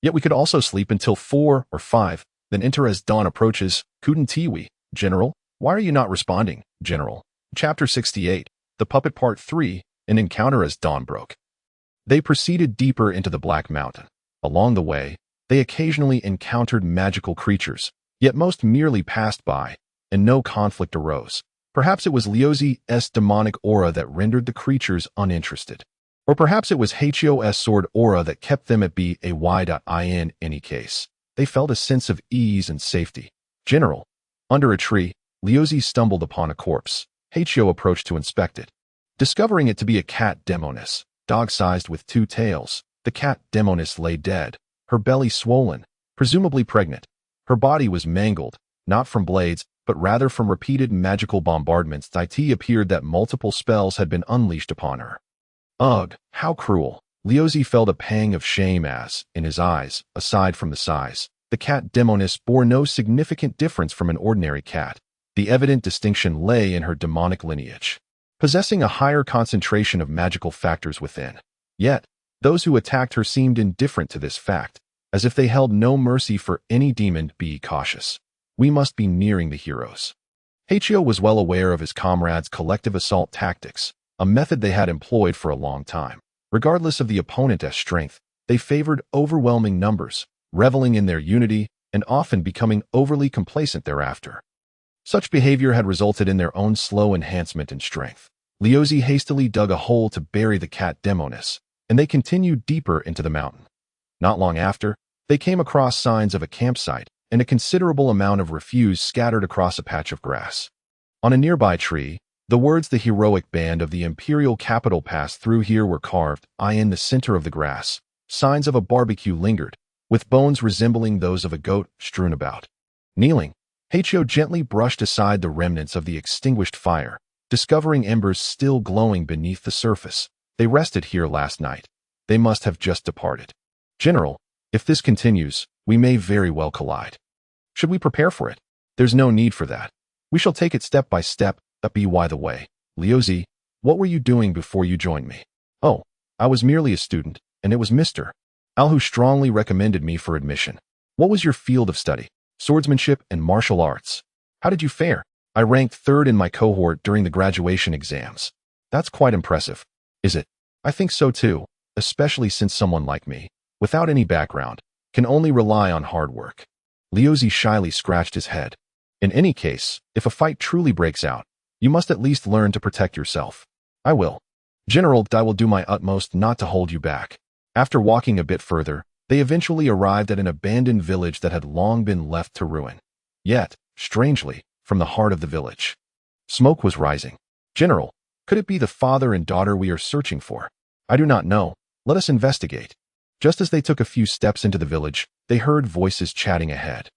Yet we could also sleep until 4 or 5, then enter as dawn approaches. Couldn't we? General, why are you not responding, General? Chapter 68, The Puppet Part 3, An Encounter as Dawn Broke. They proceeded deeper into the Black Mountain. Along the way, they occasionally encountered magical creatures, yet most merely passed by, and no conflict arose. Perhaps it was Liuzi's demonic aura that rendered the creatures uninterested. Or perhaps it was Hei Jiu's sword aura that kept them at bay. In any case, they felt a sense of ease and safety. "General." Under a tree, Liuzi stumbled upon a corpse. Hei Jiu approached to inspect it. Discovering it to be a cat demoness, dog-sized with 2 tails, the cat demoness lay dead, her belly swollen, presumably pregnant. Her body was mangled, not from blades, but rather from repeated magical bombardments. It appeared that multiple spells had been unleashed upon her. Ugh, how cruel. Liuzi felt a pang of shame as, in his eyes, aside from the size, the cat demoness bore no significant difference from an ordinary cat. The evident distinction lay in her demonic lineage. possessing a higher concentration of magical factors within. Yet, those who attacked her seemed indifferent to this fact, as if they held no mercy for any demon. Be cautious. We must be nearing the heroes. Hei Jiu was well aware of his comrades' collective assault tactics, a method they had employed for a long time. Regardless of the opponent's strength, they favored overwhelming numbers, reveling in their unity, and often becoming overly complacent thereafter. Such behavior had resulted in their own slow enhancement in strength. Liuzi hastily dug a hole to bury the cat demoness, and they continued deeper into the mountain. Not long after, they came across signs of a campsite and a considerable amount of refuse scattered across a patch of grass. On a nearby tree, the words "The heroic band of the imperial capital passed through here" were carved in the center of the grass. Signs of a barbecue lingered, with bones resembling those of a goat strewn about. Kneeling, Hei Jiu gently brushed aside the remnants of the extinguished fire, discovering embers still glowing beneath the surface. They rested here last night. They must have just departed. General, if this continues, we may very well collide. Should we prepare for it? There's no need for that. We shall take it step by step. By the way, Liuzi, what were you doing before you joined me? Oh, I was merely a student, and it was Mr. Al who strongly recommended me for admission. What was your field of study? Swordsmanship and martial arts. How did you fare? I ranked third in my cohort during the graduation exams. That's quite impressive. Is it? I think so too, especially since someone like me, without any background, can only rely on hard work. Liuzi shyly scratched his head. In any case, if a fight truly breaks out, you must at least learn to protect yourself. I will. General, I will do my utmost not to hold you back. After walking a bit further, they eventually arrived at an abandoned village that had long been left to ruin. Yet, strangely, from the heart of the village, smoke was rising. General, could it be the father and daughter we are searching for? I do not know. Let us investigate. Just as they took a few steps into the village, they heard voices chatting ahead.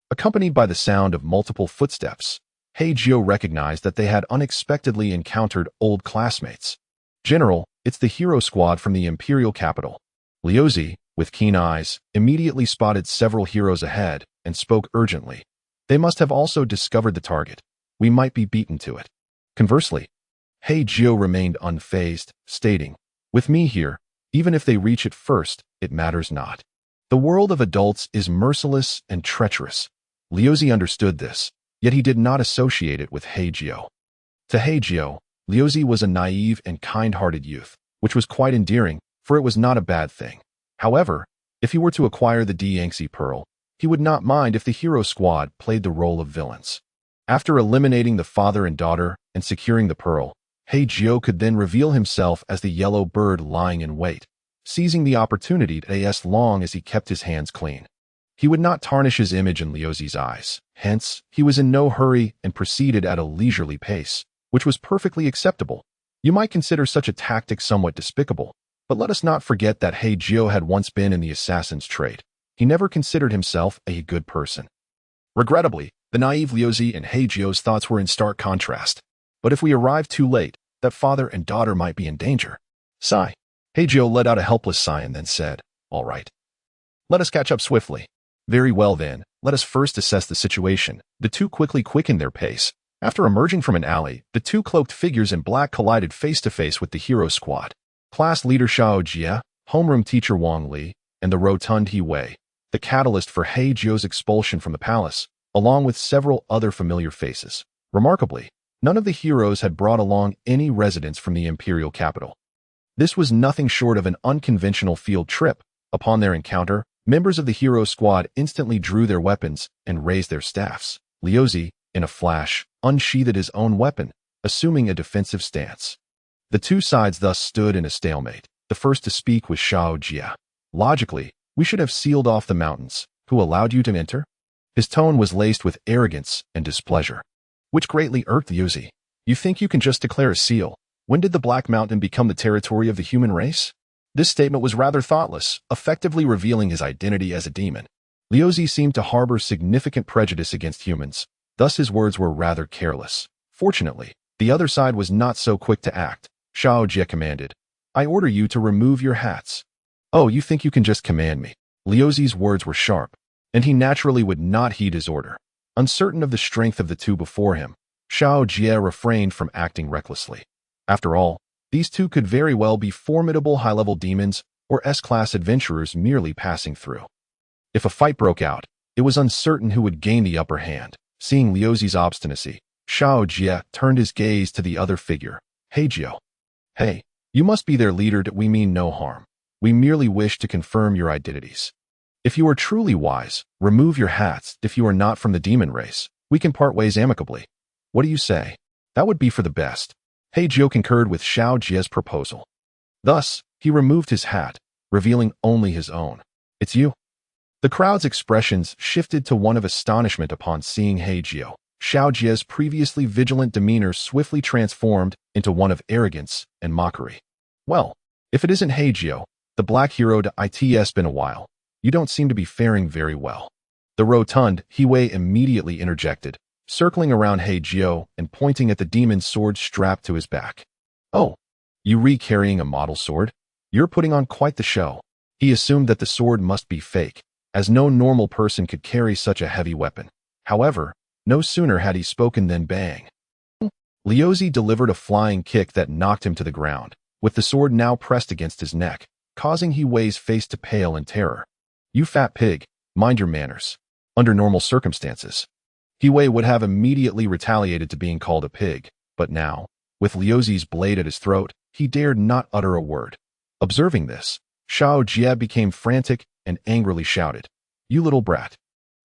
Accompanied by the sound of multiple footsteps, Hei Jiu recognized that they had unexpectedly encountered old classmates. General, it's the hero squad from the imperial capital. Liuzi, with keen eyes, immediately spotted several heroes ahead and spoke urgently. They must have also discovered the target. We might be beaten to it. Conversely, Hei Jiu remained unfazed, stating, with me here, even if they reach it first, it matters not. The world of adults is merciless and treacherous. Liuzi understood this, yet he did not associate it with Hei Jiu. To Hei Jiu, Liuzi was a naive and kind-hearted youth, which was quite endearing, for it was not a bad thing. However, if he were to acquire the Yangtze Pearl, he would not mind if the hero squad played the role of villains. After eliminating the father and daughter and securing the pearl, Hei Jiu could then reveal himself as the yellow bird lying in wait, seizing the opportunity as long as he kept his hands clean. He would not tarnish his image in Liuzi's eyes, hence, he was in no hurry and proceeded at a leisurely pace, which was perfectly acceptable. You might consider such a tactic somewhat despicable, but let us not forget that Hei Jiu had once been in the assassin's trade. He never considered himself a good person. Regrettably, the naive Liuzi and Hei Jiu's thoughts were in stark contrast. But if we arrive too late, that father and daughter might be in danger. Sigh. Hei Jiu let out a helpless sigh and then said, all right. Let us catch up swiftly. Very well then, let us first assess the situation. The two quickly quickened their pace. After emerging from an alley, the two cloaked figures in black collided face-to-face with the hero squad. Class leader Shaowy, homeroom teacher Wang Li, and the rotund He Wei, the catalyst for Hei Jiu's expulsion from the palace, along with several other familiar faces. Remarkably, none of the heroes had brought along any residents from the imperial capital. This was nothing short of an unconventional field trip. Upon their encounter, members of the hero squad instantly drew their weapons and raised their staffs. Liuzi, in a flash, unsheathed his own weapon, assuming a defensive stance. The two sides thus stood in a stalemate. The first to speak was Shaowy. Logically, we should have sealed off the mountains. Who allowed you to enter? His tone was laced with arrogance and displeasure, which greatly irked Liuzi. You think you can just declare a seal? When did the Black Mountain become the territory of the human race? This statement was rather thoughtless, effectively revealing his identity as a demon. Liuzi seemed to harbor significant prejudice against humans, thus his words were rather careless. Fortunately, the other side was not so quick to act. Shaowy commanded, I order you to remove your hats. Oh, you think you can just command me? Liuzi's words were sharp, and he naturally would not heed his order. Uncertain of the strength of the two before him, Shaowy refrained from acting recklessly. After all, these two could very well be formidable high-level demons or S-class adventurers merely passing through. If a fight broke out, it was uncertain who would gain the upper hand. Seeing Liuzi's obstinacy, Hei Jiu turned his gaze to the other figure, Hei Jiu. Hey, you must be their leader. We mean no harm. We merely wish to confirm your identities. If you are truly wise, remove your hats. If you are not from the demon race, we can part ways amicably. What do you say? That would be for the best. Hei Jiu concurred with Hei Jiu's proposal. Thus, he removed his hat, revealing only his own. It's you. The crowd's expressions shifted to one of astonishment upon seeing Hei Jiu. Hei Jiu's previously vigilant demeanor swiftly transformed into one of arrogance and mockery. Well, if it isn't Hei Jiu, the black hero, it's been a while. You don't seem to be faring very well. The rotund Hei immediately interjected, circling around Hei Jiu and pointing at the demon's sword strapped to his back. Oh, you carrying a model sword? You're putting on quite the show. He assumed that the sword must be fake, as no normal person could carry such a heavy weapon. However, no sooner had he spoken than bang. Liuzi delivered a flying kick that knocked him to the ground, with the sword now pressed against his neck, causing Hei's face to pale in terror. You fat pig, mind your manners. Under normal circumstances, Hei would have immediately retaliated to being called a pig, but now, with Liuzi's blade at his throat, he dared not utter a word. Observing this, Hei Jiu became frantic and angrily shouted, You little brat.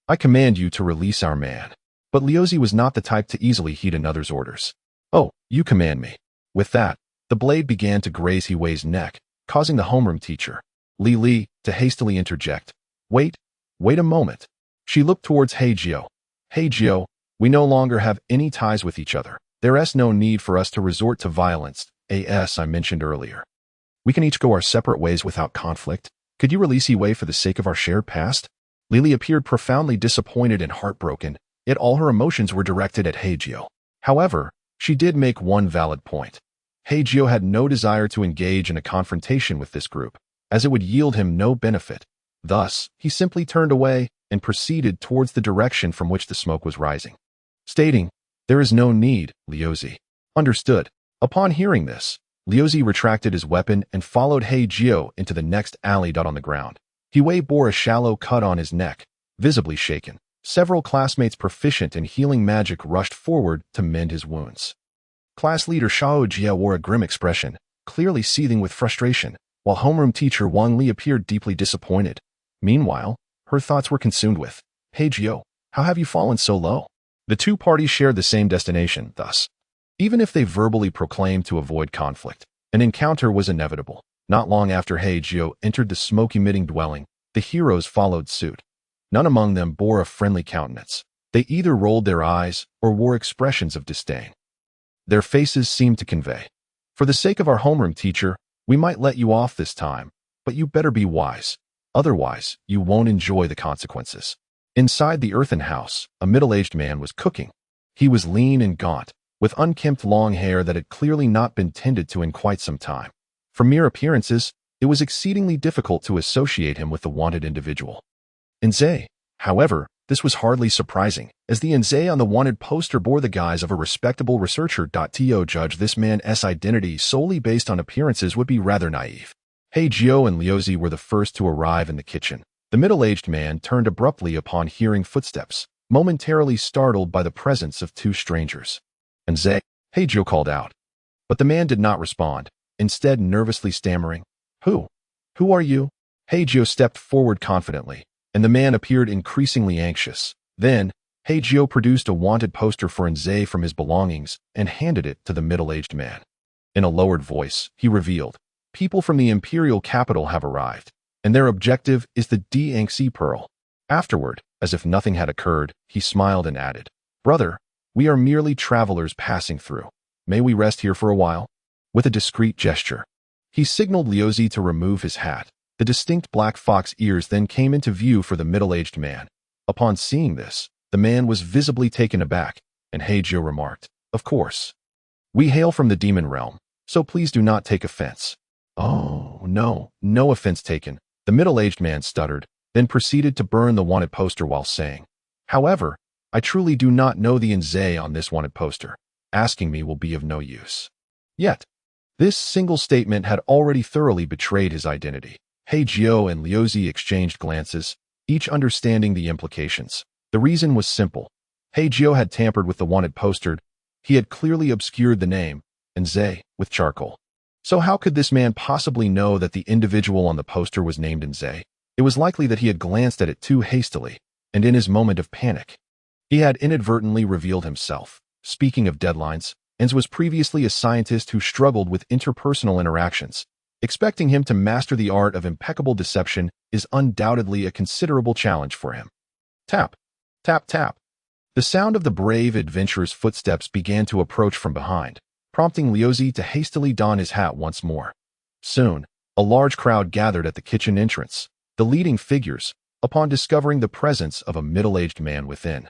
I command you to release our man. But Liuzi was not the type to easily heed another's orders. Oh, you command me. With that, the blade began to graze Hei's neck, causing the homeroom teacher, Li, to hastily interject. Wait a moment. She looked towards Hei Jiu. Hei Jiu, we no longer have any ties with each other. There's no need for us to resort to violence, as I mentioned earlier. We can each go our separate ways without conflict. Could you release Hei for the sake of our shared past? Lily appeared profoundly disappointed and heartbroken, yet all her emotions were directed at Hei Jiu. However, she did make one valid point. Hei Jiu had no desire to engage in a confrontation with this group, as it would yield him no benefit. Thus, he simply turned away and proceeded towards the direction from which the smoke was rising, stating, There is no need, Liuzi. Understood. Upon hearing this, Liuzi retracted his weapon and followed Hei Jiu into the next alley. On the ground, Hei bore a shallow cut on his neck, visibly shaken. Several classmates proficient in healing magic rushed forward to mend his wounds. Class leader Hei Jiu wore a grim expression, clearly seething with frustration, while homeroom teacher Wang Li appeared deeply disappointed. Meanwhile, her thoughts were consumed with, Hei Jiu, how have you fallen so low? The two parties shared the same destination, thus. Even if they verbally proclaimed to avoid conflict, an encounter was inevitable. Not long after Hei Jiu entered the smoke-emitting dwelling, the heroes followed suit. None among them bore a friendly countenance. They either rolled their eyes or wore expressions of disdain. Their faces seemed to convey, For the sake of our homeroom teacher, we might let you off this time, but you better be wise. Otherwise, you won't enjoy the consequences. Inside the earthen house, a middle-aged man was cooking. He was lean and gaunt, with unkempt long hair that had clearly not been tended to in quite some time. From mere appearances, it was exceedingly difficult to associate him with the wanted individual. Nze, however, this was hardly surprising, as the Nze on the wanted poster bore the guise of a respectable researcher. To judge this man's identity solely based on appearances would be rather naive. Hei Jiu and Liuzi were the first to arrive in the kitchen. The middle-aged man turned abruptly upon hearing footsteps, momentarily startled by the presence of two strangers. Nze, Hei Jiu called out. But the man did not respond, instead nervously stammering, Who are you? Hei Jiu stepped forward confidently, and the man appeared increasingly anxious. Then, Hei Jiu produced a wanted poster for Nze from his belongings and handed it to the middle-aged man. In a lowered voice, he revealed, People from the imperial capital have arrived, and their objective is the Dangxi Pearl. Afterward, as if nothing had occurred, he smiled and added, Brother, we are merely travelers passing through. May we rest here for a while? With a discreet gesture, he signaled Liuzi to remove his hat. The distinct black fox ears then came into view for the middle-aged man. Upon seeing this, the man was visibly taken aback, and Hei Jiu remarked, Of course. We hail from the demon realm, so please do not take offense. Oh, no offense taken, the middle-aged man stuttered, then proceeded to burn the wanted poster while saying, However, I truly do not know the Nze on this wanted poster. Asking me will be of no use. Yet, this single statement had already thoroughly betrayed his identity. Hei Jiu and Liuzi exchanged glances, each understanding the implications. The reason was simple. Hei Jiu had tampered with the wanted poster. He had clearly obscured the name, and Zhe, with charcoal. So how could this man possibly know that the individual on the poster was named in Zhe? It was likely that he had glanced at it too hastily, and in his moment of panic, he had inadvertently revealed himself. Speaking of deadlines, Enz was previously a scientist who struggled with interpersonal interactions. Expecting him to master the art of impeccable deception is undoubtedly a considerable challenge for him. Tap, tap, tap. The sound of the brave adventurer's footsteps began to approach from behind, prompting Liuzi to hastily don his hat once more. Soon, a large crowd gathered at the kitchen entrance. The leading figures, upon discovering the presence of a middle-aged man within,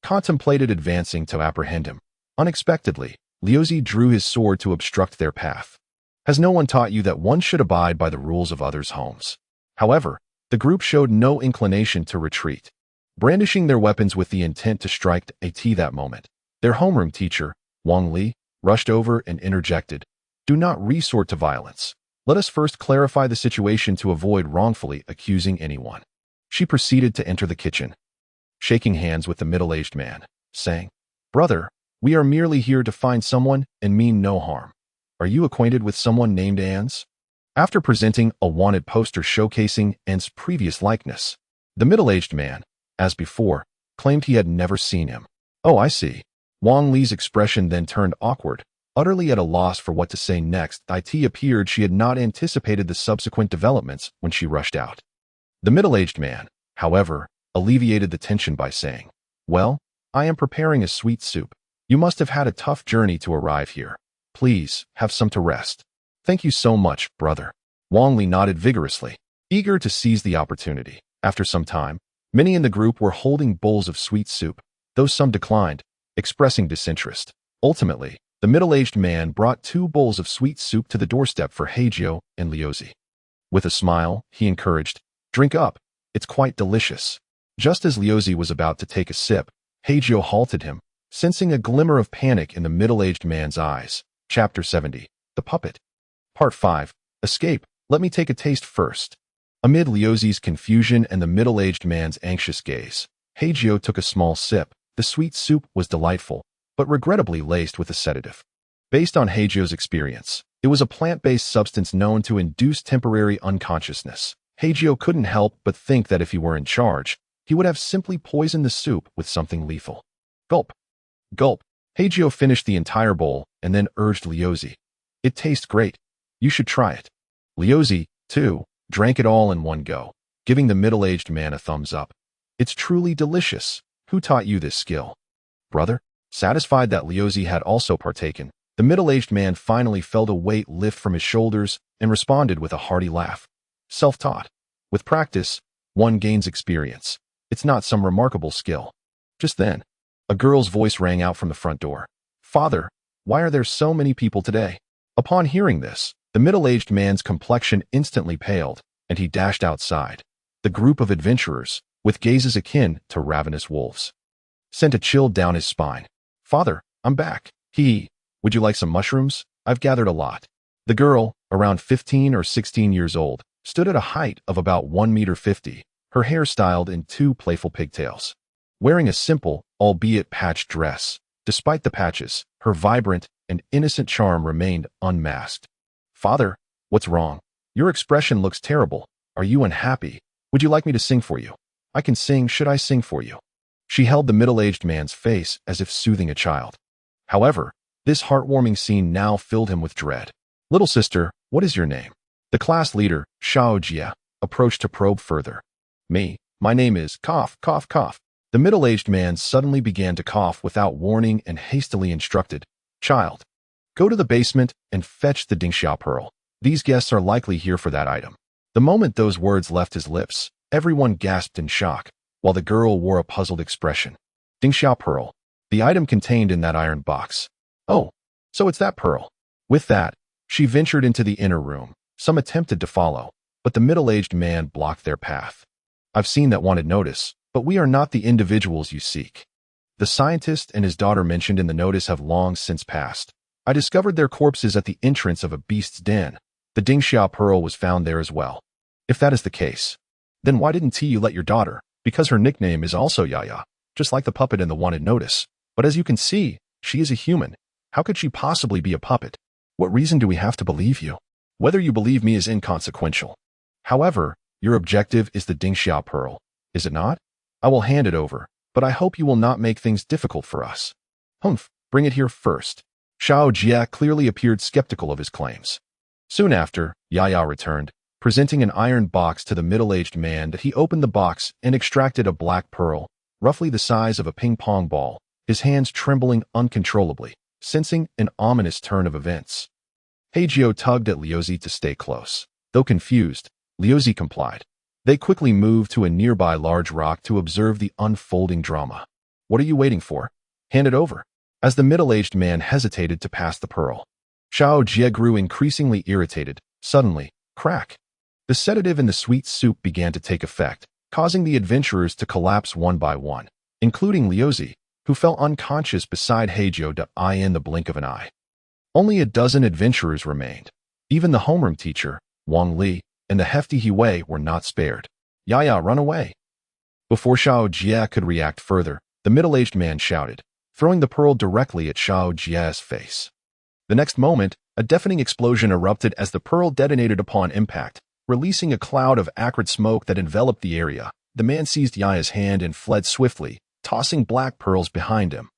contemplated advancing to apprehend him. Unexpectedly, Liuzi drew his sword to obstruct their path. Has no one taught you that one should abide by the rules of others' homes? However, the group showed no inclination to retreat, brandishing their weapons with the intent to strike at that moment. Their homeroom teacher, Wang Li, rushed over and interjected, "Do not resort to violence. Let us first clarify the situation to avoid wrongfully accusing anyone." She proceeded to enter the kitchen, shaking hands with the middle-aged man, saying, "Brother, we are merely here to find someone and mean no harm. Are you acquainted with someone named Anz?" After presenting a wanted poster showcasing Anz's previous likeness, the middle-aged man, as before, claimed he had never seen him. "Oh, I see." Wang Li's expression then turned awkward, utterly at a loss for what to say next. It appeared she had not anticipated the subsequent developments when she rushed out. The middle-aged man, however, alleviated the tension by saying, "Well, I am preparing a sweet soup. You must have had a tough journey to arrive here. Please, have some to rest." "Thank you so much, brother." Wang Li nodded vigorously, eager to seize the opportunity. After some time, many in the group were holding bowls of sweet soup, though some declined, expressing disinterest. Ultimately, the middle-aged man brought 2 bowls of sweet soup to the doorstep for Hei Jiu and Liuzi. With a smile, he encouraged, "Drink up, it's quite delicious." Just as Liuzi was about to take a sip, Hei Jiu halted him, sensing a glimmer of panic in the middle-aged man's eyes. Chapter 70. The Puppet. Part 5. Escape. Let me take a taste first. Amid Liuzi's confusion and the middle-aged man's anxious gaze, Hei Jiu took a small sip. The sweet soup was delightful, but regrettably laced with a sedative. Based on Hei Jiu's experience, it was a plant-based substance known to induce temporary unconsciousness. Hei Jiu couldn't help but think that if he were in charge, he would have simply poisoned the soup with something lethal. Gulp. Gulp. Hei Jiu finished the entire bowl and then urged Liuzi, "It tastes great. You should try it." Liuzi, too, drank it all in one go, giving the middle-aged man a thumbs up. "It's truly delicious. Who taught you this skill?" "Brother." Satisfied that Liuzi had also partaken, the middle-aged man finally felt a weight lift from his shoulders and responded with a hearty laugh. "Self-taught. With practice, one gains experience. It's not some remarkable skill." Just then, a girl's voice rang out from the front door. "Father, why are there so many people today?" Upon hearing this, the middle-aged man's complexion instantly paled, and he dashed outside. The group of adventurers, with gazes akin to ravenous wolves, sent a chill down his spine. "Father, I'm back." "Would you like some mushrooms? I've gathered a lot." The girl, around 15 or 16 years old, stood at a height of about 1.50 meters, her hair styled in 2 playful pigtails. Wearing a simple, albeit patched dress, despite the patches, her vibrant and innocent charm remained unmasked. "Father, what's wrong? Your expression looks terrible. Are you unhappy? Would you like me to sing for you?" "I can sing. Should I sing for you?" She held the middle-aged man's face as if soothing a child. However, this heartwarming scene now filled him with dread. "Little sister, what is your name?" The class leader, Shaoji, approached to probe further. My name is cough, cough, cough." The middle-aged man suddenly began to cough without warning and hastily instructed, "Child, go to the basement and fetch the Dingxiao pearl. These guests are likely here for that item." The moment those words left his lips, everyone gasped in shock, while the girl wore a puzzled expression. Dingxiao pearl, the item contained in that iron box. "Oh, so it's that pearl." With that, she ventured into the inner room. Some attempted to follow, but the middle-aged man blocked their path. "I've seen that wanted notice, but we are not the individuals you seek. The scientist and his daughter mentioned in the notice have long since passed. I discovered their corpses at the entrance of a beast's den. The Dingxia pearl was found there as well. If that is the case, then why didn't you let your daughter? Because her nickname is also Yaya, just like the puppet in the wanted notice. But as you can see, she is a human. How could she possibly be a puppet? What reason do we have to believe you? Whether you believe me is inconsequential. However, your objective is the Dingxia pearl, is it not? I will hand it over, but I hope you will not make things difficult for us. Humph, bring it here first. Xiao Jia clearly appeared skeptical of his claims. Soon after, Yaya returned, presenting an iron box to the middle-aged man that he opened the box and extracted a black pearl, roughly the size of a ping-pong ball, his hands trembling uncontrollably, sensing an ominous turn of events. Hei Jiu tugged at Liuzi to stay close. Though confused, Liuzi complied. They quickly moved to a nearby large rock to observe the unfolding drama. What are you waiting for? Hand it over. As the middle-aged man hesitated to pass the pearl, Xiao Jie grew increasingly irritated. Suddenly, crack. The sedative in the sweet soup began to take effect, causing the adventurers to collapse one by one, including Liuzi, who fell unconscious beside Hei Jiu in the blink of an eye. Only a dozen adventurers remained. Even the homeroom teacher, Wang Li, and the hefty Hui were not spared. Yaya, run away. Before Xiao Jie could react further, the middle-aged man shouted, throwing the pearl directly at Xiao Jie's face. The next moment, a deafening explosion erupted as the pearl detonated upon impact, releasing a cloud of acrid smoke that enveloped the area. The man seized Yaya's hand and fled swiftly, tossing black pearls behind him,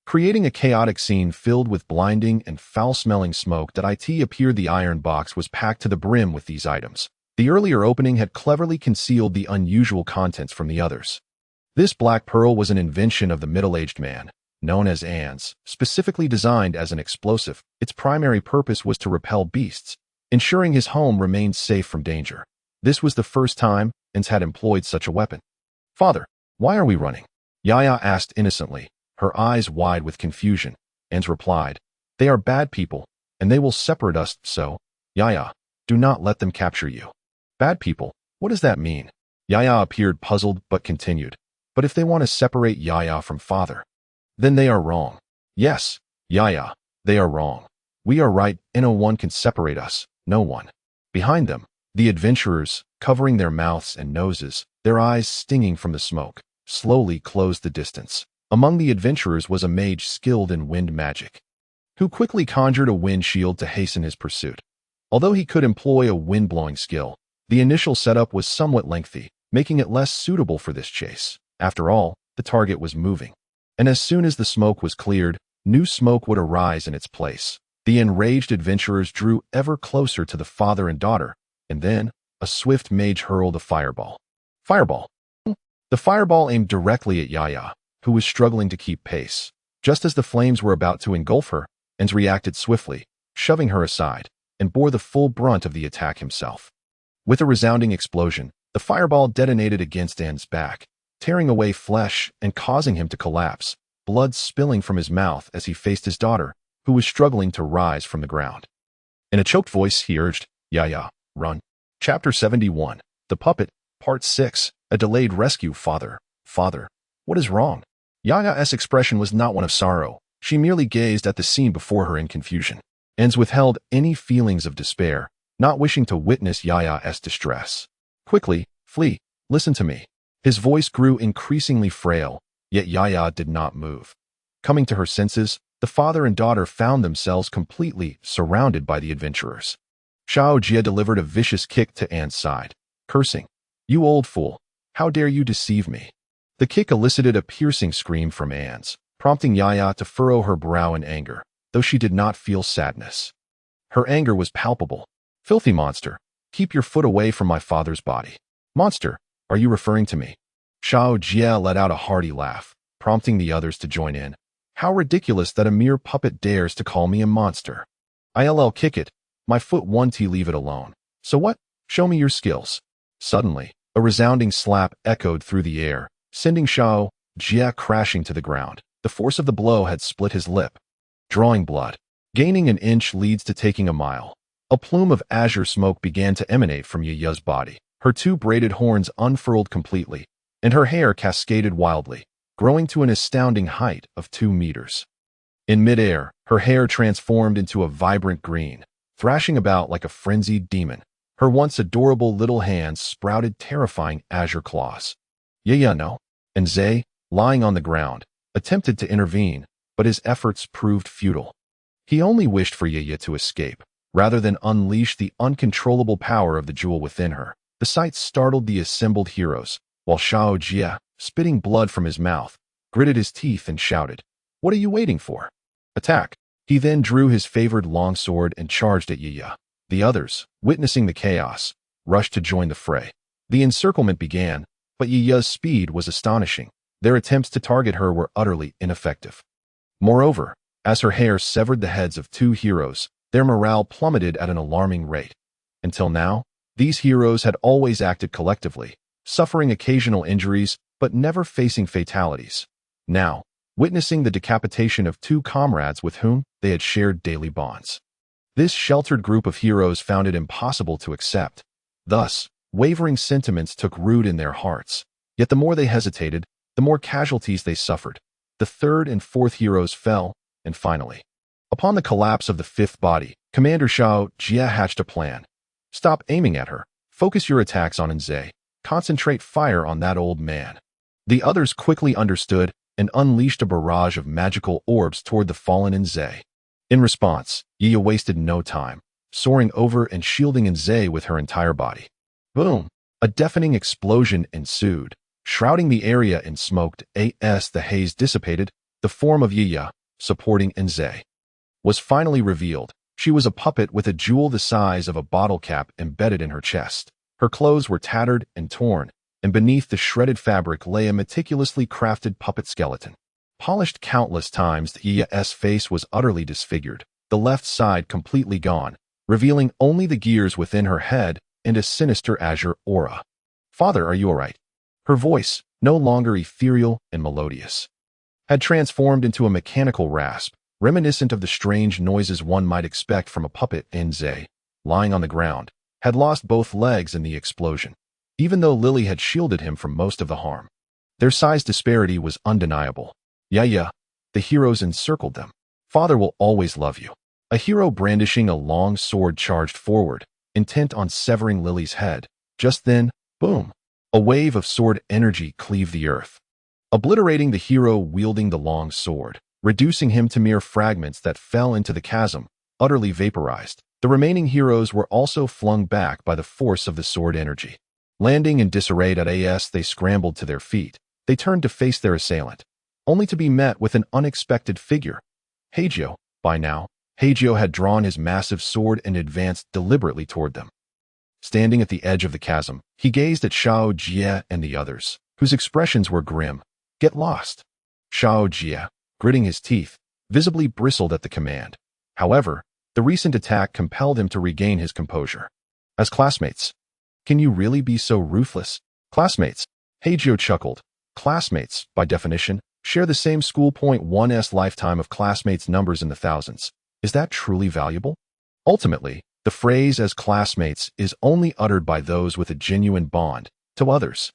creating a chaotic scene filled with blinding and foul-smelling smoke. Appeared the iron box was packed to the brim with these items. The earlier opening had cleverly concealed the unusual contents from the others. This black pearl was an invention of the middle-aged man, known as Ans, specifically designed as an explosive. Its primary purpose was to repel beasts, ensuring his home remained safe from danger. This was the first time Ans had employed such a weapon. Father, why are we running? Yaya asked innocently, her eyes wide with confusion. Ans replied, they are bad people, and they will separate us, so, Yaya, do not let them capture you. Bad people, what does that mean? Yaya appeared puzzled but continued, but if they want to separate Yaya from father, then they are wrong. Yes, Yaya, they are wrong. We are right, and no one can separate us, no one. Behind them, the adventurers, covering their mouths and noses, their eyes stinging from the smoke, slowly closed the distance. Among the adventurers was a mage skilled in wind magic, who quickly conjured a wind shield to hasten his pursuit. Although he could employ a wind-blowing skill, the initial setup was somewhat lengthy, making it less suitable for this chase. After all, the target was moving, and as soon as the smoke was cleared, new smoke would arise in its place. The enraged adventurers drew ever closer to the father and daughter, and then, a swift mage hurled a fireball. Fireball! The fireball aimed directly at Yaya, who was struggling to keep pace. Just as the flames were about to engulf her, Ans reacted swiftly, shoving her aside, and bore the full brunt of the attack himself. With a resounding explosion, the fireball detonated against Ans' back, tearing away flesh and causing him to collapse, blood spilling from his mouth as he faced his daughter, who was struggling to rise from the ground. In a choked voice, he urged, Yaya, run. Chapter 71, The Puppet, Part 6, A Delayed Rescue. Father, what is wrong? Yaya's expression was not one of sorrow. She merely gazed at the scene before her in confusion. Ans withheld any feelings of despair, not wishing to witness Yaya's distress. Quickly, flee, listen to me. His voice grew increasingly frail, yet Yaya did not move. Coming to her senses, the father and daughter found themselves completely surrounded by the adventurers. Xiao Jie delivered a vicious kick to Ans' side, cursing, You old fool, how dare you deceive me? The kick elicited a piercing scream from Ans, prompting Yaya to furrow her brow in anger, though she did not feel sadness. Her anger was palpable. Filthy monster, keep your foot away from my father's body. Monster, are you referring to me? Xiao Jie let out a hearty laugh, prompting the others to join in. How ridiculous that a mere puppet dares to call me a monster. I'll kick it. My foot won't leave it alone. So what? Show me your skills. Suddenly, a resounding slap echoed through the air, sending Xiao Jie crashing to the ground. The force of the blow had split his lip, drawing blood. Gaining an inch leads to taking a mile. A plume of azure smoke began to emanate from Yaya's body. Her two braided horns unfurled completely, and her hair cascaded wildly, growing to an astounding height of 2 meters. In midair, her hair transformed into a vibrant green, thrashing about like a frenzied demon. Her once adorable little hands sprouted terrifying azure claws. No. And Zay, lying on the ground, attempted to intervene, but his efforts proved futile. He only wished for Yaya to escape, rather than unleash the uncontrollable power of the jewel within her. The sight startled the assembled heroes, while Shao Jia, spitting blood from his mouth, gritted his teeth and shouted, "What are you waiting for? Attack!" He then drew his favored longsword and charged at Yaya. The others, witnessing the chaos, rushed to join the fray. The encirclement began, but Yaya's speed was astonishing. Their attempts to target her were utterly ineffective. Moreover, as her hair severed the heads of two heroes, their morale plummeted at an alarming rate. Until now, these heroes had always acted collectively, suffering occasional injuries but never facing fatalities. Now, witnessing the decapitation of two comrades with whom they had shared daily bonds. This sheltered group of heroes found it impossible to accept. Thus, wavering sentiments took root in their hearts. Yet the more they hesitated, the more casualties they suffered. The third and fourth heroes fell, and finally, upon the collapse of the fifth body, Commander Shao Jia hatched a plan. Stop aiming at her. Focus your attacks on Nzay. Concentrate fire on that old man. The others quickly understood and unleashed a barrage of magical orbs toward the fallen Nzay. In response, Yaya wasted no time, soaring over and shielding Nzay with her entire body. Boom! A deafening explosion ensued, shrouding the area in smoke. As the haze dissipated, the form of Yaya, supporting Nzay, was finally revealed. She was a puppet with a jewel the size of a bottle cap embedded in her chest. Her clothes were tattered and torn, and beneath the shredded fabric lay a meticulously crafted puppet skeleton. Polished countless times, Yaya's face was utterly disfigured, the left side completely gone, revealing only the gears within her head and a sinister azure aura. "Father, are you all right?" Her voice, no longer ethereal and melodious, had transformed into a mechanical rasp, reminiscent of the strange noises one might expect from a puppet. Nzay, lying on the ground, had lost both legs in the explosion, even though Lily had shielded him from most of the harm. Their size disparity was undeniable. Yaya, the heroes encircled them. "Father will always love you." A hero brandishing a long sword charged forward, intent on severing Lily's head. Just then, boom! A wave of sword energy cleaved the earth, obliterating the hero wielding the long sword, reducing him to mere fragments that fell into the chasm, utterly vaporized. The remaining heroes were also flung back by the force of the sword energy. Landing in disarray as they scrambled to their feet, they turned to face their assailant, only to be met with an unexpected figure. Hei Jiu. By now, Hei Jiu had drawn his massive sword and advanced deliberately toward them. Standing at the edge of the chasm, he gazed at Shao Jia and the others, whose expressions were grim. "Get lost." Shao Jia, gritting his teeth, visibly bristled at the command. However, the recent attack compelled him to regain his composure. "As classmates, can you really be so ruthless?" "Classmates," Hei Jiu chuckled. "Classmates, by definition, share the same school. 1's lifetime of classmates numbers in the thousands. Is that truly valuable? Ultimately, the phrase "as classmates" is only uttered by those with a genuine bond to others.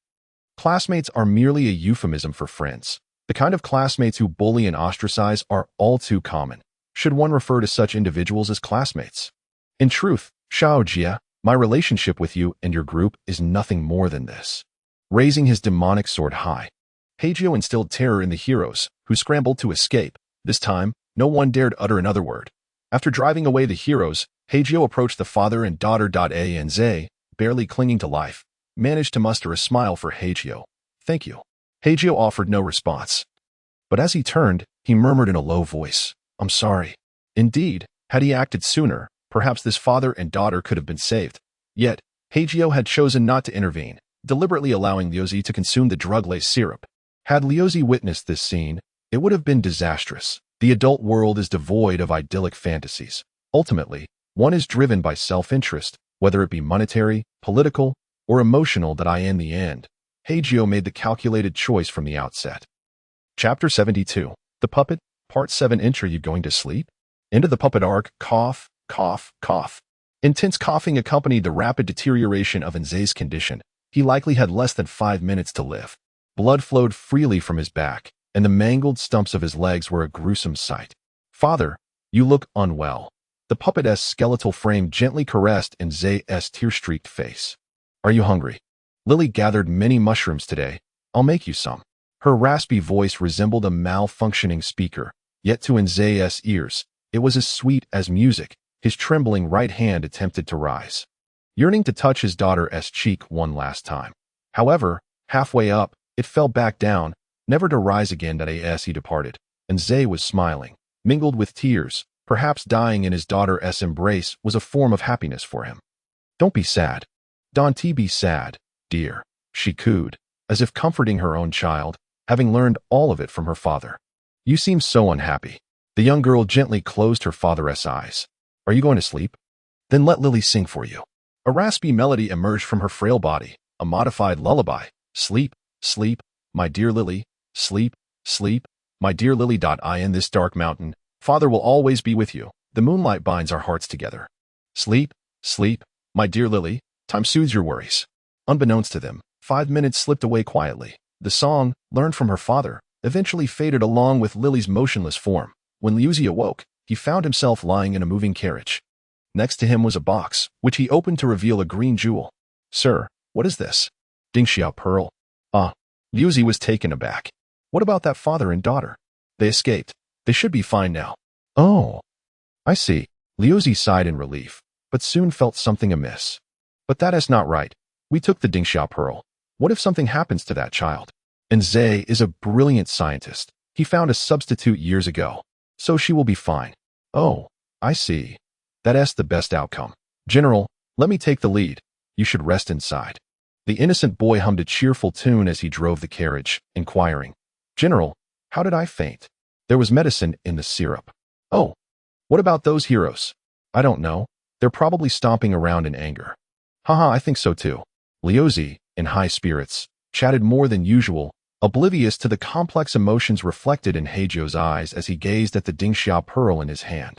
Classmates are merely a euphemism for friends. The kind of classmates who bully and ostracize are all too common. Should one refer to such individuals as classmates? In truth, Shao Jia, my relationship with you and your group is nothing more than this. Raising his demonic sword high, Hei Jiu instilled terror in the heroes, who scrambled to escape. This time, no one dared utter another word. After driving away the heroes, Hei Jiu approached the father and daughter. And Zay, barely clinging to life, managed to muster a smile for Hei Jiu. "Thank you." Hei Jiu offered no response. But as he turned, he murmured in a low voice, "I'm sorry." Indeed, had he acted sooner, perhaps this father and daughter could have been saved. Yet, Hei Jiu had chosen not to intervene, deliberately allowing Liuzi to consume the drug-laced syrup. Had Liuzi witnessed this scene, it would have been disastrous. The adult world is devoid of idyllic fantasies. Ultimately, one is driven by self-interest, whether it be monetary, political, or emotional. In the end, Hei Jiu made the calculated choice from the outset. Chapter 72. The Puppet, Part 7. Are you going to sleep? Into the puppet arc. Cough, cough, cough. Intense coughing accompanied the rapid deterioration of Nzay's condition. He likely had less than 5 minutes to live. Blood flowed freely from his back, and the mangled stumps of his legs were a gruesome sight. Father, you look unwell. The puppet's skeletal frame gently caressed in Zay's tear-streaked face. Are you hungry? Lily gathered many mushrooms today. I'll make you some. Her raspy voice resembled a malfunctioning speaker, yet to Zay's ears, it was as sweet as music. His trembling right hand attempted to rise, yearning to touch his daughter's cheek one last time. However, halfway up, it fell back down, never to rise again. That as he departed, and Zay was smiling, mingled with tears. Perhaps dying in his daughter's embrace was a form of happiness for him. Don't be sad. Don't be sad, dear, she cooed, as if comforting her own child, having learned all of it from her father. You seem so unhappy. The young girl gently closed her father's eyes. Are you going to sleep? Then let Lily sing for you. A raspy melody emerged from her frail body, a modified lullaby. Sleep, sleep, my dear Lily, sleep, sleep, my dear Lily. In this dark mountain, Father will always be with you. The moonlight binds our hearts together. Sleep, sleep, my dear Lily, time soothes your worries. Unbeknownst to them, 5 minutes slipped away quietly. The song, learned from her father, eventually faded along with Lily's motionless form. When Liuzi awoke, he found himself lying in a moving carriage. Next to him was a box, which he opened to reveal a green jewel. Sir, what is this? Dingxiao pearl. Liuzi was taken aback. What about that father and daughter? They escaped. They should be fine now. Oh, I see. Liuzi sighed in relief, but soon felt something amiss. But that is not right. We took the Dingxiao pearl. What if something happens to that child? And Zay is a brilliant scientist. He found a substitute years ago. So she will be fine. Oh, I see. That's the best outcome. General, let me take the lead. You should rest inside. The innocent boy hummed a cheerful tune as he drove the carriage, inquiring, General, how did I faint? There was medicine in the syrup. Oh, what about those heroes? I don't know. They're probably stomping around in anger. Haha, I think so too. Liuzi, in high spirits, chatted more than usual, oblivious to the complex emotions reflected in Hei Jiu's eyes as he gazed at the Dingxiao pearl in his hand.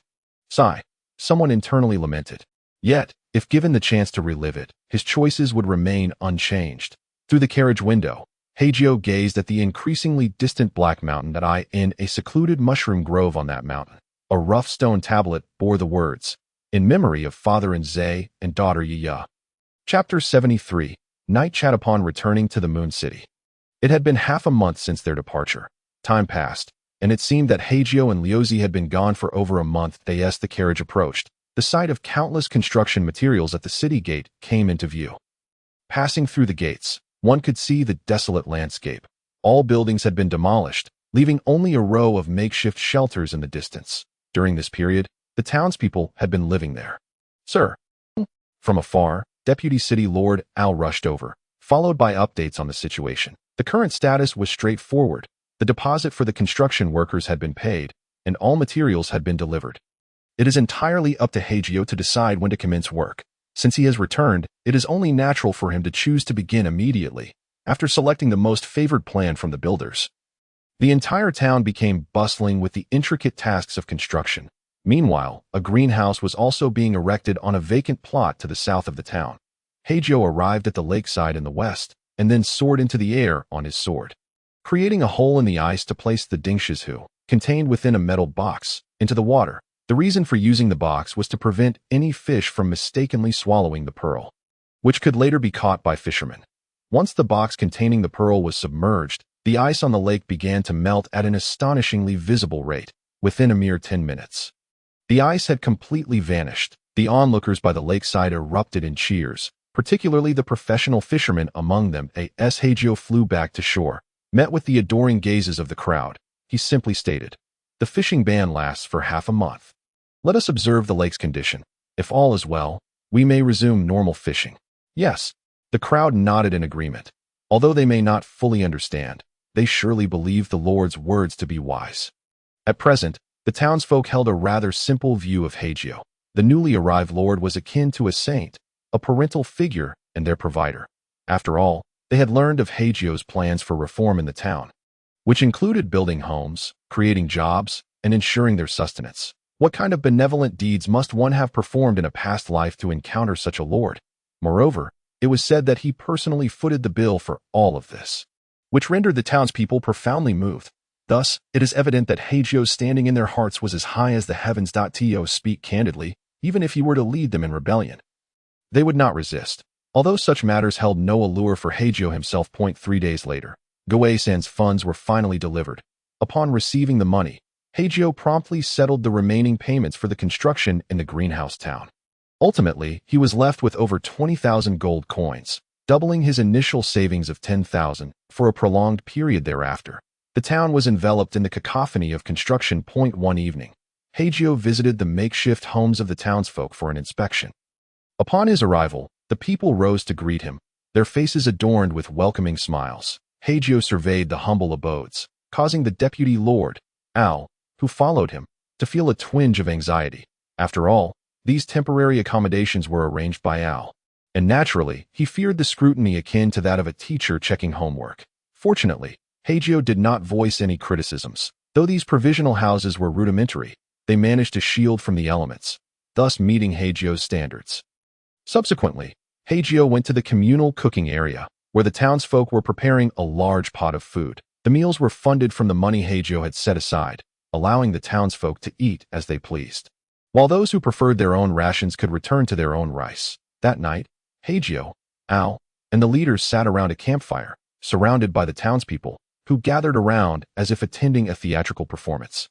Sigh, someone internally lamented. Yet, if given the chance to relive it, his choices would remain unchanged. Through the carriage window, Hei Jiu gazed at the increasingly distant black mountain that in a secluded mushroom grove on that mountain. A rough stone tablet bore the words, in memory of father and Zay and daughter Yiya. Chapter 73, Night Chat. Upon returning to the Moon City. It had been half a month since their departure. Time passed, and it seemed that Hei Jiu and Liuzi had been gone for over a month. As the carriage approached, the sight of countless construction materials at the city gate came into view. Passing through the gates, one could see the desolate landscape. All buildings had been demolished, leaving only a row of makeshift shelters in the distance. During this period, the townspeople had been living there. Sir. From afar, Deputy City Lord Al rushed over, followed by updates on the situation. The current status was straightforward. The deposit for the construction workers had been paid, and all materials had been delivered. It is entirely up to Hei Jiu to decide when to commence work. Since he has returned, it is only natural for him to choose to begin immediately, after selecting the most favored plan from the builders. The entire town became bustling with the intricate tasks of construction. Meanwhile, a greenhouse was also being erected on a vacant plot to the south of the town. Hei Jiu arrived at the lakeside in the west, and then soared into the air on his sword, creating a hole in the ice to place the Dingxiao, contained within a metal box, into the water. The reason for using the box was to prevent any fish from mistakenly swallowing the pearl, which could later be caught by fishermen. Once the box containing the pearl was submerged, the ice on the lake began to melt at an astonishingly visible rate, within a mere 10 minutes. The ice had completely vanished. The onlookers by the lakeside erupted in cheers, particularly the professional fishermen among them. As Hei Jiu flew back to shore, met with the adoring gazes of the crowd, he simply stated, the fishing ban lasts for half a month. Let us observe the lake's condition. If all is well, we may resume normal fishing. Yes, the crowd nodded in agreement. Although they may not fully understand, they surely believe the Lord's words to be wise. At present, the townsfolk held a rather simple view of Hei Jiu. The newly arrived Lord was akin to a saint, a parental figure, and their provider. After all, they had learned of Hei Jiu's plans for reform in the town, which included building homes, creating jobs, and ensuring their sustenance. What kind of benevolent deeds must one have performed in a past life to encounter such a lord? Moreover, it was said that he personally footed the bill for all of this, which rendered the townspeople profoundly moved. Thus, it is evident that Hei Jiu's standing in their hearts was as high as the heavens. To speak candidly, even if he were to lead them in rebellion, they would not resist. Although such matters held no allure for Hei Jiu himself. 3 days later, Goei-san's funds were finally delivered. Upon receiving the money, Hei Jiu promptly settled the remaining payments for the construction in the greenhouse town. Ultimately, he was left with over 20,000 gold coins, doubling his initial savings of 10,000 for a prolonged period thereafter. The town was enveloped in the cacophony of construction. One evening, Hei Jiu visited the makeshift homes of the townsfolk for an inspection. Upon his arrival, the people rose to greet him, their faces adorned with welcoming smiles. Hei Jiu surveyed the humble abodes, causing the deputy lord, Al, who followed him, to feel a twinge of anxiety. After all, these temporary accommodations were arranged by Al, and naturally, he feared the scrutiny akin to that of a teacher checking homework. Fortunately, Hei Jiu did not voice any criticisms. Though these provisional houses were rudimentary, they managed to shield from the elements, thus meeting Hei Jiu's standards. Subsequently, Hei Jiu went to the communal cooking area, where the townsfolk were preparing a large pot of food. The meals were funded from the money Hei Jiu had set aside, allowing the townsfolk to eat as they pleased, while those who preferred their own rations could return to their own rice. That night, Hei Jiu, Al, and the leaders sat around a campfire, surrounded by the townspeople, who gathered around as if attending a theatrical performance,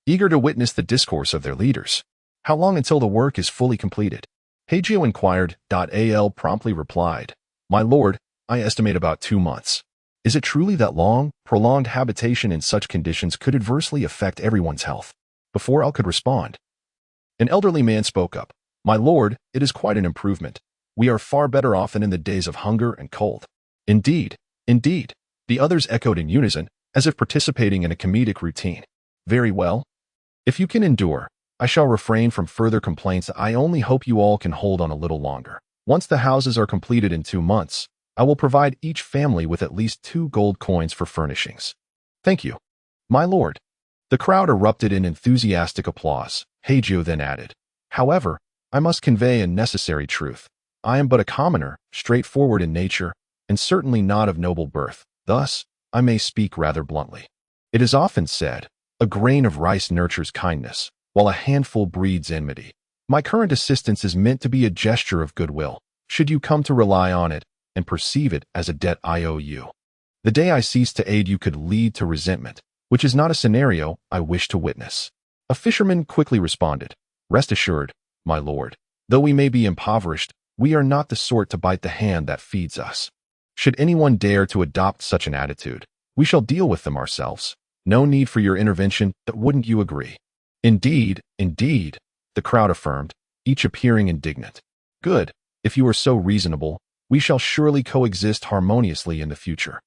eager to witness the discourse of their leaders. How long until the work is fully completed? Hei Jiu inquired. Al promptly replied, "My lord, I estimate about 2 months. Is it truly that long? Prolonged habitation in such conditions could adversely affect everyone's health." Before Al could respond, an elderly man spoke up. "My lord, it is quite an improvement. We are far better off than in the days of hunger and cold." Indeed, indeed, the others echoed in unison, as if participating in a comedic routine. "Very well. If you can endure, I shall refrain from further complaints. I only hope you all can hold on a little longer. Once the houses are completed in 2 months, I will provide each family with at least 2 gold coins for furnishings." "Thank you, my lord." The crowd erupted in enthusiastic applause. Hei Jiu then added, "However, I must convey a necessary truth. I am but a commoner, straightforward in nature, and certainly not of noble birth. Thus, I may speak rather bluntly. It is often said, a grain of rice nurtures kindness, while a handful breeds enmity. My current assistance is meant to be a gesture of goodwill, should you come to rely on it and perceive it as a debt I owe you. The day I cease to aid you could lead to resentment, which is not a scenario I wish to witness." A fisherman quickly responded, "Rest assured, my lord, though we may be impoverished, we are not the sort to bite the hand that feeds us. Should anyone dare to adopt such an attitude, we shall deal with them ourselves. No need for your intervention, wouldn't you agree?" "Indeed, indeed," the crowd affirmed, each appearing indignant. "Good. If you are so reasonable, we shall surely coexist harmoniously in the future.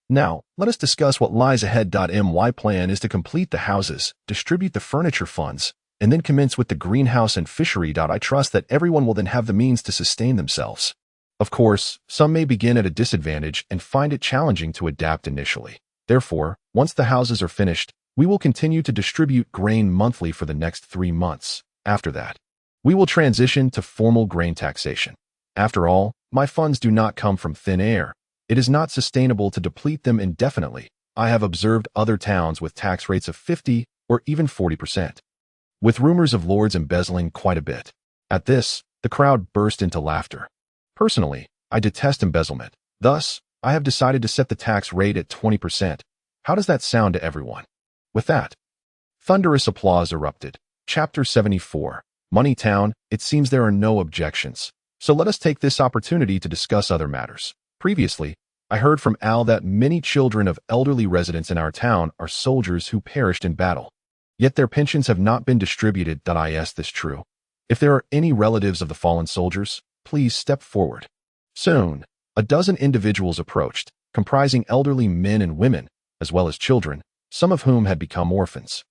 Now, let us discuss what lies ahead. My plan is to complete the houses, distribute the furniture funds, and then commence with the greenhouse and fishery. I trust that everyone will then have the means to sustain themselves. Of course, some may begin at a disadvantage and find it challenging to adapt initially. Therefore, once the houses are finished, we will continue to distribute grain monthly for the next 3 months. After that, we will transition to formal grain taxation. After all, my funds do not come from thin air. It is not sustainable to deplete them indefinitely. I have observed other towns with tax rates of 50 or even 40%, with rumors of lords embezzling quite a bit. At this, the crowd burst into laughter. Personally, I detest embezzlement. Thus, I have decided to set the tax rate at 20%. How does that sound to everyone? With that, thunderous applause erupted. Chapter 74. Money Town. It seems there are no objections. So let us take this opportunity to discuss other matters. Previously, I heard from Al that many children of elderly residents in our town are soldiers who perished in battle. Yet their pensions have not been distributed. Is this true? If there are any relatives of the fallen soldiers, please step forward. Soon, a dozen individuals approached, comprising elderly men and women, as well as children, some of whom had become orphans.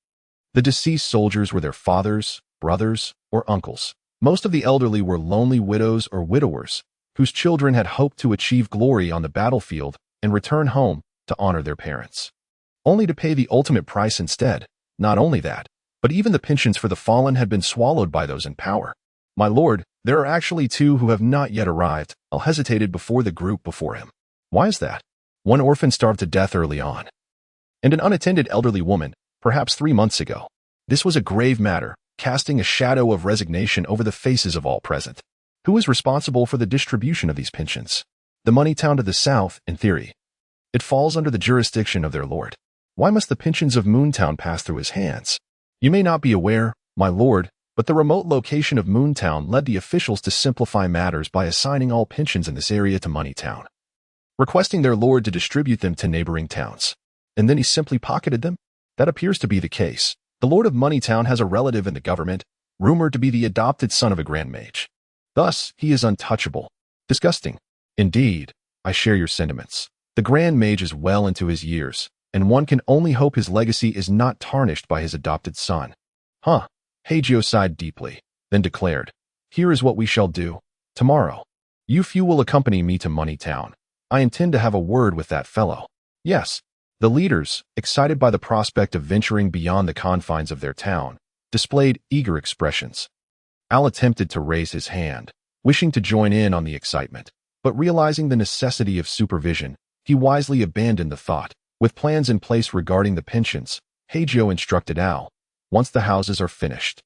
The deceased soldiers were their fathers, brothers, or uncles. Most of the elderly were lonely widows or widowers, whose children had hoped to achieve glory on the battlefield and return home to honor their parents, only to pay the ultimate price instead. Not only that, but even the pensions for the fallen had been swallowed by those in power. My lord, there are actually 2 who have not yet arrived. Al hesitated before the group before him. Why is that? One orphan starved to death early on, and an unattended elderly woman, perhaps 3 months ago. This was a grave matter, casting a shadow of resignation over the faces of all present. Who is responsible for the distribution of these pensions? The money town to the south, in theory. It falls under the jurisdiction of their lord. Why must the pensions of Moontown pass through his hands? You may not be aware, my lord, but the remote location of Moontown led the officials to simplify matters by assigning all pensions in this area to Moneytown, requesting their lord to distribute them to neighboring towns. And then he simply pocketed them? That appears to be the case. The lord of Moneytown has a relative in the government, rumored to be the adopted son of a grand mage. Thus, he is untouchable. Disgusting. Indeed, I share your sentiments. The grand mage is well into his years, and one can only hope his legacy is not tarnished by his adopted son. Hei Jiu sighed deeply, then declared, "Here is what we shall do. Tomorrow, you few will accompany me to Moneytown. I intend to have a word with that fellow." Yes, the leaders, excited by the prospect of venturing beyond the confines of their town, displayed eager expressions. Al attempted to raise his hand, wishing to join in on the excitement, but realizing the necessity of supervision, he wisely abandoned the thought. With plans in place regarding the pensions, Hei Jiu instructed Al, once the houses are finished,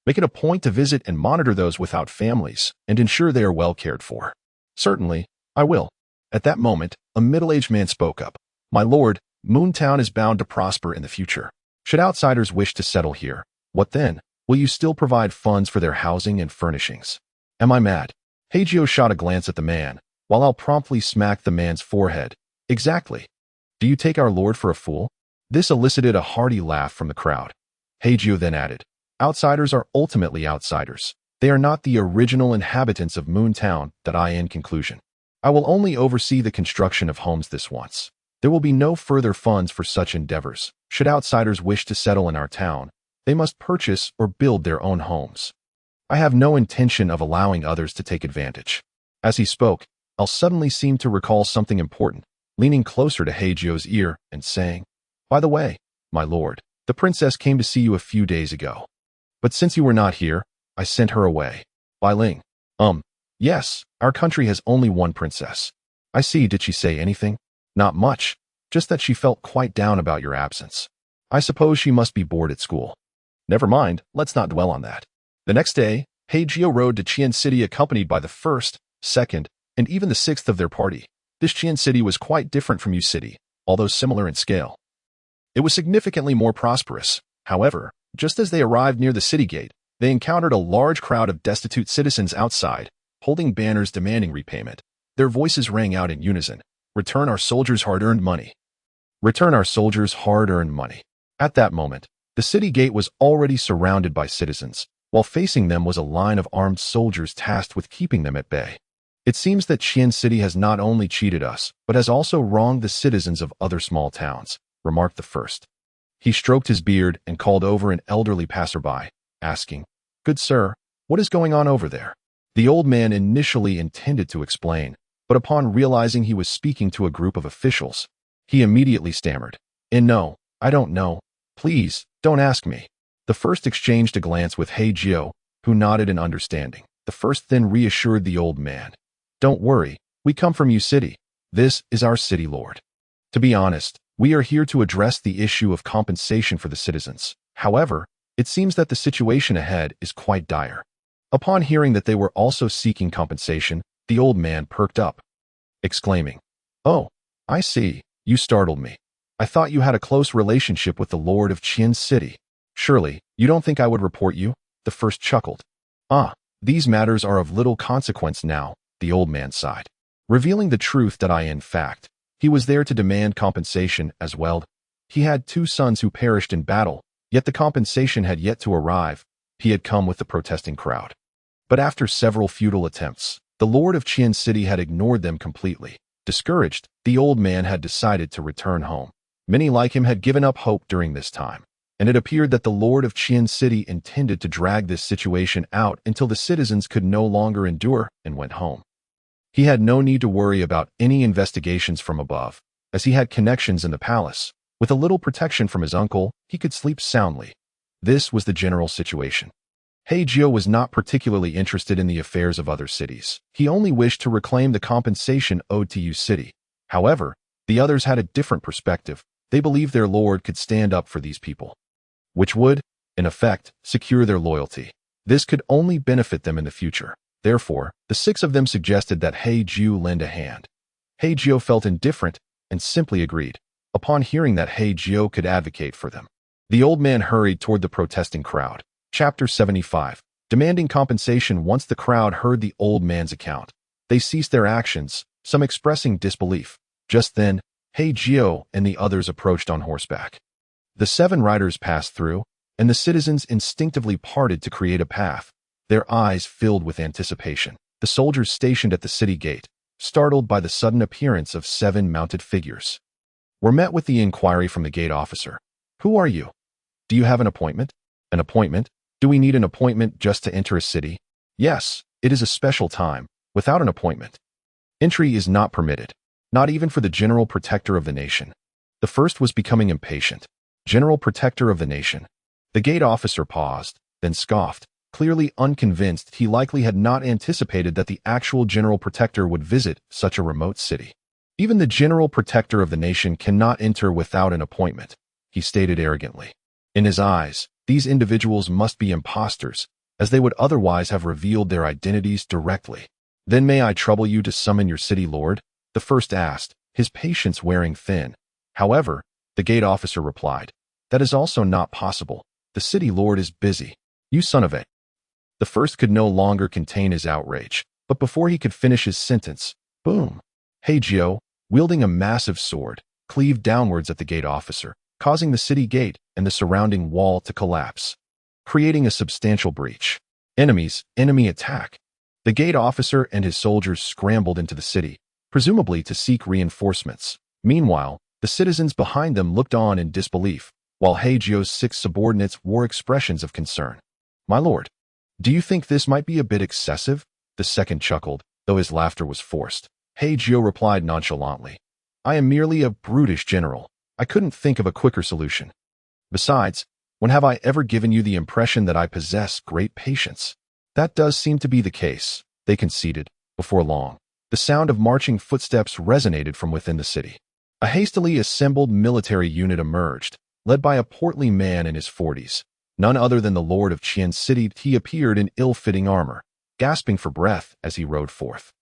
make it a point to visit and monitor those without families and ensure they are well cared for. Certainly, I will. At that moment, a middle-aged man spoke up. My lord, Moontown is bound to prosper in the future. Should outsiders wish to settle here, what then? Will you still provide funds for their housing and furnishings? Am I mad? Hei Jiu shot a glance at the man, while Al promptly smacked the man's forehead. Exactly. Do you take our lord for a fool? This elicited a hearty laugh from the crowd. Hei Jiu then added, outsiders are ultimately outsiders. They are not the original inhabitants of Moontown. In conclusion, I will only oversee the construction of homes this once. There will be no further funds for such endeavors. Should outsiders wish to settle in our town, they must purchase or build their own homes. I have no intention of allowing others to take advantage. As he spoke, Al suddenly seemed to recall something important, leaning closer to Hei Jiu's ear and saying, by the way, my lord, the princess came to see you a few days ago. But since you were not here, I sent her away. Bai Ling. Yes, our country has only one princess. I see. Did she say anything? Not much, just that she felt quite down about your absence. I suppose she must be bored at school. Never mind, let's not dwell on that. The next day, Hei Jiu rode to Qian City accompanied by the 1st, 2nd, and even the 6th of their party. This Qian City was quite different from Yu City, although similar in scale. It was significantly more prosperous. However, just as they arrived near the city gate, they encountered a large crowd of destitute citizens outside, holding banners demanding repayment. Their voices rang out in unison. Return our soldiers' hard-earned money. Return our soldiers' hard-earned money. At that moment, the city gate was already surrounded by citizens, while facing them was a line of armed soldiers tasked with keeping them at bay. It seems that Qian City has not only cheated us, but has also wronged the citizens of other small towns, remarked the 1st. He stroked his beard and called over an elderly passerby, asking, Good sir, what is going on over there? The old man initially intended to explain, but upon realizing he was speaking to a group of officials, he immediately stammered, No, I don't know. Please, don't ask me. The 1st exchanged a glance with Hei Jiu, who nodded in understanding. The 1st then reassured the old man. Don't worry, we come from Yu City. This is our city lord. To be honest, we are here to address the issue of compensation for the citizens. However, it seems that the situation ahead is quite dire. Upon hearing that they were also seeking compensation, the old man perked up, exclaiming, Oh, I see, you startled me. I thought you had a close relationship with the lord of Qian City. Surely, you don't think I would report you? The 1st chuckled. These matters are of little consequence now, the old man sighed, revealing the truth that in fact, he was there to demand compensation as well. He had 2 sons who perished in battle, yet the compensation had yet to arrive. He had come with the protesting crowd. But after several futile attempts, the lord of Qian City had ignored them completely. Discouraged, the old man had decided to return home. Many like him had given up hope during this time, and it appeared that the lord of Qian City intended to drag this situation out until the citizens could no longer endure and went home. He had no need to worry about any investigations from above, as he had connections in the palace. With a little protection from his uncle, he could sleep soundly. This was the general situation. Hei Jiu was not particularly interested in the affairs of other cities. He only wished to reclaim the compensation owed to Yu City. However, the others had a different perspective. They believed their lord could stand up for these people, which would, in effect, secure their loyalty. This could only benefit them in the future. Therefore, the 6 of them suggested that Hei Jiu lend a hand. Hei Jiu felt indifferent and simply agreed, upon hearing that Hei Jiu could advocate for them. The old man hurried toward the protesting crowd. Chapter 75. Demanding compensation. Once the crowd heard the old man's account, they ceased their actions, some expressing disbelief. Just then, Hei Jiu and the others approached on horseback. The 7 riders passed through, and the citizens instinctively parted to create a path, their eyes filled with anticipation. The soldiers stationed at the city gate, startled by the sudden appearance of 7 mounted figures, were met with the inquiry from the gate officer. "Who are you? Do you have an appointment?" "An appointment? Do we need an appointment just to enter a city?" "Yes, it is a special time. Without an appointment, entry is not permitted, not even for the general protector of the nation." The first was becoming impatient. General protector of the nation. The gate officer paused, then scoffed, clearly unconvinced. He likely had not anticipated that the actual general protector would visit such a remote city. "Even the general protector of the nation cannot enter without an appointment," he stated arrogantly. In his eyes, these individuals must be impostors, as they would otherwise have revealed their identities directly. "Then may I trouble you to summon your city lord?" the first asked, his patience wearing thin. However, the gate officer replied, "That is also not possible. The city lord is busy." "You son of a—" The first could no longer contain his outrage, but before he could finish his sentence, boom! Hei Jiu, wielding a massive sword, cleaved downwards at the gate officer, causing the city gate and the surrounding wall to collapse, creating a substantial breach. Enemy attack. The gate officer and his soldiers scrambled into the city, presumably to seek reinforcements. Meanwhile, the citizens behind them looked on in disbelief, while Hei Jiu's 6 subordinates wore expressions of concern. "My lord, do you think this might be a bit excessive?" The second chuckled, though his laughter was forced. Hei Jiu replied nonchalantly, "I am merely a brutish general. I couldn't think of a quicker solution. Besides, when have I ever given you the impression that I possess great patience?" "That does seem to be the case," they conceded. Before long, the sound of marching footsteps resonated from within the city. A hastily assembled military unit emerged, led by a portly man in his 40s, none other than the lord of Qian City. He appeared in ill-fitting armor, gasping for breath as he rode forth,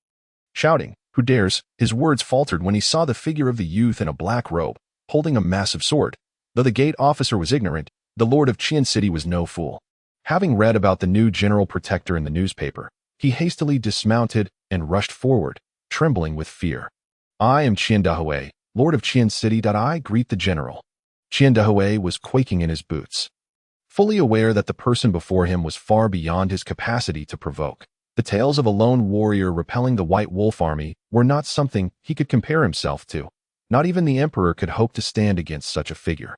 shouting, "Who dares?" His words faltered when he saw the figure of the youth in a black robe, holding a massive sword. Though the gate officer was ignorant, the lord of Qian City was no fool. Having read about the new general protector in the newspaper, he hastily dismounted and rushed forward, trembling with fear. "I am Qian Dahui, lord of Qian City. I greet the general." Qian Dahui was quaking in his boots, fully aware that the person before him was far beyond his capacity to provoke. The tales of a lone warrior repelling the White Wolf army were not something he could compare himself to. Not even the emperor could hope to stand against such a figure.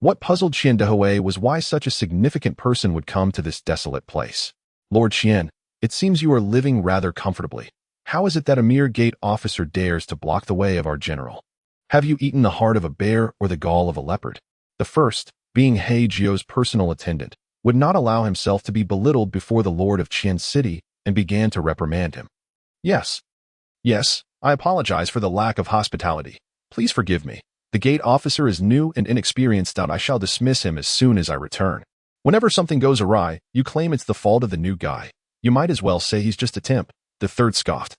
What puzzled Qian Dahui was why such a significant person would come to this desolate place. "Lord Qian, it seems you are living rather comfortably. How is it that a mere gate officer dares to block the way of our general? Have you eaten the heart of a bear or the gall of a leopard?" The first, being Hei Jiu's personal attendant, would not allow himself to be belittled before the lord of Qian City and began to reprimand him. Yes, I apologize for the lack of hospitality. Please forgive me. The gate officer is new and inexperienced. I shall dismiss him as soon as I return. Whenever something goes awry, you claim it's the fault of the new guy. You might as well say he's just a temp." The third scoffed,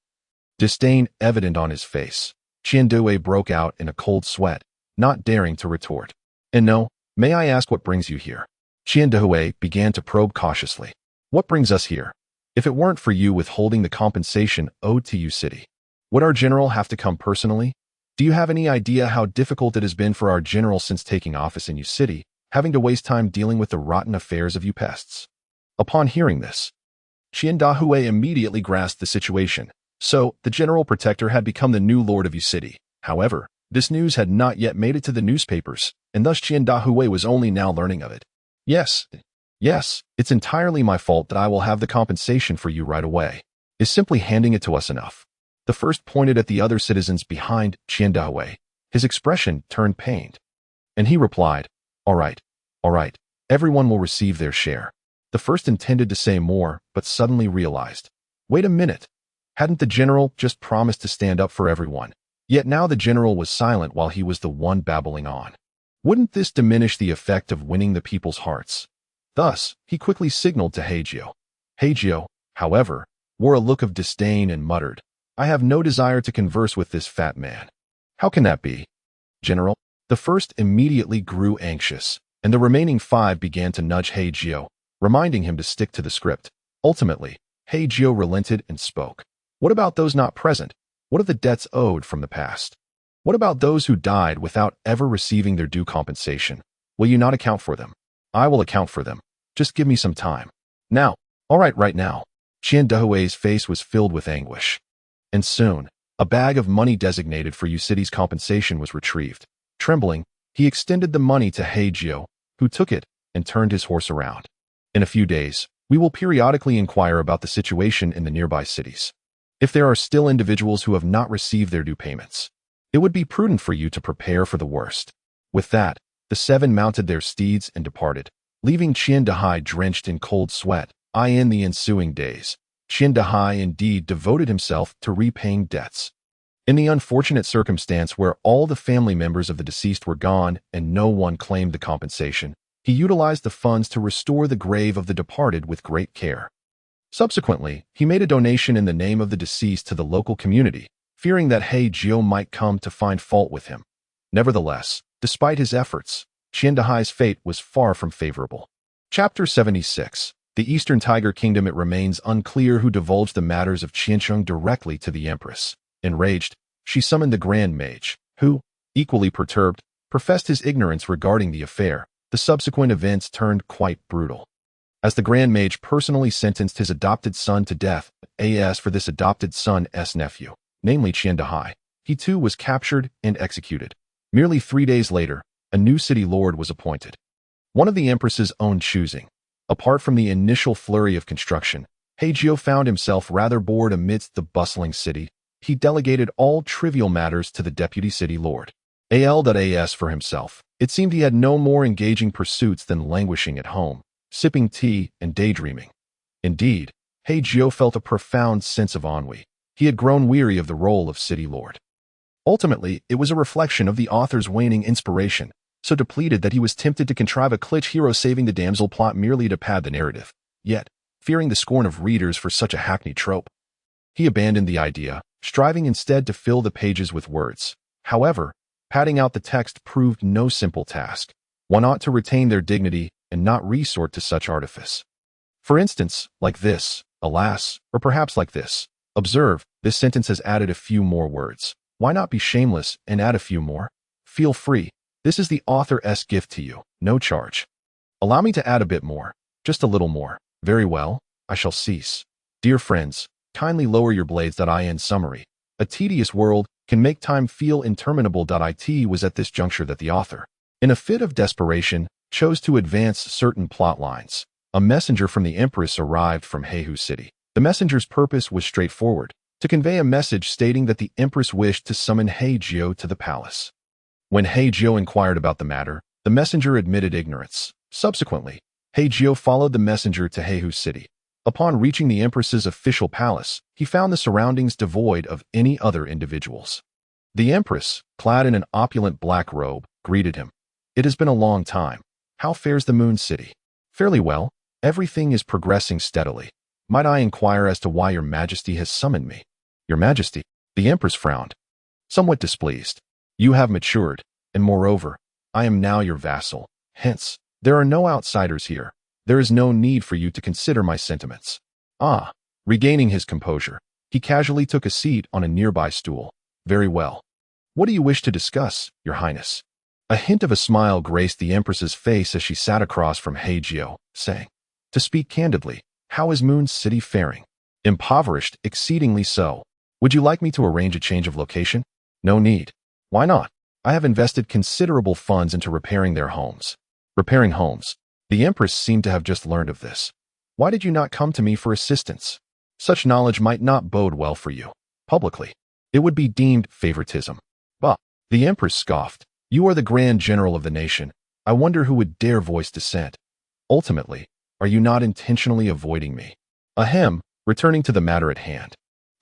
disdain evident on his face. Qian Dahui broke out in a cold sweat, not daring to retort. "And no, may I ask what brings you here?" Qian Dahui began to probe cautiously. "What brings us here? If it weren't for you withholding the compensation owed to you city, would our general have to come personally? Do you have any idea how difficult it has been for our general since taking office in you city, having to waste time dealing with the rotten affairs of you pests?" Upon hearing this, Qian Dahui immediately grasped the situation. So, the general protector had become the new lord of you city. However, this news had not yet made it to the newspapers, and thus Qian Dahui was only now learning of it. Yes, it's entirely my fault that I will have the compensation for you right away. Is simply handing it to us enough?" The first pointed at the other citizens behind Qian Dahui. His expression turned pained, and he replied, all right, everyone will receive their share." The first intended to say more, but suddenly realized, wait a minute, hadn't the general just promised to stand up for everyone? Yet now the general was silent while he was the one babbling on. Wouldn't this diminish the effect of winning the people's hearts? Thus, he quickly signaled to Hei Jiu. Hei Jiu, however, wore a look of disdain and muttered, "I have no desire to converse with this fat man." "How can that be, General?" The first immediately grew anxious, and the remaining 5 began to nudge Hei Jiu, reminding him to stick to the script. Ultimately, Hei Jiu relented and spoke. "What about those not present? What of the debts owed from the past? What about those who died without ever receiving their due compensation? Will you not account for them?" "I will account for them. Just give me some time." "Now." "All right now." Qian Dehui's face was filled with anguish. And soon, a bag of money designated for City's compensation was retrieved. Trembling, he extended the money to Hei Jiu, who took it and turned his horse around. "In a few days, we will periodically inquire about the situation in the nearby cities. If there are still individuals who have not received their due payments, it would be prudent for you to prepare for the worst." With that, the 7 mounted their steeds and departed, leaving Qian Dehui drenched in cold sweat. In the ensuing days, Qian Dehui indeed devoted himself to repaying debts. In the unfortunate circumstance where all the family members of the deceased were gone and no one claimed the compensation, he utilized the funds to restore the grave of the departed with great care. Subsequently, he made a donation in the name of the deceased to the local community, fearing that Hei Jiu might come to find fault with him. Nevertheless, despite his efforts, Qian Dehui's fate was far from favorable. Chapter 76. The Eastern Tiger Kingdom. It remains unclear who divulged the matters of Qiansheng directly to the Empress. Enraged, she summoned the Grand Mage, who, equally perturbed, professed his ignorance regarding the affair. The subsequent events turned quite brutal. As the Grand Mage personally sentenced his adopted son to death, as for this adopted son's nephew, namely Qian Dehui, he too was captured and executed. Merely 3 days later, a new city lord was appointed. One of the Empress's own choosing. Apart from the initial flurry of construction, Hei Jiu found himself rather bored amidst the bustling city. He delegated all trivial matters to the deputy city lord. As for himself, it seemed he had no more engaging pursuits than languishing at home, sipping tea and daydreaming. Indeed, Hei Jiu felt a profound sense of ennui. He had grown weary of the role of city lord. Ultimately, it was a reflection of the author's waning inspiration, so depleted that he was tempted to contrive a cliché hero saving the damsel plot merely to pad the narrative. Yet, fearing the scorn of readers for such a hackneyed trope, he abandoned the idea, striving instead to fill the pages with words. However, padding out the text proved no simple task. One ought to retain their dignity and not resort to such artifice. For instance, like this, alas, or perhaps like this. Observe, this sentence has added a few more words. Why not be shameless and add a few more? Feel free. This is the author's gift to you, no charge. Allow me to add a bit more, just a little more. Very well, I shall cease. Dear friends, kindly lower your blades. In summary, a tedious world can make time feel interminable. It was at this juncture that the author, in a fit of desperation, chose to advance certain plot lines. A messenger from the Empress arrived from Hei Jiu City. The messenger's purpose was straightforward, to convey a message stating that the Empress wished to summon Hei Jiu to the palace. When Hei Jiu inquired about the matter, the messenger admitted ignorance. Subsequently, Hei Jiu followed the messenger to Hei Jiu City. Upon reaching the Empress's official palace, he found the surroundings devoid of any other individuals. The Empress, clad in an opulent black robe, greeted him. "It has been a long time. How fares the Moon City?" "Fairly well. Everything is progressing steadily. Might I inquire as to why your Majesty has summoned me?" "Your Majesty?" The Empress frowned, somewhat displeased. "You have matured, and moreover, I am now your vassal. Hence, there are no outsiders here. There is no need for you to consider my sentiments." Ah, regaining his composure, he casually took a seat on a nearby stool. "Very well. What do you wish to discuss, Your Highness?" A hint of a smile graced the Empress's face as she sat across from Hei Jiu, saying, "To speak candidly, how is Moon City faring?" "Impoverished, exceedingly so. Would you like me to arrange a change of location?" "No need." "Why not? I have invested considerable funds into repairing their homes." "Repairing homes?" The Empress seemed to have just learned of this. "Why did you not come to me for assistance? Such knowledge might not bode well for you. Publicly, it would be deemed favoritism." "Bah!" The Empress scoffed. "You are the Grand General of the nation. I wonder who would dare voice dissent. Ultimately, are you not intentionally avoiding me?" Ahem, returning to the matter at hand.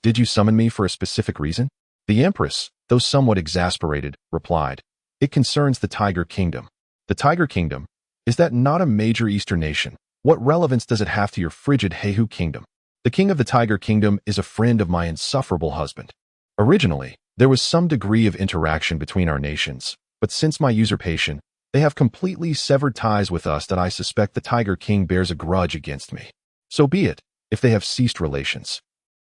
"Did you summon me for a specific reason?" The Empress, though somewhat exasperated, replied, "It concerns the Tiger Kingdom. The Tiger Kingdom? Is that not a major Eastern nation? What relevance does it have to your frigid Hei Jiu kingdom? The king of the Tiger Kingdom is a friend of my insufferable husband. Originally, there was some degree of interaction between our nations, but since my usurpation, they have completely severed ties with us that I suspect the Tiger King bears a grudge against me. So be it, if they have ceased relations.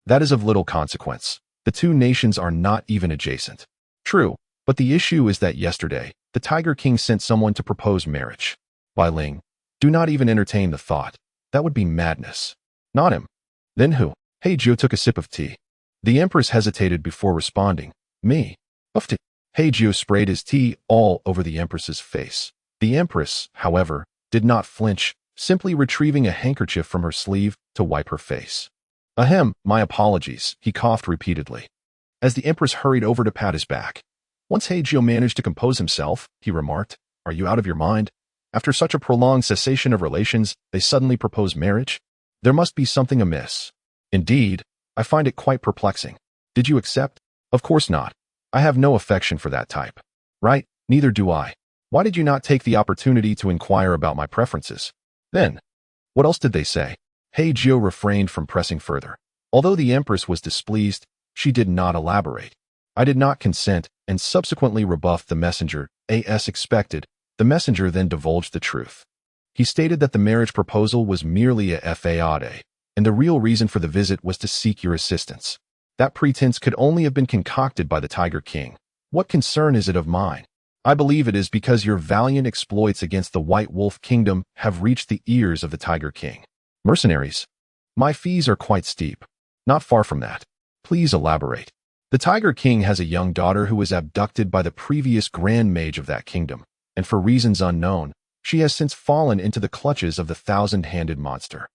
That is of little consequence. The two nations are not even adjacent. True, but the issue is that yesterday, the Tiger King sent someone to propose marriage. Bai Ling, do not even entertain the thought. That would be madness. Not him. Then who? Hei Jiu took a sip of tea. The Empress hesitated before responding. Me. Of tea. Hei Jiu sprayed his tea all over the Empress's face. The Empress, however, did not flinch, simply retrieving a handkerchief from her sleeve to wipe her face. Ahem, my apologies, he coughed repeatedly. As the Empress hurried over to pat his back. Once Hei Jiu managed to compose himself, he remarked, "Are you out of your mind? After such a prolonged cessation of relations, they suddenly propose marriage? There must be something amiss. Indeed, I find it quite perplexing. Did you accept? Of course not. I have no affection for that type. Right? Neither do I. Why did you not take the opportunity to inquire about my preferences? Then, what else did they say?" Hei Jiu refrained from pressing further. Although the Empress was displeased, she did not elaborate. I did not consent, and subsequently rebuffed the messenger, as expected. The messenger then divulged the truth. He stated that the marriage proposal was merely a fade, and the real reason for the visit was to seek your assistance. That pretense could only have been concocted by the Tiger King. What concern is it of mine? I believe it is because your valiant exploits against the White Wolf Kingdom have reached the ears of the Tiger King. Mercenaries? My fees are quite steep. Not far from that. Please elaborate. The Tiger King has a young daughter who was abducted by the previous Grand Mage of that kingdom, and for reasons unknown, she has since fallen into the clutches of the thousand-handed monster.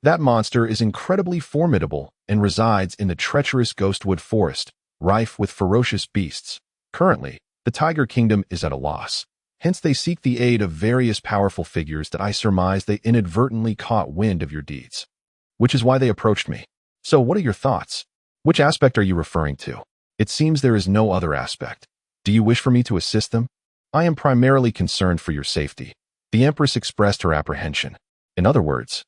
That monster is incredibly formidable and resides in the treacherous Ghostwood Forest, rife with ferocious beasts. Currently, the Tiger Kingdom is at a loss. Hence they seek the aid of various powerful figures that I surmise they inadvertently caught wind of your deeds. Which is why they approached me. So what are your thoughts? Which aspect are you referring to? It seems there is no other aspect. Do you wish for me to assist them? I am primarily concerned for your safety. The Empress expressed her apprehension. In other words,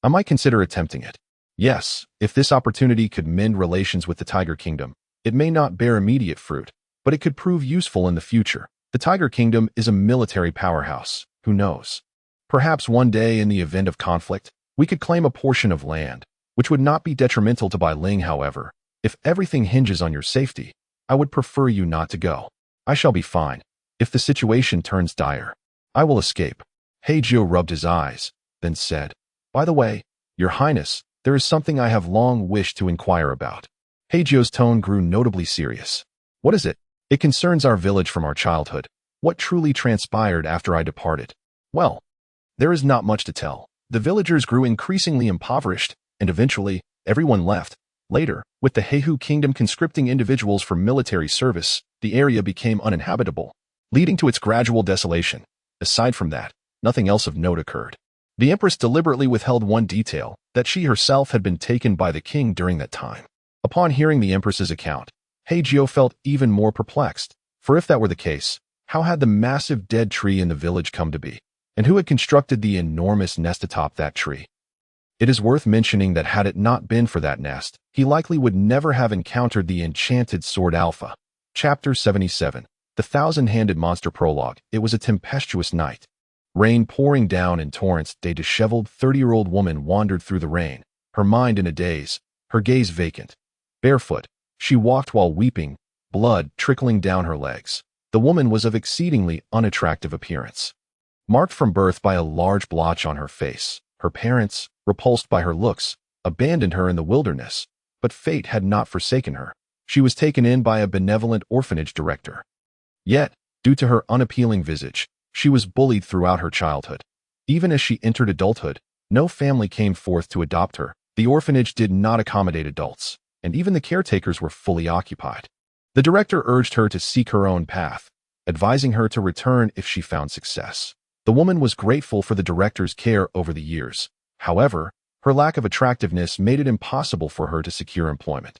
I might consider attempting it. Yes, if this opportunity could mend relations with the Tiger Kingdom, it may not bear immediate fruit, but it could prove useful in the future. The Tiger Kingdom is a military powerhouse. Who knows? Perhaps one day in the event of conflict, we could claim a portion of land, which would not be detrimental to Bai Ling, however. If everything hinges on your safety, I would prefer you not to go. I shall be fine. If the situation turns dire, I will escape. Hei Jiu rubbed his eyes, then said, "By the way, Your Highness, there is something I have long wished to inquire about." Hei Jiu's tone grew notably serious. "What is it?" "It concerns our village from our childhood. What truly transpired after I departed?" "Well, there is not much to tell. The villagers grew increasingly impoverished, and eventually, everyone left. Later, with the Hei Jiu Kingdom conscripting individuals for military service, the area became uninhabitable, leading to its gradual desolation. Aside from that, nothing else of note occurred. The Empress deliberately withheld one detail, that she herself had been taken by the king during that time. Upon hearing the Empress's account, Hei Jiu felt even more perplexed, for if that were the case, how had the massive dead tree in the village come to be, and who had constructed the enormous nest atop that tree? It is worth mentioning that had it not been for that nest, he likely would never have encountered the enchanted sword Alpha. Chapter 77. The Thousand-Handed Monster Prologue. It was a tempestuous night. Rain pouring down in torrents. A disheveled 30-year-old woman wandered through the rain, her mind in a daze, her gaze vacant. Barefoot, she walked while weeping, blood trickling down her legs. The woman was of exceedingly unattractive appearance, marked from birth by a large blotch on her face. Her parents, repulsed by her looks, abandoned her in the wilderness, but fate had not forsaken her. She was taken in by a benevolent orphanage director. Yet, due to her unappealing visage, she was bullied throughout her childhood. Even as she entered adulthood, no family came forth to adopt her. The orphanage did not accommodate adults, and even the caretakers were fully occupied. The director urged her to seek her own path, advising her to return if she found success. The woman was grateful for the director's care over the years. However, her lack of attractiveness made it impossible for her to secure employment.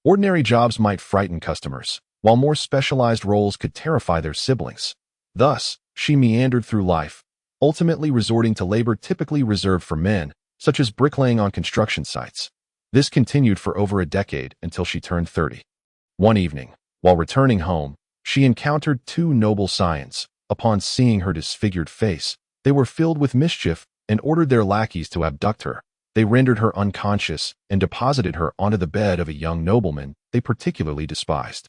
Ordinary jobs might frighten customers, while more specialized roles could terrify their siblings. Thus, she meandered through life, ultimately resorting to labor typically reserved for men, such as bricklaying on construction sites. This continued for over a decade until she turned 30. One evening, while returning home, she encountered two noble scions. Upon seeing her disfigured face, they were filled with mischief and ordered their lackeys to abduct her. They rendered her unconscious and deposited her onto the bed of a young nobleman they particularly despised.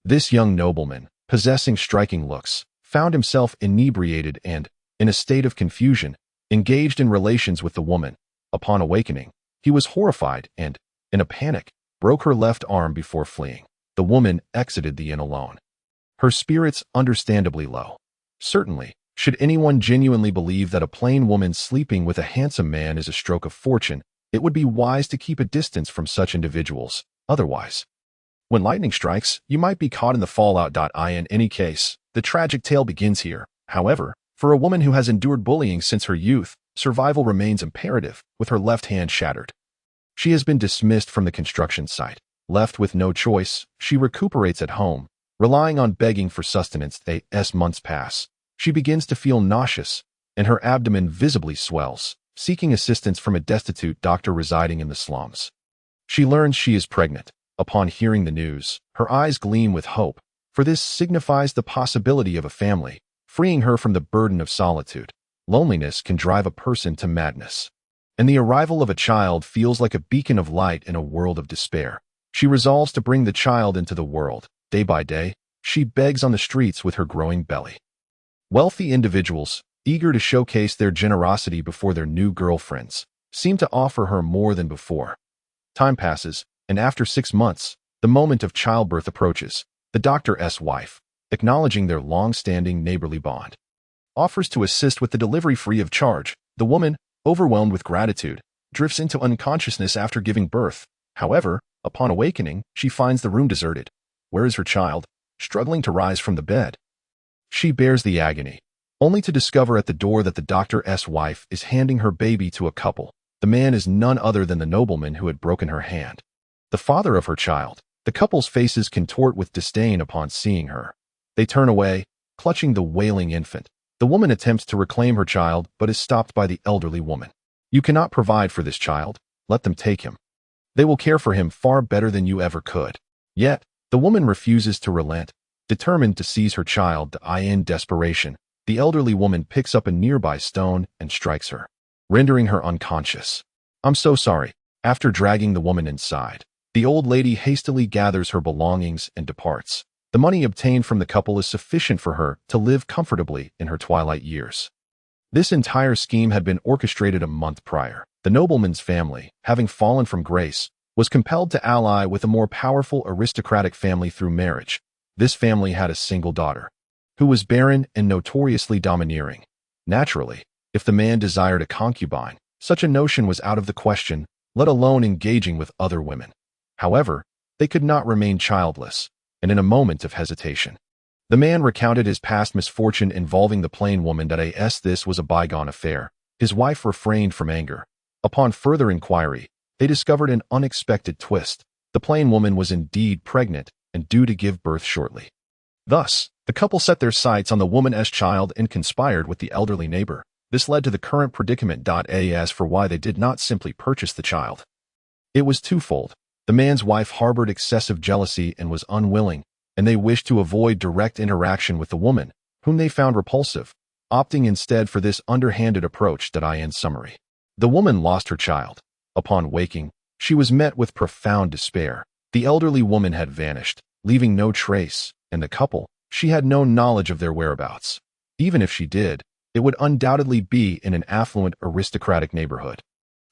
This young nobleman, possessing striking looks, found himself inebriated and, in a state of confusion, engaged in relations with the woman. Upon awakening, he was horrified and, in a panic, broke her left arm before fleeing. The woman exited the inn alone, her spirits understandably low. Certainly, should anyone genuinely believe that a plain woman sleeping with a handsome man is a stroke of fortune, it would be wise to keep a distance from such individuals. Otherwise, when lightning strikes, you might be caught in the fallout. In any case, the tragic tale begins here. However, for a woman who has endured bullying since her youth, survival remains imperative, with her left hand shattered. She has been dismissed from the construction site. Left with no choice, she recuperates at home, relying on begging for sustenance. As months pass, she begins to feel nauseous, and her abdomen visibly swells, seeking assistance from a destitute doctor residing in the slums. She learns she is pregnant. Upon hearing the news, her eyes gleam with hope, for this signifies the possibility of a family, freeing her from the burden of solitude. Loneliness can drive a person to madness, and the arrival of a child feels like a beacon of light in a world of despair. She resolves to bring the child into the world. Day by day, she begs on the streets with her growing belly. Wealthy individuals, eager to showcase their generosity before their new girlfriends, seem to offer her more than before. Time passes, and after 6 months, the moment of childbirth approaches. The doctor's wife, acknowledging their long-standing neighborly bond, offers to assist with the delivery free of charge. The woman, overwhelmed with gratitude, drifts into unconsciousness after giving birth. However, upon awakening, she finds the room deserted. Where is her child? Struggling to rise from the bed, she bears the agony, only to discover at the door that the doctor's wife is handing her baby to a couple. The man is none other than the nobleman who had broken her hand, the father of her child. The couple's faces contort with disdain upon seeing her. They turn away, clutching the wailing infant. The woman attempts to reclaim her child, but is stopped by the elderly woman. You cannot provide for this child. Let them take him. They will care for him far better than you ever could. Yet, the woman refuses to relent, determined to seize her child. In desperation, the elderly woman picks up a nearby stone and strikes her, rendering her unconscious. I'm so sorry. After dragging the woman inside, the old lady hastily gathers her belongings and departs. The money obtained from the couple is sufficient for her to live comfortably in her twilight years. This entire scheme had been orchestrated a month prior. The nobleman's family, having fallen from grace, was compelled to ally with a more powerful aristocratic family through marriage. This family had a single daughter, who was barren and notoriously domineering. Naturally, if the man desired a concubine, such a notion was out of the question, let alone engaging with other women. However, they could not remain childless, and in a moment of hesitation, the man recounted his past misfortune involving the plain woman. This was a bygone affair. His wife refrained from anger. Upon further inquiry, they discovered an unexpected twist. The plain woman was indeed pregnant and due to give birth shortly. Thus, the couple set their sights on the woman's child and conspired with the elderly neighbor. This led to the current predicament. As for why they did not simply purchase the child, it was twofold. The man's wife harbored excessive jealousy and was unwilling, and they wished to avoid direct interaction with the woman, whom they found repulsive, opting instead for this underhanded approach. In summary, the woman lost her child. Upon waking, she was met with profound despair. The elderly woman had vanished, leaving no trace, and the couple, she had no knowledge of their whereabouts. Even if she did, it would undoubtedly be in an affluent aristocratic neighborhood,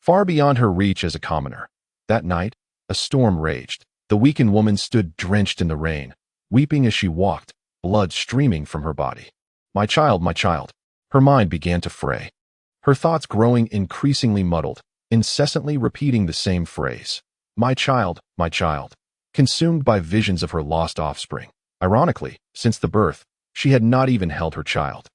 far beyond her reach as a commoner. That night, a storm raged. The weakened woman stood drenched in the rain, weeping as she walked, blood streaming from her body. My child, my child. Her mind began to fray, her thoughts growing increasingly muddled, incessantly repeating the same phrase. My child, consumed by visions of her lost offspring. Ironically, since the birth, she had not even held her child.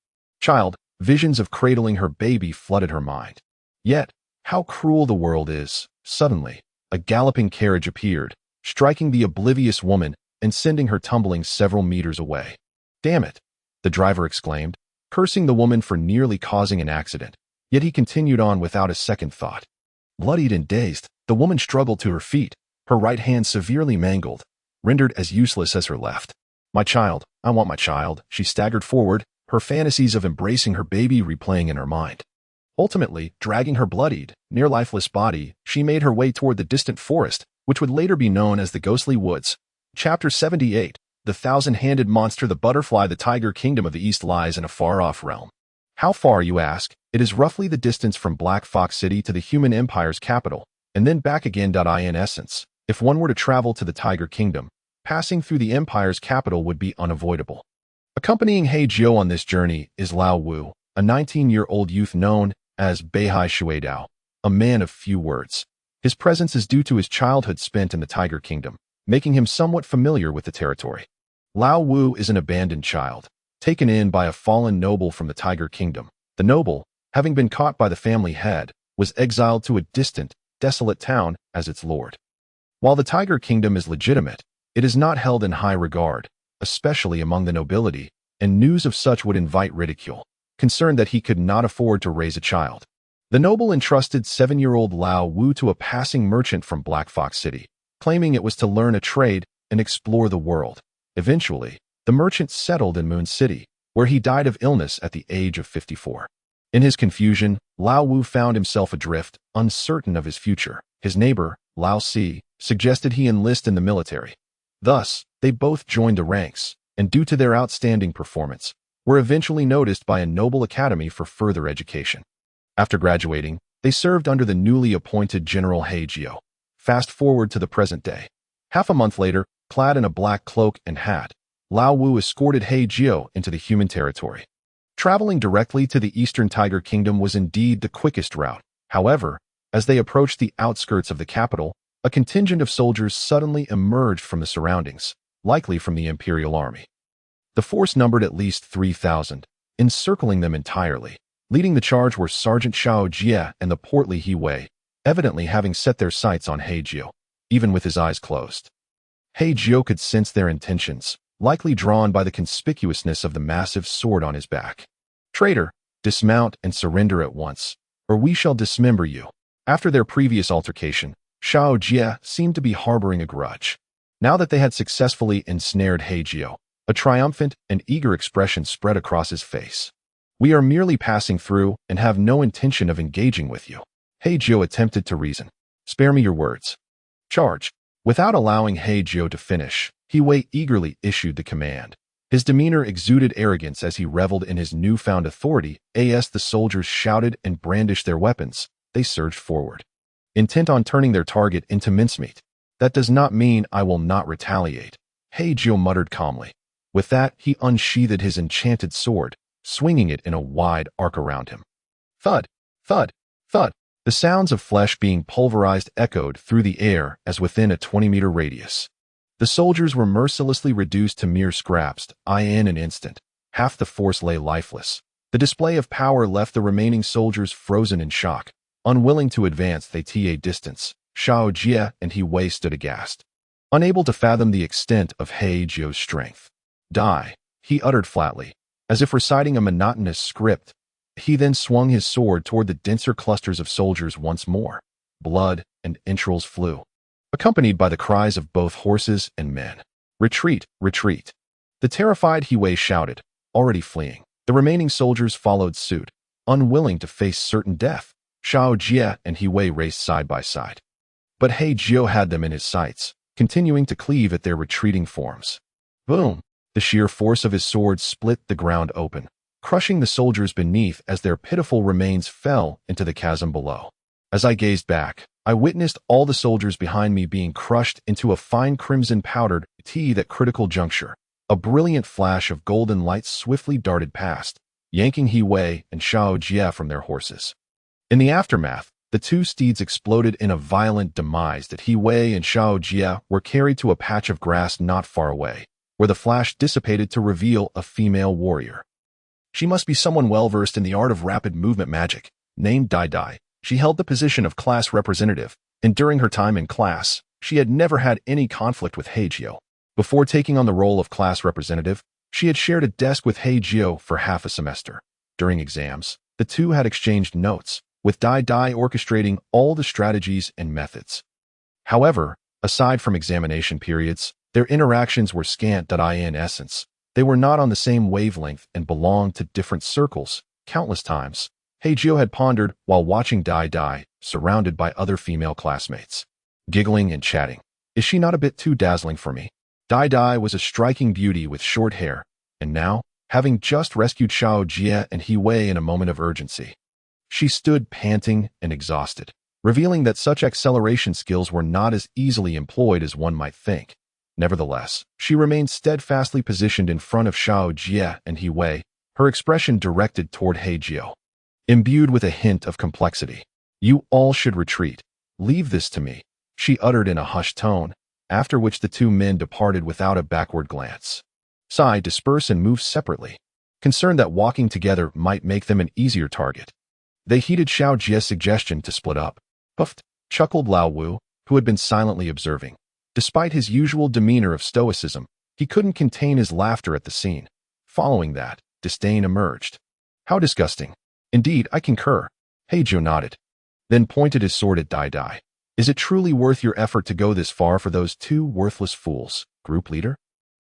Visions of cradling her baby flooded her mind. Yet, how cruel the world is. Suddenly, a galloping carriage appeared, striking the oblivious woman and sending her tumbling several meters away. Damn it, the driver exclaimed, cursing the woman for nearly causing an accident. Yet he continued on without a second thought. Bloodied and dazed, the woman struggled to her feet, her right hand severely mangled, rendered as useless as her left. "My child, I want my child," she staggered forward, her fantasies of embracing her baby replaying in her mind. Ultimately, dragging her bloodied, near-lifeless body, she made her way toward the distant forest, which would later be known as the Ghostly Woods. Chapter 78. The Thousand-Handed Monster. The butterfly. The tiger kingdom of the East lies in a far-off realm. How far, you ask? It is roughly the distance from Black Fox City to the human empire's capital, and then back again. In essence, if one were to travel to the Tiger Kingdom, passing through the empire's capital would be unavoidable. Accompanying Hei Jiu on this journey is Lao Wu, a 19-year-old youth known as Bai Ling, a man of few words. His presence is due to his childhood spent in the Tiger Kingdom, making him somewhat familiar with the territory. Lao Wu is an abandoned child, taken in by a fallen noble from the Tiger Kingdom. The noble, having been caught by the family head, was exiled to a distant, desolate town as its lord. While the Tiger Kingdom is legitimate, it is not held in high regard, especially among the nobility, and news of such would invite ridicule, concerned that he could not afford to raise a child. The noble entrusted 7-year-old Lao Wu to a passing merchant from Black Fox City, claiming it was to learn a trade and explore the world. Eventually, the merchant settled in Moon City, where he died of illness at the age of 54. In his confusion, Lao Wu found himself adrift, uncertain of his future. His neighbor, Lao Si, suggested he enlist in the military. Thus, they both joined the ranks, and due to their outstanding performance, were eventually noticed by a noble academy for further education. After graduating, they served under the newly appointed General Hei Jiu. Fast forward to the present day. Half a month later, clad in a black cloak and hat, Lao Wu escorted Hei Jiu into the human territory. Traveling directly to the Eastern Tiger Kingdom was indeed the quickest route. However, as they approached the outskirts of the capital, a contingent of soldiers suddenly emerged from the surroundings, likely from the Imperial Army. The force numbered at least 3,000, encircling them entirely. Leading the charge were Sergeant Jiu and the portly He Wei, evidently having set their sights on Hei Jiu, even with his eyes closed. Hei Jiu could sense their intentions, likely drawn by the conspicuousness of the massive sword on his back. "Traitor, dismount and surrender at once, or we shall dismember you." After their previous altercation, Jiu seemed to be harboring a grudge. Now that they had successfully ensnared Hei Jiu, a triumphant and eager expression spread across his face. "We are merely passing through and have no intention of engaging with you." Hei Jiu attempted to reason. "Spare me your words. Charge." Without allowing Hei Jiu to finish, He Wei eagerly issued the command. His demeanor exuded arrogance as he reveled in his newfound authority. As the soldiers shouted and brandished their weapons, they surged forward, intent on turning their target into mincemeat. "That does not mean I will not retaliate," Hei Jiu muttered calmly. With that, he unsheathed his enchanted sword, swinging it in a wide arc around him. Thud, thud, thud. The sounds of flesh being pulverized echoed through the air as within a 20-meter radius. The soldiers were mercilessly reduced to mere scraps. In an instant, half the force lay lifeless. The display of power left the remaining soldiers frozen in shock. Unwilling to advance a distance, Jiu and He Wei stood aghast, unable to fathom the extent of Hei Jiu's strength. "Die," he uttered flatly, as if reciting a monotonous script. He then swung his sword toward the denser clusters of soldiers once more. Blood and entrails flew, accompanied by the cries of both horses and men. "Retreat, retreat." The terrified He Wei shouted, already fleeing. The remaining soldiers followed suit, unwilling to face certain death. Jiu and He Wei raced side by side. But Hei Jiu had them in his sights, continuing to cleave at their retreating forms. Boom! The sheer force of his sword split the ground open, crushing the soldiers beneath as their pitiful remains fell into the chasm below. As I gazed back, I witnessed all the soldiers behind me being crushed into a fine crimson powdered tea. That critical juncture, a brilliant flash of golden light swiftly darted past, yanking He Wei and Jiu from their horses. In the aftermath, the two steeds exploded in a violent demise. That He Wei and Jiu were carried to a patch of grass not far away, where the flash dissipated to reveal a female warrior. She must be someone well-versed in the art of rapid movement magic. Named Dai. She held the position of class representative, and during her time in class, she had never had any conflict with Hei Jiu. Before taking on the role of class representative, She had shared a desk with Hei Jiu for half a semester. During exams, the two had exchanged notes, with Dai orchestrating all the strategies and methods. However, aside from examination periods, their interactions were scant. In essence, they were not on the same wavelength and belonged to different circles. Countless times, Hei Jiu had pondered while watching Dai, surrounded by other female classmates, giggling and chatting. Is she not a bit too dazzling for me? Dai was a striking beauty with short hair, and now, having just rescued Xiao Jie and He Wei in a moment of urgency, she stood panting and exhausted, revealing that such acceleration skills were not as easily employed as one might think. Nevertheless, she remained steadfastly positioned in front of Xiao Jie and He Wei, her expression directed toward Hei Jiu, imbued with a hint of complexity. You all should retreat. Leave this to me, she uttered in a hushed tone, after which the two men departed without a backward glance. Sai dispersed and moved separately, concerned that walking together might make them an easier target. They heeded Xiao Jie's suggestion to split up. Puffed, chuckled Lao Wu, who had been silently observing. Despite his usual demeanor of stoicism, he couldn't contain his laughter at the scene. Following that, disdain emerged. How disgusting. Indeed, I concur. Hei Jiu nodded, then pointed his sword at Dai. Is it truly worth your effort to go this far for those two worthless fools, group leader?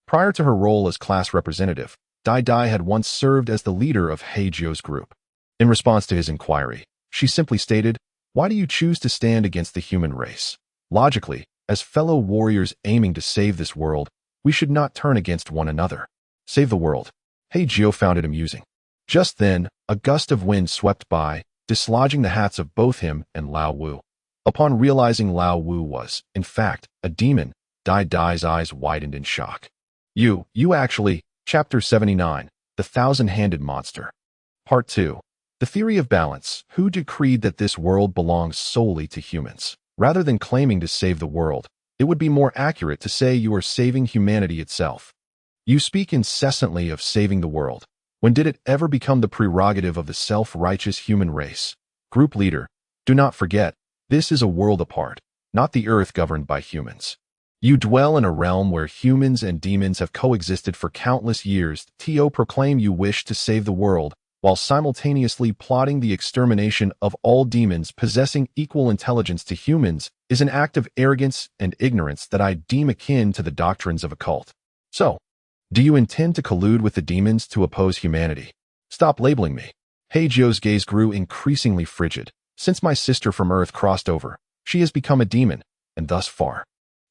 Prior to her role as class representative, Dai had once served as the leader of Hei Jiu's group. In response to his inquiry, she simply stated, why do you choose to stand against the human race? Logically, as fellow warriors aiming to save this world, we should not turn against one another. Save the world. Hei Jiu found it amusing. Just then, a gust of wind swept by, dislodging the hats of both him and Lao Wu. Upon realizing Lao Wu was, in fact, a demon, Dai's eyes widened in shock. You actually, Chapter 79, The Thousand-Handed Monster. Part 2. The Theory of Balance. Who decreed that this world belongs solely to humans? Rather than claiming to save the world, it would be more accurate to say you are saving humanity itself. You speak incessantly of saving the world. When did it ever become the prerogative of the self-righteous human race? Group leader, do not forget, this is a world apart, not the earth governed by humans. You dwell in a realm where humans and demons have coexisted for countless years. To proclaim you wish to save the world, while simultaneously plotting the extermination of all demons possessing equal intelligence to humans, is an act of arrogance and ignorance that I deem akin to the doctrines of a cult. So, do you intend to collude with the demons to oppose humanity? Stop labeling me. Hei Jiu's gaze grew increasingly frigid. Since my sister from Earth crossed over, she has become a demon, and thus far,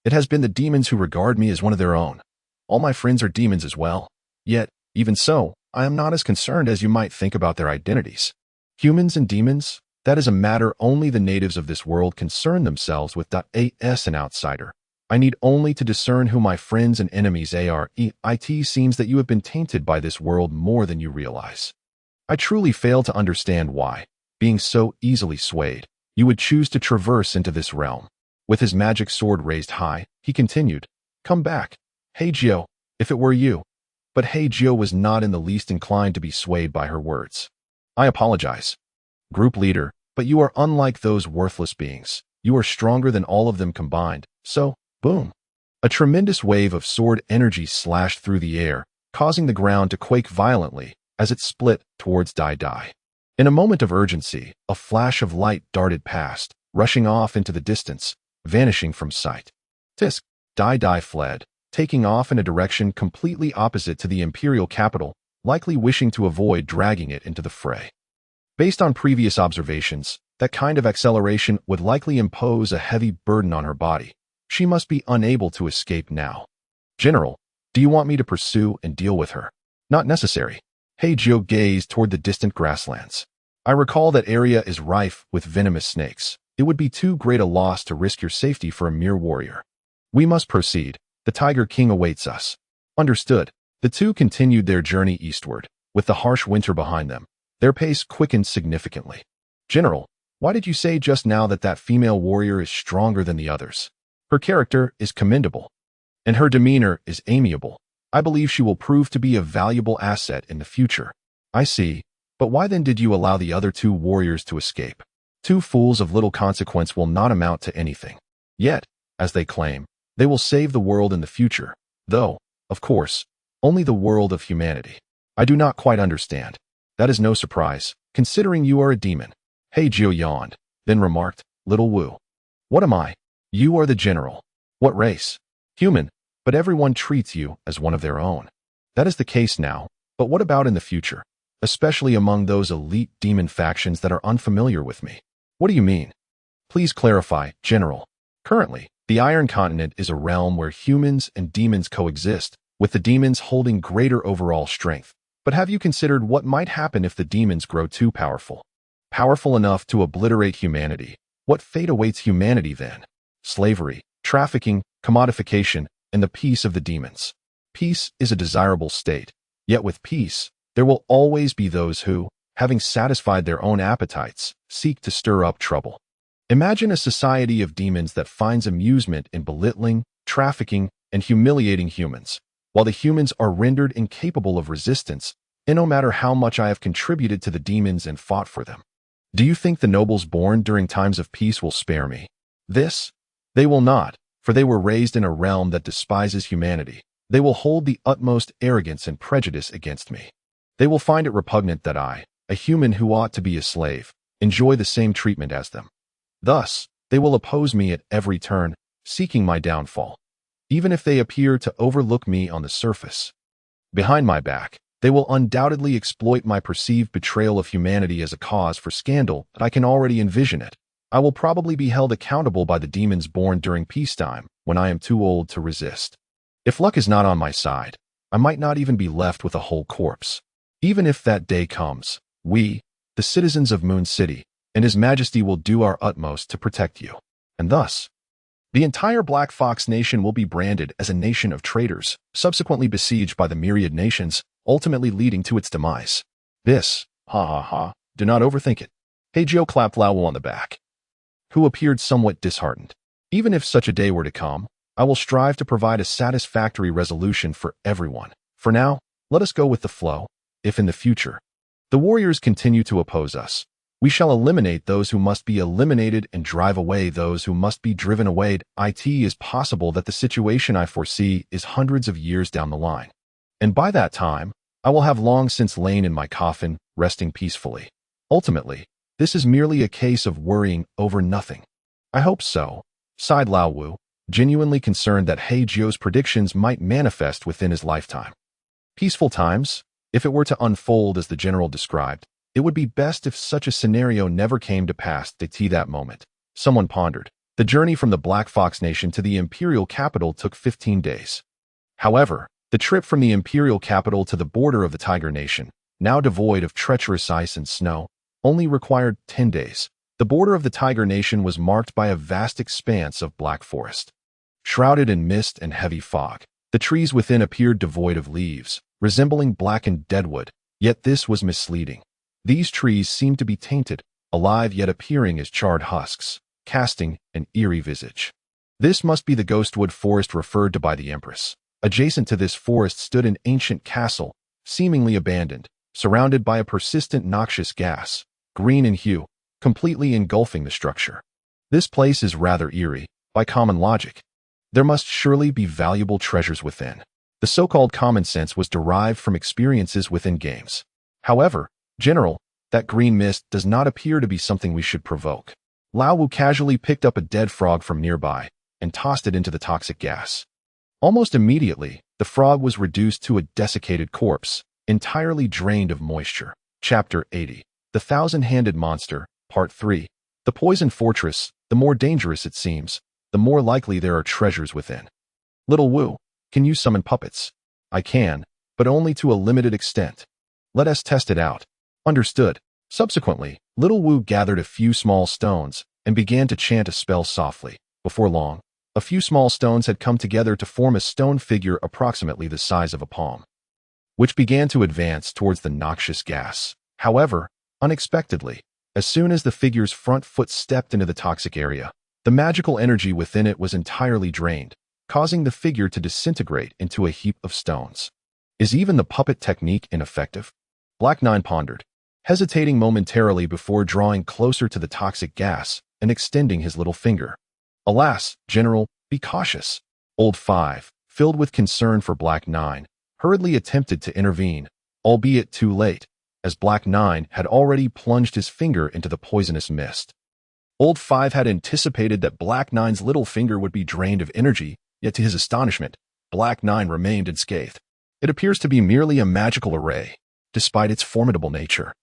it has been the demons who regard me as one of their own. All my friends are demons as well. Yet, even so, I am not as concerned as you might think about their identities. Humans and demons, that is a matter only the natives of this world concern themselves with. As an outsider, I need only to discern who my friends and enemies are. It seems that you have been tainted by this world more than you realize. I truly fail to understand why, being so easily swayed, you would choose to traverse into this realm. With his magic sword raised high, he continued, come back, Hei Jiu, if it were you. But Hei Jiu was not in the least inclined to be swayed by her words. I apologize. Group leader, but you are unlike those worthless beings. You are stronger than all of them combined. So, boom. A tremendous wave of sword energy slashed through the air, causing the ground to quake violently as it split towards Dai. In a moment of urgency, a flash of light darted past, rushing off into the distance, vanishing from sight. Tisk, Dai fled, taking off in a direction completely opposite to the imperial capital, likely wishing to avoid dragging it into the fray. Based on previous observations, that kind of acceleration would likely impose a heavy burden on her body. She must be unable to escape now. General, do you want me to pursue and deal with her? Not necessary. Hei Jiu gazed toward the distant grasslands. I recall that area is rife with venomous snakes. It would be too great a loss to risk your safety for a mere warrior. We must proceed. The Tiger King awaits us. Understood. The two continued their journey eastward. With the harsh winter behind them, their pace quickened significantly. General, why did you say just now that that female warrior is stronger than the others? Her character is commendable, and her demeanor is amiable. I believe she will prove to be a valuable asset in the future. I see, but why then did you allow the other two warriors to escape? Two fools of little consequence will not amount to anything. Yet, as they claim, they will save the world in the future, though, of course, Only the world of humanity. I do not quite understand. That is no surprise, considering you are a demon. Hei Jiu yawned, then remarked, Little Wu. What am I? You are the general. What race? Human, but everyone treats you as one of their own. That is the case now, but what about in the future? Especially among those elite demon factions that are unfamiliar with me. What do you mean? Please clarify, General. Currently, the Iron Continent is a realm where humans and demons coexist, with the demons holding greater overall strength. But have you considered what might happen if the demons grow too powerful? Powerful enough to obliterate humanity. What fate awaits humanity then? Slavery, trafficking, commodification, and the peace of the demons. Peace is a desirable state, yet with peace, there will always be those who, having satisfied their own appetites, seek to stir up trouble. Imagine a society of demons that finds amusement in belittling, trafficking, and humiliating humans, while the humans are rendered incapable of resistance, and no matter how much I have contributed to the demons and fought for them. Do you think the nobles born during times of peace will spare me? This? They will not, for they were raised in a realm that despises humanity. They will hold the utmost arrogance and prejudice against me. They will find it repugnant that I, a human who ought to be a slave, enjoy the same treatment as them. Thus, they will oppose me at every turn, seeking my downfall, even if they appear to overlook me on the surface. Behind my back, they will undoubtedly exploit my perceived betrayal of humanity as a cause for scandal that I can already envision it. I will probably be held accountable by the demons born during peacetime, when I am too old to resist. If luck is not on my side, I might not even be left with a whole corpse. Even if that day comes, we, the citizens of Moon City, and His Majesty will do our utmost to protect you. And thus, the entire Black Fox Nation will be branded as a nation of traitors, subsequently besieged by the myriad nations, ultimately leading to its demise. This, do not overthink it. Hei Jiu clapped Lao Wu on the back, who appeared somewhat disheartened. Even if such a day were to come, I will strive to provide a satisfactory resolution for everyone. For now, let us go with the flow. If in the future, the warriors continue to oppose us, we shall eliminate those who must be eliminated and drive away those who must be driven away. It is possible that the situation I foresee is hundreds of years down the line. And by that time, I will have long since lain in my coffin, resting peacefully. Ultimately, this is merely a case of worrying over nothing. I hope so, sighed Lao Wu, genuinely concerned that Hei Jiu's predictions might manifest within his lifetime. Peaceful times? If it were to unfold as the general described, it would be best if such a scenario never came to pass. That moment, someone pondered. The journey from the Black Fox Nation to the imperial capital took 15 days. However, the trip from the imperial capital to the border of the Tiger Nation, now devoid of treacherous ice and snow, only required 10 days. The border of the Tiger Nation was marked by a vast expanse of black forest. Shrouded in mist and heavy fog, the trees within appeared devoid of leaves, resembling blackened deadwood, yet this was misleading. These trees seemed to be tainted, alive yet appearing as charred husks, casting an eerie visage. This must be the ghostwood forest referred to by the Empress. Adjacent to this forest stood an ancient castle, seemingly abandoned, surrounded by a persistent noxious gas, green in hue, completely engulfing the structure. This place is rather eerie, by common logic. There must surely be valuable treasures within. The so-called common sense was derived from experiences within games. However, General, that green mist does not appear to be something we should provoke. Lao Wu casually picked up a dead frog from nearby and tossed it into the toxic gas. Almost immediately, the frog was reduced to a desiccated corpse, entirely drained of moisture. Chapter 80. The Thousand-Handed Monster, Part 3. The Poison Fortress. The more dangerous it seems, the more likely there are treasures within. Little Wu, can you summon puppets? I can, but only to a limited extent. Let us test it out. Understood. Subsequently, Little Wu gathered a few small stones and began to chant a spell softly. Before long, a few small stones had come together to form a stone figure approximately the size of a palm, which began to advance towards the noxious gas. However, unexpectedly, as soon as the figure's front foot stepped into the toxic area, the magical energy within it was entirely drained, causing the figure to disintegrate into a heap of stones. Is even the puppet technique ineffective? Black Nine pondered, hesitating momentarily before drawing closer to the toxic gas and extending his little finger. Alas, General, be cautious. Old 5, filled with concern for Black 9, hurriedly attempted to intervene, albeit too late, as Black 9 had already plunged his finger into the poisonous mist. Old 5 had anticipated that Black 9's little finger would be drained of energy, yet to his astonishment, Black 9 remained unscathed. It appears to be merely a magical array, despite its formidable nature.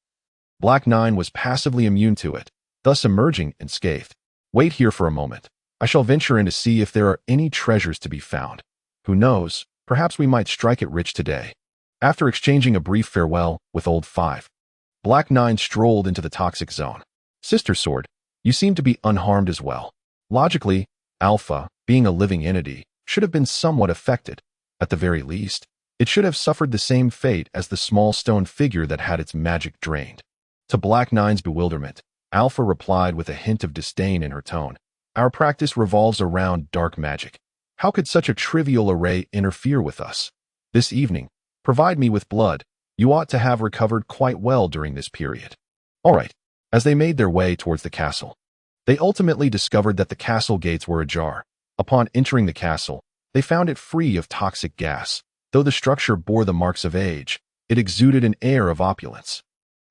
Black 9 was passively immune to it, thus emerging unscathed. Wait here for a moment. I shall venture in to see if there are any treasures to be found. Who knows, perhaps we might strike it rich today. After exchanging a brief farewell with Old 5, Black 9 strolled into the toxic zone. Sister Sword, you seem to be unharmed as well. Logically, Alpha, being a living entity, should have been somewhat affected. At the very least, it should have suffered the same fate as the small stone figure that had its magic drained. To Black 9's bewilderment, Alpha replied with a hint of disdain in her tone. Our practice revolves around dark magic. How could such a trivial array interfere with us? This evening, provide me with blood. You ought to have recovered quite well during this period. All right. As they made their way towards the castle, they ultimately discovered that the castle gates were ajar. Upon entering the castle, they found it free of toxic gas. Though the structure bore the marks of age, it exuded an air of opulence.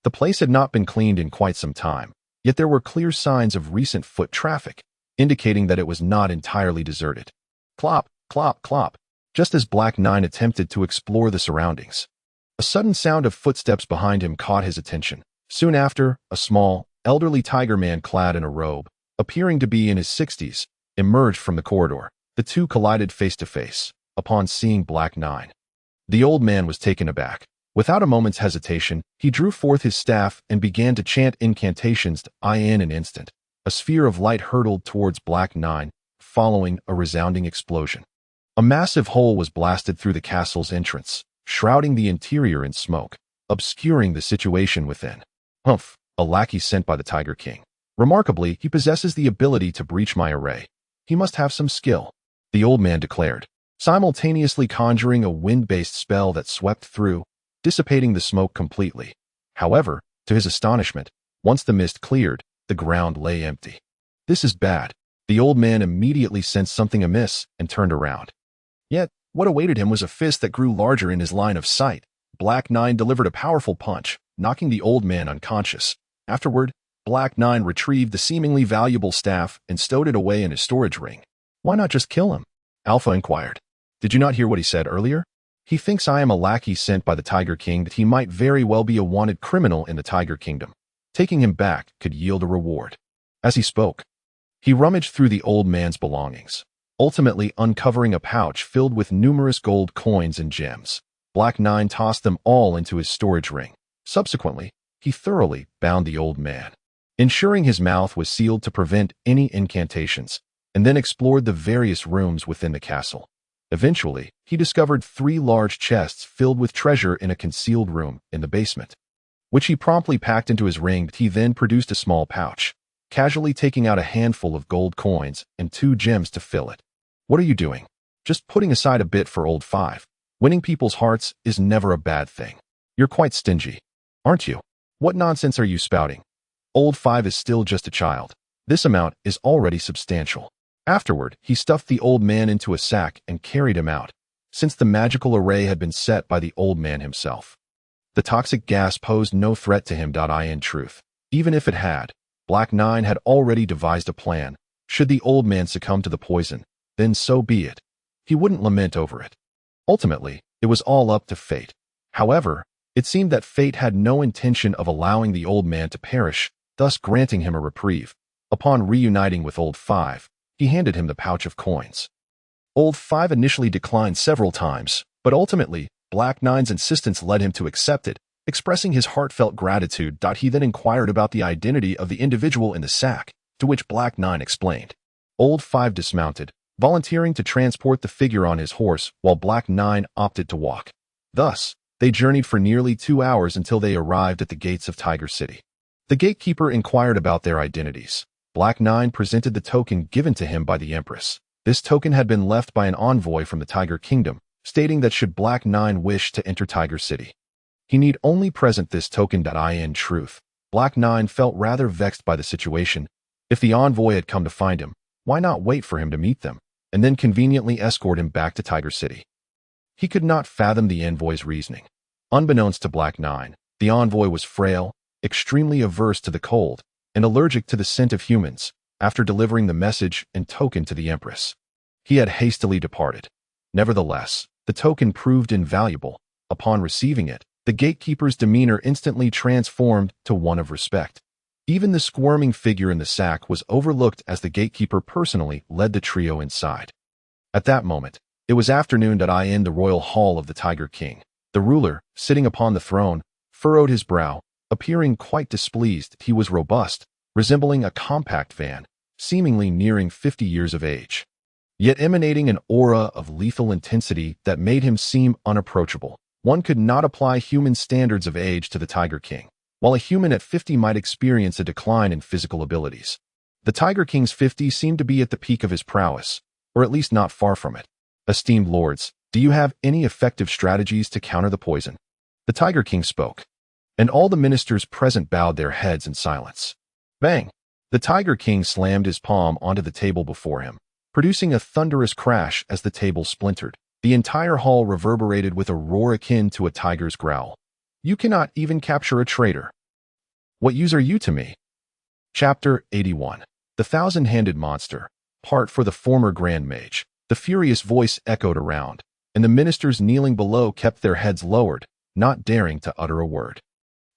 The place had not been cleaned in quite some time, yet there were clear signs of recent foot traffic, indicating that it was not entirely deserted. Clop, clop, clop, just as Black 9 attempted to explore the surroundings. A sudden sound of footsteps behind him caught his attention. Soon after, a small, elderly tiger man clad in a robe, appearing to be in his 60s, emerged from the corridor. The two collided face to face. Upon seeing Black 9, the old man was taken aback. Without a moment's hesitation, he drew forth his staff and began to chant incantations. In an instant, a sphere of light hurtled towards Black 9, following a resounding explosion. A massive hole was blasted through the castle's entrance, shrouding the interior in smoke, obscuring the situation within. Humph, a lackey sent by the Tiger King. Remarkably, he possesses the ability to breach my array. He must have some skill, the old man declared, simultaneously conjuring a wind-based spell that swept through, dissipating the smoke completely. However, to his astonishment, once the mist cleared, the ground lay empty. This is bad. The old man immediately sensed something amiss and turned around. Yet, what awaited him was a fist that grew larger in his line of sight. Black 9 delivered a powerful punch, knocking the old man unconscious. Afterward, Black 9 retrieved the seemingly valuable staff and stowed it away in his storage ring. Why not just kill him? Alpha inquired. Did you not hear what he said earlier? He thinks I am a lackey sent by the Tiger King, that he might very well be a wanted criminal in the Tiger Kingdom. Taking him back could yield a reward. As he spoke, he rummaged through the old man's belongings, ultimately uncovering a pouch filled with numerous gold coins and gems. Black 9 tossed them all into his storage ring. Subsequently, he thoroughly bound the old man, ensuring his mouth was sealed to prevent any incantations, and then explored the various rooms within the castle. Eventually, he discovered 3 large chests filled with treasure in a concealed room in the basement, which he promptly packed into his ring. He then produced a small pouch, casually taking out a handful of gold coins and 2 gems to fill it. What are you doing? Just putting aside a bit for Old 5. Winning people's hearts is never a bad thing. You're quite stingy, aren't you? What nonsense are you spouting? Old 5 is still just a child. This amount is already substantial. Afterward, he stuffed the old man into a sack and carried him out, since the magical array had been set by the old man himself. The toxic gas posed no threat to him. In truth, even if it had, Black 9 had already devised a plan. Should the old man succumb to the poison, then so be it. He wouldn't lament over it. Ultimately, it was all up to fate. However, it seemed that fate had no intention of allowing the old man to perish, thus granting him a reprieve. Upon reuniting with Old 5, he handed him the pouch of coins. Old 5 initially declined several times, but ultimately, Black 9's insistence led him to accept it, expressing his heartfelt gratitude. He then inquired about the identity of the individual in the sack, to which Black 9 explained. Old 5 dismounted, volunteering to transport the figure on his horse, while Black 9 opted to walk. Thus, they journeyed for nearly 2 hours until they arrived at the gates of Tiger City. The gatekeeper inquired about their identities. Black 9 presented the token given to him by the Empress. This token had been left by an envoy from the Tiger Kingdom, stating that should Black 9 wish to enter Tiger City, he need only present this token. In truth, Black 9 felt rather vexed by the situation. If the envoy had come to find him, why not wait for him to meet them, and then conveniently escort him back to Tiger City? He could not fathom the envoy's reasoning. Unbeknownst to Black Nine, the envoy was frail, extremely averse to the cold, and allergic to the scent of humans. After delivering the message and token to the Empress, he had hastily departed. Nevertheless, the token proved invaluable. Upon receiving it, the gatekeeper's demeanor instantly transformed to one of respect. Even the squirming figure in the sack was overlooked as the gatekeeper personally led the trio inside. At that moment, it was afternoon. In the royal hall of the Tiger King, the ruler, sitting upon the throne, furrowed his brow, appearing quite displeased. He was robust, resembling a compact van, seemingly nearing 50 years of age, yet emanating an aura of lethal intensity that made him seem unapproachable. One could not apply human standards of age to the Tiger King. While a human at 50 might experience a decline in physical abilities, the Tiger King's 50 seemed to be at the peak of his prowess, or at least not far from it. Esteemed lords, do you have any effective strategies to counter the poison? The Tiger King spoke, and all the ministers present bowed their heads in silence. Bang! The Tiger King slammed his palm onto the table before him, producing a thunderous crash as the table splintered. The entire hall reverberated with a roar akin to a tiger's growl. You cannot even capture a traitor. What use are you to me? Chapter 81. The Thousand-Handed Monster. Part for the former Grand Mage. The furious voice echoed around, and the ministers kneeling below kept their heads lowered, not daring to utter a word.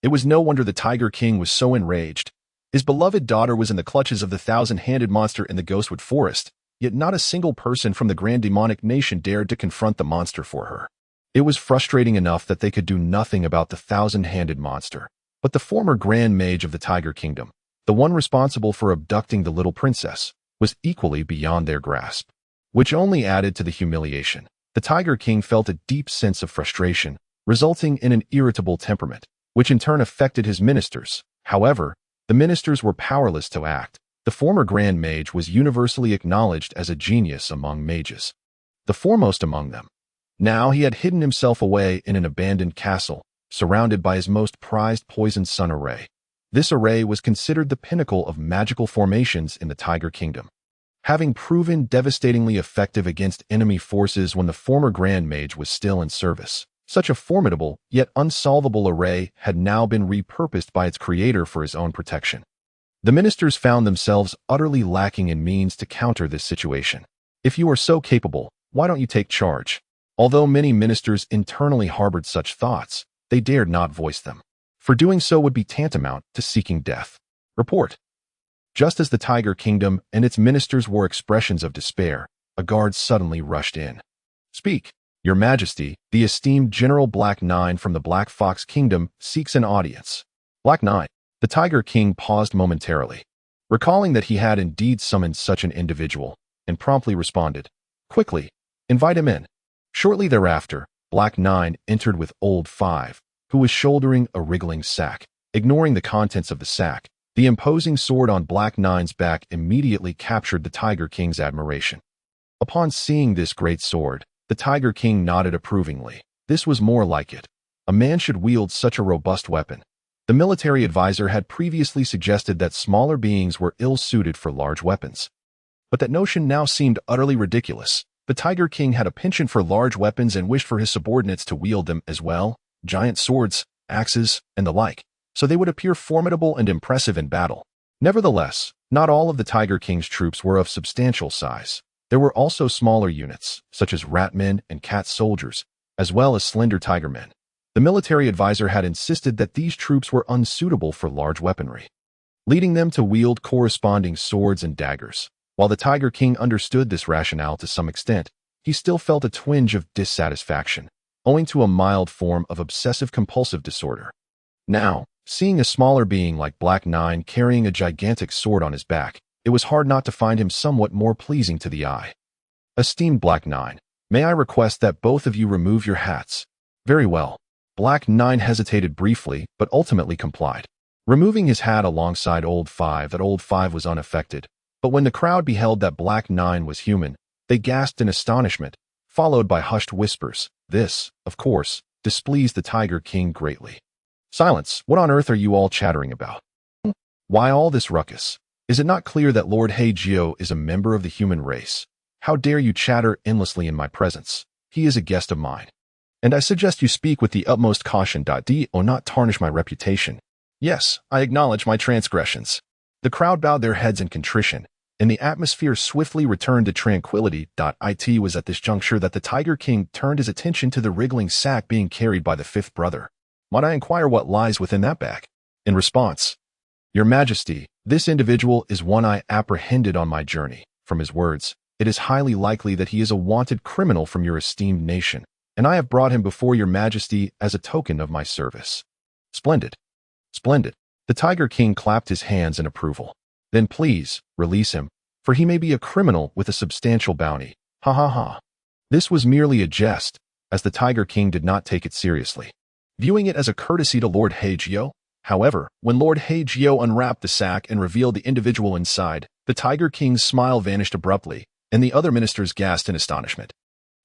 It was no wonder the Tiger King was so enraged. His beloved daughter was in the clutches of the thousand-handed monster in the Ghostwood Forest, yet not a single person from the Grand Demonic Nation dared to confront the monster for her. It was frustrating enough that they could do nothing about the thousand-handed monster, but the former Grand Mage of the Tiger Kingdom, the one responsible for abducting the little princess, was equally beyond their grasp, which only added to the humiliation. The Tiger King felt a deep sense of frustration, resulting in an irritable temperament, which in turn affected his ministers. However, the ministers were powerless to act. The former Grand Mage was universally acknowledged as a genius among mages, the foremost among them. Now he had hidden himself away in an abandoned castle, surrounded by his most prized poisoned sun array. This array was considered the pinnacle of magical formations in the Tiger Kingdom, having proven devastatingly effective against enemy forces when the former Grand Mage was still in service. Such a formidable, yet unsolvable array had now been repurposed by its creator for his own protection. The ministers found themselves utterly lacking in means to counter this situation. If you are so capable, why don't you take charge? Although many ministers internally harbored such thoughts, they dared not voice them, for doing so would be tantamount to seeking death. Report. Just as the Tiger Kingdom and its ministers wore expressions of despair, a guard suddenly rushed in. Speak, Your Majesty, the esteemed General Black Nine from the Black Fox Kingdom seeks an audience. Black Nine. The Tiger King paused momentarily, recalling that he had indeed summoned such an individual, and promptly responded, Quickly, invite him in. Shortly thereafter, Black Nine entered with Old Five, who was shouldering a wriggling sack. Ignoring the contents of the sack, the imposing sword on Black Nine's back immediately captured the Tiger King's admiration. Upon seeing this great sword, the Tiger King nodded approvingly. This was more like it. A man should wield such a robust weapon. The military advisor had previously suggested that smaller beings were ill-suited for large weapons, but that notion now seemed utterly ridiculous. The Tiger King had a penchant for large weapons and wished for his subordinates to wield them as well, giant swords, axes, and the like, so they would appear formidable and impressive in battle. Nevertheless, not all of the Tiger King's troops were of substantial size. There were also smaller units, such as ratmen and cat soldiers, as well as slender tigermen. The military advisor had insisted that these troops were unsuitable for large weaponry, leading them to wield corresponding swords and daggers. While the Tiger King understood this rationale to some extent, he still felt a twinge of dissatisfaction, owing to a mild form of obsessive-compulsive disorder. Now, seeing a smaller being like Black Nine carrying a gigantic sword on his back, it was hard not to find him somewhat more pleasing to the eye. Esteemed Black Nine, may I request that both of you remove your hats? Very well. Black Nine hesitated briefly, but ultimately complied, removing his hat alongside Old Five. That Old Five was unaffected, but when the crowd beheld that Black Nine was human, they gasped in astonishment, followed by hushed whispers. This, of course, displeased the Tiger King greatly. Silence! What on earth are you all chattering about? Why all this ruckus? Is it not clear that Lord Hei Jiu is a member of the human race? How dare you chatter endlessly in my presence? he is a guest of mine. And I suggest you speak with the utmost caution. Do not tarnish my reputation. Yes, I acknowledge my transgressions. The crowd bowed their heads in contrition, and the atmosphere swiftly returned to tranquility. It was at this juncture that the Tiger King turned his attention to the wriggling sack being carried by the fifth brother. Might I inquire what lies within that bag? In response, Your Majesty, this individual is one I apprehended on my journey. From his words, it is highly likely that he is a wanted criminal from your esteemed nation, and I have brought him before your Majesty as a token of my service. Splendid. Splendid. The Tiger King clapped his hands in approval. Then please, release him, for he may be a criminal with a substantial bounty. Ha ha ha. This was merely a jest, as the Tiger King did not take it seriously, viewing it as a courtesy to Lord Hei Jiu. However, when Lord Hei Jiu unwrapped the sack and revealed the individual inside, the Tiger King's smile vanished abruptly, and the other ministers gasped in astonishment.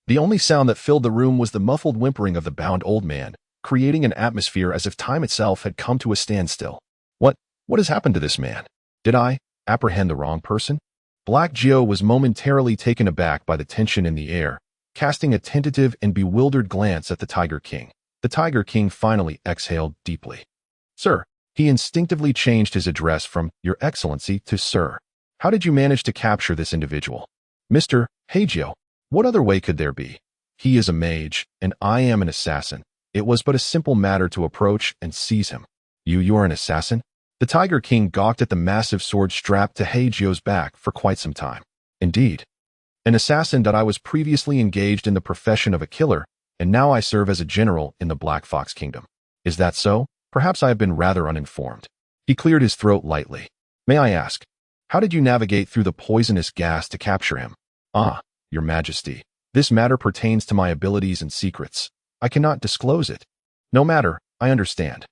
The only sound that filled the room was the muffled whimpering of the bound old man, creating an atmosphere as if time itself had come to a standstill. What has happened to this man? Did I apprehend the wrong person? Black Jiu was momentarily taken aback by the tension in the air, casting a tentative and bewildered glance at the Tiger King. The Tiger King finally exhaled deeply. Sir, he instinctively changed his address from Your Excellency to Sir. How did you manage to capture this individual? Mr. Hei Jiu, what other way could there be? He is a mage, and I am an assassin. It was but a simple matter to approach and seize him. You are an assassin? The Tiger King gawked at the massive sword strapped to Hei Jiu's back for quite some time. Indeed. An assassin that I was previously engaged in the profession of a killer, and now I serve as a general in the Black Fox Kingdom. Is that so? Perhaps I have been rather uninformed. He cleared his throat lightly. May I ask, how did you navigate through the poisonous gas to capture him? Ah, Your Majesty, this matter pertains to my abilities and secrets. I cannot disclose it. No matter, I understand.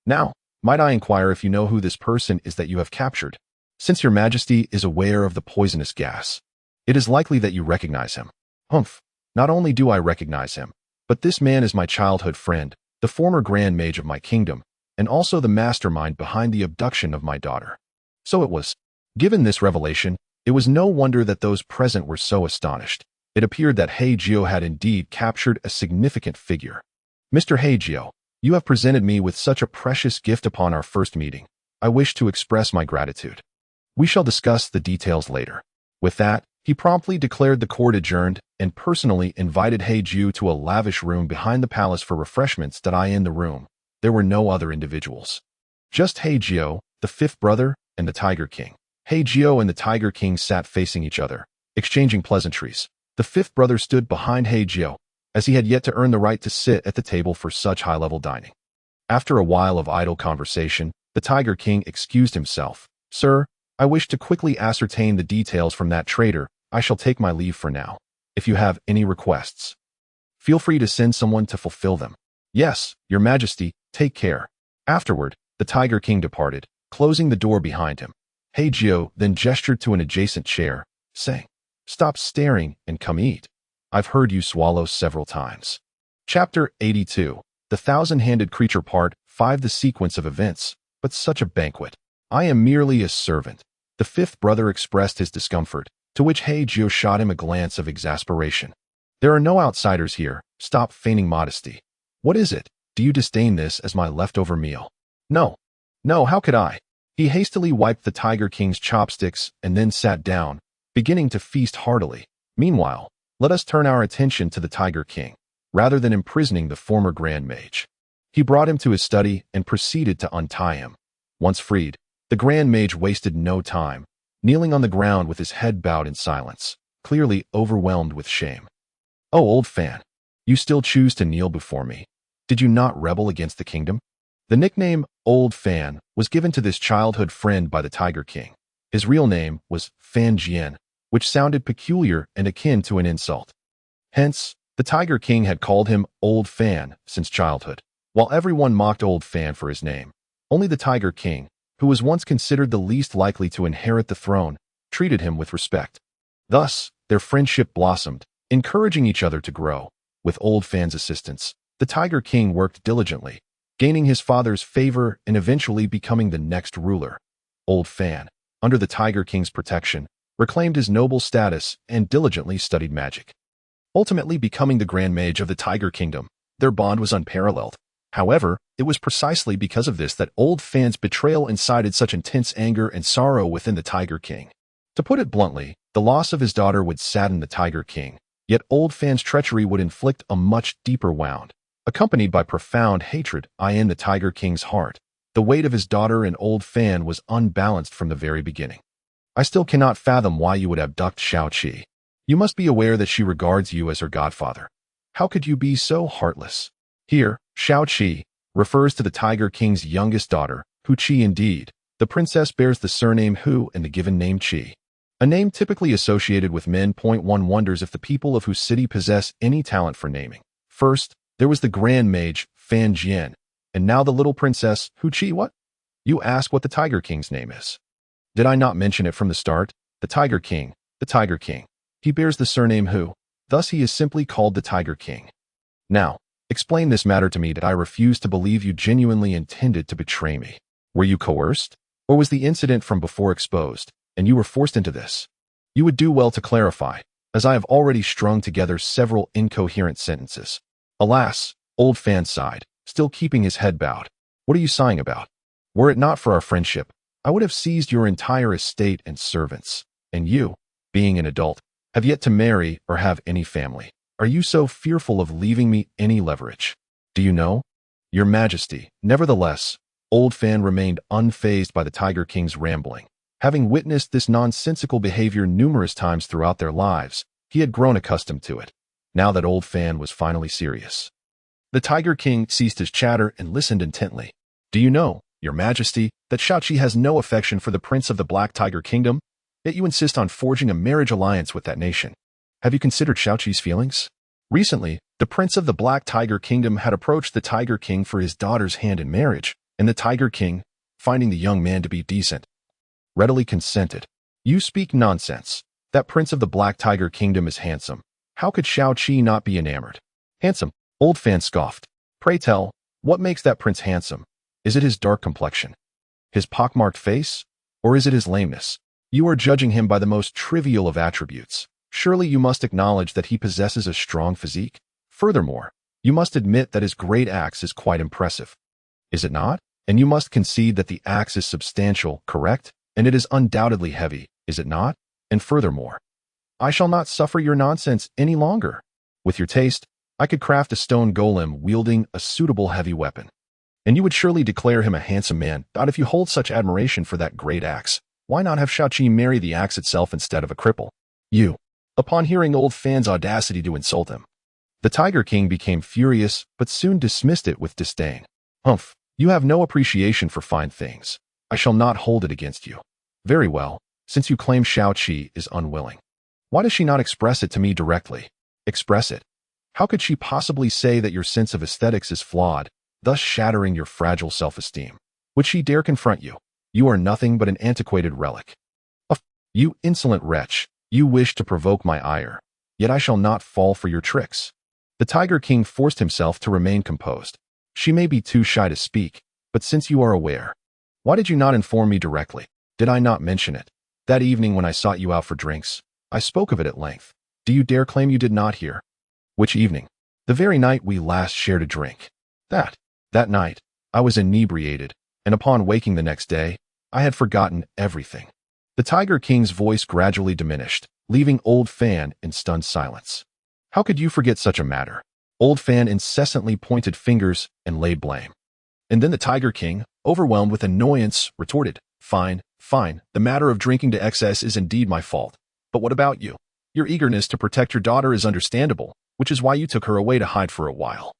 Now, might I inquire if you know who this person is that you have captured? Since Your Majesty is aware of the poisonous gas, it is likely that you recognize him. Humph, not only do I recognize him, but this man is my childhood friend, the former Grand Mage of my kingdom, and also the mastermind behind the abduction of my daughter. So it was. Given this revelation, it was no wonder that those present were so astonished. It appeared that Hei Jiu had indeed captured a significant figure. Mr. Hei Jiu, you have presented me with such a precious gift upon our first meeting. I wish to express my gratitude. We shall discuss the details later. With that, he promptly declared the court adjourned and personally invited Hei Jiu to a lavish room behind the palace for refreshments. In the room, there were no other individuals. Just Hei Jiu, the fifth brother, and the Tiger King. Hei Jiu and the Tiger King sat facing each other, exchanging pleasantries. The fifth brother stood behind Hei Jiu, as he had yet to earn the right to sit at the table for such high-level dining. After a while of idle conversation, the Tiger King excused himself. Sir, I wish to quickly ascertain the details from that trader. I shall take my leave for now. If you have any requests, feel free to send someone to fulfill them. Yes, Your Majesty, take care. Afterward, the Tiger King departed, closing the door behind him. Hei Jiu then gestured to an adjacent chair, saying, Stop staring and come eat. I've heard you swallow several times. Chapter 82, The Thousand-Handed Creature Part 5. The sequence of events, but such a banquet. I am merely a servant. The fifth brother expressed his discomfort, to which Hei Jiu shot him a glance of exasperation. There are no outsiders here. Stop feigning modesty. What is it? Do you disdain this as my leftover meal? No. No, how could I? He hastily wiped the Tiger King's chopsticks and then sat down, beginning to feast heartily. Meanwhile, let us turn our attention to the Tiger King, rather than imprisoning the former Grand Mage. He brought him to his study and proceeded to untie him. Once freed, the Grand Mage wasted no time, kneeling on the ground with his head bowed in silence, clearly overwhelmed with shame. Oh, old fan, you still choose to kneel before me. Did you not rebel against the kingdom? The nickname Old Fan was given to this childhood friend by the Tiger King. His real name was Fan Jian, which sounded peculiar and akin to an insult. Hence, the Tiger King had called him Old Fan since childhood. While everyone mocked Old Fan for his name, only the Tiger King, who was once considered the least likely to inherit the throne, treated him with respect. Thus, their friendship blossomed, encouraging each other to grow. With Old Fan's assistance, the Tiger King worked diligently, gaining his father's favor and eventually becoming the next ruler. Old Fan, under the Tiger King's protection, reclaimed his noble status and diligently studied magic. ultimately becoming the Grand Mage of the Tiger Kingdom. Their bond was unparalleled. However, it was precisely because of this that Old Fan's betrayal incited such intense anger and sorrow within the Tiger King. To put it bluntly, the loss of his daughter would sadden the Tiger King, yet Old Fan's treachery would inflict a much deeper wound, accompanied by profound hatred in the Tiger King's heart. The weight of his daughter and Old Fan was unbalanced from the very beginning. I still cannot fathom why you would abduct Shaoqi. You must be aware that she regards you as her godfather. How could you be so heartless? Here, Shaoqi refers to the Tiger King's youngest daughter, Hu Qi indeed. The princess bears the surname Hu and the given name Qi, a name typically associated with men. One wonders if the people of whose city possess any talent for naming. First, there was the Grand Mage, Fan Jian, and now the little princess, Hu Qi. What? You ask what the Tiger King's name is. Did I not mention it from the start? The Tiger King. The Tiger King. He bears the surname Hu, thus he is simply called the Tiger King. Now, explain this matter to me that I refuse to believe you genuinely intended to betray me. Were you coerced? Or was the incident from before exposed, and you were forced into this? You would do well to clarify, as I have already strung together several incoherent sentences. Alas, Old Fan sighed, still keeping his head bowed. What are you sighing about? Were it not for our friendship, I would have seized your entire estate and servants. And you, being an adult, have yet to marry or have any family. Are you so fearful of leaving me any leverage? Do you know? Your Majesty. Nevertheless, Old Fan remained unfazed by the Tiger King's rambling. Having witnessed this nonsensical behavior numerous times throughout their lives, he had grown accustomed to it. Now that Old Fan was finally serious, the Tiger King ceased his chatter and listened intently. Do you know, Your Majesty, that Shaoqi has no affection for the Prince of the Black Tiger Kingdom? Yet you insist on forging a marriage alliance with that nation. Have you considered Shaoqi's feelings? Recently, the Prince of the Black Tiger Kingdom had approached the Tiger King for his daughter's hand in marriage, and the Tiger King, finding the young man to be decent, readily consented. You speak nonsense. That Prince of the Black Tiger Kingdom is handsome. How could Shaoqi not be enamored? Handsome? Old Fan scoffed. Pray tell, what makes that prince handsome? Is it his dark complexion, his pockmarked face, or is it his lameness? You are judging him by the most trivial of attributes. Surely you must acknowledge that he possesses a strong physique. Furthermore, you must admit that his great axe is quite impressive. Is it not? And you must concede that the axe is substantial, correct? And it is undoubtedly heavy, is it not? And furthermore, I shall not suffer your nonsense any longer. With your taste, I could craft a stone golem wielding a suitable heavy weapon. And you would surely declare him a handsome man. But if you hold such admiration for that great axe, why not have Shaoqi marry the axe itself instead of a cripple? You. Upon hearing Old Fan's audacity to insult him, the Tiger King became furious, but soon dismissed it with disdain. Humph, you have no appreciation for fine things. I shall not hold it against you. Very well, since you claim Shaoqi is unwilling. Why does she not express it to me directly? Express it? How could she possibly say that your sense of aesthetics is flawed, thus shattering your fragile self-esteem? Would she dare confront you? You are nothing but an antiquated relic. You insolent wretch, you wish to provoke my ire, yet I shall not fall for your tricks. The Tiger King forced himself to remain composed. She may be too shy to speak, but since you are aware, why did you not inform me directly? Did I not mention it? That evening when I sought you out for drinks, I spoke of it at length. Do you dare claim you did not hear? Which evening? The very night we last shared a drink. That night, I was inebriated, and upon waking the next day, I had forgotten everything. The Tiger King's voice gradually diminished, leaving Old Fan in stunned silence. How could you forget such a matter? Old Fan incessantly pointed fingers and laid blame. And then the Tiger King, overwhelmed with annoyance, retorted, Fine, the matter of drinking to excess is indeed my fault. But what about you? Your eagerness to protect your daughter is understandable, which is why you took her away to hide for a while.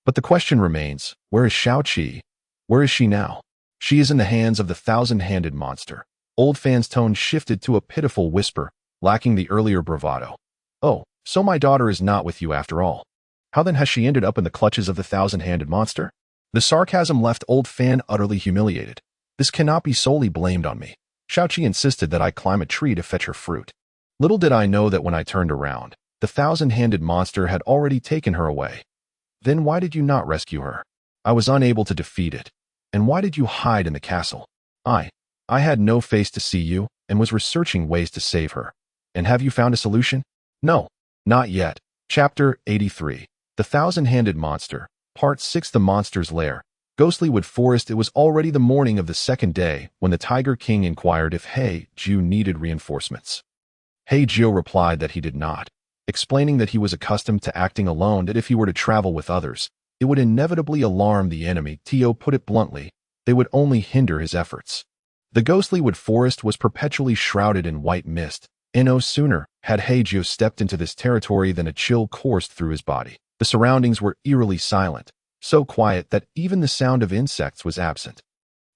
But the question remains, where is Shaoqi? Where is she now? She is in the hands of the thousand-handed monster. Old Fan's tone shifted to a pitiful whisper, lacking the earlier bravado. Oh, so my daughter is not with you after all. How then has she ended up in the clutches of the thousand-handed monster? The sarcasm left Old Fan utterly humiliated. This cannot be solely blamed on me. Shaoqi insisted that I climb a tree to fetch her fruit. Little did I know that when I turned around, the thousand-handed monster had already taken her away. Then why did you not rescue her? I was unable to defeat it. And why did you hide in the castle? I had no face to see you, and was researching ways to save her. And have you found a solution? No, not yet. Chapter 83. The Thousand-Handed Monster. Part 6. The Monster's Lair. Ghostly Wood Forest. It was already the morning of the second day when the Tiger King inquired if Hei Jiu needed reinforcements. Hei Jiu replied that he did not, explaining that he was accustomed to acting alone, that if he were to travel with others, it would inevitably alarm the enemy. Tio put it bluntly, they would only hinder his efforts. The Ghostly Wood Forest was perpetually shrouded in white mist, and no sooner had Hei Jiu stepped into this territory than a chill coursed through his body. The surroundings were eerily silent, so quiet that even the sound of insects was absent.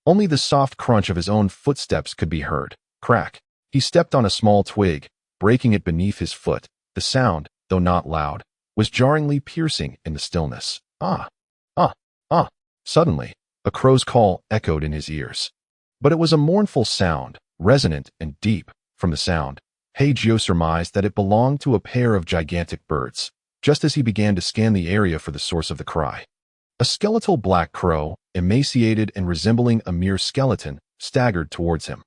Only the soft crunch of his own footsteps could be heard. Crack. He stepped on a small twig, breaking it beneath his foot. The sound, though not loud, was jarringly piercing in the stillness. Ah! Ah! Ah! Suddenly, a crow's call echoed in his ears. But it was a mournful sound, resonant and deep. From the sound, Hei Jiu surmised that it belonged to a pair of gigantic birds, just as he began to scan the area for the source of the cry. A skeletal black crow, emaciated and resembling a mere skeleton, staggered towards him.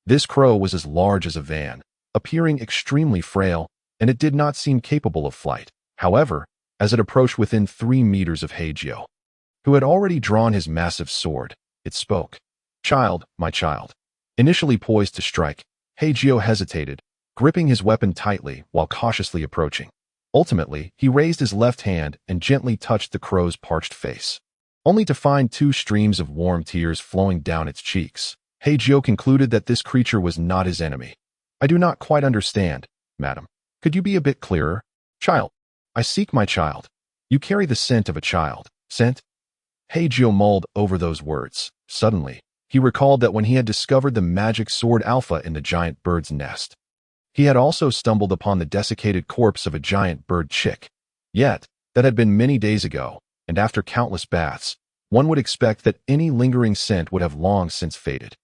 This crow was as large as a van, appearing extremely frail, and it did not seem capable of flight. However, as it approached within 3 meters of Hei Jiu, who had already drawn his massive sword, it spoke. "Child, my child." Initially poised to strike, Hei Jiu hesitated, gripping his weapon tightly while cautiously approaching. Ultimately, he raised his left hand and gently touched the crow's parched face, only to find 2 streams of warm tears flowing down its cheeks. Hei Jiu concluded that this creature was not his enemy. "I do not quite understand, madam. Could you be a bit clearer?" "Child. I seek my child. You carry the scent of a child." "Scent?" Hei Jiu mulled over those words. Suddenly, he recalled that when he had discovered the magic sword Alpha in the giant bird's nest, he had also stumbled upon the desiccated corpse of a giant bird chick. Yet, that had been many days ago, and after countless baths, one would expect that any lingering scent would have long since faded.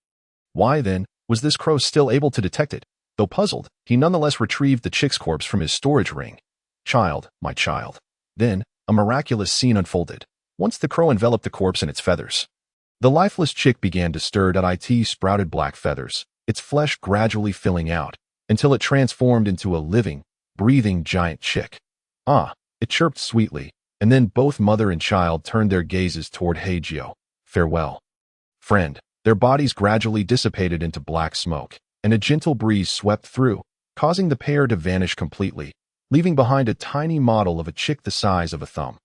Why, then, was this crow still able to detect it? Though puzzled, he nonetheless retrieved the chick's corpse from his storage ring. "Child, my child." Then, a miraculous scene unfolded. Once the crow enveloped the corpse in its feathers, the lifeless chick began to stir. It sprouted black feathers, its flesh gradually filling out, until it transformed into a living, breathing giant chick. "Ah," it chirped sweetly, and then both mother and child turned their gazes toward Hei Jiu. "Farewell, friend." Their bodies gradually dissipated into black smoke, and a gentle breeze swept through, causing the pair to vanish completely, leaving behind a tiny model of a chick the size of a thumb.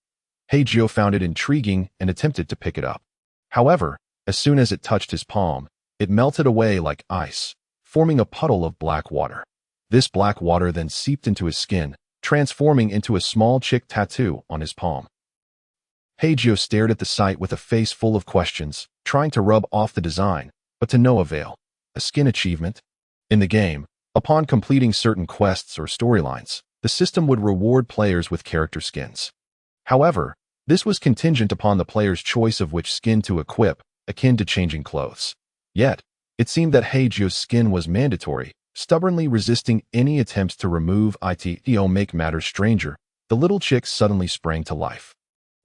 Hei Jiu found it intriguing and attempted to pick it up. However, as soon as it touched his palm, it melted away like ice, forming a puddle of black water. This black water then seeped into his skin, transforming into a small chick tattoo on his palm. Hei Jiu stared at the sight with a face full of questions, trying to rub off the design, but to no avail. A skin achievement? In the game, upon completing certain quests or storylines, the system would reward players with character skins. However, this was contingent upon the player's choice of which skin to equip, akin to changing clothes. Yet, it seemed that Hei Jiu's skin was mandatory, stubbornly resisting any attempts to remove it. To make matters stranger, the little chick suddenly sprang to life,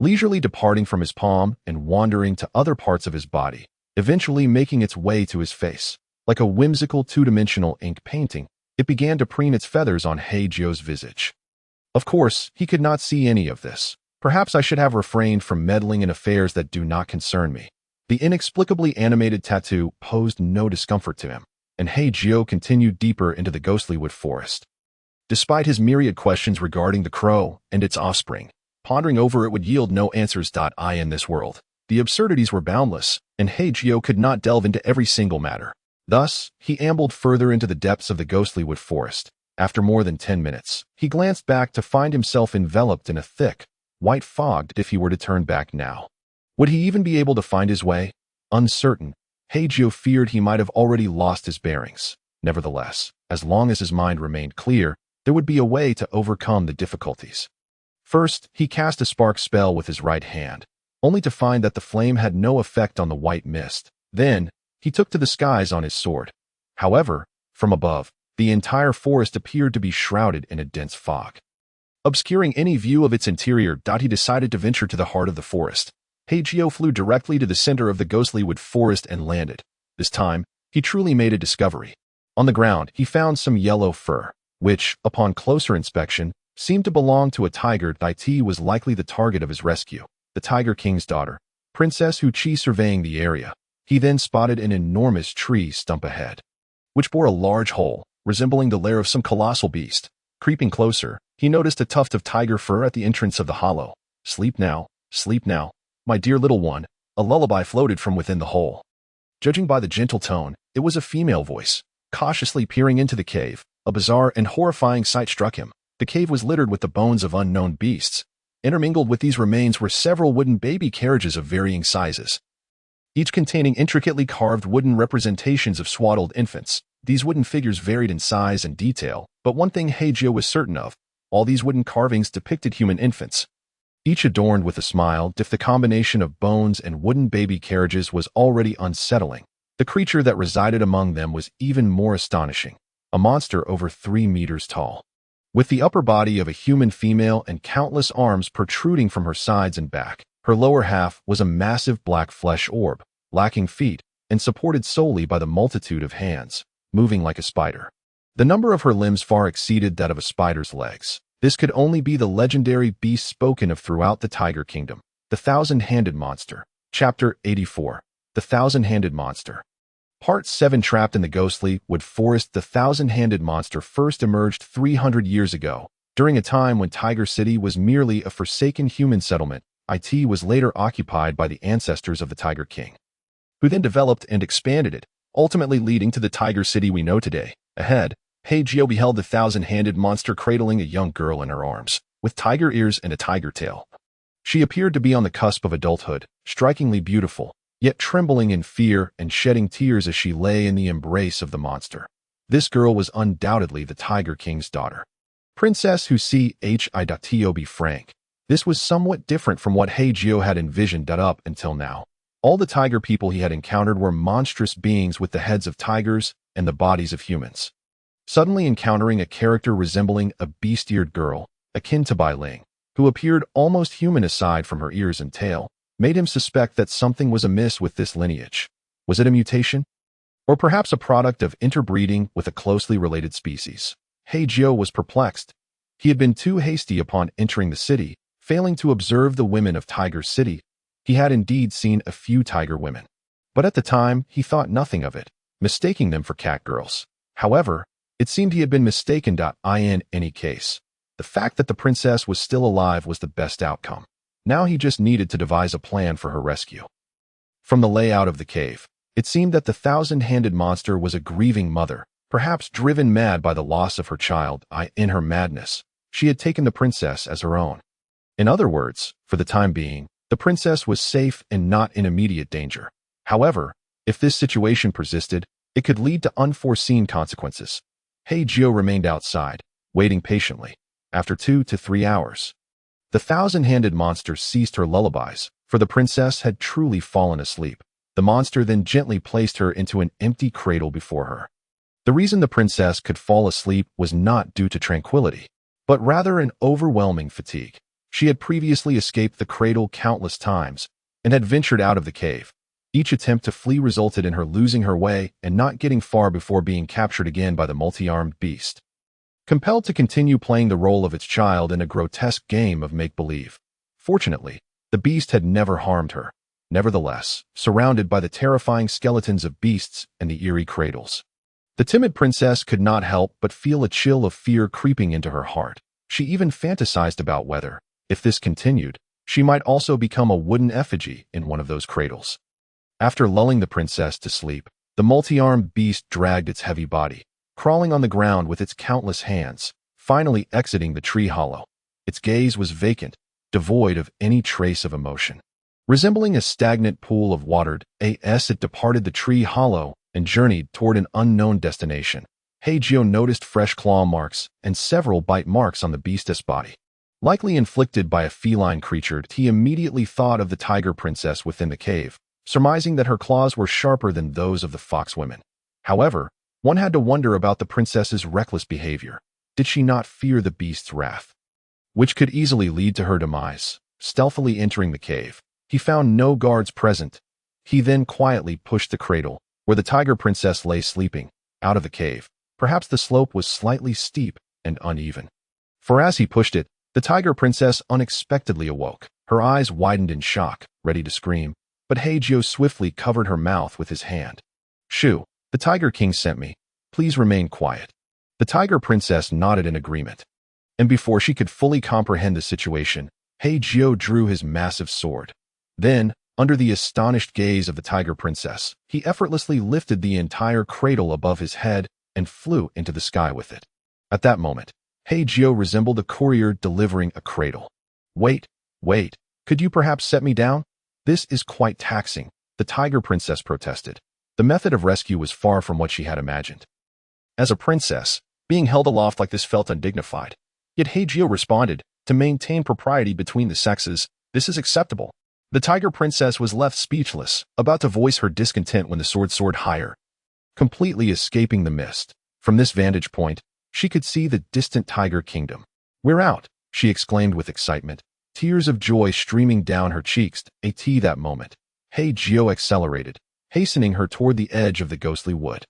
leisurely departing from his palm and wandering to other parts of his body, eventually making its way to his face. Like a whimsical 2-dimensional ink painting, it began to preen its feathers on Hei Jiu's visage. Of course, he could not see any of this. "Perhaps I should have refrained from meddling in affairs that do not concern me." The inexplicably animated tattoo posed no discomfort to him, and Hei Jiu continued deeper into the Ghostly Wood Forest. Despite his myriad questions regarding the crow and its offspring, pondering over it would yield no answers. In this world, the absurdities were boundless, and Hei Jiu could not delve into every single matter. Thus, he ambled further into the depths of the Ghostly Wood Forest. After more than 10 minutes, he glanced back to find himself enveloped in a thick, white fog. If he were to turn back now, would he even be able to find his way? Uncertain, Hei Jiu feared he might have already lost his bearings. Nevertheless, as long as his mind remained clear, there would be a way to overcome the difficulties. First, he cast a spark spell with his right hand, only to find that the flame had no effect on the white mist. Then, he took to the skies on his sword. However, from above, the entire forest appeared to be shrouded in a dense fog, obscuring any view of its interior. He decided to venture to the heart of the forest. Hei Jiu flew directly to the center of the Ghostly Wood Forest and landed. This time, he truly made a discovery. On the ground, he found some yellow fur, which, upon closer inspection, seemed to belong to a tiger. It was likely the target of his rescue, the Tiger King's daughter, Princess Hu Chi. Surveying the area, he then spotted an enormous tree stump ahead, which bore a large hole, resembling the lair of some colossal beast. Creeping closer, he noticed a tuft of tiger fur at the entrance of the hollow. Sleep now, my dear little one, a lullaby floated from within the hole. Judging by the gentle tone, it was a female voice. Cautiously peering into the cave, a bizarre and horrifying sight struck him. The cave was littered with the bones of unknown beasts. Intermingled with these remains were several wooden baby carriages of varying sizes, each containing intricately carved wooden representations of swaddled infants. These wooden figures varied in size and detail, but one thing Hei Jiu was certain of: all these wooden carvings depicted human infants, each adorned with a smile. If the combination of bones and wooden baby carriages was already unsettling, the creature that resided among them was even more astonishing. A monster over 3 meters tall, with the upper body of a human female and countless arms protruding from her sides and back. Her lower half was a massive black flesh orb, lacking feet, and supported solely by the multitude of hands, moving like a spider. The number of her limbs far exceeded that of a spider's legs. This could only be the legendary beast spoken of throughout the Tiger Kingdom, the Thousand-Handed Monster. Chapter 84. The Thousand-Handed Monster. Part 7. Trapped in the ghostly wood forest, the Thousand-Handed Monster first emerged 300 years ago, during a time when Tiger City was merely a forsaken human settlement. It was later occupied by the ancestors of the Tiger King, who then developed and expanded it, ultimately leading to the Tiger City we know today. Ahead, Hei Jiu beheld the Thousand-Handed Monster cradling a young girl in her arms, with tiger ears and a tiger tail. She appeared to be on the cusp of adulthood, strikingly beautiful, yet trembling in fear and shedding tears as she lay in the embrace of the monster. This girl was undoubtedly the Tiger King's daughter, Princess Hu Chi. To be frank, this was somewhat different from what Hei Jiu had envisioned up until now. All the tiger people he had encountered were monstrous beings with the heads of tigers and the bodies of humans. Suddenly encountering a character resembling a beast-eared girl, akin to Bai Ling, who appeared almost human aside from her ears and tail, made him suspect that something was amiss with this lineage. Was it a mutation? Or perhaps a product of interbreeding with a closely related species? Hei Jiu was perplexed. He had been too hasty upon entering the city, failing to observe the women of Tiger City. He had indeed seen a few tiger women, but at the time he thought nothing of it, mistaking them for cat girls. However, it seemed he had been mistaken. In any case, the fact that the princess was still alive was the best outcome. Now he just needed to devise a plan for her rescue. From the layout of the cave, it seemed that the Thousand-Handed Monster was a grieving mother, perhaps driven mad by the loss of her child. In her madness, she had taken the princess as her own. In other words, for the time being, the princess was safe and not in immediate danger. However, if this situation persisted, it could lead to unforeseen consequences. Hei Jiu remained outside, waiting patiently. After 2 to 3 hours, the Thousand-Handed Monster ceased her lullabies, for the princess had truly fallen asleep. The monster then gently placed her into an empty cradle before her. The reason the princess could fall asleep was not due to tranquility, but rather an overwhelming fatigue. She had previously escaped the cradle countless times and had ventured out of the cave. Each attempt to flee resulted in her losing her way and not getting far before being captured again by the multi-armed beast, compelled to continue playing the role of its child in a grotesque game of make-believe. Fortunately, the beast had never harmed her. Nevertheless, surrounded by the terrifying skeletons of beasts and the eerie cradles, the timid princess could not help but feel a chill of fear creeping into her heart. She even fantasized about whether, if this continued, she might also become a wooden effigy in one of those cradles. After lulling the princess to sleep, the multi-armed beast dragged its heavy body, crawling on the ground with its countless hands, finally exiting the tree hollow. Its gaze was vacant, devoid of any trace of emotion. Resembling a stagnant pool of water, it departed the tree hollow and journeyed toward an unknown destination. Hei Jiu noticed fresh claw marks and several bite marks on the beast's body, likely inflicted by a feline creature. He immediately thought of the tiger princess within the cave, surmising that her claws were sharper than those of the fox women. However, one had to wonder about the princess's reckless behavior. Did she not fear the beast's wrath, which could easily lead to her demise? Stealthily entering the cave, he found no guards present. He then quietly pushed the cradle, where the tiger princess lay sleeping, out of the cave. Perhaps the slope was slightly steep and uneven, For as he pushed it, the tiger princess unexpectedly awoke. Her eyes widened in shock, ready to scream, but Hei Jiu swiftly covered her mouth with his hand. "Shoo, the Tiger King sent me. Please remain quiet." The tiger princess nodded in agreement. And before she could fully comprehend the situation, Hei Jiu drew his massive sword. Then, under the astonished gaze of the tiger princess, he effortlessly lifted the entire cradle above his head and flew into the sky with it. At that moment, Hei Jiu resembled a courier delivering a cradle. Wait, could you perhaps set me down? This is quite taxing," the tiger princess protested. The method of rescue was far from what she had imagined. As a princess, being held aloft like this felt undignified. Yet Hei Jiu responded, "To maintain propriety between the sexes, this is acceptable." The tiger princess was left speechless, about to voice her discontent when the sword soared higher, completely escaping the mist. From this vantage point, she could see the distant tiger kingdom. "We're out," she exclaimed with excitement, tears of joy streaming down her cheeks. That moment, Hei Jiu accelerated, hastening her toward the edge of the ghostly wood.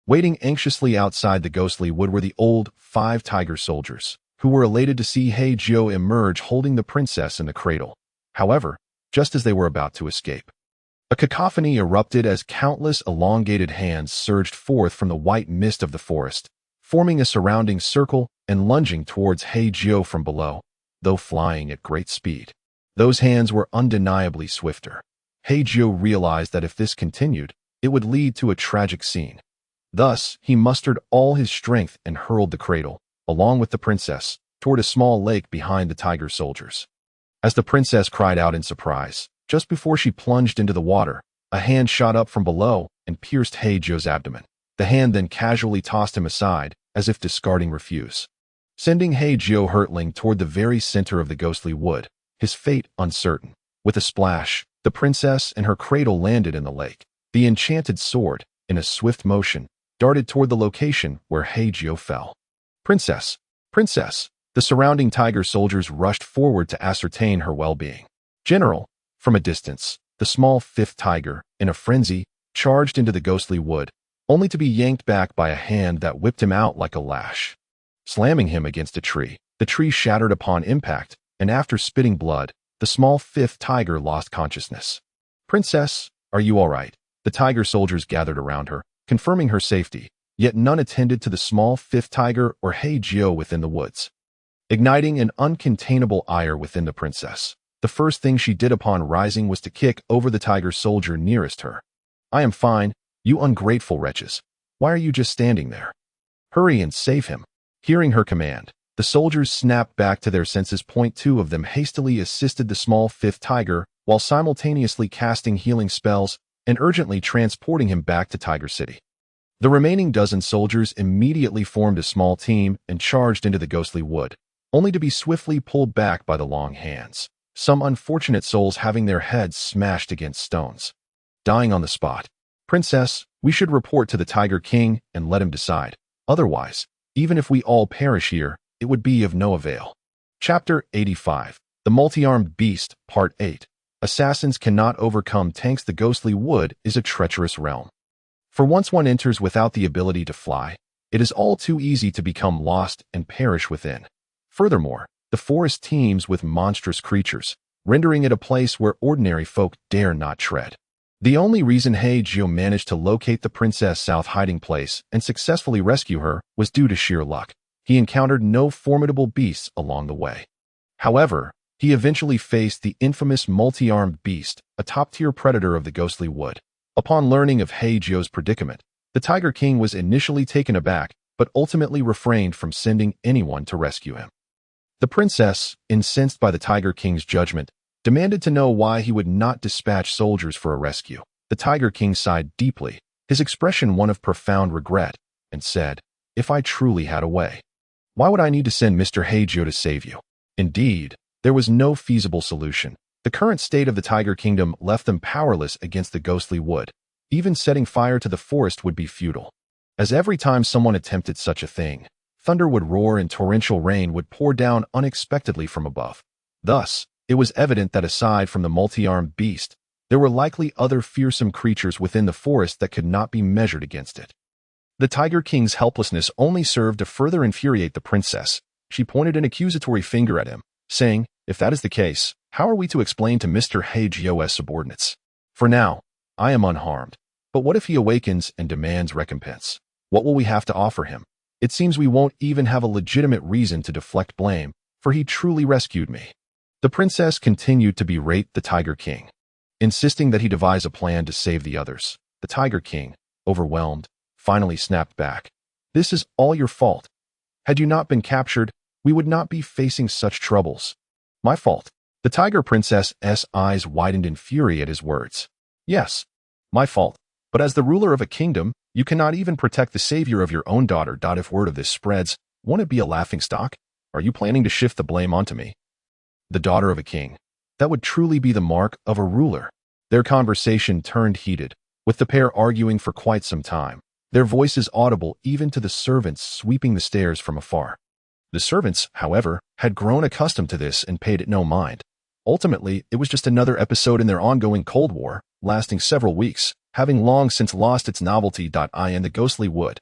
Waiting anxiously outside the ghostly wood were the old 5 tiger soldiers, who were elated to see Hei Jiu emerge holding the princess in the cradle. However, just as they were about to escape, a cacophony erupted as countless elongated hands surged forth from the white mist of the forest, forming a surrounding circle and lunging towards Hei Jiu from below, though flying at great speed. Those hands were undeniably swifter. Hei Jiu realized that if this continued, it would lead to a tragic scene. Thus, he mustered all his strength and hurled the cradle, along with the princess, toward a small lake behind the tiger soldiers. As the princess cried out in surprise, just before she plunged into the water, a hand shot up from below and pierced Hei Jiu's abdomen. The hand then casually tossed him aside, as if discarding refuse, sending Hei Jiu hurtling toward the very center of the ghostly wood, his fate uncertain. With a splash, the princess and her cradle landed in the lake. The enchanted sword, in a swift motion, darted toward the location where Hei Jiu fell. "Princess! Princess!" The surrounding tiger soldiers rushed forward to ascertain her well-being. "General!" From a distance, the small 5th tiger, in a frenzy, charged into the ghostly wood, only to be yanked back by a hand that whipped him out like a lash. Slamming him against a tree, the tree shattered upon impact, and after spitting blood, the small 5th tiger lost consciousness. "Princess, are you all right?" The tiger soldiers gathered around her, confirming her safety, yet none attended to the small 5th tiger or Hei Jiu within the woods. Igniting an uncontainable ire within the princess, the first thing she did upon rising was to kick over the tiger soldier nearest her. "I am fine, you ungrateful wretches. Why are you just standing there? Hurry and save him." Hearing her command, the soldiers snapped back to their senses. 2 of them hastily assisted the small 5th tiger while simultaneously casting healing spells and urgently transporting him back to Tiger City. The remaining dozen soldiers immediately formed a small team and charged into the ghostly wood, only to be swiftly pulled back by the long hands, some unfortunate souls having their heads smashed against stones. Dying on the spot. "Princess, we should report to the Tiger King and let him decide. Otherwise, even if we all perish here, it would be of no avail." Chapter 85. The Multi-Armed Beast, Part 8. Assassins cannot overcome tanks. The ghostly wood is a treacherous realm. For once one enters without the ability to fly, it is all too easy to become lost and perish within. Furthermore, the forest teems with monstrous creatures, rendering it a place where ordinary folk dare not tread. The only reason Hei Jiu managed to locate the princess' south hiding place and successfully rescue her was due to sheer luck. He encountered no formidable beasts along the way. However, he eventually faced the infamous multi-armed beast, a top-tier predator of the ghostly wood. Upon learning of Hei Jiu's predicament, the Tiger King was initially taken aback, but ultimately refrained from sending anyone to rescue him. The princess, incensed by the Tiger King's judgment, demanded to know why he would not dispatch soldiers for a rescue. The Tiger King sighed deeply, his expression one of profound regret, and said, "If I truly had a way, why would I need to send Mr. Hei Jiu to save you?" Indeed, there was no feasible solution. The current state of the Tiger Kingdom left them powerless against the ghostly wood. Even setting fire to the forest would be futile, as every time someone attempted such a thing, thunder would roar and torrential rain would pour down unexpectedly from above. Thus, it was evident that aside from the multi-armed beast, there were likely other fearsome creatures within the forest that could not be measured against it. The Tiger King's helplessness only served to further infuriate the princess, She pointed an accusatory finger at him, saying, "If that is the case, how are we to explain to Mr. Hei Jiu's subordinates? For now, I am unharmed. But what if he awakens and demands recompense? What will we have to offer him? It seems we won't even have a legitimate reason to deflect blame, for he truly rescued me." The princess continued to berate the Tiger King, insisting that he devise a plan to save the others. The Tiger King, overwhelmed, finally snapped back. "This is all your fault. Had you not been captured, we would not be facing such troubles." "My fault?" The Tiger Princess's eyes widened in fury at his words. "Yes, my fault. But as the ruler of a kingdom, you cannot even protect the savior of your own daughter. If word of this spreads, won't it be a laughingstock? Are you planning to shift the blame onto me?" The daughter of a king. That would truly be the mark of a ruler. Their conversation turned heated, with the pair arguing for quite some time, their voices audible even to the servants sweeping the stairs from afar. The servants, however, had grown accustomed to this and paid it no mind. Ultimately, it was just another episode in their ongoing Cold War, lasting several weeks, having long since lost its novelty. In the ghostly wood,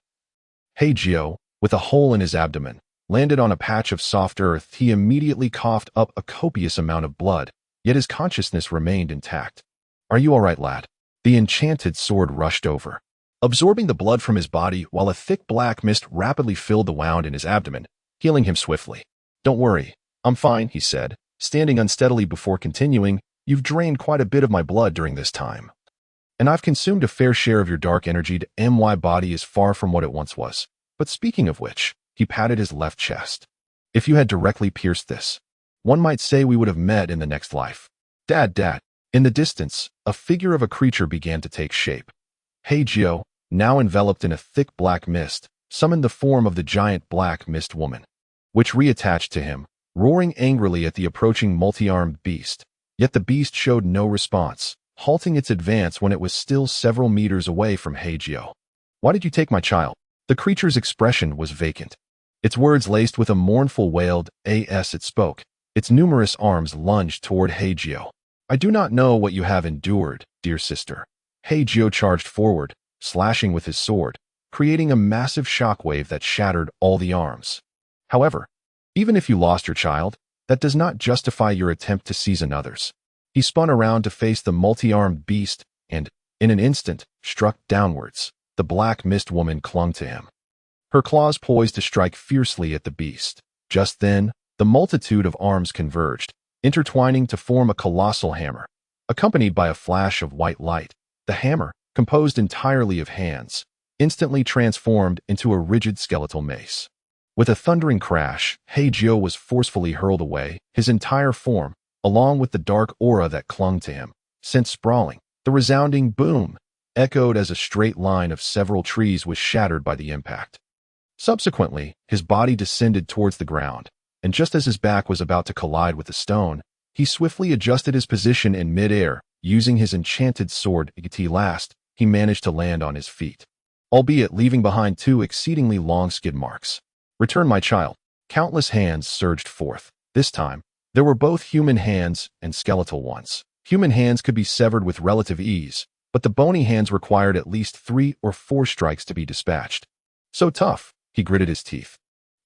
Hei Jiu, with a hole in his abdomen, landed on a patch of soft earth. He immediately coughed up a copious amount of blood, yet his consciousness remained intact. "Are you all right, lad?" The enchanted sword rushed over, absorbing the blood from his body while a thick black mist rapidly filled the wound in his abdomen, healing him swiftly. "Don't worry, I'm fine," he said, standing unsteadily before continuing. "You've drained quite a bit of my blood during this time, and I've consumed a fair share of your dark energy. My body is far from what it once was. But speaking of which," he patted his left chest, "if you had directly pierced this, one might say we would have met in the next life." Dad. In the distance, a figure of a creature began to take shape. Hei Jiu, now enveloped in a thick black mist, summoned the form of the giant black mist woman, which reattached to him, roaring angrily at the approaching multi-armed beast. Yet the beast showed no response, halting its advance when it was still several meters away from Hei Jiu. "Why did you take my child?" The creature's expression was vacant, its words laced with a mournful wailed as it spoke. Its numerous arms lunged toward Hei Jiu. "I do not know what you have endured, dear sister." Hei Jiu charged forward, slashing with his sword, creating a massive shockwave that shattered all the arms. "However, even if you lost your child, that does not justify your attempt to seize another's." He spun around to face the multi-armed beast and, in an instant, struck downwards. The black mist woman clung to him, her claws poised to strike fiercely at the beast. Just then, the multitude of arms converged, intertwining to form a colossal hammer, accompanied by a flash of white light. The hammer, composed entirely of hands, instantly transformed into a rigid skeletal mace. With a thundering crash, Hei Jiu was forcefully hurled away, his entire form, along with the dark aura that clung to him, sent sprawling. The resounding boom echoed as a straight line of several trees was shattered by the impact. Subsequently, his body descended towards the ground, and just as his back was about to collide with the stone, he swiftly adjusted his position in mid-air. Using his enchanted sword, he managed to land on his feet, albeit leaving behind 2 exceedingly long skid marks. "Return my child." Countless hands surged forth. This time, there were both human hands and skeletal ones. Human hands could be severed with relative ease, but the bony hands required at least 3 or 4 strikes to be dispatched. "So tough," he gritted his teeth.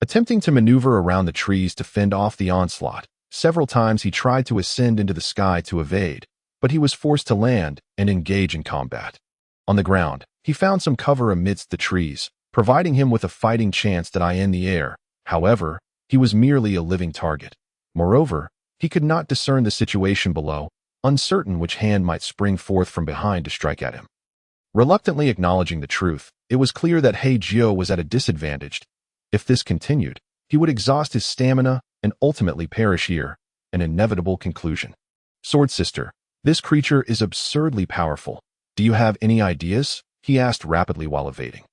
Attempting to maneuver around the trees to fend off the onslaught, several times he tried to ascend into the sky to evade, but he was forced to land and engage in combat. On the ground, he found some cover amidst the trees, providing him with a fighting chance in the air. However, he was merely a living target. Moreover, he could not discern the situation below, uncertain which hand might spring forth from behind to strike at him. Reluctantly acknowledging the truth, it was clear that Hei Jiu was at a disadvantage. If this continued, he would exhaust his stamina and ultimately perish here, an inevitable conclusion. "Sword sister, this creature is absurdly powerful. Do you have any ideas?" he asked rapidly while evading.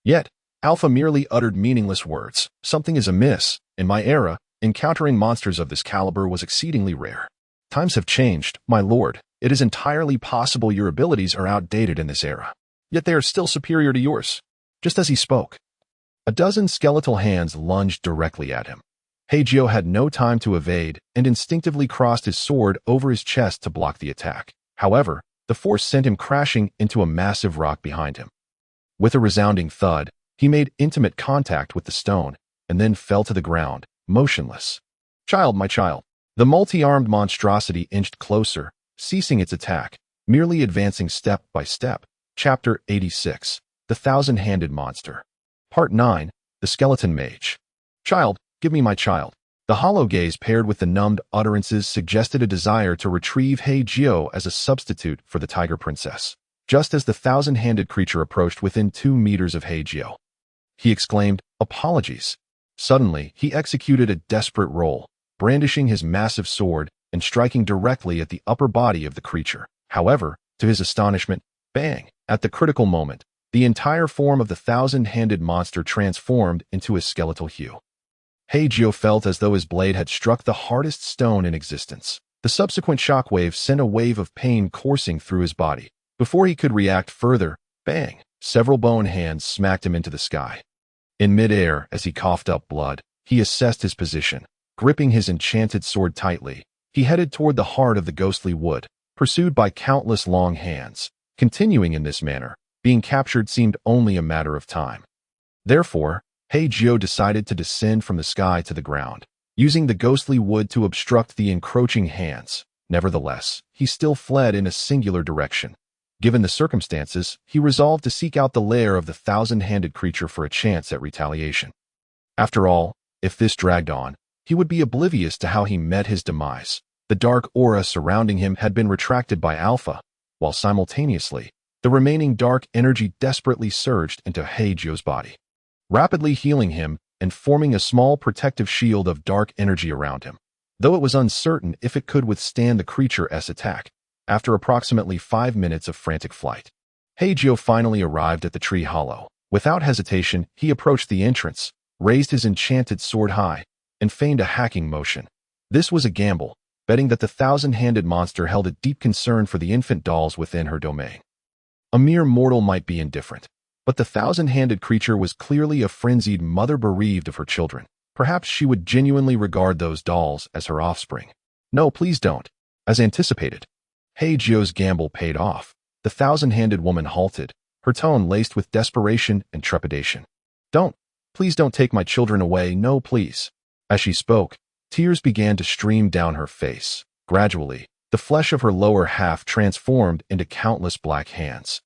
Yet, Alpha merely uttered meaningless words. "Something is amiss. In my era, encountering monsters of this caliber was exceedingly rare. Times have changed, my lord. It is entirely possible your abilities are outdated in this era. Yet they are still superior to yours." Just as he spoke, a dozen skeletal hands lunged directly at him. Hei Jiu had no time to evade and instinctively crossed his sword over his chest to block the attack. However, the force sent him crashing into a massive rock behind him. With a resounding thud, he made intimate contact with the stone and then fell to the ground, motionless. Child, my child. The multi-armed monstrosity inched closer, ceasing its attack, merely advancing step by step. Chapter 86. The Thousand-Handed Monster. Part 9. The Skeleton Mage. Child, give me my child. The hollow gaze paired with the numbed utterances suggested a desire to retrieve Hei Jiu as a substitute for the tiger princess. Just as the thousand-handed creature approached within 2 meters of Hei Jiu, he exclaimed, "Apologies." Suddenly, he executed a desperate roll, brandishing his massive sword and striking directly at the upper body of the creature. However, to his astonishment, bang! At the critical moment, the entire form of the thousand-handed monster transformed into a skeletal hue. Hei Jiu felt as though his blade had struck the hardest stone in existence. The subsequent shockwave sent a wave of pain coursing through his body. Before he could react further, bang! Several bone hands smacked him into the sky. In midair, as he coughed up blood, he assessed his position. Gripping his enchanted sword tightly, he headed toward the heart of the ghostly wood, pursued by countless long hands. Continuing in this manner, being captured seemed only a matter of time. Therefore, Hei Jiu decided to descend from the sky to the ground, using the ghostly wood to obstruct the encroaching hands. Nevertheless, he still fled in a singular direction. Given the circumstances, he resolved to seek out the lair of the thousand-handed creature for a chance at retaliation. After all, if this dragged on, he would be oblivious to how he met his demise. The dark aura surrounding him had been retracted by Alpha, while simultaneously, the remaining dark energy desperately surged into Hei Jiu's body, rapidly healing him and forming a small protective shield of dark energy around him, though it was uncertain if it could withstand the creature's attack. After approximately 5 minutes of frantic flight, Hei Jiu finally arrived at the tree hollow. Without hesitation, he approached the entrance, raised his enchanted sword high, and feigned a hacking motion. This was a gamble, betting that the thousand-handed monster held a deep concern for the infant dolls within her domain. A mere mortal might be indifferent, but the thousand-handed creature was clearly a frenzied mother bereaved of her children. Perhaps she would genuinely regard those dolls as her offspring. No, please don't. As anticipated, Hei Jiu's gamble paid off. The thousand-handed woman halted, her tone laced with desperation and trepidation. Please don't take my children away, no please. As she spoke, tears began to stream down her face. Gradually, the flesh of her lower half transformed into countless black hands,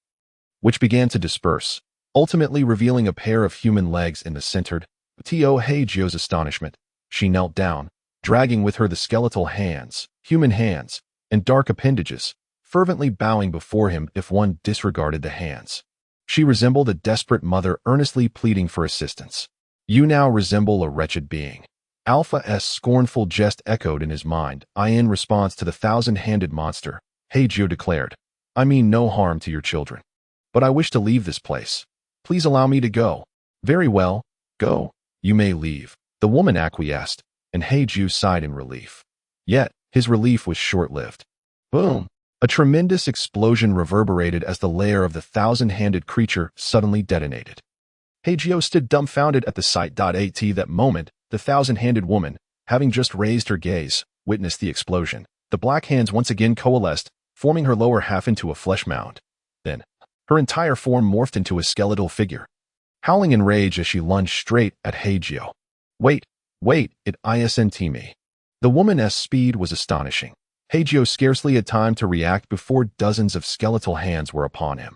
which began to disperse, ultimately revealing a pair of human legs in the center. To Hei Jiu's astonishment, she knelt down, dragging with her the skeletal hands, human hands, and dark appendages, fervently bowing before him if one disregarded the hands. She resembled a desperate mother earnestly pleading for assistance. "You now resemble a wretched being." Alpha's scornful jest echoed in his mind. In response to the thousand-handed monster, Hei Jiu declared, "I mean no harm to your children. But I wish to leave this place. Please allow me to go." "Very well, go. You may leave," the woman acquiesced, and Hei Jiu sighed in relief. Yet, his relief was short-lived. Boom! A tremendous explosion reverberated as the lair of the thousand-handed creature suddenly detonated. Hei Jiu stood dumbfounded at the sight. At that moment, the thousand-handed woman, having just raised her gaze, witnessed the explosion. The black hands once again coalesced, forming her lower half into a flesh mound. Then, her entire form morphed into a skeletal figure, howling in rage as she lunged straight at Hei Jiu. Wait, it isn't teeming. The woman's speed was astonishing. Hei Jiu scarcely had time to react before dozens of skeletal hands were upon him.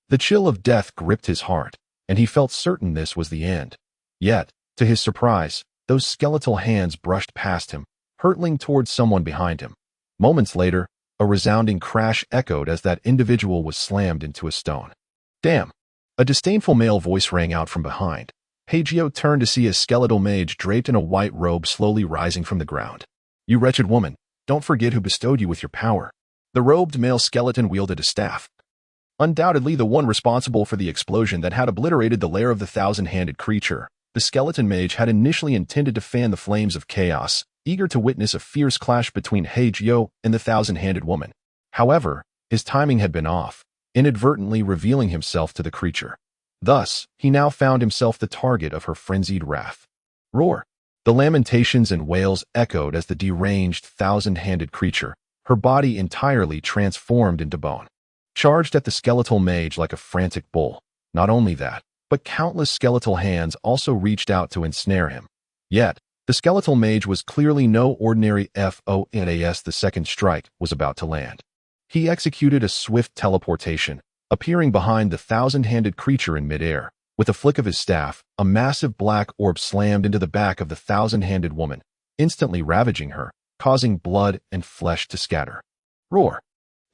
The chill of death gripped his heart, and he felt certain this was the end. Yet, to his surprise, those skeletal hands brushed past him, hurtling towards someone behind him. Moments later, a resounding crash echoed as that individual was slammed into a stone. "Damn!" A disdainful male voice rang out from behind. Hei Jiu turned to see a skeletal mage draped in a white robe slowly rising from the ground. "You wretched woman, don't forget who bestowed you with your power." The robed male skeleton wielded a staff, undoubtedly the one responsible for the explosion that had obliterated the lair of the thousand-handed creature. The skeleton mage had initially intended to fan the flames of chaos, eager to witness a fierce clash between Hei Jiu and the thousand-handed woman. However, his timing had been off, inadvertently revealing himself to the creature. Thus, he now found himself the target of her frenzied wrath. Roar! The lamentations and wails echoed as the deranged thousand-handed creature, her body entirely transformed into bone, charged at the skeletal mage like a frantic bull. Not only that, but countless skeletal hands also reached out to ensnare him. Yet, The skeletal mage was clearly no ordinary FONAS. The second strike was about to land. He executed a swift teleportation, appearing behind the thousand-handed creature in midair. With a flick of his staff, a massive black orb slammed into the back of the thousand-handed woman, instantly ravaging her, causing blood and flesh to scatter. Roar!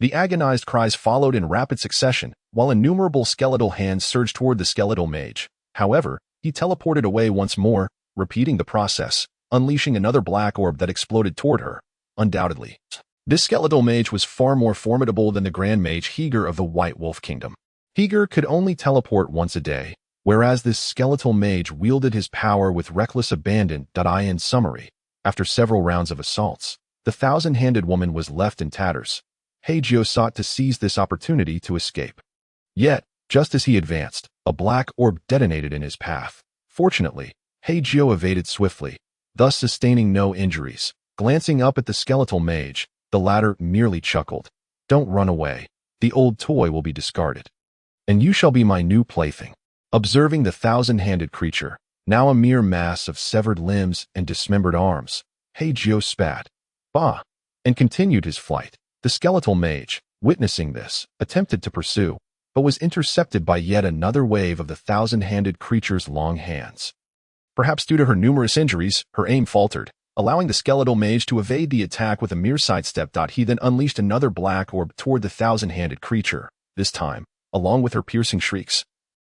The agonized cries followed in rapid succession, while innumerable skeletal hands surged toward the skeletal mage. However, he teleported away once more, repeating the process, unleashing another black orb that exploded toward her. Undoubtedly, this skeletal mage was far more formidable than the Grand Mage Heger of the White Wolf Kingdom. Heger could only teleport once a day, whereas this skeletal mage wielded his power with reckless abandon. In summary, after several rounds of assaults, the thousand-handed woman was left in tatters. Hei Jiu sought to seize this opportunity to escape. Yet, just as he advanced, a black orb detonated in his path. Fortunately, Hei Jiu evaded swiftly, thus sustaining no injuries. Glancing up at the skeletal mage, the latter merely chuckled. "Don't run away. The old toy will be discarded, and you shall be my new plaything." Observing the thousand-handed creature, now a mere mass of severed limbs and dismembered arms, Hei Jiu spat, "Bah!" and continued his flight. The skeletal mage, witnessing this, attempted to pursue, but was intercepted by yet another wave of the thousand-handed creature's long hands. Perhaps due to her numerous injuries, her aim faltered, allowing the skeletal mage to evade the attack with a mere sidestep. He then unleashed another black orb toward the thousand-handed creature, this time, along with her piercing shrieks.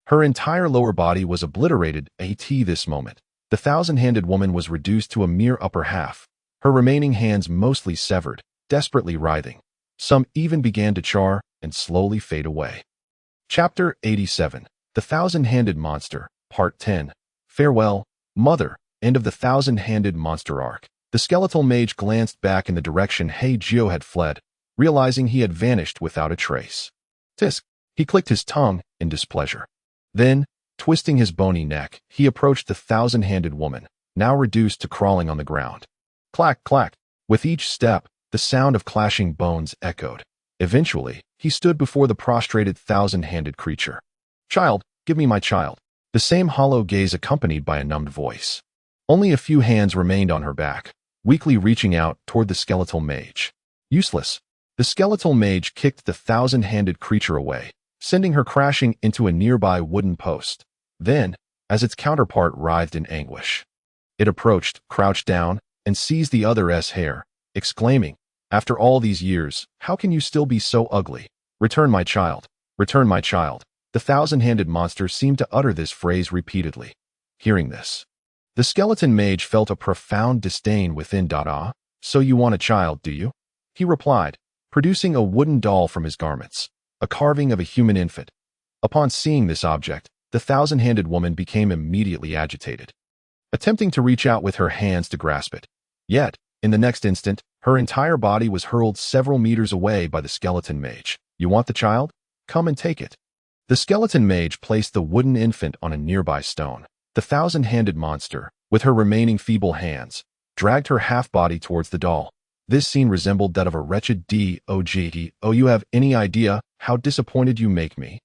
Her entire lower body was obliterated. At this moment, the thousand-handed woman was reduced to a mere upper half, her remaining hands mostly severed, desperately writhing. Some even began to char and slowly fade away. Chapter 87. The Thousand-Handed Monster, Part 10. Farewell, Mother. End of the Thousand-Handed Monster arc. The skeletal mage glanced back in the direction Hei Jiu had fled, realizing he had vanished without a trace. Tisk! He clicked his tongue in displeasure. Then, twisting his bony neck, he approached the thousand-handed woman, now reduced to crawling on the ground. Clack, clack! With each step, the sound of clashing bones echoed. Eventually, he stood before the prostrated thousand-handed creature. "Child, give me my child." The same hollow gaze accompanied by a numbed voice. Only a few hands remained on her back, weakly reaching out toward the skeletal mage. Useless. The skeletal mage kicked the thousand-handed creature away, sending her crashing into a nearby wooden post. Then, as its counterpart writhed in anguish, it approached, crouched down, and seized the other's hair, exclaiming, "After all these years, how can you still be so ugly? Return my child. Return my child." The thousand-handed monster seemed to utter this phrase repeatedly. Hearing this, the skeleton mage felt a profound disdain within. "Ah, so you want a child, do you?" he replied, producing a wooden doll from his garments, a carving of a human infant. Upon seeing this object, the thousand-handed woman became immediately agitated, attempting to reach out with her hands to grasp it. Yet, in the next instant, her entire body was hurled several meters away by the skeleton mage. "You want the child? Come and take it." The skeleton mage placed the wooden infant on a nearby stone. The thousand-handed monster, with her remaining feeble hands, dragged her half-body towards the doll. This scene resembled that of a wretched dog. "Oh, you have any idea how disappointed you make me?"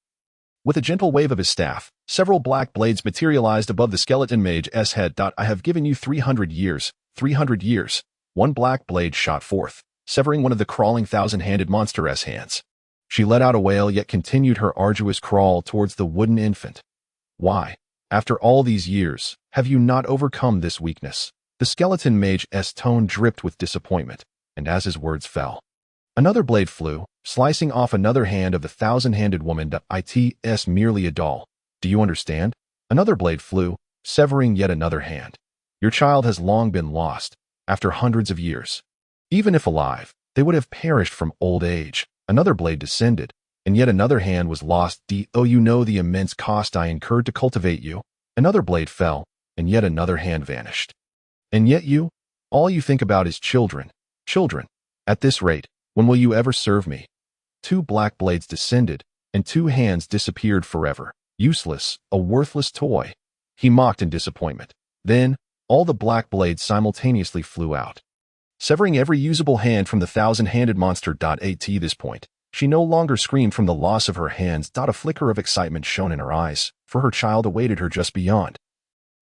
With a gentle wave of his staff, several black blades materialized above the skeleton mage's head. "I have given you 300 years. 300 years. One black blade shot forth, severing one of the crawling thousand-handed monster's hands. She let out a wail yet continued her arduous crawl towards the wooden infant. "Why, after all these years, have you not overcome this weakness?" The skeleton mage's tone dripped with disappointment, and as his words fell, another blade flew, slicing off another hand of the thousand-handed woman. "It's merely a doll. Do you understand?" Another blade flew, severing yet another hand. "Your child has long been lost, after hundreds of years. Even if alive, they would have perished from old age." Another blade descended, and yet another hand was lost. "You know the immense cost I incurred to cultivate you." Another blade fell, and yet another hand vanished. "And yet you, all you think about is children. Children. At this rate, when will you ever serve me?" Two black blades descended, and two hands disappeared forever. "Useless, a worthless toy," he mocked in disappointment. Then, all the black blades simultaneously flew out, severing every usable hand from the thousand-handed monster. At this point, she no longer screamed from the loss of her hands. A flicker of excitement shone in her eyes, for her child awaited her just beyond.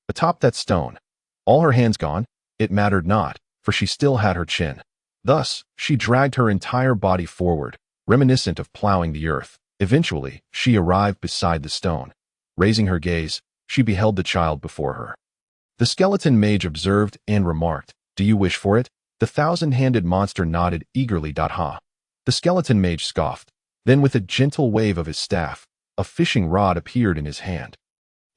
Atop that stone, all her hands gone, It mattered not, for she still had her chin. Thus, she dragged her entire body forward, reminiscent of plowing the earth. Eventually, she arrived beside the stone. Raising her gaze, she beheld the child before her. The skeleton mage observed and remarked, "Do you wish for it?" The thousand-handed monster nodded eagerly. Ha! The skeleton mage scoffed. Then with a gentle wave of his staff, a fishing rod appeared in his hand.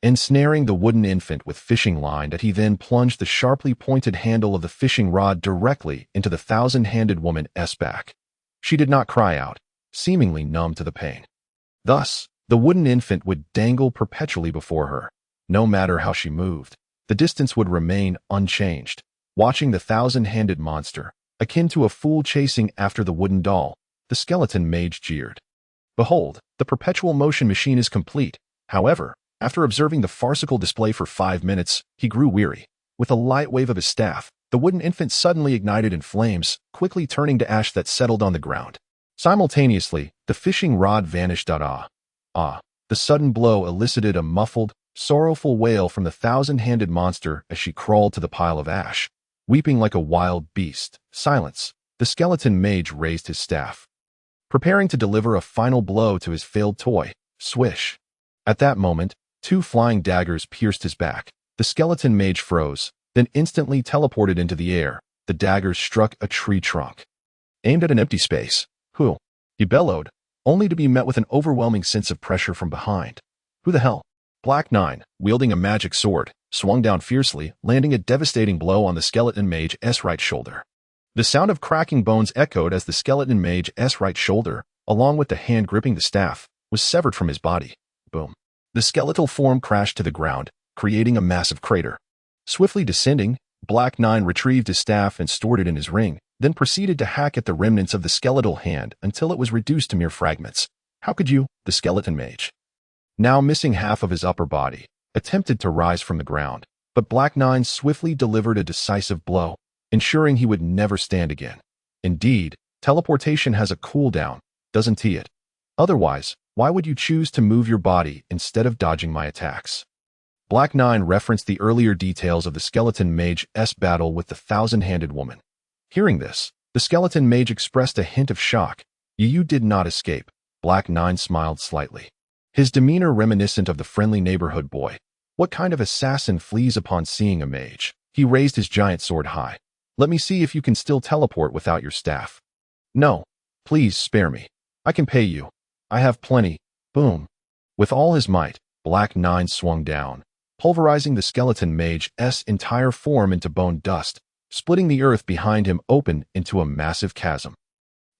Ensnaring the wooden infant with fishing line that he then plunged the sharply pointed handle of the fishing rod directly into the thousand-handed woman's back. She did not cry out, seemingly numb to the pain. Thus, the wooden infant would dangle perpetually before her. No matter how she moved, the distance would remain unchanged. Watching the thousand-handed monster, akin to a fool chasing after the wooden doll, the skeleton mage jeered. Behold, the perpetual motion machine is complete. However, after observing the farcical display for 5 minutes, he grew weary. With a light wave of his staff, the wooden infant suddenly ignited in flames, quickly turning to ash that settled on the ground. Simultaneously, the fishing rod vanished. The sudden blow elicited a muffled, sorrowful wail from the thousand-handed monster as she crawled to the pile of ash. Weeping like a wild beast. Silence. The skeleton mage raised his staff, preparing to deliver a final blow to his failed toy. Swish. At that moment, 2 flying daggers pierced his back. The skeleton mage froze, then instantly teleported into the air. The daggers struck a tree trunk, aimed at an empty space. "Who?" he bellowed, only to be met with an overwhelming sense of pressure from behind. "Who the hell?" Black 9, wielding a magic sword, swung down fiercely, landing a devastating blow on the skeleton mage's right shoulder. The sound of cracking bones echoed as the skeleton mage's right shoulder, along with the hand gripping the staff, was severed from his body. Boom. The skeletal form crashed to the ground, creating a massive crater. Swiftly descending, Black 9 retrieved his staff and stored it in his ring, then proceeded to hack at the remnants of the skeletal hand until it was reduced to mere fragments. "How could you?" The skeleton mage, now missing half of his upper body, attempted to rise from the ground, but Black 9 swiftly delivered a decisive blow, ensuring he would never stand again. Indeed, teleportation has a cooldown, doesn't it? Otherwise, why would you choose to move your body instead of dodging my attacks? Black 9 referenced the earlier details of the skeleton mage's battle with the thousand-handed woman. Hearing this, the skeleton mage expressed a hint of shock. You did not escape." Black 9 smiled slightly, his demeanor reminiscent of the friendly neighborhood boy. What kind of assassin flees upon seeing a mage? He raised his giant sword high. "Let me see if you can still teleport without your staff." "No. Please spare me. I can pay you. I have plenty." Boom. With all his might, Black 9 swung down, pulverizing the skeleton mage's entire form into bone dust, splitting the earth behind him open into a massive chasm.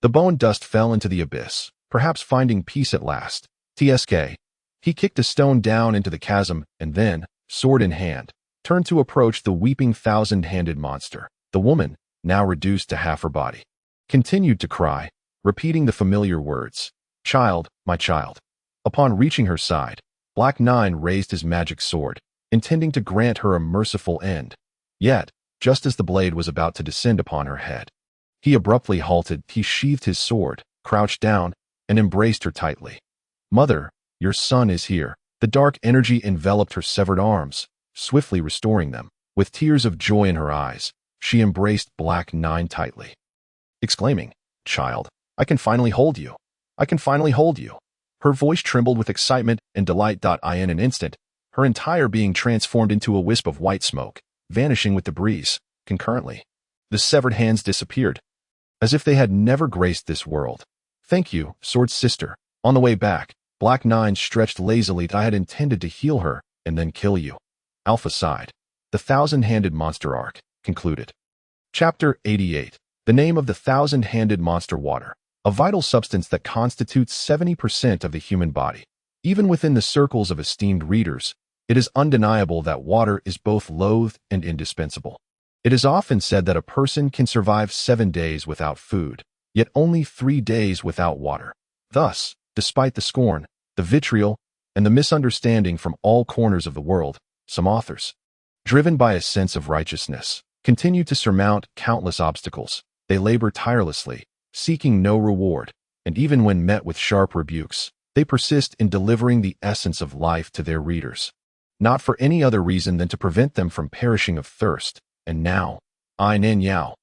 The bone dust fell into the abyss, perhaps finding peace at last. He kicked a stone down into the chasm and then, sword in hand, turned to approach the weeping thousand-handed monster. The woman, now reduced to half her body, continued to cry, repeating the familiar words, "Child, my child." Upon reaching her side, Black 9 raised his magic sword, intending to grant her a merciful end. Yet, just as the blade was about to descend upon her head, he abruptly halted. He sheathed his sword, crouched down, and embraced her tightly. "Mother, your son is here." The dark energy enveloped her severed arms, swiftly restoring them. With tears of joy in her eyes, she embraced Black 9 tightly, exclaiming, "Child, I can finally hold you. I can finally hold you." Her voice trembled with excitement and delight. In an instant, her entire being transformed into a wisp of white smoke, vanishing with the breeze. Concurrently, the severed hands disappeared, as if they had never graced this world. "Thank you, sword sister." On the way back, Black 9 stretched lazily. "I had intended to heal her and then kill you." Alpha sighed. The thousand-handed monster arc concluded. Chapter 88. The name of the thousand-handed monster: water, a vital substance that constitutes 70% of the human body. Even within the circles of esteemed readers, it is undeniable that water is both loathed and indispensable. It is often said that a person can survive 7 days without food, yet only 3 days without water. Thus, despite the scorn, the vitriol, and the misunderstanding from all corners of the world, some authors, driven by a sense of righteousness, continue to surmount countless obstacles. They labor tirelessly, seeking no reward, and even when met with sharp rebukes, they persist in delivering the essence of life to their readers, not for any other reason than to prevent them from perishing of thirst. And now, I Nin Yao.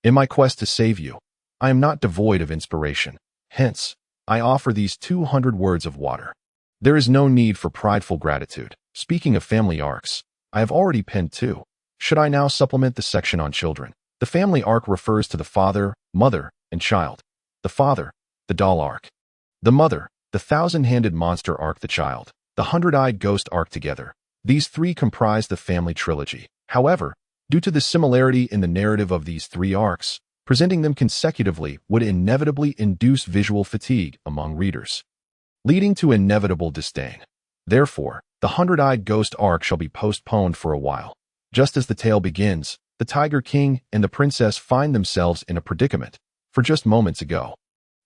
In my quest to save you, I am not devoid of inspiration. Hence, I offer these 200 words of water. There is no need for prideful gratitude. Speaking of family arcs, I have already penned 2. Should I now supplement the section on children? The family arc refers to the father, mother, and child. The father, the doll arc. The mother, the thousand-handed monster arc. The child, the hundred-eyed ghost arc. Together, these 3 comprise the family trilogy. However, due to the similarity in the narrative of these 3 arcs, presenting them consecutively would inevitably induce visual fatigue among readers, leading to inevitable disdain. Therefore, the hundred-eyed ghost arc shall be postponed for a while. Just as the tale begins, the Tiger King and the princess find themselves in a predicament. For just moments ago,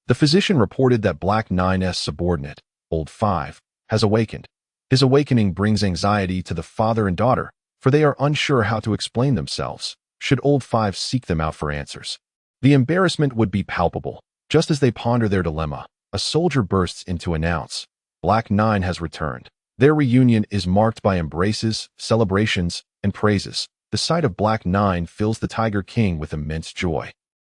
the physician reported that Black 9's subordinate, Old 5, has awakened. His awakening brings anxiety to the father and daughter, for they are unsure how to explain themselves, should Old 5 seek them out for answers. The embarrassment would be palpable. Just as they ponder their dilemma, a soldier bursts in to announce, Black 9 has returned. Their reunion is marked by embraces, celebrations, and praises. The sight of Black 9 fills the Tiger King with immense joy,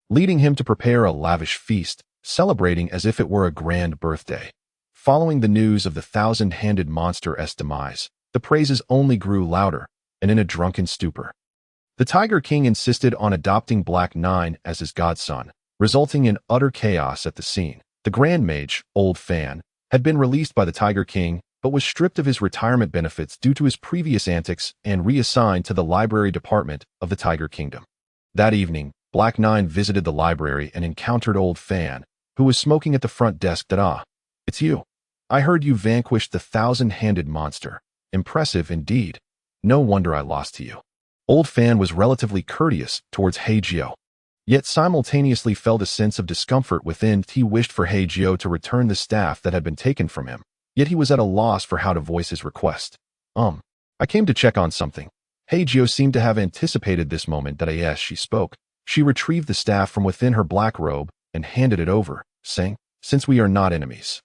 leading him to prepare a lavish feast, celebrating as if it were a grand birthday. Following the news of the thousand-handed monster's demise, the praises only grew louder, and in a drunken stupor, the Tiger King insisted on adopting Black 9 as his godson, resulting in utter chaos at the scene. The Grand Mage, Old Fan, had been released by the Tiger King, but was stripped of his retirement benefits due to his previous antics and reassigned to the library department of the Tiger Kingdom. That evening, Black 9 visited the library and encountered Old Fan, who was smoking at the front desk. It's you. I heard you vanquished the thousand-handed monster. Impressive indeed. No wonder I lost to you. Old Fan was relatively courteous towards Hei Jiu, yet simultaneously felt a sense of discomfort within. He wished for Hei Jiu to return the staff that had been taken from him, yet he was at a loss for how to voice his request. I came to check on something. Hei Jiu seemed to have anticipated this moment. As she spoke, she retrieved the staff from within her black robe and handed it over, saying, Since we are not enemies,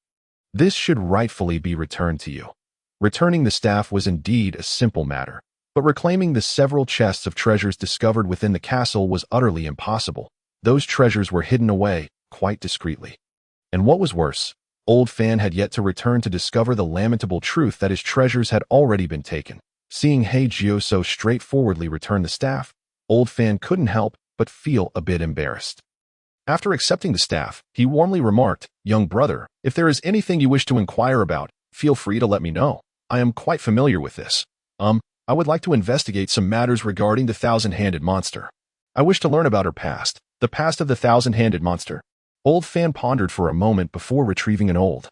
this should rightfully be returned to you. Returning the staff was indeed a simple matter, but reclaiming the several chests of treasures discovered within the castle was utterly impossible. Those treasures were hidden away, quite discreetly. And what was worse, Old Fan had yet to return to discover the lamentable truth that his treasures had already been taken. Seeing Hei Jiu so straightforwardly return the staff, Old Fan couldn't help but feel a bit embarrassed. After accepting the staff, he warmly remarked, Young brother, if there is anything you wish to inquire about, feel free to let me know. I am quite familiar with this. I would like to investigate some matters regarding the thousand-handed monster. I wish to learn about her past, the past of the thousand-handed monster. Old Fan pondered for a moment before retrieving an old,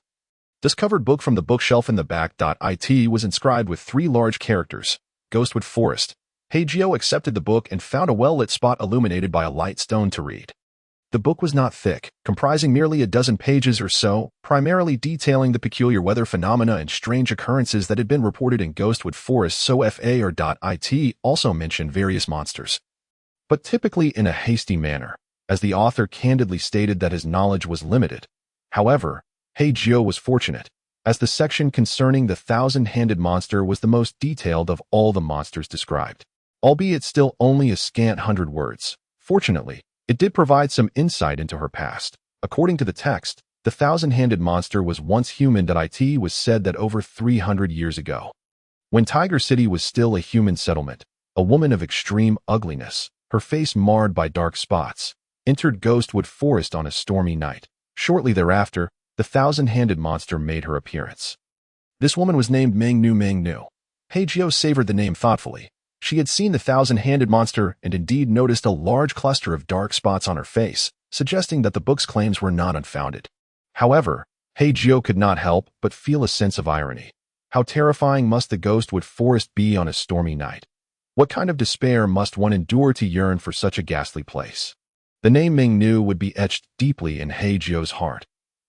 discovered book from the bookshelf in the back. It was inscribed with 3 large characters, Ghostwood Forest. Hei Jiu accepted the book and found a well-lit spot illuminated by a light stone to read. The book was not thick, comprising merely a dozen pages or so, primarily detailing the peculiar weather phenomena and strange occurrences that had been reported in Ghostwood Forest. It also mentioned various monsters, but typically in a hasty manner, as the author candidly stated that his knowledge was limited. However, Hei Jiu was fortunate, as the section concerning the thousand-handed monster was the most detailed of all the monsters described, albeit still only a scant 100 words. Fortunately, it did provide some insight into her past. According to the text, the thousand-handed monster was once human. It was said that over 300 years ago, when Tiger City was still a human settlement, a woman of extreme ugliness, her face marred by dark spots, entered Ghostwood Forest on a stormy night. Shortly thereafter, the thousand-handed monster made her appearance. This woman was named Meng Nu. Hei Jiu savored the name thoughtfully. She had seen the thousand-handed monster and indeed noticed a large cluster of dark spots on her face, suggesting that the book's claims were not unfounded. However, Hei Jiu could not help but feel a sense of irony. How terrifying must the Ghostwood Forest be on a stormy night? What kind of despair must one endure to yearn for such a ghastly place? The name Ming Nu would be etched deeply in Hei Jiu's heart.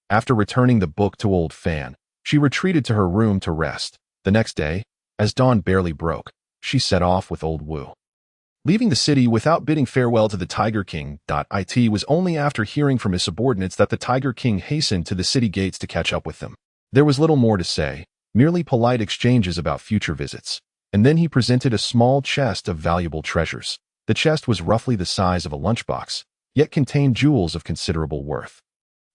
After returning the book to Old Fan, she retreated to her room to rest. The next day, as dawn barely broke, she set off with Old Wu, leaving the city without bidding farewell to the Tiger King. It was only after hearing from his subordinates that the Tiger King hastened to the city gates to catch up with them. There was little more to say, merely polite exchanges about future visits, and then he presented a small chest of valuable treasures. The chest was roughly the size of a lunchbox, yet contained jewels of considerable worth,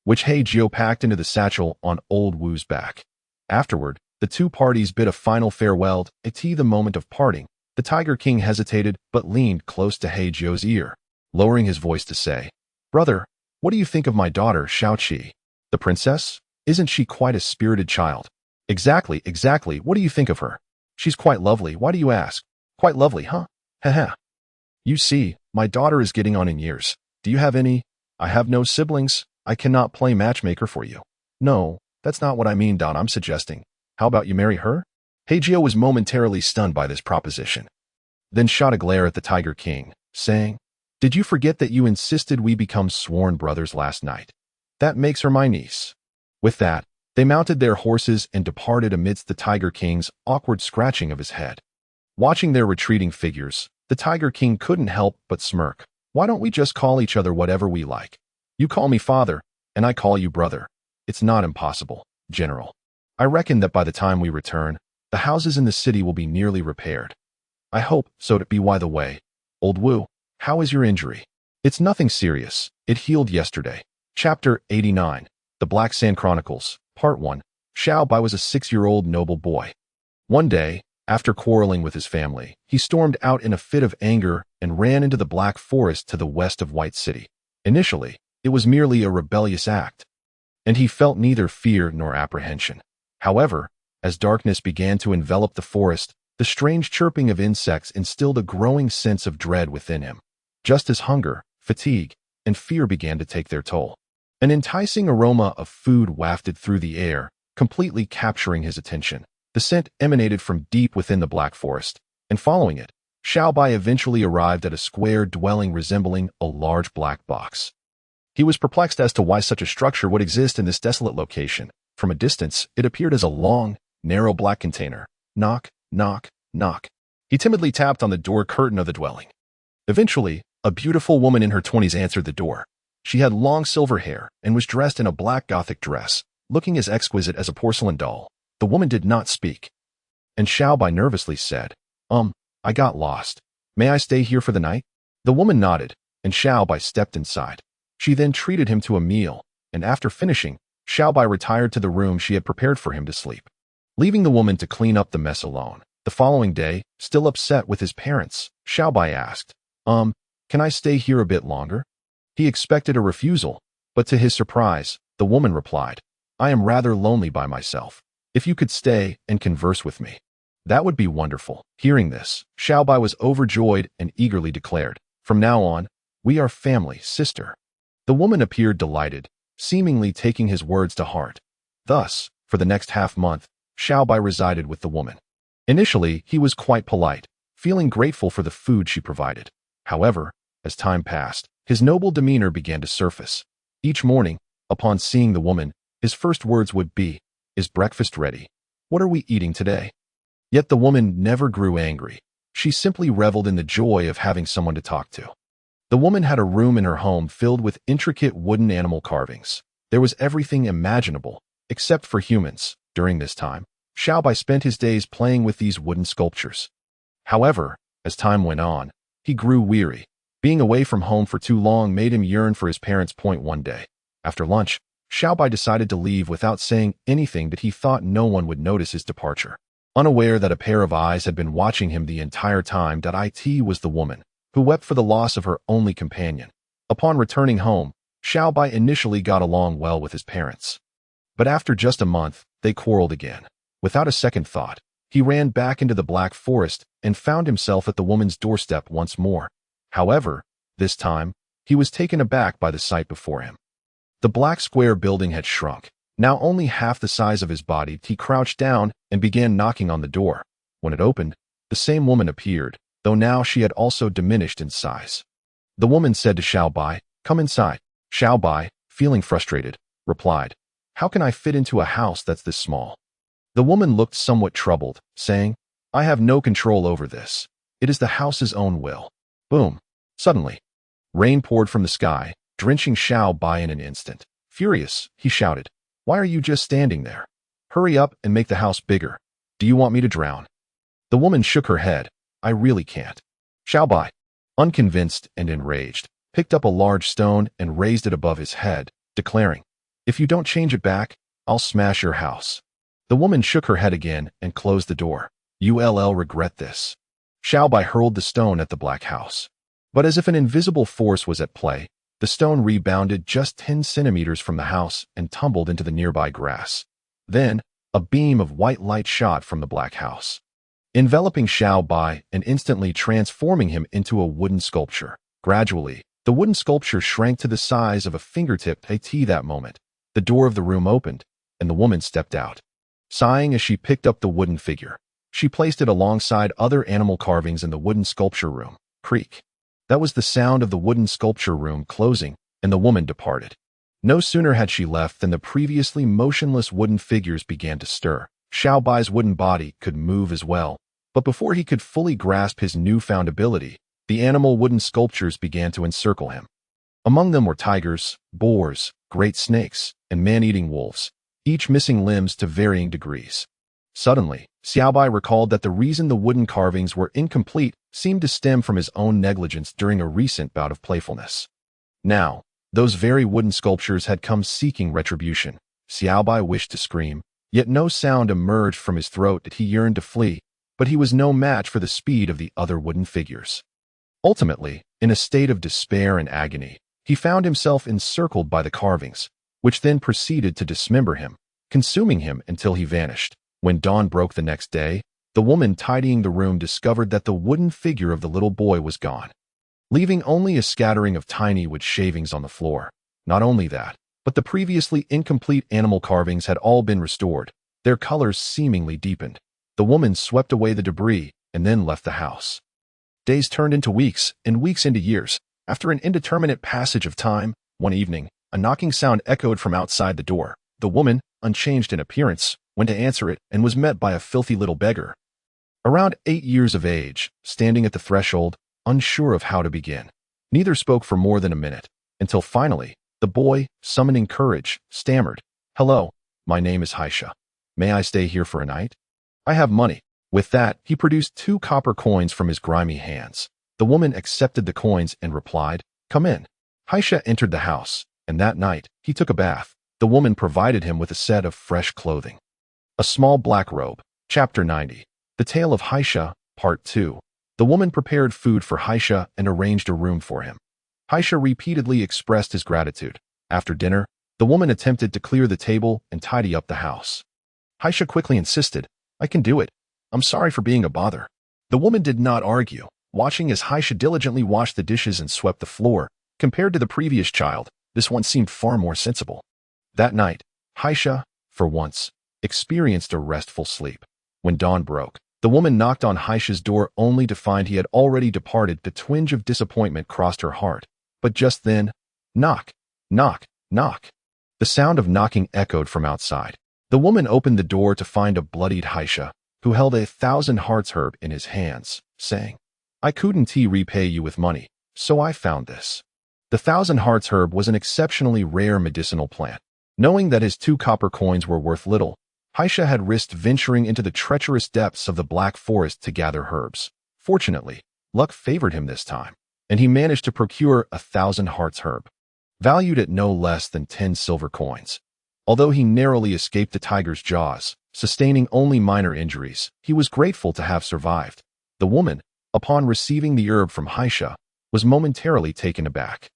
which Hei Jiu packed into the satchel on old Wu's back. Afterward, the two parties bid a final farewell. At the moment of parting, the Tiger King hesitated but leaned close to Hei Jiu's ear, lowering his voice to say, "Brother, what do you think of my daughter, Shaoqi? The princess? Isn't she quite a spirited child?" Exactly. What do you think of her?" "She's quite lovely. Why do you ask?" "Quite lovely, huh? Haha. You see, my daughter is getting on in years. Do you have any?" "I have no siblings. I cannot play matchmaker for you." "No, that's not what I mean, Don. I'm suggesting. How about you marry her?" Hei Jiu was momentarily stunned by this proposition, then shot a glare at the Tiger King, saying, "Did you forget that you insisted we become sworn brothers last night? That makes her my niece." With that, they mounted their horses and departed amidst the Tiger King's awkward scratching of his head. Watching their retreating figures, the Tiger King couldn't help but smirk. "Why don't we just call each other whatever we like? You call me father, and I call you brother. It's not impossible, General. I reckon that by the time we return, the houses in the city will be nearly repaired. I hope so to be. By the way, old Wu, how is your injury?" "It's nothing serious. It healed yesterday." Chapter 89. The Black Sand Chronicles, Part 1. Bai was a 6-year-old noble boy. One day, after quarreling with his family, he stormed out in a fit of anger and ran into the Black Forest to the west of White City. Initially, it was merely a rebellious act, and he felt neither fear nor apprehension. However, as darkness began to envelop the forest, the strange chirping of insects instilled a growing sense of dread within him, just as hunger, fatigue, and fear began to take their toll. An enticing aroma of food wafted through the air, completely capturing his attention. The scent emanated from deep within the Black Forest, and following it, Bai eventually arrived at a square dwelling resembling a large black box. He was perplexed as to why such a structure would exist in this desolate location. From a distance, it appeared as a long, narrow black container. Knock, knock, knock. He timidly tapped on the door curtain of the dwelling. Eventually, a beautiful woman in her 20s answered the door. She had long silver hair and was dressed in a black Gothic dress, looking as exquisite as a porcelain doll. The woman did not speak, and Bai nervously said, I got lost. May I stay here for the night?" The woman nodded, and Bai stepped inside. She then treated him to a meal, and after finishing, Bai retired to the room she had prepared for him to sleep, leaving the woman to clean up the mess alone. The following day, still upset with his parents, Bai asked, "Can I stay here a bit longer?" He expected a refusal, but to his surprise, the woman replied, "I am rather lonely by myself. If you could stay and converse with me, that would be wonderful." Hearing this, Bai was overjoyed and eagerly declared, "From now on, we are family, sister." The woman appeared delighted, seemingly taking his words to heart. Thus, for the next half-month, Bai resided with the woman. Initially, he was quite polite, feeling grateful for the food she provided. However, as time passed, his noble demeanor began to surface. Each morning, upon seeing the woman, his first words would be, "Is breakfast ready? What are we eating today?" Yet the woman never grew angry. She simply reveled in the joy of having someone to talk to. The woman had a room in her home filled with intricate wooden animal carvings. There was everything imaginable, except for humans. During this time, Bai spent his days playing with these wooden sculptures. However, as time went on, he grew weary. Being away from home for too long made him yearn for his parents. One day, after lunch, Bai decided to leave without saying anything that he thought no one would notice his departure. Unaware that a pair of eyes had been watching him the entire time, it was the woman, who wept for the loss of her only companion. Upon returning home, Bai initially got along well with his parents. But after just a month, they quarreled again. Without a second thought, he ran back into the Black Forest and found himself at the woman's doorstep once more. However, this time, he was taken aback by the sight before him. The black square building had shrunk. Now only half the size of his body. He crouched down and began knocking on the door. When it opened, the same woman appeared, though now she had also diminished in size. The woman said to Bai, "Come inside." Bai, feeling frustrated, replied, "How can I fit into a house that's this small?" The woman looked somewhat troubled, saying, "I have no control over this. It is the house's own will." Boom! Suddenly, rain poured from the sky, drenching Bai in an instant. Furious, he shouted, "Why are you just standing there? Hurry up and make the house bigger. Do you want me to drown?" The woman shook her head. "I really can't." Bai, unconvinced and enraged, picked up a large stone and raised it above his head, declaring, "If you don't change it back, I'll smash your house." The woman shook her head again and closed the door. "You'll regret this." Shaobai hurled the stone at the black house. But as if an invisible force was at play, the stone rebounded just 10 centimeters from the house and tumbled into the nearby grass. Then, a beam of white light shot from the black house, enveloping Shaobai and instantly transforming him into a wooden sculpture. Gradually, the wooden sculpture shrank to the size of a fingertip. At that moment, the door of the room opened, and the woman stepped out. Sighing as she picked up the wooden figure, she placed it alongside other animal carvings in the wooden sculpture room. Creak. That was the sound of the wooden sculpture room closing, and the woman departed. No sooner had she left than the previously motionless wooden figures began to stir. Shaobai's wooden body could move as well, but before he could fully grasp his newfound ability, the animal wooden sculptures began to encircle him. Among them were tigers, boars, great snakes, and man-eating wolves, each missing limbs to varying degrees. Suddenly, Xiaobai recalled that the reason the wooden carvings were incomplete seemed to stem from his own negligence during a recent bout of playfulness. Now, those very wooden sculptures had come seeking retribution. Xiaobai wished to scream, yet no sound emerged from his throat. He yearned to flee, but he was no match for the speed of the other wooden figures. Ultimately, in a state of despair and agony, he found himself encircled by the carvings, which then proceeded to dismember him, consuming him until he vanished. When dawn broke the next day, the woman tidying the room discovered that the wooden figure of the little boy was gone, leaving only a scattering of tiny wood shavings on the floor. Not only that, but the previously incomplete animal carvings had all been restored, their colors seemingly deepened. The woman swept away the debris and then left the house. Days turned into weeks, and weeks into years. After an indeterminate passage of time, one evening, a knocking sound echoed from outside the door. The woman, unchanged in appearance, went to answer it and was met by a filthy little beggar. Around 8 years of age, standing at the threshold, unsure of how to begin. Neither spoke for more than a minute, until finally, the boy, summoning courage, stammered, "Hello, my name is Hei Jiu. May I stay here for a night? I have money." With that, he produced 2 copper coins from his grimy hands. The woman accepted the coins and replied, "Come in." Hei Jiu entered the house, and that night, he took a bath. The woman provided him with a set of fresh clothing. A small black robe. Chapter 90. The Tale of Hei Jiu, Part 2. The woman prepared food for Hei Jiu and arranged a room for him. Hei Jiu repeatedly expressed his gratitude. After dinner, the woman attempted to clear the table and tidy up the house. Hei Jiu quickly insisted, "I can do it. I'm sorry for being a bother." The woman did not argue, watching as Hei Jiu diligently washed the dishes and swept the floor. Compared to the previous child, this one seemed far more sensible. That night, Hei Jiu, for once, experienced a restful sleep. When dawn broke, the woman knocked on Hei Jiu's door only to find he had already departed. The twinge of disappointment crossed her heart. But just then, knock, knock, knock. The sound of knocking echoed from outside. The woman opened the door to find a bloodied Hei Jiu, who held 1,000 hearts herb in his hands, saying, "I couldn't repay you with money, so I found this." The 1,000 hearts herb was an exceptionally rare medicinal plant. Knowing that his 2 copper coins were worth little, Hei Jiu had risked venturing into the treacherous depths of the Black Forest to gather herbs. Fortunately, luck favored him this time, and he managed to procure 1,000 hearts herb, valued at no less than 10 silver coins. Although he narrowly escaped the tiger's jaws, sustaining only minor injuries, he was grateful to have survived. The woman, upon receiving the herb from Hei Jiu, was momentarily taken aback.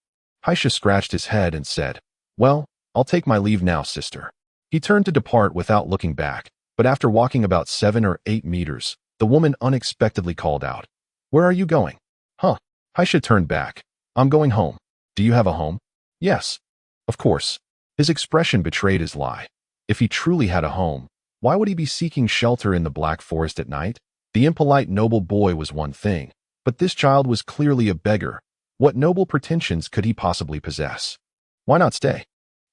Hei Jiu scratched his head and said, "Well, I'll take my leave now, sister." He turned to depart without looking back, but after walking about 7 or 8 meters, the woman unexpectedly called out, "Where are you going?" "Huh." Hei Jiu turned back. "I'm going home." "Do you have a home?" "Yes." Of course. His expression betrayed his lie. If he truly had a home, why would he be seeking shelter in the Black Forest at night? The impolite noble boy was one thing, but this child was clearly a beggar. What noble pretensions could he possibly possess? "Why not stay?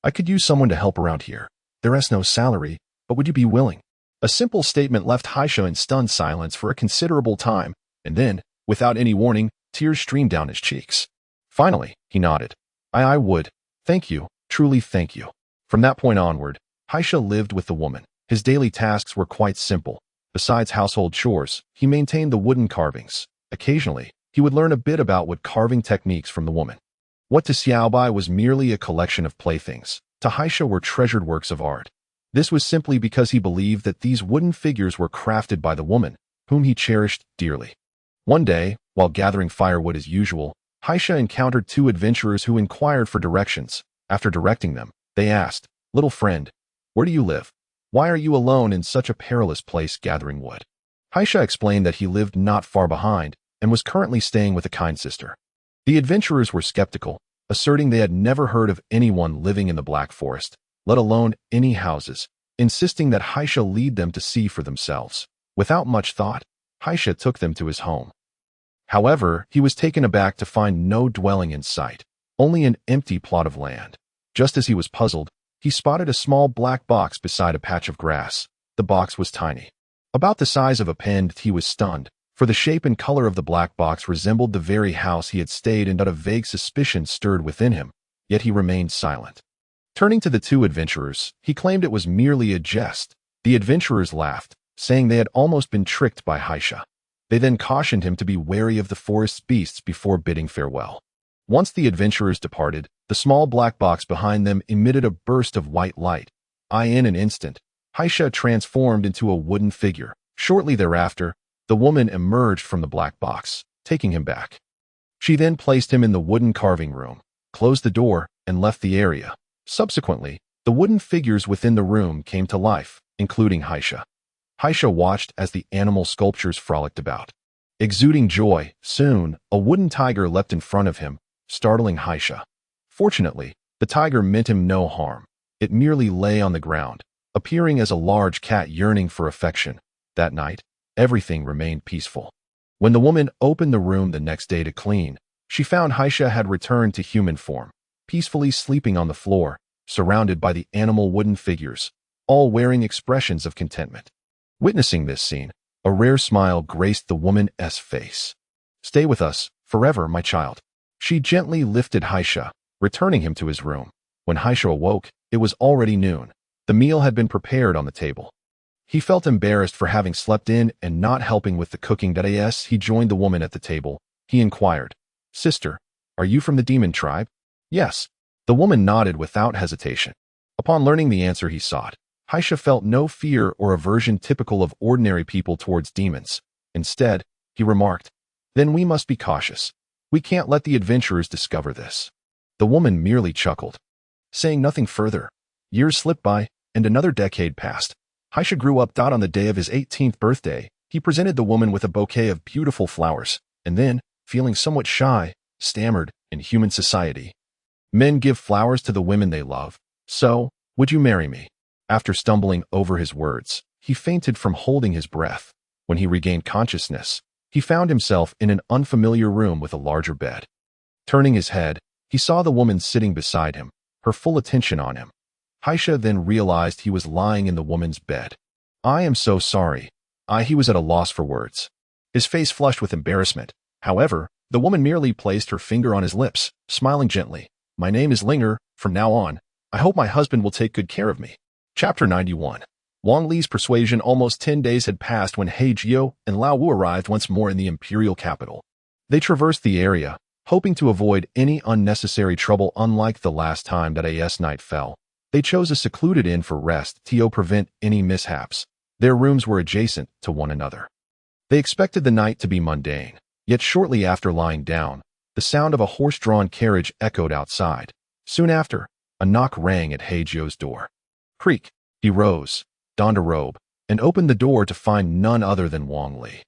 I could use someone to help around here. There is no salary, but would you be willing?" A simple statement left Hei Jiu in stunned silence for a considerable time, and then, without any warning, tears streamed down his cheeks. Finally, he nodded. I would. Thank you, truly thank you." From that point onward, Hei Jiu lived with the woman. His daily tasks were quite simple. Besides household chores, he maintained the wooden carvings. Occasionally, he would learn a bit about wood carving techniques from the woman. What to Xiaobai was merely a collection of playthings, to Haisha were treasured works of art. This was simply because he believed that these wooden figures were crafted by the woman, whom he cherished dearly. One day, while gathering firewood as usual, Haisha encountered two adventurers who inquired for directions. After directing them, they asked, "Little friend, where do you live? Why are you alone in such a perilous place gathering wood?" Haisha explained that he lived not far behind and was currently staying with a kind sister. The adventurers were skeptical, asserting they had never heard of anyone living in the Black Forest, let alone any houses, insisting that Haisha lead them to see for themselves. Without much thought, Haisha took them to his home. However, he was taken aback to find no dwelling in sight, only an empty plot of land. Just as he was puzzled, he spotted a small black box beside a patch of grass. The box was tiny. About the size of a pin. He was stunned, for the shape and color of the black box resembled the very house he had stayed in. A vague suspicion stirred within him, yet he remained silent. Turning to the two adventurers, he claimed it was merely a jest. The adventurers laughed, saying they had almost been tricked by Haisha. They then cautioned him to be wary of the forest's beasts before bidding farewell. Once the adventurers departed, the small black box behind them emitted a burst of white light. In an instant, Haisha transformed into a wooden figure. Shortly thereafter, the woman emerged from the black box, taking him back. She then placed him in the wooden carving room, closed the door, and left the area. Subsequently, the wooden figures within the room came to life, including Haisha. Haisha watched as the animal sculptures frolicked about. Exuding joy, soon, a wooden tiger leapt in front of him, startling Haisha. Fortunately, the tiger meant him no harm. It merely lay on the ground, appearing as a large cat yearning for affection. That night, everything remained peaceful. When the woman opened the room the next day to clean, she found Haisha had returned to human form, peacefully sleeping on the floor, surrounded by the animal wooden figures, all wearing expressions of contentment. Witnessing this scene, a rare smile graced the woman's face. "Stay with us, forever, my child." She gently lifted Haisha, returning him to his room. When Haisha awoke, it was already noon. The meal had been prepared on the table. He felt embarrassed for having slept in and not helping with the cooking. As he joined the woman at the table, he inquired, "Sister, are you from the demon tribe?" "Yes." The woman nodded without hesitation. Upon learning the answer he sought, Haisha felt no fear or aversion typical of ordinary people towards demons. Instead, he remarked, "Then we must be cautious. We can't let the adventurers discover this." The woman merely chuckled. Saying nothing further, years slipped by, and another decade passed. Haisha grew up. On the day of his 18th birthday, he presented the woman with a bouquet of beautiful flowers, and then, feeling somewhat shy, stammered, "In human society, men give flowers to the women they love. So, would you marry me?" After stumbling over his words, he fainted from holding his breath. When he regained consciousness, he found himself in an unfamiliar room with a larger bed. Turning his head, he saw the woman sitting beside him, her full attention on him. Haisha then realized he was lying in the woman's bed. "I am so sorry." He was at a loss for words. His face flushed with embarrassment. However, the woman merely placed her finger on his lips, smiling gently. "My name is Linger. From now on, I hope my husband will take good care of me." Chapter 91. Wang Li's persuasion. Almost 10 days had passed when Hei Jiu and Lao Wu arrived once more in the imperial capital. They traversed the area, hoping to avoid any unnecessary trouble. Unlike the last time that night fell, they chose a secluded inn for rest to prevent any mishaps. Their rooms were adjacent to one another. They expected the night to be mundane, yet shortly after lying down, the sound of a horse-drawn carriage echoed outside. Soon after, a knock rang at Hei Jiu's door. Creak. He rose, donned a robe, and opened the door to find none other than Wang Li,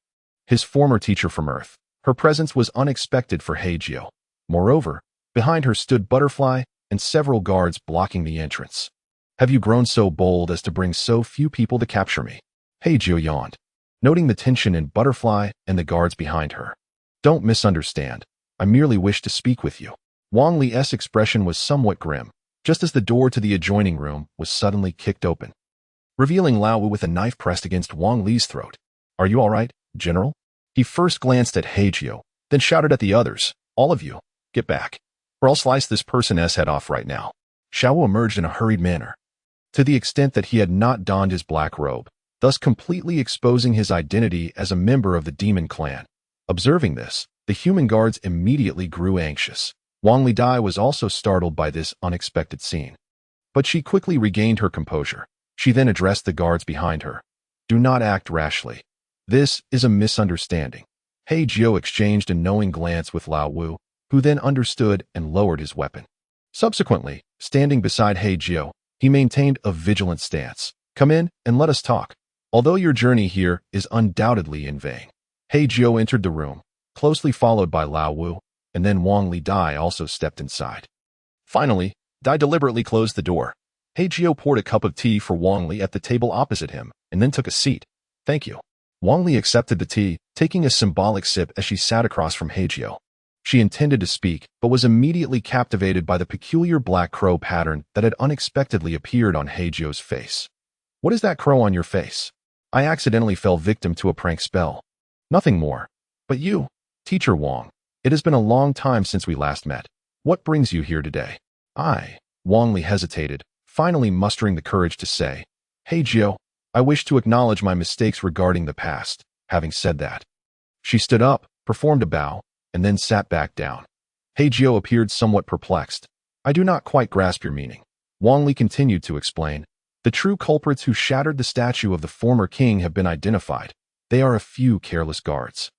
his former teacher from Earth. Her presence was unexpected for Hei Jiu. Moreover, behind her stood Butterfly and several guards blocking the entrance. "Have you grown so bold as to bring so few people to capture me?" Hei Jiu yawned, noting the tension in Butterfly and the guards behind her. "Don't misunderstand. I merely wish to speak with you." Wang Li's expression was somewhat grim, just as the door to the adjoining room was suddenly kicked open, revealing Lao Wu with a knife pressed against Wang Li's throat. "Are you all right, General?" He first glanced at Hei Jiu, then shouted at the others, "All of you, get back, or I'll slice this person's head off right now." Xiao Wu emerged in a hurried manner, to the extent that he had not donned his black robe, thus completely exposing his identity as a member of the demon clan. Observing this, The human guards immediately grew anxious. Wang Li Dai was also startled by this unexpected scene. But she quickly regained her composure. She then addressed the guards behind her. Do not act rashly. This is a misunderstanding. Hei Jiu exchanged a knowing glance with Lao Wu, who then understood and lowered his weapon. Subsequently, standing beside Hei Jiu, he maintained a vigilant stance. Come in and let us talk. Although your journey here is undoubtedly in vain. Hei Jiu entered the room, closely followed by Lao Wu, and then Wang Li Dai also stepped inside. Finally, Dai deliberately closed the door. Hei Jiu poured a cup of tea for Wang Li at the table opposite him, and then took a seat. Thank you. Wang Li accepted the tea, taking a symbolic sip as she sat across from Hei Jiu. She intended to speak, but was immediately captivated by the peculiar black crow pattern that had unexpectedly appeared on Hei Jiu's face. What is that crow on your face? I accidentally fell victim to a prank spell. Nothing more. But you, Teacher Wang, it has been a long time since we last met. What brings you here today? Wang Li hesitated, finally mustering the courage to say, Hei Jiu, I wish to acknowledge my mistakes regarding the past. Having said that, she stood up, performed a bow, and then sat back down. Hei Jiu appeared somewhat perplexed. I do not quite grasp your meaning. Wang Li continued to explain. The true culprits who shattered the statue of the former king have been identified. They are a few careless guards.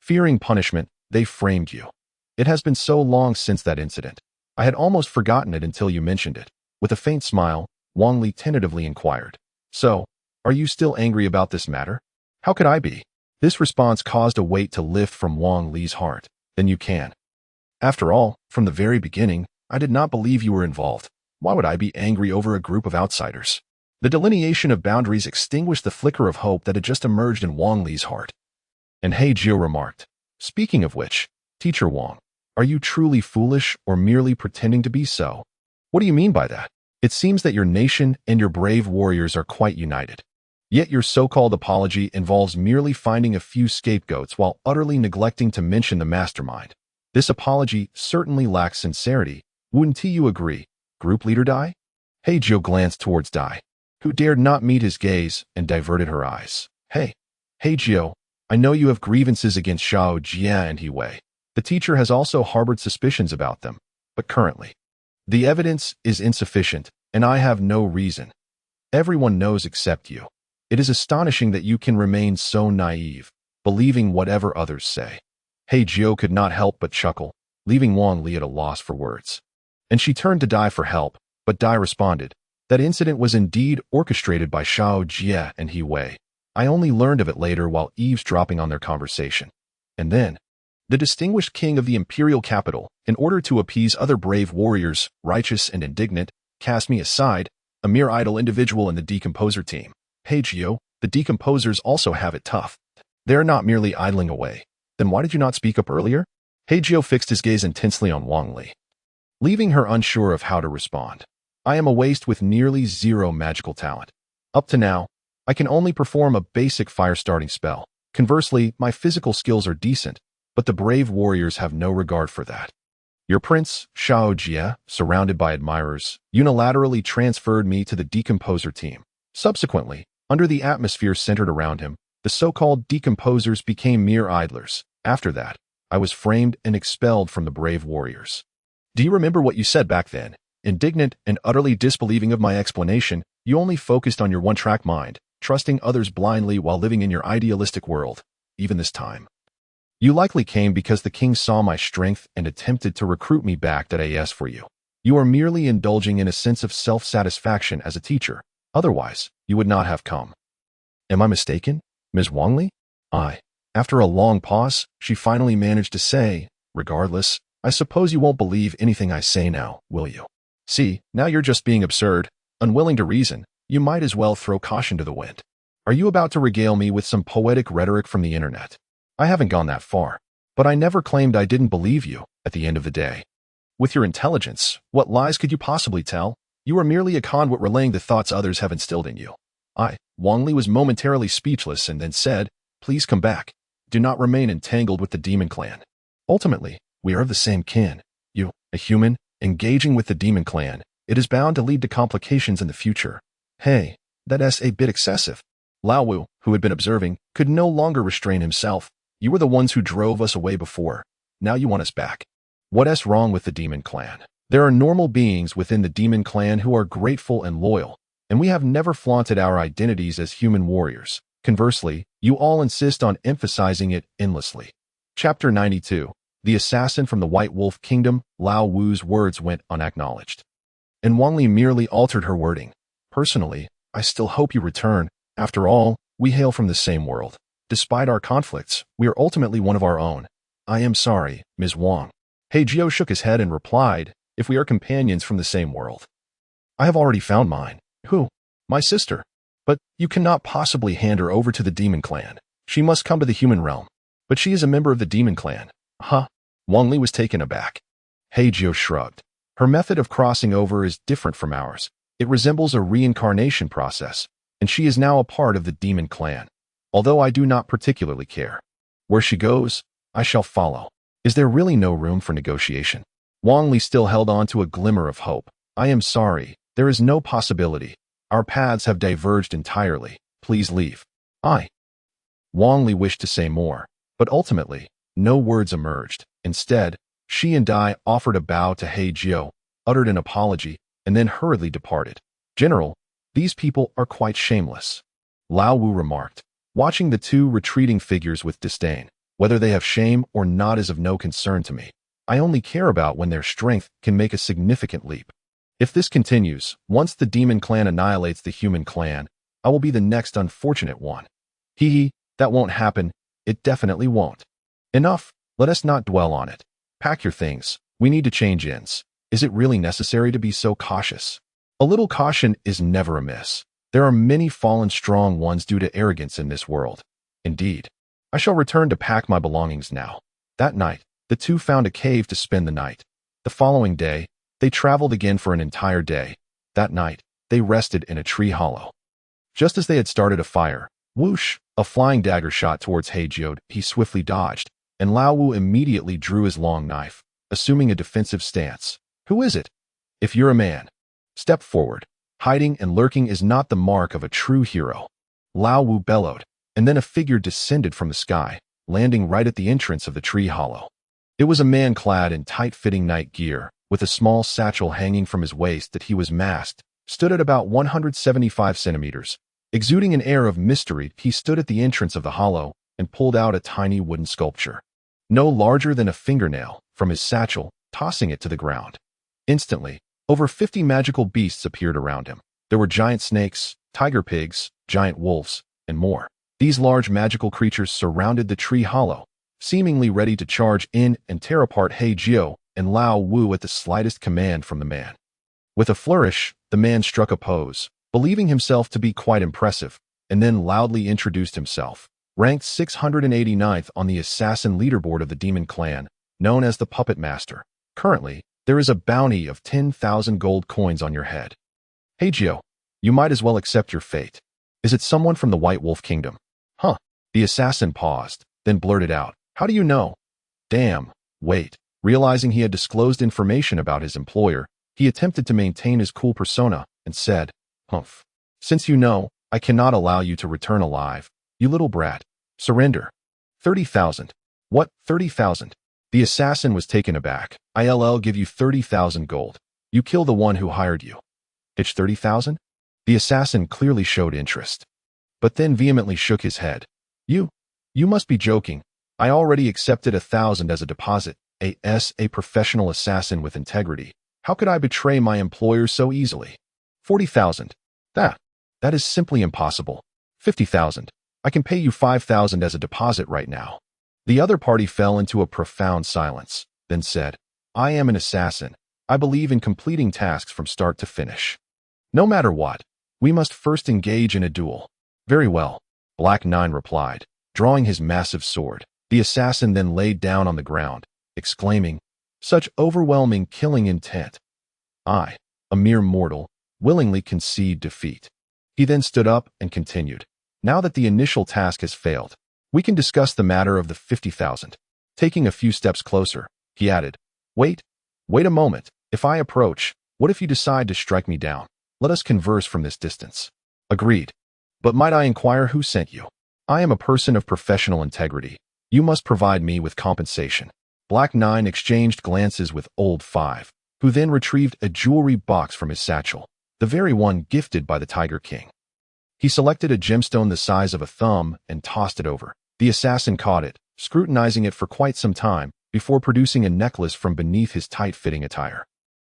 Fearing punishment, they framed you. It has been so long since that incident. I had almost forgotten it until you mentioned it. With a faint smile, Wang Li tentatively inquired. So, are you still angry about this matter? How could I be? This response caused a weight to lift from Wang Li's heart. Then you can. After all, from the very beginning, I did not believe you were involved. Why would I be angry over a group of outsiders? The delineation of boundaries extinguished the flicker of hope that had just emerged in Wang Li's heart. And Hei Jiu remarked, Speaking of which, Teacher Wang, are you truly foolish or merely pretending to be so? What do you mean by that? It seems that your nation and your brave warriors are quite united. Yet your so-called apology involves merely finding a few scapegoats while utterly neglecting to mention the mastermind. This apology certainly lacks sincerity. Wouldn't you agree, Group Leader Dai? Hei Jiu glanced towards Dai, who dared not meet his gaze and diverted her eyes. Hei Jiu, I know you have grievances against Xiao Jia and He Wei. The teacher has also harbored suspicions about them, but currently, the evidence is insufficient, and I have no reason. Everyone knows except you. It is astonishing that you can remain so naive, believing whatever others say. Hei Jiu could not help but chuckle, leaving Wang Li at a loss for words. And she turned to Dai for help, but Dai responded, That incident was indeed orchestrated by Xiao Jia and He Wei. I only learned of it later while eavesdropping on their conversation. And then, the distinguished king of the imperial capital, in order to appease other brave warriors, righteous and indignant, cast me aside, a mere idle individual in the decomposer team. Hei Jiu, the decomposers also have it tough. They're not merely idling away. Then why did you not speak up earlier? Hei Jiu fixed his gaze intensely on Wang Li, leaving her unsure of how to respond. I am a waste with nearly zero magical talent. Up to now, I can only perform a basic fire-starting spell. Conversely, my physical skills are decent, but the brave warriors have no regard for that. Your prince, Xiao Jia, surrounded by admirers, unilaterally transferred me to the decomposer team. Subsequently, under the atmosphere centered around him, the so-called decomposers became mere idlers. After that, I was framed and expelled from the brave warriors. Do you remember what you said back then? Indignant and utterly disbelieving of my explanation, you only focused on your one-track mind, trusting others blindly while living in your idealistic world. Even this time, you likely came because the king saw my strength and attempted to recruit me back to AS for you. You are merely indulging in a sense of self-satisfaction as a teacher. Otherwise, you would not have come. Am I mistaken, Ms. Wang Li? After a long pause, she finally managed to say, Regardless, I suppose you won't believe anything I say now, will you? See, now you're just being absurd, unwilling to reason. You might as well throw caution to the wind. Are you about to regale me with some poetic rhetoric from the internet? I haven't gone that far, but I never claimed I didn't believe you, at the end of the day. With your intelligence, what lies could you possibly tell? You are merely a conduit relaying the thoughts others have instilled in you. Wang Li was momentarily speechless and then said, Please come back. Do not remain entangled with the demon clan. Ultimately, we are of the same kin. You, a human, engaging with the demon clan, it is bound to lead to complications in the future. Hey, that's a bit excessive. Lao Wu, who had been observing, could no longer restrain himself. You were the ones who drove us away before. now you want us back. What's wrong with the demon clan? There are normal beings within the demon clan who are grateful and loyal, and we have never flaunted our identities as human warriors. Conversely, you all insist on emphasizing it endlessly. Chapter 92. The Assassin from the White Wolf Kingdom. Lao Wu's words went unacknowledged, and Wang Li merely altered her wording. Personally, I still hope you return. After all, we hail from the same world. Despite our conflicts, we are ultimately one of our own. I am sorry, Ms. Wang. Hei Jiu shook his head and replied, if we are companions from the same world. I have already found mine. Who? My sister. But you cannot possibly hand her over to the demon clan. She must come to the human realm. But she is a member of the demon clan. Huh? Wang Li was taken aback. Hei Jiu shrugged. Her method of crossing over is different from ours. It resembles a reincarnation process, and she is now a part of the demon clan. Although I do not particularly care. Where she goes, I shall follow. Is there really no room for negotiation? Wang Li still held on to a glimmer of hope. I am sorry, there is no possibility. Our paths have diverged entirely. Please leave. Wang Li wished to say more, but ultimately, no words emerged. Instead, she and Dai offered a bow to Hei Jiu, uttered an apology, and then hurriedly departed. General, these people are quite shameless. Lao Wu remarked, watching the two retreating figures with disdain. Whether they have shame or not is of no concern to me. I only care about when their strength can make a significant leap. If this continues, once the demon clan annihilates the human clan, I will be the next unfortunate one. That won't happen. It definitely won't. Enough, let us not dwell on it. Pack your things. We need to change inns. Is it really necessary to be so cautious? A little caution is never amiss. There are many fallen strong ones due to arrogance in this world. Indeed. I shall return to pack my belongings now. That night, the two found a cave to spend the night. The following day, they traveled again for an entire day. That night, they rested in a tree hollow. Just as they had started a fire, whoosh, a flying dagger shot towards Hei Jiu. He swiftly dodged, and Lao Wu immediately drew his long knife, assuming a defensive stance. Who is it? If you're a man, step forward. Hiding and lurking is not the mark of a true hero. Lao Wu bellowed, and then a figure descended from the sky, landing right at the entrance of the tree hollow. It was a man clad in tight-fitting night gear, with a small satchel hanging from his waist that he was masked, stood at about 175 centimeters. Exuding an air of mystery, he stood at the entrance of the hollow and pulled out a tiny wooden sculpture, no larger than a fingernail, from his satchel, tossing it to the ground. Instantly, over 50 magical beasts appeared around him. There were giant snakes, tiger pigs, giant wolves, and more. These large magical creatures surrounded the tree hollow, seemingly ready to charge in and tear apart Hei Jiu and Lao Wu at the slightest command from the man. With a flourish, the man struck a pose, believing himself to be quite impressive, and then loudly introduced himself. Ranked 689th on the assassin leaderboard of the demon clan, known as the Puppet Master. Currently, there is a bounty of 10,000 gold coins on your head. Hei Jiu, you might as well accept your fate. Is it someone from the White Wolf Kingdom? Huh. The assassin paused, then blurted out, how do you know? Damn, wait. Realizing he had disclosed information about his employer, he attempted to maintain his cool persona and said, Humph. Since you know, I cannot allow you to return alive. You little brat. Surrender. 30,000. What, 30,000? The assassin was taken aback. I'll give you 30,000 gold. You kill the one who hired you. It's 30,000? The assassin clearly showed interest, but then vehemently shook his head. You must be joking. I already accepted 1,000 as a deposit. A professional assassin with integrity. How could I betray my employer so easily? 40,000. That is simply impossible. 50,000. I can pay you 5,000 as a deposit right now. The other party fell into a profound silence, then said, I am an assassin. I believe in completing tasks from start to finish. No matter what, we must first engage in a duel. Very well, Black 9 replied, drawing his massive sword. The assassin then laid down on the ground, exclaiming, such overwhelming killing intent. I, a mere mortal, willingly concede defeat. He then stood up and continued. Now that the initial task has failed, we can discuss the matter of the 50,000. Taking a few steps closer, he added, wait a moment. If I approach, what if you decide to strike me down? Let us converse from this distance. Agreed. But might I inquire who sent you? I am a person of professional integrity. You must provide me with compensation. Black 9 exchanged glances with Old 5, who then retrieved a jewelry box from his satchel, the very one gifted by the Tiger King. He selected a gemstone the size of a thumb and tossed it over. The assassin caught it, scrutinizing it for quite some time, before producing a necklace from beneath his tight-fitting attire.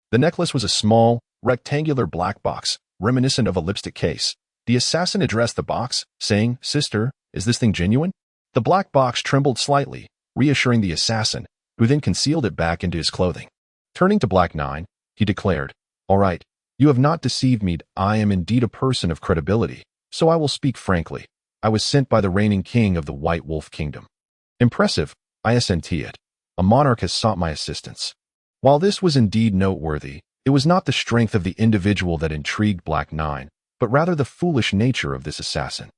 The necklace was a small, rectangular black box, reminiscent of a lipstick case. The assassin addressed the box, saying, "Sister, is this thing genuine?" The black box trembled slightly, reassuring the assassin, who then concealed it back into his clothing. Turning to Black 9, he declared, "All right, you have not deceived me. I am indeed a person of credibility, so I will speak frankly. I was sent by the reigning king of the White Wolf Kingdom." "Impressive," I assented. "A monarch has sought my assistance." While this was indeed noteworthy, it was not the strength of the individual that intrigued Black 9, but rather the foolish nature of this assassin.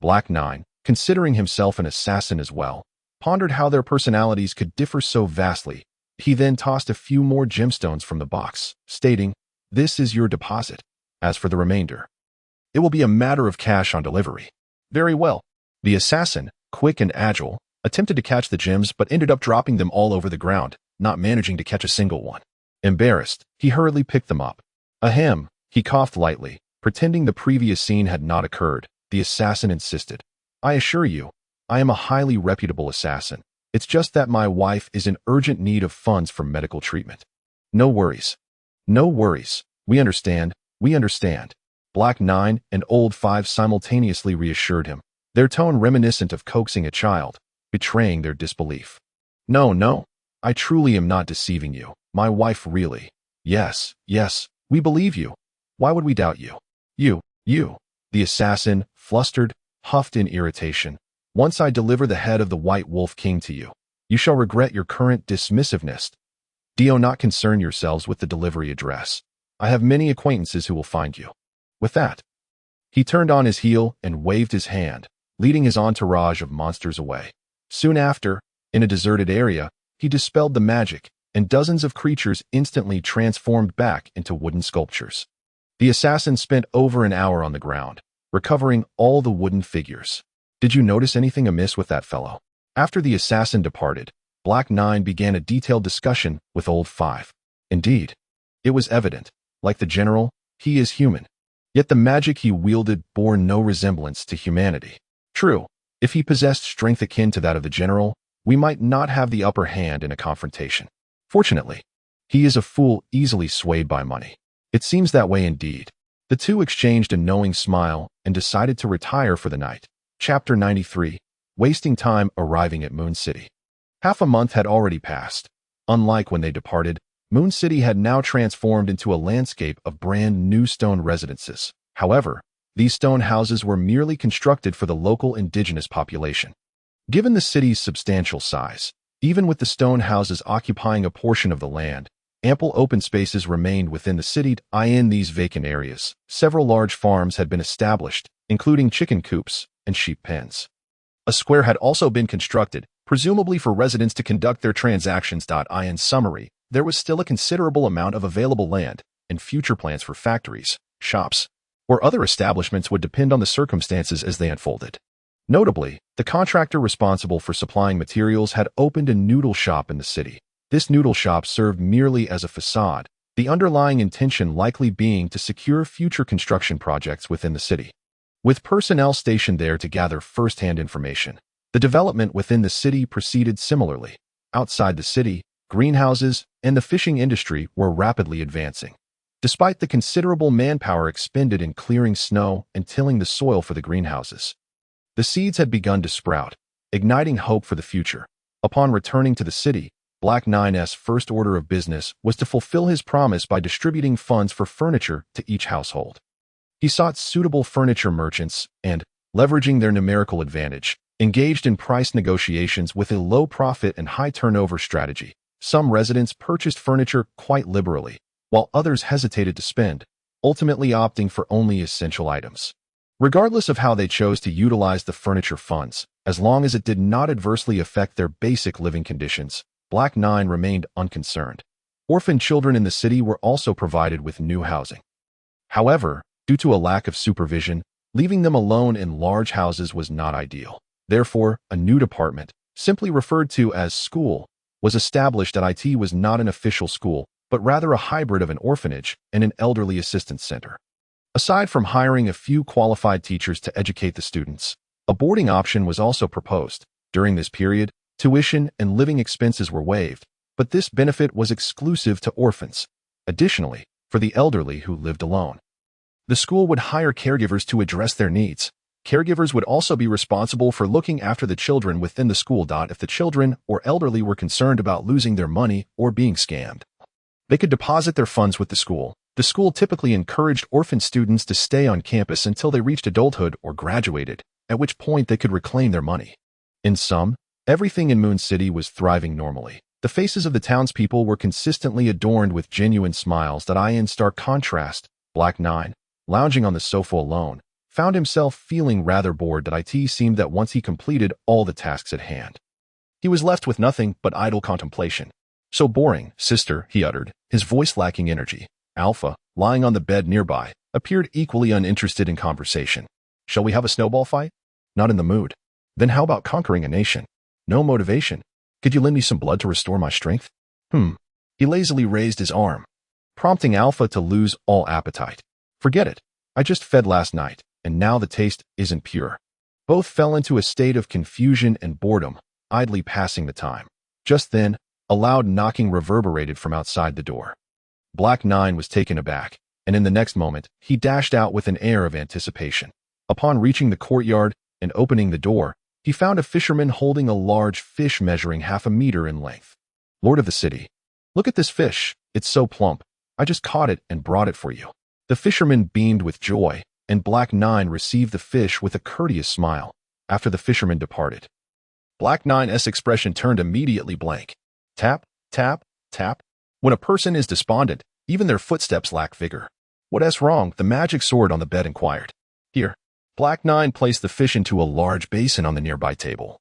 Black 9, considering himself an assassin as well, pondered how their personalities could differ so vastly. He then tossed a few more gemstones from the box, stating, "This is your deposit. As for the remainder, it will be a matter of cash on delivery." "Very well." The assassin, quick and agile, attempted to catch the gems but ended up dropping them all over the ground, not managing to catch a single one. Embarrassed, he hurriedly picked them up. "Ahem," he coughed lightly, pretending the previous scene had not occurred. The assassin insisted, "I assure you, I am a highly reputable assassin. It's just that my wife is in urgent need of funds for medical treatment." "No worries. No worries. We understand. We understand." Black 9 and Old 5 simultaneously reassured him, their tone reminiscent of coaxing a child, betraying their disbelief. No, I truly am not deceiving you. My wife really." Yes, we believe you. Why would we doubt you?" You. The assassin, flustered, huffed in irritation. "Once I deliver the head of the White Wolf King to you, you shall regret your current dismissiveness. Do not concern yourselves with the delivery address. I have many acquaintances who will find you." With that, he turned on his heel and waved his hand, leading his entourage of monsters away. Soon after, in a deserted area, he dispelled the magic, and dozens of creatures instantly transformed back into wooden sculptures. The assassin spent over an hour on the ground, recovering all the wooden figures. "Did you notice anything amiss with that fellow?" After the assassin departed, Black 9 began a detailed discussion with Old 5. Indeed, it was evident, like the general, he is human. Yet the magic he wielded bore no resemblance to humanity. True, if he possessed strength akin to that of the general, we might not have the upper hand in a confrontation. Fortunately, he is a fool easily swayed by money. It seems that way indeed. The two exchanged a knowing smile and decided to retire for the night. Chapter 93. Wasting time arriving at Moon City. Half a month had already passed. Unlike when they departed, Moon City had now transformed into a landscape of brand new stone residences. However, these stone houses were merely constructed for the local indigenous population. Given the city's substantial size, even with the stone houses occupying a portion of the land, ample open spaces remained within the city. In these vacant areas, several large farms had been established, including chicken coops and sheep pens. A square had also been constructed, presumably for residents to conduct their transactions. In summary, there was still a considerable amount of available land, and future plans for factories, shops, or other establishments would depend on the circumstances as they unfolded. Notably, the contractor responsible for supplying materials had opened a noodle shop in the city. This noodle shop served merely as a facade, the underlying intention likely being to secure future construction projects within the city. With personnel stationed there to gather first-hand information, the development within the city proceeded similarly. Outside the city, greenhouses and the fishing industry were rapidly advancing. Despite the considerable manpower expended in clearing snow and tilling the soil for the greenhouses, the seeds had begun to sprout, igniting hope for the future. Upon returning to the city, Black 9's first order of business was to fulfill his promise by distributing funds for furniture to each household. He sought suitable furniture merchants and, leveraging their numerical advantage, engaged in price negotiations with a low profit and high turnover strategy. Some residents purchased furniture quite liberally, while others hesitated to spend, ultimately opting for only essential items. Regardless of how they chose to utilize the furniture funds, as long as it did not adversely affect their basic living conditions, Black 9 remained unconcerned. Orphan children in the city were also provided with new housing. However, due to a lack of supervision, leaving them alone in large houses was not ideal. Therefore, a new department, simply referred to as school, was established that it was not an official school, but rather a hybrid of an orphanage and an elderly assistance center. Aside from hiring a few qualified teachers to educate the students, a boarding option was also proposed. During this period, tuition and living expenses were waived, but this benefit was exclusive to orphans. Additionally, for the elderly who lived alone, the school would hire caregivers to address their needs. Caregivers would also be responsible for looking after the children within the school. If the children or elderly were concerned about losing their money or being scammed, they could deposit their funds with the school. The school typically encouraged orphan students to stay on campus until they reached adulthood or graduated, at which point they could reclaim their money. In sum, everything in Moon City was thriving normally. The faces of the townspeople were consistently adorned with genuine smiles. In stark contrast, Black 9, lounging on the sofa alone, found himself feeling rather bored. It seemed that once he completed all the tasks at hand, he was left with nothing but idle contemplation. "So boring, sister," he uttered, his voice lacking energy. Alpha, lying on the bed nearby, appeared equally uninterested in conversation. "Shall we have a snowball fight?" "Not in the mood." "Then how about conquering a nation?" "No motivation." "Could you lend me some blood to restore my strength?" He lazily raised his arm, prompting Alpha to lose all appetite. "Forget it. I just fed last night, and now the taste isn't pure." Both fell into a state of confusion and boredom, idly passing the time. Just then, a loud knocking reverberated from outside the door. Black 9 was taken aback, and in the next moment, he dashed out with an air of anticipation. Upon reaching the courtyard and opening the door, he found a fisherman holding a large fish measuring half a meter in length. "Lord of the city, look at this fish. It's so plump. I just caught it and brought it for you." The fisherman beamed with joy, and Black 9 received the fish with a courteous smile. After the fisherman departed, Black 9's expression turned immediately blank. Tap, tap, tap. When a person is despondent, even their footsteps lack vigor. "What's wrong?" the magic sword on the bed inquired. "Here." Black 9 placed the fish into a large basin on the nearby table,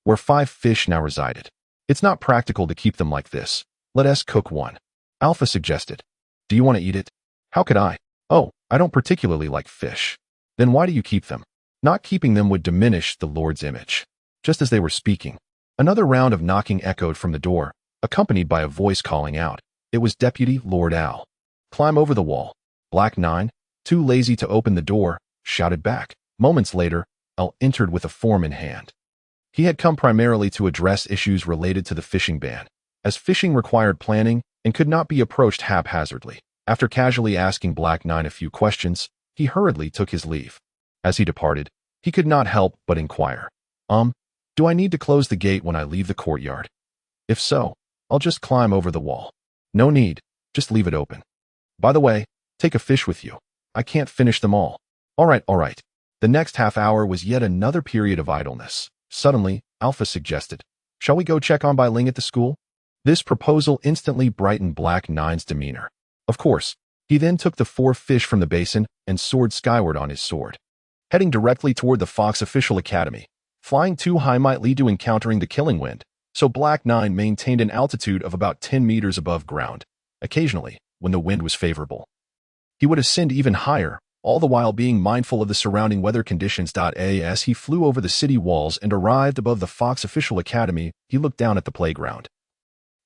where 5 fish now resided. "It's not practical to keep them like this. Let us cook one," Alpha suggested. "Do you want to eat it?" "How could I?" "Oh, I don't particularly like fish." "Then why do you keep them?" "Not keeping them would diminish the Lord's image." Just as they were speaking, another round of knocking echoed from the door, accompanied by a voice calling out. It was Deputy Lord Al. "Climb over the wall." Black 9, too lazy to open the door, shouted back. Moments later, Al entered with a form in hand. He had come primarily to address issues related to the fishing ban, as fishing required planning and could not be approached haphazardly. After casually asking Black 9 a few questions, he hurriedly took his leave. As he departed, he could not help but inquire, "Do I need to close the gate when I leave the courtyard? If so, I'll just climb over the wall." "No need, just leave it open. By the way, take a fish with you. I can't finish them all." All right. The next half hour was yet another period of idleness. Suddenly, Alpha suggested, "Shall we go check on Bai Ling at the school?" This proposal instantly brightened Black 9's demeanor. Of course. He then took the 4 fish from the basin and soared skyward on his sword, heading directly toward the Fox Official Academy. Flying too high might lead to encountering the killing wind, so Black 9 maintained an altitude of about 10 meters above ground. Occasionally, when the wind was favorable, he would ascend even higher, all the while being mindful of the surrounding weather conditions. As he flew over the city walls and arrived above the Fox Official Academy, he looked down at the playground,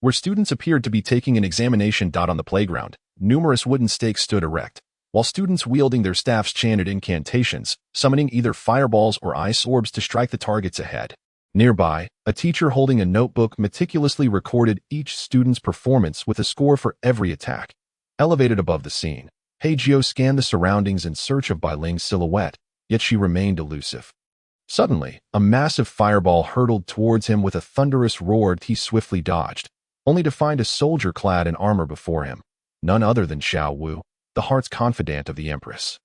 where students appeared to be taking an examination. On the playground, numerous wooden stakes stood erect, while students wielding their staffs chanted incantations, summoning either fireballs or ice orbs to strike the targets ahead. Nearby, a teacher holding a notebook meticulously recorded each student's performance with a score for every attack. Elevated above the scene, Hei Jiu scanned the surroundings in search of Bai Ling's silhouette, yet she remained elusive. Suddenly, a massive fireball hurtled towards him with a thunderous roar. He swiftly dodged, only to find a soldier clad in armor before him, none other than Xiao Wu, the heart's confidant of the Empress.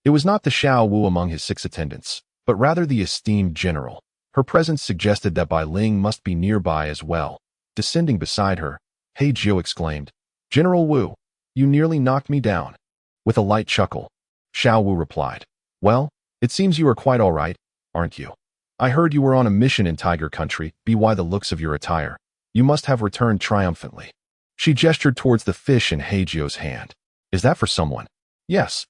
It was not the Xiao Wu among his 6 attendants, but rather the esteemed general. Her presence suggested that Bai Ling must be nearby as well. Descending beside her, Hei Jiu exclaimed, "General Wu, you nearly knocked me down." With a light chuckle, Xiao Wu replied, "Well, it seems you are quite all right, aren't you? I heard you were on a mission in Tiger Country. By the looks of your attire, you must have returned triumphantly." She gestured towards the fish in Hei Jiu's hand. "Is that for someone?" "Yes,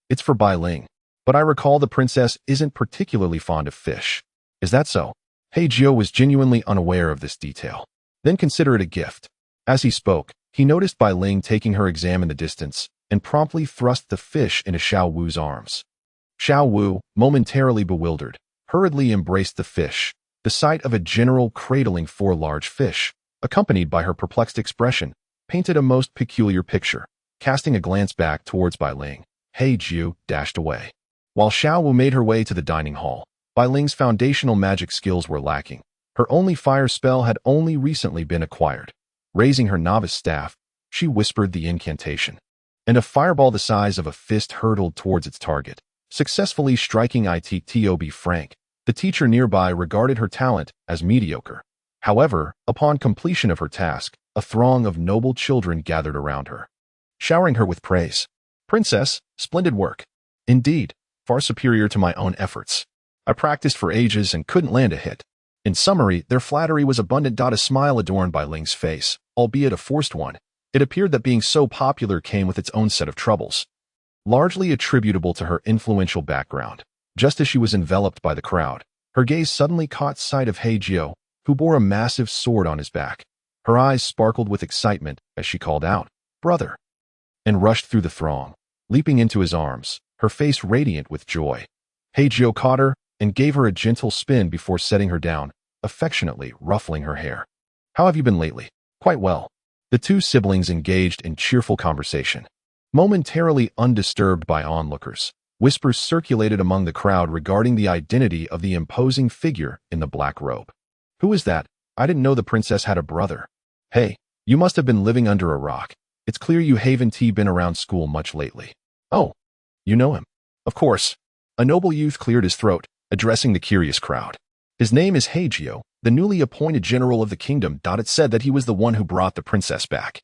it's for Bai Ling. But I recall the princess isn't particularly fond of fish." "Is that so?" Hei Jiu was genuinely unaware of this detail. Then consider it a gift. As he spoke, he noticed Bai Ling taking her exam in the distance and promptly thrust the fish into Xiao Wu's arms. Xiao Wu, momentarily bewildered, hurriedly embraced the fish, the sight of a general cradling 4 large fish, accompanied by her perplexed expression, painted a most peculiar picture. Casting a glance back towards Bai Ling, Hei Jiu dashed away. While Xiao Wu made her way to the dining hall, Bai Ling's foundational magic skills were lacking. Her only fire spell had only recently been acquired. Raising her novice staff, she whispered the incantation, and a fireball the size of a fist hurtled towards its target, successfully striking it. Frank, the teacher nearby, regarded her talent as mediocre. However, upon completion of her task, a throng of noble children gathered around her, showering her with praise. "Princess, splendid work. Indeed, far superior to my own efforts. I practiced for ages and couldn't land a hit." In summary, their flattery was abundant. A smile adorned Bai Ling's face, albeit a forced one. It appeared that being so popular came with its own set of troubles, largely attributable to her influential background. Just as she was enveloped by the crowd, her gaze suddenly caught sight of Hei Jiu, who bore a massive sword on his back. Her eyes sparkled with excitement as she called out, "Brother!" and rushed through the throng, leaping into his arms, her face radiant with joy. Hei Jiu caught her and gave her a gentle spin before setting her down, affectionately ruffling her hair. "How have you been lately?" "Quite well." The two siblings engaged in cheerful conversation. Momentarily undisturbed by onlookers, whispers circulated among the crowd regarding the identity of the imposing figure in the black robe. "Who is that? I didn't know the princess had a brother." "Hey, you must have been living under a rock. It's clear you haven't been around school much lately." "Oh, you know him?" "Of course." A noble youth cleared his throat, addressing the curious crowd. "His name is Hei Jiu, the newly appointed general of the kingdom." It said that he was the one who brought the princess back.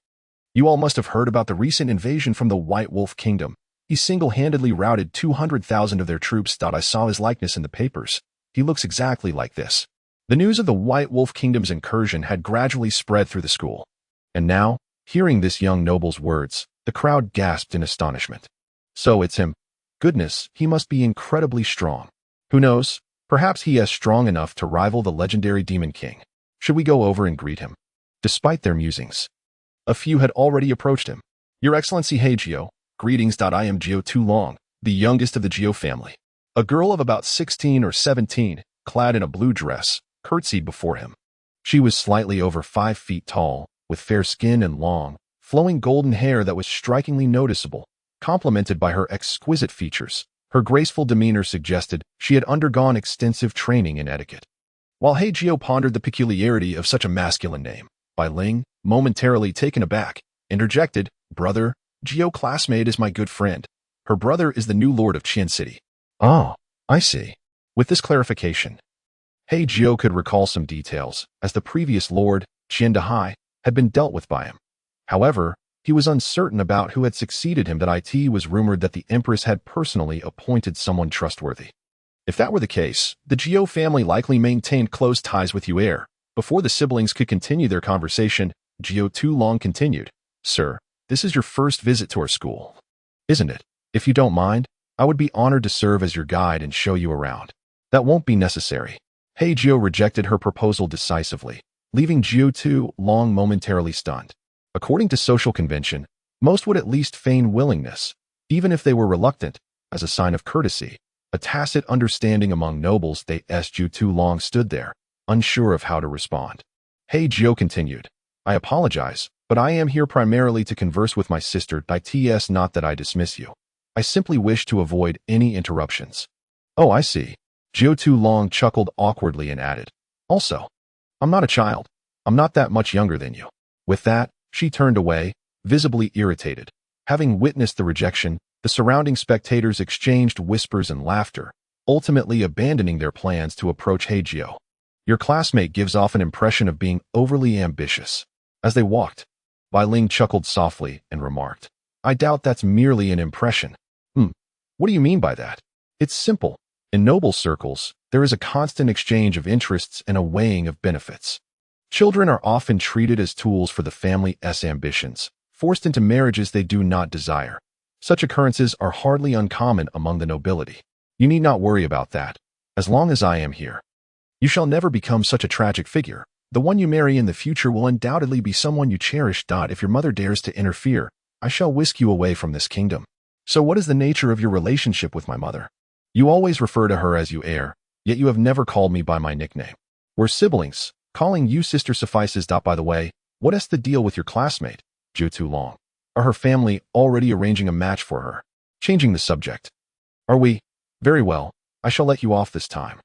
"You all must have heard about the recent invasion from the White Wolf Kingdom. He single-handedly routed 200,000 of their troops. I saw his likeness in the papers. He looks exactly like this." The news of the White Wolf Kingdom's incursion had gradually spread through the school. And now, hearing this young noble's words, the crowd gasped in astonishment. "So it's him. Goodness, he must be incredibly strong. Who knows? Perhaps he is strong enough to rival the legendary Demon King. Should we go over and greet him?" Despite their musings, a few had already approached him. "Your Excellency Hei Jiu, greetings. I am Jiu Long, the youngest of the Jiu family." A girl of about 16 or 17, clad in a blue dress, curtsied before him. She was slightly over 5 feet tall, with fair skin and long, flowing golden hair that was strikingly noticeable, complemented by her exquisite features. Her graceful demeanor suggested she had undergone extensive training in etiquette. While Hei Jiu pondered the peculiarity of such a masculine name, Bai Ling, momentarily taken aback, interjected, "Brother, Jiu classmate is my good friend. Her brother is the new lord of Qian City." "Oh, I see." With this clarification, Hei Jiu could recall some details, as the previous lord, Qian Dahai, had been dealt with by him. However, he was uncertain about who had succeeded him. It was rumored that the Empress had personally appointed someone trustworthy. If that were the case, the Jiu family likely maintained close ties with Yue. Before the siblings could continue their conversation, Jiu Long continued, "Sir, this is your first visit to our school, isn't it? If you don't mind, I would be honored to serve as your guide and show you around." "That won't be necessary." Hei Jiu rejected her proposal decisively, leaving Jiu Long momentarily stunned. According to social convention, most would at least feign willingness, even if they were reluctant, as a sign of courtesy, a tacit understanding among nobles. Jiu Long stood there, unsure of how to respond. Hei Jiu continued, "I apologize, but I am here primarily to converse with my sister. It's not that I dismiss you. I simply wish to avoid any interruptions." "Oh, I see." Jiu Long chuckled awkwardly and added, "Also, I'm not a child. I'm not that much younger than you." With that, she turned away, visibly irritated. Having witnessed the rejection, the surrounding spectators exchanged whispers and laughter, ultimately abandoning their plans to approach Hei Jiu. "Your classmate gives off an impression of being overly ambitious." As they walked, Bai Ling chuckled softly and remarked, "I doubt that's merely an impression." What do you mean by that?" "It's simple. In noble circles, there is a constant exchange of interests and a weighing of benefits. Children are often treated as tools for the family's ambitions, forced into marriages they do not desire. Such occurrences are hardly uncommon among the nobility. You need not worry about that. As long as I am here, you shall never become such a tragic figure." The one you marry in the future will undoubtedly be someone you cherish. If your mother dares to interfere, I shall whisk you away from this kingdom. So what is the nature of your relationship with my mother? You always refer to her as you heir, yet you have never called me by my nickname. We're siblings. Calling you sister suffices. By the way, what is the deal with your classmate, Jiu too long? Are her family already arranging a match for her? Changing the subject. Are we? Very well, I shall let you off this time.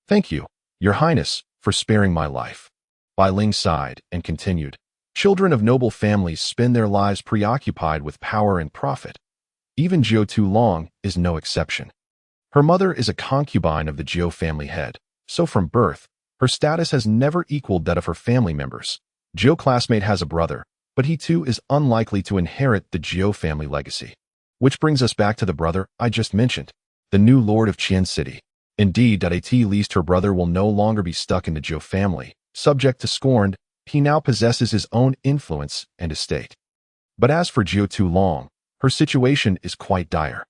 Thank you, Your Highness, for sparing my life. Bai Ling sighed and continued. Children of noble families spend their lives preoccupied with power and profit. Even Jiu too long is no exception. Her mother is a concubine of the Jiu family head, so from birth, her status has never equaled that of her family members. Jiu classmate has a brother, but he too is unlikely to inherit the Jiu family legacy. Which brings us back to the brother I just mentioned, the new lord of Qian City. Indeed, at least her brother will no longer be stuck in the Jiu family, subject to scorn. He now possesses his own influence and estate. But as for Jiu too long, her situation is quite dire.